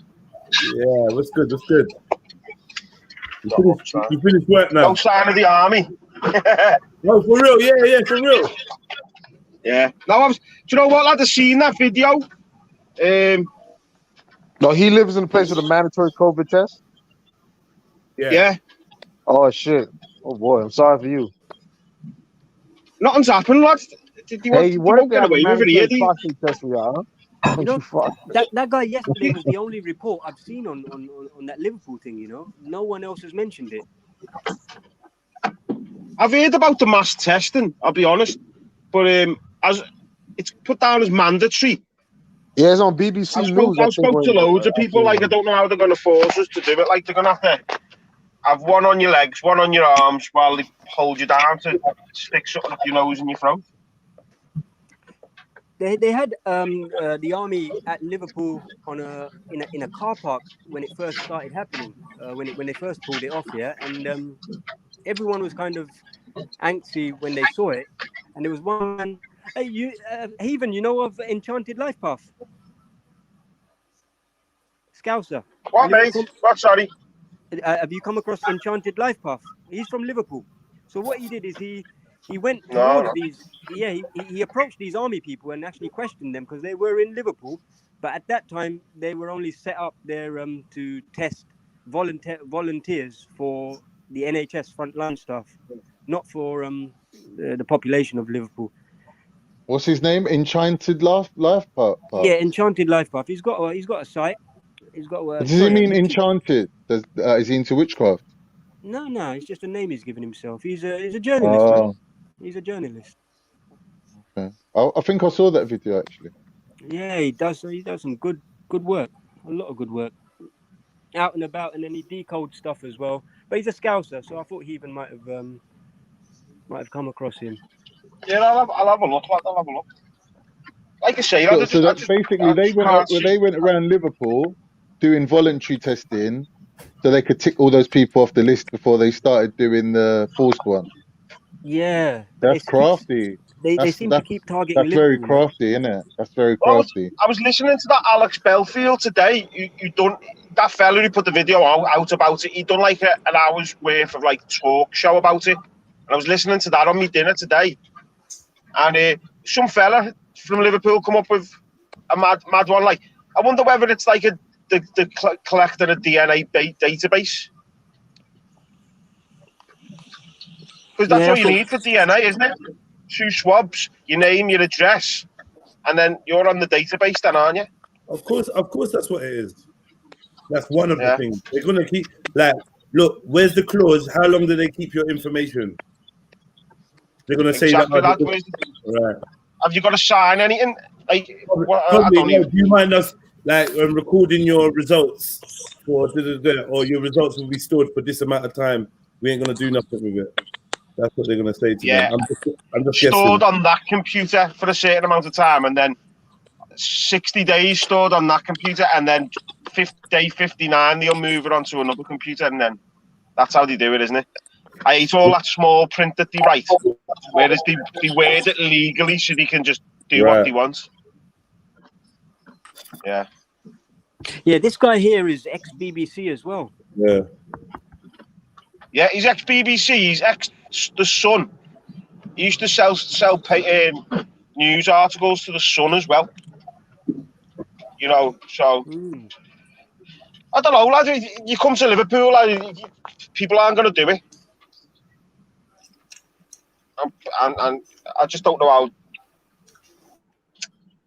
Yeah, what's good? What's good? You finished work now? No sign of the army. No, for real. Yeah, for real. Yeah. Do you know what, lad? I seen that video. No, he lives in a place with a mandatory COVID test. Yeah. Oh shit. Oh boy, I'm sorry for you. Nothing's happened, lad. You won't get away with it here, do you? Test for y'all, huh? You know, that guy yesterday was the only report I've seen on that Liverpool thing. You know, no one else has mentioned it. I've heard about the mass testing. I'll be honest, but as it's put down as mandatory. Yeah, it's on BBC News. I spoke to loads of people. Like, I don't know how they're going to force us to do it. Like, they're going to have to have one on your legs, one on your arms, while they hold you down to stick something up your nose and your throat. They had the army at Liverpool on in a car park when it first started happening. When they first pulled it off, yeah, and everyone was kind of angsty when they saw it. And there was one man. Hey, Haven, you know of Enchanted Life Path? Scouser. What, mate? What, sorry? Have you come across Enchanted Life Path? He's from Liverpool. So what he did is he went No, towards no. these. Yeah, he approached these army people and actually questioned them because they were in Liverpool, but at that time they were only set up there to test volunteers for the NHS frontline staff, not for the population of Liverpool. What's his name? Enchanted Life Path. Yeah, Enchanted Life Path. He's got a site. He's got a. Does he mean enchanted? Is he into witchcraft? No, it's just a name he's given himself. He's a journalist. Oh, He's a journalist. okay. I think I saw that video actually. Yeah, he does some good work. A lot of good work. Out and about, and then he decodes stuff as well. But he's a Scouser, so I thought he even might have come across him. Yeah, I'll have a look. I'll have a look. Like I say, So that's basically they went around Liverpool doing voluntary testing, so they could tick all those people off the list before they started doing the forced one. Yeah, That's crafty. They seem to keep targeting. That's very Liverpool, crafty, isn't it? That's very crafty. I was listening to that Alex Belfield today. You done that fella who put the video out about it. He done like an hour's worth of like talk show about it. And I was listening to that on my dinner today. And some fella from Liverpool come up with a mad one. Like, I wonder whether it's like the collecting a DNA database. Because that's what you need for DNA, isn't it? 2 swabs, your name, your address, and then you're on the database then, aren't you? Of course, that's what it is. That's one of the things. They're gonna keep look, where's the clause? How long do they keep your information? They're gonna say that. Right. Have you got to sign anything? Like, probably, do you mind us recording your results for or your results will be stored for this amount of time? We ain't gonna do nothing with it. That's what they're gonna say to them. I'm just stored guessing. on that computer for a certain amount of time, and then 60 days stored on that computer, and then day 59 they'll move it onto another computer, and then that's how they do it, isn't it? I hate all that small print that they write, whereas they word it legally so they can just do what they want. Yeah. Yeah, this guy here is ex-BBC as well. Yeah. Yeah, he's ex-BBC. He's ex-The Sun. He used to sell news articles to The Sun as well. You know, so I don't know, lad. You come to Liverpool, lad, people aren't going to do it. And I just don't know how.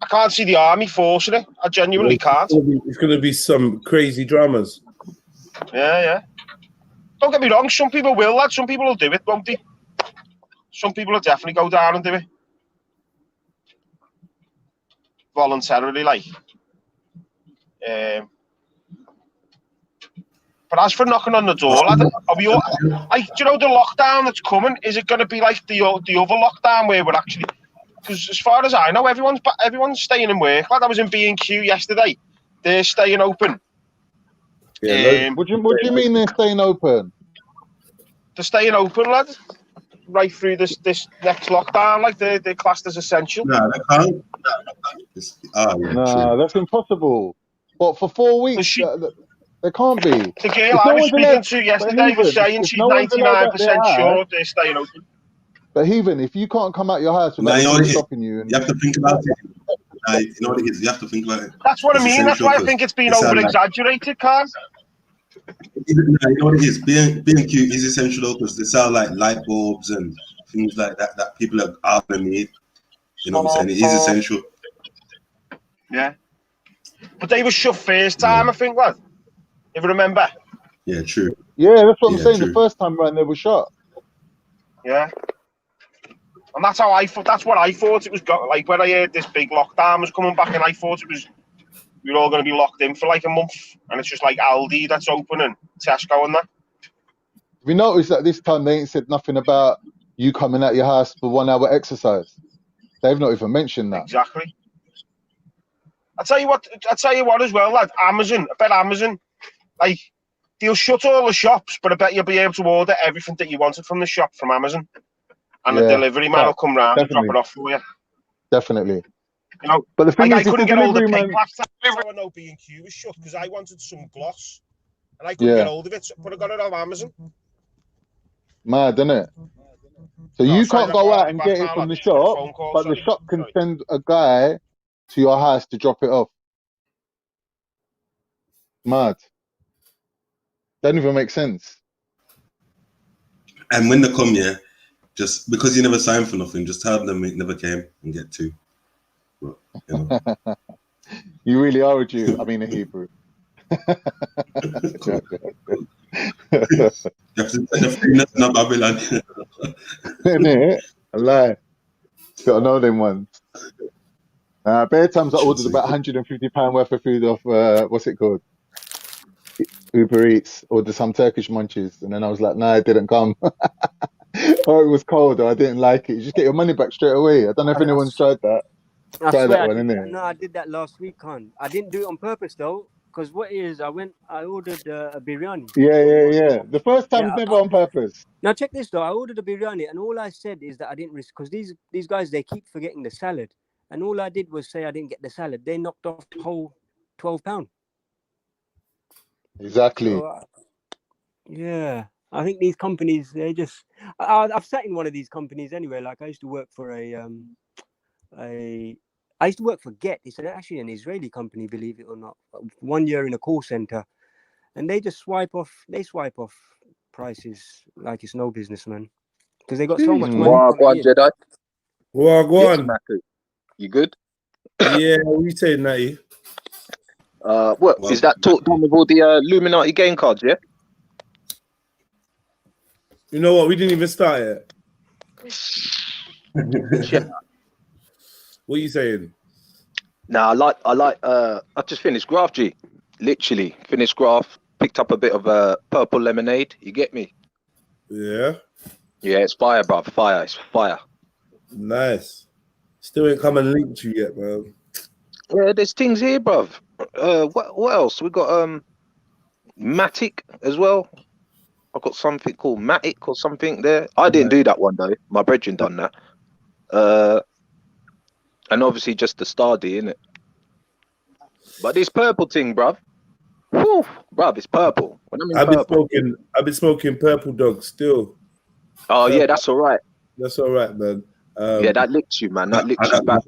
I can't see the army forcing it. I genuinely can't. It's going to be some crazy dramas. Yeah. Don't get me wrong. Some people will, lad. Some people will do it, won't they? Some people will definitely go down and do it voluntarily, like. But as for knocking on the door, lad, are we all, like, do you know the lockdown that's coming? Is it going to be like the other lockdown where we're actually? Because as far as I know, everyone's staying in work. Lad, I was in B&Q yesterday. They're staying open. Yeah, what do you mean they're staying open? They're staying open, lad. Right through this next lockdown, like they're classed as essential. No, they can't. Nah, that's impossible. But for 4 weeks, they can't be. The girl I was speaking to yesterday was saying she's 99% sure they're staying open. But Heathen, if you can't come out your house without anyone stopping you, you have to think about it. You know what it is? You have to think about it. That's what I mean. That's why I think it's been over-exaggerated, Carl. You know what it is? B&Q is essential because they sell like light bulbs and things like that people are going to need. You know what I'm saying? It is essential. Yeah. But they were shut first time, I think, lad. If you remember. Yeah, true. Yeah, that's what I'm saying. True. The first time around they were shut. Yeah. And that's how I thought. That's what I thought it was. Like when I heard this big lockdown was coming back, and I thought it was we were all going to be locked in for like a month, and it's just like Aldi that's open and Tesco and that. We noticed that this time they ain't said nothing about you coming out your house for 1 hour exercise. They've not even mentioned that. Exactly. I tell you what as well, lad. Amazon, I bet Amazon, like, they'll shut all the shops, but I bet you'll be able to order everything that you wanted from the shop from Amazon, and the delivery man will come round and drop it off for you. Definitely. You know, But the thing like, is, I if couldn't the get hold of delivery paper man, last time. I know B&Q was shut because I wanted some gloss, and I couldn't get hold of it, but I got it on Amazon. mad, isn't it? So Oh, you sorry, can't go I'll out be and back get it now, from lad. the Just got a shop, phone call, but the sorry. shop can send a guy to your house to drop it off. Mad. Doesn't even make sense. And when they come, yeah, just because you never signed for nothing, just tell them it never came and get two. But, you know. You really are a Jew. I mean a Hebrew. That's not Babylon. Innit? I lie. Gotta know them ones. Bare times I ordered about £150 worth of food off, what's it called? Uber Eats, ordered some Turkish munchies, and then I was like, nah, it didn't come. Or it was cold, or I didn't like it. You just get your money back straight away. I don't know if anyone's tried that. I Try swear, that one, innit? no, I did that last week, hon. I didn't do it on purpose though, because what is, I ordered a biryani. Yeah. The first time's Yeah. never on purpose. Now check this though. I ordered a biryani, and all I said is that I didn't risk, because these guys, they keep forgetting the salad, and all I did was say I didn't get the salad. They knocked off the whole £12. Exactly. So, yeah, I think these companies, they just. I've sat in one of these companies anyway. Like I used to work for I used to work for Get. It's actually an Israeli company, believe it or not. 1 year in a call center, and they just swipe off prices like it's no business, man, because they got so much money coming in. Jedi. Gwarn. You good? Yeah, what you saying, Natty? What is that talk done with all the Illuminati game cards? Yeah. You know what? We didn't even start yet. What are you saying? Nah, I like. I just finished Graph G. Literally finished Graph. Picked up a bit of purple lemonade. You get me? Yeah. Yeah, it's fire, bruv. Fire. It's fire. Nice. Still ain't come and linked you yet, man. Yeah, there's things here, bruv. What else? We got Matic as well. I got something called Matic or something there. I didn't do that one though. My brethren done that. And obviously just the Star D, innit? But this purple thing, bruv. Whew, bruv, it's purple. When I'm in I've been smoking purple dog still. Oh yeah, that's all right. That's all right, man. Yeah, that licks you, man. That licks you back.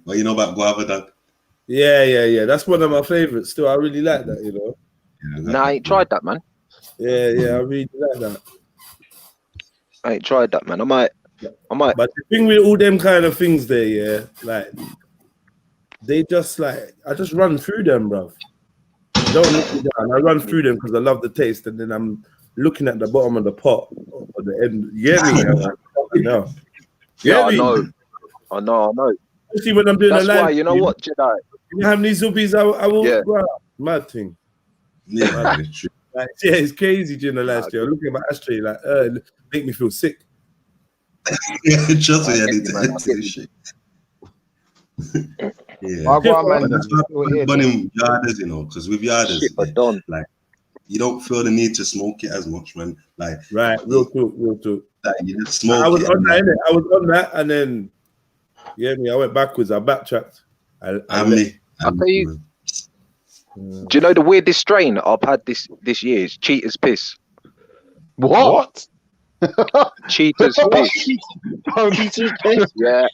What you know about guava, dog? Yeah. That's one of my favorites. Still, I really like that. You know. Nah, I ain't tried that, man. Yeah, I really like that. I ain't tried that, man. I might. But the thing with all them kind of things there, yeah, like they just like I just run through them, bro. Don't look me down. I run through them because I love the taste, and then I'm looking at the bottom of the pot or the end. You get me? I'm like, fucking hell. Yeah, I know. Especially when I'm doing That's a live. why, you know what, Jedi? You have these zoobies, I will. Yeah. Bro, mad thing. Yeah, it's true. Like, yeah, it's crazy during the last year. Looking at my ashtray, like, make me feel sick. Just shit. Yeah, man. That's why burning yarders, you know, because with yarders, like you don't feel the need to smoke it as much, man. Like, right, real talk. Like you just smoke. I was on that, innit? I was on that, and then I went backwards. I backtracked. I'll tell you. Do you know the weirdest strain I've had this year is Cheetah's Piss. What? Cheetah's Piss. Yeah.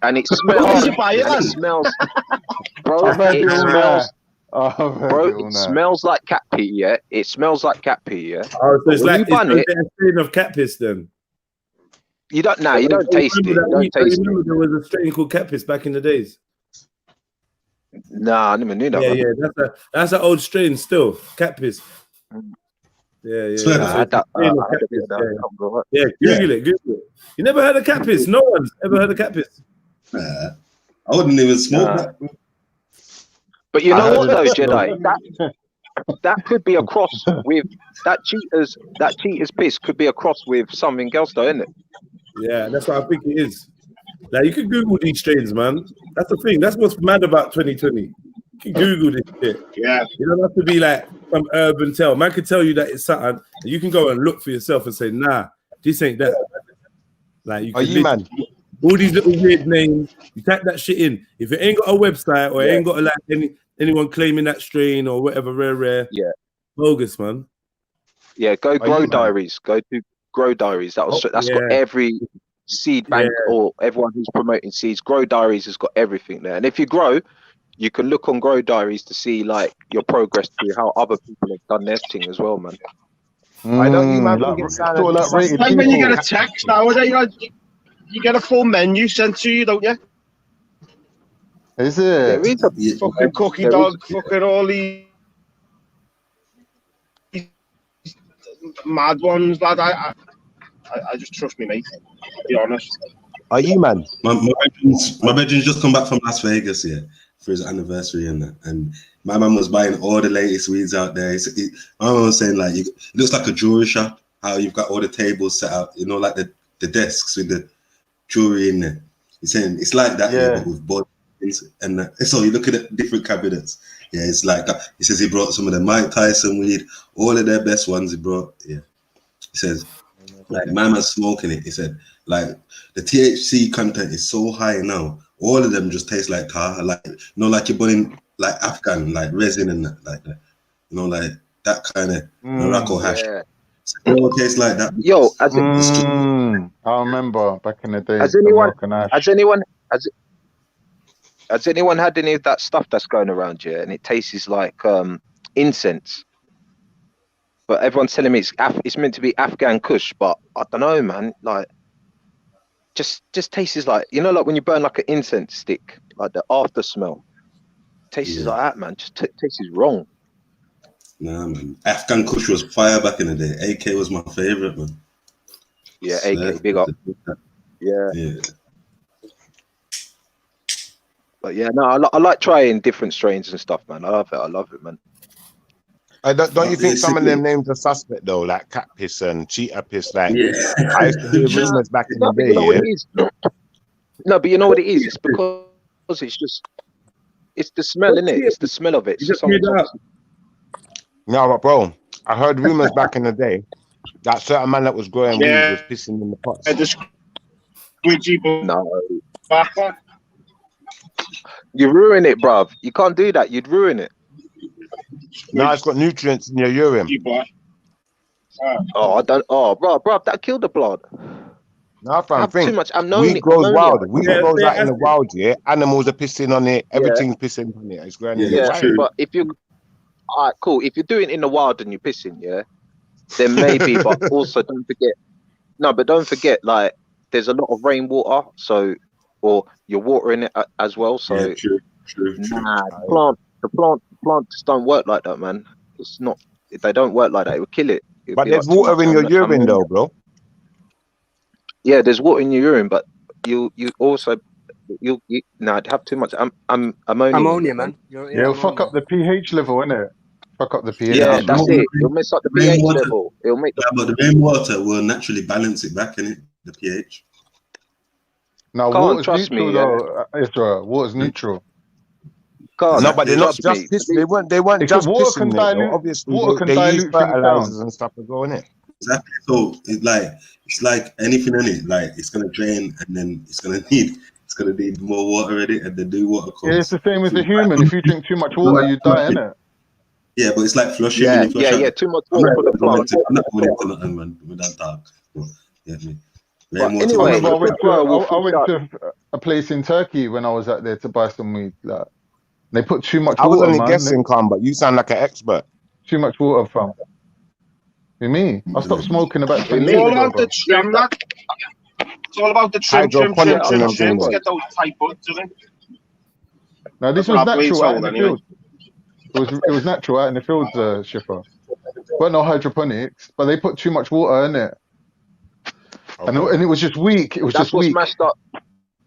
And it smells. Bro, it smells like cat pee, yeah? It smells like cat pee, yeah? Oh, so it's when like you bun it, a strain of cat piss then? You don't taste it. You don't taste it. There was a strain called cat piss back in the days. Nah, I never knew that. Yeah, that's an old strain still. Cat piss. Yeah. I had that. Yeah, Google it. You never heard of cat piss? No one's ever heard of cat piss. I wouldn't even smoke that. But you know what though, Jedi? That could be a cross with that cheetah's piss could be a cross with something else though, isn't it? Yeah, that's what I think it is. Like you can Google these strains, man. That's the thing. That's what's mad about 2020. You can Google this shit. Yeah. You don't have to be like some urban tell. Man can tell you that it's something, and you can go and look for yourself and say, nah, this ain't that. Like you Are can you, man? all these little weird names. You type that shit in. If it ain't got a website or it ain't got like anyone claiming that strain or whatever, rare, bogus, man. Yeah, go Grow Diaries. Go to Grow Diaries. That's got every seed bank or everyone who's promoting seeds. Grow Diaries has got everything there. And if you grow, you can look on Grow Diaries to see like your progress through how other people have done their thing as well, man. I don't you man like, think it's rated Like when you get a people. text nowadays, you get a full menu sent to you, don't you? Is There it? is a Fucking cookie dog, fucking all these mad ones, lad. I just trust me, mate. To be honest. Are you, man? My bedroom's just come back from Las Vegas, for his anniversary and my man was buying all the latest weeds out there. My man was saying like, it looks like a jewelry shop. How you've got all the tables set up, you know, like the desks with the jewelry in there. He's saying it's like that, but with bodies. And so you look at the different cabinets. Yeah, it's like that. He says he brought some of the Mike Tyson weed, all of their best ones he brought. Yeah, he says like my man's smoking it. He said like the THC content is so high now. All of them just taste like tar, like like you're burning like Afghan, like resin and that, like that. Like that kind of Morocco hash. Yeah. It all tastes like that. Yo, I remember back in the day. has anyone had any of that stuff that's going around here, and it tastes like incense? But everyone's telling me it's meant to be Afghan Kush, but I don't know, man. Like, just tastes like, like when you burn like an incense stick, like the after smell. Tastes like that, man. Just tastes wrong. Nah, man. Afghan Kush was fire back in the day. AK was my favorite, man. Yeah, AK, big up. Yeah. But yeah, no, I like trying different strains and stuff, man. I love it, man. Don't you think some of them names are suspect though, like cat piss and cheetah piss? Like I used to hear rumors back in the day. You know what it is? No, but you know what it is? It's because it's the smell, innit? It's the smell of it. No, but bro, I heard rumors back in the day that certain man that was growing weed was pissing in the pots. No. You ruin it, bruv. You can't do that. You'd ruin it. No, it's got nutrients in your urine. Oh, I don't. Oh, bruv, that killed the plant. No, fam, think. Too much ammonia. Weed grows wild. Weed grows out in the wild, Animals are pissing on it. Everything's pissing on it. It's growing in the wild. But if you, all right, cool. If you're doing it in the wild and you're pissing, then maybe. But also, don't forget. Like, there's a lot of rainwater, or you're watering it as well. So, true. Nah, the plant just don't work like that, man. It's not. They don't work like that. It would kill it. But there's water in your urine, though, bro. Yeah, there's water in your urine, but you also have too much ammonia. Ammonia, man. It'll fuck up the pH level, innit? Fuck up the pH. Yeah, that's it. It'll mess up the pH level. It'll make. But the rainwater will naturally balance it back, innit? The pH. No, water's neutral though, Israel. Water's neutral. No, but they're not just pissing. They weren't just pissing. Obviously, they use fertilizers and stuff as well, innit? Exactly. So it's like anything in it. Like it's gonna drain, and then it's gonna need more water in it, and then new water comes. Yeah, it's the same as a human. If you drink too much water, you die, innit? Yeah, but it's like flushing. Yeah, when you flush out. Too much water for the plant. I'm not going into nothing, man. We don't talk. Yeah, me. Anyway, I went to a place in Turkey when I was out there to buy some weed. Like, they put too much water. I was only man. guessing, Khan, but you sound like an expert. Too much water, fam. With me, I stopped smoking about 10 It's years all ago. about the trim, lad. It's all about the trim to get those tight buds, isn't it? No, this was natural out in the field. It was natural out in the fields, Schiffer. But no hydroponics. But they put too much water in it. Okay. And it was just weak. It was just weak. Smashed up.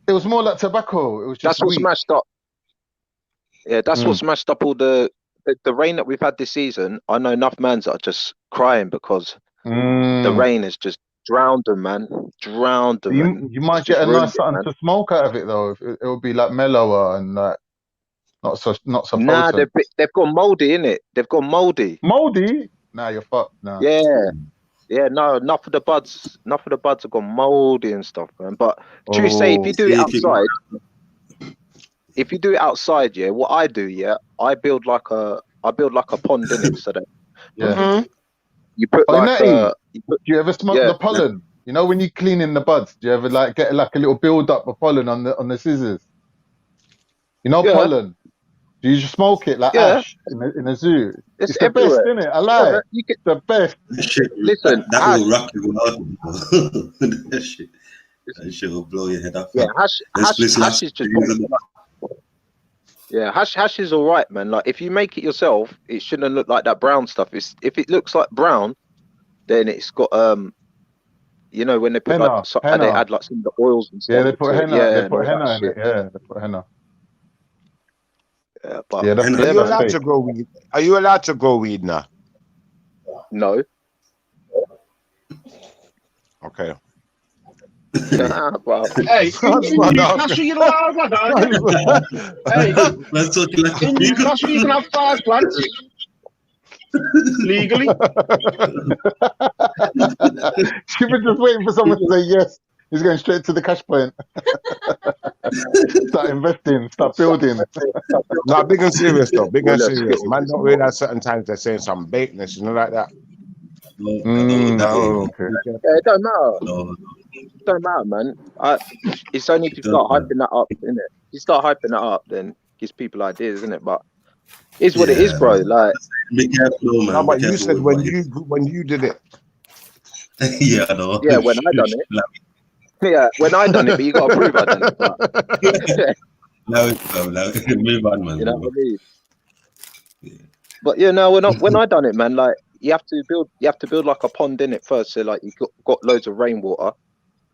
It was more like tobacco. It was just what smashed up. Yeah, that's what smashed up all the rain that we've had this season. I know enough mans that are just crying because the rain has just Drowned them, man. Drowned them, man. You might Just get a ruined nice it, something man. to smoke out of it though. It will be like mellower and like not so Nah, potent. they've gone moldy, innit? They've gone moldy. Moldy? Nah, you're fucked now. Yeah. Yeah, no, enough of the buds have gone moldy and stuff, man. But true say, if you do it outside, yeah, what I do, yeah, I build like a pond in it, so that you put like do you ever smoke the pollen? You know when you clean in the buds, do you ever like get like a little build up of pollen on the scissors? You know pollen. Do you just smoke it like ash in a zoo? It's the best, isn't it? I lie. It's the best. Listen, that will rock you out. that shit will blow your head off. Yeah, hash is just hash is all right, man. Like if you make it yourself, it shouldn't look like that brown stuff. If it looks like brown, then it's got you know when they put henna, they add like some of the oils and stuff. Yeah, they put henna. They put and all henna that in it. shit. Yeah, they put henna. Yeah, but that's yeah, the man. allowed to grow weed? Are you allowed to grow weed now? No. Okay. Well, Hey, in Newcastle, you're allowed, lad, aren't you? Hey, let's talk like in Newcastle, you can have 5 plants legally. She was just waiting for someone to say yes. He's going straight to the cash point. Start investing, start building. No, big and serious though. Big and serious. Man, don't realize certain times they're saying some bakeness, you know, like that. No, okay. Yeah, it don't matter. It don't matter, man. It's only if you start hyping that up, innit? If you start hyping that up, then it gives people ideas, isn't it? But it's what it is, bro. Like, be careful, man. No, but you said when you did it. Yeah, I know. Yeah, when I done it. Yeah, when I done it, but you got to prove I done it. But... move on, man. You know what I mean? Yeah. But you know, when I done it, man, like you have to build like a pond in it first. So like you got loads of rainwater,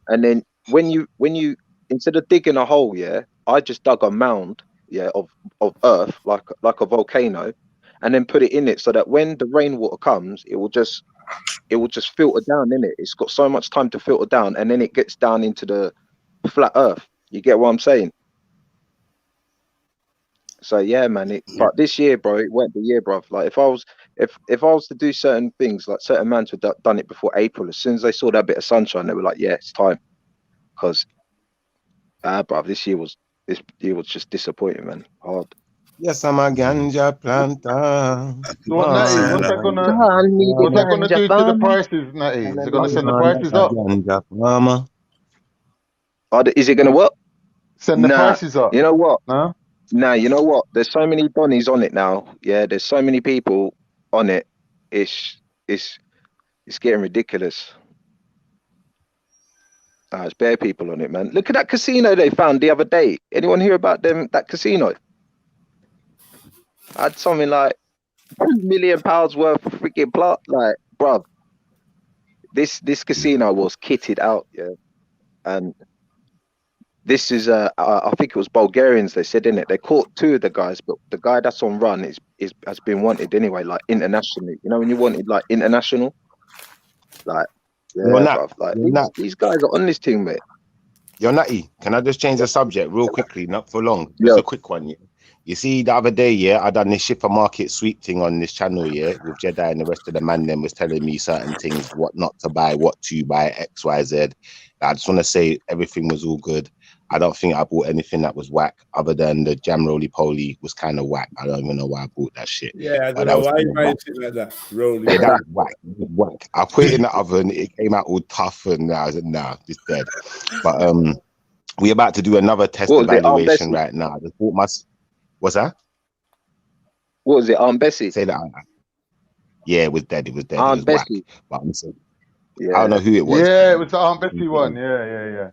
and then when you instead of digging a hole, yeah, I just dug a mound, yeah, of earth like a volcano, and then put it in it so that when the rainwater comes, it will just filter down in it. It's got so much time to filter down, and then it gets down into the flat earth. You get what I'm saying? So yeah, man. But this year, bro, it went the year, bro. Like if I was to do certain things, like certain mans would done it before April. As soon as they saw that bit of sunshine, they were like, "Yeah, it's time." Because, bro, this year was just disappointing, man. Hard. Yes, I'm a ganja planter. What's that gonna do to the prices, Natty? Is it gonna send the prices up? Is it gonna what? Send the prices up. You know what? No? Nah, you know what? There's so many Donnies on it now. Yeah, there's so many people on it. It's getting ridiculous. There's bare people on it, man. Look at that casino they found the other day. Anyone hear about that casino? I had something like £1 million worth of freaking plot. Like, bruv, this casino was kitted out, yeah. And this is I think it was Bulgarians. They said in it. They caught 2 of the guys, but the guy that's on run has been wanted anyway, like internationally. You know when you wanted like international, like yeah, bruv, like these guys are on this team, mate. Yo, Natty, can I just change the subject real quickly? Not for long. Just a quick one. Yeah. You see, the other day, yeah, I done this shipper market sweep thing on this channel, yeah, with Jedi and the rest of the man them was telling me certain things, what not to buy, what to buy, X, Y, Z. I just want to say everything was all good. I don't think I bought anything that was whack, other than the jam roly-poly was kind of whack. I don't even know why I bought that shit. Yeah, I don't know why you buy shit like that. Roly. Yeah, that was whack. It was whack. I put it in the oven, it came out all tough, and I was like, nah, it's dead. But we're about to do another test evaluation right now. I just bought my... What's that? What was it, Aunt Bessie? Say that. Yeah, it was dead. It was dead. Aunt Bessie. But I'm saying, I don't know who it was. Yeah, it was the Aunt Bessie one. Yeah.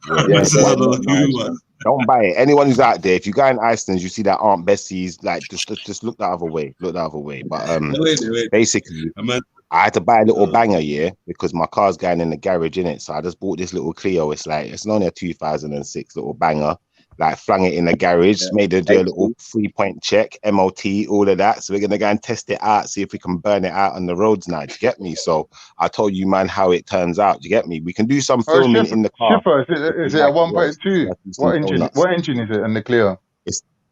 Don't buy it. Anyone who's out there, if you go in Iceland, you see that Aunt Bessie's, like, just look the other way. Look the other way. But wait. basically, I had to buy a little banger, yeah, because my car's going in the garage, innit? So I just bought this little Clio. It's only a 2006 little banger. like flung it in the garage, made her do a little 3-point check, MOT, all of that. So we're gonna go and test it out, see if we can burn it out on the roads now. Do you get me? So I told you, man, how it turns out. Do you get me? We can do some filming in the car. Schiffer, is it a 1.2? What engine is it in the Clio?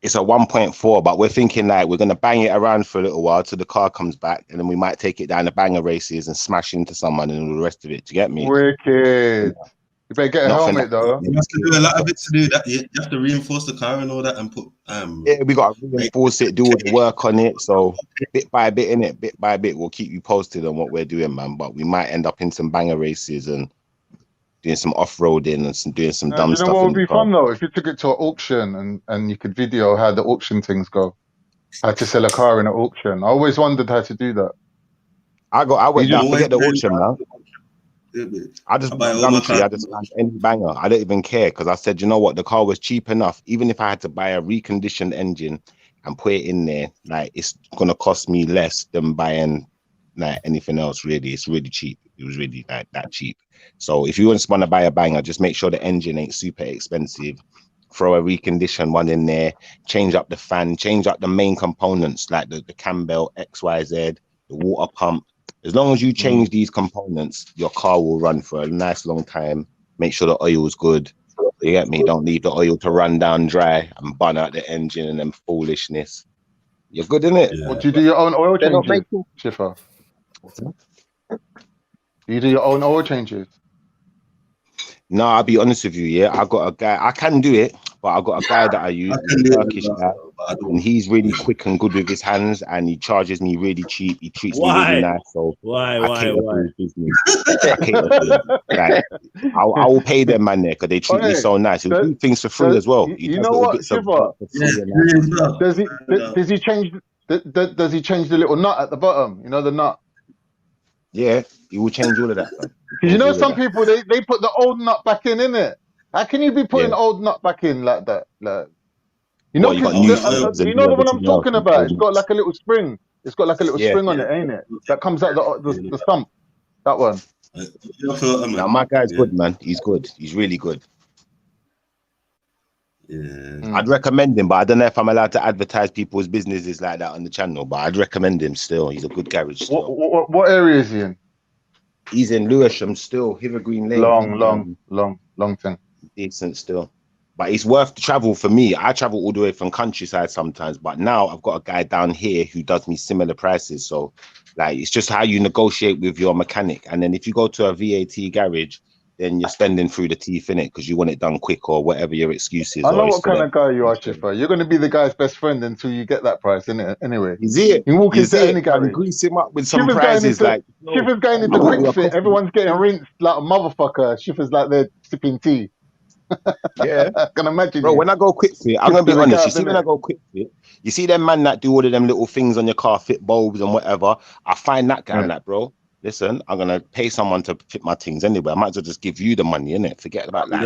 It's a 1.4, but we're thinking like we're gonna bang it around for a little while till the car comes back, and then we might take it down the banger races and smash into someone and all the rest of it. Do you get me? Wicked. You better get a helmet though. You have to do a lot of it to do that. You have to reinforce the car and all that, and put yeah, we got to reinforce it, do all the work on it. So bit by bit, in it, bit by bit, we'll keep you posted on what we're doing, man. But we might end up in some banger races and doing some off-roading and doing some dumb you stuff. know what in would the be car. fun though? If you took it to an auction and you could video how the auction things go, how to sell a car in an auction. I always wondered how to do that. I went down, forget the auction now. I just buy found any banger. I don't even care because I said, you know what, the car was cheap enough. Even if I had to buy a reconditioned engine and put it in there, like it's gonna cost me less than buying like anything else. Really, it's really cheap. It was really like that cheap. So if you want to buy a banger, just make sure the engine ain't super expensive. Throw a reconditioned one in there. Change up the fan. Change up the main components like the cam belt, XYZ, the water pump. As long as you change these components, your car will run for a nice long time. Make sure the oil's good. You get me? Don't leave the oil to run down dry and burn out the engine and then foolishness. You're good in it. Yeah. What, do you do your own oil changes, Schiffer? You do your own oil changes? No, I'll be honest with you, yeah. I got a guy, I can do it, but I got a guy that I use, a Turkish guy, and he's really quick and good with his hands, and he charges me really cheap. He treats me really nice. So I cater for his business. I cater for him. Like, I will pay them, man, there, because they treat me so nice. He'll do things for free as well. He You does know little what, bits of Schiffer? work for free and that. Does he change? Does he change the little nut at the bottom? You know the nut. Yeah, he will change all of that. Because you know some people they put the old nut back in it. How can you be putting the old nut back in like that? Like, you know, Well, you got you know the one I'm talking about. It's got like a little spring. It's got like a little spring on it, ain't it? That comes out the stump. That one. Now, my guy's good, man. He's good. He's really good. Yeah. I'd recommend him, but I don't know if I'm allowed to advertise people's businesses like that on the channel. But I'd recommend him still. He's a good garage still. What area is he in? He's in Lewisham still, Hithergreen Lane. Long thing. Decent still. But it's worth the travel for me. I travel all the way from countryside sometimes, but now I've got a guy down here who does me similar prices. So like it's just how you negotiate with your mechanic. And then if you go to a VAT garage, then you're spending through the teeth in it because you want it done quick or whatever your excuse is. I know what kind of guy you are, Schiffer. You're going to be the guy's best friend until you get that price, innit? Anyway. You see it? You walk into any garage. Grease him up with some prizes like... Schiffer's going into quick fit. Everyone's getting rinsed like a motherfucker. Schiffer's like they're sipping tea. Yeah. I can imagine. Bro, when I go quick fit, I'm going to be honest. You see when I go quick fit, you see them man that do all of them little things on your car, fit bulbs and whatever. I find that guy like, bro, listen, I'm going to pay someone to fit my things anyway. I might as well just give you the money, innit? Forget about that.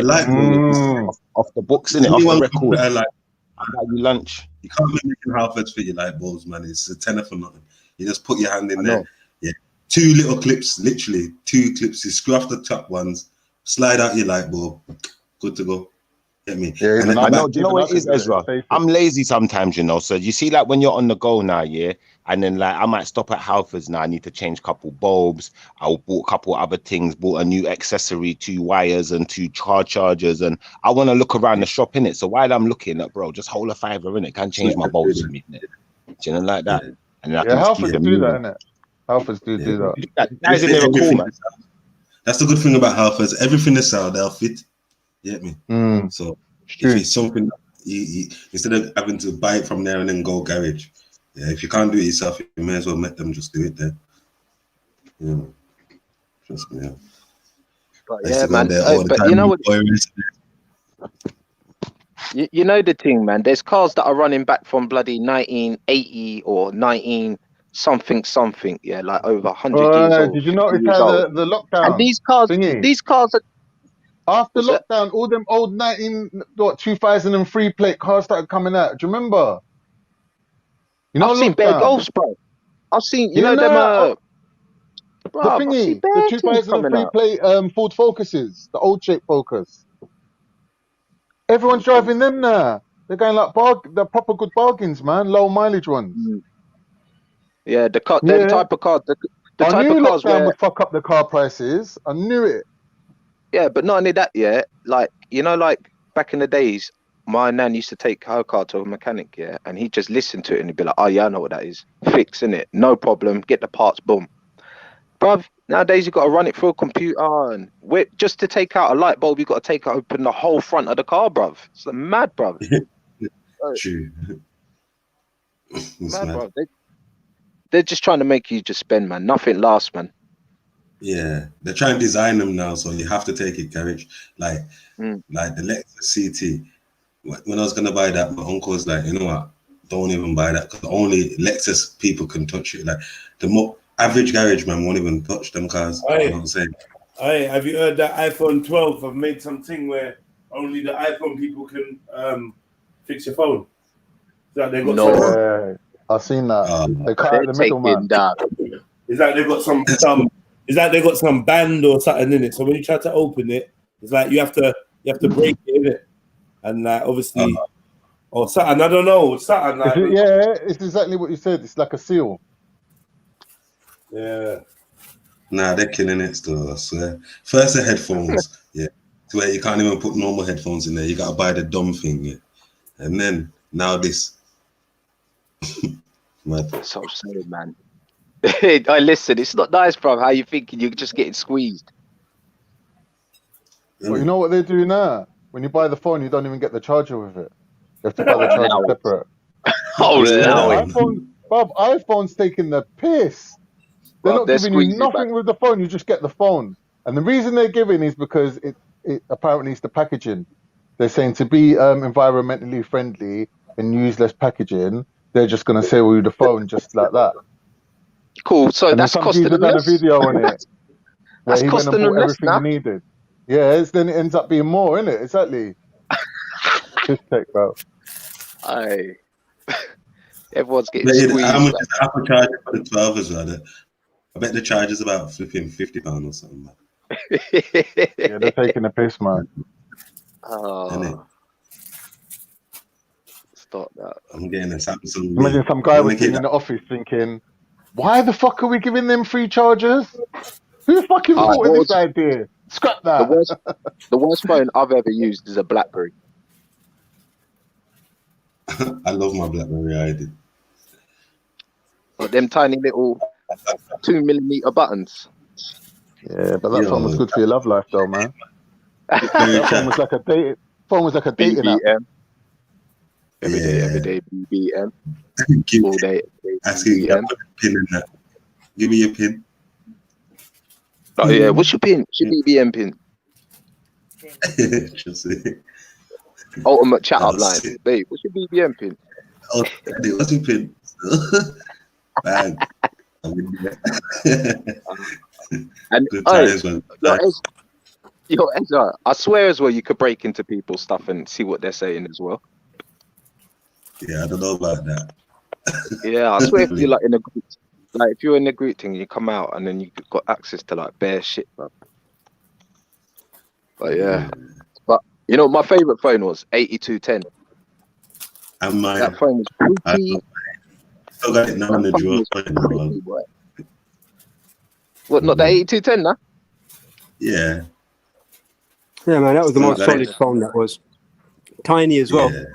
Off the books, innit? Off the record. Like, I buy you lunch. You can't be making Halfords fit your light bulbs, man. It's a tenner for nothing. You just put your hand in there. Yeah. 2 little clips, literally 2 clips. You screw off the top ones, slide out your light bulb, good to go. Get me? Yeah, I know. Do you know what it is, Ezra? I'm lazy sometimes, you know. So you see, like when you're on the go now, yeah, and then like I might stop at Halfords now. I need to change a couple bulbs. I bought a couple other things. Bought a new accessory, 2 wires and 2 car chargers, and I want to look around the shop in it. So while I'm looking at, bro, just hold a $5 in it. Can change my bulbs for me, innit? Do you know like that? And I can just keep Halfords them do that, moving. innit? Halfords do that. Guys in there are cool, man. That's the good thing about Halfords. Everything they sell, they'll fit. You get me? So if it's something that instead of having to buy it from there and then go garage, yeah, if you can't do it yourself, you may as well let them just do it there. Yeah. Trust me. Yeah. But yeah, man. But you know what? You know the thing, man. There's cars that are running back from bloody 1980 or 19 something. Yeah, like over 100 years old. Did you notice how the lockdown? And these cars are. After lockdown, all them old 2003 plate cars started coming out. Do you remember? You know, I've seen bare Golfs, bro. I've seen, you know them. The thingy, the 2003 plate Ford Focuses, the old shape Focus. Everyone's driving them now. They're going like the proper good bargains, man. Low mileage ones. Yeah, the Yeah. type of cars, the I type knew of cars lockdown where, would fuck up the car prices. I knew it. yeah, but not only that, yeah, like, you know, like back in the days, my nan used to take her car to a mechanic, yeah, and he'd just listen to it and he'd be like, oh, yeah, I know what that is. Fixing it, no problem, get the parts, boom. Bruv, nowadays you've got to run it through a computer, and just to take out a light bulb, you've got to open the whole front of the car, bruv. It's mad, bruv. True. Mad, bruv. They're just trying to make you just spend, man. Nothing lasts, man. Yeah, they're trying to design them now, so you have to take it garage. Like the Lexus CT. When I was gonna buy that, my uncle was like, you know what? Don't even buy that because only Lexus people can touch it. Like the average garage man won't even touch them cars. You know what I'm saying? Hey, have you heard that iPhone 12 have made something where only the iPhone people can fix your phone? That they got Yeah, I've seen that. They cut out the middleman. Is that they've got some is that they got some band or something in it? So when you try to open it, it's like you have to break it in it, and like obviously or something. I don't know something like yeah, it's exactly what you said. It's like a seal. Yeah. Nah, they're killing it still, I swear. First the headphones, yeah. To where you can't even put normal headphones in there. You gotta buy the dumb thing, yeah. And then now this. That's what I'm saying, man. I listen, it's not nice, bro. How you thinking you're just getting squeezed? Well, you know what they do now? When you buy the phone, you don't even get the charger with it. You have to buy the charger separate. iPhone's taking the piss. They're not giving you nothing with the phone. You just get the phone. And the reason they're giving is because it apparently it's the packaging. They're saying to be environmentally friendly and use less packaging. They're just going to sell you the phone just like that. Cool. So and that's costing them done less. a video on it. That's where he went costing and them bought less everything now. he needed. Yeah, then it ends up being more, isn't it? Exactly. Piss take, bro. Aye. Everyone's getting How squeezed. much is the Apple charger for the 12 as well? I bet the charge is about flipping £50 or something. Yeah, they're taking the piss, man. Oh. Stop that. I'm getting a Samsung. Imagine some guy was sitting in the office thinking, why the fuck are we giving them free chargers? Who fucking thought of this idea? Scrap that. The worst phone I've ever used is a BlackBerry. I love my BlackBerry ID. But them tiny little 2mm buttons. Yeah, but that phone was good for your love life, though, man. That phone was like a dating app. BBM. Every day, BBM. All day, Asking BBM. put a pin in that. Give me your pin. Oh yeah, what's your pin? What's your BBM pin? Just say. Ultimate chat up line. Babe, what's your BBM pin? Oh, what's your pin? Bang. And good times, man. Yo, Ezra, I swear as well you could break into people's stuff and see what they're saying as well. Yeah, I don't know about that. Yeah, I swear if you're like in a group, like if you're in a group thing, you come out and then you got access to like bare shit, bro. But yeah, but you know my favorite phone was 8210. And that phone was pretty. Still got it now in the drawer. What? Not the 8210, nah? Yeah. Yeah, man, that was the Still most got solid it. phone. That was tiny as well. Yeah.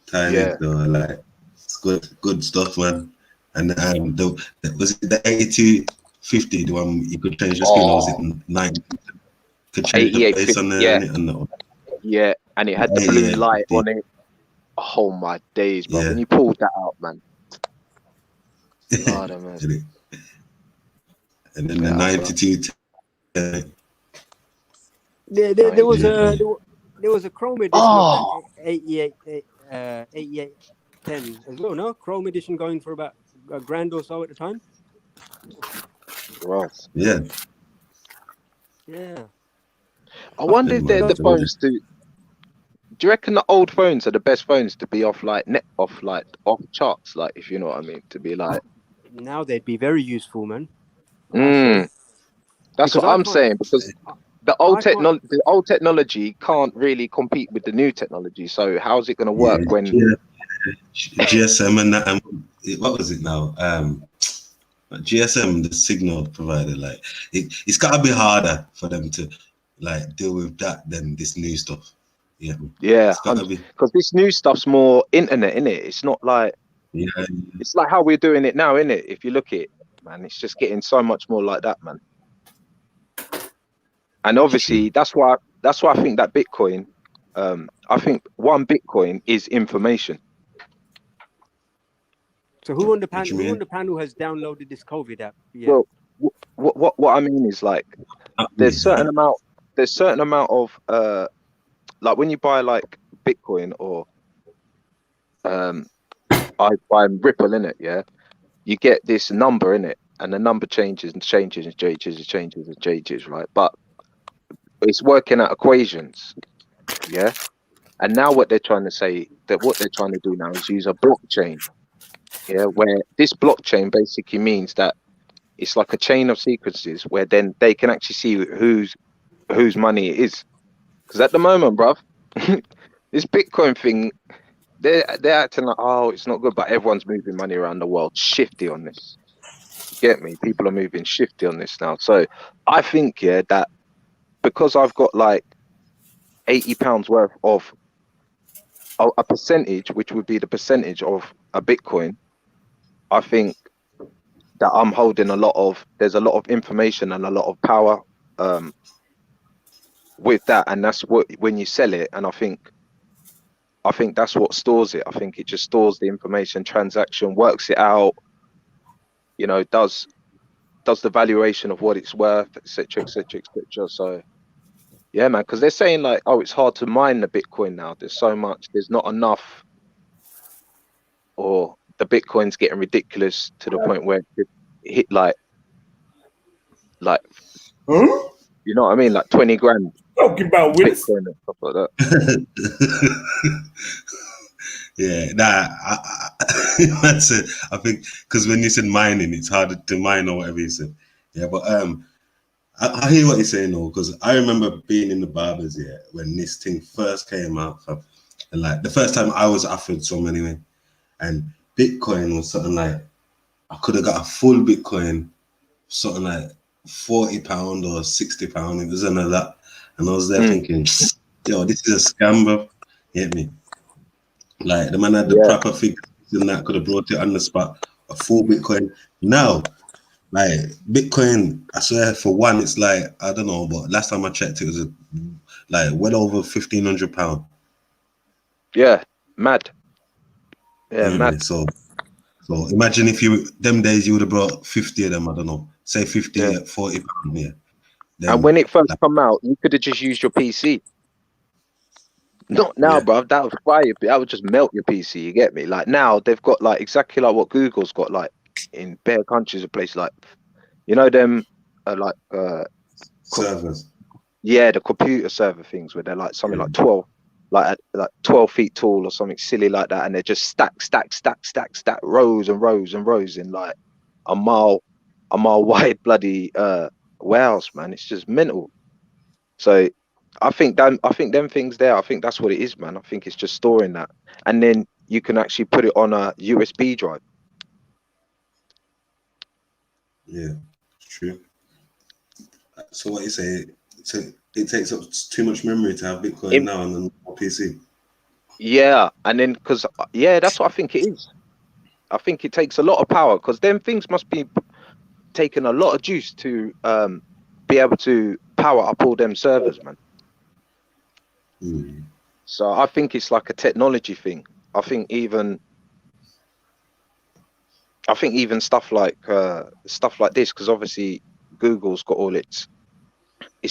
Tiny, though, like it's good stuff, man. And was it the 8250, the one you could change the screen, or was it 90? Could change the place on there, yeah. Yeah, and it had the blue light on it. Oh my days, bro! When you pulled that out, man. Oh, man. And then the 92. There was a Chrome edition of that 8810 as well. No, Chrome edition going for about $1,000 or so at the time. Right. Yeah. Yeah. I wonder if they're the phones to. Do you reckon the old phones are the best phones to be off charts? Like, if you know what I mean, to be like. Now they'd be very useful, man. That's what I'm saying, because the old technology can't really compete with the new technology. So how's it going to work when GSM and that? What was it now? GSM, the signal provider, like it's got to be harder for them to like deal with that than this new stuff. Yeah, because this new stuff's more internet, innit? It's not like it's like how we're doing it now, innit? If you look at it, man, it's just getting so much more like that, man. And obviously, that's why I think that Bitcoin. I think one Bitcoin is information. So who on the panel has downloaded this COVID app? Yeah. Well, what I mean is like there's certain amount of like when you buy like Bitcoin or I buy Ripple in it, yeah, you get this number in it, and the number changes and changes and changes and changes and changes, right? But it's working out equations, yeah. And now what they're trying to say what they're trying to do now is use a blockchain, yeah, where this blockchain basically means that it's like a chain of sequences where then they can actually see whose money it is. Because at the moment, bruv, this Bitcoin thing, they're acting like, oh, it's not good, but everyone's moving money around the world shifty on this. You get me? People are moving shifty on this now. So I think, that because I've got like £80 worth of a percentage, which would be the percentage of a Bitcoin, I think that I'm holding there's a lot of information and a lot of power with that, and that's what when you sell it, and I think that's what stores it. I think it just stores the information, transaction, works it out, does the valuation of what it's worth, etc., etc., etc. So yeah, man, because they're saying like, oh, it's hard to mine the Bitcoin now. There's not enough, or the Bitcoin's getting ridiculous to the point where it hit like you know what I mean, like 20 grand. Talking about Willis. Bitcoin and stuff like that. Yeah, that's it. I think because when you said mining, it's harder to mine or whatever you said. Yeah, but I hear what you're saying though, because I remember being in the barbers when this thing first came out, and like the first time I was offered some anyway, and Bitcoin was something like I could have got a full Bitcoin, something like £40 or £60. It was none of that, and I was there thinking, yo, this is a scam, bro. You get me? Like the man had the proper figures and that could have brought it on the spot, a full Bitcoin. Now, like Bitcoin, I swear for one, it's like, I don't know, but last time I checked, it was like well over £1,500. Yeah, mad. Yeah, mad. So imagine if them days you would have brought 50 of them, I don't know, say 50 at £40, yeah. Then, and when it first come out, you could have just used your PC. Not now, bro. That would fire you. That would just melt your PC. You get me? Like now, they've got like exactly like what Google's got, like in bare countries, a place like, them servers. Yeah, the computer server things where they're like something like 12, like 12 feet tall or something silly like that, and they're just stack, rows and rows and rows in like a mile wide bloody warehouse, man. It's just mental. So I think them things there, I think that's what it is, man. I think it's just storing that, and then you can actually put it on a USB drive. Yeah, true. So what you say? It takes up too much memory to have Bitcoin now on the PC. Yeah, and then because that's what I think it is. I think it takes a lot of power because them things must be taking a lot of juice to be able to power up all them servers, man. So I think it's like a technology thing. I think even stuff like this, because obviously Google's got all its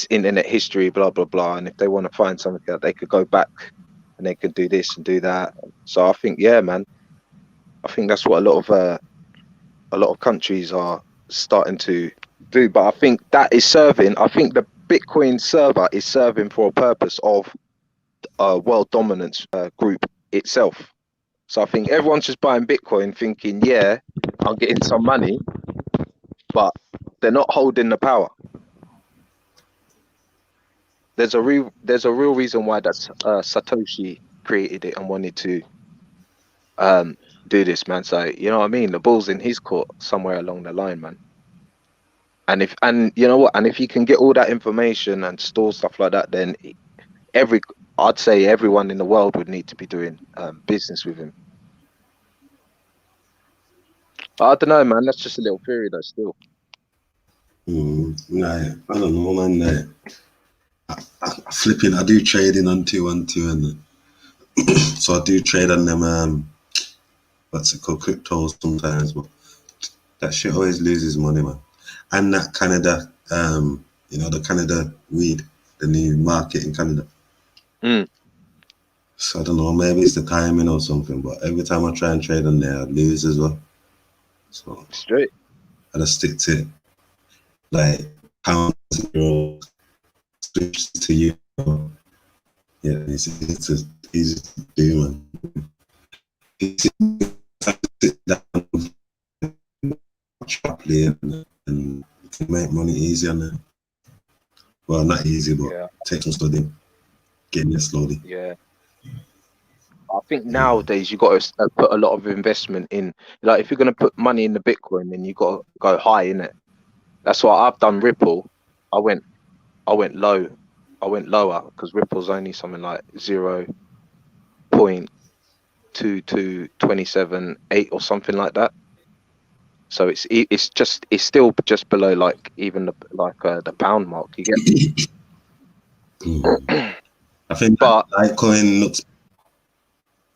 internet history, blah blah blah, and if they want to find something out, they could go back and they could do this and do that. So I think, man, I think that's what a lot of countries are starting to do. But I think that is serving. I think the Bitcoin server is serving for a purpose of world dominance group itself. So I think everyone's just buying Bitcoin thinking, I'm getting some money, but they're not holding the power. there's a real reason why that's Satoshi created it and wanted to do this, man. So you know what I mean? The ball's in his court somewhere along the line, man. And you know what? And if you can get all that information and store stuff like that, then I'd say everyone in the world would need to be doing business with him. I don't know, man. That's just a little theory, though. Still. Nah, I don't know, man. I flipping. I do trading on 212, and so I do trade on them. What's it called? Cryptos sometimes, but that shit always loses money, man. And that Canada, you know, the Canada weed, the new market in Canada. So I don't know, maybe it's the timing or something, but every time I try and trade on there, I lose as well. So straight. I just stick to it. Like pounds, euros, switch to euro. Yeah, it's easy to do, man. Sit down properly and you can make money easy on there. Well, not easy, but take some studying, getting it slowly. Yeah. I think nowadays you got to put a lot of investment in. Like if you're going to put money in the Bitcoin, then you got to go high in it. That's why I've done Ripple. I went low. I went lower because Ripple's only something like 0.2227.8 or something like that. So it's still just below like even the pound mark. You get. I think Litecoin looks.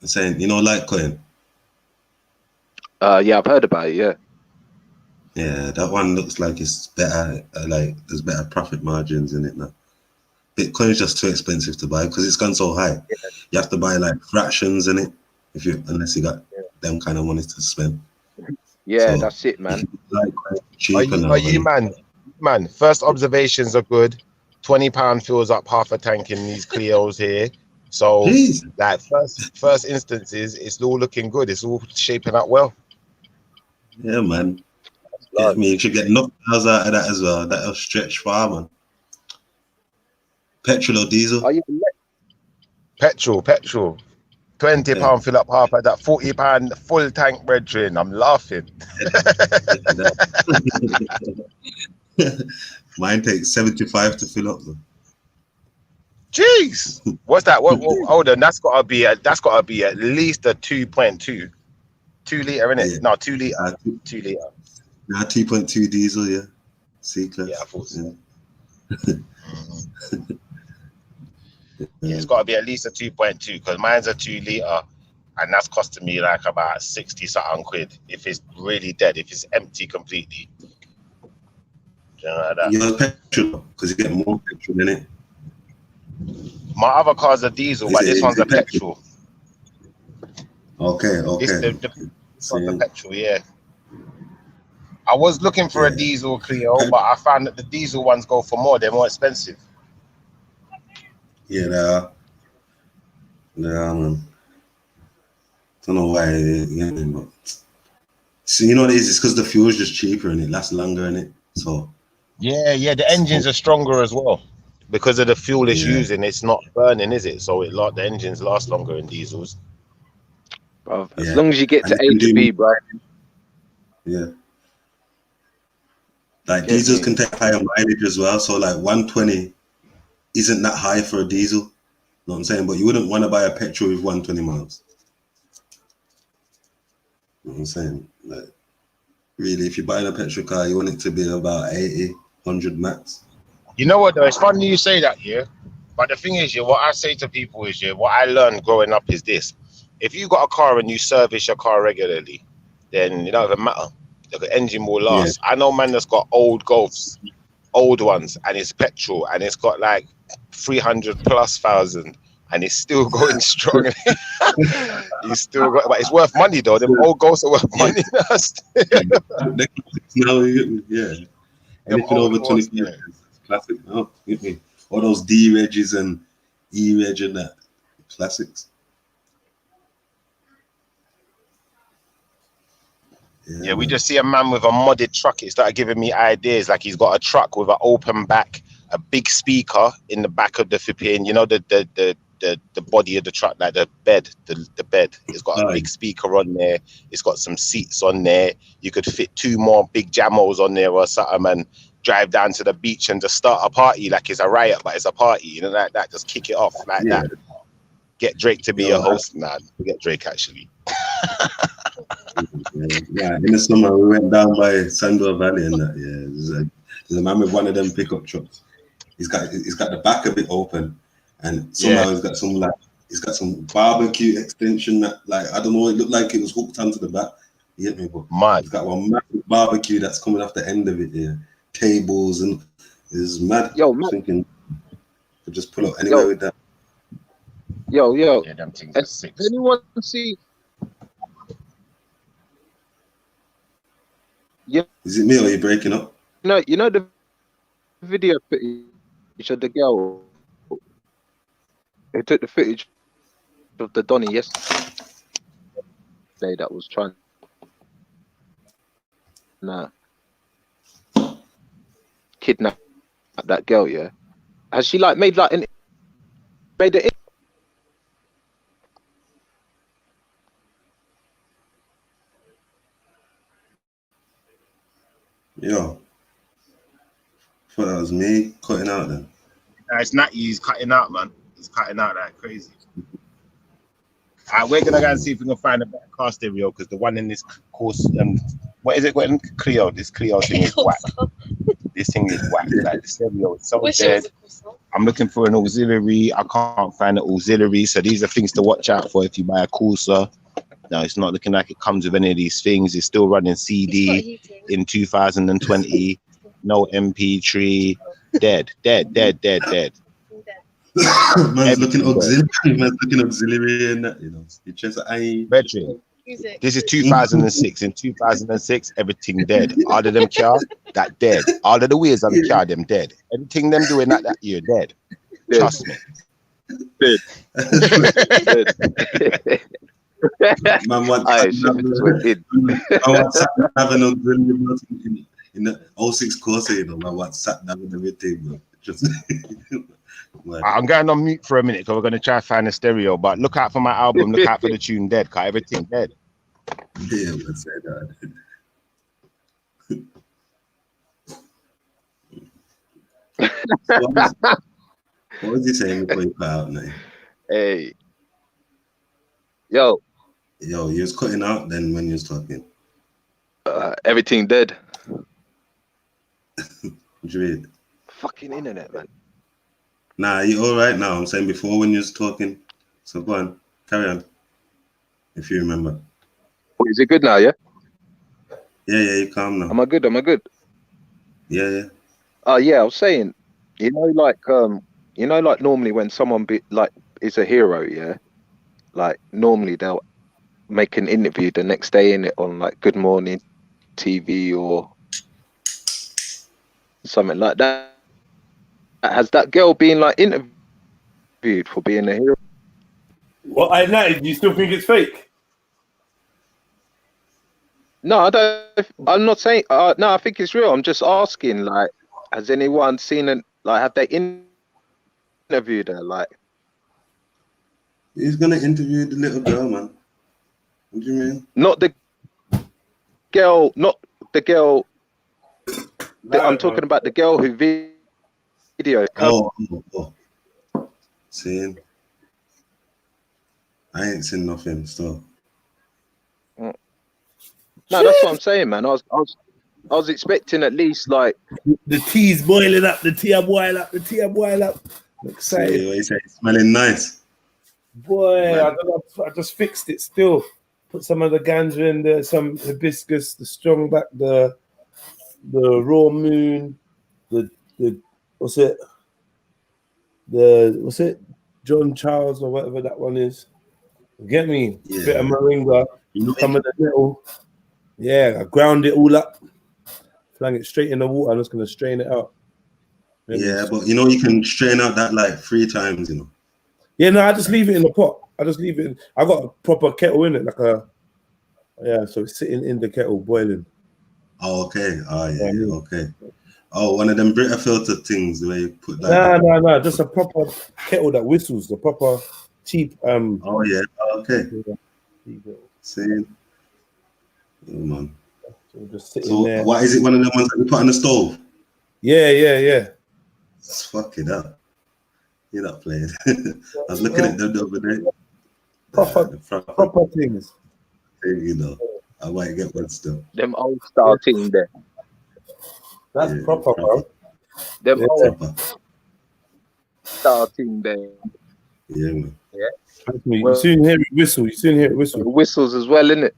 I'm saying, you know, Litecoin. Yeah, I've heard about it. Yeah. Yeah, that one looks like it's better. Like there's better profit margins in it now. Bitcoin is just too expensive to buy because it's gone so high. Yeah. You have to buy like fractions in it unless you got them kind of money to spend. Yeah, so, that's it, man. Are you man? First observations are good. £20 fills up half a tank in these Clios here. So, like first instances, it's all looking good. It's all shaping up well. Yeah, man. Yeah, I mean, you should get knockouts out of that as well. That'll stretch far, man. Petrol or diesel? Petrol. £20 fill up half of that. £40 full tank, brethren. I'm laughing. Mine takes 75 to fill up, though. Jeez, what's that? What? Hold on, that's gotta be at least a 2.2, 2 liter, innit? Yeah. No, 2 liter, 2 liter. Nah, 2.2 diesel, yeah. C-class. Yeah, I thought so. Yeah, it's gotta be at least a 2.2 because mine's a 2 liter, and that's costing me like about 60-something quid if it's really dead, if it's empty completely. You know, like that. You know, petrol because you get more petrol in it. My other car's a diesel, but this one's a petrol. Okay. This one's a petrol, yeah. I was looking for a diesel Clio, but I found that the diesel ones go for more. They're more expensive. Yeah, they are. Man. Don't know why, but so you know what it is? It's because the fuel's just cheaper and it lasts longer in it. So yeah, the engines are stronger as well. Because of the fuel it's using, it's not burning, is it? So the engines last longer in diesels. Bro, as long as you get to A to B, bro. Yeah. Like diesels can take higher mileage as well. So like 120 isn't that high for a diesel. You know what I'm saying? But you wouldn't want to buy a petrol with 120 miles. You know what I'm saying? Like, really, if you're buying a petrol car, you want it to be about 80, 100 max. You know what though? It's funny you say that, yeah. But the thing is, what I say to people is, what I learned growing up is this: if you got a car and you service your car regularly, then it don't even matter. The engine will last. Yeah. I know man that's got old Golfs, old ones, and it's petrol, and it's got like 300,000+, and it's still going strong. He's still got, but it's worth money though. Them old Golfs are worth money. Anything over 20 years. Classic, no? All those D regs and E reg and that classics. Yeah, we just see a man with a modded truck. It started giving me ideas. Like he's got a truck with an open back, a big speaker in the back of the flipping, you know, the body of the truck, like the bed. It's got a big speaker on there. It's got some seats on there. You could fit 2 more big jamos on there or something, and drive down to the beach and just start a party like it's a riot, but it's a party, you know, like that. Just kick it off like that. Get Drake to be your host, man. Forget Drake actually. Yeah, in the summer we went down by Sandor Valley and that. Yeah, there's a man with one of them pickup trucks. He's got the back of it open, and somehow he's got some barbecue extension that, like, I don't know, it looked like it was hooked onto the back. You get me? But he's got one massive barbecue that's coming off the end of it. Yeah, tables and it's mad. Yo, man. Thinking to just pull up anywhere with that. Yo. Yeah, them things Has anyone see? Yeah. Is it me or are you breaking up? No, you know the video footage of the girl. They took the footage of the Donny yesterday that was trying. Kidnap that girl. Yeah. Has she like made it? Yo, I thought that was me cutting out then. No, it's not you. He's cutting out, man. He's cutting out like crazy. We're gonna go and see if we can find a better car stereo, because the one in this course, what is it? Clio. This Clio thing is whack. This thing is whack. Like the stereo is so dead. I'm looking for an auxiliary. I can't find an auxiliary. So these are things to watch out for if you buy a Corsa. No, it's not looking like it comes with any of these things. It's still running CD in 2020. No MP3. Dead. Man's looking auxiliary and that, you know. It's just Veteran. This is 2006. In 2006, everything dead. All of them car, that dead. All of the wheels on the car, them dead. Everything them doing that year, dead. Trust me. Dead. Man, what having in the 06 course, you know, man, what sat down and everything, bro. Just I'm going on mute for a minute because we're going to try to find a stereo. But look out for my album. Look out for the tune Dead, because everything dead. Yeah, let's say that. What was he saying before you cut out, man? Hey. Yo, you was cutting out then when you was talking. Everything dead. What you mean? Fucking internet, man. Nah, you all right now? I'm saying before when you was talking. So go on, carry on. If you remember. Oh, is it good now? Yeah. Yeah, you calm now. Am I good? Yeah. Oh yeah, I was saying, you know, like normally when someone is a hero, yeah, like normally they'll make an interview the next day in it on like Good Morning TV or something like that. Has that girl been like interviewed for being a hero? Well, do you still think it's fake? No, I don't. I'm not saying. No, I think it's real. I'm just asking. Like, has anyone seen it? Like, have they interviewed her? Like, he's gonna interview the little girl, man. What do you mean? Not the girl. I'm talking about the girl who video. Oh. Seeing. I ain't seen nothing still. No, that's what I'm saying, man. I was expecting at least like the tea's boiling up, the tea boil up. I'm excited. See what you say? Smelling nice. Boy, I just fixed it still. Put some of the ganja in there, some hibiscus, the strong back, the raw moon, the what's it? John Charles or whatever that one is. Get me? Yeah. Bit of moringa, some of the little. Yeah, I ground it all up, flang it straight in the water. I'm just gonna strain it out. Yeah, but you know you can strain out that like 3 times, you know. Yeah, no, I just leave it in the pot. I got a proper kettle in it, so it's sitting in the kettle boiling. Oh, okay. Oh, yeah, okay. Oh, one of them Brita filter things where you put like. No. Just a proper kettle that whistles. The proper cheap. Oh yeah. Okay. Cheap, See. Oh man. So just sitting So there. what is it? One of them ones that you put on the stove? Yeah. It's fucking up. You're not playing. I was looking at them the other day. Proper things. You know, I might get one still. Them old style thing there. That's proper, bro. Them old Proper. style thing there. Yeah, man. Yeah. You soon hear it whistle. You soon hear it whistle. Whistles as well, innit?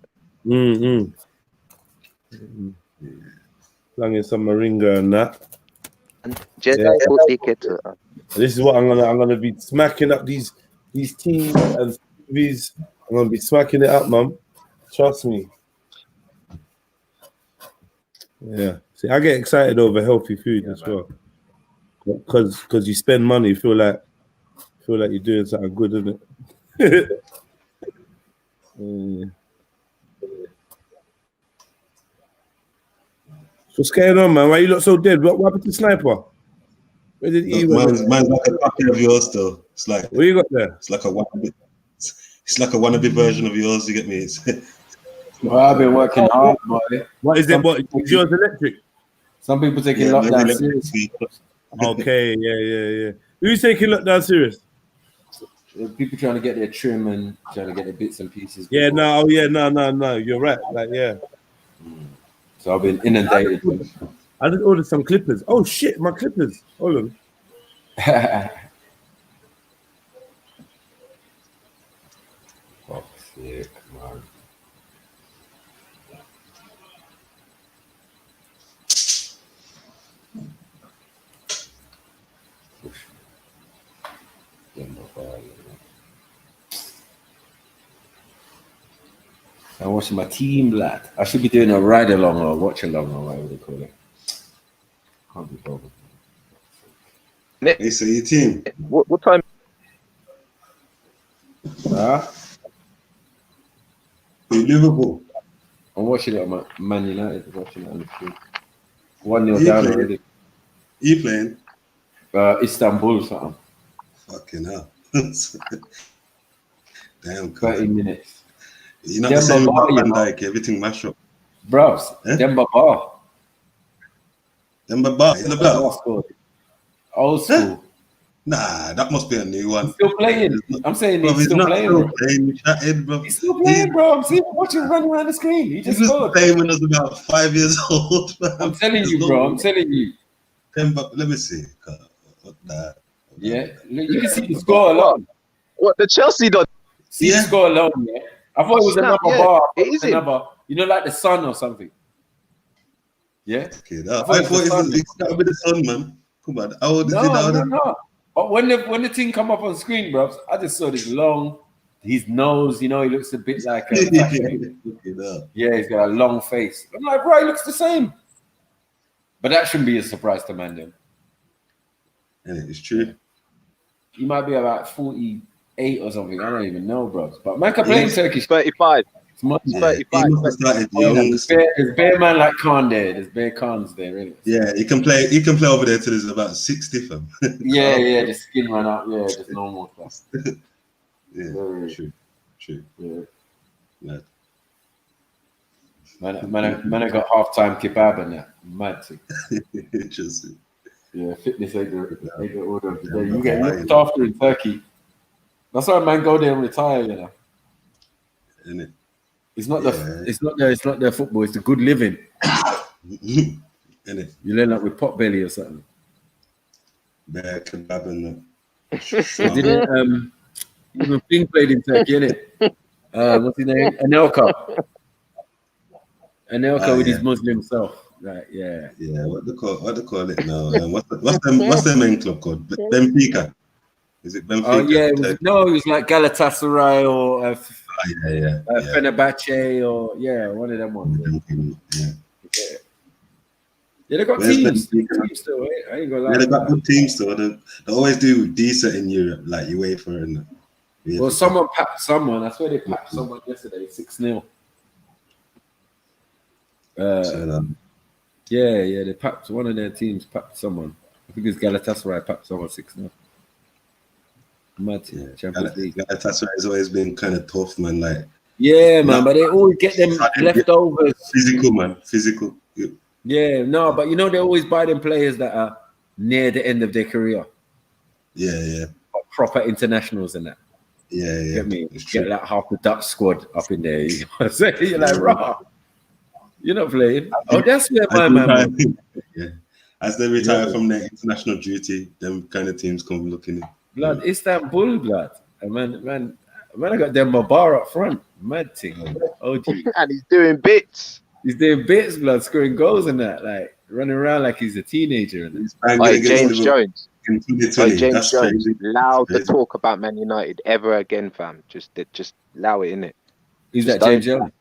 Slanging some moringa and that. Jedi put the kettle on. This is what I'm gonna be smacking up these teas and these. I'm gonna be smacking it up, mum. Trust me. Yeah. See, I get excited over healthy food as well. Because you spend money, you feel like you're doing something good, isn't it? What's going on, man? Why you look so dead? What happened to Sniper? Where did he? Mine's like a copy of yours still. It's like what you got there? It's like a wannabe. It's like a wannabe version of yours. You get me? Well, I've been working hard, boy. What is it? What is yours electric? Some people taking lockdown seriously. Okay, yeah. Who's taking lockdown serious? People trying to get their trim and trying to get their bits and pieces. Yeah, no. You're right. Like, yeah. So I've been inundated. I just ordered some clippers. Oh shit, my clippers. Hold on. Oh shit, man. I'm watching my team, lad. I should be doing a ride along or watch along or whatever they call it. Can't be bothered. Hey, so your team. What time? Liverpool. I'm watching it on my Man United. Watching it on the screen. 1-0 down already. You playing? Istanbul, something. Fucking hell. Damn. 30 minutes. You're not the same about Van Dijk. Everything mash up. Bros, Demba Ba. Demba Ba in the blood. Old school. Nah, that must be a new one. He's still playing. I'm saying he's still playing. He's still playing, bro. I'm seeing watching him run around the screen. He just scored. Playing when I was about 5 years old. I'm telling you, bro. I'm telling you. Demba, let me see. Yeah, you can see the score alone. What the Chelsea done? See the score alone, yeah. I thought it was another bar. It is another, like the sun or something. Yeah. Okay, I thought it's got to be the sun, man. Come on, how old is he now? No. But when the thing come up on screen, bro, I just saw this long, his nose. You know, he looks a bit like yeah, he's got a long face. I'm like, bro, he looks the same. But that shouldn't be a surprise to Mandem. And it's true. He might be about 48 or something. I don't even know, bro. But man can play in Turkish. 35. It's much 35. There's bare man like Khan there. There's bare Khans there, really. Yeah, he can play over there till there's about 60 fam. Yeah, the skin run out. Yeah, just normal stuff. Yeah, true. Yeah. Man, I got half-time kebab and that. Mad thing. Interesting. Yeah, fitness ain't the order of the day. You get looked after in Turkey. That's why man go there and retire, you know. Isn't it? It's not the football, it's the good living. Isn't it? You end up with pot belly or something. Bear kebab and that. Didn't even Thing played in Turkey, innit? What's his name? Anelka with his Muslim self. Right, yeah. Yeah, what they call it now? What's their main club called? Benfica. Is it Benfica? Oh yeah, it was like Galatasaray or Fenerbahce or one of them ones. Yeah, they got teams still. I ain't gonna lie. Yeah, they got good teams still. They always do decent in Europe, like UEFA and. Well, someone packed someone. I swear they packed someone yesterday, 6-0. Yeah, they packed one of their teams. Packed someone. I think it's Galatasaray. Packed someone 6-0. Mad team, Champions League. Galatasaray has always been kind of tough, man. Like, yeah, man, but they always get them leftovers. Physical, man. Physical. Yeah, no, but you know they always buy them players that are near the end of their career. Yeah. Proper internationals and that. Yeah. Get me? Get like half the Dutch squad up in there. You know what I'm saying? You're like, raw. You're not playing. Oh, that's where my man. Yeah. As they retire from their international duty, them kind of teams come looking. Blood, Istanbul, blood. Man, I got them bar up front. Mad thing. OG. And he's doing bits. He's doing bits, blood, scoring goals and that, like running around like he's a teenager. And James Jones. James Jones, crazy. loud to talk about Man United ever again, fam. Just allow it in it. Who's that, James Jones?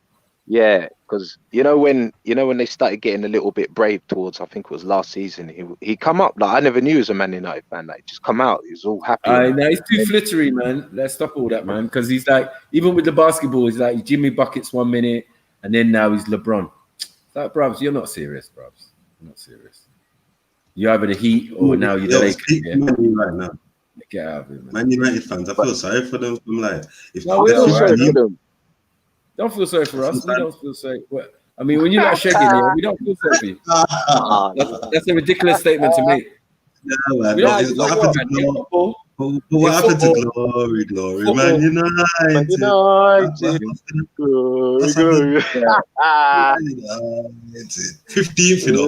Yeah, because you know when they started getting a little bit brave towards, I think it was last season. He come up like I never knew he was a Man United fan. Like just come out, he was all happy. No, he's too flittery, man. Let's stop all that, man. Because he's like, even with the basketball, he's like Jimmy buckets 1 minute, and then now he's LeBron. It's like, bruvs, you're not serious, bruvs. You're not serious. You're either the Heat or now you're the Lakers. Yeah. Right now. Get out of it, man. Man United fans, I feel sorry for them. I'm like, no, we don't sorry for them. Don't feel sorry for us. We don't feel sorry. Well, I mean, when you're not shaking here, we don't feel sorry for you. That's a ridiculous statement to make. Yeah, man. What happened to glory, Man United? Glory. 15th, you know.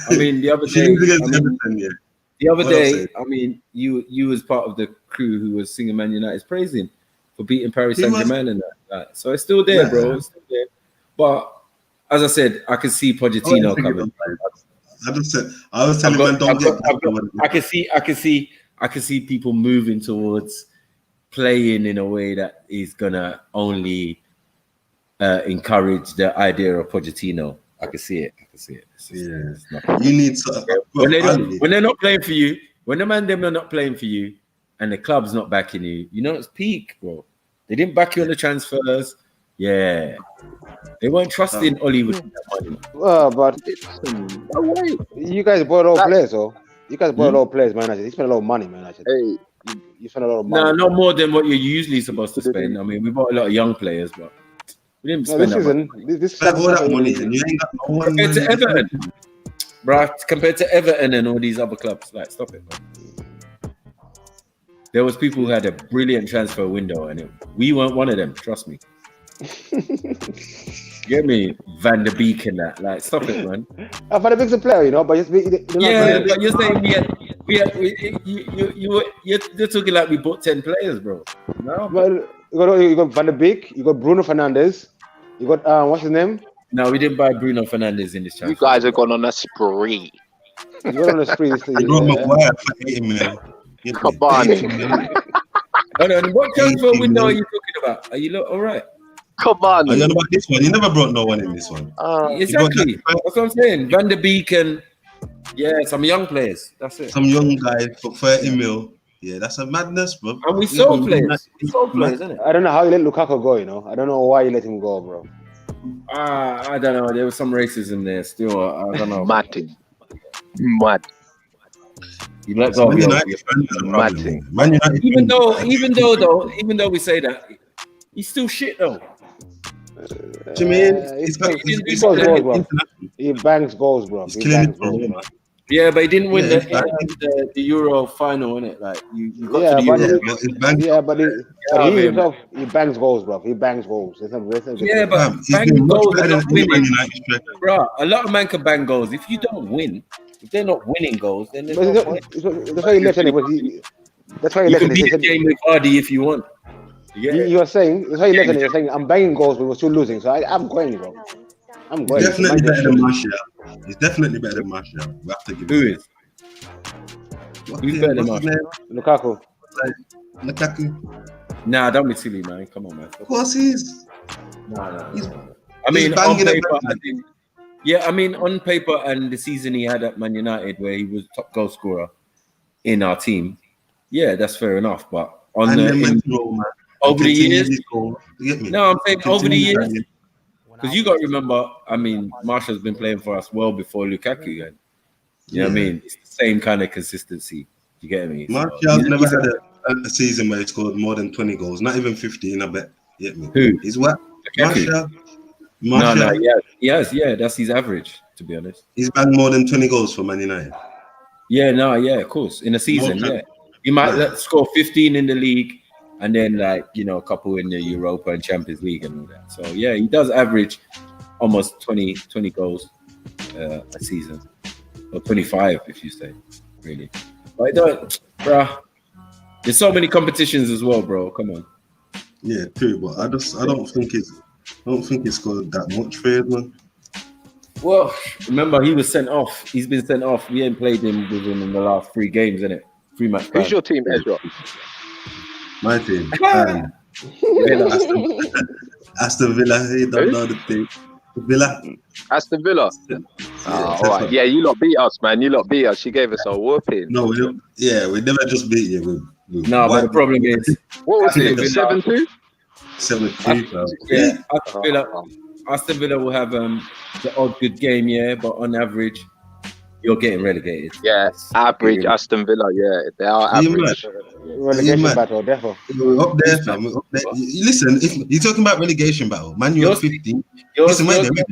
I mean, the other day, I mean, you was part of the crew who was singing Man United's praising for beating Paris Saint-Germain and that. So it's still there, bro. It's still there. But as I said, I can see Pochettino coming. I was telling man, don't get. I can see people moving towards playing in a way that is gonna only encourage the idea of Pochettino. I can see it. You need to. When they're not playing for you, when the man them are not playing for you, and the club's not backing you, you know it's peak, bro. They didn't back you on the transfers. Yeah, they weren't trusting Oli with that money. Well, but you guys bought all players, or you guys bought all players, man. You spent a lot of money, man. Hey, you spent a lot of money. No, not more than what you're usually supposed to spend. I mean, we bought a lot of young players, but we didn't spend that money. And you ain't got no one compared to Everton, bro. Compared to Everton and all these other clubs, like stop it, bro. There was people who had a brilliant transfer window, and we weren't one of them. Trust me. Get me, Van der Beek and that. Like, stop it, man. Van der Beek's a player, you know, but but you're saying you're talking like we bought 10 players, bro. No, well, you got Van der Beek, you got Bruno Fernandes, you got what's his name? No, we didn't buy Bruno Fernandes in this transfer. You guys have gone on a spree. You got on a spree. Cavani. Hold on, what transfer window are you talking about? Are you all right? Come on. Are you about this one? You never brought no one in this one. Exactly. That's what I'm saying. Van der Beek and some young players. That's it. Some young guy for 30 mil. Yeah, that's a madness, bro. And we sold players. Isn't it? I don't know how you let Lukaku go, you know. I don't know why you let him go, bro. I don't know. There was some racism there still. I don't know. Martin. You let go. Even though we say that, he's still shit though. He bangs goals, bro. Yeah, but he didn't win the Euro final, innit? Like you got to the Euro. But he bangs goals, bro. He bangs goals. But banging goals is not winning, bro. A lot of men can bang goals. If you don't win, if they're not winning goals, then there's no point. That's why he left anyway. That's why he left. You can beat the game with Hardy if you want. You are saying that's why you left it. You're saying I'm banging goals, but we're still losing. So I'm going, bro. I'm going. Definitely better than Martial. He's definitely better than Martial. We have to give Who is? Who's better than Martial? Lukaku. Lukaku. Nah, don't be silly, man. Come on, man. Of course he is. Nah. I mean, on paper, on paper, and the season he had at Man United, where he was top goal scorer in our team, yeah, that's fair enough. But on over the years, no, I'm saying over the years, because you got to remember, I mean, Martial's been playing for us well before Lukaku, and you know what I mean. It's the same kind of consistency. You get me? Martial's never had a season where he scored more than 20 goals, not even 15. I bet. You get me? Who? He's what? Lukaku? Martial. No, yes, that's his average, to be honest. He's bagged more than 20 goals for Man United. Yeah, of course. In a season, he might score 15 in the league, and then like a couple in the Europa and Champions League and all that. So yeah, he does average almost 20 goals a season, or 25 if you say, really. But I don't, bro. There's so many competitions as well, bro. Come on. Yeah, true, but I don't think he's scored that much for it, man. Well, remember he was sent off. He's been sent off. We ain't played him with him in the last 3 games, innit? 3 match. Who's your team, Ezra? My team. Aston Villa. He don't know the team. Villa. Aston Villa. All right. Yeah, you lot beat us, man. You lot beat us. She gave us a whooping. No, we never just beat you. No, but the problem is, what was it? 7-2? 7-2. Yeah, Aston Villa will have the odd good game, but on average, you're getting relegated. Yes, average Aston Villa. Yeah, they are average. Relegation battle, definitely. We're up there, fam. We're up there. Listen, if you're talking about relegation battle, Man U are 15th. Listen, wait there.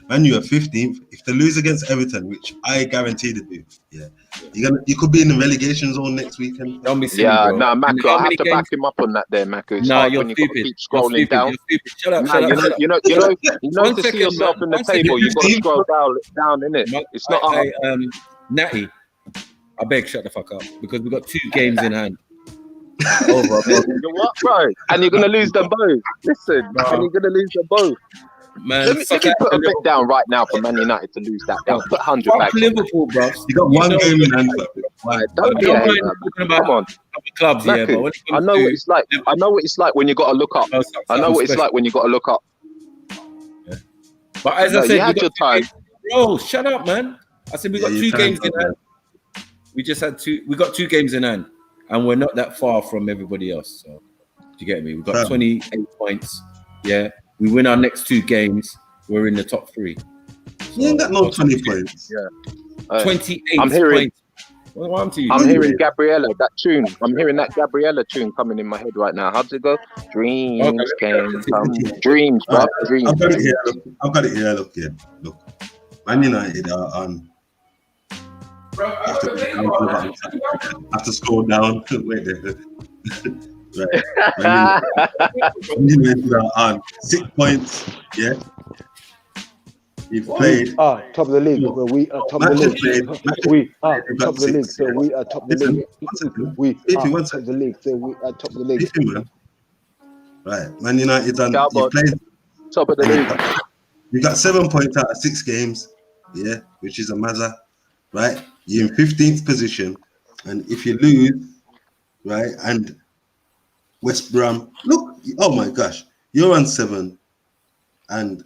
Man U are 15th. If they lose against Everton, which I guarantee they do, you could be in the relegation zone next weekend. Don't be silly, bro. Nah, Mako, I have to back him up on that there, Mako. Nah, you're stupid. Keep scrolling down. Shut up. You know to see yourself in the table, you've got to scroll down, innit? It's not up. Natty, I beg, shut the fuck up, because we've got 2 games in hand. Over, bro. What, bro? And you're gonna lose them both. Listen, and you're gonna lose them both. Man, let me put a bet down right now for Man United to lose that down. Put 100 back. Liverpool, bro. You got one game in hand. Don't be a hater. Come on. Clubs, Mako, I know what it's like. I know what it's like when you got to look up. I know what it's like when you got to look up. But as I said, you had your time. Bro, shut up, man. I said we got 2 games in hand. We just had 2. We got 2 games in hand, and we're not that far from everybody else. So, do you get me? We've got 28 points. Yeah, we win our next 2 games. We're in the top 3. So, you ain't got no 20 points. Yeah, 28 I'm hearing. points. I'm hearing Gabriella, that tune. I'm hearing that Gabriella tune coming in my head right now. How does it go? Dreams can come. Dreams, bro. Dreams. I've got it here. Look. Man United are on. I have to scroll down. Wait there. Right. Man United are on 6 points. Yeah. You've played. Top of the league. We are top of the league. We are top of the league. So we are top of the league. We are top of the league. So we are top of the league. Right. Man United on. You played top of the league. You got 7 points out of 6 games. Yeah, which is a mazza. Right. You're in 15th position, and if you lose, right, and West Brom, look. Oh my gosh, you're on 7, and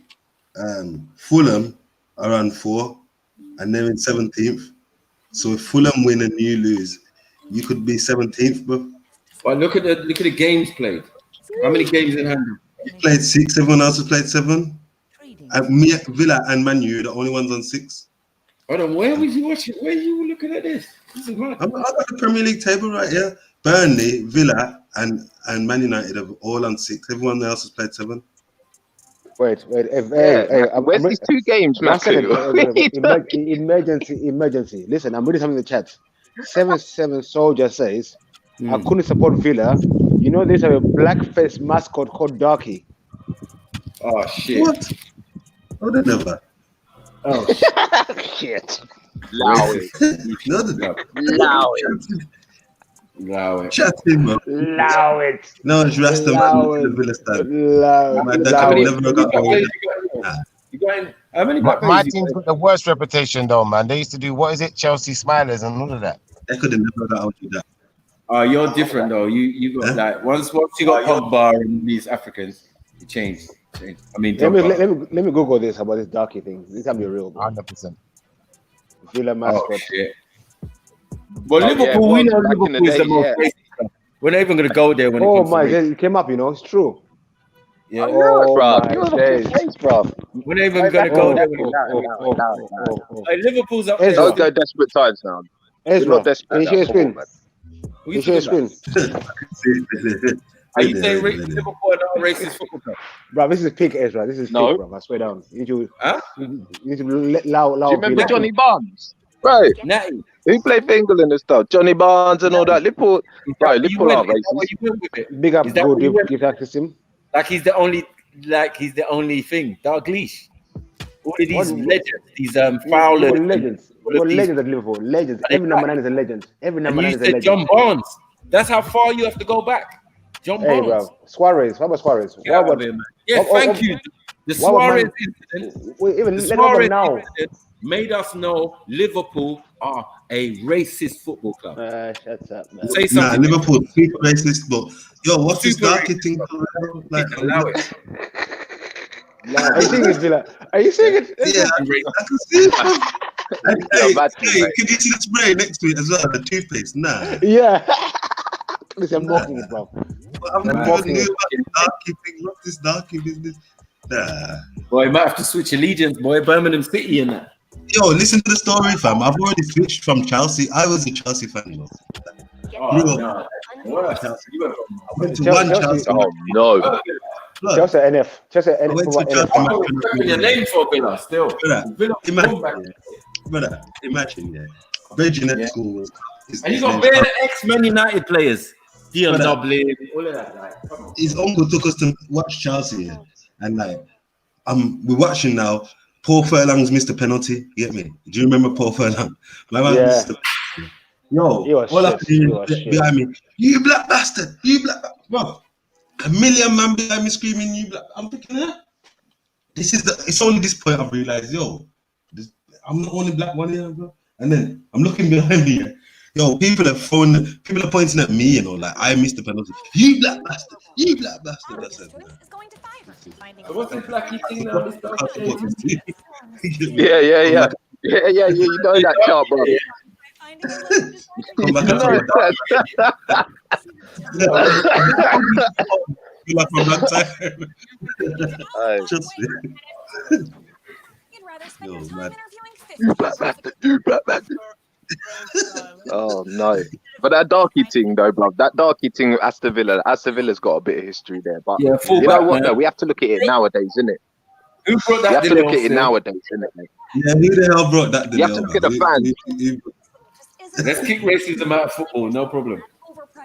Fulham are on 4, and they're in 17th. So if Fulham win and you lose, you could be 17th, bro. But look at the games played. How many games in hand? You played 6. Everyone else has played 7. Me, Villa, and Man U, the only ones on 6. Hold on, where was you watching? Where are you looking at this? This is mad. I've got the Premier League table right here. Burnley, Villa, and Man United are all on 6. Everyone else has played 7. Wait. Where's these 2 games, man? Emergency. Listen, I'm reading something in the chat. 7 Soldier says, I couldn't support Villa. You know, there's a black-faced mascot called Darky. Oh, shit. What? Oh, they never. Oh, shit. Allow it. Chat him up. Allow it. No, it's Rastaman to the Villa stand. My team's got the worst reputation, though, man. They used to do, what is it, Chelsea Smilers and all of that. They could have never got out of that. Oh, you're different, though. You got like once you got Pogba and these Africans, it changed. I mean, let me Google this about this Darky thing. This can be real. 100%. Villa mascot. Oh shit. Well, Liverpool, we know Liverpool is the most racist. We're not even going to go there when it comes to it came up, you know, it's true. Yeah. No, bro. my You're a days. face, bro. We're not even gonna go there. Hey, Liverpool's up there. Ezra. Don't go desperate times now. We're Ezra, not desperate can you now. share Come on, screen? man. Who Can you you share talking screen? Are you saying Liverpool are not a racist football club? Bro, this is peak, Ezra. This is No. peak, bro. I swear down. You Huh? need to let loud Do you remember be Johnny Barnes? Right. Natty. Who played for England and stuff? Johnny Barnes and all that. Liverpool, right? You Liverpool went, aren't is that what racist. you went with it? Big up, Is that go what you went? give access to him. Like he's the only thing. Dalglish. All of these legends, these Fowlers. We got legends. We got legends at Liverpool. Legends. Every number 9 is a legend. Every number 9 you is a said legend. John Barnes. That's how far you have to go back. John Hey, Barnes. bro. Suarez. How about Suarez? Get out of here, man. Yeah, thank you. The Suarez incident. Even The let go Suarez now. incident made us know Liverpool are a racist football club. Shut up, man. Say Nah, something. Liverpool super racist, but yo, what's this Super darky thing? Like, Allow it. Are you seeing it, Villa? Are you seeing it? yeah, I can see it. Hey, can you see the spray next to it as well? The toothpaste? Nah. Yeah. Listen, I'm mocking it, bro. I've never even knew about this darky thing. What's this darky business? Nah. Boy, you might have to switch allegiance, boy. Birmingham City and that. Yo, listen to the story, fam. I've already switched from Chelsea. I was a Chelsea fan, you know. Oh, no. I went to one Chelsea. Oh, no. Chelsea NF. Chelsea I went to NF. Chelsea. Your name for Villa still. Brother, imagine, yeah. Virgin at school. And you got bare ex-Man United players. Dion Dublin, all of that. Like, come on. His uncle took us to watch Chelsea, yeah. And like, we're watching now. Paul Furlong's missed a penalty. You get me? Do you remember Paul Furlong? My man missed a Yo, all I can hear behind me, you black bastard, you black bro. A million man behind me screaming, you black. I'm thinking, it's only this point I've realized, I'm the only black one here, bro. And then I'm looking behind me, yo, people are pointing at me, you know, like I missed the penalty. You black bastard, you black bastard. That's it. What's the blacky thing now? Yeah. You know that chart, bro. Come back and like from that time. Just yo, man. You black bastard. Oh no. But that darky thing though, bro. That darky thing with Aston Villa's got a bit of history there. But yeah, you know what though? We have to look at it nowadays, innit? Who brought that? We have to look at it nowadays, innit, mate? Yeah, who the hell brought that? You have to look at the fans. Let's kick racism out of football, no problem.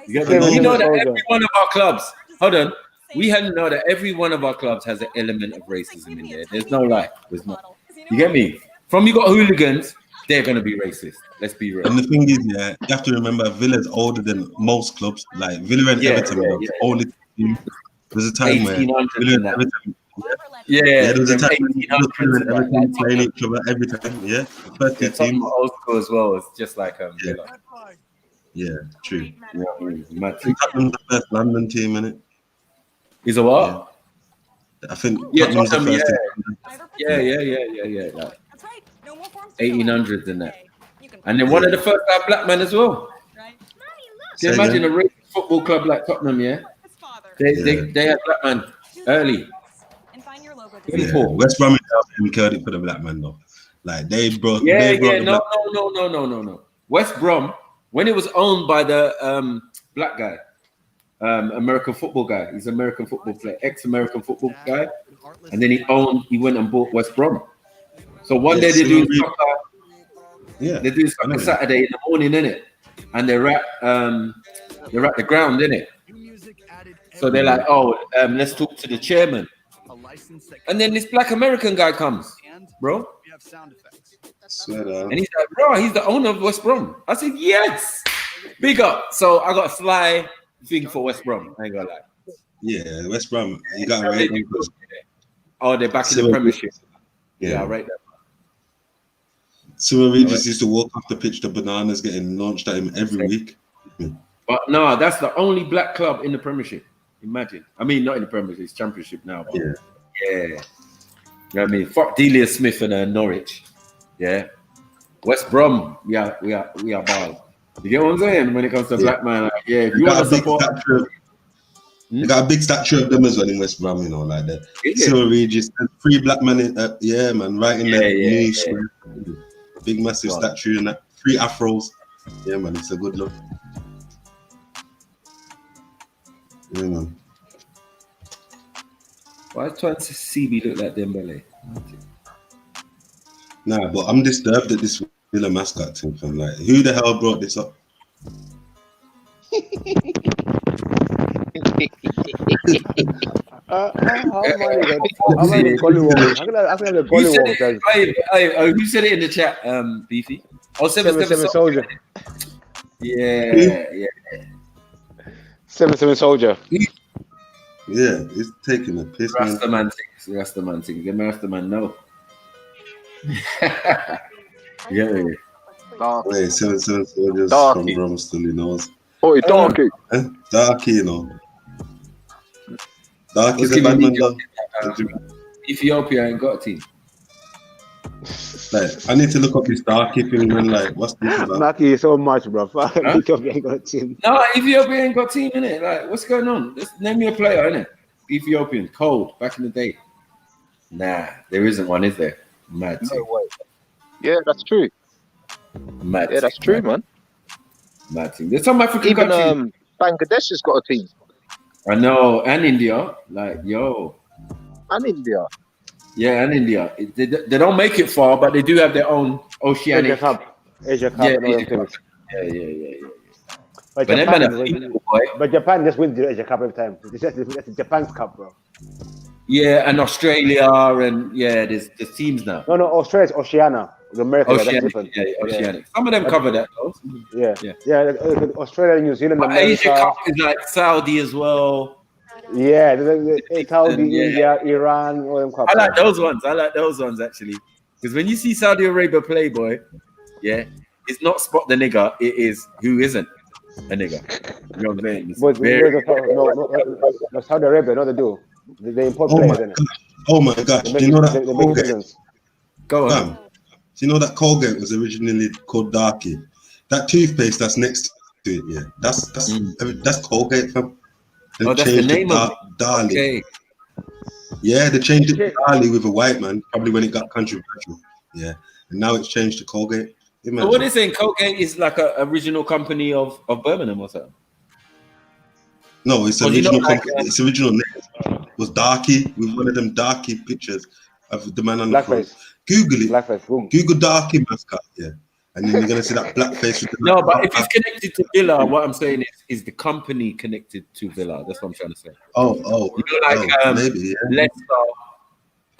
You know that every one of our clubs, hold on, we had to know that every one of our clubs has an element of racism in there. There's no lie. There's not. You get me? From you got hooligans, they're gonna be racist. Let's be real. And the thing is, yeah, you have to remember Villa's older than most clubs. Like Villa and Everton were only team. There's a time where Villa and Everton. There was a time when Everton playing each other every time. Yeah, first team. Old school as well. It's just like Villa. Yeah, true. Yeah, Tottenham's the first London team, innit? Is a what? I think Tottenham's Tottenham, the first team. Yeah. Like 1800s and that. And then one of the first to have black men as well. Can you imagine a racist football club like Tottenham, yeah? They had black man early. Yeah. West Brom incurred it for the black man though. Like they brought No. West Brom, when it was owned by the black guy, American football guy, he's an American football player, ex-American football guy, and then he went and bought West Brom. So one day they do soccer Saturday in the morning, innit? And they're at the ground, innit? So they're like, let's talk to the chairman. And then this black American guy comes, bro. And he's like, bro, he's the owner of West Brom. I said, yes, big up. So I got a sly thing for West Brom. I ain't gonna lie. Yeah, West Brom. You got to rate them. Oh, they're back in the Premiership. Yeah, right there. Summer Regis used to walk off the pitch, the bananas getting launched at him every week. But no, that's the only black club in the Premiership. Imagine. I mean, not in the Premiership, it's Championship now. But yeah. You know what I mean? Fuck Delia Smith and Norwich. Yeah. West Brom, we are bald. You get what I'm saying? When it comes to black man, like, if you want to support, They got a big statue of them as well in West Brom, you know, like that. Is it? Cyril Regis, 3 black men, yeah, man, right in the new yeah. square. Big, massive Wow. statue and that. 3 afros. Yeah, man, it's a good look. Yeah, man. Why is trying to CB look like Dembele? Nah, but I'm disturbed at this Villa mascot thing, fam. Like, who the hell brought this up? How many gollywog? How can I have a Who said gollywog? who said it in the chat, Beefy? Oh, 7 Soldier. Yeah. 7 Soldier. Yeah, it's taking a piss, man. Rastaman things. The Rastaman, no. Yeah. Wait, 7 Soldiers Darky. from Bromston, you know. Oi, Darky. Darky, you know. Darky's What's a bad giving man, me though. Ethiopia ain't got a team. Like, I need to look up this Darky thing, man. Like, what's this about? Naki so much, bro. Ethiopia ain't got a team. No, Ethiopia ain't got a team, innit? Like, what's going on? Just name me a player, innit? Ethiopian, cold, back in the day. Nah, there isn't one, is there? Mad team. No way. Yeah, that's true. Mad Yeah, that's team, true, man. Mad team. There's some African Even countries. Bangladesh has got a team. I know, and India. Like, yo. And India. Yeah, and India. They don't make it far, but they do have their own oceanic. Asia Cup Yeah, and all Asia them Cup. things. Yeah. But But Japan, them man are but Japan just wins the Asia Cup every time. It's Japan's cup, bro. Yeah, and Australia, and yeah, there's teams now. No, Australia's Oceania. America, that's Oceanic, different. yeah, Oceanic. Some of them cover that, though. Yeah. Australia, New Zealand, But America. Asia Cup is like Saudi as well. Yeah, Saudi, India, Iran, all them cups. I like those ones actually, because when you see Saudi Arabia play, boy, yeah, it's not spot the nigger. It is who isn't a nigger. You know what I'm saying? No, Saudi Arabia, no, they do. They import players, innit? Oh my gosh! Do you know that? They make citizens. Go on. Do you know that Colgate was originally called Darky? That toothpaste that's next to it, yeah, that's Colgate, fam. Oh, that's the name of it. Darly. Okay. Yeah, they changed it to Darly with a white man, probably when it got controversial. Yeah, and now it's changed to Colgate. So what is saying? Colgate is like an original company of Birmingham or something? No, it's original company. Its original name was Darky, with one of them Darky pictures of the man on the front. Google it. Blackface, boom. Google Darky mascot, yeah. And then you're gonna see that black face with the No, but if it's connected to Villa, what I'm saying is the company connected to Villa. That's what I'm trying to say. Oh, you know, like maybe, yeah. Leicester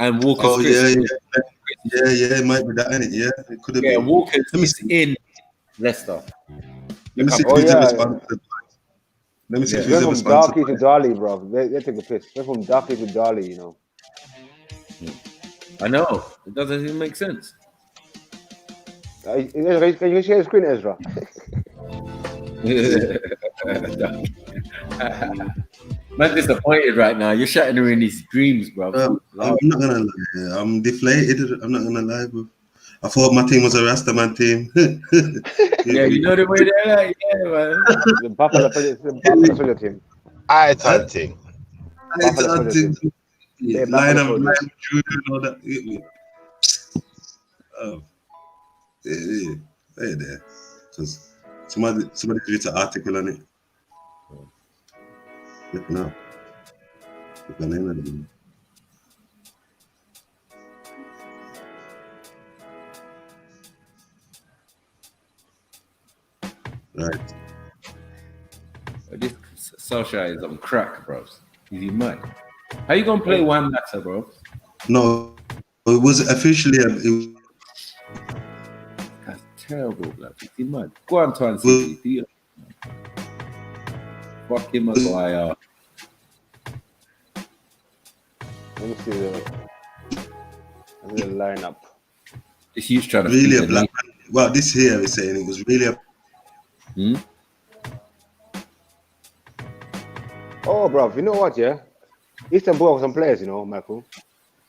and Walker's. Oh, yeah, it might be that, innit? Yeah, it could have been. Walker's is in Leicester. Let me see who's the responsible. Let me see They're who's the from responsible. Darky to Darly, bro. They take a piss. They're from Darky to Darly, you know. I know. It doesn't even make sense. Can you share the screen, Ezra? Man, disappointed right now. You're shattering his dreams, bro. I'm not gonna lie. I'm deflated. I'm not gonna lie, bro. I thought my team was a Rastaman team. Yeah, you know the way they're like, yeah, man. The Buffalo team. I thing. Line of Juju and all that. Oh, yeah, there. Because somebody created an article on it. Look now. Look the name of them. Right. This Solskjaer is on crack, bro. Is he mad? How you gonna play one matter, bro? No, it was officially That's terrible, blood. Is he mad? Go on, Twan. Fuck him, Maguire. Let me see the lineup. It's huge trying to really a black man. Well, this here is saying it was really a. Oh, bro, you know what, yeah? Istanbul have some players, you know, Michael.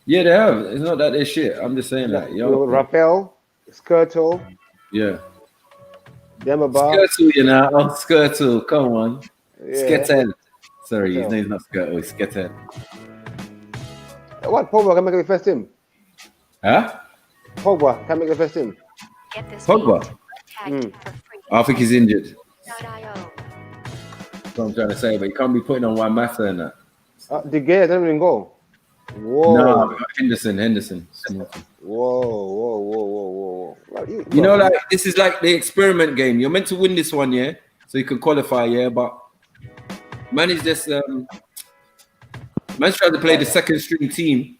Yeah, they have. It's not that they're shit. I'm just saying that. Yo, Raphael, Skirtle. Yeah. Demaba. Skirtle, you know. Oh, Skirtle. Come on. Yeah. Sorry, his name's not Skirtle, it's Sketter. What? Pogba can make the first team. Huh? Pogba can make the first team. Pogba? Mm. I think he's injured. That's what I'm trying to say, but you can't be putting on one matter and that. De Gea doesn't even go. Whoa. No, Henderson. Whoa. You know, like, this is like the experiment game. You're meant to win this one, yeah? So you can qualify, yeah? But man is just... man's trying to play the second string team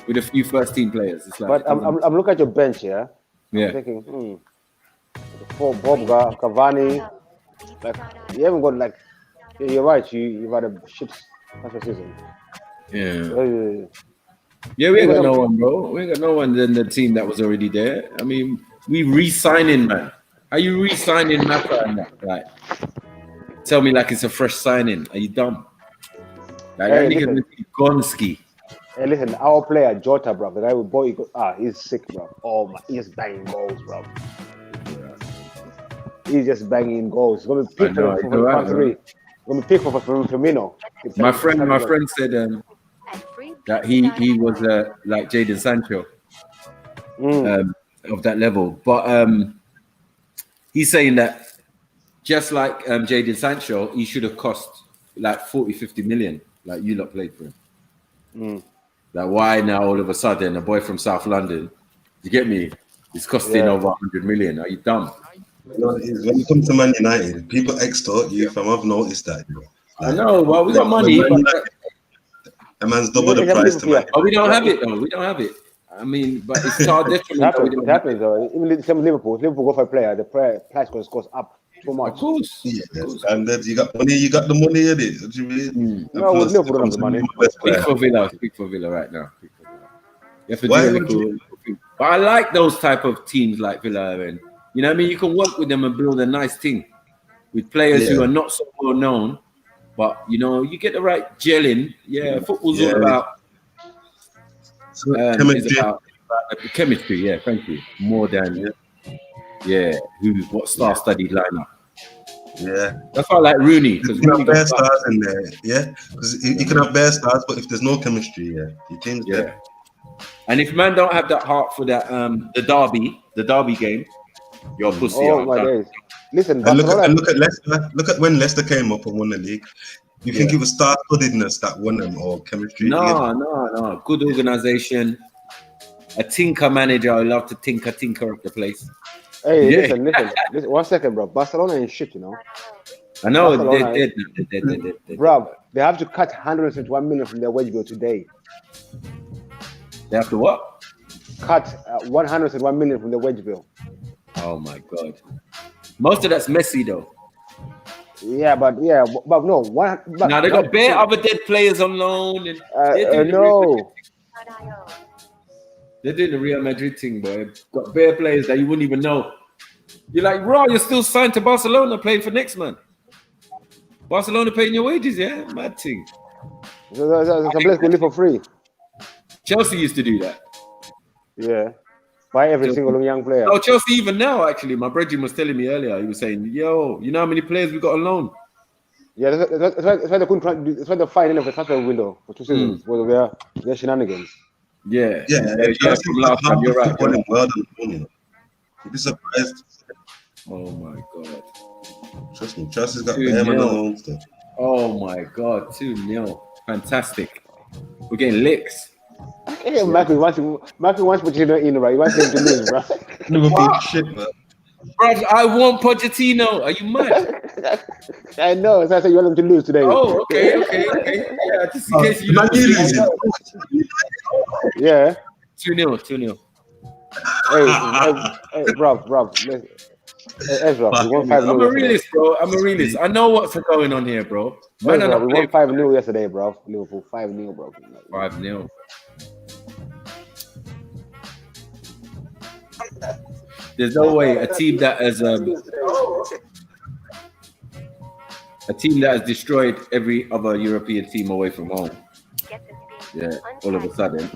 with a few first team players. It's like, but I'm looking at your bench, yeah? Yeah. I'm thinking, for Pogba, Cavani, like, you haven't got, like... You're right, you've had a shit season. Yeah. Yeah, we ain't got no one, bro. We ain't got no one in the team that was already there. I mean, we re-signing, man. Are you re-signing Mata and that? Like, tell me like it's a fresh signing. Are you dumb? Like, that nigga Gonski. Hey, listen, our player, Jota, bro, the guy with boy, he's sick, bro. Oh, my, he's banging goals, bro. He's just banging goals. He's going to be picked for front three. He's going to be picked for Firmino. My friend said that he was like Jadon Sancho of that level. But he's saying that just like Jadon Sancho, he should have cost like 40-50 million, like you lot played for him. Like, why now all of a sudden a boy from South London, you get me, is costing over 100 million? Are you dumb? You know, when you come to Man United, people extort you, fam. I've noticed that. You know. Like, I know, well, we got money. A man's double the price to Man. Oh, we don't have it though. We don't have it. I mean, but it's hard. It happens though. Even some Liverpool go for a player, the price goes up too much. Of course. Yeah, and then you got the money in it. What do you mean? No, with Liverpool don't have the money. Speak for Villa right now. You have to do really cool. But I like those type of teams like Villa, and you know what I mean. You can work with them and build a nice team with players who are not so well known, but you know you get the right gelling. Yeah, football's all about. Chemistry. About chemistry, yeah, thank you. More than what star-studied lineup. Yeah, that's why I like Rooney, because you can have bare stars in there, because you can have bare stars, but if there's no chemistry, your team's dead. And if man don't have that heart for that the derby game, you're a pussy. Oh my days! Listen, and look at Leicester. Look at when Leicester came up and won the league. You think it was star-studdedness that won them, or chemistry? No. Good organization. A tinker manager. I love to tinker up the place. Hey, listen. 1 second, bro. Barcelona ain't shit, you know. I know. They're bro, they have to cut 121 million from their wage bill today. They have to what? Cut 101 million from their wage bill. Oh my god. Most of that's Messi though. Yeah, but no. Now they got bare other dead players on loan. And no. They're doing the Real Madrid thing, boy. Got bare players that you wouldn't even know. You're like, bro, you're still signed to Barcelona playing for next month. Barcelona paying your wages, yeah? Mad thing. Some players can live for free. Chelsea used to do that. Yeah. Buy every single young player. Oh, Chelsea even now, actually. My brethren was telling me earlier, he was saying, yo, you know how many players we got on loan? Yeah, that's why they couldn't try. That's why they're fighting for the transfer window for 2 seasons. Where they're shenanigans. Yeah. From last time, you're right. Well done, you'd be surprised. Oh my god. Trust me, Chelsea's got him on the loan stuff. Oh my god, 2-0. Fantastic. We're getting licks. Yeah, Michael wants Pochettino in, right? He wants him to lose, bro. Never beat shit, man. Bro, I want Pochettino. Are you mad? I know. So I said you want him to lose today. Oh, okay. Yeah, just in case you know. Yeah. 2-0. Hey, bro. Ezra, we won 5-0. I'm a realist, bro. I know what's going on here, bro. We won 5-0 yesterday, bro. Liverpool 5-0, bro. 5-0. There's no way a team that has destroyed every other European team away from home. Yeah, all of a sudden,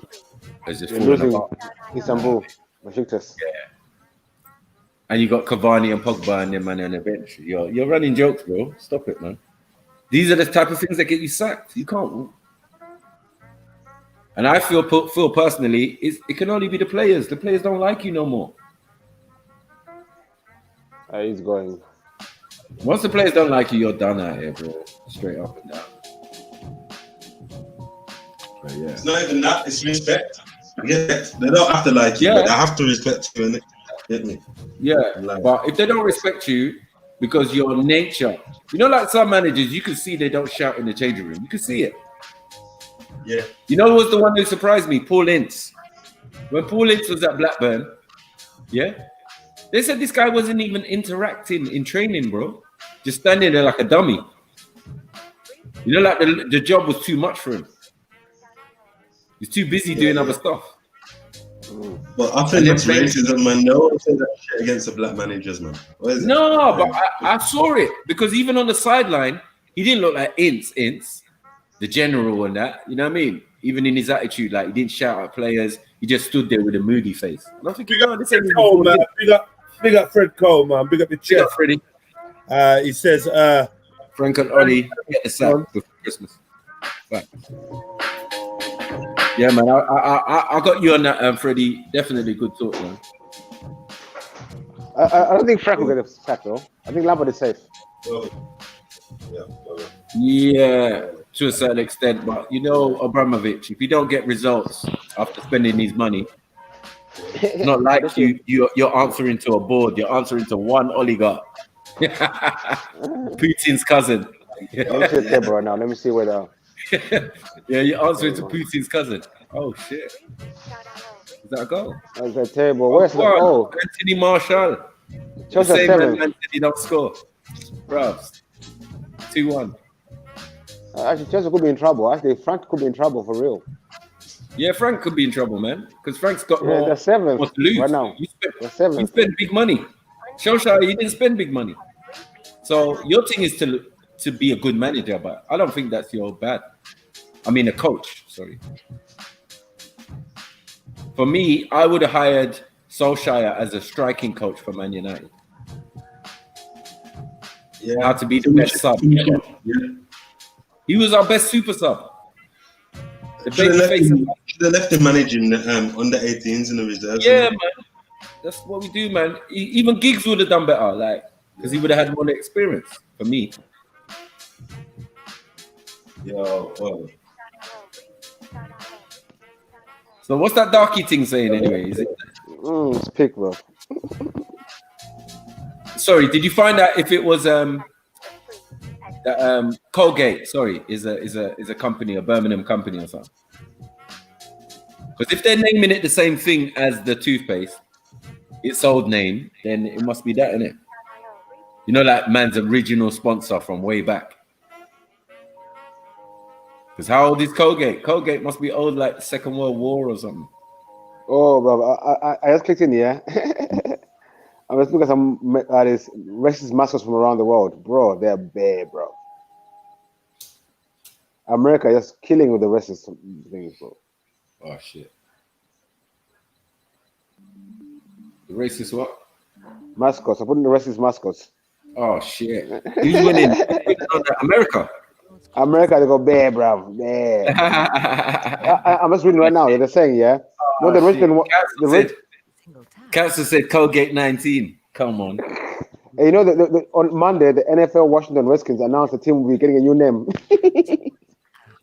has just fallen apart. Istanbul, Besiktas. Yeah. And you got Cavani and Pogba and them man on the bench. You're running jokes, bro. Stop it, man. These are the type of things that get you sacked. You can't. And I feel personally, it can only be the players. The players don't like you no more. He's going. Once the players don't like you, you're done out here, bro. Straight up and down. But yeah. It's not even that, it's respect. Yeah, they don't have to like you, but they have to respect you, innit? Get me? Yeah, but if they don't respect you because your nature, you know, like some managers, you can see they don't shout in the changing room. You can see it. Yeah. You know who was the one who surprised me? Paul Ince. When Paul Ince was at Blackburn, yeah, they said this guy wasn't even interacting in training, bro. Just standing there like a dummy. You know, like the job was too much for him. He's too busy doing other stuff. But I think it's racism, man. No one says that shit against the black managers, man. What is it? No, but I saw it because even on the sideline, he didn't look like Ince, the general and that. You know what I mean? Even in his attitude, like he didn't shout at players. He just stood there with a moody face. And I'm thinking, no, this ain't Cole, man. Big up Fred Cole, man. Big up the chef. Freddie. He says, Frank and Ollie get the sack before Christmas. Right. Yeah, man. I got you on that, Freddie. Definitely good talk, man. I don't think Frank will get a sack though. I think Lampard is safe. Yeah, to a certain extent, but you know, Abramovich, if you don't get results after spending his money, it's not like you're answering to a board. You're answering to one oligarch, Putin's cousin. Let me see the table right now. Let me see where they are. Yeah, you're answering to Putin's cousin. Oh shit! Is that a goal? There's a table. Where's the goal? Anthony Marshall. The same man said he don't score. Bro, 2-1. Actually, Chelsea could be in trouble. Actually, Frank could be in trouble for real. Yeah, Frank could be in trouble, man, because Frank's got more they're seventh to lose right now. You spend big money. Solskjaer, he didn't spend big money. So your thing is to be a good manager, but I don't think that's your bad. I mean, a coach. Sorry. For me, I would have hired Solskjaer as a striking coach for Man United. Yeah, how to be the best sub. Yeah. He was our best super sub. Should have left him managing under 18s in the reserves. Yeah, man. That's what we do, man. Even Giggs would have done better, like, because he would have had more experience for me. Yo, So what's that darky thing saying anyway? Is it? It's pick, bro. Sorry, did you find out if it was Colgate? Sorry, is a company, a Birmingham company or something? Because if they're naming it the same thing as the toothpaste, its old name, then it must be that, innit? You know, like man's original sponsor from way back. Because how old is Colgate? Colgate must be old, like the Second World War or something. Oh, bro, I just clicked in here. I'm just looking at some these racist mascots from around the world. Bro, they're bad, bro. America is just killing with the racist things, bro. Oh, shit. The racist what? Mascots. I'm putting the racist mascots. Oh, shit. Who's winning? America. America, they go bad, bro. Bad. I'm just reading right now. They're saying, yeah. No, the rich Cancer said Colgate 19. Come on. Hey, you know, on Monday, the NFL Washington Redskins announced the team will be getting a new name.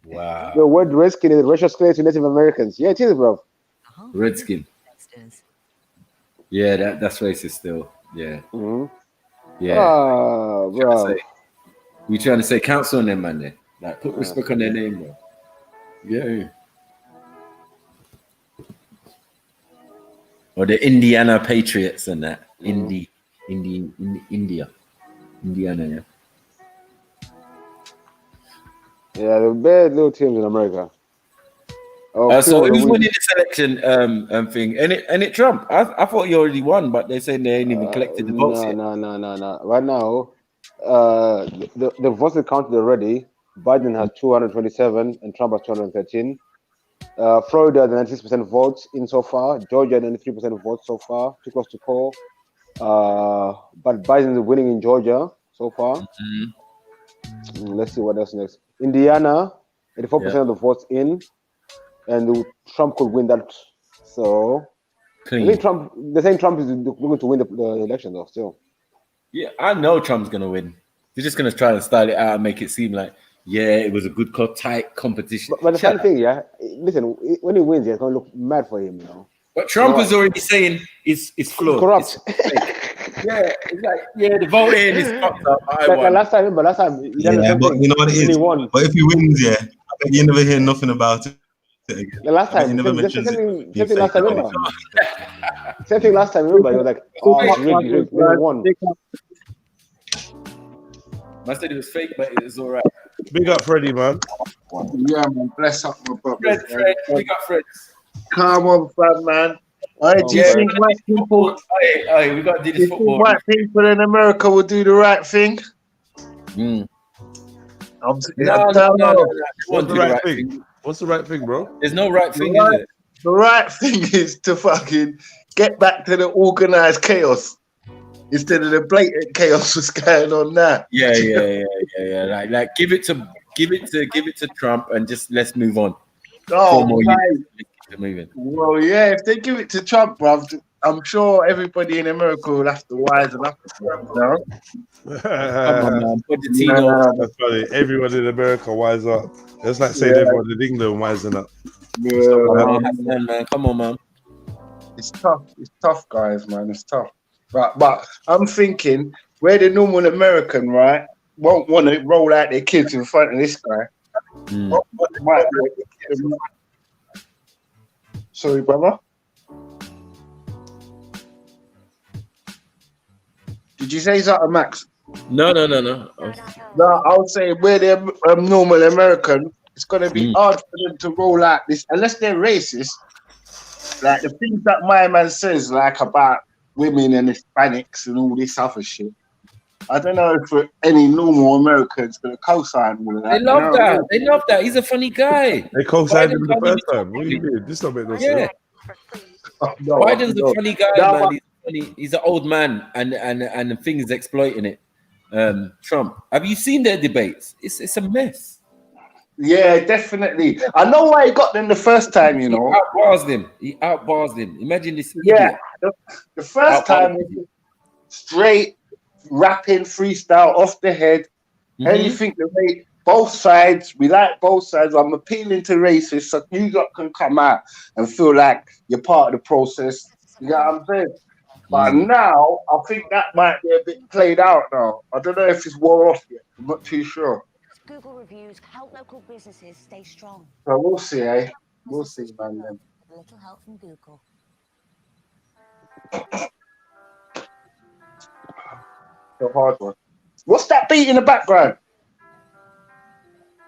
Wow. The word Redskin is racial slur to Native Americans. Yeah, it is, bro. Redskin. Yeah, that's racist still. Yeah. Yeah. Bro. We trying to say counsel on them, man. There. Like, put respect on their name, bro. Yeah. Or the Indiana Patriots and that. India. Indiana, yeah. Yeah, the bad little teams in America. Oh, so who's winning the selection thing? And it Trump. I thought he already won, but they're saying they ain't even collected the votes yet. No. Right now, the votes are counted already. Biden has 227 and Trump has 213. Florida, the 96% votes in so far. Georgia, 93% votes so far. Too close to call. But Biden is winning in Georgia so far. Let's see what else next. Indiana, 84% of the votes in, and Trump could win that. So I think Trump. They're saying Trump is going to win the election though. Still. Yeah, I know Trump's gonna win. They're just gonna try and style it out and make it seem like, yeah, it was a good, tight competition. But the funny thing, yeah, listen, when he wins, it's gonna look mad for him, you know. But Trump is already saying it's flawed. Corrupt. Yeah, it's like, yeah, the voting is fucked up. Last time, yeah, but you know what it is. But if he wins, yeah, I bet you never hear nothing about it. The last time, same thing last time, remember? Same thing last time, remember? He was like, oh, it's rigged, we won. I said it was fake, but it was all right. Big up, Freddie, man. Yeah, man. Bless up, my brother. Fred, big up, Fred. Come on, fam, man. All right, do you think white people? Hey, we got to do this football. White people in America will do the right thing? No. What's the right thing? What's the right thing, bro? There's no right thing, is it? The right thing is to fucking get back to the organized chaos instead of the blatant chaos that's going on now. Yeah. Like give it to Trump and just let's move on. Oh, well, yeah. If they give it to Trump, bruv, I'm sure everybody in America will have to wisen up. No? Come on, man. That's funny. Everyone in America wise up. That's like saying everyone in England wisen up. Yeah, come on, man. It's tough, guys, man. It's tough. But I'm thinking, where the normal American, right, won't want to roll out their kids in front of this guy. Sorry, brother. Did you say something, Max? No. No, I would say where they're normal American, it's going to be hard for them to roll out this, unless they're racist. Like the things that my man says, like about women and Hispanics and all this other shit. I don't know if any normal Americans going to co-sign all of that. They love that. They love that. He's a funny guy. They co-signed him the first time. What do you mean? This don't make no sense. Biden's a funny guy, man. He's funny. He's an old man, and the thing is exploiting it. Trump. Have you seen their debates? It's a mess. Yeah, definitely. I know why he got them the first time, you know. He outbars them. Imagine this. Yeah, the first time straight rapping freestyle off the head. Anything to make both sides. We like both sides. I'm appealing to racists so you lot can come out and feel like you're part of the process. You know what I'm saying? But now I think that might be a bit played out now. I don't know if it's wore off yet. I'm not too sure. Google reviews help local businesses stay strong. So we'll see, eh? We'll see, man. Then. A little help from Google. The hard one. What's that beat in the background?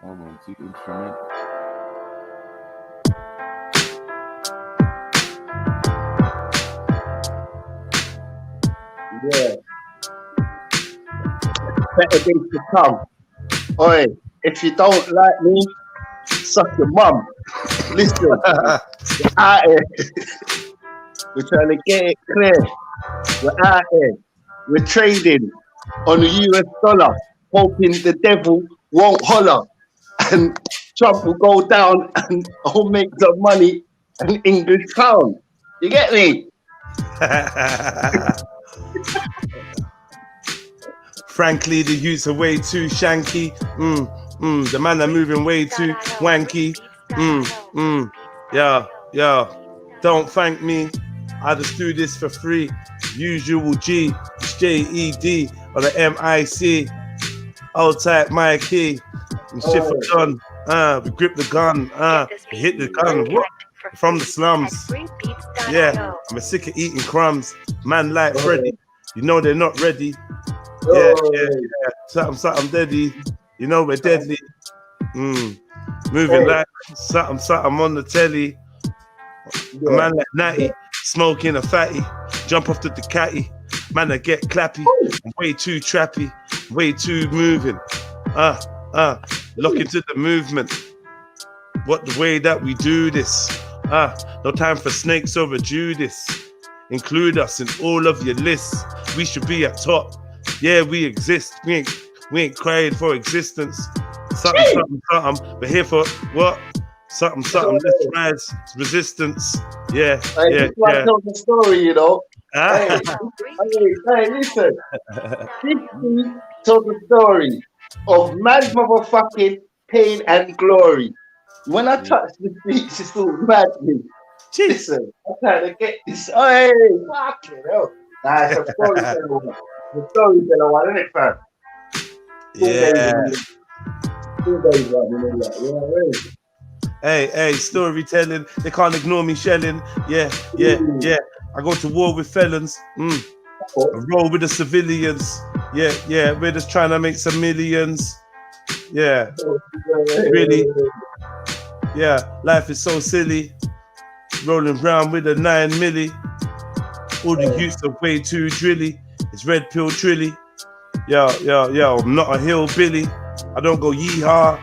Hold on, keep trying. Yeah. Better days to come. Oi, if you don't like me, suck your mum. Listen, we're out here. We're trying to get it clear. We're out here. We're trading on the US dollar, hoping the devil won't holler and Trump will go down and I'll make the money in English pound. You get me? Frankly, the youths are way too shanky. The man are moving way too wanky. Yeah. Don't thank me. I just do this for free. Usual G, JED, or the MIC. Old type my key. And shit for done. We grip the gun. We hit the gun. What? From the slums. Yeah, I'm sick of eating crumbs. Man like Freddy. You know they're not ready. Yeah. Something deadly. You know we're deadly. Moving like something on the telly. A man like Natty, smoking a fatty, jump off the Ducati. Man, I get clappy. I'm way too trappy, way too moving. Look into the movement. What the way that we do this. No time for snakes over Judas. Include us in all of your lists. We should be at top. Yeah, we exist. We We ain't crying for existence. Something, something, something. We're here for what? Something, something. Let's rise. Resistance. Yeah, Hey, yeah, this one yeah. tells the story, you know. Hey, listen. This week tells the story of mad motherfucking pain and glory. When I touch the beach, it's all madly. Listen, I'm trying to get this. Hey, fucking hell. Nah, it's a storyteller one. It's a storyteller one, isn't it, fam? 2 days Yeah. in 2 days, right? You know that. Yeah, Hey, storytelling. They can't ignore me shelling. Yeah, yeah, yeah. I go to war with felons. I roll with the civilians. Yeah, yeah. We're just trying to make some millions. Yeah. Really. Yeah. Life is so silly. Rolling around with a 9 milli. All the youths are way too drilly. It's red pill trilly. Yo, I'm not a hillbilly. I don't go yeehaw.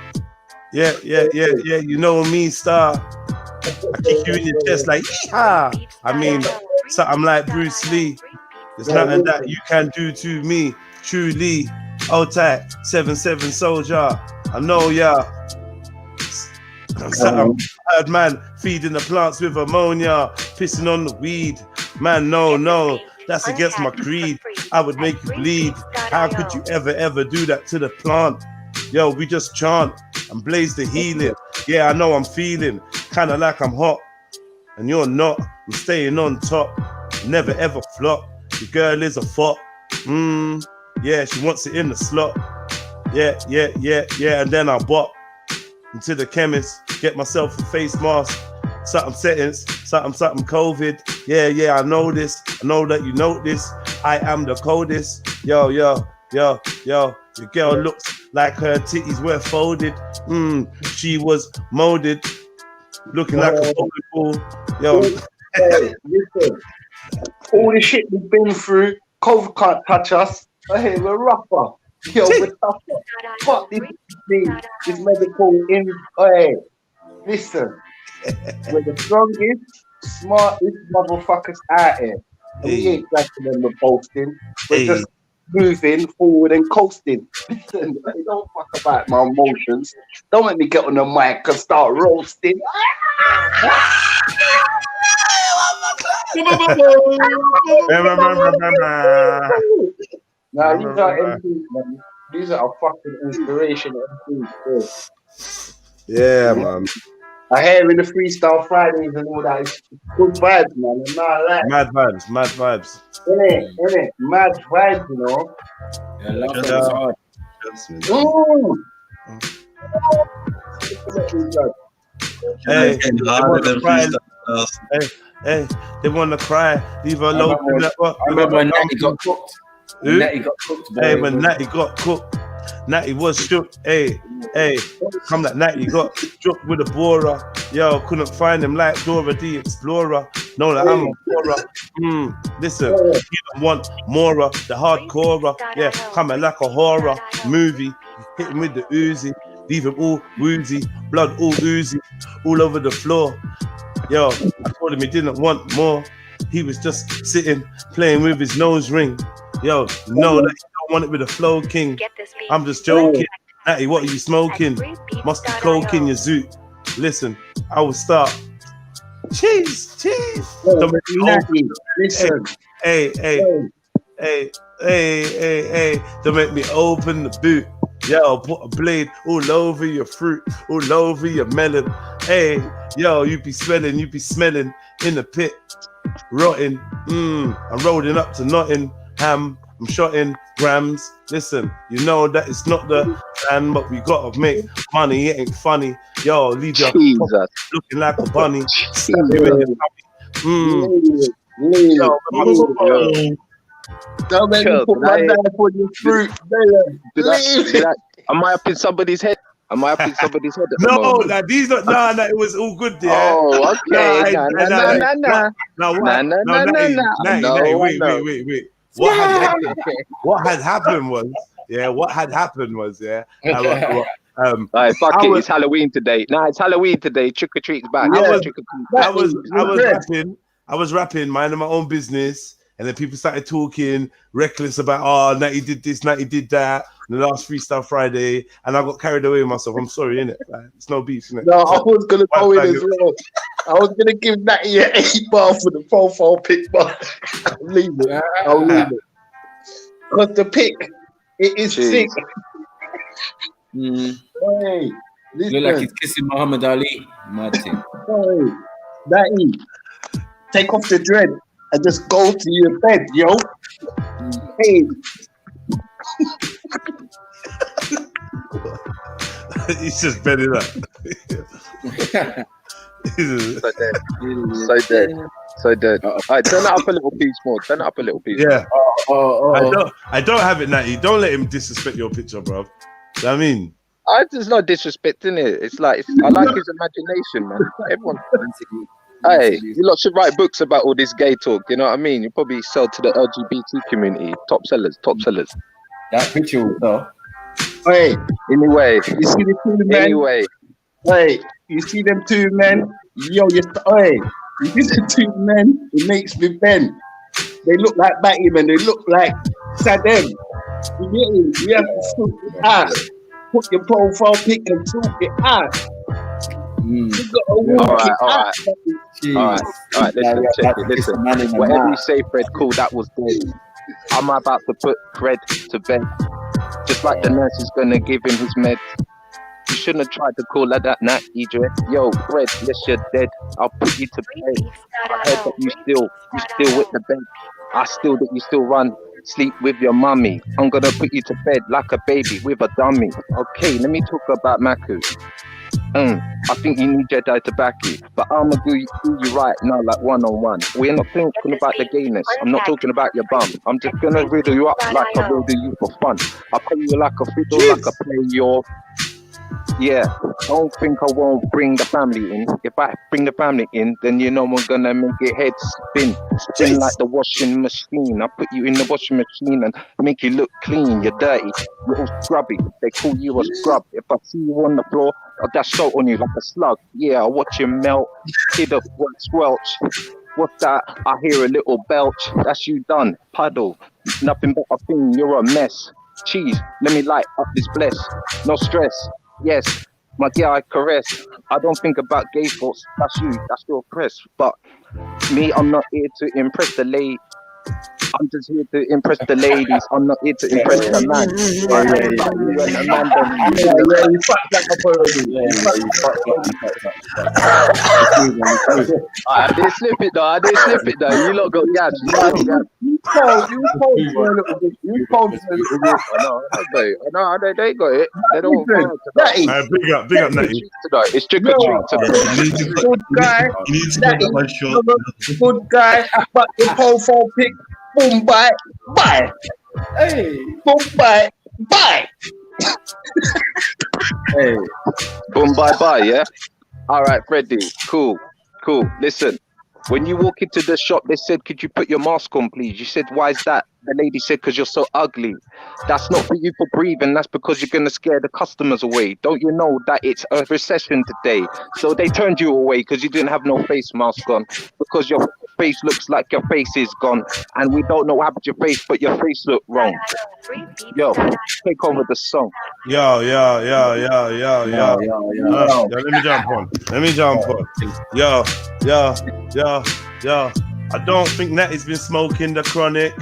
Yeah. You know me, star. I kick you in your chest like yeehaw. I mean, something like Bruce Lee. There's nothing that you can do to me. Truly. Old tight, 7-7 soldier. I know ya. Something heard man feeding the plants with ammonia, pissing on the weed. Man, no, that's against my creed. I would make you bleed. How could you ever do that to the plant? Yo, we just chant and blaze the healing. Yeah, I know I'm feeling kinda like I'm hot, and you're not. I'm staying on top, never ever flop. The girl is a fop. Yeah, she wants it in the slot. Yeah, and then I bop into the chemist, get myself a face mask, something settings, something COVID. Yeah, I know this. I know that you know this. I am the coldest. Yo. Your girl looks like her titties were folded. She was molded, looking like a bowling ball. Yo. Hey, listen. All the shit we've been through, COVID can't touch us. Hey, we're rougher. Yo, we're tougher. Fuck this thing, this medical in. Hey, listen. We're the strongest, smartest motherfuckers out here. And we ain't grasping them with boasting. We're just moving forward and coasting. Listen, hey, don't fuck about my emotions. Don't let me get on the mic and start roasting. Nah, these are MCs, man. These are fucking inspirational MCs. Yeah, man. I hear in the freestyle Fridays and all that. It's good vibes, man. And not like mad vibes. Innit? Mad vibes, you know. Yeah, love is hard. Hey, they want to cry. Leave her alone. I remember when Natty got cooked. When Natty got cooked. Natty was shook. Hey, come like Natty got shook with a borer. Yo, couldn't find him like Dora the Explorer. No, like I'm a borer. Listen, you don't want more the hardcore. Yeah, coming like a horror movie. Hit him with the Uzi, leave him all woozy, blood all oozy, all over the floor. Yo, I told him he didn't want more. He was just sitting, playing with his nose ring. Yo, no, that you don't want it with a flow king. I'm just joking. Natty, what are you smoking? Must be coke in your zoot. Listen, I will start. Cheese. Natty, listen. Hey. Don't make me open the boot. Yo, put a blade all over your fruit, all over your melon. Hey, yo, you be smelling in the pit, rotting. I'm rolling up to Nottingham. I'm shotting grams. Listen, you know that it's not the plan, but we gotta make money. It ain't funny. Yo, leave your looking like a bunny. Stab you in your tummy. Don't make me put my knife on your fruit. Am I up in somebody's head? At No, the moment? like these are no, it was all good there. Oh, okay. Wait. What had happened was, fuck it, it's Halloween today. It's Halloween today. Trick or treat's back. I was rapping, minding my own business. And then people started talking reckless about, oh, Natty did this, Natty did that. And the last Freestyle Friday, and I got carried away with myself. I'm sorry, innit? Like, it's no beef, innit? No, I was gonna go in as well. I was gonna give Natty an 8 bar for the profile pic, but I'll leave it. I'll leave it. Because the pic, it is sick. Hey, Look like he's kissing Muhammad Ali. Mad thing. Hey, Natty, take off the dread and just go to your bed, yo. Hey. He's just bedding up. So dead. All right, turn it up a little piece more. Turn it up a little piece. Yeah. Oh. I don't have it, Natty. Don't let him disrespect your picture, bro. You know what I mean? There's no disrespect in it. It's like I like his imagination, man. Everyone. Hey, you lot should write books about all this gay talk. You know what I mean? You probably sell to the LGBT community. Top sellers. That picture will sell. Hey, anyway, you see the two men? Anyway, hey, you see them two men? Yo, hey, you see the two men? It makes me bend. They look like Batman. They look like Saddam. You get it? We have to sort it out. Put your profile pic and sort it out. You gotta walk it out. All right. Listen. Whatever you say, Fred, cool. That was good. I'm about to put Fred to bed. Just like the nurse is gonna give him his meds. You shouldn't have tried to call her that night, Idris. Yo, Fred, unless you're dead, I'll put you to bed. I heard that you still with the bed. I still that you still run, sleep with your mummy. I'm gonna put you to bed like a baby with a dummy. Okay, let me talk about Maku. I think you need Jedi to back you, but I'ma do you right now, like one-on-one. We're not thinking about the gayness. I'm not talking about your bum. I'm just gonna riddle you up like I riddle you for fun. I'll play you like a fiddle, like I play your... Yeah, don't think I won't bring the family in. If I bring the family in, then you know I'm gonna make your head spin like the washing machine. I put you in the washing machine and make you look clean. You're dirty, you're all scrubby. They call you a scrub. If I see you on the floor, I'll dash salt on you like a slug. Yeah, I'll watch you melt. Kid up, squelch. What's that? I hear a little belch. That's you done. Puddle. Nothing but a thing. You're a mess. Cheese. Let me light up this bless. No stress. Yes, my girl I caress. I don't think about gay thoughts. That's you. That's your press. But me, I'm not here to impress the lady. I'm just here to impress the ladies. I'm not here to impress the man. You fucked that up already. I didn't slip it though. You lot got gaps. You cold for a little bit. I know, they got it. They don't want to big up, Natty. It's trick or treat today. Good guy. Good guy. But the profile pic. Boom, bye. Hey. Boom, bye. Hey. Boom, bye, yeah? All right, Freddie. Cool. Listen, when you walk into the shop, they said, could you put your mask on, please? You said, why is that? The lady said, because you're so ugly. That's not for you for breathing. That's because you're going to scare the customers away. Don't you know that it's a recession today? So they turned you away because you didn't have no face mask on. Because your face looks like your face is gone. And we don't know what happened to your face, but your face looked wrong. Yo, take over the song. Yo. Let me jump on. Yo. I don't think Natty's been smoking the chronic.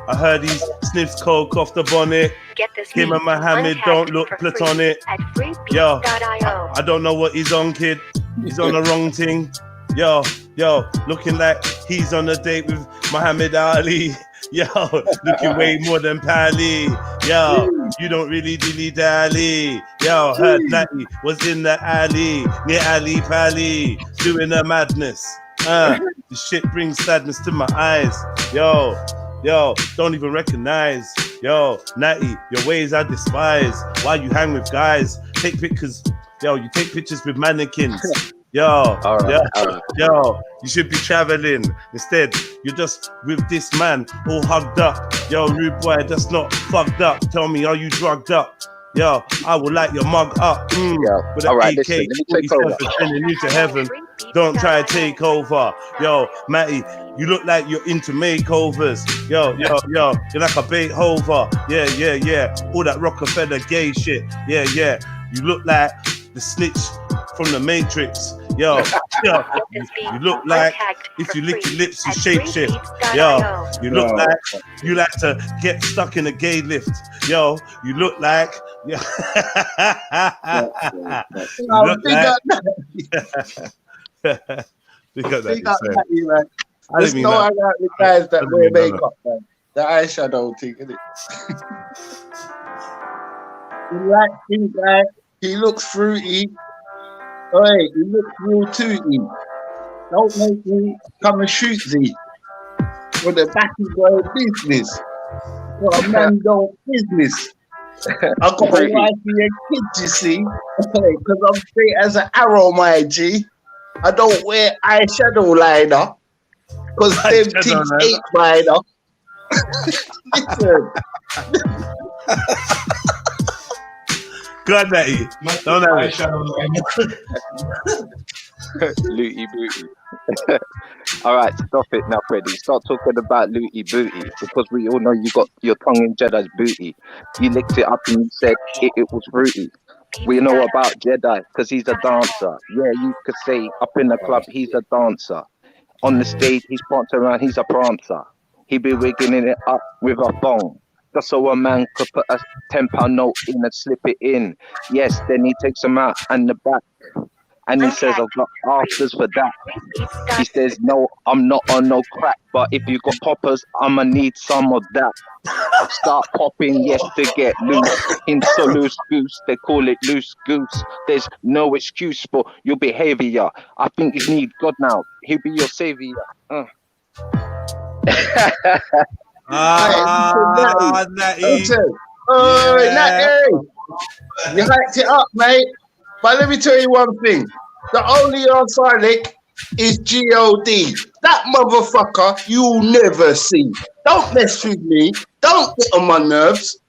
I heard he sniffs coke off the bonnet. Him and Mohammed don't look platonic. Yo, I don't know what he's on, kid. He's on the wrong thing. Yo, looking like he's on a date with Muhammad Ali. Yo, looking way more than Pally. Yo, you don't really dilly-dally. Yo, heard Natty was in the alley near Ali Pally doing a madness. This shit brings sadness to my eyes. Yo, don't even recognize. Yo, Natty, your ways I despise. Why you hang with guys? Take pictures. Yo, you take pictures with mannequins. Yo, you should be traveling. Instead, you're just with this man all hugged up. Yo, rude boy, that's not fucked up. Tell me, are you drugged up? Yo, I will light your mug up. With an AK, sending you to heaven. Don't try to take over. Yo, Matty, You look like you're into makeovers. Yo, you're like a Beethoven. Yeah. All that Rockefeller gay shit. Yeah. You look like the snitch from the Matrix. Yo, you look like if you lick your lips, you shape shift. Yo, you look like you like to get stuck in a gay lift. Yo, you look like. You look like. There's no I got the guys that wear makeup, man. The eyeshadow thing, isn't it? You like him, guy. He looks fruity. Oi, he looks real tooty. Don't make me come and shoot thee. For the back of your business. For a man don't business. I got a wife and kids, you see. Because I'm straight as an arrow, my G. I don't wear eyeshadow liner. Because them things ain't liner. Listen. God, Natty. Don't have it. Looty booty. All right, stop it now, Freddie. Start talking about looty booty because we all know you got your tongue in Jedi's booty. You licked it up and you said it was fruity. We know about Jedi because he's a dancer. Yeah, you could say up in the club he's a dancer. On the stage he's prancing around, he's a prancer. He be wiggling it up with a phone. Just so a man could put a £10 note in and slip it in. Yes, then he takes them out and the back. And he says, I've got afters for that. He says, no, I'm not on no crack. But if you got poppers, I'ma need some of that. Start popping, yes, to get loose. Into loose goose, they call it loose goose. There's no excuse for your behavior. I think you need God now. He'll be your savior. Natty. Natty. You hyped it up, mate. But let me tell you one thing. The only answer I lick is G.O.D. That motherfucker you'll never see. Don't mess with me. Don't get on my nerves.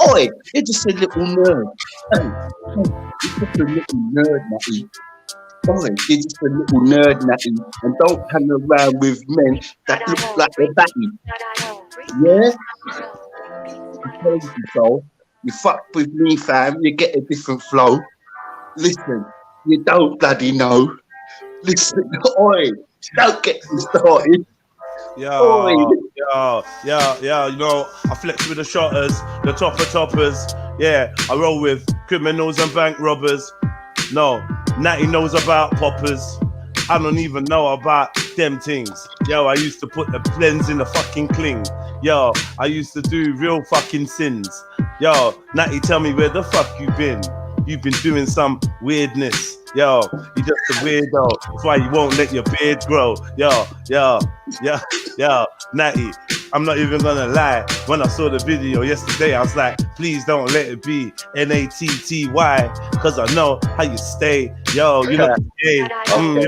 Oi, you're just a little nerd. Hey, you're just a little nerd, Natty. Oi, you're just a little nerd, Natty. And don't hang around with men that look like they're batty. Yeah? I told you so. You fuck with me, fam. You get a different flow. Listen, you don't bloody know. Listen, oi, don't get me started. Yo, you know, I flex with the shotters, the toppers. Yeah, I roll with criminals and bank robbers. No, Natty knows about poppers. I don't even know about them things. Yo, I used to put the blends in the fucking cling. Yo, I used to do real fucking sins. Yo, Natty, tell me where the fuck you been? You've been doing some weirdness. Yo, you just a weirdo. That's why you won't let your beard grow. Yo, Natty, I'm not even gonna lie. When I saw the video yesterday, I was like, please don't let it be Natty, cause I know how you stay. Yo, you look gay. You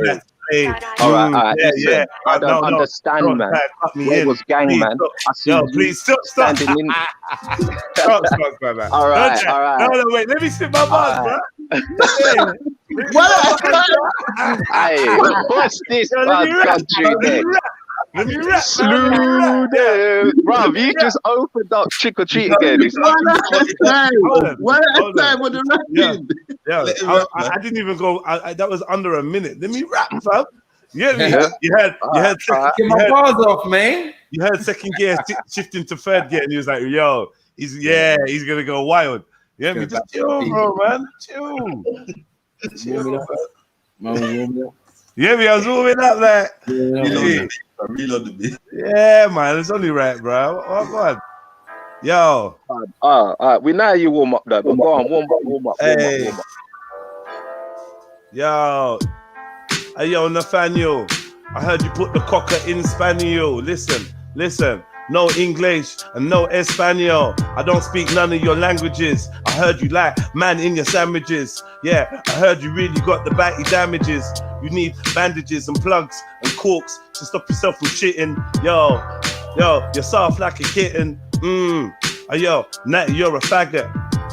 like to play. All right. Yeah. I don't understand, man. Where was gang, please, man? I see you please stop. standing in. Stop, man. All right. No, wait. Let me sit my bars, bro. Hey, what's this country then? Let me rap. Slew them. Bruv, you just opened up trick or treat again. I didn't even go. That was under a minute. Let me rap, fam. You heard me? You had get my bars off, man. You had second gear shifting to third gear, and he was like, "Yo, he's gonna go wild." Yeah, me just chill, bro, man. Chill. Yeah, me, I was warming up like. Yeah, man, it's only right, bro. Oh God. Yo. All right. We know you warm up though, but go on, warm up. Hey. Yo. Hey, yo, Nathaniel. I heard you put the cocker in Spaniel. Listen. No English and no Espanol. I don't speak none of your languages. I heard you like man in your sandwiches. Yeah, I heard you really got the batty damages. You need bandages and plugs and corks to stop yourself from shitting. Yo, you're soft like a kitten. Yo, Natty, you're a faggot.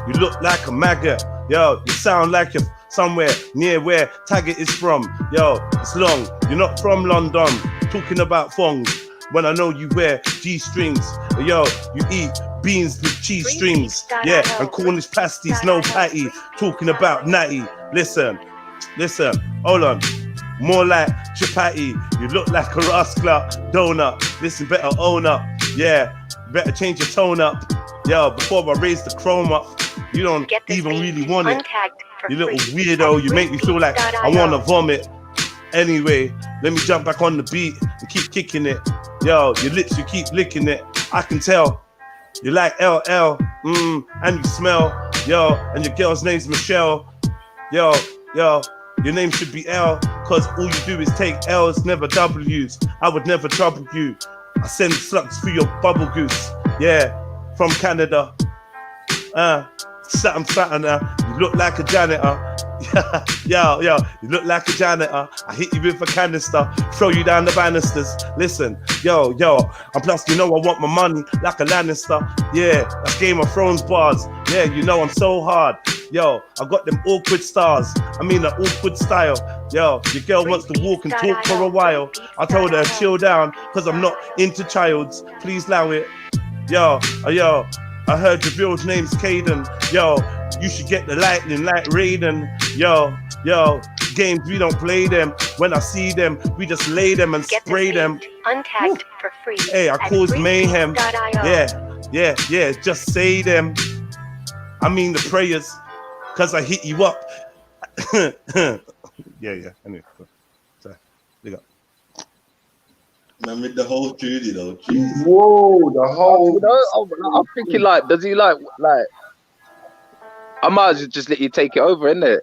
You look like a maggot. Yo, you sound like you're somewhere near where Taggart is from. Yo, it's long. You're not from London. talking about thongs when I know you wear G-strings. Yo, you eat beans with cheese strings. Yeah, and Cornish pasties, no patty. Talking about natty. Listen, hold on. More like chapati. You look like a rascal donut. Listen, better own up. Yeah, better change your tone up. Yo, before I raise the chrome up, you don't even really want it. You little weirdo, you make me feel like I wanna vomit. Anyway, let me jump back on the beat and keep kicking it. Yo, your lips, you keep licking it. I can tell. You like LL, and you smell. Yo, and your girl's name's Michelle. Yo, your name should be L, cause all you do is take L's, never W's. I would never trouble you. I send slugs through your bubble goose. Yeah, from Canada. Something, you look like a janitor. Yo, you look like a janitor. I hit you with a canister, throw you down the banisters. Listen, yo, and plus you know I want my money like a Lannister. Yeah, that's Game of Thrones bars. Yeah, you know I'm so hard. Yo, I got them awkward stars. I mean the awkward style. Yo, your girl wants to walk and talk for a while. I told her chill down, cause I'm not into childs. Please allow it. Yo, I heard your build's name's Caden. Yo, you should get the lightning like Raiden. Yo, games, we don't play them. When I see them, we just lay them and spray them. Untagged for free. Hey, I cause mayhem. Yeah, just say them. I mean the prayers, cause I hit you up. yeah. Anyway, sorry. Look up. Man, with the whole tune, you know. Whoa, the whole. I'm thinking like, does he like? I might as well just let you take it over, innit?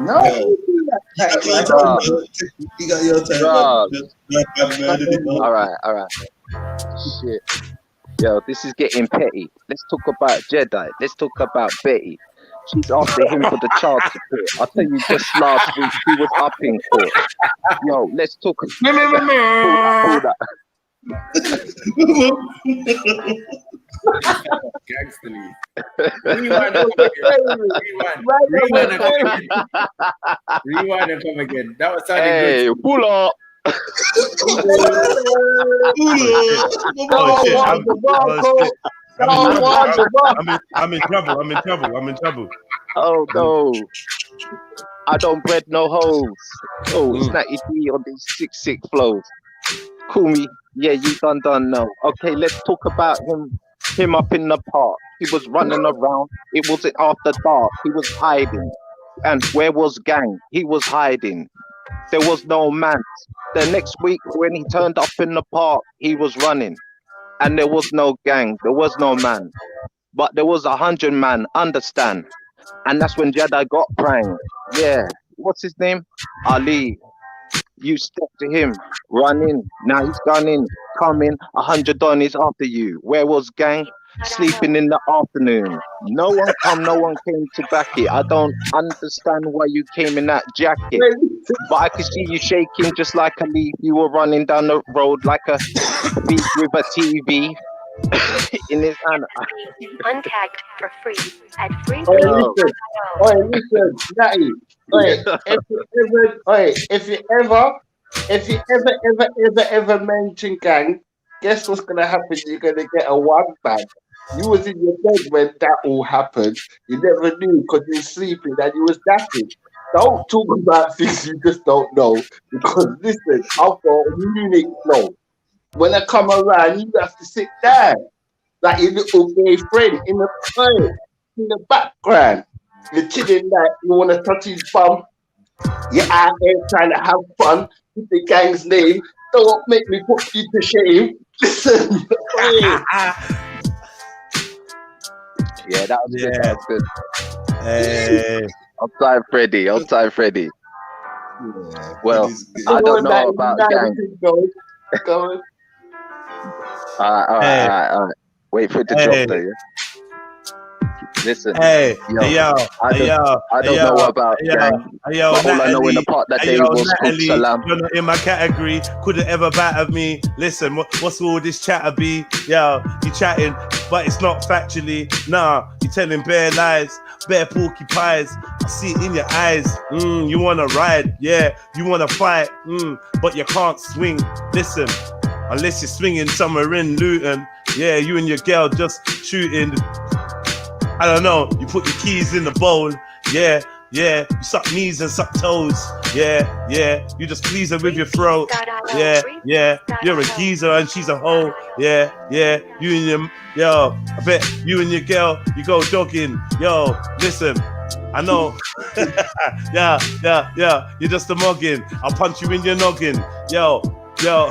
No. You got your time. All right. Shit. Yo, this is getting petty. Let's talk about Jedi. Let's talk about Betty. She's after him for the child support. I tell you, just last week he was up in court. Yo, let's talk. Pull that. Gangsterly. Rewind and come again. That was sounding good. Pull up. I'm in trouble. Oh no. I don't bread no hoes. Oh, Snatty D on these sick flows. Call me. Yeah, you done now. Okay, let's talk about him up in the park. He was running around. It wasn't after dark. He was hiding. And where was gang? He was hiding. There was no man. The next week when he turned up in the park, he was running. And there was no gang. There was no man. But there was 100 man, understand? And that's when Jedi got pranked. Yeah. What's his name? Ali. You step to him, run in. Now he's gone in, coming. 100 on is after you. Where was gang? Sleeping in the afternoon. No one came to back it. I don't understand why you came in that jacket. But I could see you shaking just like a leaf. You were running down the road like a beat with a TV in his hand. Untagged for free at free. Listen, Natty. If you ever mention gang, guess what's gonna happen? You're gonna get a one bag. You was in your bed when that all happened. You never knew because you were sleeping and you was napping. Don't talk about things you just don't know. Because listen, I've got a unique flow. When I come around, you have to sit down like your little gay friend in the background. You're chilling like you want to touch his bum. You're out there trying to have fun with the gang's name. Don't make me put you to shame. Listen. Yeah, that was good. That was good. Hey. Outside Freddy. Yeah, well, I don't know about gang. Go All right. Wait for it to drop there. Yeah? Listen, I don't know about gang. All I know in the part that day was called Salam. You're not in my category, couldn't ever batter me. Listen, what's all this chatter be? Yo, you chatting, but it's not factually. Nah, you're telling bare lies, bare porcupines. I see it in your eyes. You wanna ride, yeah, you wanna fight, but you can't swing. Listen, unless you're swinging somewhere in Luton, yeah, you and your girl just shooting. I don't know, you put your keys in the bowl, yeah, you suck knees and suck toes, yeah, you just please her with your throat, yeah, you're a geezer and she's a hoe, yeah, you and your, yo, I bet you and your girl, you go jogging, yo, listen, I know, yeah, you're just a mugging, I'll punch you in your noggin, yo, you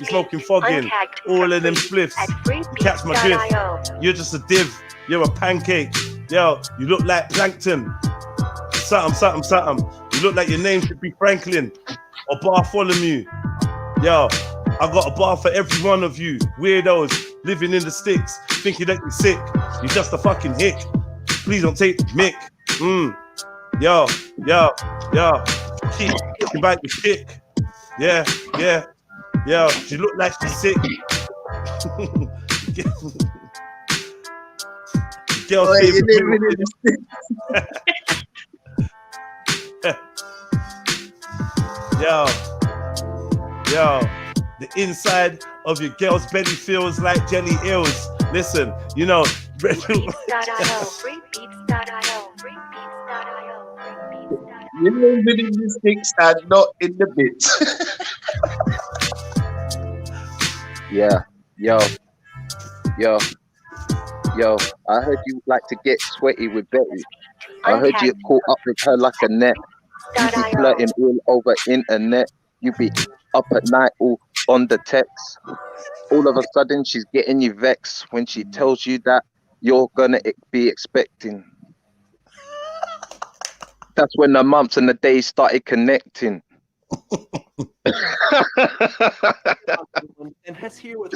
smoking fogging, all of them spliffs, you catch my drift, you're just a div, you're a pancake, yo, you look like plankton, something, you look like your name should be Franklin, or Bartholomew, yo, I got a bar for every one of you, weirdos, living in the sticks, thinking that you're sick, you're just a fucking hick, please don't take the mick, yo, keep talking about your chick, yeah, she look like she's sick. Girl, yo, the inside of your girl's belly feels like jelly eels. Listen, you know, You live in the sticks and not in the bits. Yeah, yo, I heard you like to get sweaty with Betty. I heard you caught up with her like a net. You be flirting all over internet. You be up at night all on the text. All of a sudden she's getting you vexed when she tells you that you're gonna be expecting. That's when the months and the days started connecting. And has here with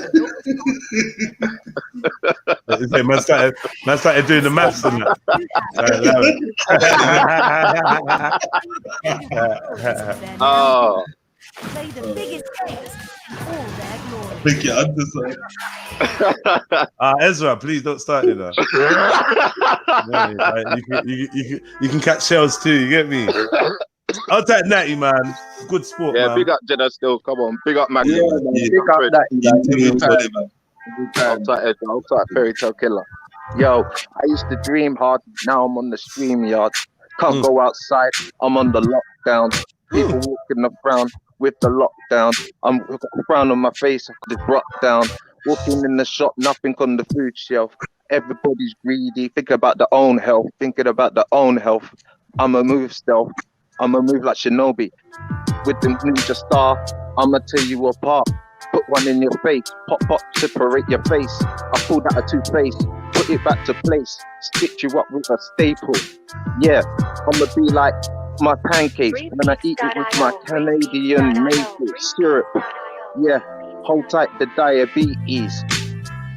man started doing the maths and that. Oh. Play the biggest games in all their glory. I think you understand. Ezra, please don't start it now. You can catch shells too, you get me? I'll take Natty, man. Good sport, yeah, man. big up Jeddah still. Come on, big up Mac. Yeah, man. Big up Natty, man. I'll type Fairy Tale Killer. Yo, I used to dream hard. Now I'm on the stream yard. Can't go outside. I'm on the lockdown. People walking around with the lockdown. I'm got a frown on my face. I could have dropped down. Walking in the shop, nothing on the food shelf. Everybody's greedy. Thinking about their own health. I'ma move stealth. I'ma move like Shinobi. With the ninja star, I'ma tear you apart. Put one in your face. Pop, separate your face. I pulled out a toothpaste. Put it back to place. Stitch you up with a staple. Yeah, I'ma be like my pancakes when I eat it with my Canadian maple syrup. Yeah, hold tight the diabetes.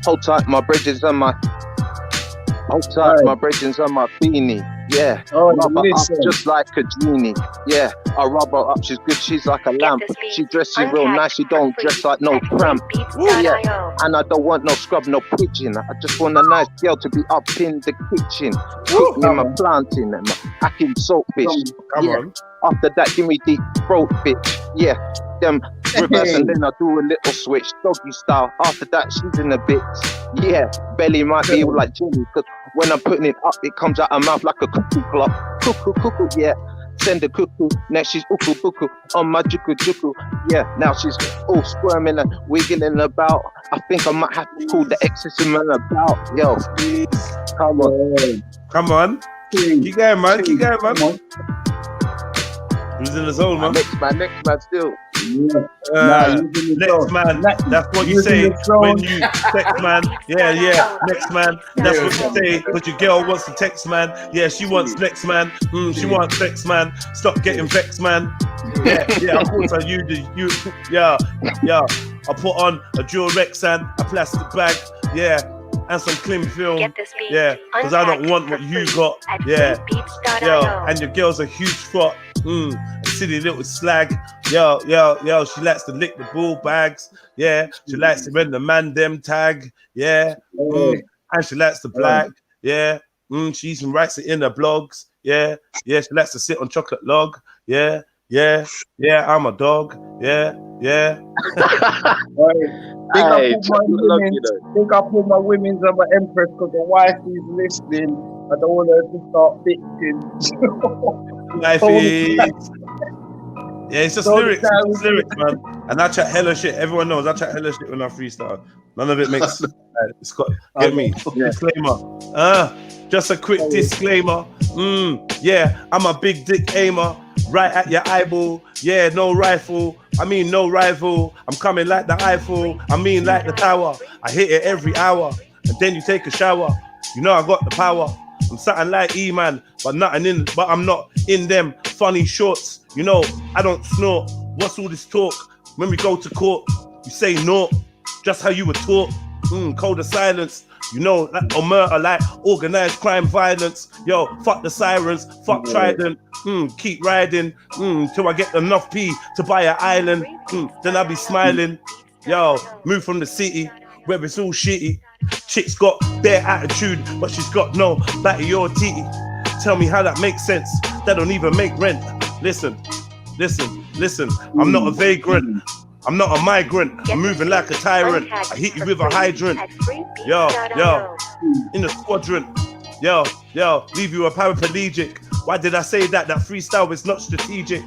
Hold tight my bridges and my beanie. Yeah, rub her up just like a genie. Yeah, I rub her up, she's good, she's like a lamp. She dresses real nice, she don't dress like no cramp. Yeah, and I don't want no scrub, no pigeon. I just want a nice girl to be up in the kitchen. Cook me my planting and my hacking saltfish. Come on. After that, give me deep throat, bitch. Yeah, them reverse and then I do a little switch, doggy style. After that, she's in the bits. Yeah, belly might be like Jimmy, cause when I'm putting it up, it comes out her mouth like a cuckoo clock. Cuckoo, yeah. Send a cuckoo, now she's uku on my juku. Yeah, now she's all squirming and wiggling about. I think I might have to call the exorcism about. Yo, come on. Keep going, man. Who's in the zone, man? Next man still. Next man, that's what you say when you text, man. Yeah, next man, that's what you say because your girl wants to text, man. Yeah, she wants next man. She wants sex, man. Stop getting vexed, man. Yeah, of course I yeah. I put on a Durex and a plastic bag, and some cling film, because I don't want what you got, and your girl's a huge frot, a silly little slag, Yo, she likes to lick the ball bags. Yeah, she likes to when the man them tag. Yeah, and she likes to black. Yeah, she even writes it in her blogs. Yeah, she likes to sit on chocolate log. Yeah, I'm a dog. Yeah. Big up all my women's and my empress because the wife is listening. I don't want her to start bitching. Yeah, it's just lyrics. It's lyrics, man. And I chat hella shit. Everyone knows I chat hella shit when I freestyle. None of it makes. It's got get me. Disclaimer. Just a quick disclaimer. Yeah, I'm a big dick aimer. Right at your eyeball. Yeah, no rifle. I mean no rival. I'm coming like the Eiffel. I mean like the tower. I hit it every hour. And then you take a shower. You know I got the power. I'm something like E-Man, but I'm not in them funny shorts. You know, I don't snort. What's all this talk? When we go to court, you say naught. Just how you were taught. Code of silence. You know, like or murder, like organized crime, violence. Yo, fuck the sirens, fuck Trident. Keep riding till I get enough P to buy an island. Then I'll be smiling. Yo, move from the city where it's all shitty. Chick's got bare attitude, but she's got no batty or titty. Tell me how that makes sense. That don't even make rent. Listen. I'm not a vagrant. I'm not a migrant. I'm moving like a tyrant. I hit you with a hydrant. Yo, in the squadron. Yo, leave you a paraplegic. Why did I say that? That freestyle is not strategic.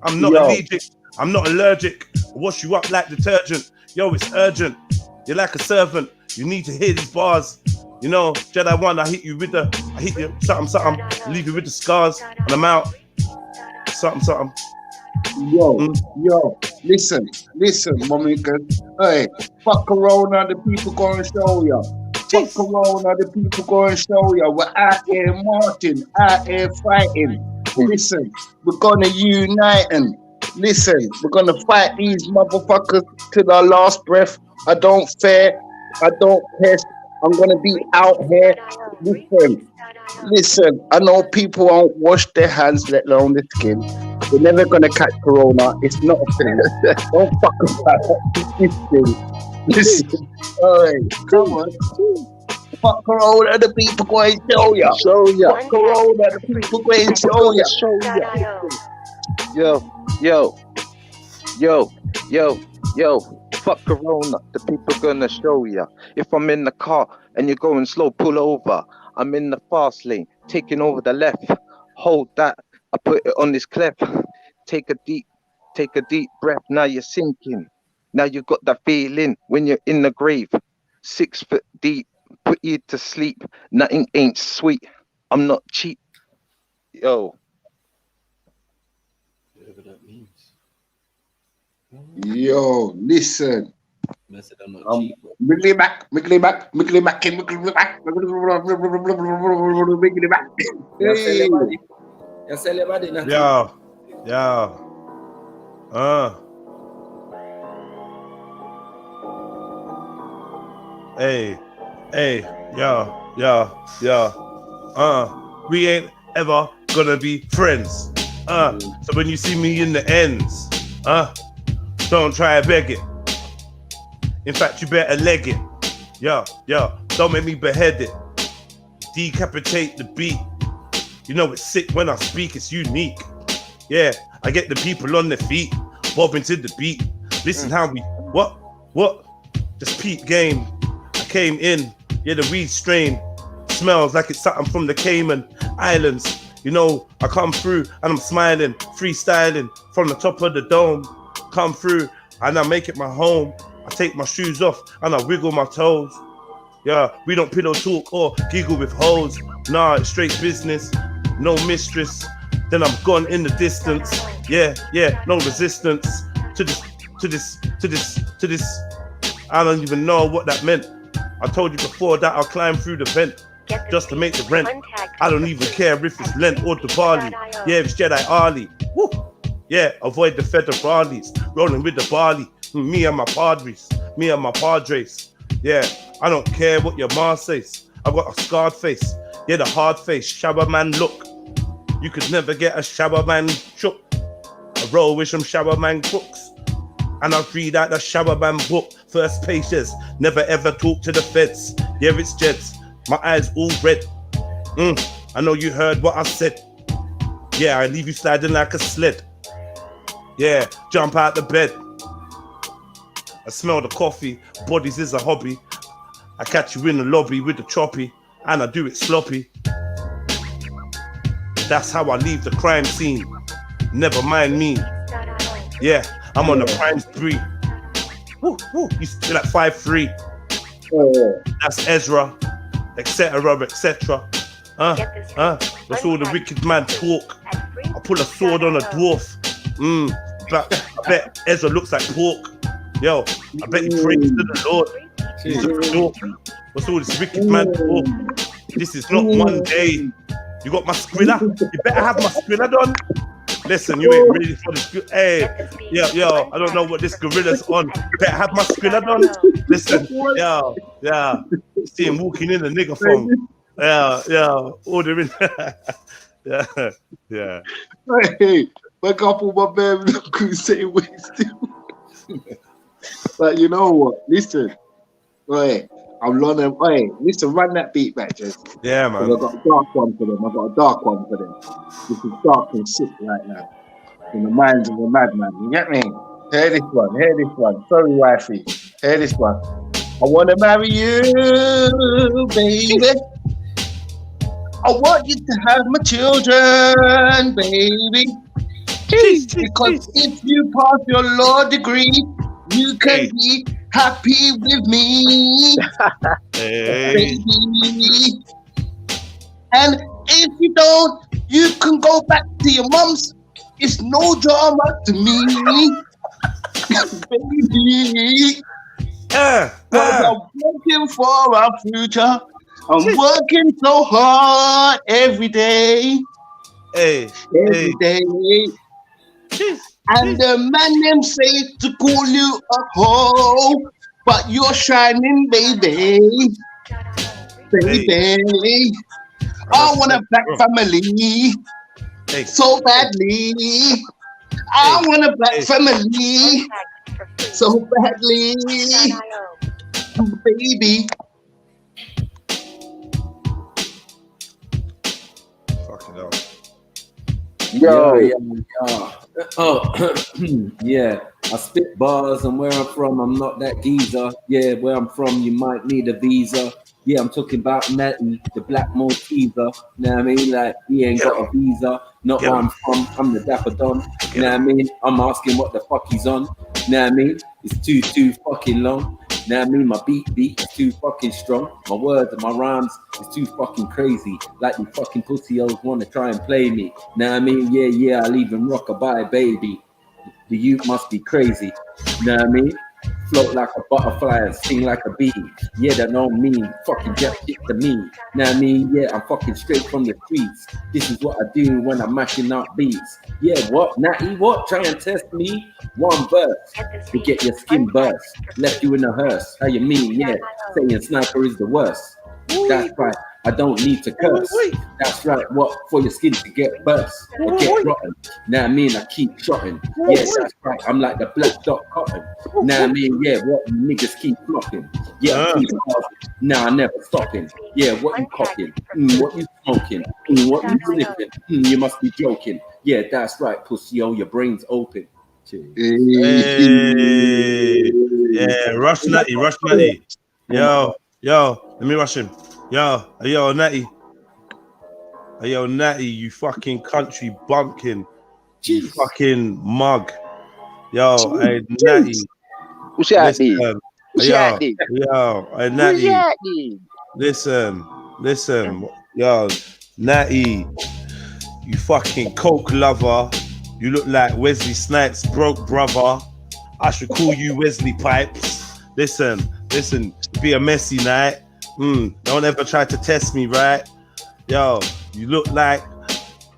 I'm not allergic. I'm not allergic. I wash you up like detergent. Yo, it's urgent. You're like a servant. You need to hear these bars. You know, Jedi 1, I hit you something. Leave you with the scars. And I'm out. Something. Yo, listen, mamikas. Hey, fuck Corona, the people gonna show ya. Fuck Corona, the people gonna show ya. We're out here marching, out here fighting. Listen, we're gonna unite and listen, we're gonna fight these motherfuckers to the last breath. I don't fear, I don't test. I'm gonna be out here. Listen, I know people won't wash their hands, let alone the skin. We're never gonna catch Corona. It's not a thing. Don't fuck about this thing. Listen, alright, come on. Fuck Corona, the people going to show ya. Fuck Corona, the people going to show ya. Yo. Fuck Corona, the people gonna show ya. If I'm in the car and you're going slow, pull over. I'm in the fast lane, taking over the left. Hold that, I put it on this clef. Take a deep breath, now you're sinking. Now you got that feeling when you're in the grave. 6 foot deep, put you to sleep. Nothing ain't sweet, I'm not cheap. Yo. Whatever that means. Yo, listen. Miggly back. We ain't ever gonna be friends. So when you see me in the ends, don't try to beg it. In fact, you better leg it. Yo, don't make me behead it. Decapitate the beat. You know it's sick when I speak, it's unique. Yeah, I get the people on their feet, bobbing to the beat. Listen how we, what? Just peep game. I came in, yeah, the weed strain smells like it's something from the Cayman Islands. You know, I come through and I'm smiling, freestyling from the top of the dome. Come through and I make it my home. I take my shoes off and I wiggle my toes. Yeah, we don't pillow talk or giggle with hoes. Nah, it's straight business, no mistress. Then I'm gone in the distance. Yeah, no resistance to this. I don't even know what that meant. I told you before that I'll climb through the vent just to make the rent. I don't even care if it's Lent or Diwali. Yeah, if it's Jedi Ali. Woo. Yeah, avoid the federales, rolling with the barley. Me and my padres, me and my padres. Yeah, I don't care what your ma says. I got a scarred face. Yeah, the hard face, shower man look. You could never get a shower man shook. I roll with some shower man crooks. And I read out the shower man book. First pages, never ever talk to the feds. Yeah, it's Jets. My eyes all red. I know you heard what I said. Yeah, I leave you sliding like a sled. Yeah, jump out the bed. I smell the coffee. Bodies is a hobby. I catch you in the lobby with the choppy, and I do it sloppy. That's how I leave the crime scene. Never mind me. Yeah, I'm on the prime spree. Woo, woo. You still at 5'3". That's Ezra, etc., etc. That's all the wicked man talk. I pull a sword on a dwarf. But I bet Ezra looks like pork. Yo, I bet he prays to the Lord. He's a dork. What's all this wicked man talk? This is not one day. You got my Skrilla? You better have my Skrilla done. Listen, you ain't ready for this. Hey, yo, I don't know what this gorilla's on. Better have my Skrilla done. Listen, yeah. See him walking in the nigger phone. Yeah, ordering. yeah. Hey, wake up all my man who say wasted. But you know what? Listen, right. I'm London. Hey, listen, run that beat back, just. Yeah, man. I've got a dark one for them. This is dark and sick right now. In the minds of a madman. You get me? Hear this one. Sorry, wifey. Hear this one. I want to marry you, baby. I want you to have my children, baby. Because if you pass your law degree, you can be happy with me, baby. And if you don't, you can go back to your mom's. It's no drama to me, baby. I'm working for our future. I'm working so hard every day. Every day. And the man them say to call you a hoe, but you're shining, baby. Baby. I want a black family so badly. I want a black family so badly. Baby. Fucking hell. Yo. Oh, yeah. I spit bars, and where I'm from, I'm not that geezer. Yeah, where I'm from, you might need a visa. Yeah, I'm talking about Natty, the black Malteser. Know what I mean? Like, he ain't got a visa. Not where I'm from, I'm the Dapper Don. Know what I mean? I'm asking what the fuck he's on. Know what I mean? It's too fucking long. Know what I mean? My beat is too fucking strong. My words and my rhymes is too fucking crazy. Like you fucking pussy hoes wanna try and play me. Know what I mean? Yeah, I'll even rock a bye, baby. The youth must be crazy. Know what I mean? Float like a butterfly and sting like a bee. Yeah, that don't mean fucking just hit the me. Know what I mean? Yeah, I'm fucking straight from the streets. This is what I do when I'm mashing up beats. Yeah, what? Natty, what? Try and test me? One verse to get your skin burst. Left you in a hearse. How you mean? Yeah, saying sniper is the worst. That's right. I don't need to curse. That's right. What? For your skin to get burst or get rotten. Now I mean, I keep shotting. Yeah, that's right. I'm like the black dot cotton. Now I mean, yeah, what you niggas keep flocking. Yeah, I keep passing. Now I never stopping. Yeah, what you cocking? What you smoking? What you sniffing? You must be joking. Yeah, that's right, pussy. Oh, your brain's open. Hey. Yeah, rush Natty. Yo, let me rush him. Yo, Natty. Yo, Natty, you fucking country bumpkin. You fucking mug. Yo, hey, Natty. Who's that? Natty. Listen. Yo, Natty, you fucking coke lover. You look like Wesley Snipes' broke brother. I should call you Wesley Pipes. Listen, be a messy night. Don't ever try to test me, right? Yo, you look like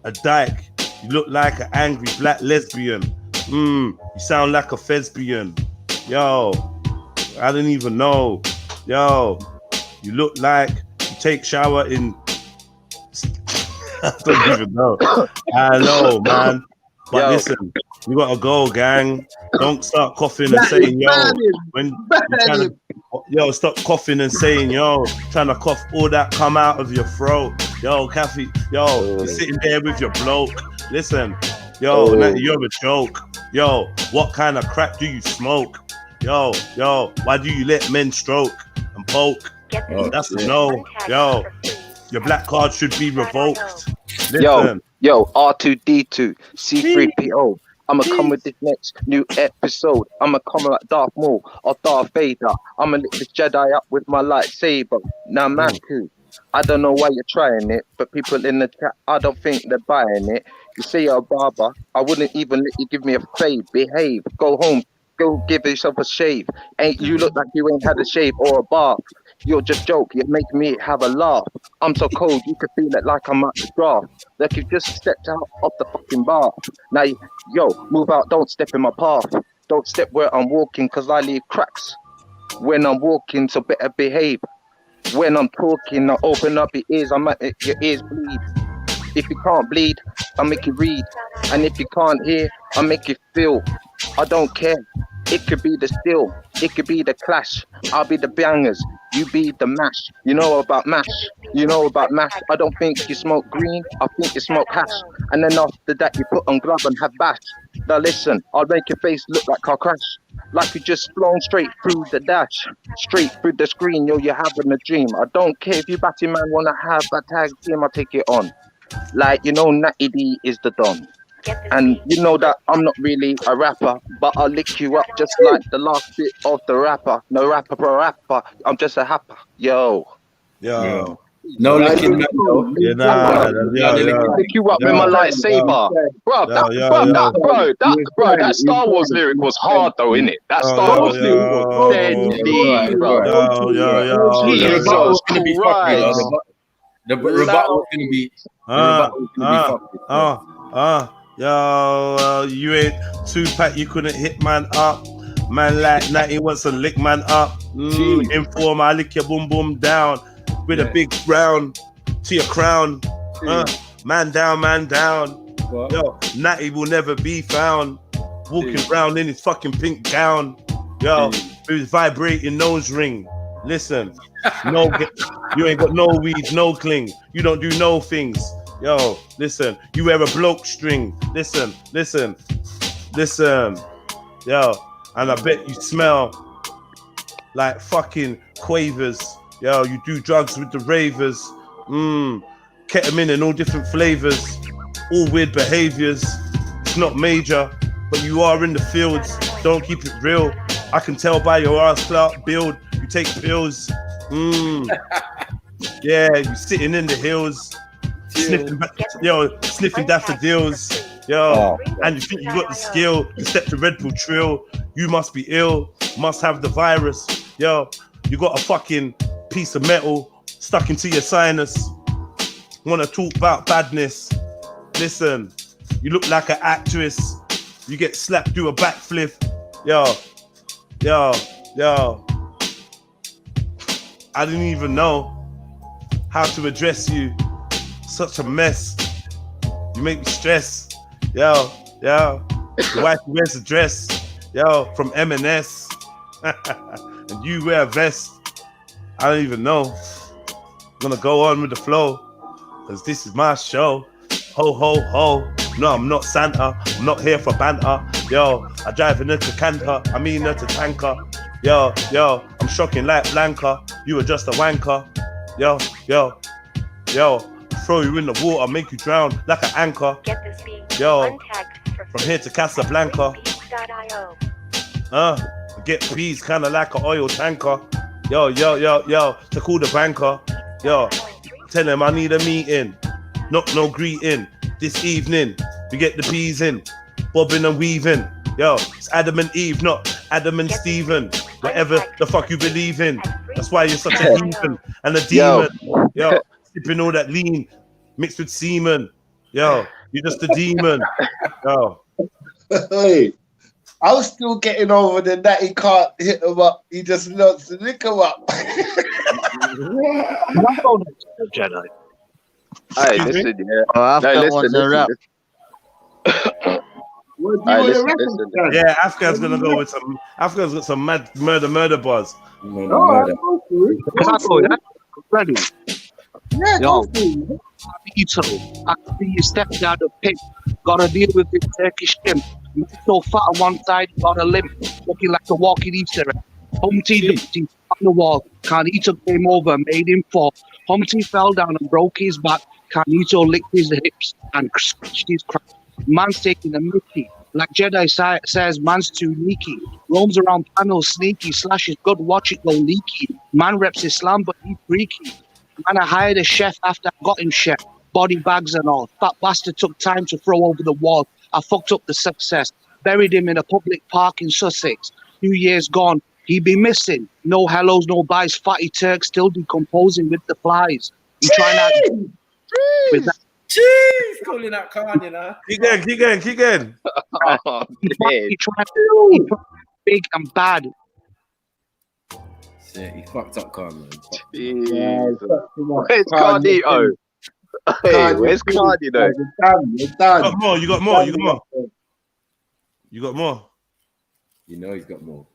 a dyke. You look like an angry black lesbian. You sound like a thespian. Yo, I didn't even know. Yo, you look like you take shower in... I don't even know. I know, man. But Yo. listen, you gotta go, gang. Don't start coughing and saying, yo, when you're trying to, yo, stop coughing and saying, yo, trying to cough all that come out of your throat. Yo, Kathy, yo, you're sitting there with your bloke. Listen, yo, you're a joke. Yo, what kind of crack do you smoke? Yo, why do you let men stroke and poke? That's a no. Yo, your black card should be revoked. Listen. Yo, R2D2, C3PO. I'ma come with this next new episode. I'ma come like Darth Maul or Darth Vader. I'ma lick this Jedi up with my lightsaber. Now, Matthew, I don't know why you're trying it, but people in the chat, I don't think they're buying it. You say you're a barber, I wouldn't even let you give me a fade. Behave, go home, go give yourself a shave. You look like you ain't had a shave or a bath. You're just joke, you make me have a laugh. I'm so cold, you can feel it like I'm at the draft. Like you just stepped out of the fucking bar. Now, yo, move out, don't step in my path. Don't step where I'm walking, cause I leave cracks when I'm walking, so better behave. When I'm talking, I open up your ears, I make your ears bleed. If you can't bleed, I'll make you read. And if you can't hear, I'll make you feel. I don't care. It could be the still, it could be the clash. I'll be the bangers, you be the mash. You know about mash, you know about mash. I don't think you smoke green, I think you smoke hash. And then after that you put on glove and have bash. Now listen, I'll make your face look like car crash. Like you just flown straight through the dash. Straight through the screen, yo, you're having a dream. I don't care if you batty man wanna have a tag team, I'll take it on. Like, you know, Natty D is the Don. And you know that I'm not really a rapper, but I'll lick you up just like the last bit of the rapper. No rapper, bro, rapper. I'm just a happer. Yo. No licking that though. Lick you up with my lightsaber. Bro, that Star Wars lyric was hard though, innit? That Star Wars lyric was deadly, bro. Jesus Christ. The rebuttal was gonna be yo, you ain't Tupac, you couldn't hit man up. Man like Natty wants to lick man up. Inform, I lick your boom boom down with a big round to your crown. Man down, man down. Yo, Natty will never be found walking around in his fucking pink gown. Yo, with his vibrating nose ring. Listen, you ain't got no weed, no cling. You don't do no things. Yo, listen, you wear a bloke string. Listen. Yo, and I bet you smell like fucking quavers. Yo, you do drugs with the ravers. Ketamine in all different flavors. All weird behaviors. It's not major, but you are in the fields. Don't keep it real. I can tell by your ass clout build. You take pills. Yeah, you sitting in the hills. Sniffing daffodils. Yo, and you think you got the skill to step to REDPILLTRILL. You must be ill, must have the virus. Yo, you got a fucking piece of metal stuck into your sinus. Wanna talk about badness? Listen, you look like an actress. You get slapped, do a backflip. Yo. I didn't even know how to address you. Such a mess. You make me stress. Yo. Your wife wears a dress. Yo, from M&S. And you wear a vest. I don't even know. I'm gonna go on with the flow. Cause this is my show. Ho, ho, ho. No, I'm not Santa. I'm not here for banter. Yo, I drive in a canter. I mean a tanker. Yo, I'm shocking like Blanca. You were just a wanker. Yo. Throw you in the water, make you drown like an anchor. Yo, from here to Casablanca. Get peas kinda like an oil tanker. Yo, to call the banker. Yo, tell him I need a meeting. Not no greeting. This evening, we get the peas in. Bobbing and weaving. Yo, it's Adam and Eve, not Adam and Steven. Whatever the fuck you believe in. That's why you're such a heathen and a demon. Yo, sipping all that lean mixed with semen. Yo, you're just a demon. Yo. Hey, I was still getting over the that he can't hit him up. He just wants to lick him up. Hey, listen, yeah. Oh, I've got one to rap. Yeah, Afghan's gonna go with some. Afghan's got some mad murder bars. Ready? Yeah, Yo, Ito, I see you stepped out of pit. Gotta deal with this Turkish imp. So fat on one side, got a limp, looking like a walking Easter egg. Humpty Dumpty on the wall. Carnito came over, made him fall. Humpty fell down and broke his back. Carnito licked his hips and scratched his crack. Man's taking a mickey. Like Jedi says, man's too leaky. Roams around panels, sneaky. Slashes good, watch it go leaky. Man reps Islam, but he's freaky. Man, I hired a chef after I got him chef. Body bags and all. Fat bastard took time to throw over the wall. I fucked up the success. Buried him in a public park in Sussex. 2 years gone, he be missing. No hellos, no buys. Fatty Turk still decomposing with the flies. He trying out with that. Jeez, calling out Khan, you know. Keep going. He trying to big and bad. Shit, he fucked up Khan, man. Where's Carnito? Hey, where's Carnito? You got more. You got more. You know he's got more.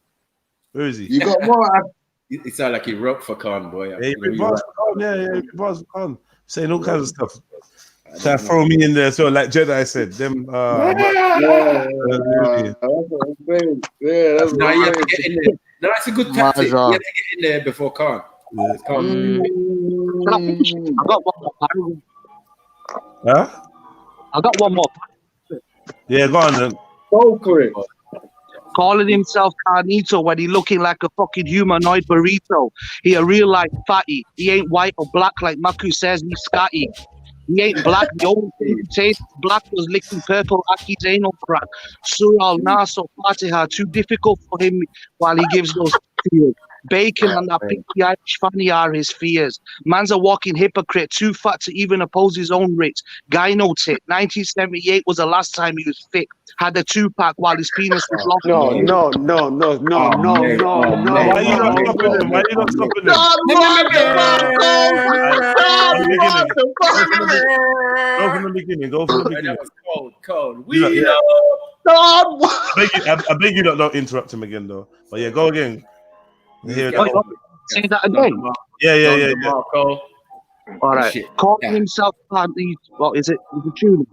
Where is he? You got more. It sounded like he wrote for Khan, boy. Yeah, he bars for Khan. Yeah, he bars for Khan. Saying all kinds of stuff. Try to throw me in there, so like Jedi said, them. No, it's a good tactic. You have to get in there before Khan. I got one more. Huh? I got one more. Yeah, go on then. Go for it. Calling himself Carnito when he looking like a fucking humanoid burrito. He a real life fatty. He ain't white or black like Maku says he's Scotty. He ain't black. The only thing he tastes black was licking purple Aki's anal crack. Surah al-Nas or Fatiha, too difficult for him while he gives those fears. Bacon and that pinky Irish fanny are his fears. Man's a walking hypocrite, too fat to even oppose his own writ. Guy no tit. 1978 was the last time he was fit. Had a 2-pack while his penis was lost. No. Why you not stopping him? Why you not stopping him? Go from the beginning. That was cold. I beg you don't interrupt him again, though. But yeah, go again. Here Say that again. Yeah. All right. Calling himself Carnito. What is it? Is it tune?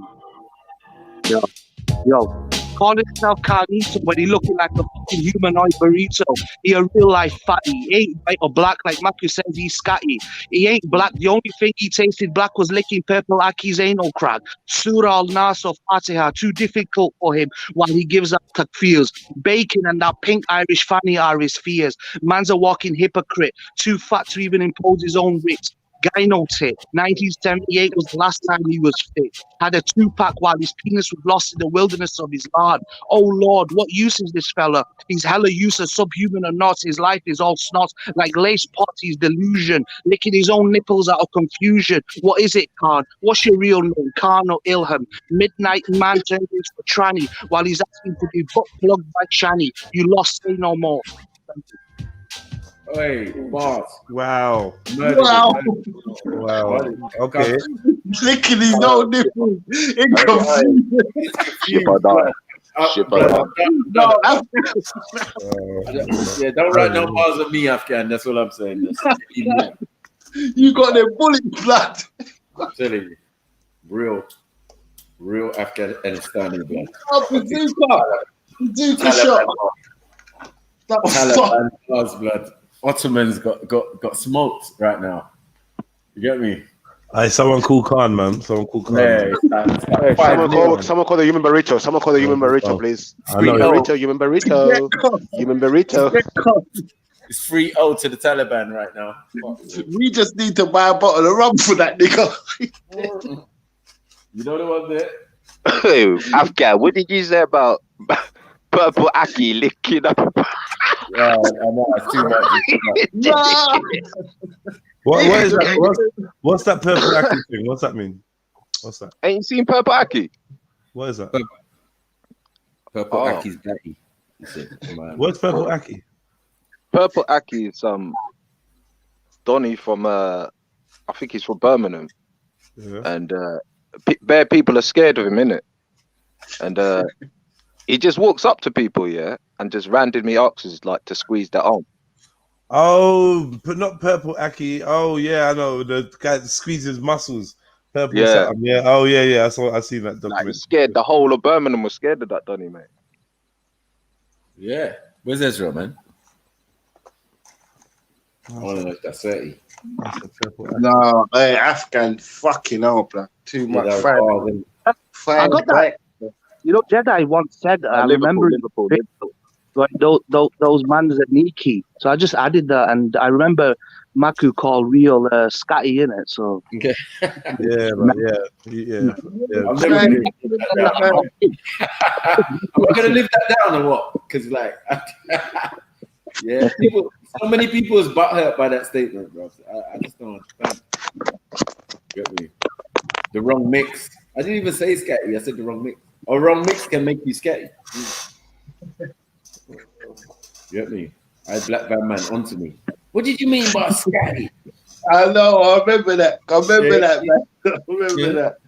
Yo. Calling himself Carnito when he looking like a fucking humanoid burrito. He a real life fatty. He ain't white or black like Maku says he's Scotty. He ain't black. The only thing he tasted black was licking purple Aki's anal crack. Surah al-Nas or Fatiha, too difficult for him while he gives up takfirs. Bacon and that pink Irish fanny are his fears. Man's a walking hypocrite, too fat to even impose his own writ. Guy no tit. 1978 was the last time he was fit. Had a 2-pack while his penis was lost in the wilderness of his lard. Oh Lord, what use is this fella? He's hella useless, subhuman or not. His life is all snot, like lace potty's delusion. Licking his own nipples out of confusion. What is it, Khan? What's your real name? Khan or Ilham? Midnight man turned into a tranny while he's asking to be butt plugged by Shani. You lost, say no more. Hey, boss. Wow. Okay. Licking his own nipples. In confusion. Yeah, don't write no bars on me, Afghan. That's all I'm saying. You got them bullets, blood. I'm telling you. Real Afghanistani blood. Bazooka shot. Taliban blood. Ottomans got smoked right now. You get me? Someone call Khan, man. Someone call Khan. Hey, someone call the human burrito. Someone call the human burrito, please. Human burrito. It's 3-0 to the Taliban right now. We just need to buy a bottle of rum for that nigga. You know the one there? Hey, Afghan, what did you say about Purple Aki licking up? Yeah, I know. It's too much. What is that? What's that purple Aki thing? What's that mean? What's that? Ain't you seen Purple Aki? What is that? Purple Aki's daddy. What's Purple Aki? Purple Aki is Donny from I think he's from Birmingham, and bare people are scared of him, innit? And He just walks up to people, yeah, and just randomly asks like to squeeze their arm. Oh, but not Purple Aki. Oh yeah, I know the guy that squeezes muscles. Purple Yeah. something. Yeah. Oh yeah. I seen that Like document. he's scared. The whole of Birmingham was scared of that, don't he, mate? Yeah. Where's Ezra, man? I want to know if that's 30. No, hey, Afghan, fucking hell, bro. Too much that was fire. hard, isn't I got that. You know, Jedi once said, I remember like those mans at Niki. So I just added that, and I remember Maku called real Scotty in it. So yeah, man, yeah. I'm never gonna live that down or what? Because like, yeah, so many people is butthurt by that statement, bro. I just don't understand. Get me? The wrong mix. I didn't even say scatty. I said the wrong mix. Or wrong mix can make you scatty. Get me? I had Black Van Man onto me. What did you mean by scatty? I know. I remember that. I remember that, man. I remember that.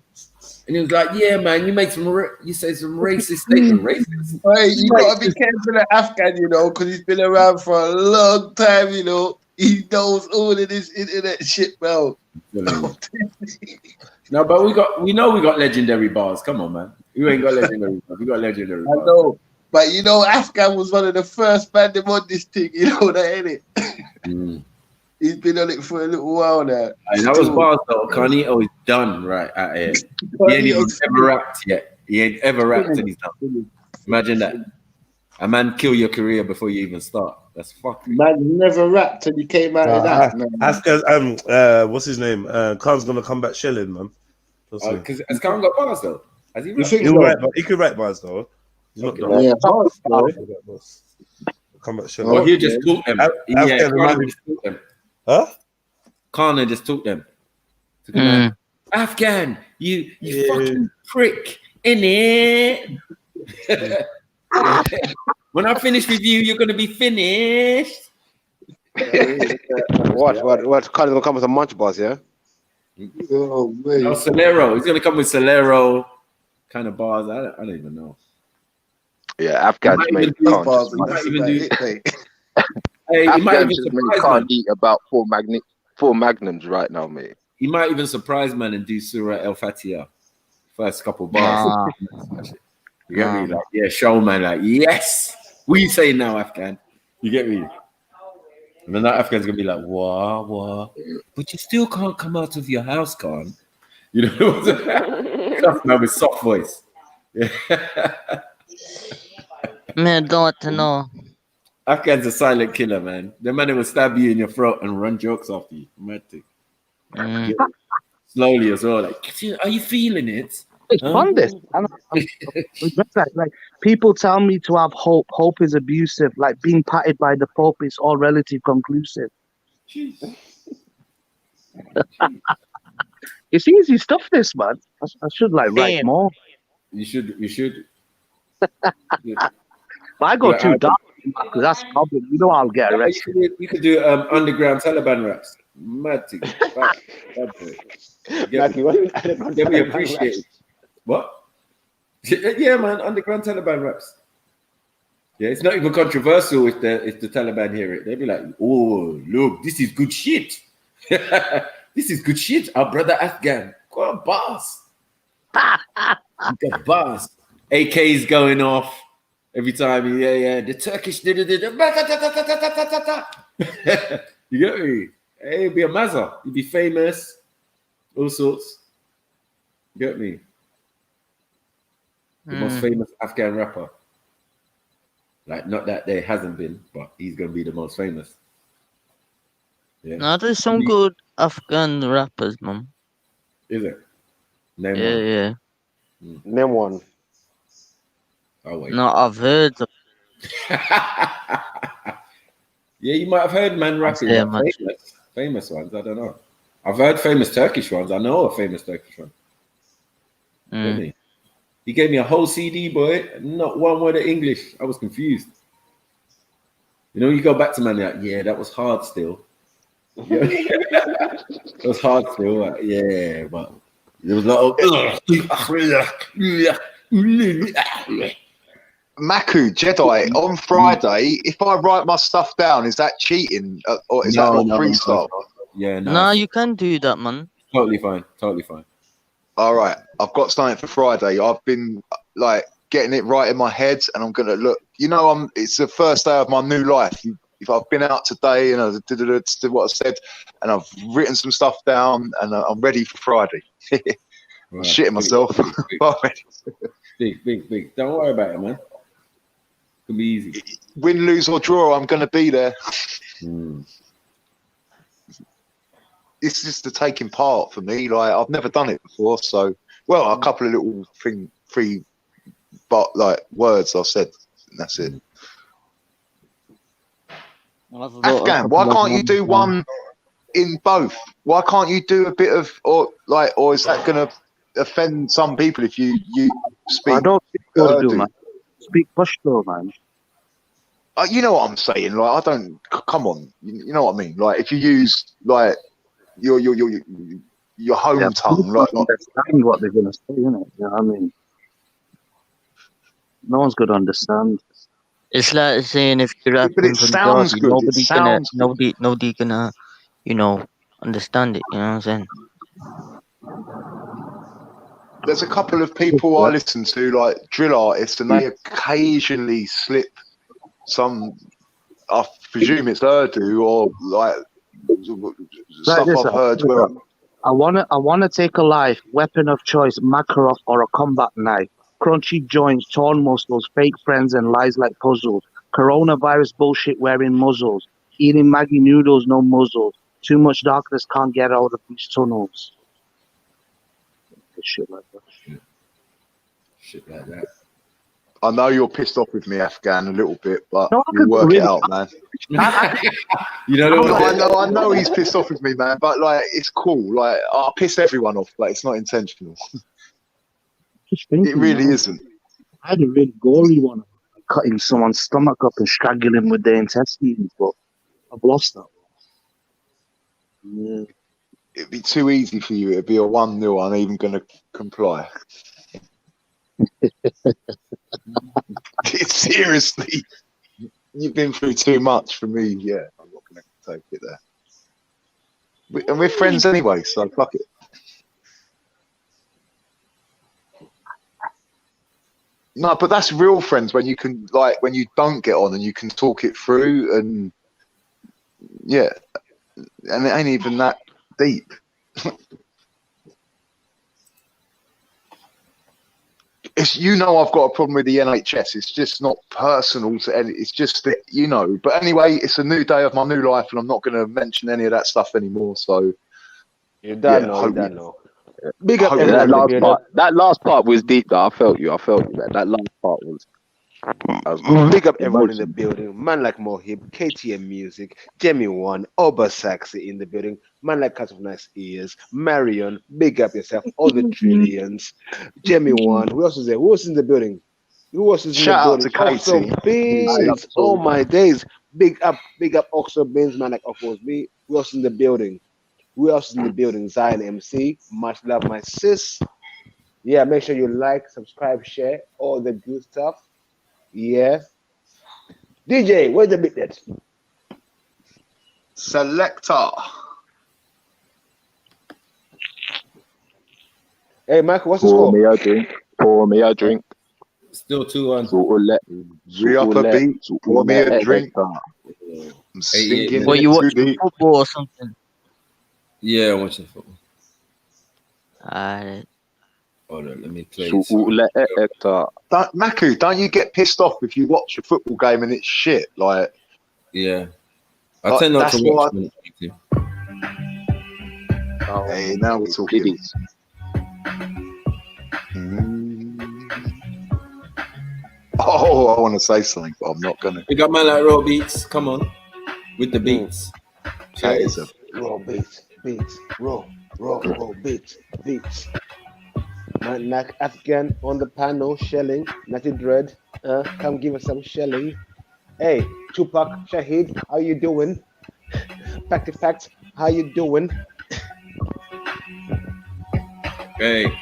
And he was like, "Yeah, man, you say some racist statement. Racist. Hey, you gotta be careful of Afghan, you know, because he's been around for a long time. You know, he knows all of this internet shit, bro. No, but we know we got legendary bars. Come on, man. You ain't got legendary bars. We got legendary bars. I know. But you know, Afghan was one of the first band on this thing, you know that, ain't it? He's been on it for a little while now. Hey, that was bars though. Carnito is done right out here. He ain't even ever rapped yet. He ain't ever rapped and he's done. Imagine that. A man kill your career before you even start. That's fucking. Man never rapped till he came out of that. Man. What's his name? Khan's gonna come back shelling, man. Because has Khan got bars though? Has he? He could write bars though. He's not done. Yeah, bars, bro. Come back shelling. Oh, he just took them. Yeah, Khan just took them. Huh? Khan just took them. Afghan, you fucking prick, innit? When I finish with you, you're gonna be finished. What? Cardi's gonna come with some munch bars, yeah? Oh, man. No, Solero. He's gonna come with Solero kind of bars. I don't even know. Yeah, Afghan mate can't bars. Hey, he might Afghan even just mate surprise can't man. eat about four magnums right now, mate. He might even surprise man and do Surah El Fatiha. First couple bars. You get me? Like, yeah, show man, like, yes. What you saying now, Afghan? You get me? And then that Afghan's gonna be like, what? But you still can't come out of your house, Khan. You know, tough man with soft voice. Yeah. Man, don't want to know. Afghan's a silent killer, man. The man will stab you in your throat and run jokes after you. Yeah. Slowly as well. Like, are you feeling it? It's fun, this. Like people tell me to have hope. Hope is abusive. Like being patted by the Pope is all relative conclusive. It's easy stuff, this, man. I should like write more. You should. But I go too dark because that's the problem. You know I'll get arrested. You could do underground Taliban raps. Mad thing. Get me appreciated. What? Yeah, man, underground Taliban raps. Yeah, it's not even controversial if the Taliban hear it. They'll be like, "Oh, look, this is good shit. This is good shit." Our brother Afghan, go on, boss. You got boss. AK's going off every time. Yeah. The Turkish did it. You get me? Hey, it'd be a mazza. You'd be famous. All sorts. You get me? The most famous Afghan rapper. Like, not that there hasn't been, but he's going to be the most famous. Yeah. No, there's some good Afghan rappers, man. Is it? Name Yeah, one. yeah. Name one. Oh, wait. No, I've heard of Yeah, you might have heard man rapping. Yeah, Like famous ones, I don't know. I've heard famous Turkish ones. I know a famous Turkish one. Really? He gave me a whole CD, boy. Not one word of English. I was confused. You know, you go back to man, like, yeah, that was hard still. It was hard still. Yeah, but there was a lot of. Maku Jedi on Friday. If I write my stuff down, is that cheating or is that not freestyle? Yeah, no. No, you can do that, man. Totally fine. Totally fine. All right, I've got something for Friday. I've been like getting it right in my head, and I'm gonna look. You know, it's the first day of my new life. If I've been out today and I did what I said, and I've written some stuff down, and I'm ready for Friday. I'm shitting myself. Big. Don't worry about it, man. It'll be easy. Win, lose or draw, I'm gonna be there. It's just the taking part for me. Like I've never done it before, so well, a couple of little free, but like words I've said, and that's it. Afghan, why can't you do one in both? Why can't you do a bit of or is that gonna offend some people if you speak? I don't speak Urdu, man. Speak Pashto, man. You know what I'm saying? Like I don't. Come on, you know what I mean? Like if you use like your home tongue, like understand what they're gonna say, innit? You know what I mean? No one's gonna understand. It's like saying if you're rapping but it from sounds Derby, good. nobody gonna, understand it. You know what I'm saying? There's a couple of people I listen to, like drill artists, and they occasionally slip some. I presume it's Urdu or like stuff I've heard. Where I wanna take a life, weapon of choice, Makarov or a combat knife. Crunchy joints, torn muscles, fake friends and lies like puzzles. Coronavirus bullshit wearing muzzles. Eating Maggie noodles, no muzzles. Too much darkness, can't get out of these tunnels. Shit like that. Shit like that. I know you're pissed off with me, Afghan, a little bit, but no, we'll work it out, man. I know he's pissed off with me, man, but like it's cool. Like I piss everyone off, but it's not intentional. It really isn't. I had a really gory one, cutting someone's stomach up and strangling with their intestines, but I've lost that one. Yeah. It'd be too easy for you. It'd be a 1-0. I'm even going to comply. Seriously, you've been through too much for me. Yeah, I'm not going to take it there. And we're friends anyway, so fuck it. No, but that's real friends when you can, like, when you don't get on and you can talk it through, and yeah, and it ain't even that deep. It's, I've got a problem with the NHS. It's just not personal to any. It's just that, But anyway, it's a new day of my new life, and I'm not going to mention any of that stuff anymore. So you're done. Yeah, you're done now. Big up that last part. That last part was deep, though. I felt you, man. That last part was. Big up everyone in the building. Man like Mohib, KTM Music, Jemmy One, Oba Saxy in the building. Man like Cut of Nice Ears, Marion. Big up yourself. All the Trillions. Jemmy One. Who else is there? Who else is in the building? Who else is in the building? Shout out to Beans. Oh my days. Big up Oxo Beans. Man like Oxo's B. Who else in the building? Who else is in the building? Zion MC. Much love, my sis. Yeah, make sure you like, subscribe, share, all the good stuff. Yeah. DJ, where's the bit that? Selector. Hey, Michael, what's the score? Pour me a drink. Still 2-1. Re-up a beat. Pour me a drink. I'm singing. What, you watching football or something? Yeah, I'm watching football. Hold on, let me play. Maku, don't you get pissed off if you watch a football game and it's shit? Like, yeah, I tend not to watch. Hey, now we're talking. Oh, I want to say something, but I'm not gonna. We got man like Raw Beats. Come on, with the beats. That is a raw beats, raw beats. Man like Afghan on the panel, shelling, Natty Dread. Come give us some shelling. Hey, Tupac, Shahid, how you doing? Fact, how you doing? Hey,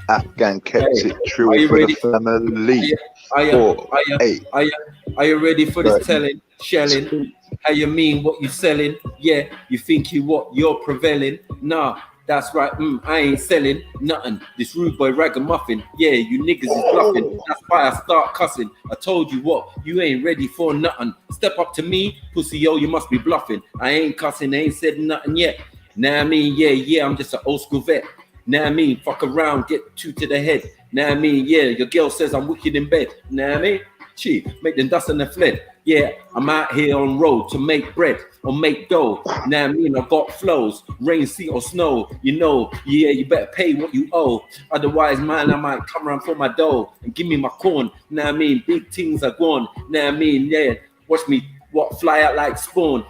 Afghan kept Hey, it true are you for ready? the family. Are you, 4, are you, 8, are you ready for this 30. telling, shelling? How you mean what you selling? Yeah, you think you're prevailing? Nah, that's right. I ain't selling nothing. This rude boy ragamuffin. Yeah, you niggas is bluffing. That's why I start cussing. I told you what, you ain't ready for nothing. Step up to me, pussy yo, you must be bluffing. I ain't cussing, I ain't said nothing yet. Nah, I mean, yeah, I'm just an old school vet. Nah, I mean, fuck around, get 2 to the head. Nah, I mean, yeah, your girl says I'm wicked in bed. Nah, I mean, she make them dust and they fled. Yeah, I'm out here on road to make bread or make dough. Now I mean, I got flows, rain, sea or snow. You know, yeah, you better pay what you owe. Otherwise, man, I might come around for my dough and give me my corn. Now I mean, big things are gone. Now I mean, yeah, watch me fly out like spawn.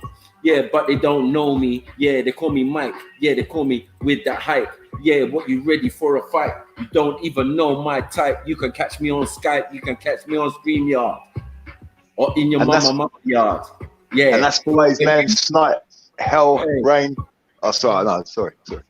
Yeah, but they don't know me. Yeah, they call me Mike. Yeah, they call me with that hype. Yeah, what you ready for a fight? You don't even know my type. You can catch me on Skype. You can catch me on StreamYard. Or in your mama yard. Yeah. And that's why his name's Snipe. Hell, rain. Oh, sorry.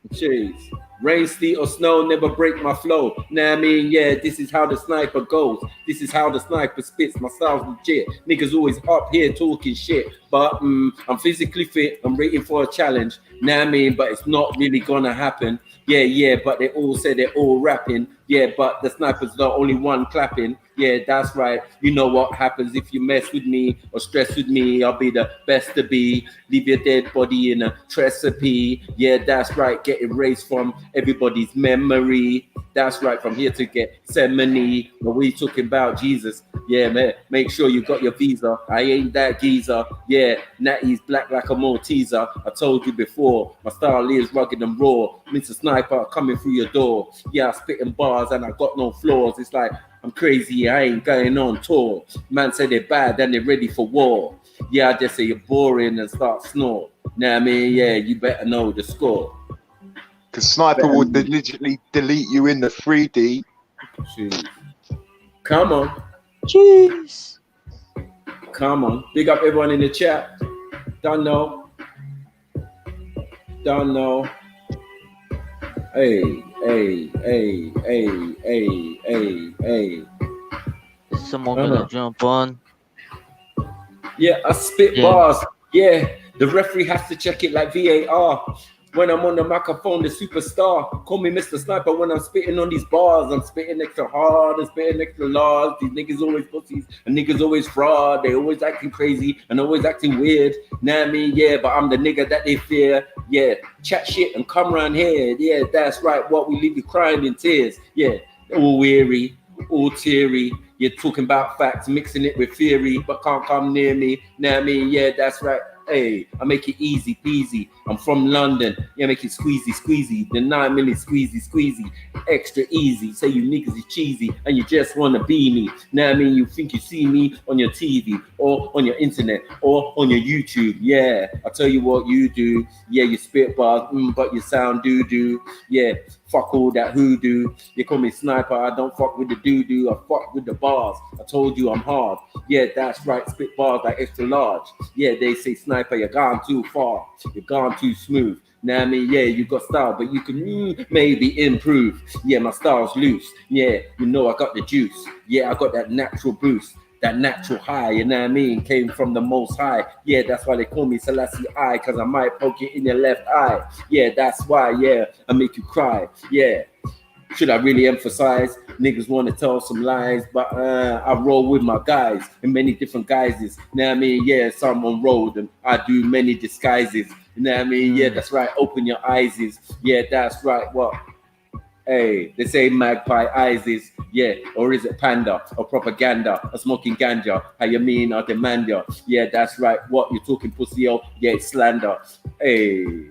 Jeez. Rain, sleet, or snow never break my flow. Now I mean, yeah, this is how the sniper goes. This is how the sniper spits. My style's legit. Niggas always up here talking shit. But I'm physically fit. I'm waiting for a challenge. Now I mean, but it's not really gonna happen. Yeah, but they all say they're all rapping. Yeah, but the sniper's the only one clapping. Yeah, that's right. You know what happens if you mess with me or stress with me. I'll be the best to be. Leave your dead body in a recipe. Yeah, that's right. Get erased from everybody's memory. That's right. From here to Gethsemane. But we talking about Jesus. Yeah, man. Make sure you got your visa. I ain't that geezer. Yeah, Natty's black like a Malteser. I told you before. My style is rugged and raw. Mr. Sniper coming through your door. Yeah, I spit in bars and I got no flaws. It's like I'm crazy, I ain't going on tour. Man say they're bad and they're ready for war. Yeah, I just say you're boring and start snore. Now I mean, yeah, you better know the score. Because Sniper would literally delete you in the 3D. Jeez. Come on. Jeez. Come on. Big up everyone in the chat. Don't know. Hey. Is someone gonna jump on? Yeah, I spit bars. Yeah, the referee has to check it like VAR. When I'm on the microphone, the superstar. Call me Mr. Sniper when I'm spitting on these bars. I'm spitting extra hard and spitting extra large. These niggas always pussies and niggas always fraud. They always acting crazy and always acting weird. Know what I mean? Yeah, but I'm the nigga that they fear. Yeah, chat shit and come around here. Yeah, that's right. What we leave you crying in tears. Yeah, all weary, all teary. You're talking about facts, mixing it with theory, but can't come near me. Know what I mean? Yeah, that's right. Hey, I make it easy peasy. I'm from London. Yeah, make it squeezy. The 9 minute squeezy. Extra easy. Say you niggas is cheesy and you just want to be me. Now I mean, you think you see me on your TV or on your internet or on your YouTube. Yeah, I tell you what you do. Yeah, you spit bars, but you sound doo-doo. Yeah, fuck all that hoodoo. You call me Sniper. I don't fuck with the doo-doo. I fuck with the bars. I told you I'm hard. Yeah, that's right. Spit bars like extra large. Yeah, they say Sniper, you're gone too far. You're gone too smooth. Now I mean, yeah, you got style, but you can maybe improve. Yeah, my style's loose. Yeah, you know I got the juice. Yeah, I got that natural boost. That natural high, you know what I mean? Came from the most high. Yeah, that's why they call me Selassie I, because I might poke you in your left eye. Yeah, that's why, yeah, I make you cry. Yeah. Should I really emphasize? Niggas want to tell some lies, but I roll with my guys in many different guises. You know what I mean? Yeah, some on road and I do many disguises. You know what I mean? Yeah, that's right. Open your eyes. Yeah, that's right. What? Hey, they say magpie eyes is, yeah, or is it panda or propaganda or smoking ganja? How you mean I demand ya? Yeah, that's right. What you talking pussy? Oh, yeah, it's slander. Hey.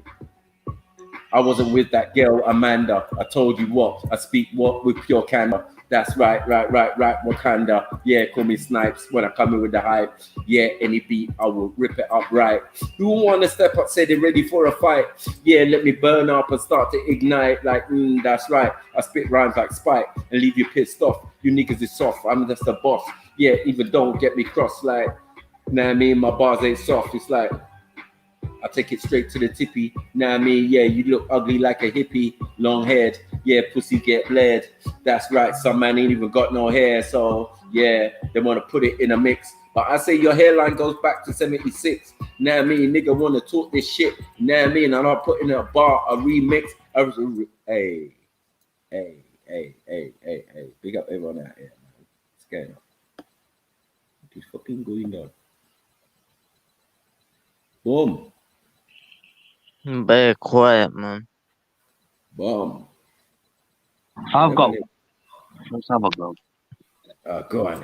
I wasn't with that girl, Amanda. I told you what, I speak what with pure candor. That's right, Wakanda. Yeah, call me Snipes when I come in with the hype. Yeah, any beat, I will rip it up right. Who want to step up, say they're ready for a fight? Yeah, let me burn up and start to ignite. Like, that's right. I spit rhymes like Spike and leave you pissed off. You niggas is soft, I'm just the boss. Yeah, even don't get me cross like, nah, I mean, my bars ain't soft. It's like, I take it straight to the tippy. Now I mean, yeah, you look ugly like a hippie, long haired. Yeah, pussy get bled. That's right. Some man ain't even got no hair, so yeah, they want to put it in a mix. But I say your hairline goes back to 76. Know what I mean? Nigga want to talk this shit. Know what I mean? And I'm putting a bar, a remix. Hey. Big up everyone out here, man. What's going on? What is fucking going on? Boom. Very quiet, man. Boom. I've got. Let's have a go. Go on.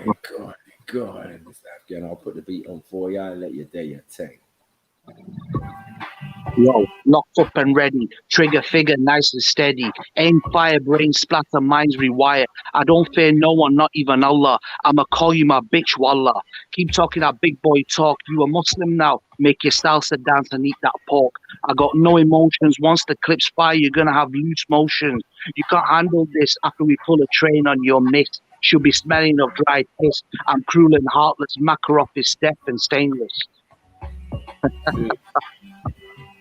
Again, I'll put the beat on for you and let you do your thing. Yo, locked up and ready, trigger figure nice and steady, aim fire, brain splatter, minds rewire. I don't fear no one, not even Allah. I'ma call you my bitch, wallah. Keep talking that big boy talk. You a Muslim now, make your salsa dance and eat that pork. I got no emotions. Once the clips fire, you're gonna have loose motions. You can't handle this after we pull a train on your miss. She'll be smelling of dry piss. I'm cruel and heartless. Makarov is deaf and stainless.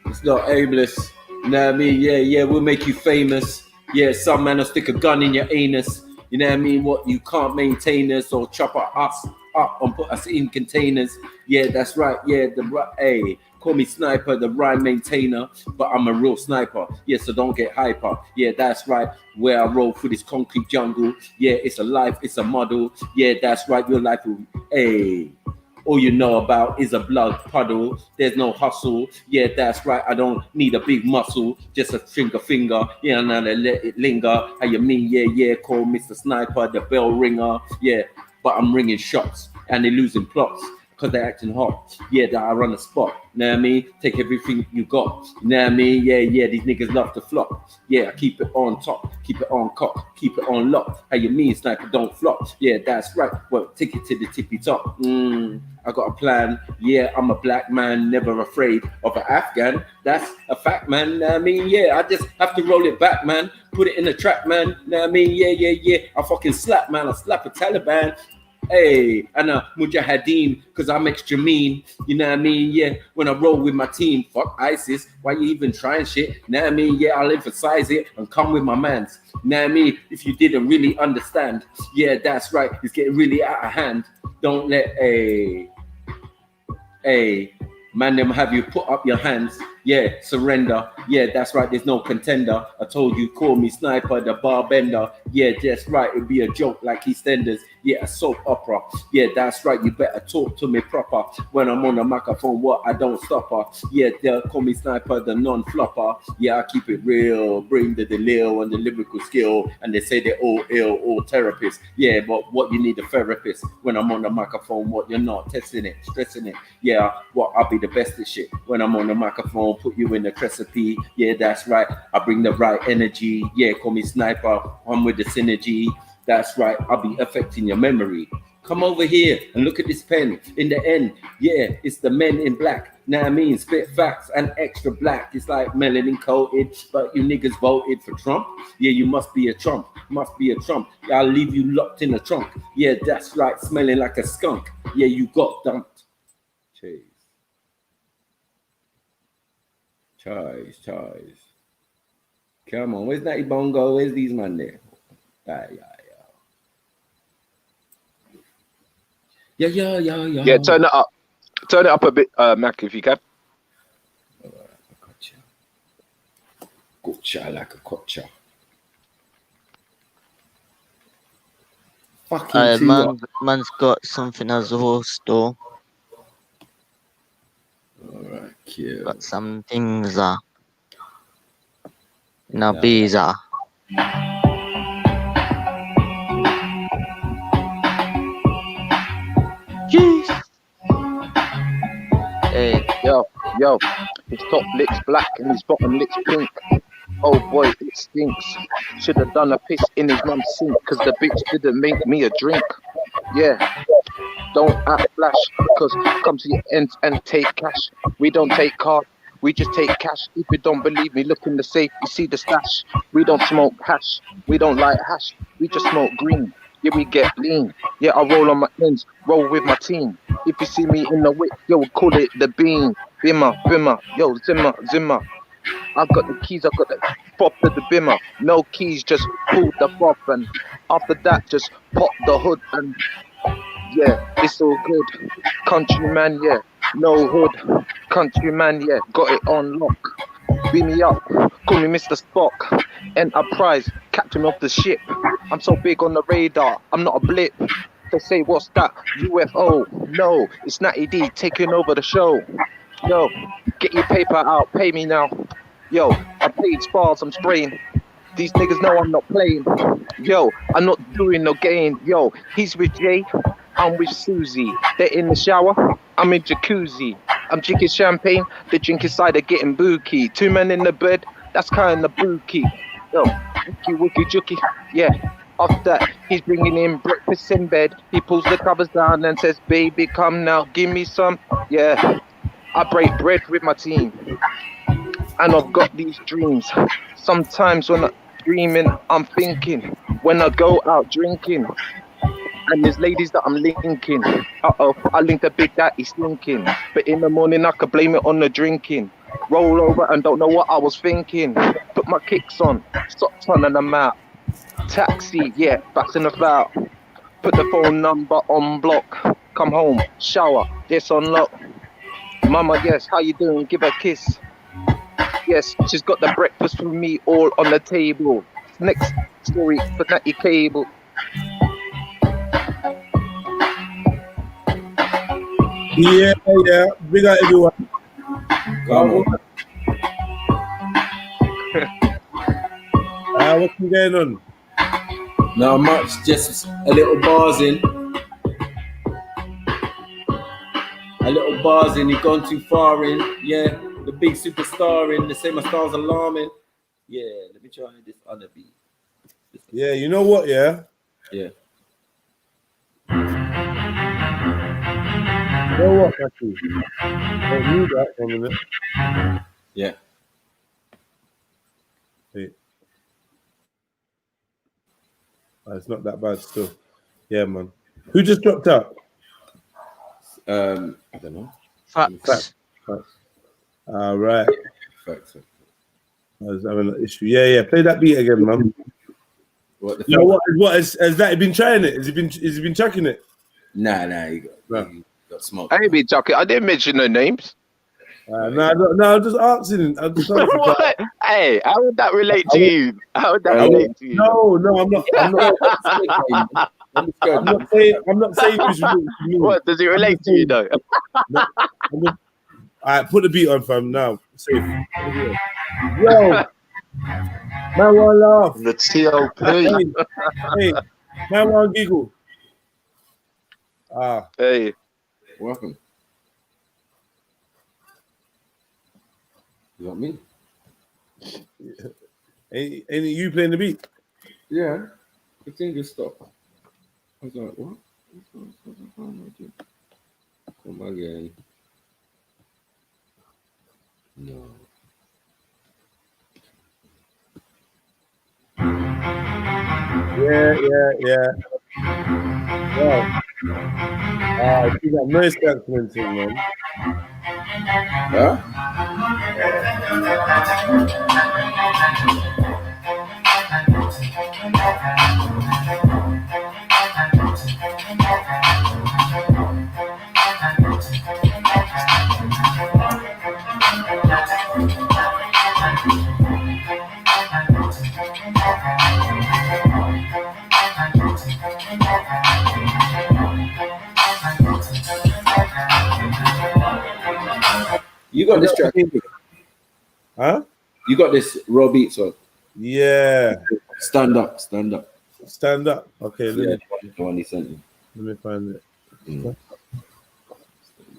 It's not aimless. You know what I mean? Yeah, we'll make you famous. Yeah, some man will stick a gun in your anus. You know what I mean? What, you can't maintain us or chop us up and put us in containers. Yeah, that's right. Yeah, hey, call me sniper, the rhyme maintainer, but I'm a real sniper. Yeah, so don't get hyper. Yeah, that's right. Where I roll through this concrete jungle. Yeah, it's a life, it's a model. Yeah, that's right. Your life will, hey. All you know about is a blood puddle. There's no hustle. Yeah, that's right. I don't need a big muscle. Just a finger. Yeah, and I let it linger. How you mean? Yeah. Call Mr. Sniper, the bell ringer. Yeah, but I'm ringing shots and they're losing plots because they're acting hot. Yeah, that I run the spot. You know what I mean? Take everything you got. You know what I mean? Yeah. These niggas love to flop. Yeah, I keep it on top. Keep it on cock. Keep it on lock. How you mean, sniper, don't flop? Yeah, that's right. Well, take it to the tippy top. I got a plan. Yeah, I'm a black man, never afraid of an Afghan. That's a fact, man. Know what I mean? Yeah, I just have to roll it back, man. Put it in the trap, man. Know what I mean? Yeah. I fucking slap, man. I slap a Taliban. Hey, and Mujahideen, because I'm extra mean. You know what I mean? Yeah, when I roll with my team, fuck ISIS. Why you even trying shit? You know what I mean? Yeah, I'll emphasize it and come with my mans. You know what I mean? If you didn't really understand, yeah, that's right. It's getting really out of hand. Don't let man, them have you put up your hands. Yeah, surrender. Yeah, that's right. There's no contender. I told you, call me sniper, the bar bender. Yeah, that's right. It'd be a joke like EastEnders. Yeah, a soap opera. Yeah, that's right. You better talk to me proper. When I'm on the microphone, what? I don't stop her. Yeah, they'll call me sniper, the non-flopper. Yeah, I keep it real. Bring the deal and the lyrical skill. And they say they're all ill, all therapists. Yeah, but what you need a therapist. When I'm on the microphone, what? You're not testing it, stressing it. Yeah, what? I'll be the best at shit. When I'm on the microphone, put you in the recipe. Yeah, that's right. I bring the right energy. Yeah, call me sniper. I'm with the synergy. That's right. I'll be affecting your memory. Come over here and look at this pen. In the end, yeah, it's the men in black. Know what I mean? Spit facts and extra black. It's like melanin coated, but you niggas voted for Trump. Yeah, you must be a Trump. Must be a Trump. Yeah, I'll leave you locked in a trunk. Yeah, that's right. Smelling like a skunk. Yeah, you got dumped. Jeez. Choice. Come on, where's Natty Bongo? Where's these man there? Yeah. Yeah, turn it up. Turn it up a bit, Mac, if you can. Gotcha like a gotcha. Fucking man's got something as a horse though. Alright, cute. Got some things in a visa. Hey, yo, his top lip's black and his bottom lip's pink. Oh boy, it stinks. Should have done a piss in his mum's sink, cause the bitch didn't make me a drink. Yeah, don't act flash, cause come to your ends and take cash. We don't take card, we just take cash. If you don't believe me, look in the safe, you see the stash. We don't smoke hash, we don't light hash, we just smoke green. Yeah, we get lean. Yeah, I roll on my ends, roll with my team. If you see me in the whip, yo, call it the beam. Bimmer, yo, zimmer. I've got the keys, I've got the prop to the bimmer. No keys, just pulled the prop, and after that, just pop the hood, and yeah, it's all good. Countryman, yeah, no hood. Countryman, yeah, got it on lock. Beam me up, call me Mr. Spock. Enterprise, captain of the ship. I'm so big on the radar, I'm not a blip. They say, what's that? UFO? No, it's Natty D taking over the show. Yo, get your paper out, pay me now. Yo, I paid spars, I'm spraying. These niggas know I'm not playing. Yo, I'm not doing no game. Yo, he's with Jay, I'm with Susie. They're in the shower, I'm in jacuzzi. I'm drinking champagne, they drinking cider, getting booky. Two men in the bed, that's kind of booky. Yo, wookie jookie, yeah. After that, he's bringing in breakfast in bed. He pulls the covers down and says, baby, come now, give me some. Yeah, I break bread with my team. And I've got these dreams. Sometimes when I'm dreaming, I'm thinking. When I go out drinking, and there's ladies that I'm linking. Uh-oh, I linked a big daddy stinking. But in the morning, I could blame it on the drinking. Roll over and don't know what I was thinking. Put my kicks on, socks on and I'm out. Taxi, yeah, back in the about. Put the phone number on block. Come home, shower, this on lock. Mama, yes, how you doing? Give her a kiss. Yes, she's got the breakfast for me all on the table. Next story for Natty Cable. Yeah, yeah. Big up everyone. Come on. What's going on? Not much, just a little bars in. A little bars in, you've gone too far in. Yeah, the big superstar in, the same as stars alarming. Yeah, let me try this other beat. Yeah, you know what, yeah? Yeah. You know what, Matthew? Don't mute that for a minute. Yeah. Wait. Oh, it's not that bad still. Yeah, man. Who just dropped out? I don't know. Facts. All right. Facts. I was having an issue. Yeah. Play that beat again, man. What? What has that been trying it? Has he been chucking it? Nah, he got smoked. I ain't been talking. I didn't mention no names. No, I'm just asking. What? Hey, how would that relate to you? How would that relate to you? No, I'm not. I'm not saying it's related to me. What does it relate to you though? All right, put the beat on, fam. Now, safe. Yo, man, want laugh. The TOP. Hey, man, want giggle. Hey, welcome. You got me? Ain't you playing the beat? Yeah, the thing just stopped. I was like, what? Come again. No. Yeah. Wow. You got noise cancelling, man. Huh? You got this track. Huh? You got this raw beats on. Yeah. Stand up. Okay, The one he sent you. Let me find it.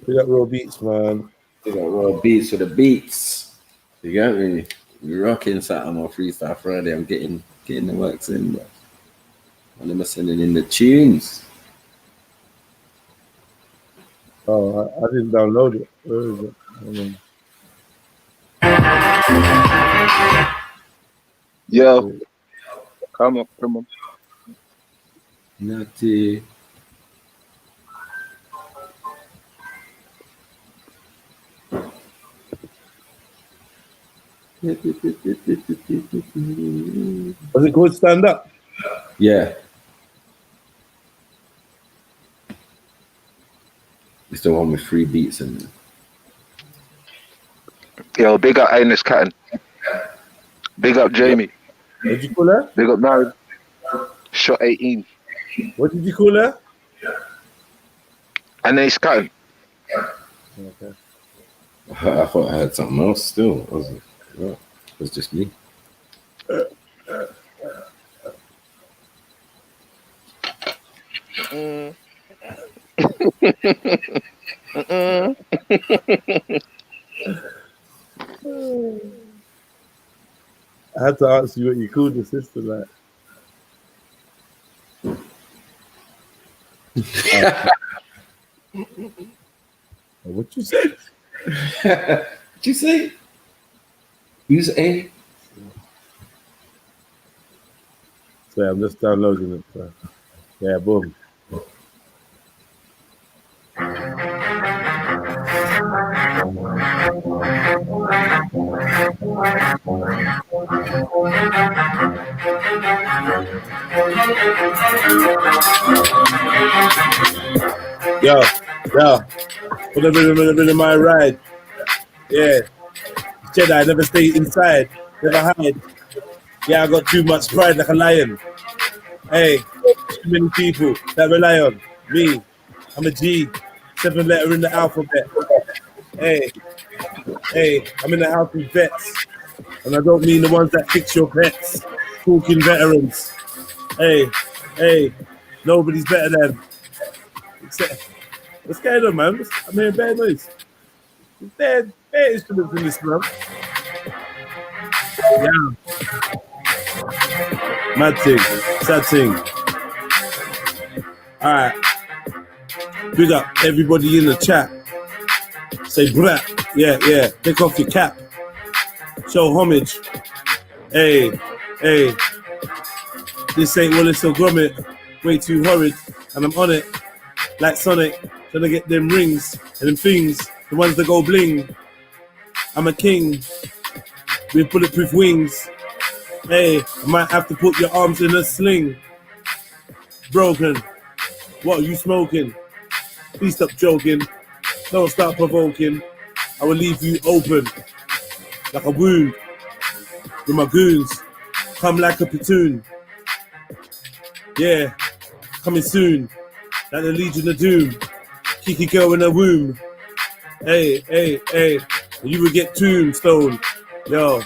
We got raw beats, man. We got raw beats for the beats. You got me? We're rocking something on Freestyle Friday. I'm getting the works in, bro. And I'm sending in the tunes. Oh, I didn't download it. Where is it? Hold on. yo, come on. Natty. Was it called Stand Up? Yeah. It's the one with 3 beats in it. Yo, big up Amos Catton. Big up Jamie. What did you call her? Big up Mary. Shot 18. What did you call her? Amos Catton. Okay. I thought I had something else still. It was just me. I had to ask you what you called your sister like. What you say? What you say? Use A. So I'm just downloading it. So. Yeah, boom. Yo, for the rhythm of my ride. Yeah, Jedi never stay inside, never hide. Yeah, I got too much pride like a lion. Hey, too many people that rely on me. I'm a G, 7 letter in the alphabet. Hey, I'm in the house with vets, and I don't mean the ones that fix your pets. Talking veterans. Hey, nobody's better than. Except, what's going on, man? I'm hearing bad noise. Bad instruments in this, man. Yeah. Mad thing, sad thing. All right. Big up everybody in the chat. Say brat. Yeah. Take off your cap. Show homage. Hey. This ain't Wallace or Gromit. Way too horrid. And I'm on it. Like Sonic. Trying to get them rings and them things. The ones that go bling. I'm a king. With bulletproof wings. Hey, I might have to put your arms in a sling. Broken. What are you smoking? Please stop joking. Don't start provoking. I will leave you open like a wound with my goons. Come like a platoon. Yeah, coming soon. Like the Legion of Doom. Kiki girl in her womb. Hey. You will get tombstone. Yo.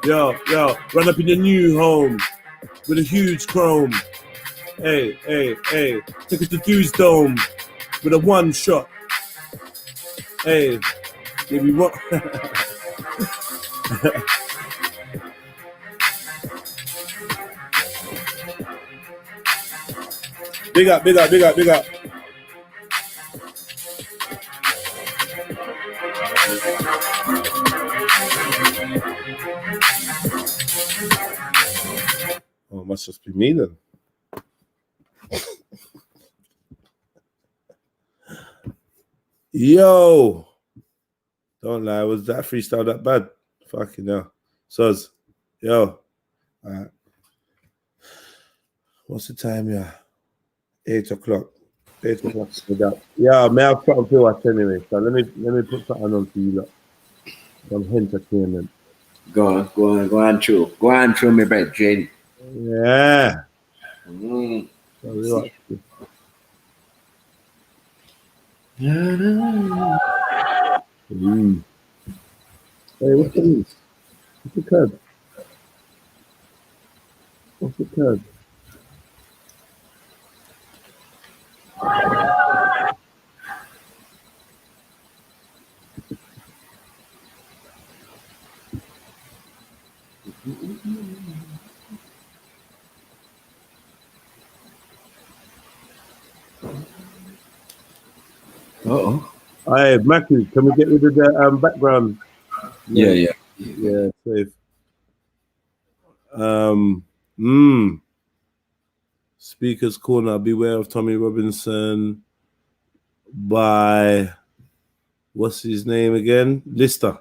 Run up in your new home with a huge chrome. Hey. Take it to Dew's Dome with a 1 shot. Hey. Yeah, we rock. Big up. Oh, it must just be me then. Yo. Don't lie, was that freestyle that bad? Fucking hell. Soz. Yo. Alright. What's the time, yeah? 8 o'clock. 8 o'clock. Yeah, may I have something to watch anyway. So let me put something on for you lot. Some entertainment. Go on through. Go on through me, bed, Jane. Yeah. So we watch this. Hey, what's the code? What's the code? Uh-oh. Hey, Mackie, can we get rid of the background? Yeah. Yeah, safe. Speaker's Corner, Beware of Tommy Robinson by, what's his name again? Lister.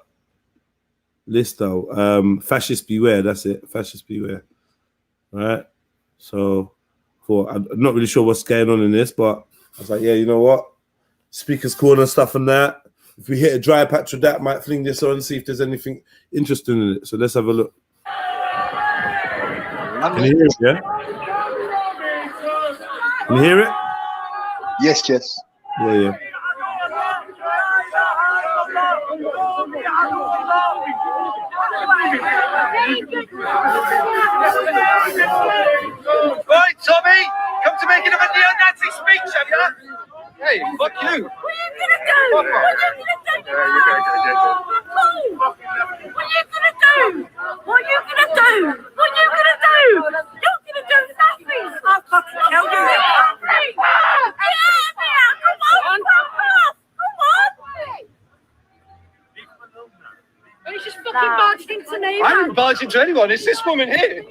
Listo. Fascist beware. That's it. Fascist beware. All right. So, I'm not really sure what's going on in this, but I was like, yeah, you know what? Speakers corner stuff and that. If we hit a dry patch of that, might fling this on, see if there's anything interesting in it. So let's have a look. Can you hear it? Yeah. Can you hear it? Yes, yes. Yeah. Right, Tommy, come to make another neo-Nazi speech, have you? Hey, fuck you. What are you gonna do? What are you gonna do? What are you gonna do? What are you gonna do? You're gonna do nothing. I'll fucking tell you. Come on. He's just fucking barged into me. I haven't barged into anyone. It's this woman here. Go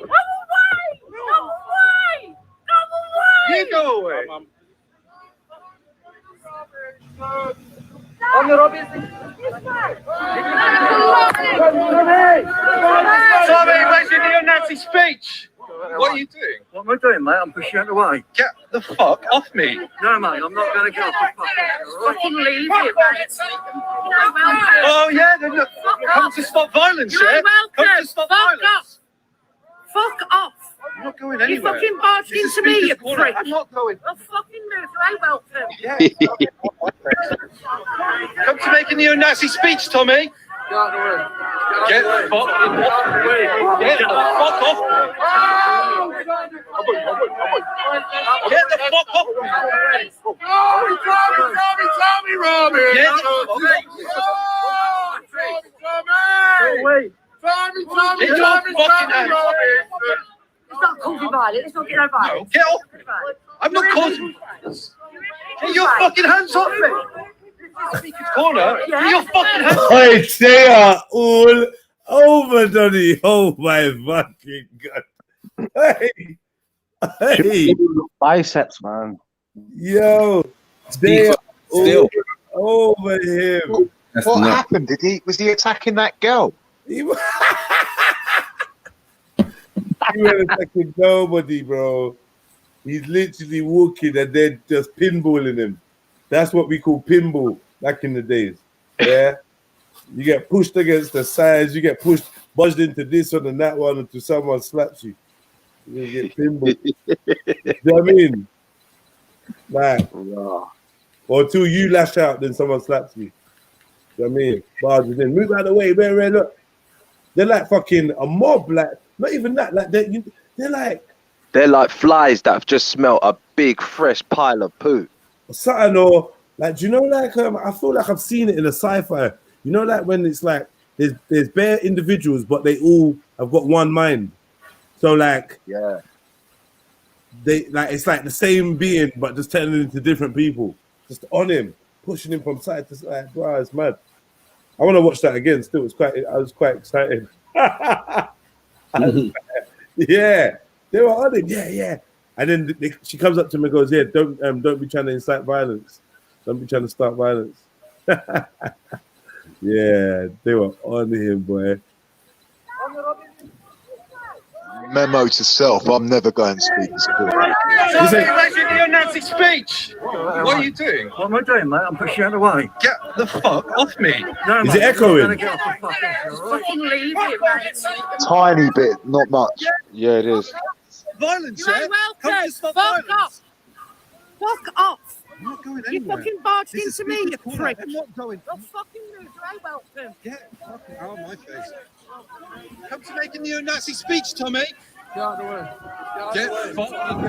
away! You go away. Tommy, where's your neo-Nazi speech? What are you doing? What am I doing, mate? I'm pushing it away. Get the fuck off me. No, mate, I'm not going to get off the fuck off. Fucking leave it, mate. Oh, yeah, then look, come to stop violence, yeah? Come to stop violence. Fuck off. I'm not going anywhere. You fucking barged into me, you prick. I'm not going. I'll fucking move. I welcome. Yeah. Come to make a neo-Nazi speech, Tommy. Get the fuck off. Get the fuck off. Get the fuck off. Tommy, Robin. Get the It's not causing violence. It's not getting no violence. No, get off. I'm not causing violence. Get your fucking hands off me. Speaker's corner. Get your fucking hands off me. Wait, they are all over, Donny. Oh my fucking god. Hey. Biceps, man. Yo. They are all over him. What happened? Was he attacking that girl? He wasn't attacking nobody, bro. He's literally walking and they're just pinballing him. That's what we call pinball back in the days. Yeah. You get pushed against the sides, you get budged into this one and that one until someone slaps you. You get pinball. You know what I mean? Like, or until you lash out, then someone slaps you. You know what I mean? Barges in. Move out of the way, man. Look. They're like fucking a mob, like not even that. Like they're like flies that have just smelt a big fresh pile of poo. Something, or like, do you know, like I feel like I've seen it in a sci-fi. You know, like when it's like there's bare individuals, but they all have got one mind. So like, yeah, they like it's like the same being, but just turning into different people, just on him, pushing him from side to side. Bro, it's mad. I want to watch that again. Still, I was quite excited. Yeah, they were on it. Yeah. And then she comes up to me and goes, "Yeah, don't be trying to incite violence. Don't be trying to start violence." Yeah, they were on him, boy. Memo to self: I'm never going to speak to school. Tommy, where's your neo-Nazi speech? What are you doing? What am I doing, mate? I'm pushing it away. Get the fuck off me. No, is it echoing? Fucking leave it, mate. Tiny bit, not much. Yeah, it is. Violence, You yeah? ain't welcome. Come to stop Fuck violence. off. Fuck off. I'm not going You anywhere. fucking barged This is into me, you speaker's corner. prick. I'm not going. I'll fucking move. You ain't welcome. Get fucking out of my face. Come to make a neo-Nazi speech, Tommy. Get the fuck off.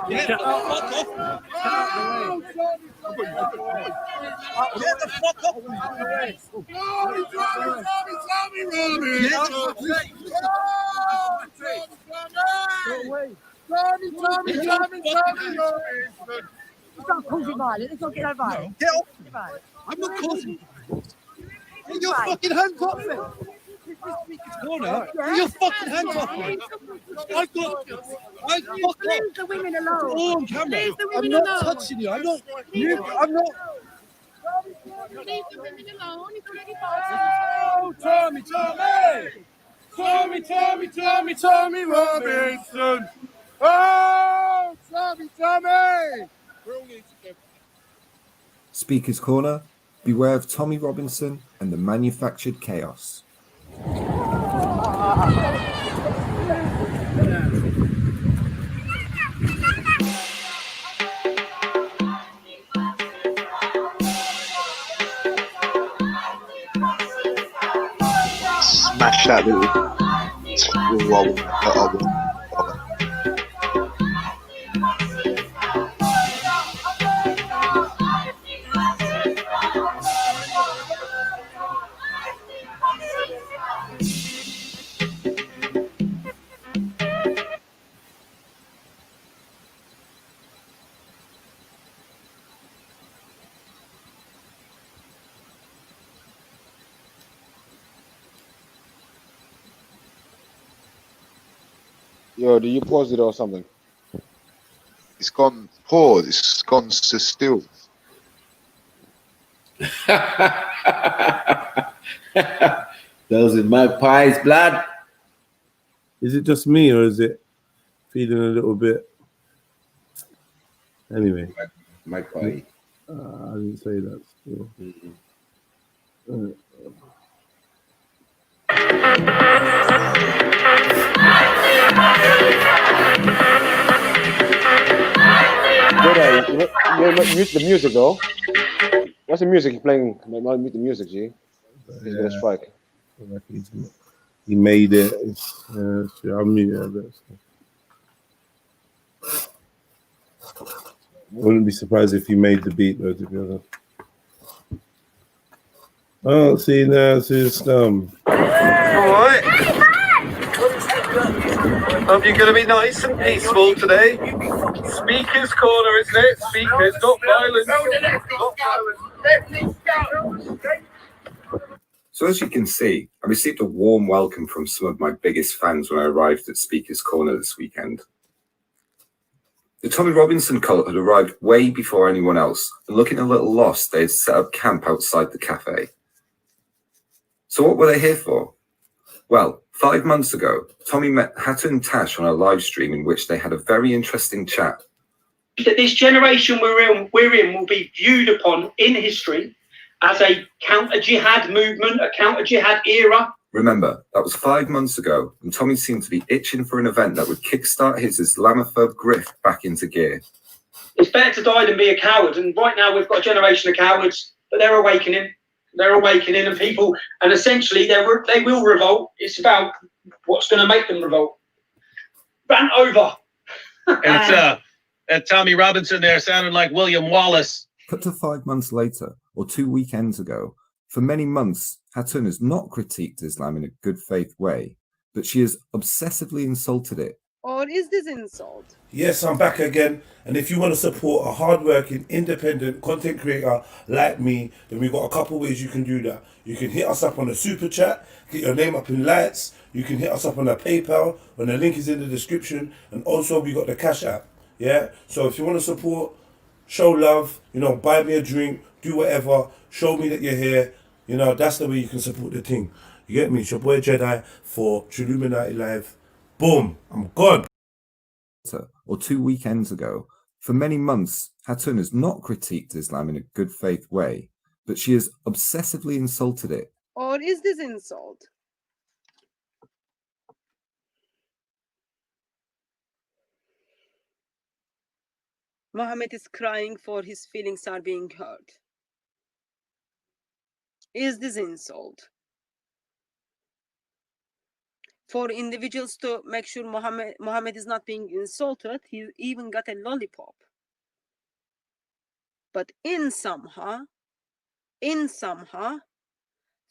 Get the fuck off. Get the fuck off. It's not causing violence. It's not getting no violence. Get off. I'm not causing violence. Get your fucking hands off me. Corner. Get your fucking hands off me. I've got you. Leave the women alone. All on camera. Leave the I'm women not alone. touching you. I'm not. I'm not. Leave the women alone. If you oh, Tommy, Tommy! Tommy, Tommy, Tommy, Tommy Robinson! Oh, Tommy, Tommy! We're all need to get. Speaker's Corner. Beware of Tommy Robinson and the manufactured chaos. Smash that little Yo, do you pause it or something? It's gone pause. It's gone to still. Those are magpies, blood. Is it just me or is it feeling a little bit? Anyway, magpie. I didn't say that. Still. Mute the music though. What's the music you're playing? Mute the music, G. He's gonna strike. He made it. I'll mute it. Wouldn't be surprised if he made the beat though, to be honest. Oh, see now, it's his All right. Hope you're going to be nice and peaceful today. Speaker's Corner, isn't it? Speakers, not violence. Not violence. So as you can see, I received a warm welcome from some of my biggest fans when I arrived at Speaker's Corner this weekend. The Tommy Robinson cult had arrived way before anyone else, and looking a little lost, they had set up camp outside the cafe. So what were they here for? Well, 5 months ago, Tommy met Hatter and Tash on a live stream in which they had a very interesting chat. That this generation we're in will be viewed upon in history as a counter-jihad movement, a counter-jihad era. Remember, that was 5 months ago, and Tommy seemed to be itching for an event that would kickstart his Islamophobe grift back into gear. It's better to die than be a coward, and right now we've got a generation of cowards, but they're awakening. They're awakening, and people, and essentially they will revolt. It's about what's going to make them revolt. Rant over. And Tommy Robinson there sounded like William Wallace. Cut to 5 months later, or 2 weekends ago. For many months, Hatun has not critiqued Islam in a good faith way, but she has obsessively insulted it. Or is this insult? Yes, I'm back again. And if you want to support a hardworking, independent content creator like me, then we've got a couple ways you can do that. You can hit us up on a super chat, get your name up in lights. You can hit us up on a PayPal, and the link is in the description. And also we got the Cash App. Yeah. So if you want to support, show love, buy me a drink, do whatever, show me that you're here. That's the way you can support the thing. You get me? It's your boy Jedi for Trilluminati Live. Boom, I'm gone. Or 2 weekends ago. For many months, Hatun has not critiqued Islam in a good faith way, but she has obsessively insulted it. Or is this insult? Mohammed is crying for his feelings are being hurt. Is this insult? For individuals to make sure Mohammed is not being insulted, he even got a lollipop. But in somehow,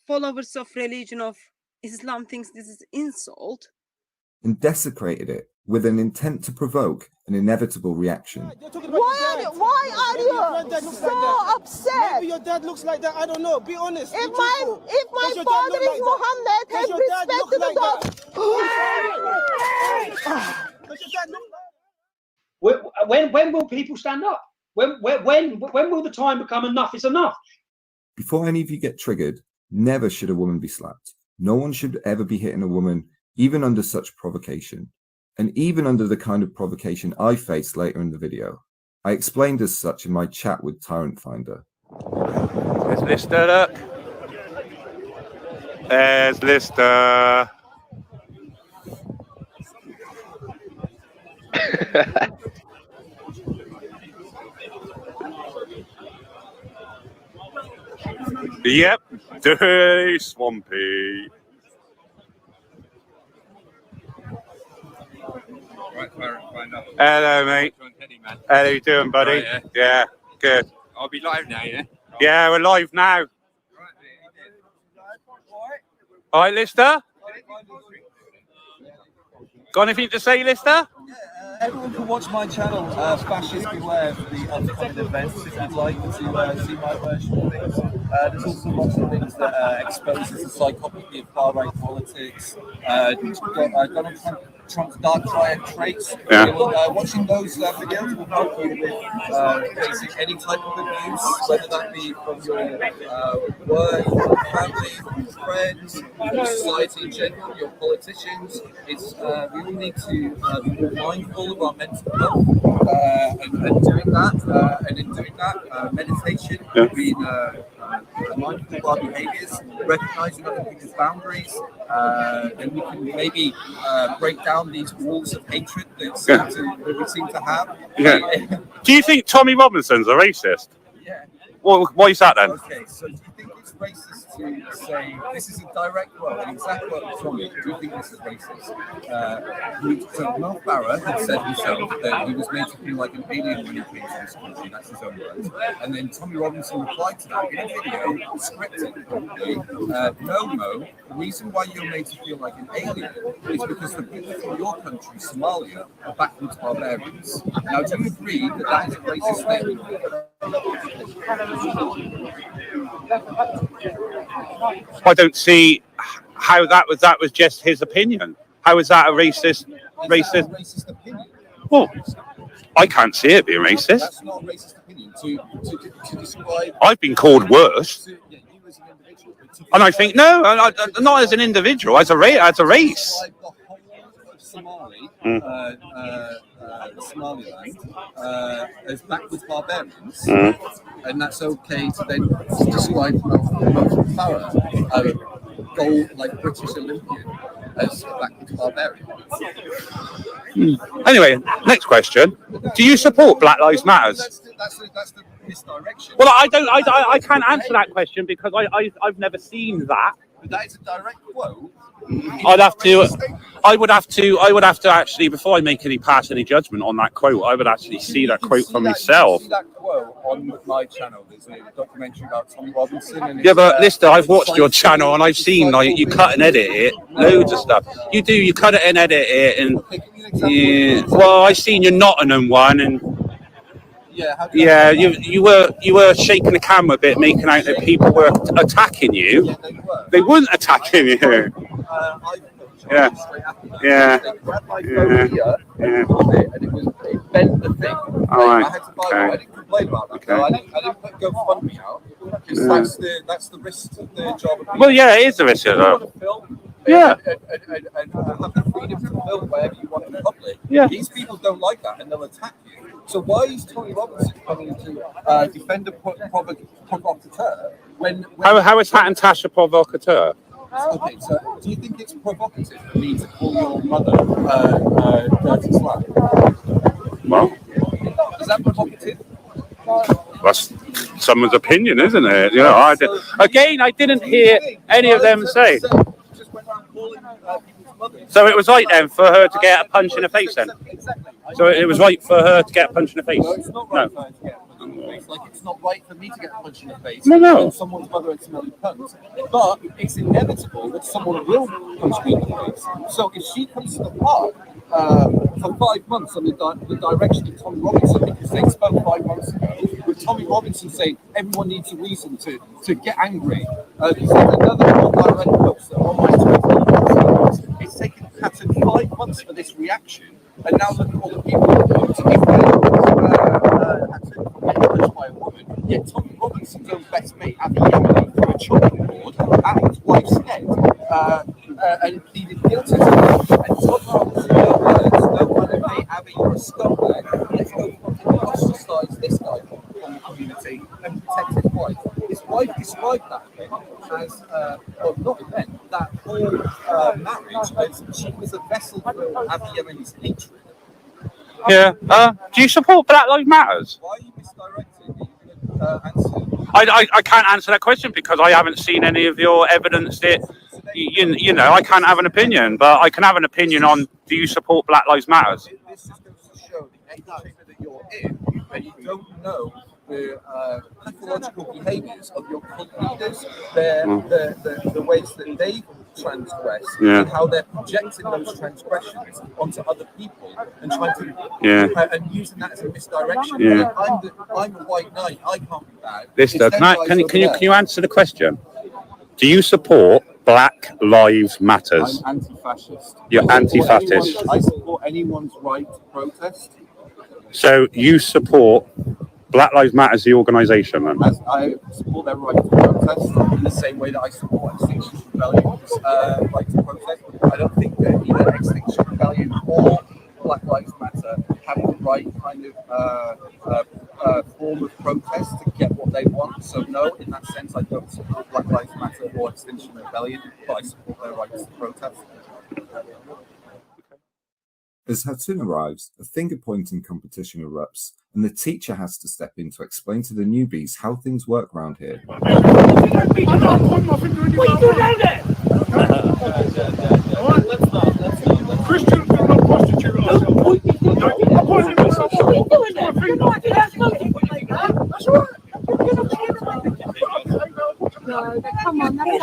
followers of religion of Islam thinks this is insult. And desecrated it with an intent to provoke an inevitable reaction. Why are you so upset? Maybe your dad looks like that. I don't know. Be honest. If my father is Muhammad, have respect to the When will people stand up? When will the time become enough is enough? Before any of you get triggered, never should a woman be slapped. No one should ever be hitting a woman, even under such provocation. And even under the kind of provocation I faced later in the video. I explained as such in my chat with Tyrant Finder. There's Lister, look. There's Lister. Yep, dirty Swampy. Hello, mate. How you doing, buddy? Right, yeah, good. I'll be live now, yeah? Yeah, we're live now. All right, Lister? Got anything to say, Lister? Everyone can watch my channel, Fascist Beware, for the upcoming events if you'd like to see my version of things. There's also lots of things that exposes the psychopathy of far-right politics. Donald Trump's dark triad traits. Yeah. Watching those videos will help you with facing any type of abuse, whether that be from your work, from family, from friends, from society in general, your politicians. It's we all need to be more mindful of our mental health, and doing that, and in doing that, meditation, being mindful of our behaviours, recognising other people's boundaries, and we can maybe break down these walls of hatred that we seem to have. Yeah. Do you think Tommy Robinson's a racist? Yeah. Well, why is that then? Okay, so do you think it's racist to say this is a direct quote, an exact quote from me? Do you think this is racist? So Mark Barra had said himself that he was made to feel like an alien when he came to this country. That's his own words. And then Tommy Robinson replied to that in a video, scripted probably. No, Mo, the reason why you're made to feel like an alien is because the people from your country, Somalia, are backwards barbarians. Now, do you agree that that is a racist statement? I don't see how that was just his opinion. How is that a racist opinion? Well, I can't see it being racist. That's not a racist opinion. To describe. I've been called worse. And I think no, not as an individual, as a race. Somali, Somaliland, as backwards barbarians, and that's okay to then describe Mo Farah, gold like British Olympian, as a backwards barbarian. Anyway, next question: do you support Black Lives Matter? That's the misdirection. Well, I can't answer that question because I've never seen that. But that is a direct quote. I would have to actually, before I make any judgment on that quote, I would actually see that quote for myself. You can see that quote on my channel. There's a documentary about Tommy Robinson. And Yeah, but Lister, I've watched your channel and I've seen like you cut and edit it, loads of stuff. You cut it and edit it, and well, I've seen your Nottingham one, and yeah, you were shaking the camera a bit, making out that people were attacking you. They weren't attacking you. Yeah. And it bent the thing. All right. I had to buy one. I didn't complain about that. No, I didn't put GoFundMe out because that's the risk of the job. Well, yeah, it is the risk of film. Yeah. And have the freedom to film wherever you want in public. Yeah. These people don't like that and they'll attack you. So why is Tommy Robinson coming to defend a provocateur when how is Hat and Tash a provocateur? Okay, so do you think it's provocative for me to call your mother dirty slut? Well, is that provocative? That's someone's opinion, isn't it? You know, I didn't hear any of them say. So it was right then for her to get a punch in the face then? So it was right for her to get a punch in the face? No, it's not right for her to get a punch in the face. Like, it's not right for me to get a punch in the face. No. When someone's mother and smelly cunt. But it's inevitable that someone will punch me in the face. So if she comes to the park for 5 months on the direction of Tommy Robinson, because they spoke 5 months ago, with Tommy Robinson saying everyone needs a reason to get angry. Because there's another one I read post on my Twitter. It's taken Patton 5 months for this reaction, and now look at all the people to be punched by a woman. Yet Tommy Robinson's own best mate, Abby Yemen, ostracised this guy from the community and protect his wife. His wife described that event as, well, not event, that whole marriage as she was a vessel for Abiy Yemeni's hatred. Yeah. Do you support Black Lives Matters? Why are you misdirecting? Answer. I can't answer that question because I haven't seen any of your evidence that you know. I can't have an opinion, but I can have an opinion on: do you support Black Lives Matters? This just goes to show the echo chamber that you're in, and you don't know the pathological behaviours of your cult leaders, the ways that they transgress, and how they're projecting those transgressions onto other people and trying to and using that as a misdirection. Yeah. I'm a white knight. I can't be bad. Lister, can you answer the question? Do you support Black Lives Matters? I'm anti-fascist. You're anti-fascist. I support anyone's right to protest. So you support Black Lives Matters, the organisation, then? As I support their right to protest in the same way that I support Extinction Rebellion's right to protest. I don't think that either Extinction Rebellion or Black Lives Matter have the right kind of form of protest to get what they want. So no, in that sense, I don't support Black Lives Matter or Extinction Rebellion, but I support their rights to protest. As Hatun arrives, a finger-pointing competition erupts, and the teacher has to step in to explain to the newbies how things work around here. What are you doing down there? Let's stop. Christians do not prostitute ourselves. What are you doing there? That's all right. No, come on, that's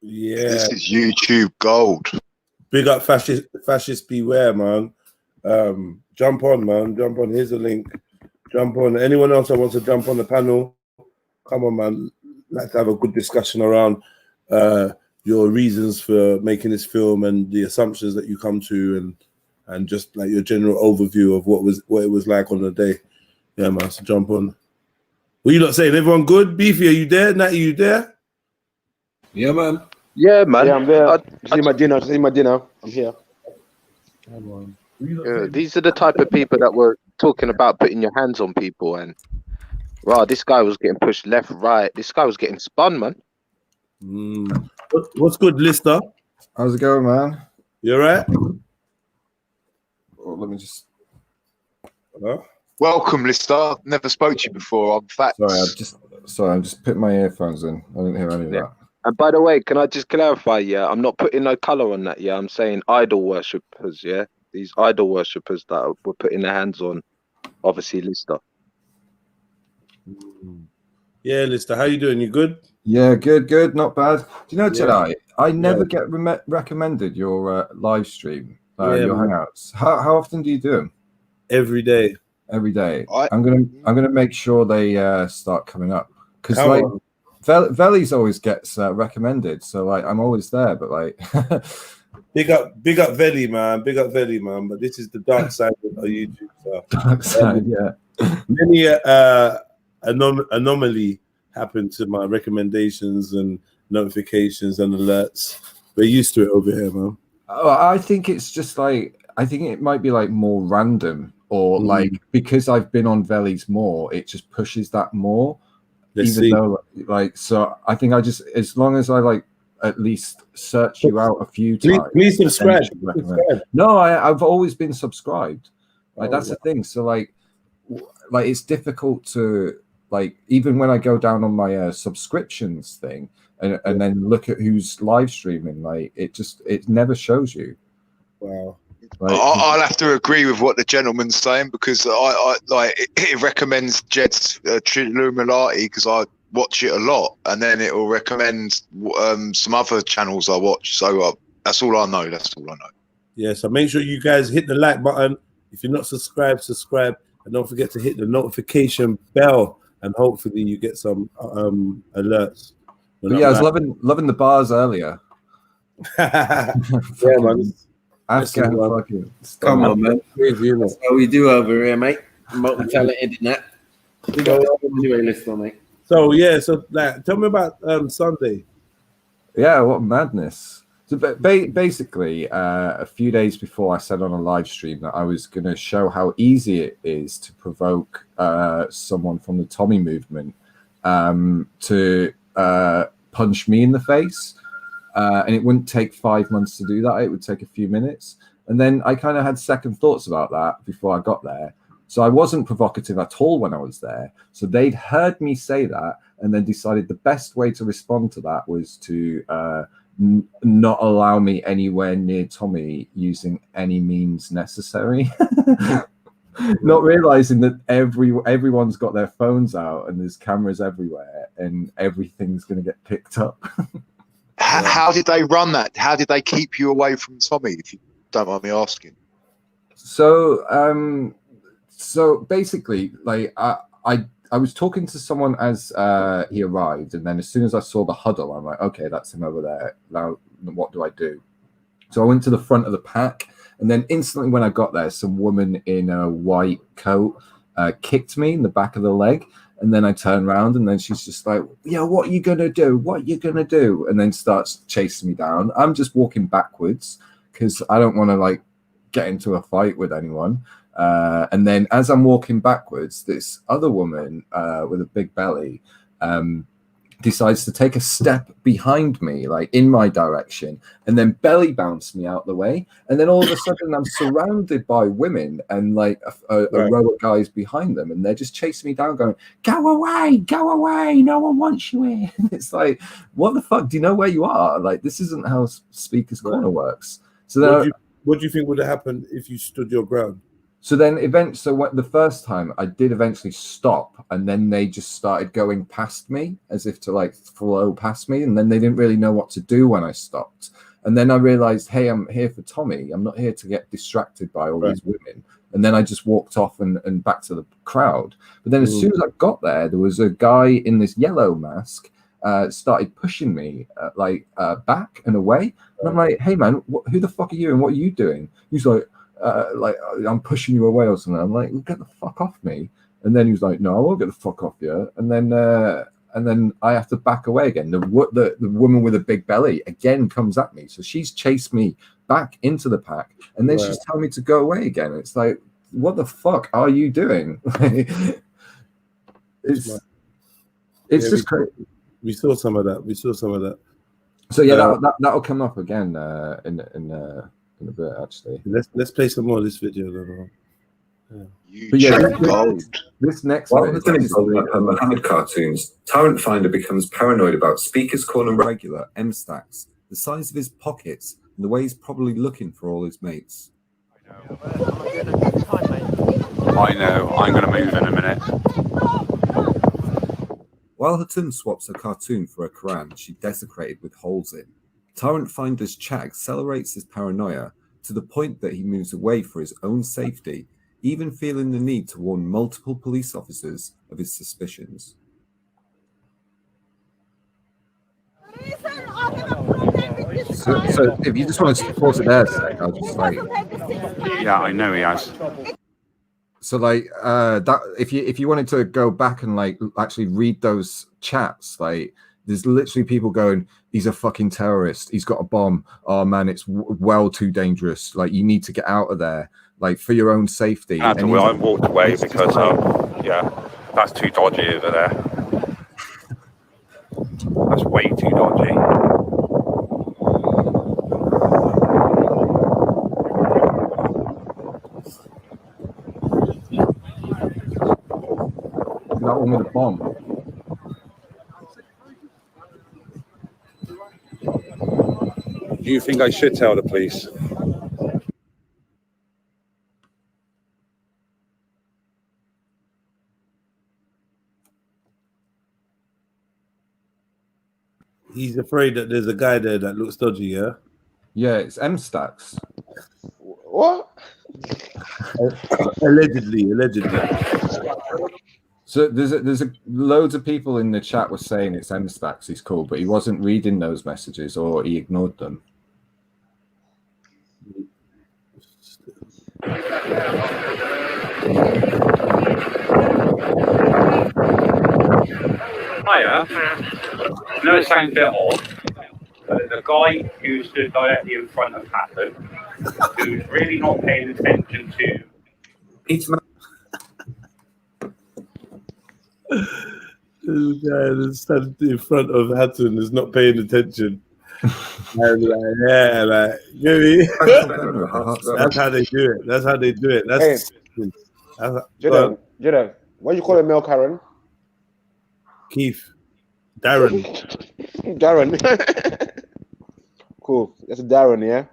Yeah. This is YouTube gold. Big up fascist beware, man. Jump on, man. Jump on. Here's the link. Jump on. Anyone else that wants to jump on the panel? Come on, man. Like to have a good discussion around your reasons for making this film and the assumptions that you come to, and just like your general overview of what it was like on the day. Yeah, man. So jump on. What you not saying? Everyone good? Beefy, are you there? Natty, you there? Yeah, man. Yeah, man. Yeah, I'm there. See my dinner. I'm here. Yeah, these are the type of people that were talking about putting your hands on people, and wow, this guy was getting pushed left, right. This guy was getting spun, man. What's good, Lister? How's it going, man? You all right? Oh, let me just... Welcome, Lister. Never spoke to you before. I'm fat. Sorry, I'm just putting my earphones in. I didn't hear any of that. And by the way, can I just clarify? Yeah, I'm not putting no color on that. Yeah, I'm saying idol worshippers. Yeah, these idol worshippers that were putting their hands on, obviously, Lister. Yeah, Lister, how you doing? You good? Yeah, good, not bad. Do you know, Yeah. Jedi? I never get recommended your live stream, Yeah, your man. hangouts. How often do you do them? Every day. Every day. I'm gonna make sure they start coming up, because Come like on. Veli's always gets recommended, so like I'm always there, but like Big up Veli, man. Big up Veli, man. But this is the dark side of YouTube. So. Dark side, yeah. Many anomaly happened to my recommendations and notifications and alerts. We're used to it over here, man. Oh, I think it's just like, I think it might be like more random, or like because I've been on Veli's more, it just pushes that more. Let's even see. though like, so I think I just, as long as I like at least search you out a few times. Please subscribe. then you should recommend. No, I've always been subscribed. Like that's the thing. So like it's difficult to like, even when I go down on my subscriptions thing and then look at who's live streaming, like it never shows you. Wow. Like, I'll have to agree with what the gentleman's saying, because I like it recommends Jed's Trilluminati because I watch it a lot, and then it will recommend some other channels I watch. So that's all I know. Yeah, so make sure you guys hit the like button. If you're not subscribed, subscribe, and don't forget to hit the notification bell, and hopefully you get some alerts. but yeah, I was loving the bars earlier. Yeah, man. Afghan fucking Come on, man. Crazy, isn't it? That's how we do over here, mate. Multi-talented in that. Anyway, let's go, mate. So yeah, so like, tell me about Sunday. Yeah, what madness. So basically, a few days before I said on a live stream that I was going to show how easy it is to provoke someone from the Tommy movement to punch me in the face. And it wouldn't take 5 months to do that. It would take a few minutes. And then I kind of had second thoughts about that before I got there. So I wasn't provocative at all when I was there. So they'd heard me say that and then decided the best way to respond to that was to not allow me anywhere near Tommy using any means necessary. Not realizing that everyone's got their phones out and there's cameras everywhere and everything's going to get picked up. How did they run that? How did they keep you away from Tommy, if you don't mind me asking? So so basically, like I was talking to someone as he arrived, and then as soon as I saw the huddle, I'm like, okay, that's him over there. Now, what do I do? So I went to the front of the pack, and then instantly when I got there, some woman in a white coat kicked me in the back of the leg, and then I turned around, and then she's just like, yeah, what are you going to do? What are you going to do? And then starts chasing me down. I'm just walking backwards because I don't want to, like, get into a fight with anyone. And then as I'm walking backwards, this other woman with a big belly decides to take a step behind me, like in my direction, and then belly bounce me out the way. And then all of a sudden I'm surrounded by women and like a row of guys behind them, and they're just chasing me down going, go away, no one wants you here. It's like, what the fuck? Do you know where you are? Like, this isn't how Speaker's Corner works. So what do you think would have happened if you stood your ground? So then the first time I did eventually stop, and then they just started going past me as if to like flow past me. And then they didn't really know what to do when I stopped. And then I realized, hey, I'm here for Tommy. I'm not here to get distracted by all these women. And then I just walked off and back to the crowd. But then as soon as I got there was a guy in this yellow mask started pushing me back and away. And I'm like, hey man, who the fuck are you? And what are you doing? He's like I'm pushing you away or something. I'm like, get the fuck off me. And then he was like, no, I won't get the fuck off you. And then I have to back away again. The woman with a big belly again comes at me. So she's chased me back into the pack. And then she's telling me to go away again. It's like, what the fuck are you doing? It's just crazy. We saw some of that. So yeah, that'll come up again in a bit, actually. Let's play some more of this video. This next one. While the Mohammed cartoons, Tyrant Finder becomes paranoid about Speaker's Corner regular M stacks, the size of his pockets, and the way he's probably looking for all his mates. I know. I'm going to move in a minute. While Hatun swaps her cartoon for a Quran she desecrated with holes in, Tyrant Finder's chat accelerates his paranoia to the point that he moves away for his own safety, even feeling the need to warn multiple police officers of his suspicions. So if you just want to pause it there a sec, I'll just like... Yeah, I know he has. So like that, if you wanted to go back and like actually read those chats, like there's literally people going, he's a fucking terrorist, he's got a bomb, oh man, it's well too dangerous, like you need to get out of there, like for your own safety. I walked away because that's too dodgy over there. That's way too dodgy. That one with a bomb. Do you think I should tell the police? He's afraid that there's a guy there that looks dodgy, yeah? Yeah, it's M Stacks. What? Allegedly. So there's loads of people in the chat were saying it's M Stacks, he's cool, but he wasn't reading those messages or he ignored them. hire. I know it sounds a bit odd, but the guy who stood directly in front of Hatton, who's really not paying attention to. This guy that's standing in front of Hatton is not paying attention. And maybe that's how they do it. That's how they do it. That's Jaden, what do you call a male Karen? Keith. Darren. Darren. Cool. That's a Darren, yeah?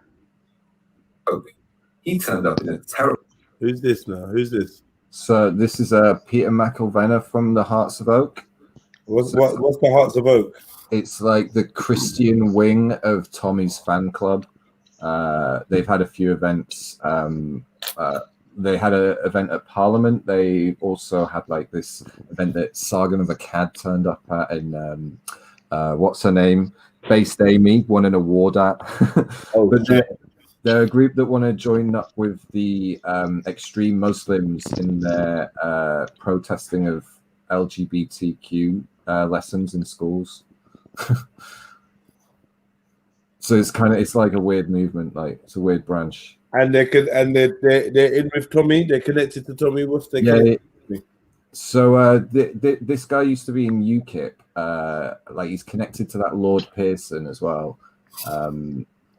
He turned up in a terrible. Who's this now? Who's this? So this is Peter McElvenna from the Hearts of Oak. What's the Hearts of Oak? It's like the Christian wing of Tommy's fan club. They've had a few events. They had an event at Parliament. They also had like this event that Sargon of Akkad turned up at in what's her name? Based Amy won an award at. But they're a group that want to join up with the extreme Muslims in their protesting of LGBTQ lessons in schools. So it's like a weird movement, like it's a weird branch. And they're in with Tommy. They're connected to Tommy. What's their So this guy used to be in UKIP. Like he's connected to that Lord Pearson as well.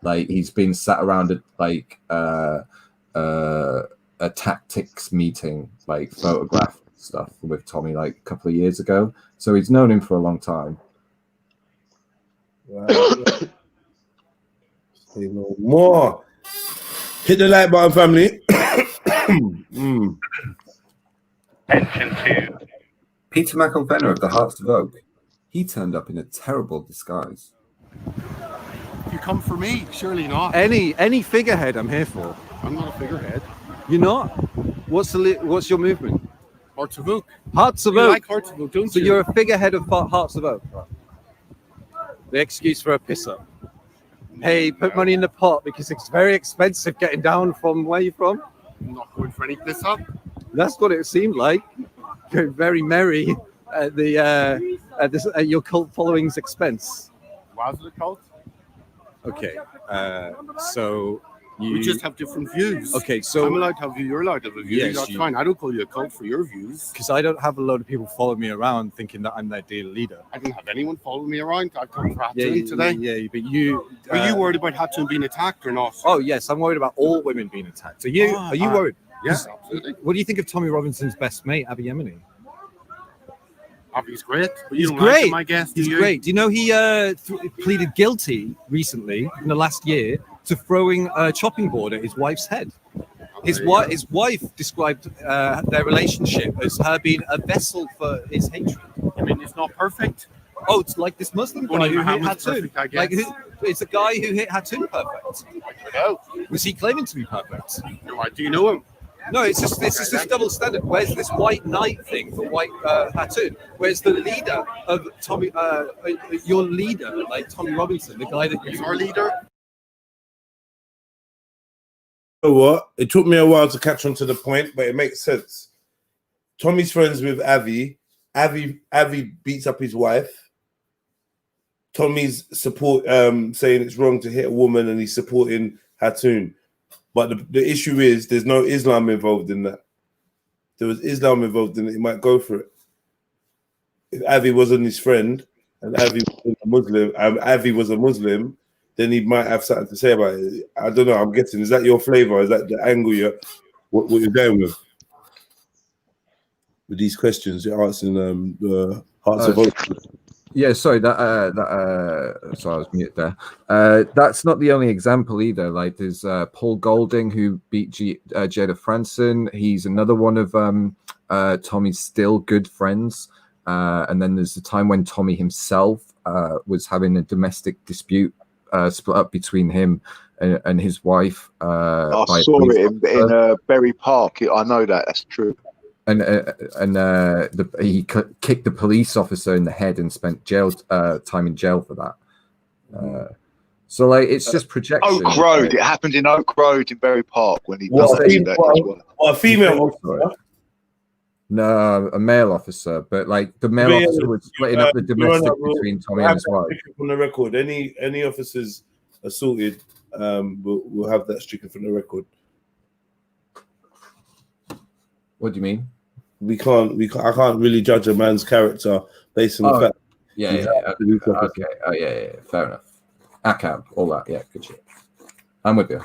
Like he's been sat around at like a tactics meeting, like photograph stuff with Tommy like a couple of years ago. So he's known him for a long time. Say no more. Hit the like button, family. Attention to Peter McElvenna of the Hearts of Oak. He turned up in a terrible disguise. You come for me? Surely not. Any figurehead I'm here for. I'm not a figurehead. You're not? What's your movement? Hearts of Oak. Hearts of You Oak. like Hearts of Oak, don't so you? You're a figurehead of Hearts of Oak. The excuse for a piss up. Hey, put money in the pot because it's very expensive getting down from where you're from. I'm not going for any piss up. That's what it seemed like. Going very merry at your cult following's expense. Was it a cult? Okay, so We just have different views. Okay, so I'm allowed to have a view, you're allowed to have a view. Yes, That's you- fine. I don't call you a cult for your views. because I don't have a load of people follow me around thinking that I'm their dear leader. I don't have anyone follow me around. I come for Yeah, Hatton today. Yeah, but you Are you worried about Hatton being attacked or not? Oh yes, I'm worried about all women being attacked. Are you? Ah, Are you ah, worried? yes, absolutely. What do you think of Tommy Robinson's best mate, Abby Yemeni? Abby's great. But you He's don't great. like him, I guess. do He's you? great. Do you know he pleaded guilty recently in the last year to throwing a chopping board at his wife's head? His wife described their relationship as her being a vessel for his hatred. I mean, it's not perfect. Oh, it's like this Muslim guy Only who hit Muhammad's Hatun. perfect, I Like guess. it's a guy who hit Hatun perfect. No. Was he claiming to be perfect? Do you know him? No, it's just this double standard. Where's this white knight thing for white Hatun? Where's the leader of Tommy? Your leader, like Tommy Robinson, the guy that He's our leader. You know what? It took me a while to catch on to the point, but it makes sense. Tommy's friends with Avi. Avi beats up his wife. Tommy's saying it's wrong to hit a woman, and he's supporting Hatun. But the issue is there's no Islam involved in that. If there was Islam involved in it, he might go for it. If Avi wasn't his friend and Avi was a Muslim, then he might have something to say about it. I don't know. I'm guessing. Is that your flavor? Is that the angle what you're going with these questions? You're answering the Hearts of Oak. Yeah, sorry, sorry, I was mute there. That's not the only example either. Like there's Paul Golding who beat Jada Franson. He's another one of Tommy's still good friends. And then there's the time when Tommy himself was having a domestic dispute split up between him and his wife. I saw it in Berry Park. I know that. That's true. And he kicked the police officer in the head and spent time in jail for that. So like it's just projection. Oak Road. It happened in Oak Road in Berry Park when he a female officer. No, a male officer, but like the male officer was splitting up the domestic between Tommy and his wife. From the record, any officers assaulted, we'll have that stricken from the record. What do you mean? I can't really judge a man's character based on the fact. Okay. Oh yeah. Fair enough. ACAB, all that. Yeah, good shit. I'm with you.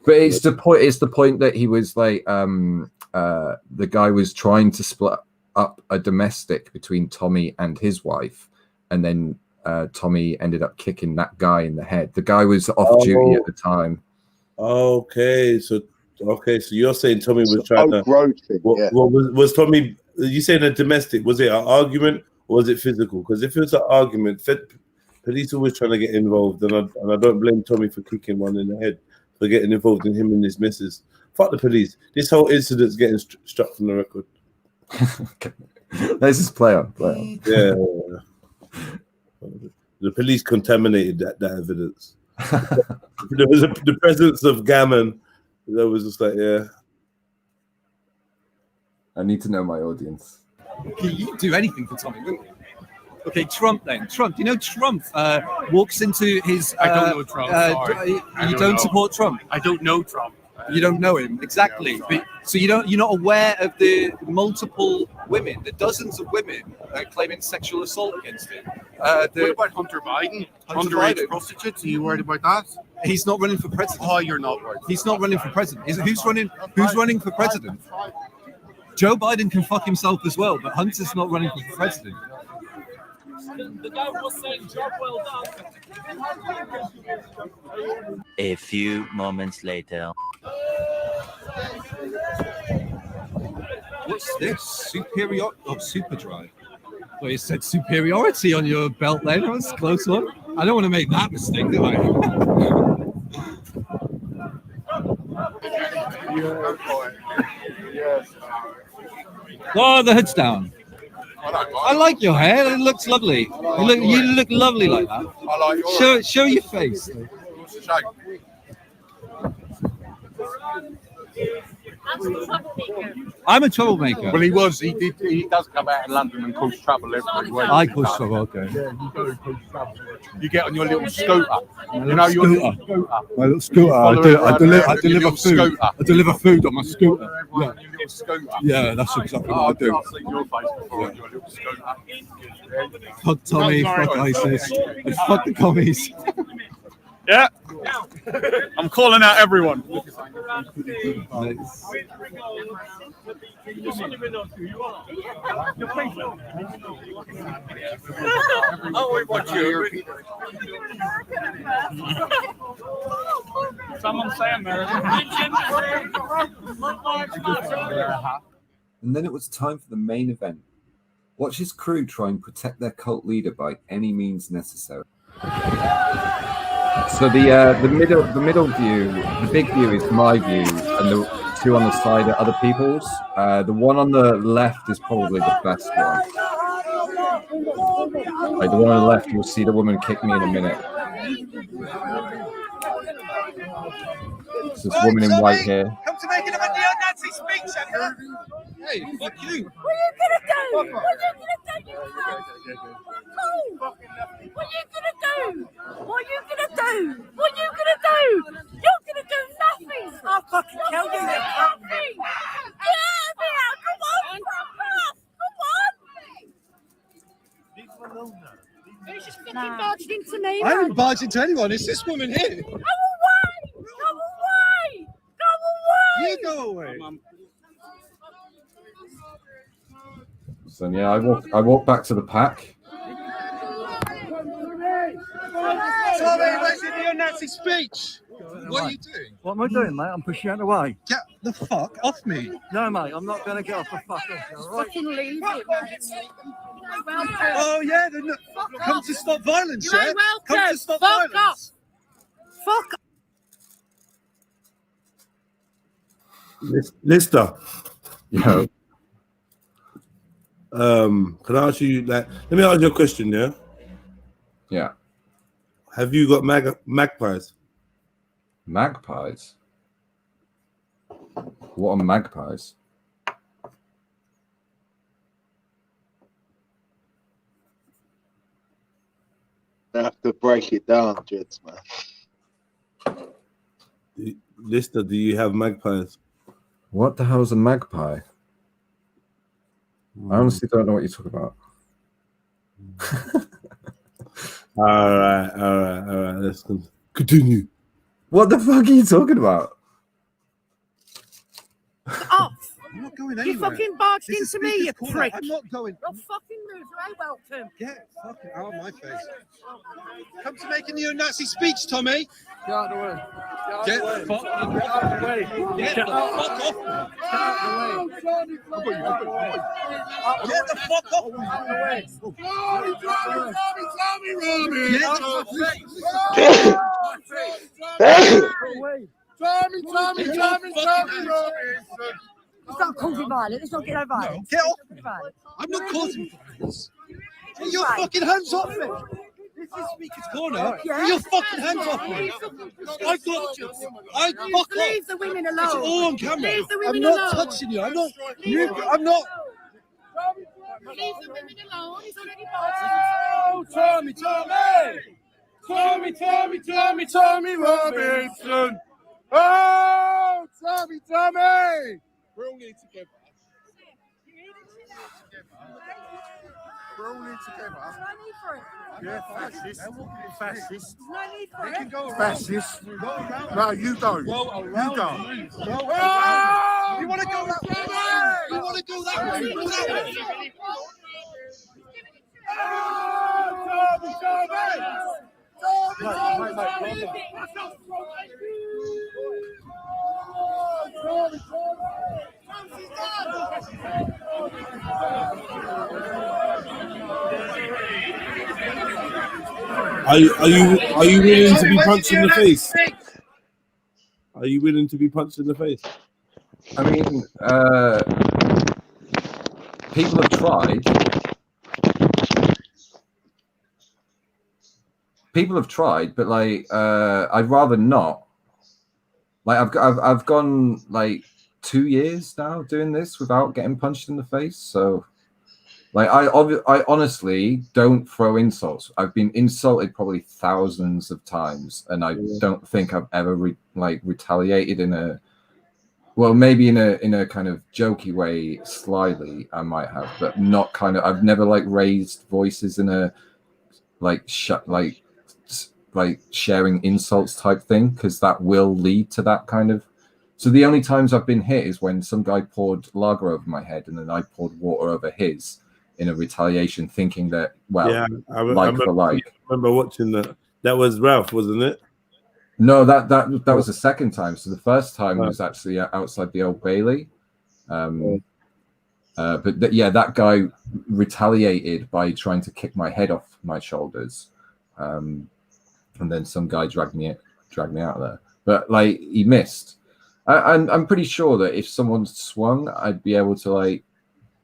But it's the point. It's the point that he was like, the guy was trying to split up a domestic between Tommy and his wife, and then Tommy ended up kicking that guy in the head. The guy was off duty at the time. Okay, so you're saying Tommy was trying to. Was Tommy? You saying a domestic? Was it an argument or was it physical? Because if it was an argument, police always trying to get involved, and I don't blame Tommy for kicking one in the head, for getting involved in him and his missus. Fuck the police. This whole incident's getting struck from the record. Let's just play on. Yeah. The police contaminated that evidence. There was the presence of gammon. That was just like, yeah. I need to know my audience. Okay, you do anything for Tommy, wouldn't you? Okay, Trump then. Trump, do you know Trump walks into his... I don't know Trump, sorry. You don't support Trump? I don't know Trump. You don't know him, exactly. But, so you're not aware of the multiple women, the dozens of women claiming sexual assault against him. What about Hunter Biden? Underage prostitutes? Are you worried about that? He's not running for president. Oh, you're not worried. He's not running for president. Who's running for president? Joe Biden can fuck himself as well, but Hunter's not running for president. The guy was saying job well done. A few moments later. What's this? Superdrive. Well, you said superiority on your belt there. That was a close one. I don't want to make that mistake, do I? Oh, the hood's down. I like your hair. It looks lovely. You look lovely like that. I like yours. Show your face. I'm a troublemaker. Well, he was. He does come out in London and cause trouble every week. I cause trouble. Okay. Yeah, you do cause trouble. You get on your little scooter. You know your little scooter. My little scooter. I deliver food. I deliver food on my scooter. Yeah. Yeah, that's exactly what I do. I've seen your face before. Your little scooter. Fuck Tommy. Fuck ISIS. And fuck the commies. Yeah, I'm calling out everyone. Oh, we watch you. Someone say American. And then it was time for the main event. Watch his crew try and protect their cult leader by any means necessary. So the middle view, the big view is my view, and the two on the side are other people's. The one on the left is probably the best one. Like the one on the left, you'll see the woman kick me in a minute. It's this woman in white here. Come to make another neo-Nazi speech, Senator. Hey, fuck you. What are you gonna do? What are you gonna do? What are you gonna do? What are you gonna do? What are you gonna do? You're gonna do nothing. I'll fucking kill you. Nothing. Get out of here. Come on, fuck off. Come on. Who's just fucking barged into me? I haven't barged into anyone. It's this woman here. Go away. Go away. Go away. You go away. So yeah, I walk back to the pack. Tommy, where's your neo-Nazi speech? What are you doing? What am I doing, mate? I'm pushing you out of the way. Get the fuck off me. No, mate, I'm not going to get off the fuck off. All right? Fucking leave it, mate. Oh, yeah, then come to stop violence, You yeah? ain't welcome. Come to stop Fuck violence. Fuck Lister. Yo. Can I ask you let me ask you a question, yeah? Yeah. Have you got magpies? Magpies? What are magpies? I have to break it down, Jets, man. Lister, do you have magpies? What the hell is a magpie? I honestly don't know what you're talking about. All right. Let's continue. What the fuck are you talking about? Off! I'm not going You anywhere. fucking barged This is into me, you Speaker's Corner. prick! I'm not going. You're fucking loser, eh? Welcome! Get fucking out of my face. Come to make a neo-Nazi speech, Tommy. Get out of the way. Get the fuck out of the way. Get the fuck off. Get out of the way. Get the fuck off. It's not causing violence. It's not getting over violence. Get off me. I'm not causing violence. Get your fucking hands off me. This is Speaker's Corner. Get your fucking hands off me. I've got you. Leave the women alone. It's all on camera. Leave the I'm women not alone. touching you. I'm not. I'm not. Leave the women alone. He's already Tommy Robinson. Oh, Tommy. We're all in together. We're all in together. Yeah, fascist. Fascist. They can go fascist. No, you don't. You don't. You want to go that way? You want to go that way? Go that way. Are you willing to be punched in the face? Are you willing to be punched in the face? I mean, people have tried. People have tried, but like, I'd rather not. Like, I've gone like 2 years now doing this without getting punched in the face. So, like, I honestly don't throw insults. I've been insulted probably thousands of times, and I don't think I've ever retaliated in a, well, maybe in a kind of jokey way, slyly I might have, but not kind of. I've never like raised voices in a like sharing insults type thing, because that will lead to that kind of. So the only times I've been hit is when some guy poured lager over my head and then I poured water over his in a retaliation, thinking that, well, yeah, I for like. I remember watching that. That was Ralph, wasn't it? No, that was the second time. So the first time was actually outside the Old Bailey. But that guy retaliated by trying to kick my head off my shoulders. And then some guy dragged me out of there. But like, he missed. I'm pretty sure that if someone swung, I'd be able to like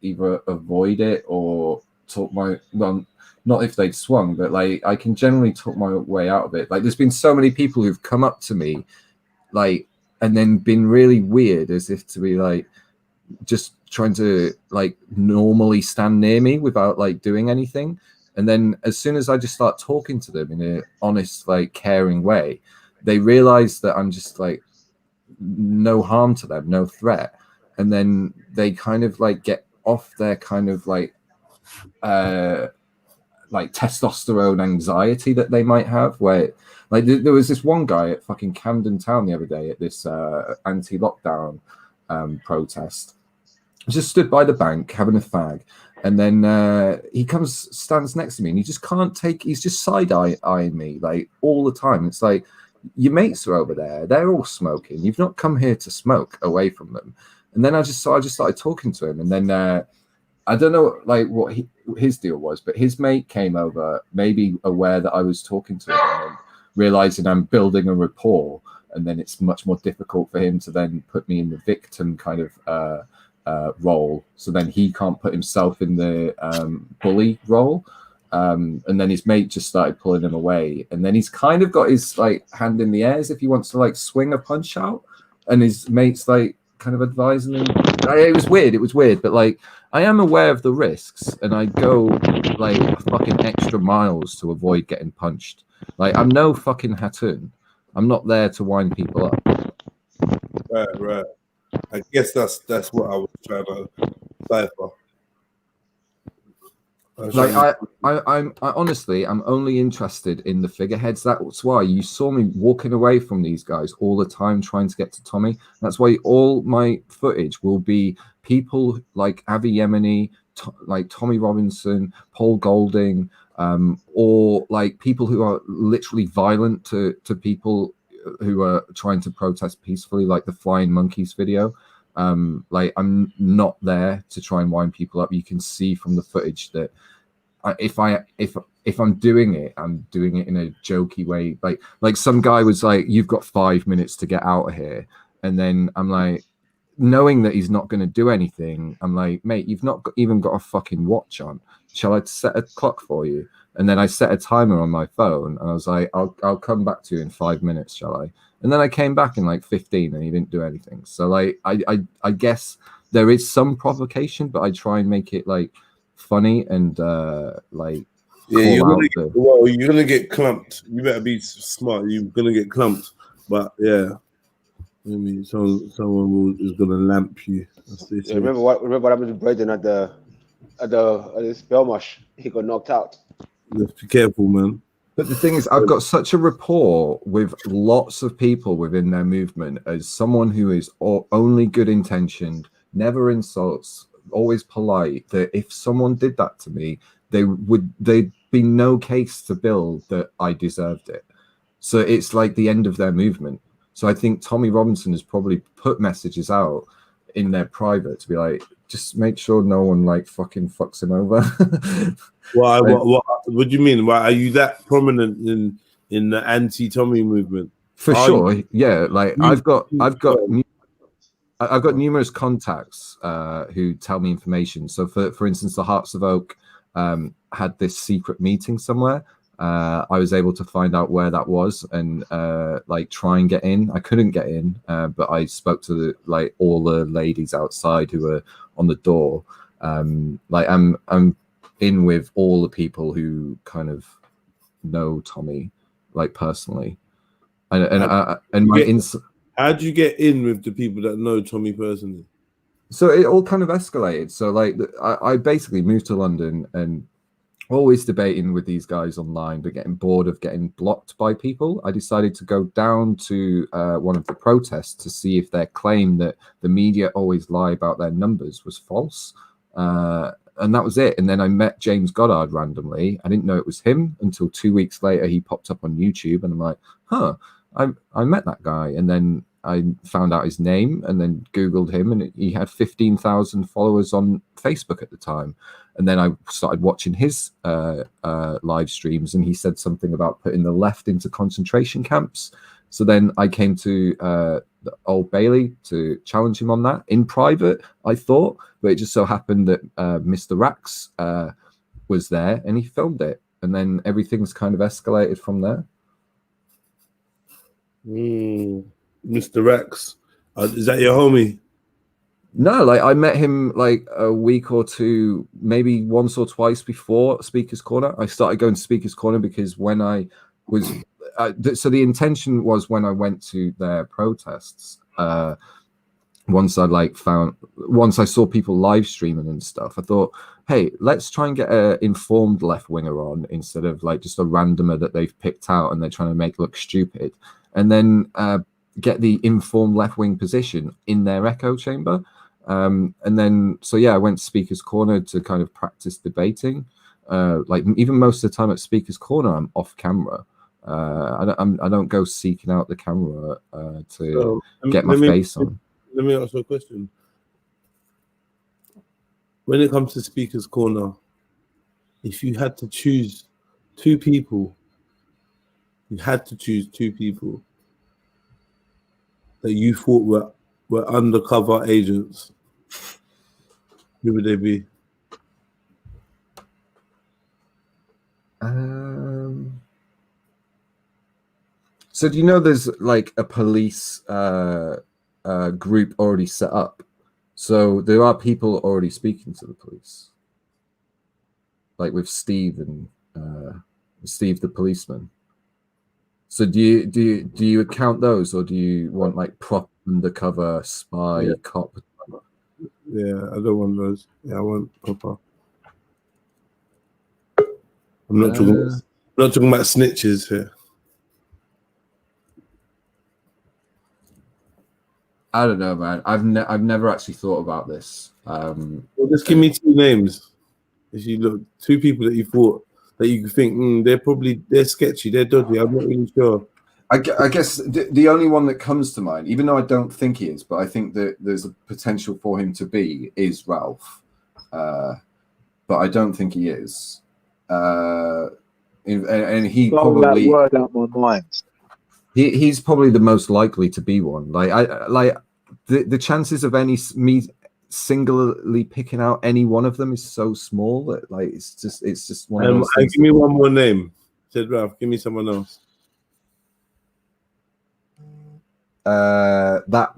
either avoid it or talk my, well, not if they'd swung, but like I can generally talk my way out of it. Like, there's been so many people who've come up to me, like, and then been really weird, as if to be like just trying to like normally stand near me without like doing anything. And then as soon as I just start talking to them in an honest, like caring way, they realize that I'm just like no harm to them, no threat. And then they kind of like get off their kind of like testosterone anxiety that they might have, where like there was this one guy at fucking Camden Town the other day at this anti-lockdown protest. Just stood by the bank having a fag, and then he stands next to me, and he just can't take. He's just side-eyeing me like all the time. It's like, your mates are over there; they're all smoking. You've not come here to smoke away from them. And then I just started talking to him, and then I don't know like what his deal was, but his mate came over, maybe aware that I was talking to him, and realizing I'm building a rapport, and then it's much more difficult for him to then put me in the victim kind of role. So then he can't put himself in the bully role. And then his mate just started pulling him away, and then he's kind of got his like hand in the air as if he wants to like swing a punch out, and his mate's like kind of advising them. It was weird, but like I am aware of the risks, and I go like fucking extra miles to avoid getting punched. Like I'm no fucking Hatun. I'm not there to wind people up. Right. I guess that's what I was trying to cipher. Like I honestly, I'm only interested in the figureheads. That's why you saw me walking away from these guys all the time, trying to get to Tommy. That's why all my footage will be people like Avi Yemeni, like Tommy Robinson, Paul Golding, or like people who are literally violent to people who are trying to protest peacefully, like the Flying Monkeys video. Like I'm not there to try and wind people up. You can see from the footage that if I'm doing it, I'm doing it in a jokey way. Like some guy was like, "You've got 5 minutes to get out of here," and then I'm like, knowing that he's not going to do anything, I'm like, "Mate, you've not even got a fucking watch on. Shall I set a clock for you?" And then I set a timer on my phone, and I was like, "I'll come back to you in 5 minutes, shall I?" And then I came back in like 15, and he didn't do anything. So like, I guess there is some provocation, but I try and make it like funny and like. Yeah, you're gonna get clumped. You better be smart. You're gonna get clumped. But yeah, I mean, someone is gonna lamp you. Yeah, remember what happened to Braden at the Belmarsh? He got knocked out. Just be careful, man. But the thing is, I've got such a rapport with lots of people within their movement as someone who is only good intentioned, never insults, always polite, that if someone did that to me, there'd be no case to build that I deserved it. So it's like the end of their movement. So I think Tommy Robinson has probably put messages out in their private to be like, just make sure no one like fucking fucks him over. Why? What do you mean? Why are you that prominent in the anti-Tommy movement? For sure, yeah. Like I've got numerous contacts who tell me information. So for instance, the Hearts of Oak had this secret meeting somewhere. I was able to find out where that was and like try and get in. I couldn't get in, but I spoke to all the ladies outside who were on the door. Like I'm in with all the people who kind of know Tommy, like personally, How'd you get in with the people that know Tommy personally? So it all kind of escalated. So like I basically moved to London and always debating with these guys online, but getting bored of getting blocked by people. I decided to go down to one of the protests to see if their claim that the media always lie about their numbers was false. And that was it. And then I met James Goddard randomly. I didn't know it was him until 2 weeks later. He popped up on YouTube and I'm like, I met that guy. And then I found out his name and then Googled him and he had 15,000 followers on Facebook at the time. And then I started watching his live streams and he said something about putting the left into concentration camps. So then I came to the Old Bailey to challenge him on that in private, I thought, but it just so happened that Mr. Rax was there and he filmed it. And then everything's kind of escalated from there. Mr. Rax, is that your homie? No, like I met him like a week or two, maybe once or twice before Speaker's Corner. I started going to Speaker's Corner because when I was, so the intention was when I went to their protests, once I saw people live streaming and stuff, I thought, hey, let's try and get an informed left winger on instead of like just a randomer that they've picked out and they're trying to make look stupid. And then get the informed left wing position in their echo chamber. And then, so yeah, I went to Speaker's Corner to kind of practice debating. Like even most of the time at Speaker's Corner, I'm off camera. I don't go seeking out the camera to get my face on. Let me ask you a question. When it comes to Speaker's Corner, if you had to choose two people, that you thought were undercover agents, who would they be? So do you know there's like a police group already set up. So there are people already speaking to the police, like with Steve and Steve the policeman. So do you account those, or do you want like prop undercover spy cop? Yeah, I don't want those. Yeah, I want proper. I'm not talking about snitches here. I don't know, man. I've never actually thought about this. Well, just give me 2 names. If you look, 2 people that you thought that you think they're sketchy, they're dodgy. I'm not really sure. I guess the only one that comes to mind, even though I don't think he is, but I think that there's a potential for him to be, is Ralph. But I don't think he is. And he probably that word out my mind. He's probably the most likely to be one. Like the chances of me singularly picking out any one of them is so small that like it's just one of those things. Give me one more name. Said Ralph. Give me someone else. That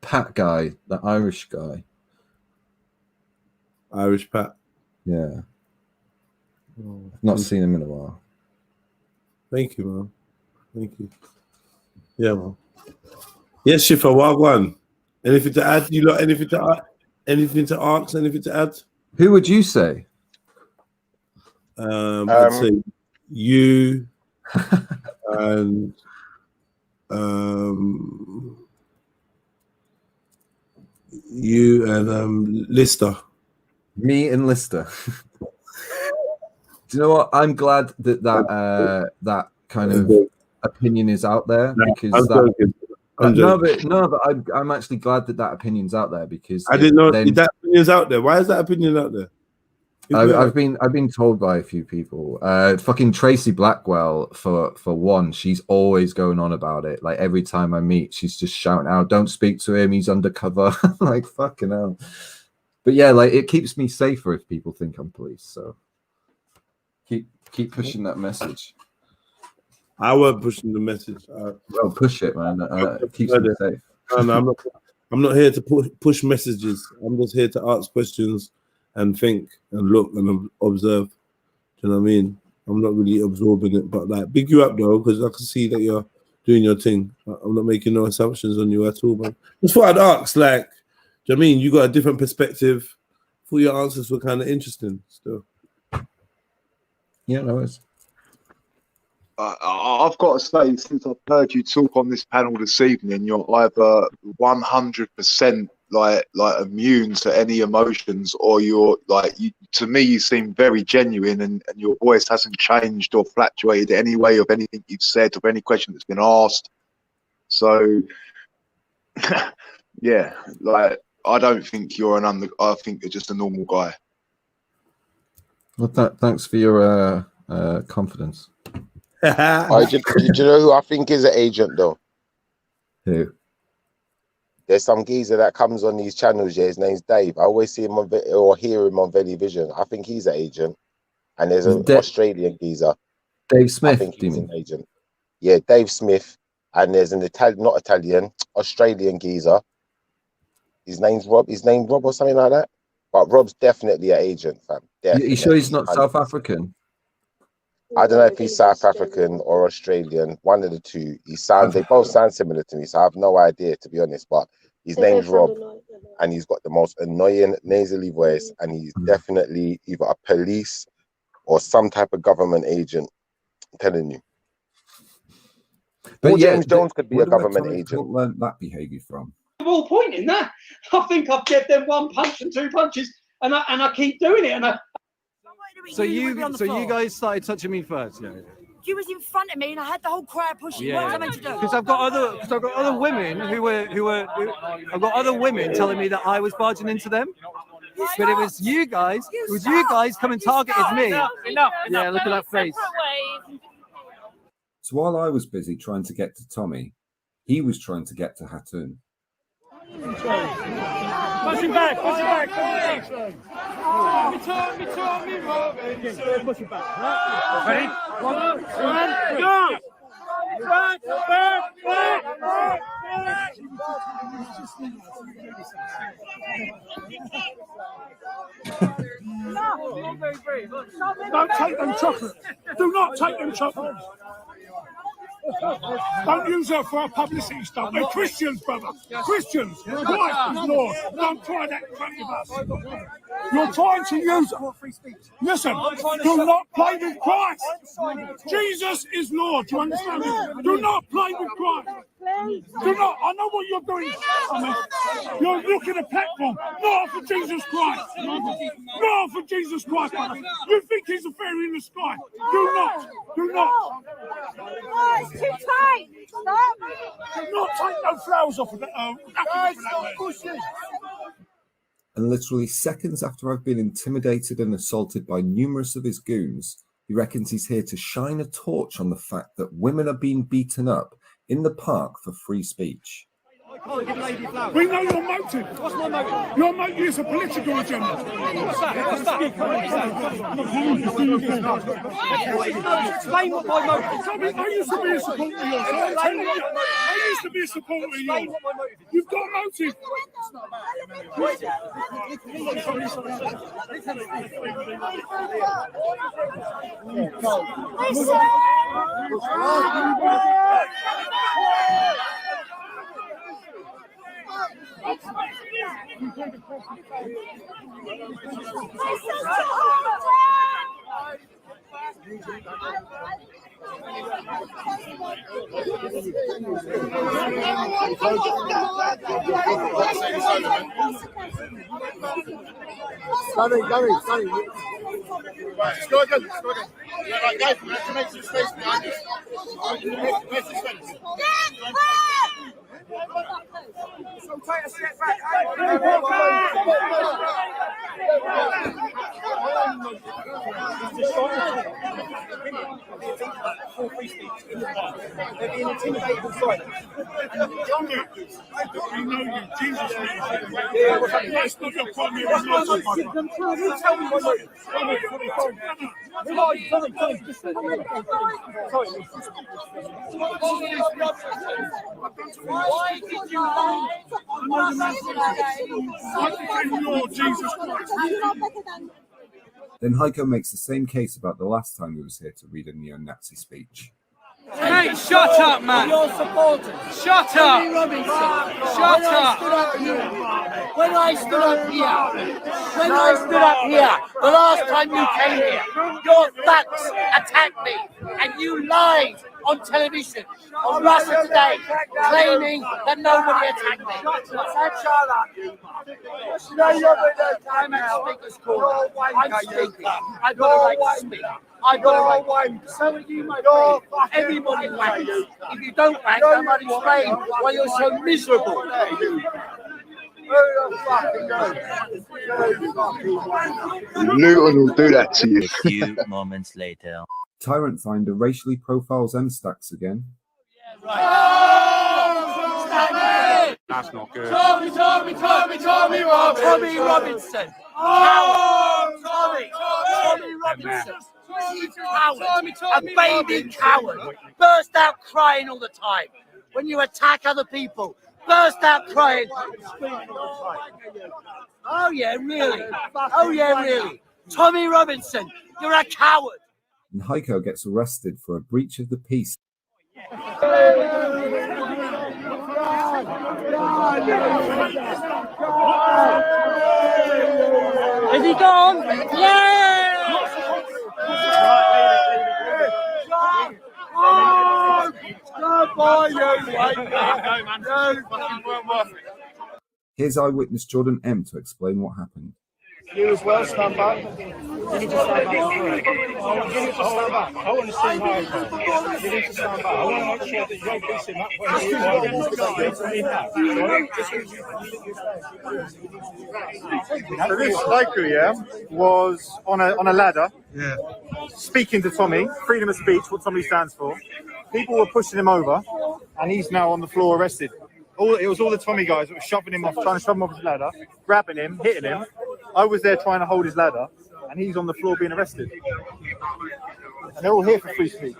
Pat guy, that Irish guy. Irish Pat. Yeah. I've not seen him in a while. Thank you, man. Thank you. Yeah, man. Yes, Shifa, Wagwan. Anything to add? You lot anything to add? Anything to ask? Anything to add? Who would you say? I'd say you and Lister. Me and Lister. Do you know what? I'm glad that kind of opinion is out there, because I'm actually glad that opinion's out there, because I didn't know that opinion's out there. Why is that opinion out there? I've been told by a few people. Fucking Tracy Blackwell, for one, she's always going on about it. Like every time I meet, she's just shouting out, "Don't speak to him, he's undercover." Like fucking hell. But yeah, like it keeps me safer if people think I'm police. So keep pushing that message. I won't pushing the message. Well, push it, man. It keeps me safe. No, I'm not here to push messages. I'm just here to ask questions and think and look and observe. Do you know what I mean? I'm not really absorbing it, but like big you up though, because I can see that you're doing your thing. I'm not making no assumptions on you at all, man. That's what I'd ask. Like, do you know what I mean? You got a different perspective. Thought your answers were kind of interesting still. Yeah, no worries. I've got to say, since I've heard you talk on this panel this evening, you're either 100% like immune to any emotions, or you're like, to me, you seem very genuine, and your voice hasn't changed or fluctuated any way of anything you've said or any question that's been asked. So, yeah, like I don't think you're I think you're just a normal guy. Well, thanks for your confidence. Do you know who I think is an agent though? Who? There's some geezer that comes on these channels. Yeah, his name's Dave. I always see him or hear him on Valley Vision. I think he's an agent. And there's an Australian geezer. Dave Smith. I think he's an agent. Yeah, Dave Smith. And there's an Australian geezer. His name's Rob. His name Rob or something like that. But Rob's definitely an agent, fam. Definitely. You sure he's not South African? I don't know if he's South African or Australian, one of the two. They both sound similar to me, so I have no idea, to be honest. But his name's Rob, and he's got the most annoying nasally voice, and he's definitely either a police or some type of government agent. I'm telling you. But or yeah, James Jones could be a government agent. Learn that behaviour from. All point in that. I think I've given them 1 punch and 2 punches, and I keep doing it, and I. So you guys started touching me first, yeah? You was in front of me, and I had the whole crowd pushing. What was I meant to do? Because I've got other women I've got other women telling me that I was barging into them. But it was you guys. Come and targeted me. Enough. Yeah, look at that face. So while I was busy trying to get to Tommy, he was trying to get to Hatun. Push him back. Push him back. Ready? 1, 2, 3. Don't take them chocolates. Do not take them chocolates. Don't use her for a publicity stuff. We're Christians, brother. Christians. Christ is Lord. Don't try that crap with us. You're trying to use her. Listen, do not play with Christ. Jesus is Lord. Do you understand me? Do not play with Christ. Do not. I know what you're doing. You're looking at platform. Not for Jesus Christ. Not for Jesus Christ. You think he's a fairy in the sky. Do not. Do not. Oh, it's too tight. Stop. Do not take those flowers off of that. And literally seconds after I've been intimidated and assaulted by numerous of his goons, he reckons he's here to shine a torch on the fact that women are being beaten up in the park for free speech. We know your motive. What's my motive? Your motive is a political agenda. What's that? Explain what my motive is. I used to be a supporter of yours. I used to be a supporter of yours. You've got a motive. Sorry. Right, let's go again. Yeah, right, guys, we have to make some space behind us. Make some space. So take a step back. They're being intimidated and frightened. I know you, Jesus. That's not your problem. You tell me what motive. Who are you? Why did you lie? Then Heiko makes the same case about the last time he was here to read a neo-Nazi speech. Hey, shut up, man! Your supporters. Shut up! Shut up! When I stood up here, the last time you came here, your thugs attacked me, and you lied on television, on Russia Today, claiming that nobody attacked me. Shut up! I'm at Speaker's Corner. I'm speaking. I've got a right to speak. I've got a right to. So are you, my friend. Everybody wanks. If you don't wank, I might explain why you're so miserable. Luton will do that to you. A few moments later. Tyrant Finder racially profiles M-Stacks again. That's not good. Tommy Robinson. Tommy Robinson. Coward. A baby coward. Burst out crying all the time. When you attack other people, burst out crying. Oh yeah, really. Tommy Robinson, you're a coward. And Heiko gets arrested for a breach of the peace. Is he gone? Yeah! Here's eyewitness Jordan M. to explain what happened. You as well, stand back. You need to stand back. You need to stand back. I want to see how you need to stand back. I want to make sure that you don't beat him up. So this Heiko, yeah, was on a ladder, speaking to Tommy, freedom of speech, what Tommy stands for. People were pushing him over, and he's now on the floor arrested. It was all the Tommy guys that were shoving him off, trying to shove him off his ladder, grabbing him, hitting him. I was there trying to hold his ladder, and he's on the floor being arrested. And they're all here for free speech.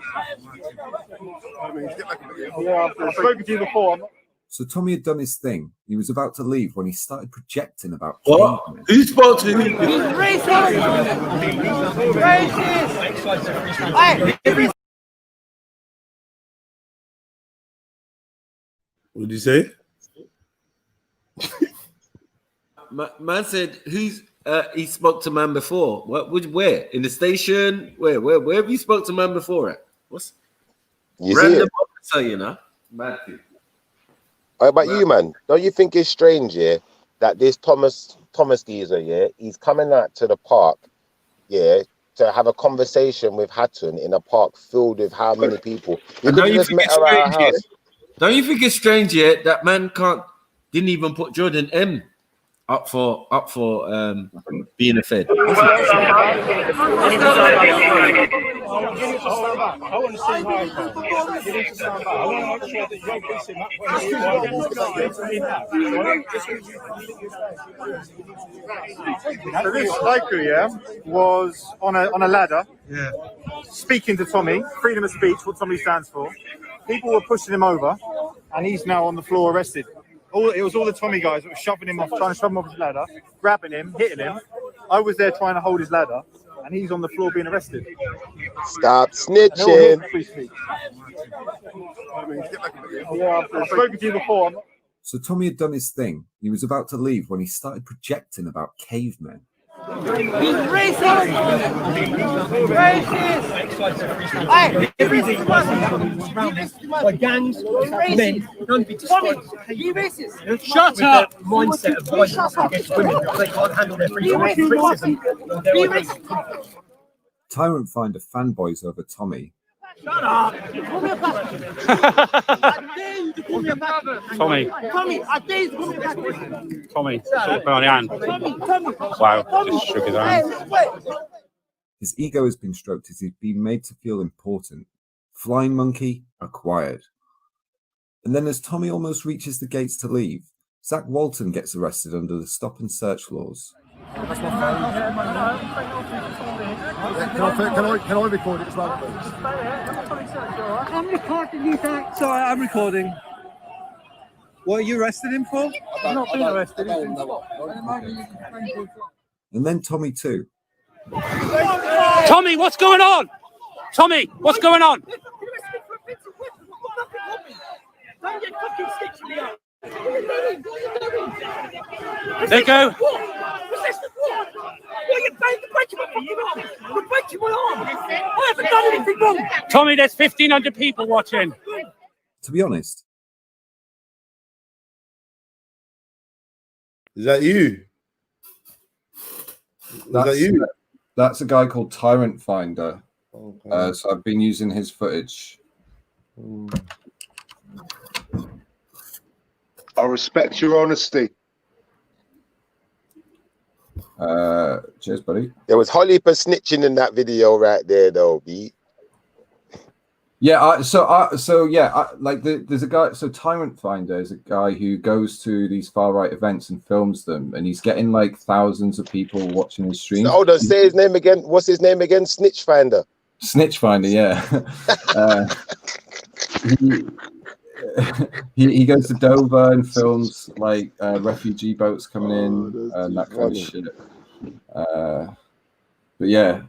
Yeah, I've spoken to you before. So Tommy had done his thing. He was about to leave when he started projecting about What? cavemen. Who spoke to him? What did you say? Man said, "Who's he spoke to man before? Where in the station? Where have you spoke to man before at? What's You see random it? officer, you know? Mad thing. How about you, man? Don't you think it's strange, yeah, that this Thomas geezer, yeah, he's coming out to the park, yeah, to have a conversation with Hatton in a park filled with how many people? You could have just met her at our house. Don't you think it's strange yet that man didn't even put Jordan M up for being a Fed? So this haiku, yeah, was on a ladder, speaking to Tommy. Freedom of speech, what Tommy stands for. People were pushing him over, and he's now on the floor arrested. It was all the Tommy guys that were shoving him off, trying to shove him off his ladder, grabbing him, hitting him. I was there trying to hold his ladder, and he's on the floor being arrested. Stop snitching. Yeah, I've spoken to you before. So Tommy had done his thing. He was about to leave when he started projecting about cavemen. He's racist! By gangs, men, don't be destroyed. You racist! Shut up! Mindset of violence against women because they can't handle their freedom of criticism. Tyrant Finder fanboys over Tommy. Shut up! Call me a bastard! I dare you to call me a bastard! Tommy. Tommy, I dare you to call me a bastard! Tommy, sort of on the hand. Tommy! Wow, just shook his hand. His ego has been stroked as he's been made to feel important. Flying monkey acquired. And then as Tommy almost reaches the gates to leave, Zach Walton gets arrested under the stop and search laws. That's my phone. Can I record it as well, please? I'm recording you, Zach. Sorry, I'm recording. What are you arrested him for? I'm not being arrested. And then Tommy too. Tommy, what's going on? Tommy, what's going on? Don't get fucking stitched me up! There you go. Resist the what? What are you breaking my fucking arm? You're breaking my arm! I haven't done anything wrong! Tommy, there's 1,500 people watching. To be honest, is that you? That's a guy called Tyrant Finder. Okay. So I've been using his footage. I respect your honesty. Cheers, buddy. There was Holly for snitching in that video right there, though, B. Yeah, there's a guy. So Tyrant Finder is a guy who goes to these far right events and films them, and he's getting like thousands of people watching his streams. Hold on, say his name again. What's his name again? Snitch Finder. Snitch Finder, yeah. He goes to Dover and films like refugee boats coming in and that kind of shit. But yeah,